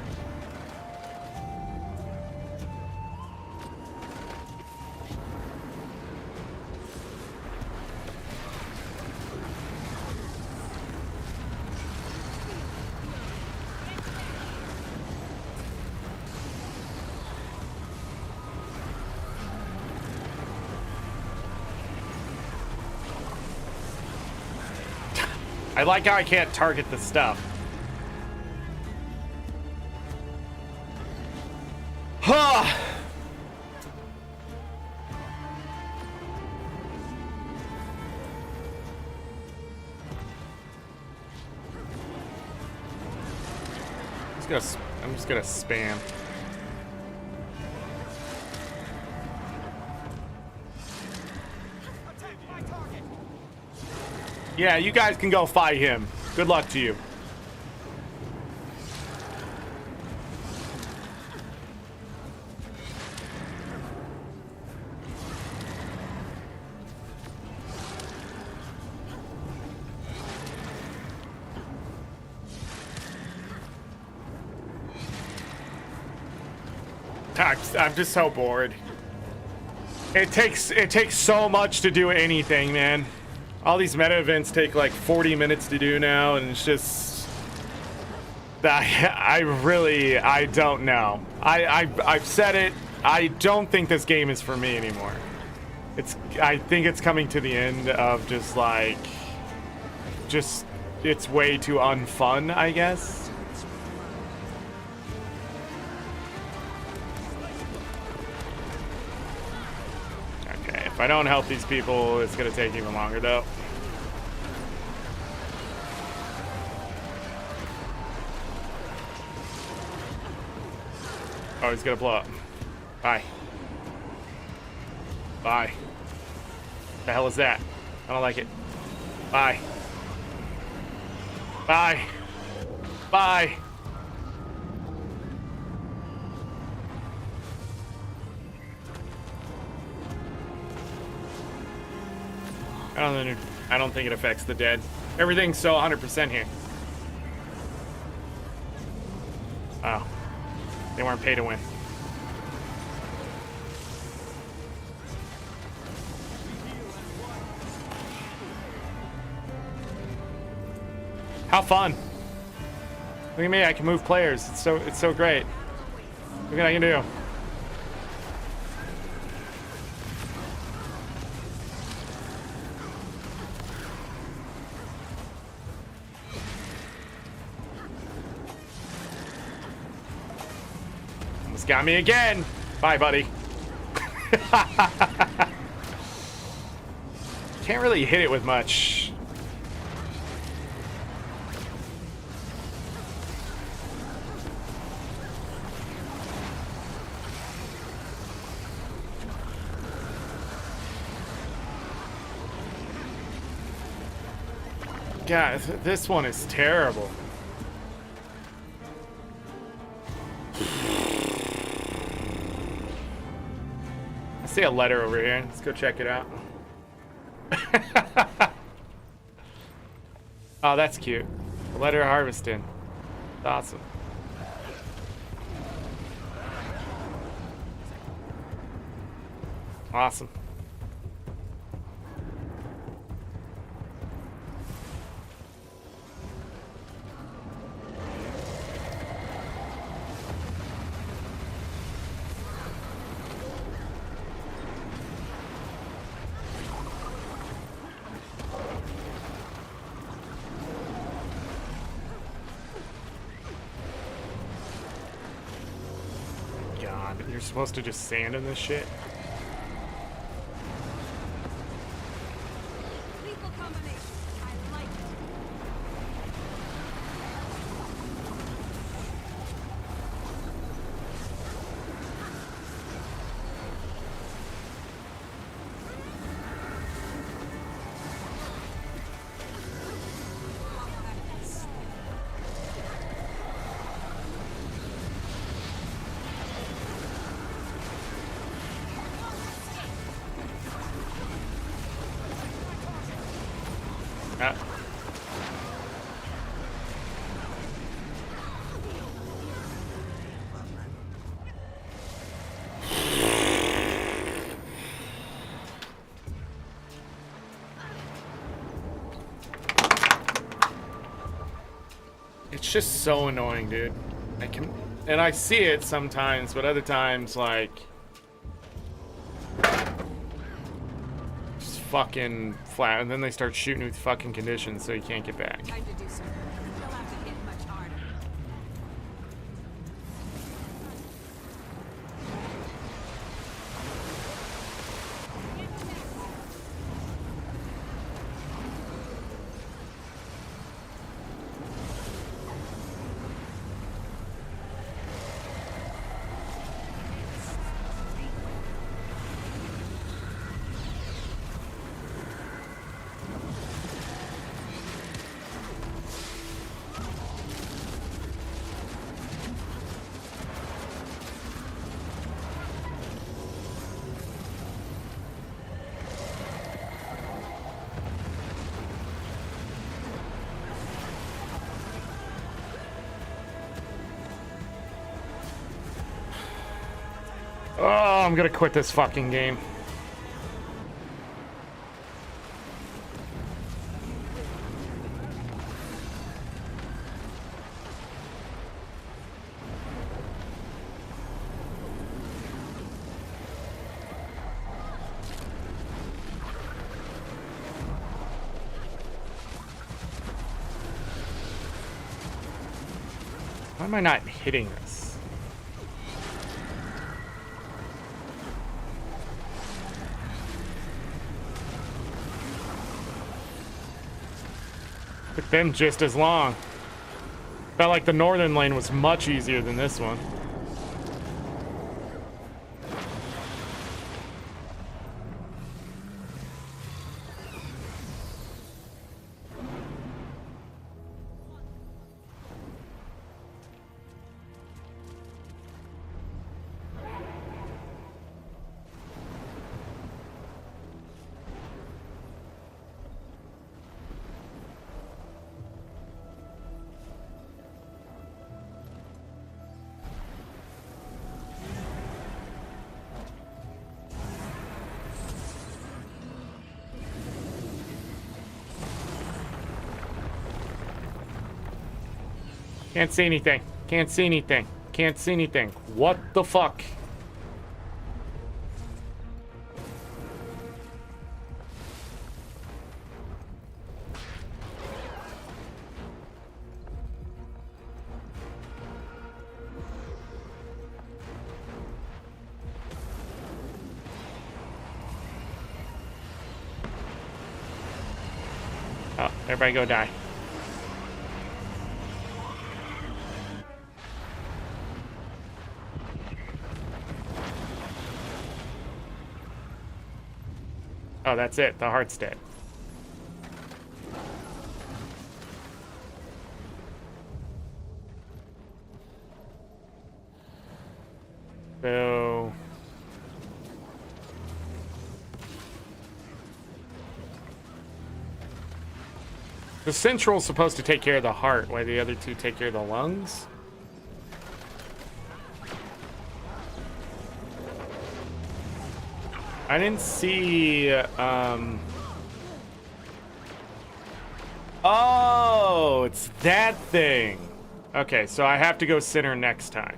I like how I can't target the stuff. Huh. I'm just gonna spam. Yeah, you guys can go fight him. Good luck to you. I'm just so bored. It takes so much to do anything, man. All these meta events take like 40 minutes to do now, and it's just I don't know. I've said it. I don't think this game is for me anymore. I think it's coming to the end of just it's way too unfun, I guess. If I don't help these people, it's gonna take even longer though. Oh, he's gonna blow up. Bye. Bye. The hell is that? I don't like it. Bye. Bye. Bye. I don't think it affects the dead. Everything's so 100% here. Oh. They weren't paid to win. How fun. Look at me, I can move players. It's so great. Look what I can do. Got me again. Bye, buddy. Can't really hit it with much. God, this one is terrible. I see a letter over here. Let's go check it out. Oh, that's cute. A letter harvesting. That's awesome. Awesome. You're supposed to just sand in this shit? Lethal combination. I like it. It's just so annoying, dude. And I see it sometimes, but other times, like, just fucking flat, and then they start shooting with fucking conditions, so you can't get back. Time to do something. You'll have to hit much harder. Oh, I'm gonna quit this fucking game. Why am I not hitting this? Took them just as long. Felt like the northern lane was much easier than this one. Can't see anything. Can't see anything. Can't see anything. What the fuck? Oh, everybody go die. Oh, that's it. The heart's dead. So... the central's supposed to take care of the heart, while the other two take care of the lungs? I didn't see, oh, it's that thing. Okay, so I have to go center next time.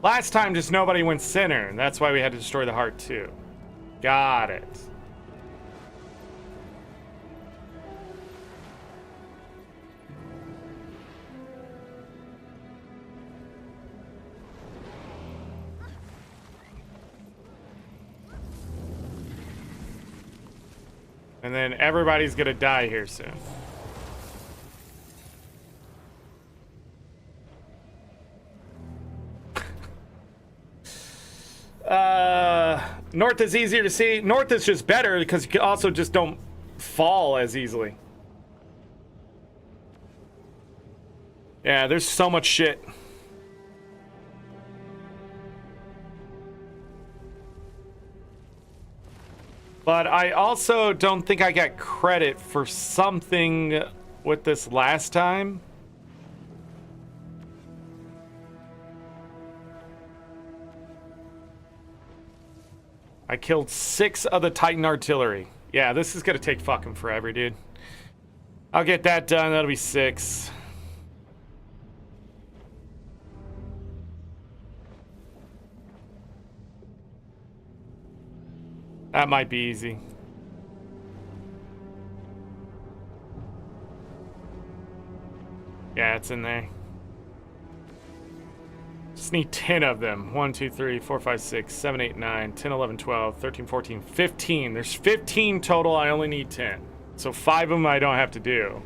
Last time, just nobody went center, and that's why we had to destroy the heart too. Got it. And then everybody's gonna die here soon. North is easier to see. North is just better because you also just don't fall as easily. Yeah, there's so much shit. But I also don't think I got credit for something with this last time. I killed 6 of the Titan artillery. Yeah, this is gonna take fucking forever, dude. I'll get that done. That'll be 6. That might be easy. Yeah, it's in there. Just need 10 of them. 1, 2, 3, 4, 5, 6, 7, 8, 9, 10, 11, 12, 13, 14, 15. There's 15 total. I only need 10. So 5 of them I don't have to do.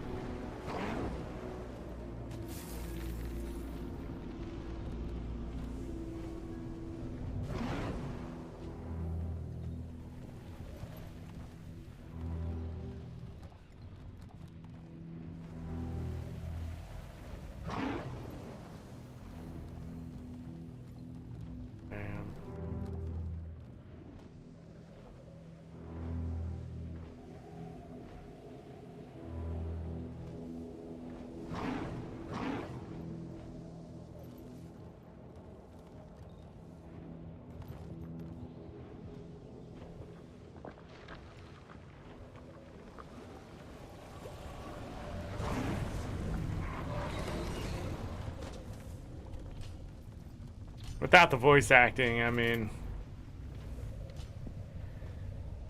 Without the voice acting, I mean...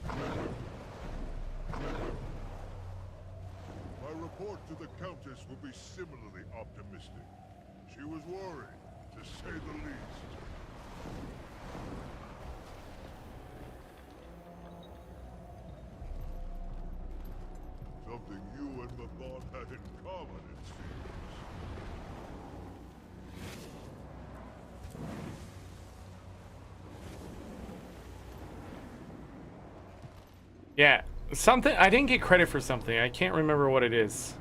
My report to the Countess will be similarly optimistic. She was worried, to say the least. Something you and Mathon had in common, it seems. Yeah, something... I didn't get credit for something. I can't remember what it is.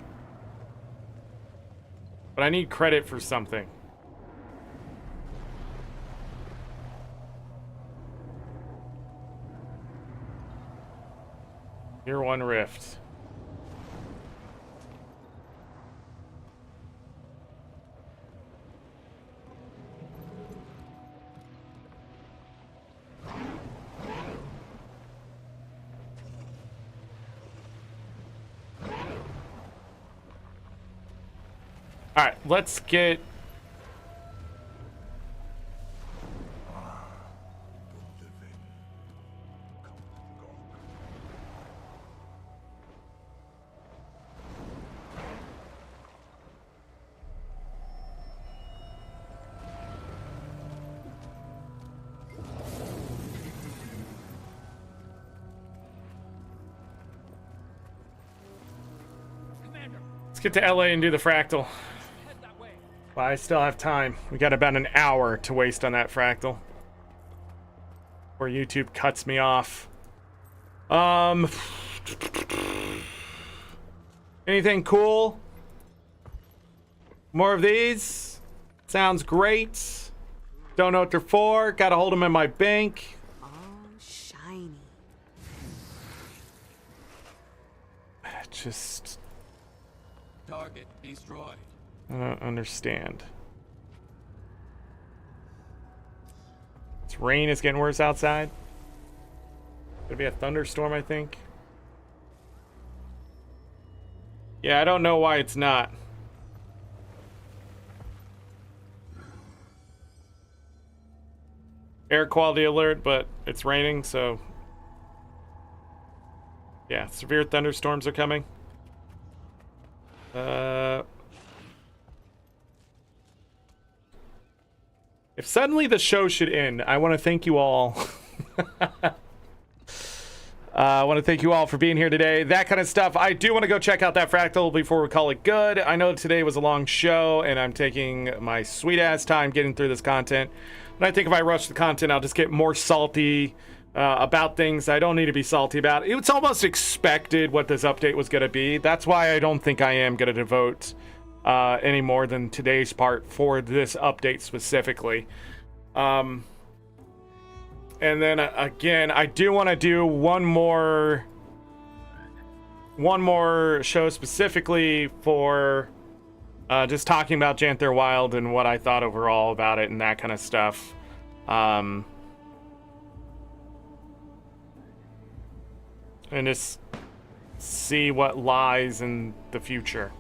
But I need credit for something. Year 1 rift. Alright, let's get... Let's get to LA and do the fractal. Well, I still have time. We got about an hour to waste on that fractal. Where YouTube cuts me off. Anything cool? More of these? Sounds great. Don't know what they're for. Gotta hold them in my bank. Oh, shiny. Just... Target destroyed. I don't understand. This rain is getting worse outside. Gonna be a thunderstorm, I think. Yeah, I don't know why it's not. Air quality alert, but it's raining, so... Yeah, severe thunderstorms are coming. If suddenly the show should end, I want to thank you all. I want to thank you all for being here today. That kind of stuff. I do want to go check out that fractal before we call it good. I know today was a long show, and I'm taking my sweet-ass time getting through this content. But I think if I rush the content, I'll just get more salty about things I don't need to be salty about. It's almost expected what this update was going to be. That's why I don't think I am going to devote any more than today's part for this update specifically. And then again, I do want to do one more show specifically for just talking about Janthir Wild and what I thought overall about it and that kind of stuff. And just see what lies in the future.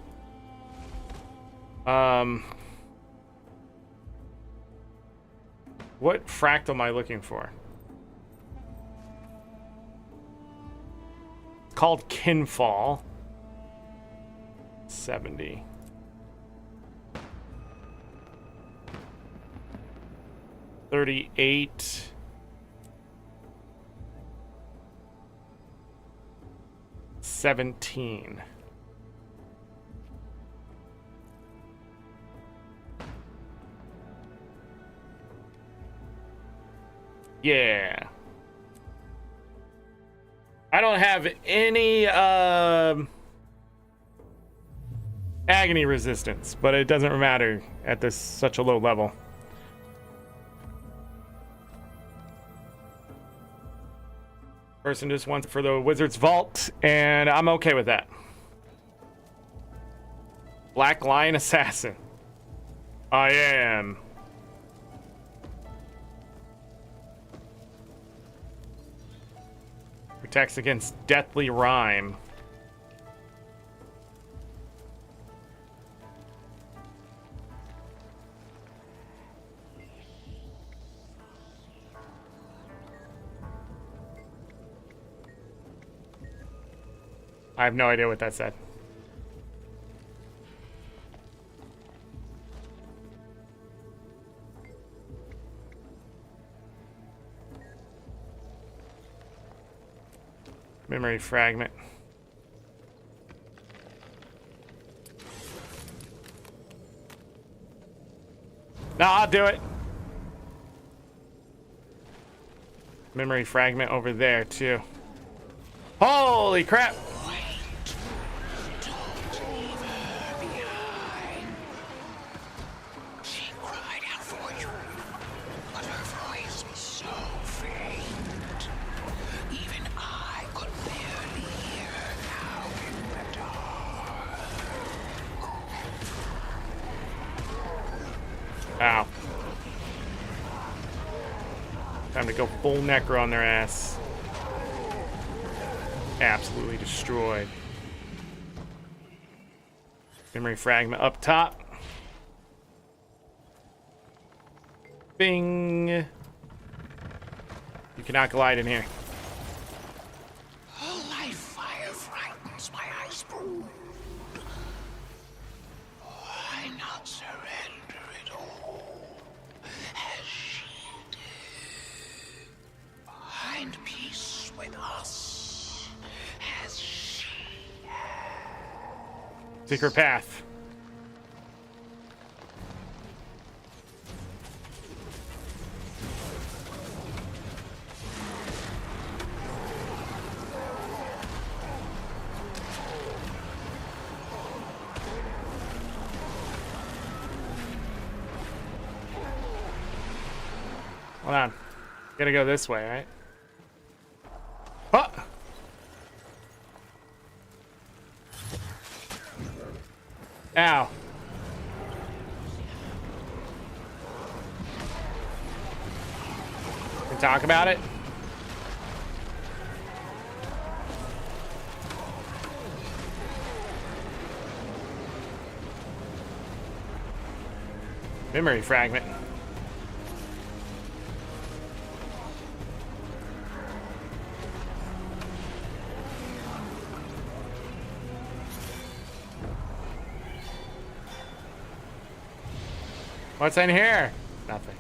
What fractal am I looking for? called Kinfall. 70. $38. $17. Yeah. I don't have any agony resistance, but it doesn't matter at this such a low level. Person just wants it for the Wizard's Vault, and I'm okay with that. Black Lion Assassin. I am. Protects against Deathly Rhyme. I have no idea what that said. Memory fragment. No, I'll do it. Memory fragment over there too. Holy crap! Ow. Time to go full necro on their ass. Absolutely destroyed. Memory fragment up top. Bing. You cannot glide in here. Light fire frightens my ice brood. Why not surrender it all as she did? Find peace with us as she has. Secret path. Hold on. Gotta go this way, right? Oh! Ow. We can talk about it? Memory fragment. What's in here? Nothing.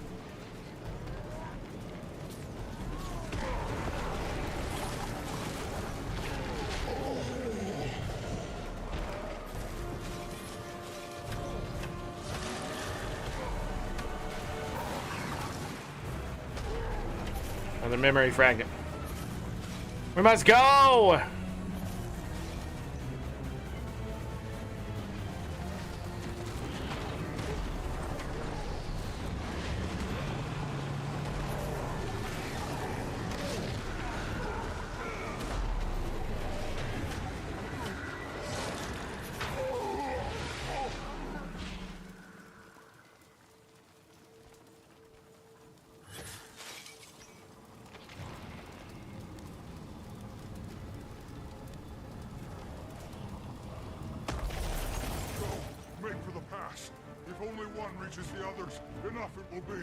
Another memory fragment. We must go! If only one reaches the others, enough it will be.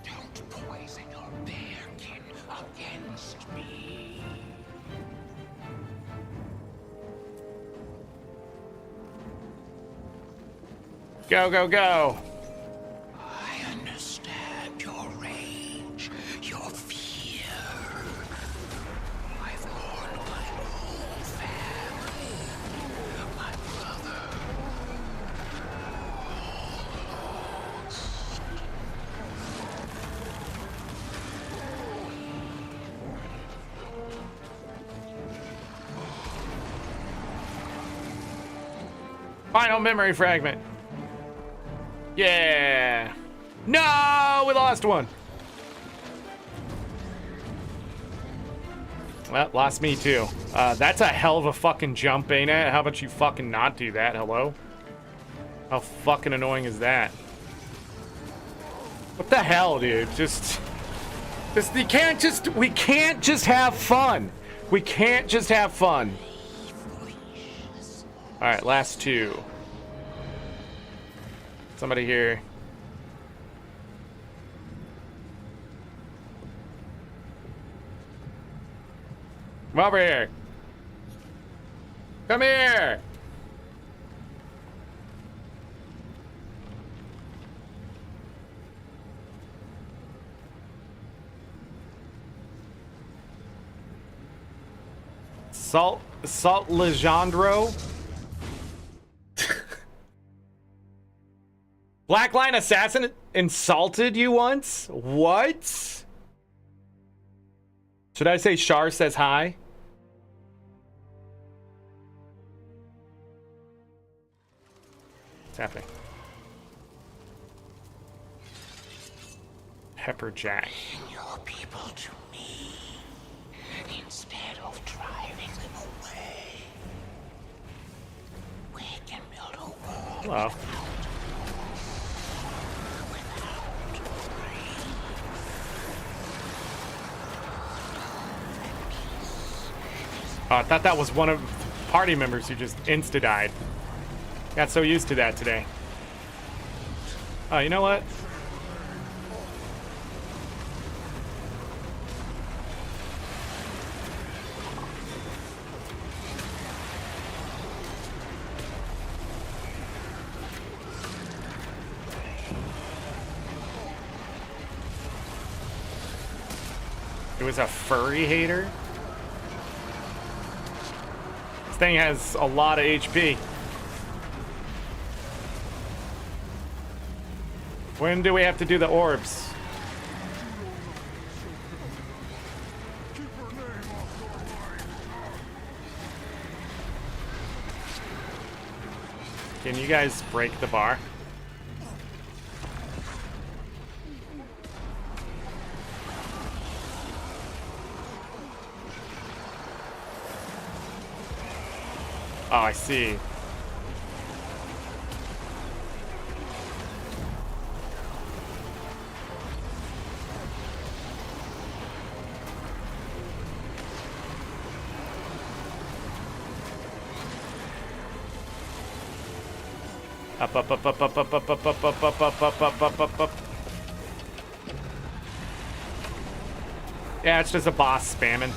Don't poison your bearkin against me. Go, go, go. I understand your rage, your fear. I've mourned my own family, my brother. Final memory fragment. Yeah. No, we lost one. Well, lost me too. That's a hell of a fucking jump, ain't it? How about you fucking not do that? Hello? How fucking annoying is that? What the hell, dude? We can't just have fun. We can't just have fun. All right, last two. Somebody here. Come over here. Come here. Salt Legendre. Blackline Assassin insulted you once? What? Should I say Shar says hi? What's happening? Pepper Jack. Your people to me, instead of driving them away. We can build a wall. Hello. Oh, I thought that was one of the party members who just insta-died. Got so used to that today. Oh, you know what? It was a furry hater? This thing has a lot of HP. When do we have to do the orbs? Can you guys break the bar? Oh, I see. Up, up, up, up, up, up, up, up, up, up, up, up, up, up, up, up. Yeah, it's just a boss spamming.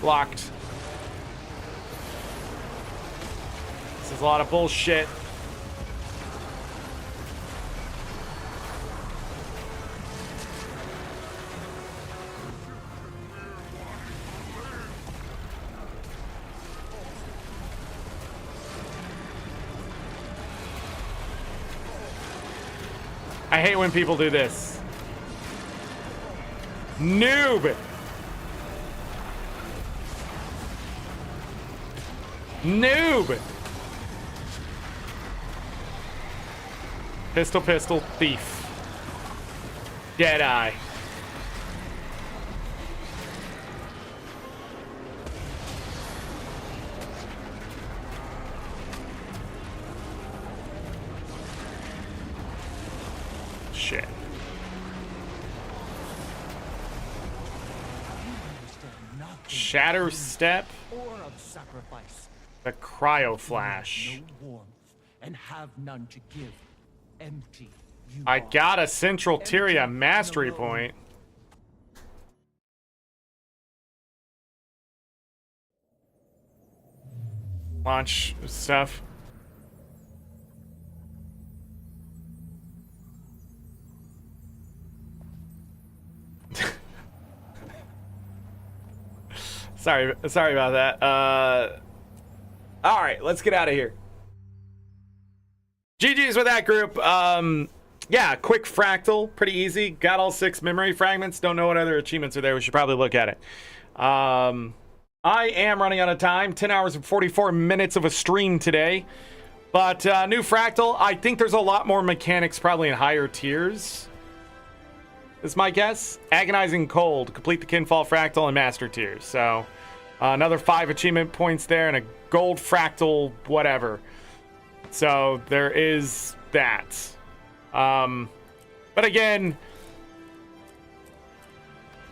Blocked. This is a lot of bullshit. I hate when people do this. Noob! Noob! Pistol, pistol, thief. Deadeye. shit. Shatter Step. Or of sacrifice. The Cryo Flash. No warmth, and have none to give. Empty. I got a Central Tyria mastery point. Launch stuff. Sorry about that. All right, let's get out of here. GG's with that group. Yeah, quick fractal, pretty easy. Got all 6 memory fragments. Don't know what other achievements are there. We should probably look at it. I am running out of time. 10 hours and 44 minutes of a stream today. But new fractal. I think there's a lot more mechanics probably in higher tiers. Is my guess. Agonizing Cold. Complete the Kinfall fractal and master tiers. So another 5 achievement points there and a gold fractal whatever. So there is that. But again,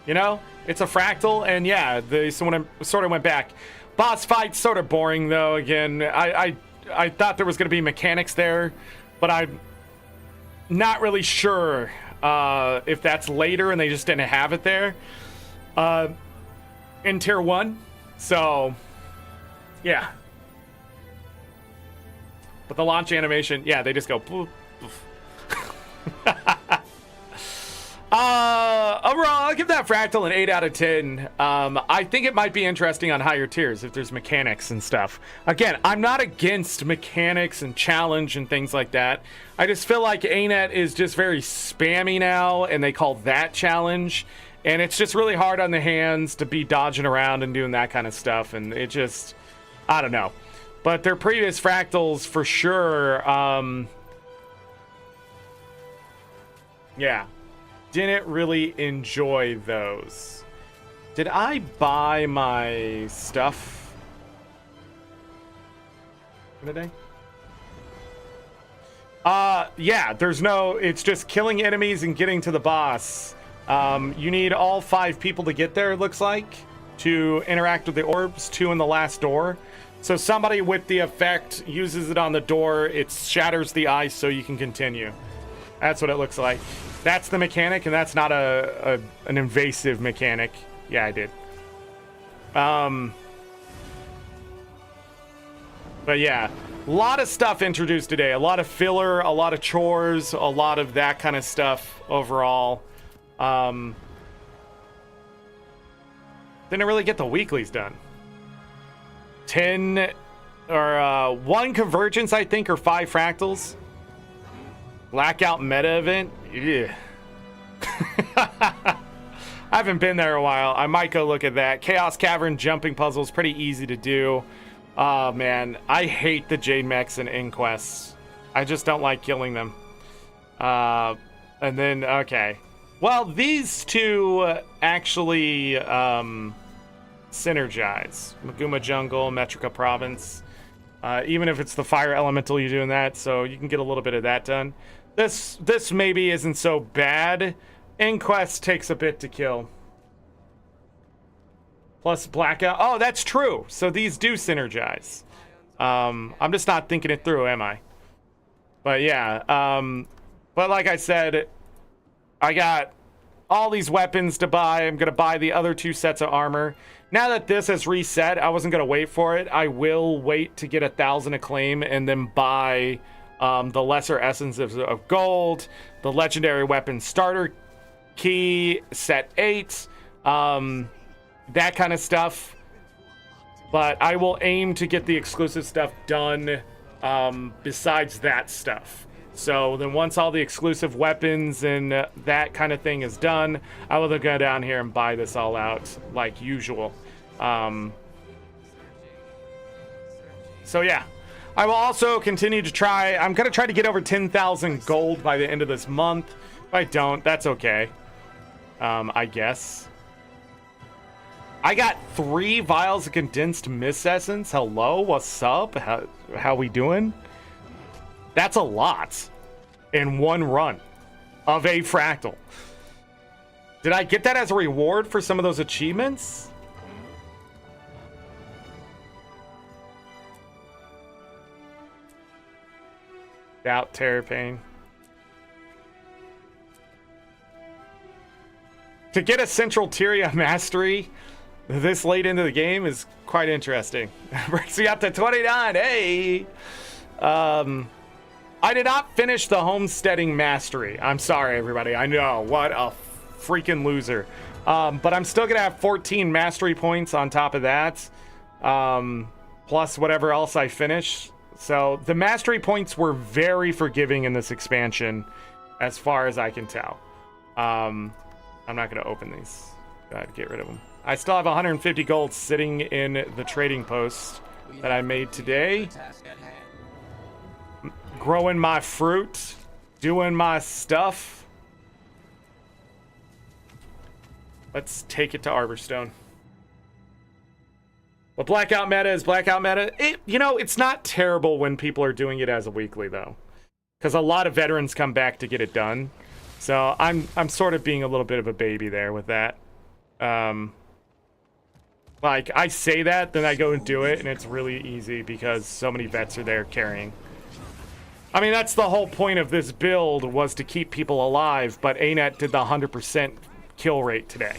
you know, it's a fractal, and yeah, they sort of went back. Boss fight sort of boring though. Again, I thought there was going to be mechanics there, but I'm not really sure if that's later and they just didn't have it there in tier 1. So yeah. But the launch animation, yeah, they just go poof, poof. Overall, I'll give that fractal an 8 out of 10. I think it might be interesting on higher tiers if there's mechanics and stuff. Again, I'm not against mechanics and challenge and things like that. I just feel like ArenaNet is just very spammy now, and they call that challenge. And it's just really hard on the hands to be dodging around and doing that kind of stuff. And it just, I don't know. But their previous fractals, for sure, yeah, didn't really enjoy those. Did I buy my stuff for the day? Yeah, there's no, it's just killing enemies and getting to the boss. You need all 5 people to get there, it looks like, to interact with the orbs, 2 in the last door. So somebody with the effect uses it on the door, it shatters the ice so you can continue. That's what it looks like. That's the mechanic, and that's not an invasive mechanic. Yeah, I did. But yeah, a lot of stuff introduced today. A lot of filler, a lot of chores, a lot of that kind of stuff overall. Didn't really get the weeklies done. 10 or 1 convergence, I think, or 5 fractals. Blackout meta event. Yeah. I haven't been there a while. I might go look at that. Chaos Cavern jumping puzzle is pretty easy to do. Oh man, I hate the Jade Mechs and Inquests. I just don't like killing them. And then, okay. Well, these 2 actually synergize. Maguma Jungle, Metrica Province. Even if it's the fire elemental, you're doing that, so you can get a little bit of that done. This maybe isn't so bad. Inquest takes a bit to kill. Plus Blackout. Oh, that's true. So these do synergize. I'm just not thinking it through, am I? But yeah. But like I said, I got all these weapons to buy. I'm going to buy the other 2 sets of armor. Now that this has reset, I wasn't going to wait for it. I will wait to get 1,000 acclaim and then buy the lesser essence of gold, the legendary weapon starter key, set 8, that kind of stuff. But I will aim to get the exclusive stuff done besides that stuff. So then once all the exclusive weapons and that kind of thing is done, I will go down here and buy this all out like usual. So yeah, I will also continue to try. I'm going to try to get over 10,000 gold by the end of this month. If I don't, that's okay. I guess. I got 3 vials of condensed mist essence. Hello, what's up? How we doing? That's a lot in one run. of a fractal. Did I get that as a reward for some of those achievements? Doubt, terror, pain. To get a Central Tyria mastery this late into the game is quite interesting. Brings me up to 29. Hey! I did not finish the homesteading mastery. I'm sorry, everybody. I know. What a freaking loser. But I'm still going to have 14 mastery points on top of that. Plus whatever else I finish. So the mastery points were very forgiving in this expansion, as far as I can tell. I'm not going to open these. Go ahead, get rid of them. I still have 150 gold sitting in the trading post that I made today. Growing my fruit, doing my stuff. Let's take it to Arborstone. What Blackout meta is Blackout meta. It's not terrible when people are doing it as a weekly, though. Because a lot of veterans come back to get it done. So I'm sort of being a little bit of a baby there with that. Like, I say that, then I go and do it, and it's really easy because so many vets are there carrying. I mean, that's the whole point of this build, was to keep people alive, but ArenaNet did the 100% kill rate today.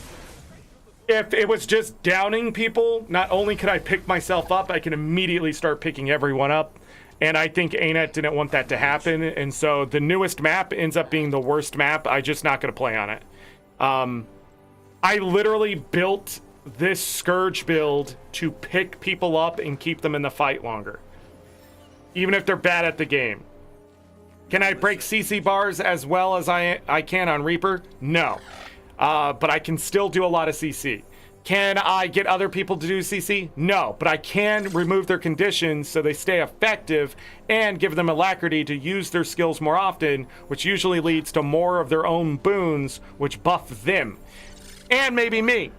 If it was just downing people, not only could I pick myself up, I can immediately start picking everyone up. And I think ArenaNet didn't want that to happen. And so the newest map ends up being the worst map. I'm just not going to play on it. I literally built this Scourge build to pick people up and keep them in the fight longer. Even if they're bad at the game. Can I break CC bars as well as I can on Reaper? No. But I can still do a lot of CC. Can I get other people to do CC? No. But I can remove their conditions so they stay effective and give them alacrity to use their skills more often, which usually leads to more of their own boons, which buff them. And maybe me.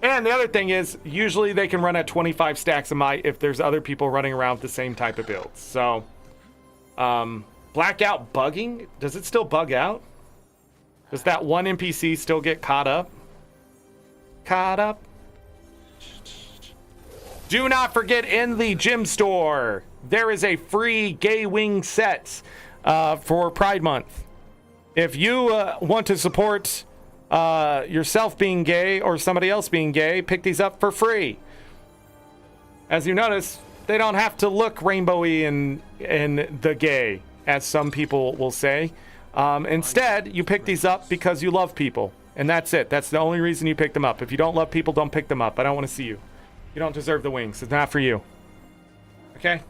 And the other thing is, usually they can run at 25 stacks of might if there's other people running around with the same type of builds. So, Blackout bugging? Does it still bug out? Does that one NPC still get caught up? Caught up? Do not forget, in the gym store, there is a free gay wing set for Pride Month. If you want to support yourself being gay or somebody else being gay, pick these up for free. As you notice, they don't have to look rainbowy and the gay, as some people will say. Instead, you pick these up because you love people. And that's it. That's the only reason you pick them up. If you don't love people, don't pick them up. I don't want to see you. You don't deserve the wings. It's not for you. Okay?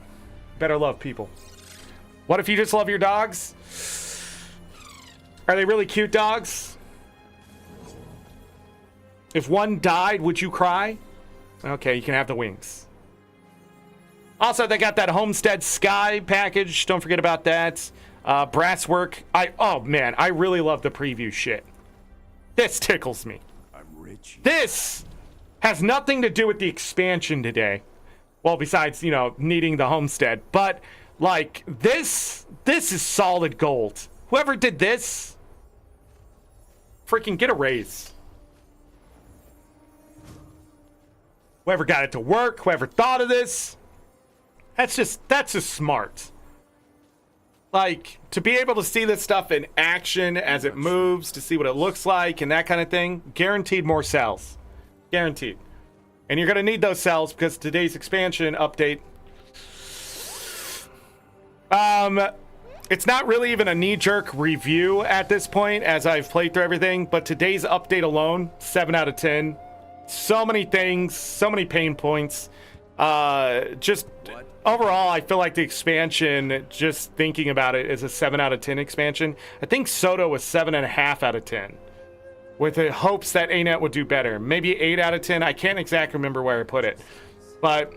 Better love people. What if you just love your dogs? Are they really cute dogs? If one died, would you cry? Okay, you can have the wings. Also, they got that Homestead Sky package. Don't forget about that. Brasswork. Oh man, I really love the preview shit. This tickles me. I'm rich. This has nothing to do with the expansion today. Well, besides, needing the homestead. But, like, this is solid gold. Whoever did this, freaking get a raise. Whoever got it to work, whoever thought of this, that's just smart. Like, to be able to see this stuff in action as it moves, to see what it looks like and that kind of thing, guaranteed more cells. Guaranteed. And you're going to need those cells because today's expansion update, it's not really even a knee-jerk review at this point as I've played through everything, but today's update alone, 7 out of 10. So many things, so many pain points. Just overall, I feel like the expansion, just thinking about it, is a 7 out of 10 expansion. I think Soto was 7.5 out of 10. With the hopes that ArenaNet would do better. Maybe 8 out of 10. I can't exactly remember where I put it. But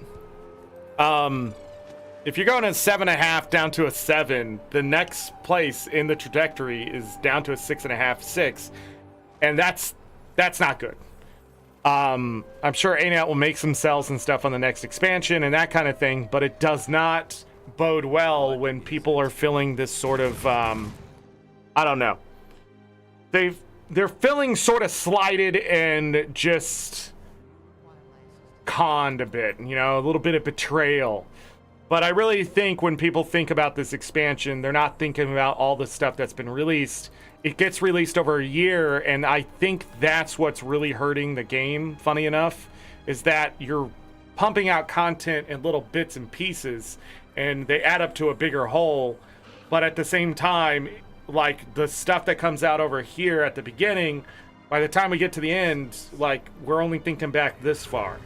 if you're going a 7.5 down to a 7, the next place in the trajectory is down to a 6.5, 6. And that's not good. I'm sure ArenaNet will make some cells and stuff on the next expansion and that kind of thing, but it does not bode well when people are feeling this sort of, I don't know. they're feeling sort of slighted and just conned a bit, you know, a little bit of betrayal. But I really think when people think about this expansion, they're not thinking about all the stuff that's been released. It gets released over a year, and I think that's what's really hurting the game, funny enough, is that you're pumping out content in little bits and pieces, and they add up to a bigger whole. But at the same time, like, the stuff that comes out over here at the beginning, by the time we get to the end, like, we're only thinking back this far.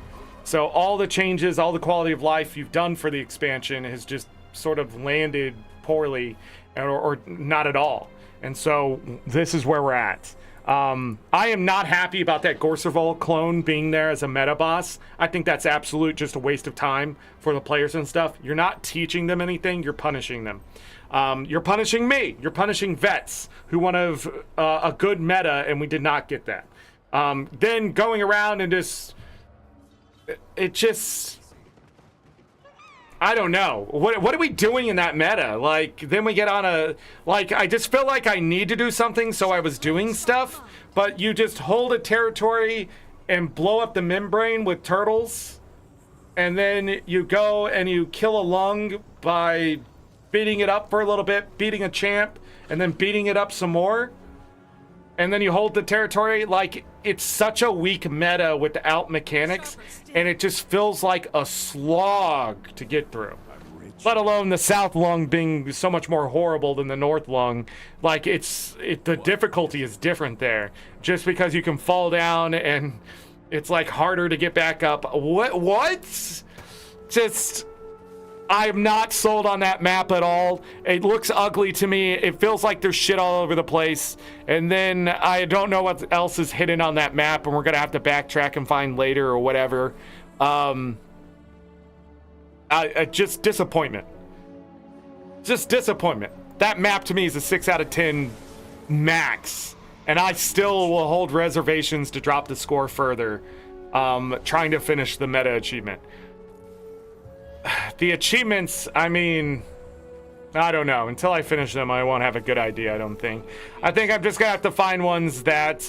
So all the changes, all the quality of life you've done for the expansion has just sort of landed poorly, or not at all. And so this is where we're at. I am not happy about that Gorserval clone being there as a meta boss. I think that's absolute just a waste of time for the players and stuff. You're not teaching them anything, you're punishing them. You're punishing me. You're punishing vets who want a good meta, and we did not get that. Then going around and just... It just... I don't know. What are we doing in that meta? Like, then we get on a... Like, I just feel like I need to do something, so I was doing stuff, but you just hold a territory and blow up the membrane with turtles, and then you go and you kill a lung by beating it up for a little bit, beating a champ, and then beating it up some more, and then you hold the territory. Like, it's such a weak meta without mechanics, and it just feels like a slog to get through. Let alone the South Lung being so much more horrible than the North Lung. Like, the difficulty is different there. Just because you can fall down and it's like harder to get back up. What? Just... I'm not sold on that map at all. It looks ugly to me. It feels like there's shit all over the place. And then I don't know what else is hidden on that map, and we're going to have to backtrack and find later or whatever. Just disappointment. Just disappointment. That map to me is a 6 out of 10 max. And I still will hold reservations to drop the score further, trying to finish the meta achievement. The achievements, I mean, I don't know. Until I finish them, I won't have a good idea, I don't think. I think I'm just going to have to find ones that,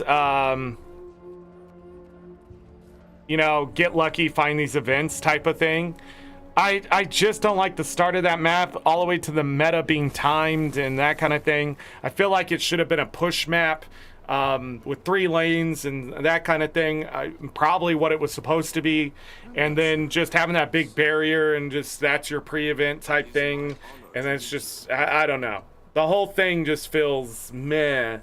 you know, get lucky, find these events type of thing. I just don't like the start of that map, all the way to the meta being timed and that kind of thing. I feel like it should have been a push map with 3 lanes and that kind of thing. Probably what it was supposed to be. And then just having that big barrier and just that's your pre-event type thing. And then it's just, I don't know. The whole thing just feels meh.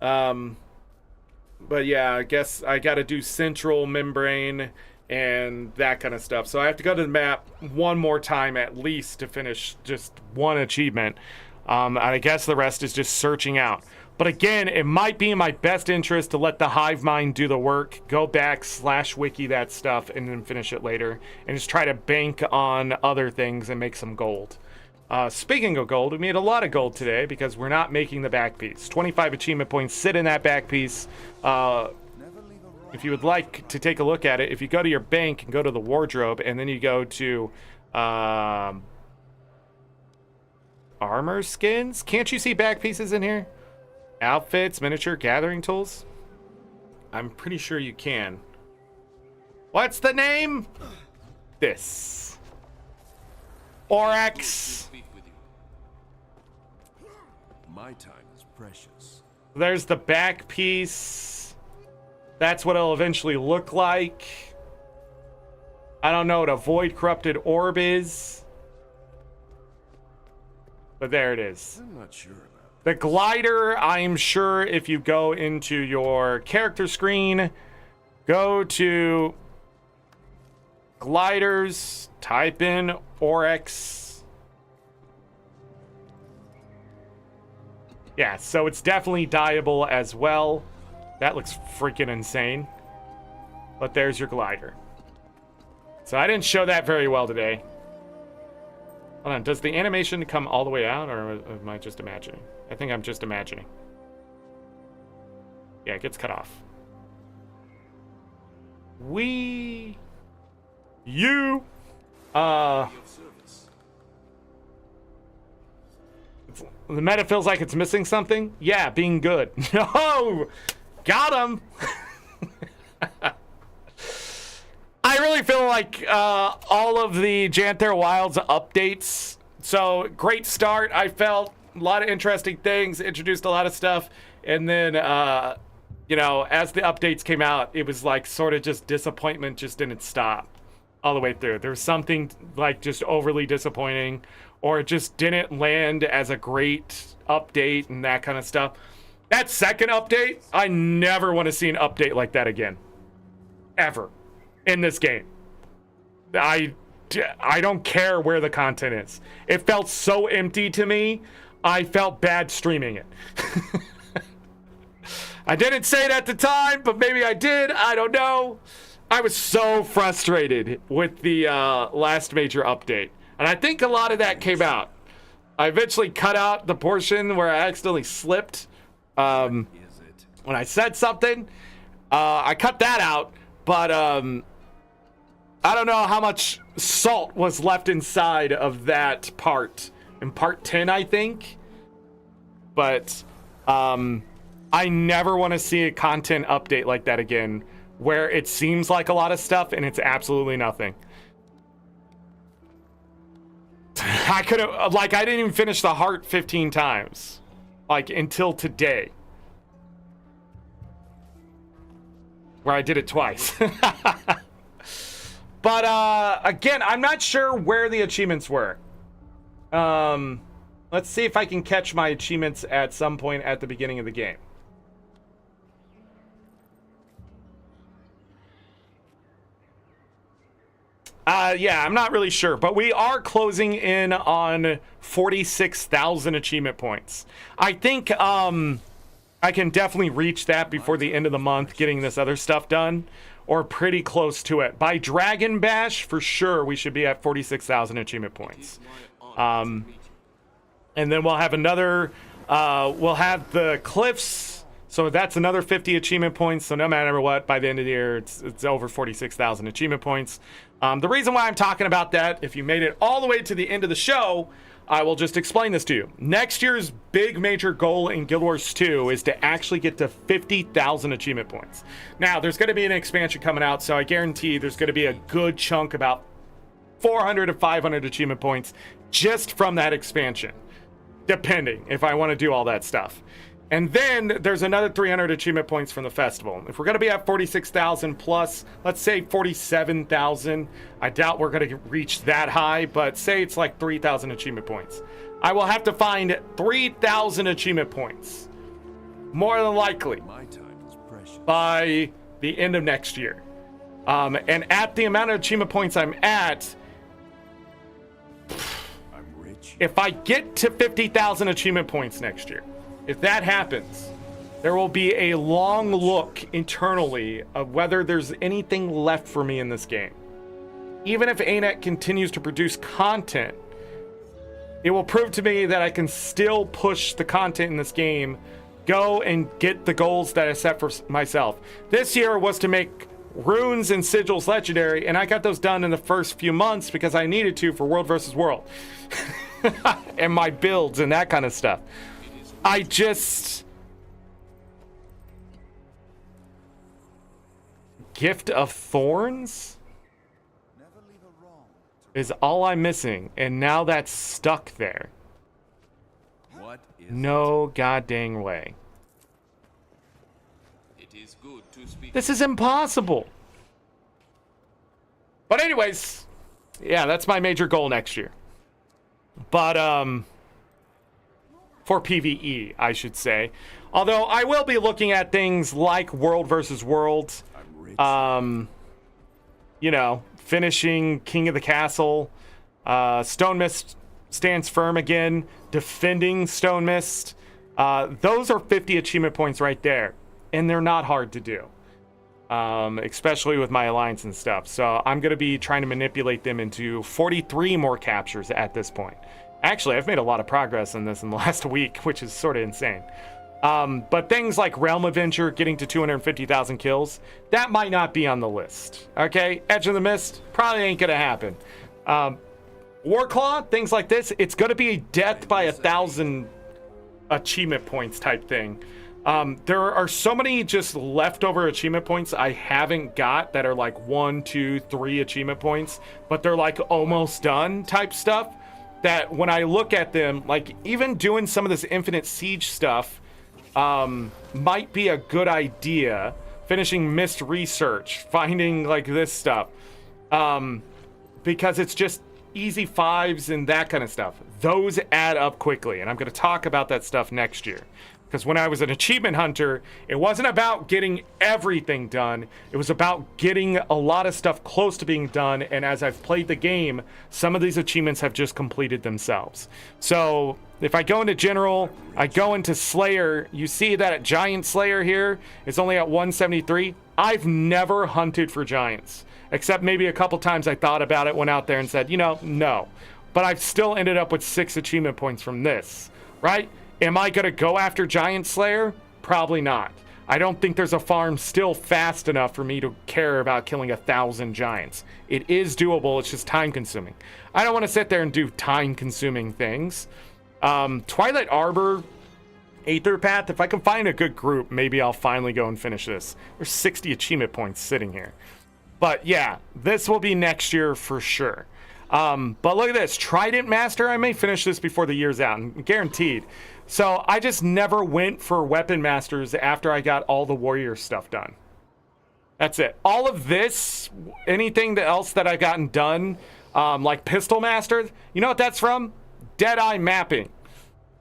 But yeah, I guess I got to do central membrane and that kind of stuff. So I have to go to the map one more time at least to finish just one achievement. And I guess the rest is just searching out. But again, it might be in my best interest to let the hive mind do the work, go back, /wiki that stuff, and then finish it later. And just try to bank on other things and make some gold. Speaking of gold, we made a lot of gold today because we're not making the back piece. 25 achievement points sit in that back piece. If you would like to take a look at it, if you go to your bank and go to the wardrobe, and then you go to armor skins. Can't you see back pieces in here? Outfits, miniature, gathering tools. I'm pretty sure you can. What's the name? This. Oryx. My time is precious. There's the back piece. That's what it'll eventually look like. I don't know what a void corrupted orb is. But there it is. I'm not sure. The glider, I'm sure if you go into your character screen, go to gliders, type in Oryx. Yeah, so it's definitely dyeable as well. That looks freaking insane. But there's your glider. So I didn't show that very well today. Hold on, does the animation come all the way out, or am I just imagining? I think I'm just imagining. Yeah, it gets cut off. The meta feels like it's missing something. Yeah, being good. No, got him. I really feel like all of the Janthir Wilds updates. So great start. I felt a lot of interesting things, introduced a lot of stuff, and then you know, as the updates came out, it was like sort of just disappointment just didn't stop all the way through. There was something like just overly disappointing, or it just didn't land as a great update and that kind of stuff. That second update, I never want to see an update like that again. Ever. In this game. I don't care where the content is. It felt so empty to me, I felt bad streaming it. I didn't say it at the time, but maybe I did. I don't know. I was so frustrated with the last major update. And I think a lot of that came out. I eventually cut out the portion where I accidentally slipped when I said something. I cut that out, but I don't know how much salt was left inside of that part. In part 10, I think. But I never want to see a content update like that again, where it seems like a lot of stuff and it's absolutely nothing. I could have, like, I didn't even finish the heart 15 times, like, until today, where I did it twice. But again, I'm not sure where the achievements were. Let's see if I can catch my achievements at some point at the beginning of the game. Yeah, I'm not really sure, but we are closing in on 46,000 achievement points. I think I can definitely reach that before the end of the month, getting this other stuff done, or pretty close to it. By Dragon Bash, for sure, we should be at 46,000 achievement points. And then we'll have another, we'll have the Cliffs, so that's another 50 achievement points. So no matter what, by the end of the year, it's over 46,000 achievement points. The reason why I'm talking about that, if you made it all the way to the end of the show, I will just explain this to you. Next year's big major goal in Guild Wars 2 is to actually get to 50,000 achievement points. Now, there's going to be an expansion coming out, so I guarantee there's going to be a good chunk, about 400 to 500 achievement points just from that expansion, depending if I want to do all that stuff. And then there's another 300 achievement points from the festival. If we're going to be at 46,000 plus, let's say 47,000. I doubt we're going to reach that high, but say it's like 3,000 achievement points. I will have to find 3,000 achievement points, more than likely, by the end of next year. And at the amount of achievement points I'm at, if I get to 50,000 achievement points next year, if that happens, there will be a long look internally of whether there's anything left for me in this game. Even if ArenaNet continues to produce content, it will prove to me that I can still push the content in this game, go and get the goals that I set for myself. This year was to make runes and sigils legendary, and I got those done in the first few months because I needed to for World versus World. And my builds and that kind of stuff. I just... Gift of Thorns is all I'm missing, and now that's stuck there. No goddamn way. This is impossible. But anyways, yeah, that's my major goal next year. But for PvE, I should say. Although I will be looking at things like World versus World. You know, finishing King of the Castle. Stone Mist stands firm again. Defending Stone Mist. Those are 50 achievement points right there. And they're not hard to do. Especially with my alliance and stuff. So I'm going to be trying to manipulate them into 43 more captures at this point. Actually, I've made a lot of progress in this in the last week, which is sort of insane. But things like Realm Avenger getting to 250,000 kills, that might not be on the list. Okay? Edge of the Mist, probably ain't going to happen. Warclaw, things like this, it's going to be a death by 1,000 achievement points type thing. There are so many just leftover achievement points I haven't got that are like 1, 2, 3 achievement points, but they're like almost done type stuff, that when I look at them, like even doing some of this Infinite Siege stuff might be a good idea. Finishing Mist Research, finding like this stuff, because it's just easy 5s and that kind of stuff. Those add up quickly, and I'm going to talk about that stuff next year. Because when I was an achievement hunter, it wasn't about getting everything done. It was about getting a lot of stuff close to being done. And as I've played the game, some of these achievements have just completed themselves. So if I go into General, I go into Slayer, you see that Giant Slayer here is only at 173. I've never hunted for giants, except maybe a couple times I thought about it, went out there and said, you know, no. But I've still ended up with 6 achievement points from this, right? Am I going to go after Giant Slayer? Probably not. I don't think there's a farm still fast enough for me to care about killing 1,000 giants. It is doable, it's just time consuming. I don't want to sit there and do time consuming things. Twilight Arbor, Aether Path, if I can find a good group, maybe I'll finally go and finish this. There's 60 achievement points sitting here. But yeah, this will be next year for sure. But look at this, Trident Master, I may finish this before the year's out, guaranteed. So I just never went for Weapon Masters after I got all the warrior stuff done. That's it. All of this, anything else that I've gotten done, like Pistol Master, you know what that's from? Deadeye mapping.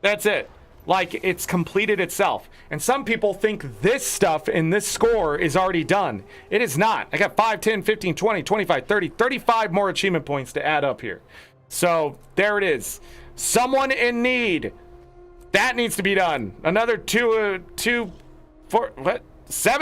That's it. Like, it's completed itself. And some people think this stuff in this score is already done. It is not. I got 5, 10, 15, 20, 25, 30, 35 more achievement points to add up here. So, there it is. Someone in need. That needs to be done. Another 7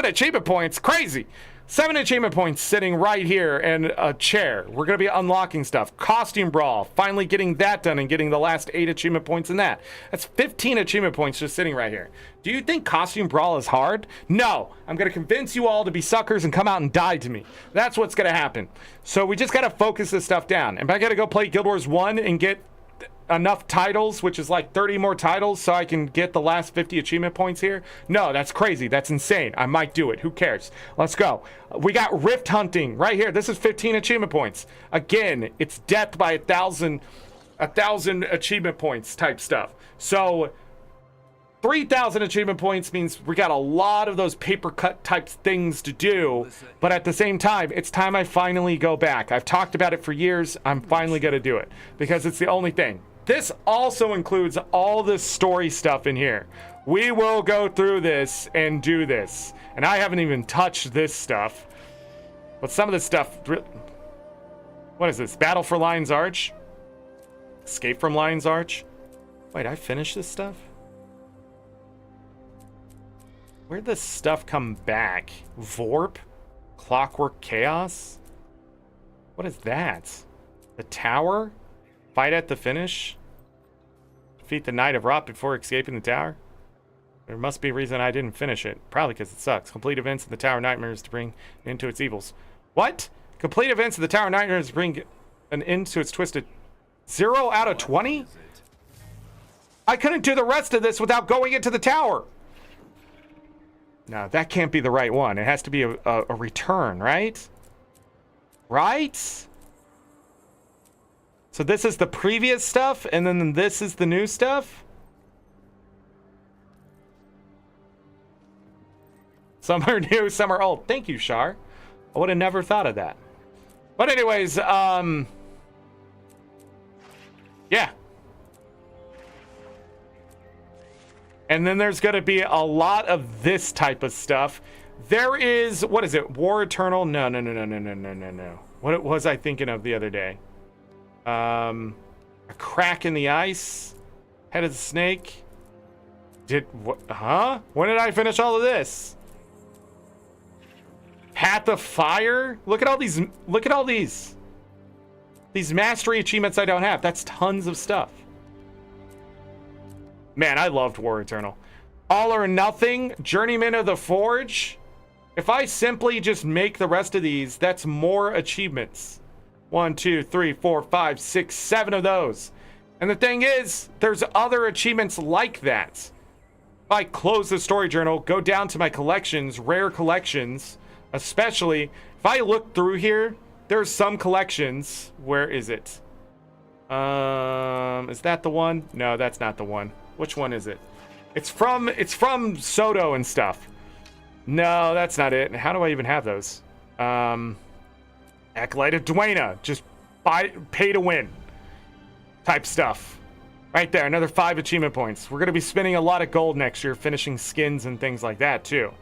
achievement points. Crazy. 7 achievement points sitting right here and a chair. We're going to be unlocking stuff. Costume Brawl. Finally getting that done and getting the last 8 achievement points in that. That's 15 achievement points just sitting right here. Do you think Costume Brawl is hard? No. I'm going to convince you all to be suckers and come out and die to me. That's what's going to happen. So we just got to focus this stuff down. And I got to go play Guild Wars 1 and get enough titles, which is like 30 more titles, so I can get the last 50 achievement points here. No, that's crazy. That's insane. I might do it. Who cares? Let's go. We got Rift Hunting right here. This is 15 achievement points. Again, it's death by 1,000 achievement points type stuff. So 3,000 achievement points means we got a lot of those paper cut type things to do, but at the same time, it's time I finally go back. I've talked about it for years. I'm finally going to do it because it's the only thing. This also includes all this story stuff in here. We will go through this and do this. And I haven't even touched this stuff. But some of this stuff... What is this? Battle for Lion's Arch? Escape from Lion's Arch? Wait, I finished this stuff? Where'd this stuff come back? Vorp? Clockwork Chaos? What is that? The Tower? Fight at the finish? Defeat the Knight of Rot before escaping the tower? There must be a reason I didn't finish it. Probably because it sucks. Complete events in the Tower of Nightmares to bring an end to its evils. What? Complete events in the Tower of Nightmares to bring an end to its twisted... 0 out of 20? I couldn't do the rest of this without going into the tower. No, that can't be the right one. It has to be a return, right? Right? So this is the previous stuff, and then this is the new stuff? Some are new, some are old. Thank you, Shar. I would have never thought of that. But anyways, yeah. And then there's going to be a lot of this type of stuff. There is, what is it? War Eternal? No. What was I thinking of the other day? A Crack in the Ice? Head of the Snake? When did I finish all of this? Path of Fire? Look at all these. These mastery achievements I don't have. That's tons of stuff. Man, I loved War Eternal. All or Nothing, Journeyman of the Forge. If I simply just make the rest of these, that's more achievements. 1, 2, 3, 4, 5, 6, 7 of those. And the thing is, there's other achievements like that. If I close the story journal, go down to my collections, rare collections, especially, if I look through here, there's some collections. Where is it? Is that the one? No, that's not the one. Which one is it? It's from Soto and stuff. No, that's not it. How do I even have those? Acolyte of Dwayna. Just pay to win type stuff. Right there, another 5 achievement points. We're going to be spending a lot of gold next year, finishing skins and things like that too.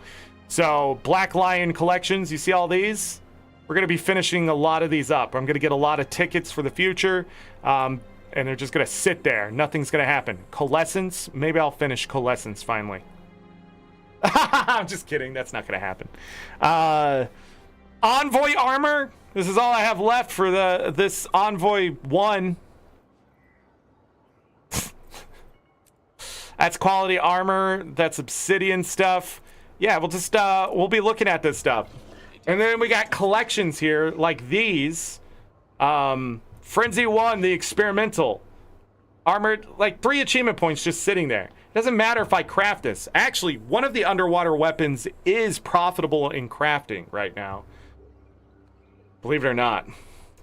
So, Black Lion collections, you see all these? We're going to be finishing a lot of these up. I'm going to get a lot of tickets for the future, and they're just going to sit there. Nothing's going to happen. Coalescence, maybe I'll finish Coalescence finally. I'm just kidding, that's not going to happen. Envoy armor, this is all I have left for this Envoy 1. That's quality armor. That's obsidian stuff. Yeah, we'll be looking at this stuff. And then we got collections here like these. Frenzy 1, the experimental. Armored, like 3 achievement points just sitting there. It doesn't matter if I craft this. Actually, one of the underwater weapons is profitable in crafting right now. Believe it or not.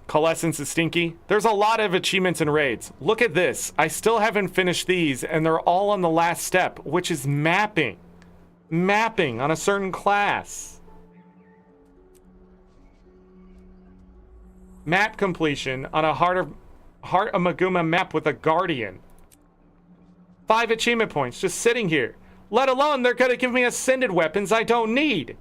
Coalescence is stinky. There's a lot of achievements and raids. Look at this. I still haven't finished these, and they're all on the last step, which is mapping. Mapping on a certain class. Map completion on a Heart of Maguma map with a Guardian. 5 achievement points just sitting here. Let alone they're going to give me ascended weapons I don't need.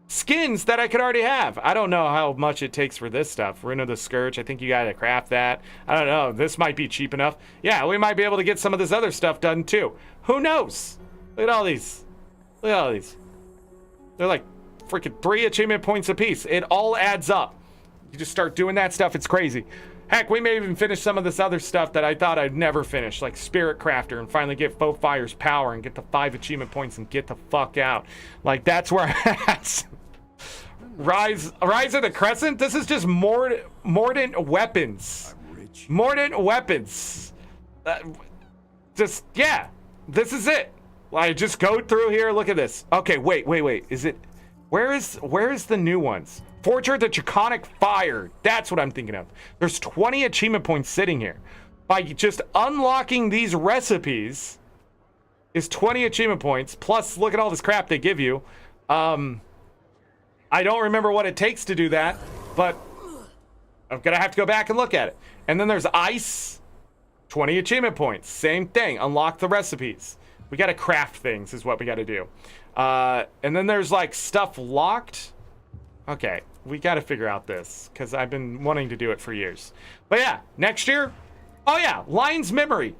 Skins that I could already have. I don't know how much it takes for this stuff. Rune of the Scourge, I think you gotta craft that. I don't know, this might be cheap enough. Yeah, we might be able to get some of this other stuff done too. Who knows? Look at all these. Look at all these. They're like freaking 3 achievement points apiece. It all adds up. You just start doing that stuff, it's crazy. Heck, we may even finish some of this other stuff that I thought I'd never finish, like Spirit Crafter, and finally get Foe Fire's power and get the 5 achievement points and get the fuck out. Like, that's where I'm at. Rise of the Crescent? This is just mordant weapons. Mordant weapons. Just, yeah. This is it. Like, just go through here, look at this. Okay, wait. Is it... Where is the new ones? Forger the Draconic Fire. That's what I'm thinking of. There's 20 achievement points sitting here. By just unlocking these recipes is 20 achievement points. Plus, look at all this crap they give you. I don't remember what it takes to do that, but I'm gonna have to go back and look at it. And then there's Ice. 20 achievement points. Same thing. Unlock the recipes. We gotta craft things is what we gotta do. And then there's like stuff locked. Okay, we gotta figure out this because I've been wanting to do it for years. But yeah, next year, oh yeah, Lion's Memory.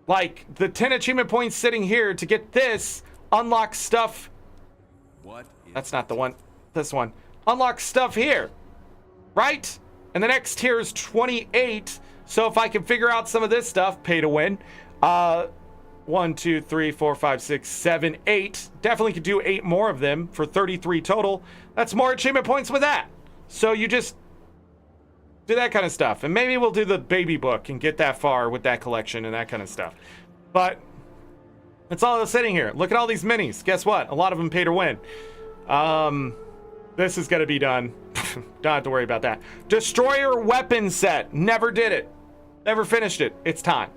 Like the 10 achievement points sitting here to get this, unlock stuff. What? That's not the one. This one. Unlock stuff here. Right? And the next tier is 28. So if I can figure out some of this stuff, pay to win. 1, 2, 3, 4, 5, 6, 7, 8. Definitely could do 8 more of them for 33 total. That's more achievement points with that. So you just do that kind of stuff. And maybe we'll do the baby book and get that far with that collection and that kind of stuff. But it's all sitting here. Look at all these minis. Guess what? A lot of them pay to win. This is going to be done. Don't have to worry about that. Destroyer weapon set. Never did it. Never finished it. It's time.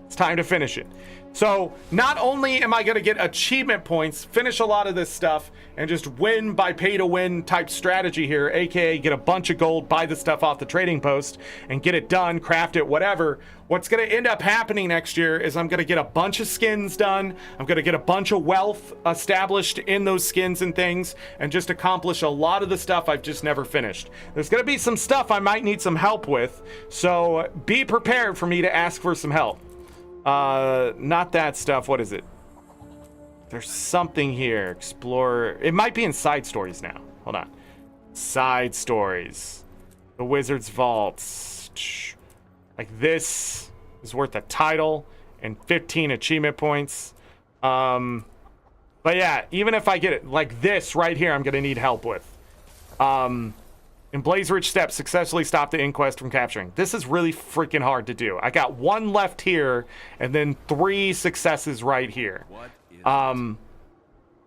It's time to finish it. So not only am I going to get achievement points, finish a lot of this stuff, and just win by pay to win type strategy here, aka get a bunch of gold, buy the stuff off the trading post, and get it done, craft it, whatever. What's going to end up happening next year is I'm going to get a bunch of skins done. I'm going to get a bunch of wealth established in those skins and things, and just accomplish a lot of the stuff I've just never finished. There's going to be some stuff I might need some help with, so be prepared for me to ask for some help. Not that stuff. What is it? There's something here. Explore. It might be in side stories now. Hold on. Side stories. The Wizard's Vaults. Like this is worth a title and 15 achievement points. But yeah, even if I get it like this right here, I'm gonna need help with. In Blaze Ridge Steps, successfully stopped the inquest from capturing. This is really freaking hard to do. I got 1 left here, and then 3 successes right here.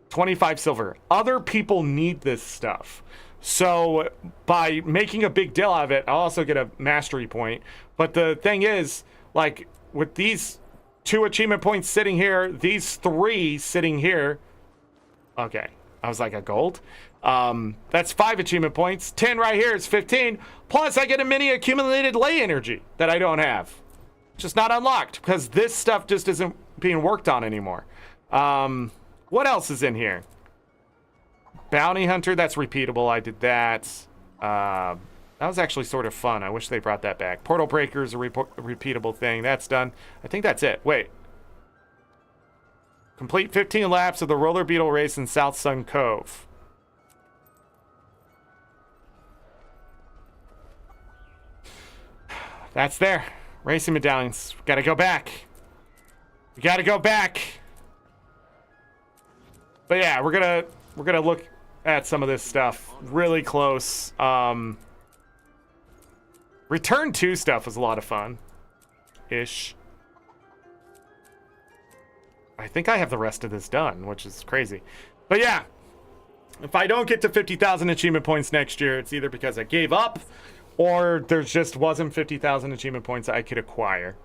25 silver. Other people need this stuff. So by making a big deal out of it, I'll also get a mastery point. But the thing is, like, with these 2 achievement points sitting here, these 3 sitting here. Okay, I was like, a gold? That's 5 achievement points. 10 right here is 15. Plus, I get a mini accumulated ley energy that I don't have. Just not unlocked because this stuff just isn't being worked on anymore. What else is in here? Bounty Hunter, that's repeatable. I did that. That was actually sort of fun. I wish they brought that back. Portal Breaker is a repeatable thing. That's done. I think that's it. Wait. Complete 15 laps of the roller beetle race in South Sun Cove. That's there. Racing medallions. Gotta go back. We gotta go back. But yeah, we're gonna look at some of this stuff really close. Return 2 stuff was a lot of fun. Ish. I think I have the rest of this done, which is crazy. But yeah, if I don't get to 50,000 achievement points next year, it's either because I gave up or there just wasn't 50,000 achievement points I could acquire.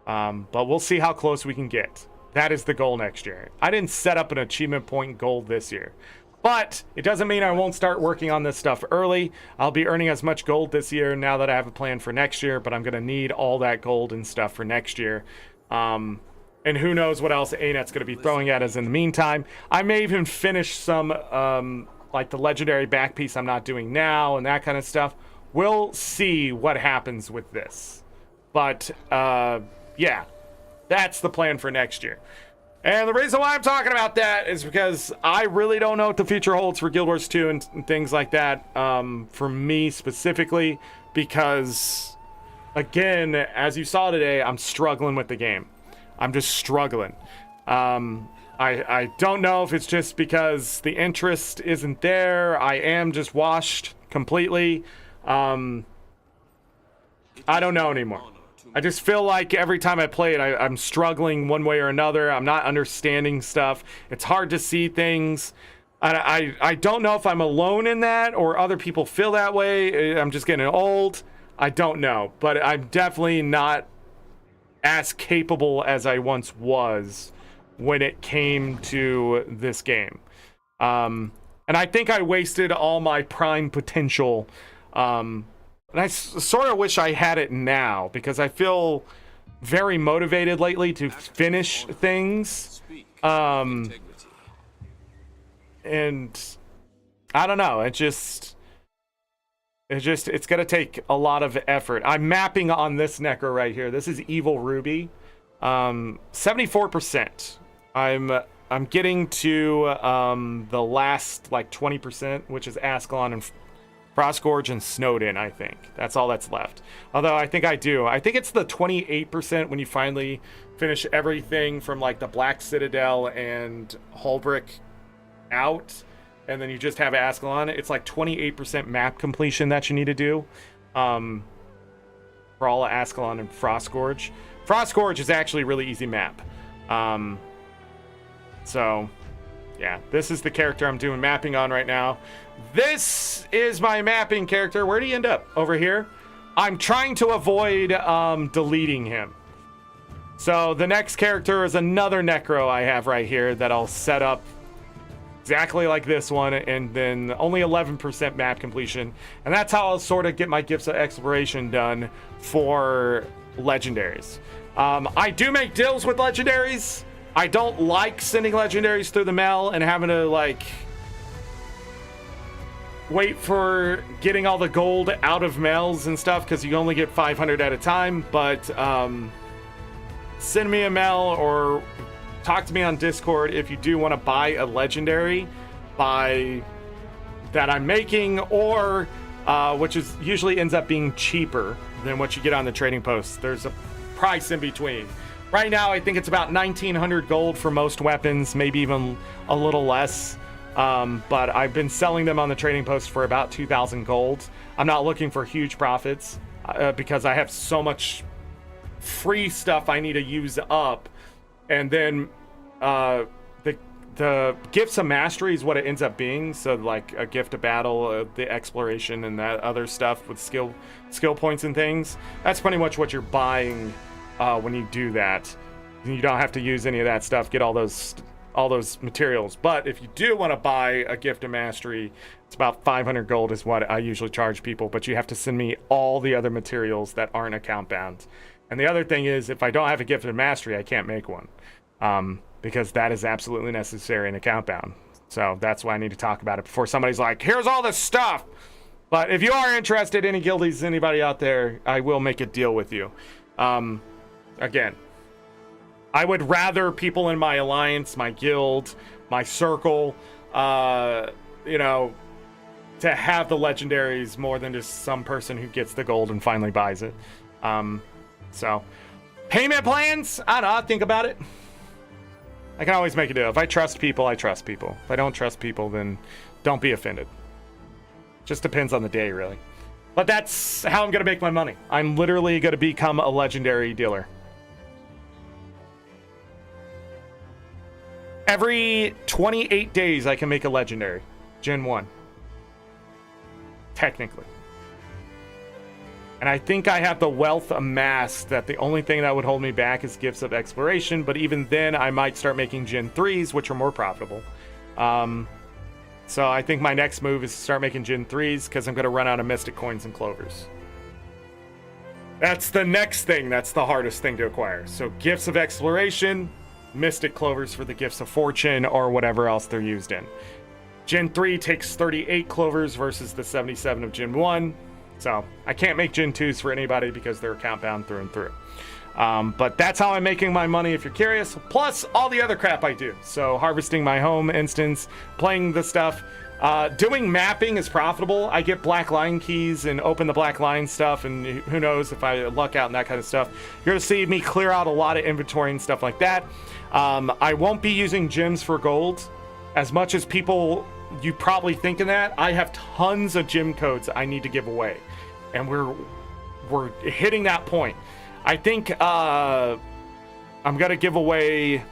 But we'll see how close we can get. That is the goal next year. I didn't set up an achievement point goal this year. But it doesn't mean I won't start working on this stuff early. I'll be earning as much gold this year now that I have a plan for next year, but I'm going to need all that gold and stuff for next year. And who knows what else ANET's going to be throwing at us in the meantime. I may even finish some, like the legendary back piece I'm not doing now and that kind of stuff. We'll see what happens with this. But, yeah, that's the plan for next year. And the reason why I'm talking about that is because I really don't know what the future holds for Guild Wars 2 and things like that, for me specifically, because, again, as you saw today, I'm struggling with the game. I'm just struggling. I don't know if it's just because the interest isn't there. I am just washed completely. I don't know anymore. I just feel like every time I play it, I'm struggling one way or another. I'm not understanding stuff. It's hard to see things. I don't know if I'm alone in that or other people feel that way. I'm just getting old. I don't know. But I'm definitely not as capable as I once was when it came to this game. And I think I wasted all my prime potential. And I sort of wish I had it now because I feel very motivated lately to finish things. And I don't know. It's going to take a lot of effort. I'm mapping on this necro right here. This is Evil Ruby. 74%. I'm getting to the last like 20%, which is Ascalon and Frostgorge and Snowden, I think. That's all that's left. Although I think it's the 28% when you finally finish everything from like the Black Citadel and Hulbrick out, and then you just have Ascalon. It's like 28% map completion that you need to do for all of Ascalon and Frostgorge. Frostgorge is actually a really easy map. So yeah, this is the character I'm doing mapping on right now. This is my mapping character. Where do you end up? Over here. I'm trying to avoid deleting him. So the next character is another Necro I have right here that I'll set up exactly like this one, and then only 11% map completion. And that's how I'll sort of get my Gifts of Exploration done for legendaries. I do make deals with legendaries. I don't like sending legendaries through the mail and having to like wait for getting all the gold out of mails and stuff because you only get 500 at a time. But send me a mail or talk to me on Discord if you do want to buy a legendary that I'm making, or which is usually ends up being cheaper than what you get on the trading post. There's a price in between. Right now, I think it's about 1,900 gold for most weapons, maybe even a little less But I've been selling them on the trading post for about 2,000 gold. I'm not looking for huge profits because I have so much free stuff I need to use up. And then the gifts of mastery is what it ends up being. So like a gift of battle, the exploration, and that other stuff with skill points and things. That's pretty much what you're buying when you do that. You don't have to use any of that stuff. Get all those materials. But if you do want to buy a gift of mastery, it's about 500 gold is what I usually charge people. But you have to send me all the other materials that aren't account bound. And the other thing is, if I don't have a gift of mastery, I can't make one. Because that is absolutely necessary in account bound. So that's why I need to talk about it before somebody's like, here's all this stuff. But if you are interested, any guildies, anybody out there, I will make a deal with you. Again, I would rather people in my alliance, my guild, my circle, you know, to have the legendaries more than just some person who gets the gold and finally buys it. So, payment plans? I don't know, I'll think about it. I can always make a deal. If I trust people, I trust people. If I don't trust people, then don't be offended. Just depends on the day, really. But that's how I'm going to make my money. I'm literally going to become a legendary dealer. Every 28 days, I can make a legendary. Gen 1. Technically. And I think I have the wealth amassed that the only thing that would hold me back is gifts of exploration. But even then, I might start making Gen 3s, which are more profitable. So I think my next move is to start making Gen 3s because I'm going to run out of Mystic Coins and Clovers. That's the next thing. That's the hardest thing to acquire. So gifts of exploration, Mystic Clovers for the gifts of fortune, or whatever else they're used in. Gen 3 takes 38 Clovers versus the 77 of Gen 1. So I can't make Gen 2s for anybody because they're account bound through and through. But that's how I'm making my money if you're curious. Plus all the other crap I do. So harvesting my home instance, playing the stuff. Doing mapping is profitable. I get black line keys and open the black line stuff. And who knows if I luck out and that kind of stuff. You're going to see me clear out a lot of inventory and stuff like that. I won't be using gems for gold. As much as people... You probably thinking that I have tons of gem codes I need to give away, and we're hitting that point. I think I'm gonna give away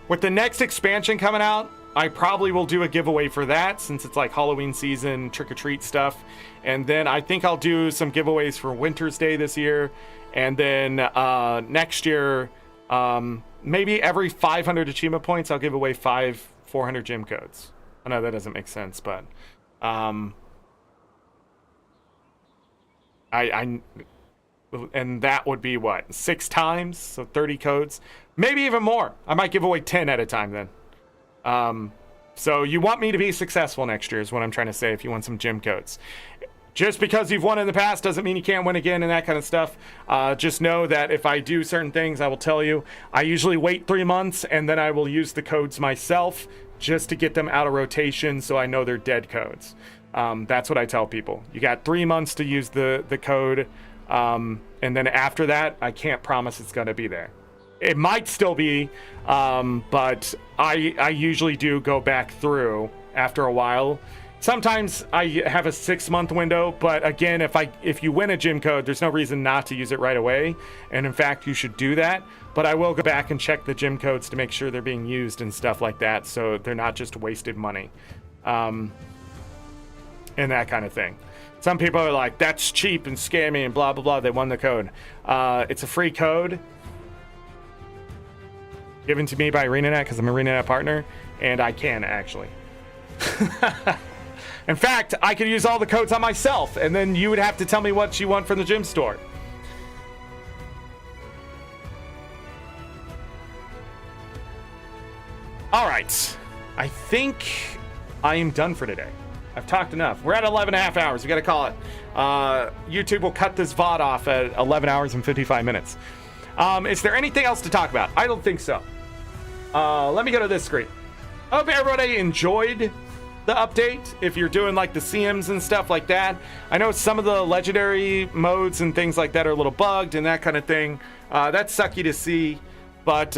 with the next expansion coming out. I probably will do a giveaway for that since it's like Halloween season, trick-or-treat stuff, and then I think I'll do some giveaways for Winter's Day this year, and then next year maybe every 500 achievement points I'll give away 400 gem codes. I know that doesn't make sense, but and that would be what, 6 times, so 30 codes, maybe even more. I might give away 10 at a time then. So you want me to be successful next year is what I'm trying to say. If you want some gem codes, just because you've won in the past doesn't mean you can't win again and that kind of stuff. Just know that if I do certain things, I will tell you. I usually wait 3 months and then I will use the codes myself just to get them out of rotation so I know they're dead codes. That's what I tell people. You got 3 months to use the code, and then after that, I can't promise it's going to be there. It might still be, but I usually do go back through after a while. Sometimes I have a 6-month window, but again, if you win a gem code, there's no reason not to use it right away. And in fact, you should do that. But I will go back and check the gem codes to make sure they're being used and stuff like that, so they're not just wasted money. And that kind of thing. Some people are like, that's cheap and scammy and blah, blah, blah. They won the code. It's a free code given to me by ArenaNet because I'm an ArenaNet partner, and I can actually. In fact, I could use all the codes on myself, and then you would have to tell me what you want from the gym store. All right. I think I am done for today. I've talked enough. We're at 11.5 hours. We got to call it. YouTube will cut this VOD off at 11 hours and 55 minutes. Is there anything else to talk about? I don't think so. Let me go to this screen. I hope everybody enjoyed the update. If you're doing like the CMs and stuff like that, I know some of the legendary modes and things like that are a little bugged and that kind of thing. That's sucky to see, but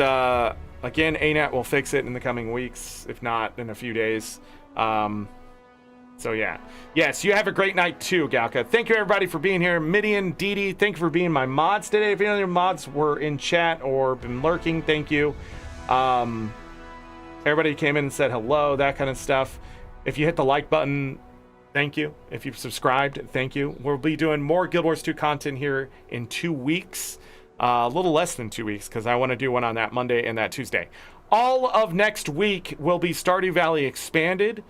again, ANET will fix it in the coming weeks, if not in a few days. So yeah. Yes, you have a great night too, Galka. Thank you everybody for being here. Midian, Didi, thank you for being my mods today. If any of your mods were in chat or been lurking, thank you. Everybody came in and said hello, that kind of stuff. If you hit the like button, thank you. If you've subscribed, thank you. We'll be doing more Guild Wars 2 content here in 2 weeks. A little less than 2 weeks, because I want to do one on that Monday and that Tuesday. All of next week will be Stardew Valley Expanded.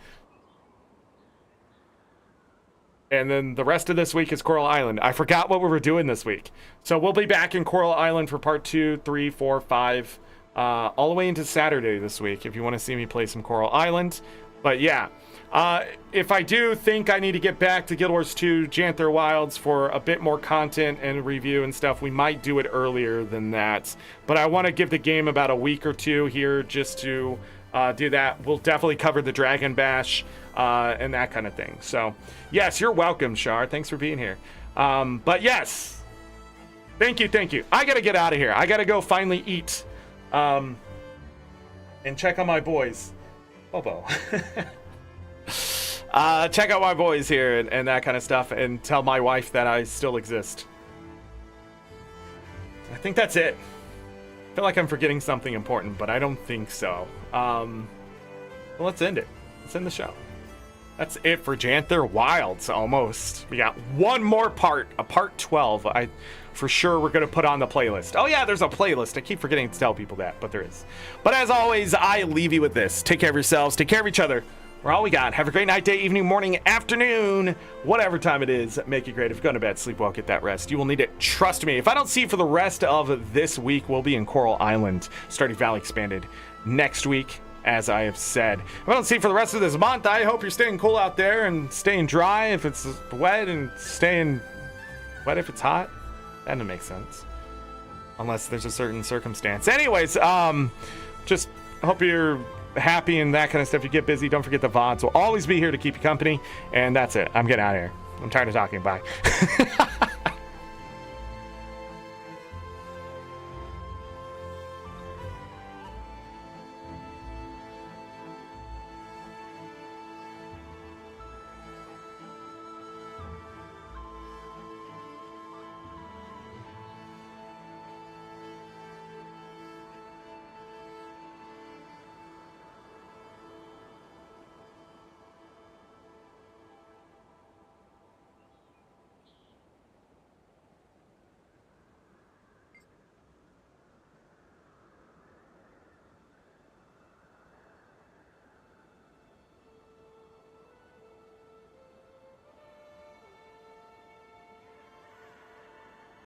And then the rest of this week is Coral Island. I forgot what we were doing this week. So we'll be back in Coral Island for part 2, 3, 4, 5, all the way into Saturday this week if you want to see me play some Coral Island. But yeah, if I do think I need to get back to Guild Wars 2 Janthir Wilds for a bit more content and review and stuff, we might do it earlier than that. But I want to give the game about a week or two here just to do that. We'll definitely cover the Dragon Bash and that kind of thing. So yes, you're welcome, Shar. Thanks for being here. But yes, thank you. I gotta get out of here. I gotta go finally eat and check on my boys. Bobo. Check out my boys here and that kind of stuff, and tell my wife that I still exist. I think that's it. I feel like I'm forgetting something important, but I don't think so. Well, let's end it. Let's end the show. That's it for Janthir Wilds, almost. We got one more part, a part 12. For sure we're going to put on the playlist. Oh yeah, there's a playlist. I keep forgetting to tell people that, but there is. But as always, I leave you with this. Take care of yourselves. Take care of each other. We're all we got. Have a great night, day, evening, morning, afternoon, whatever time it is. Make it great. If you're going to bed, sleep well, get that rest. You will need it. Trust me. If I don't see you for the rest of this week, we'll be in Coral Island, Stardew Valley Expanded next week, as I have said. If I don't see you for the rest of this month, I hope you're staying cool out there and staying dry if it's wet, and staying wet if it's hot. That doesn't make sense. Unless there's a certain circumstance. Anyways, just hope you're happy and that kind of stuff. You get busy. Don't forget the VODs will always be here to keep you company. And that's it. I'm getting out of here. I'm tired of talking. Bye.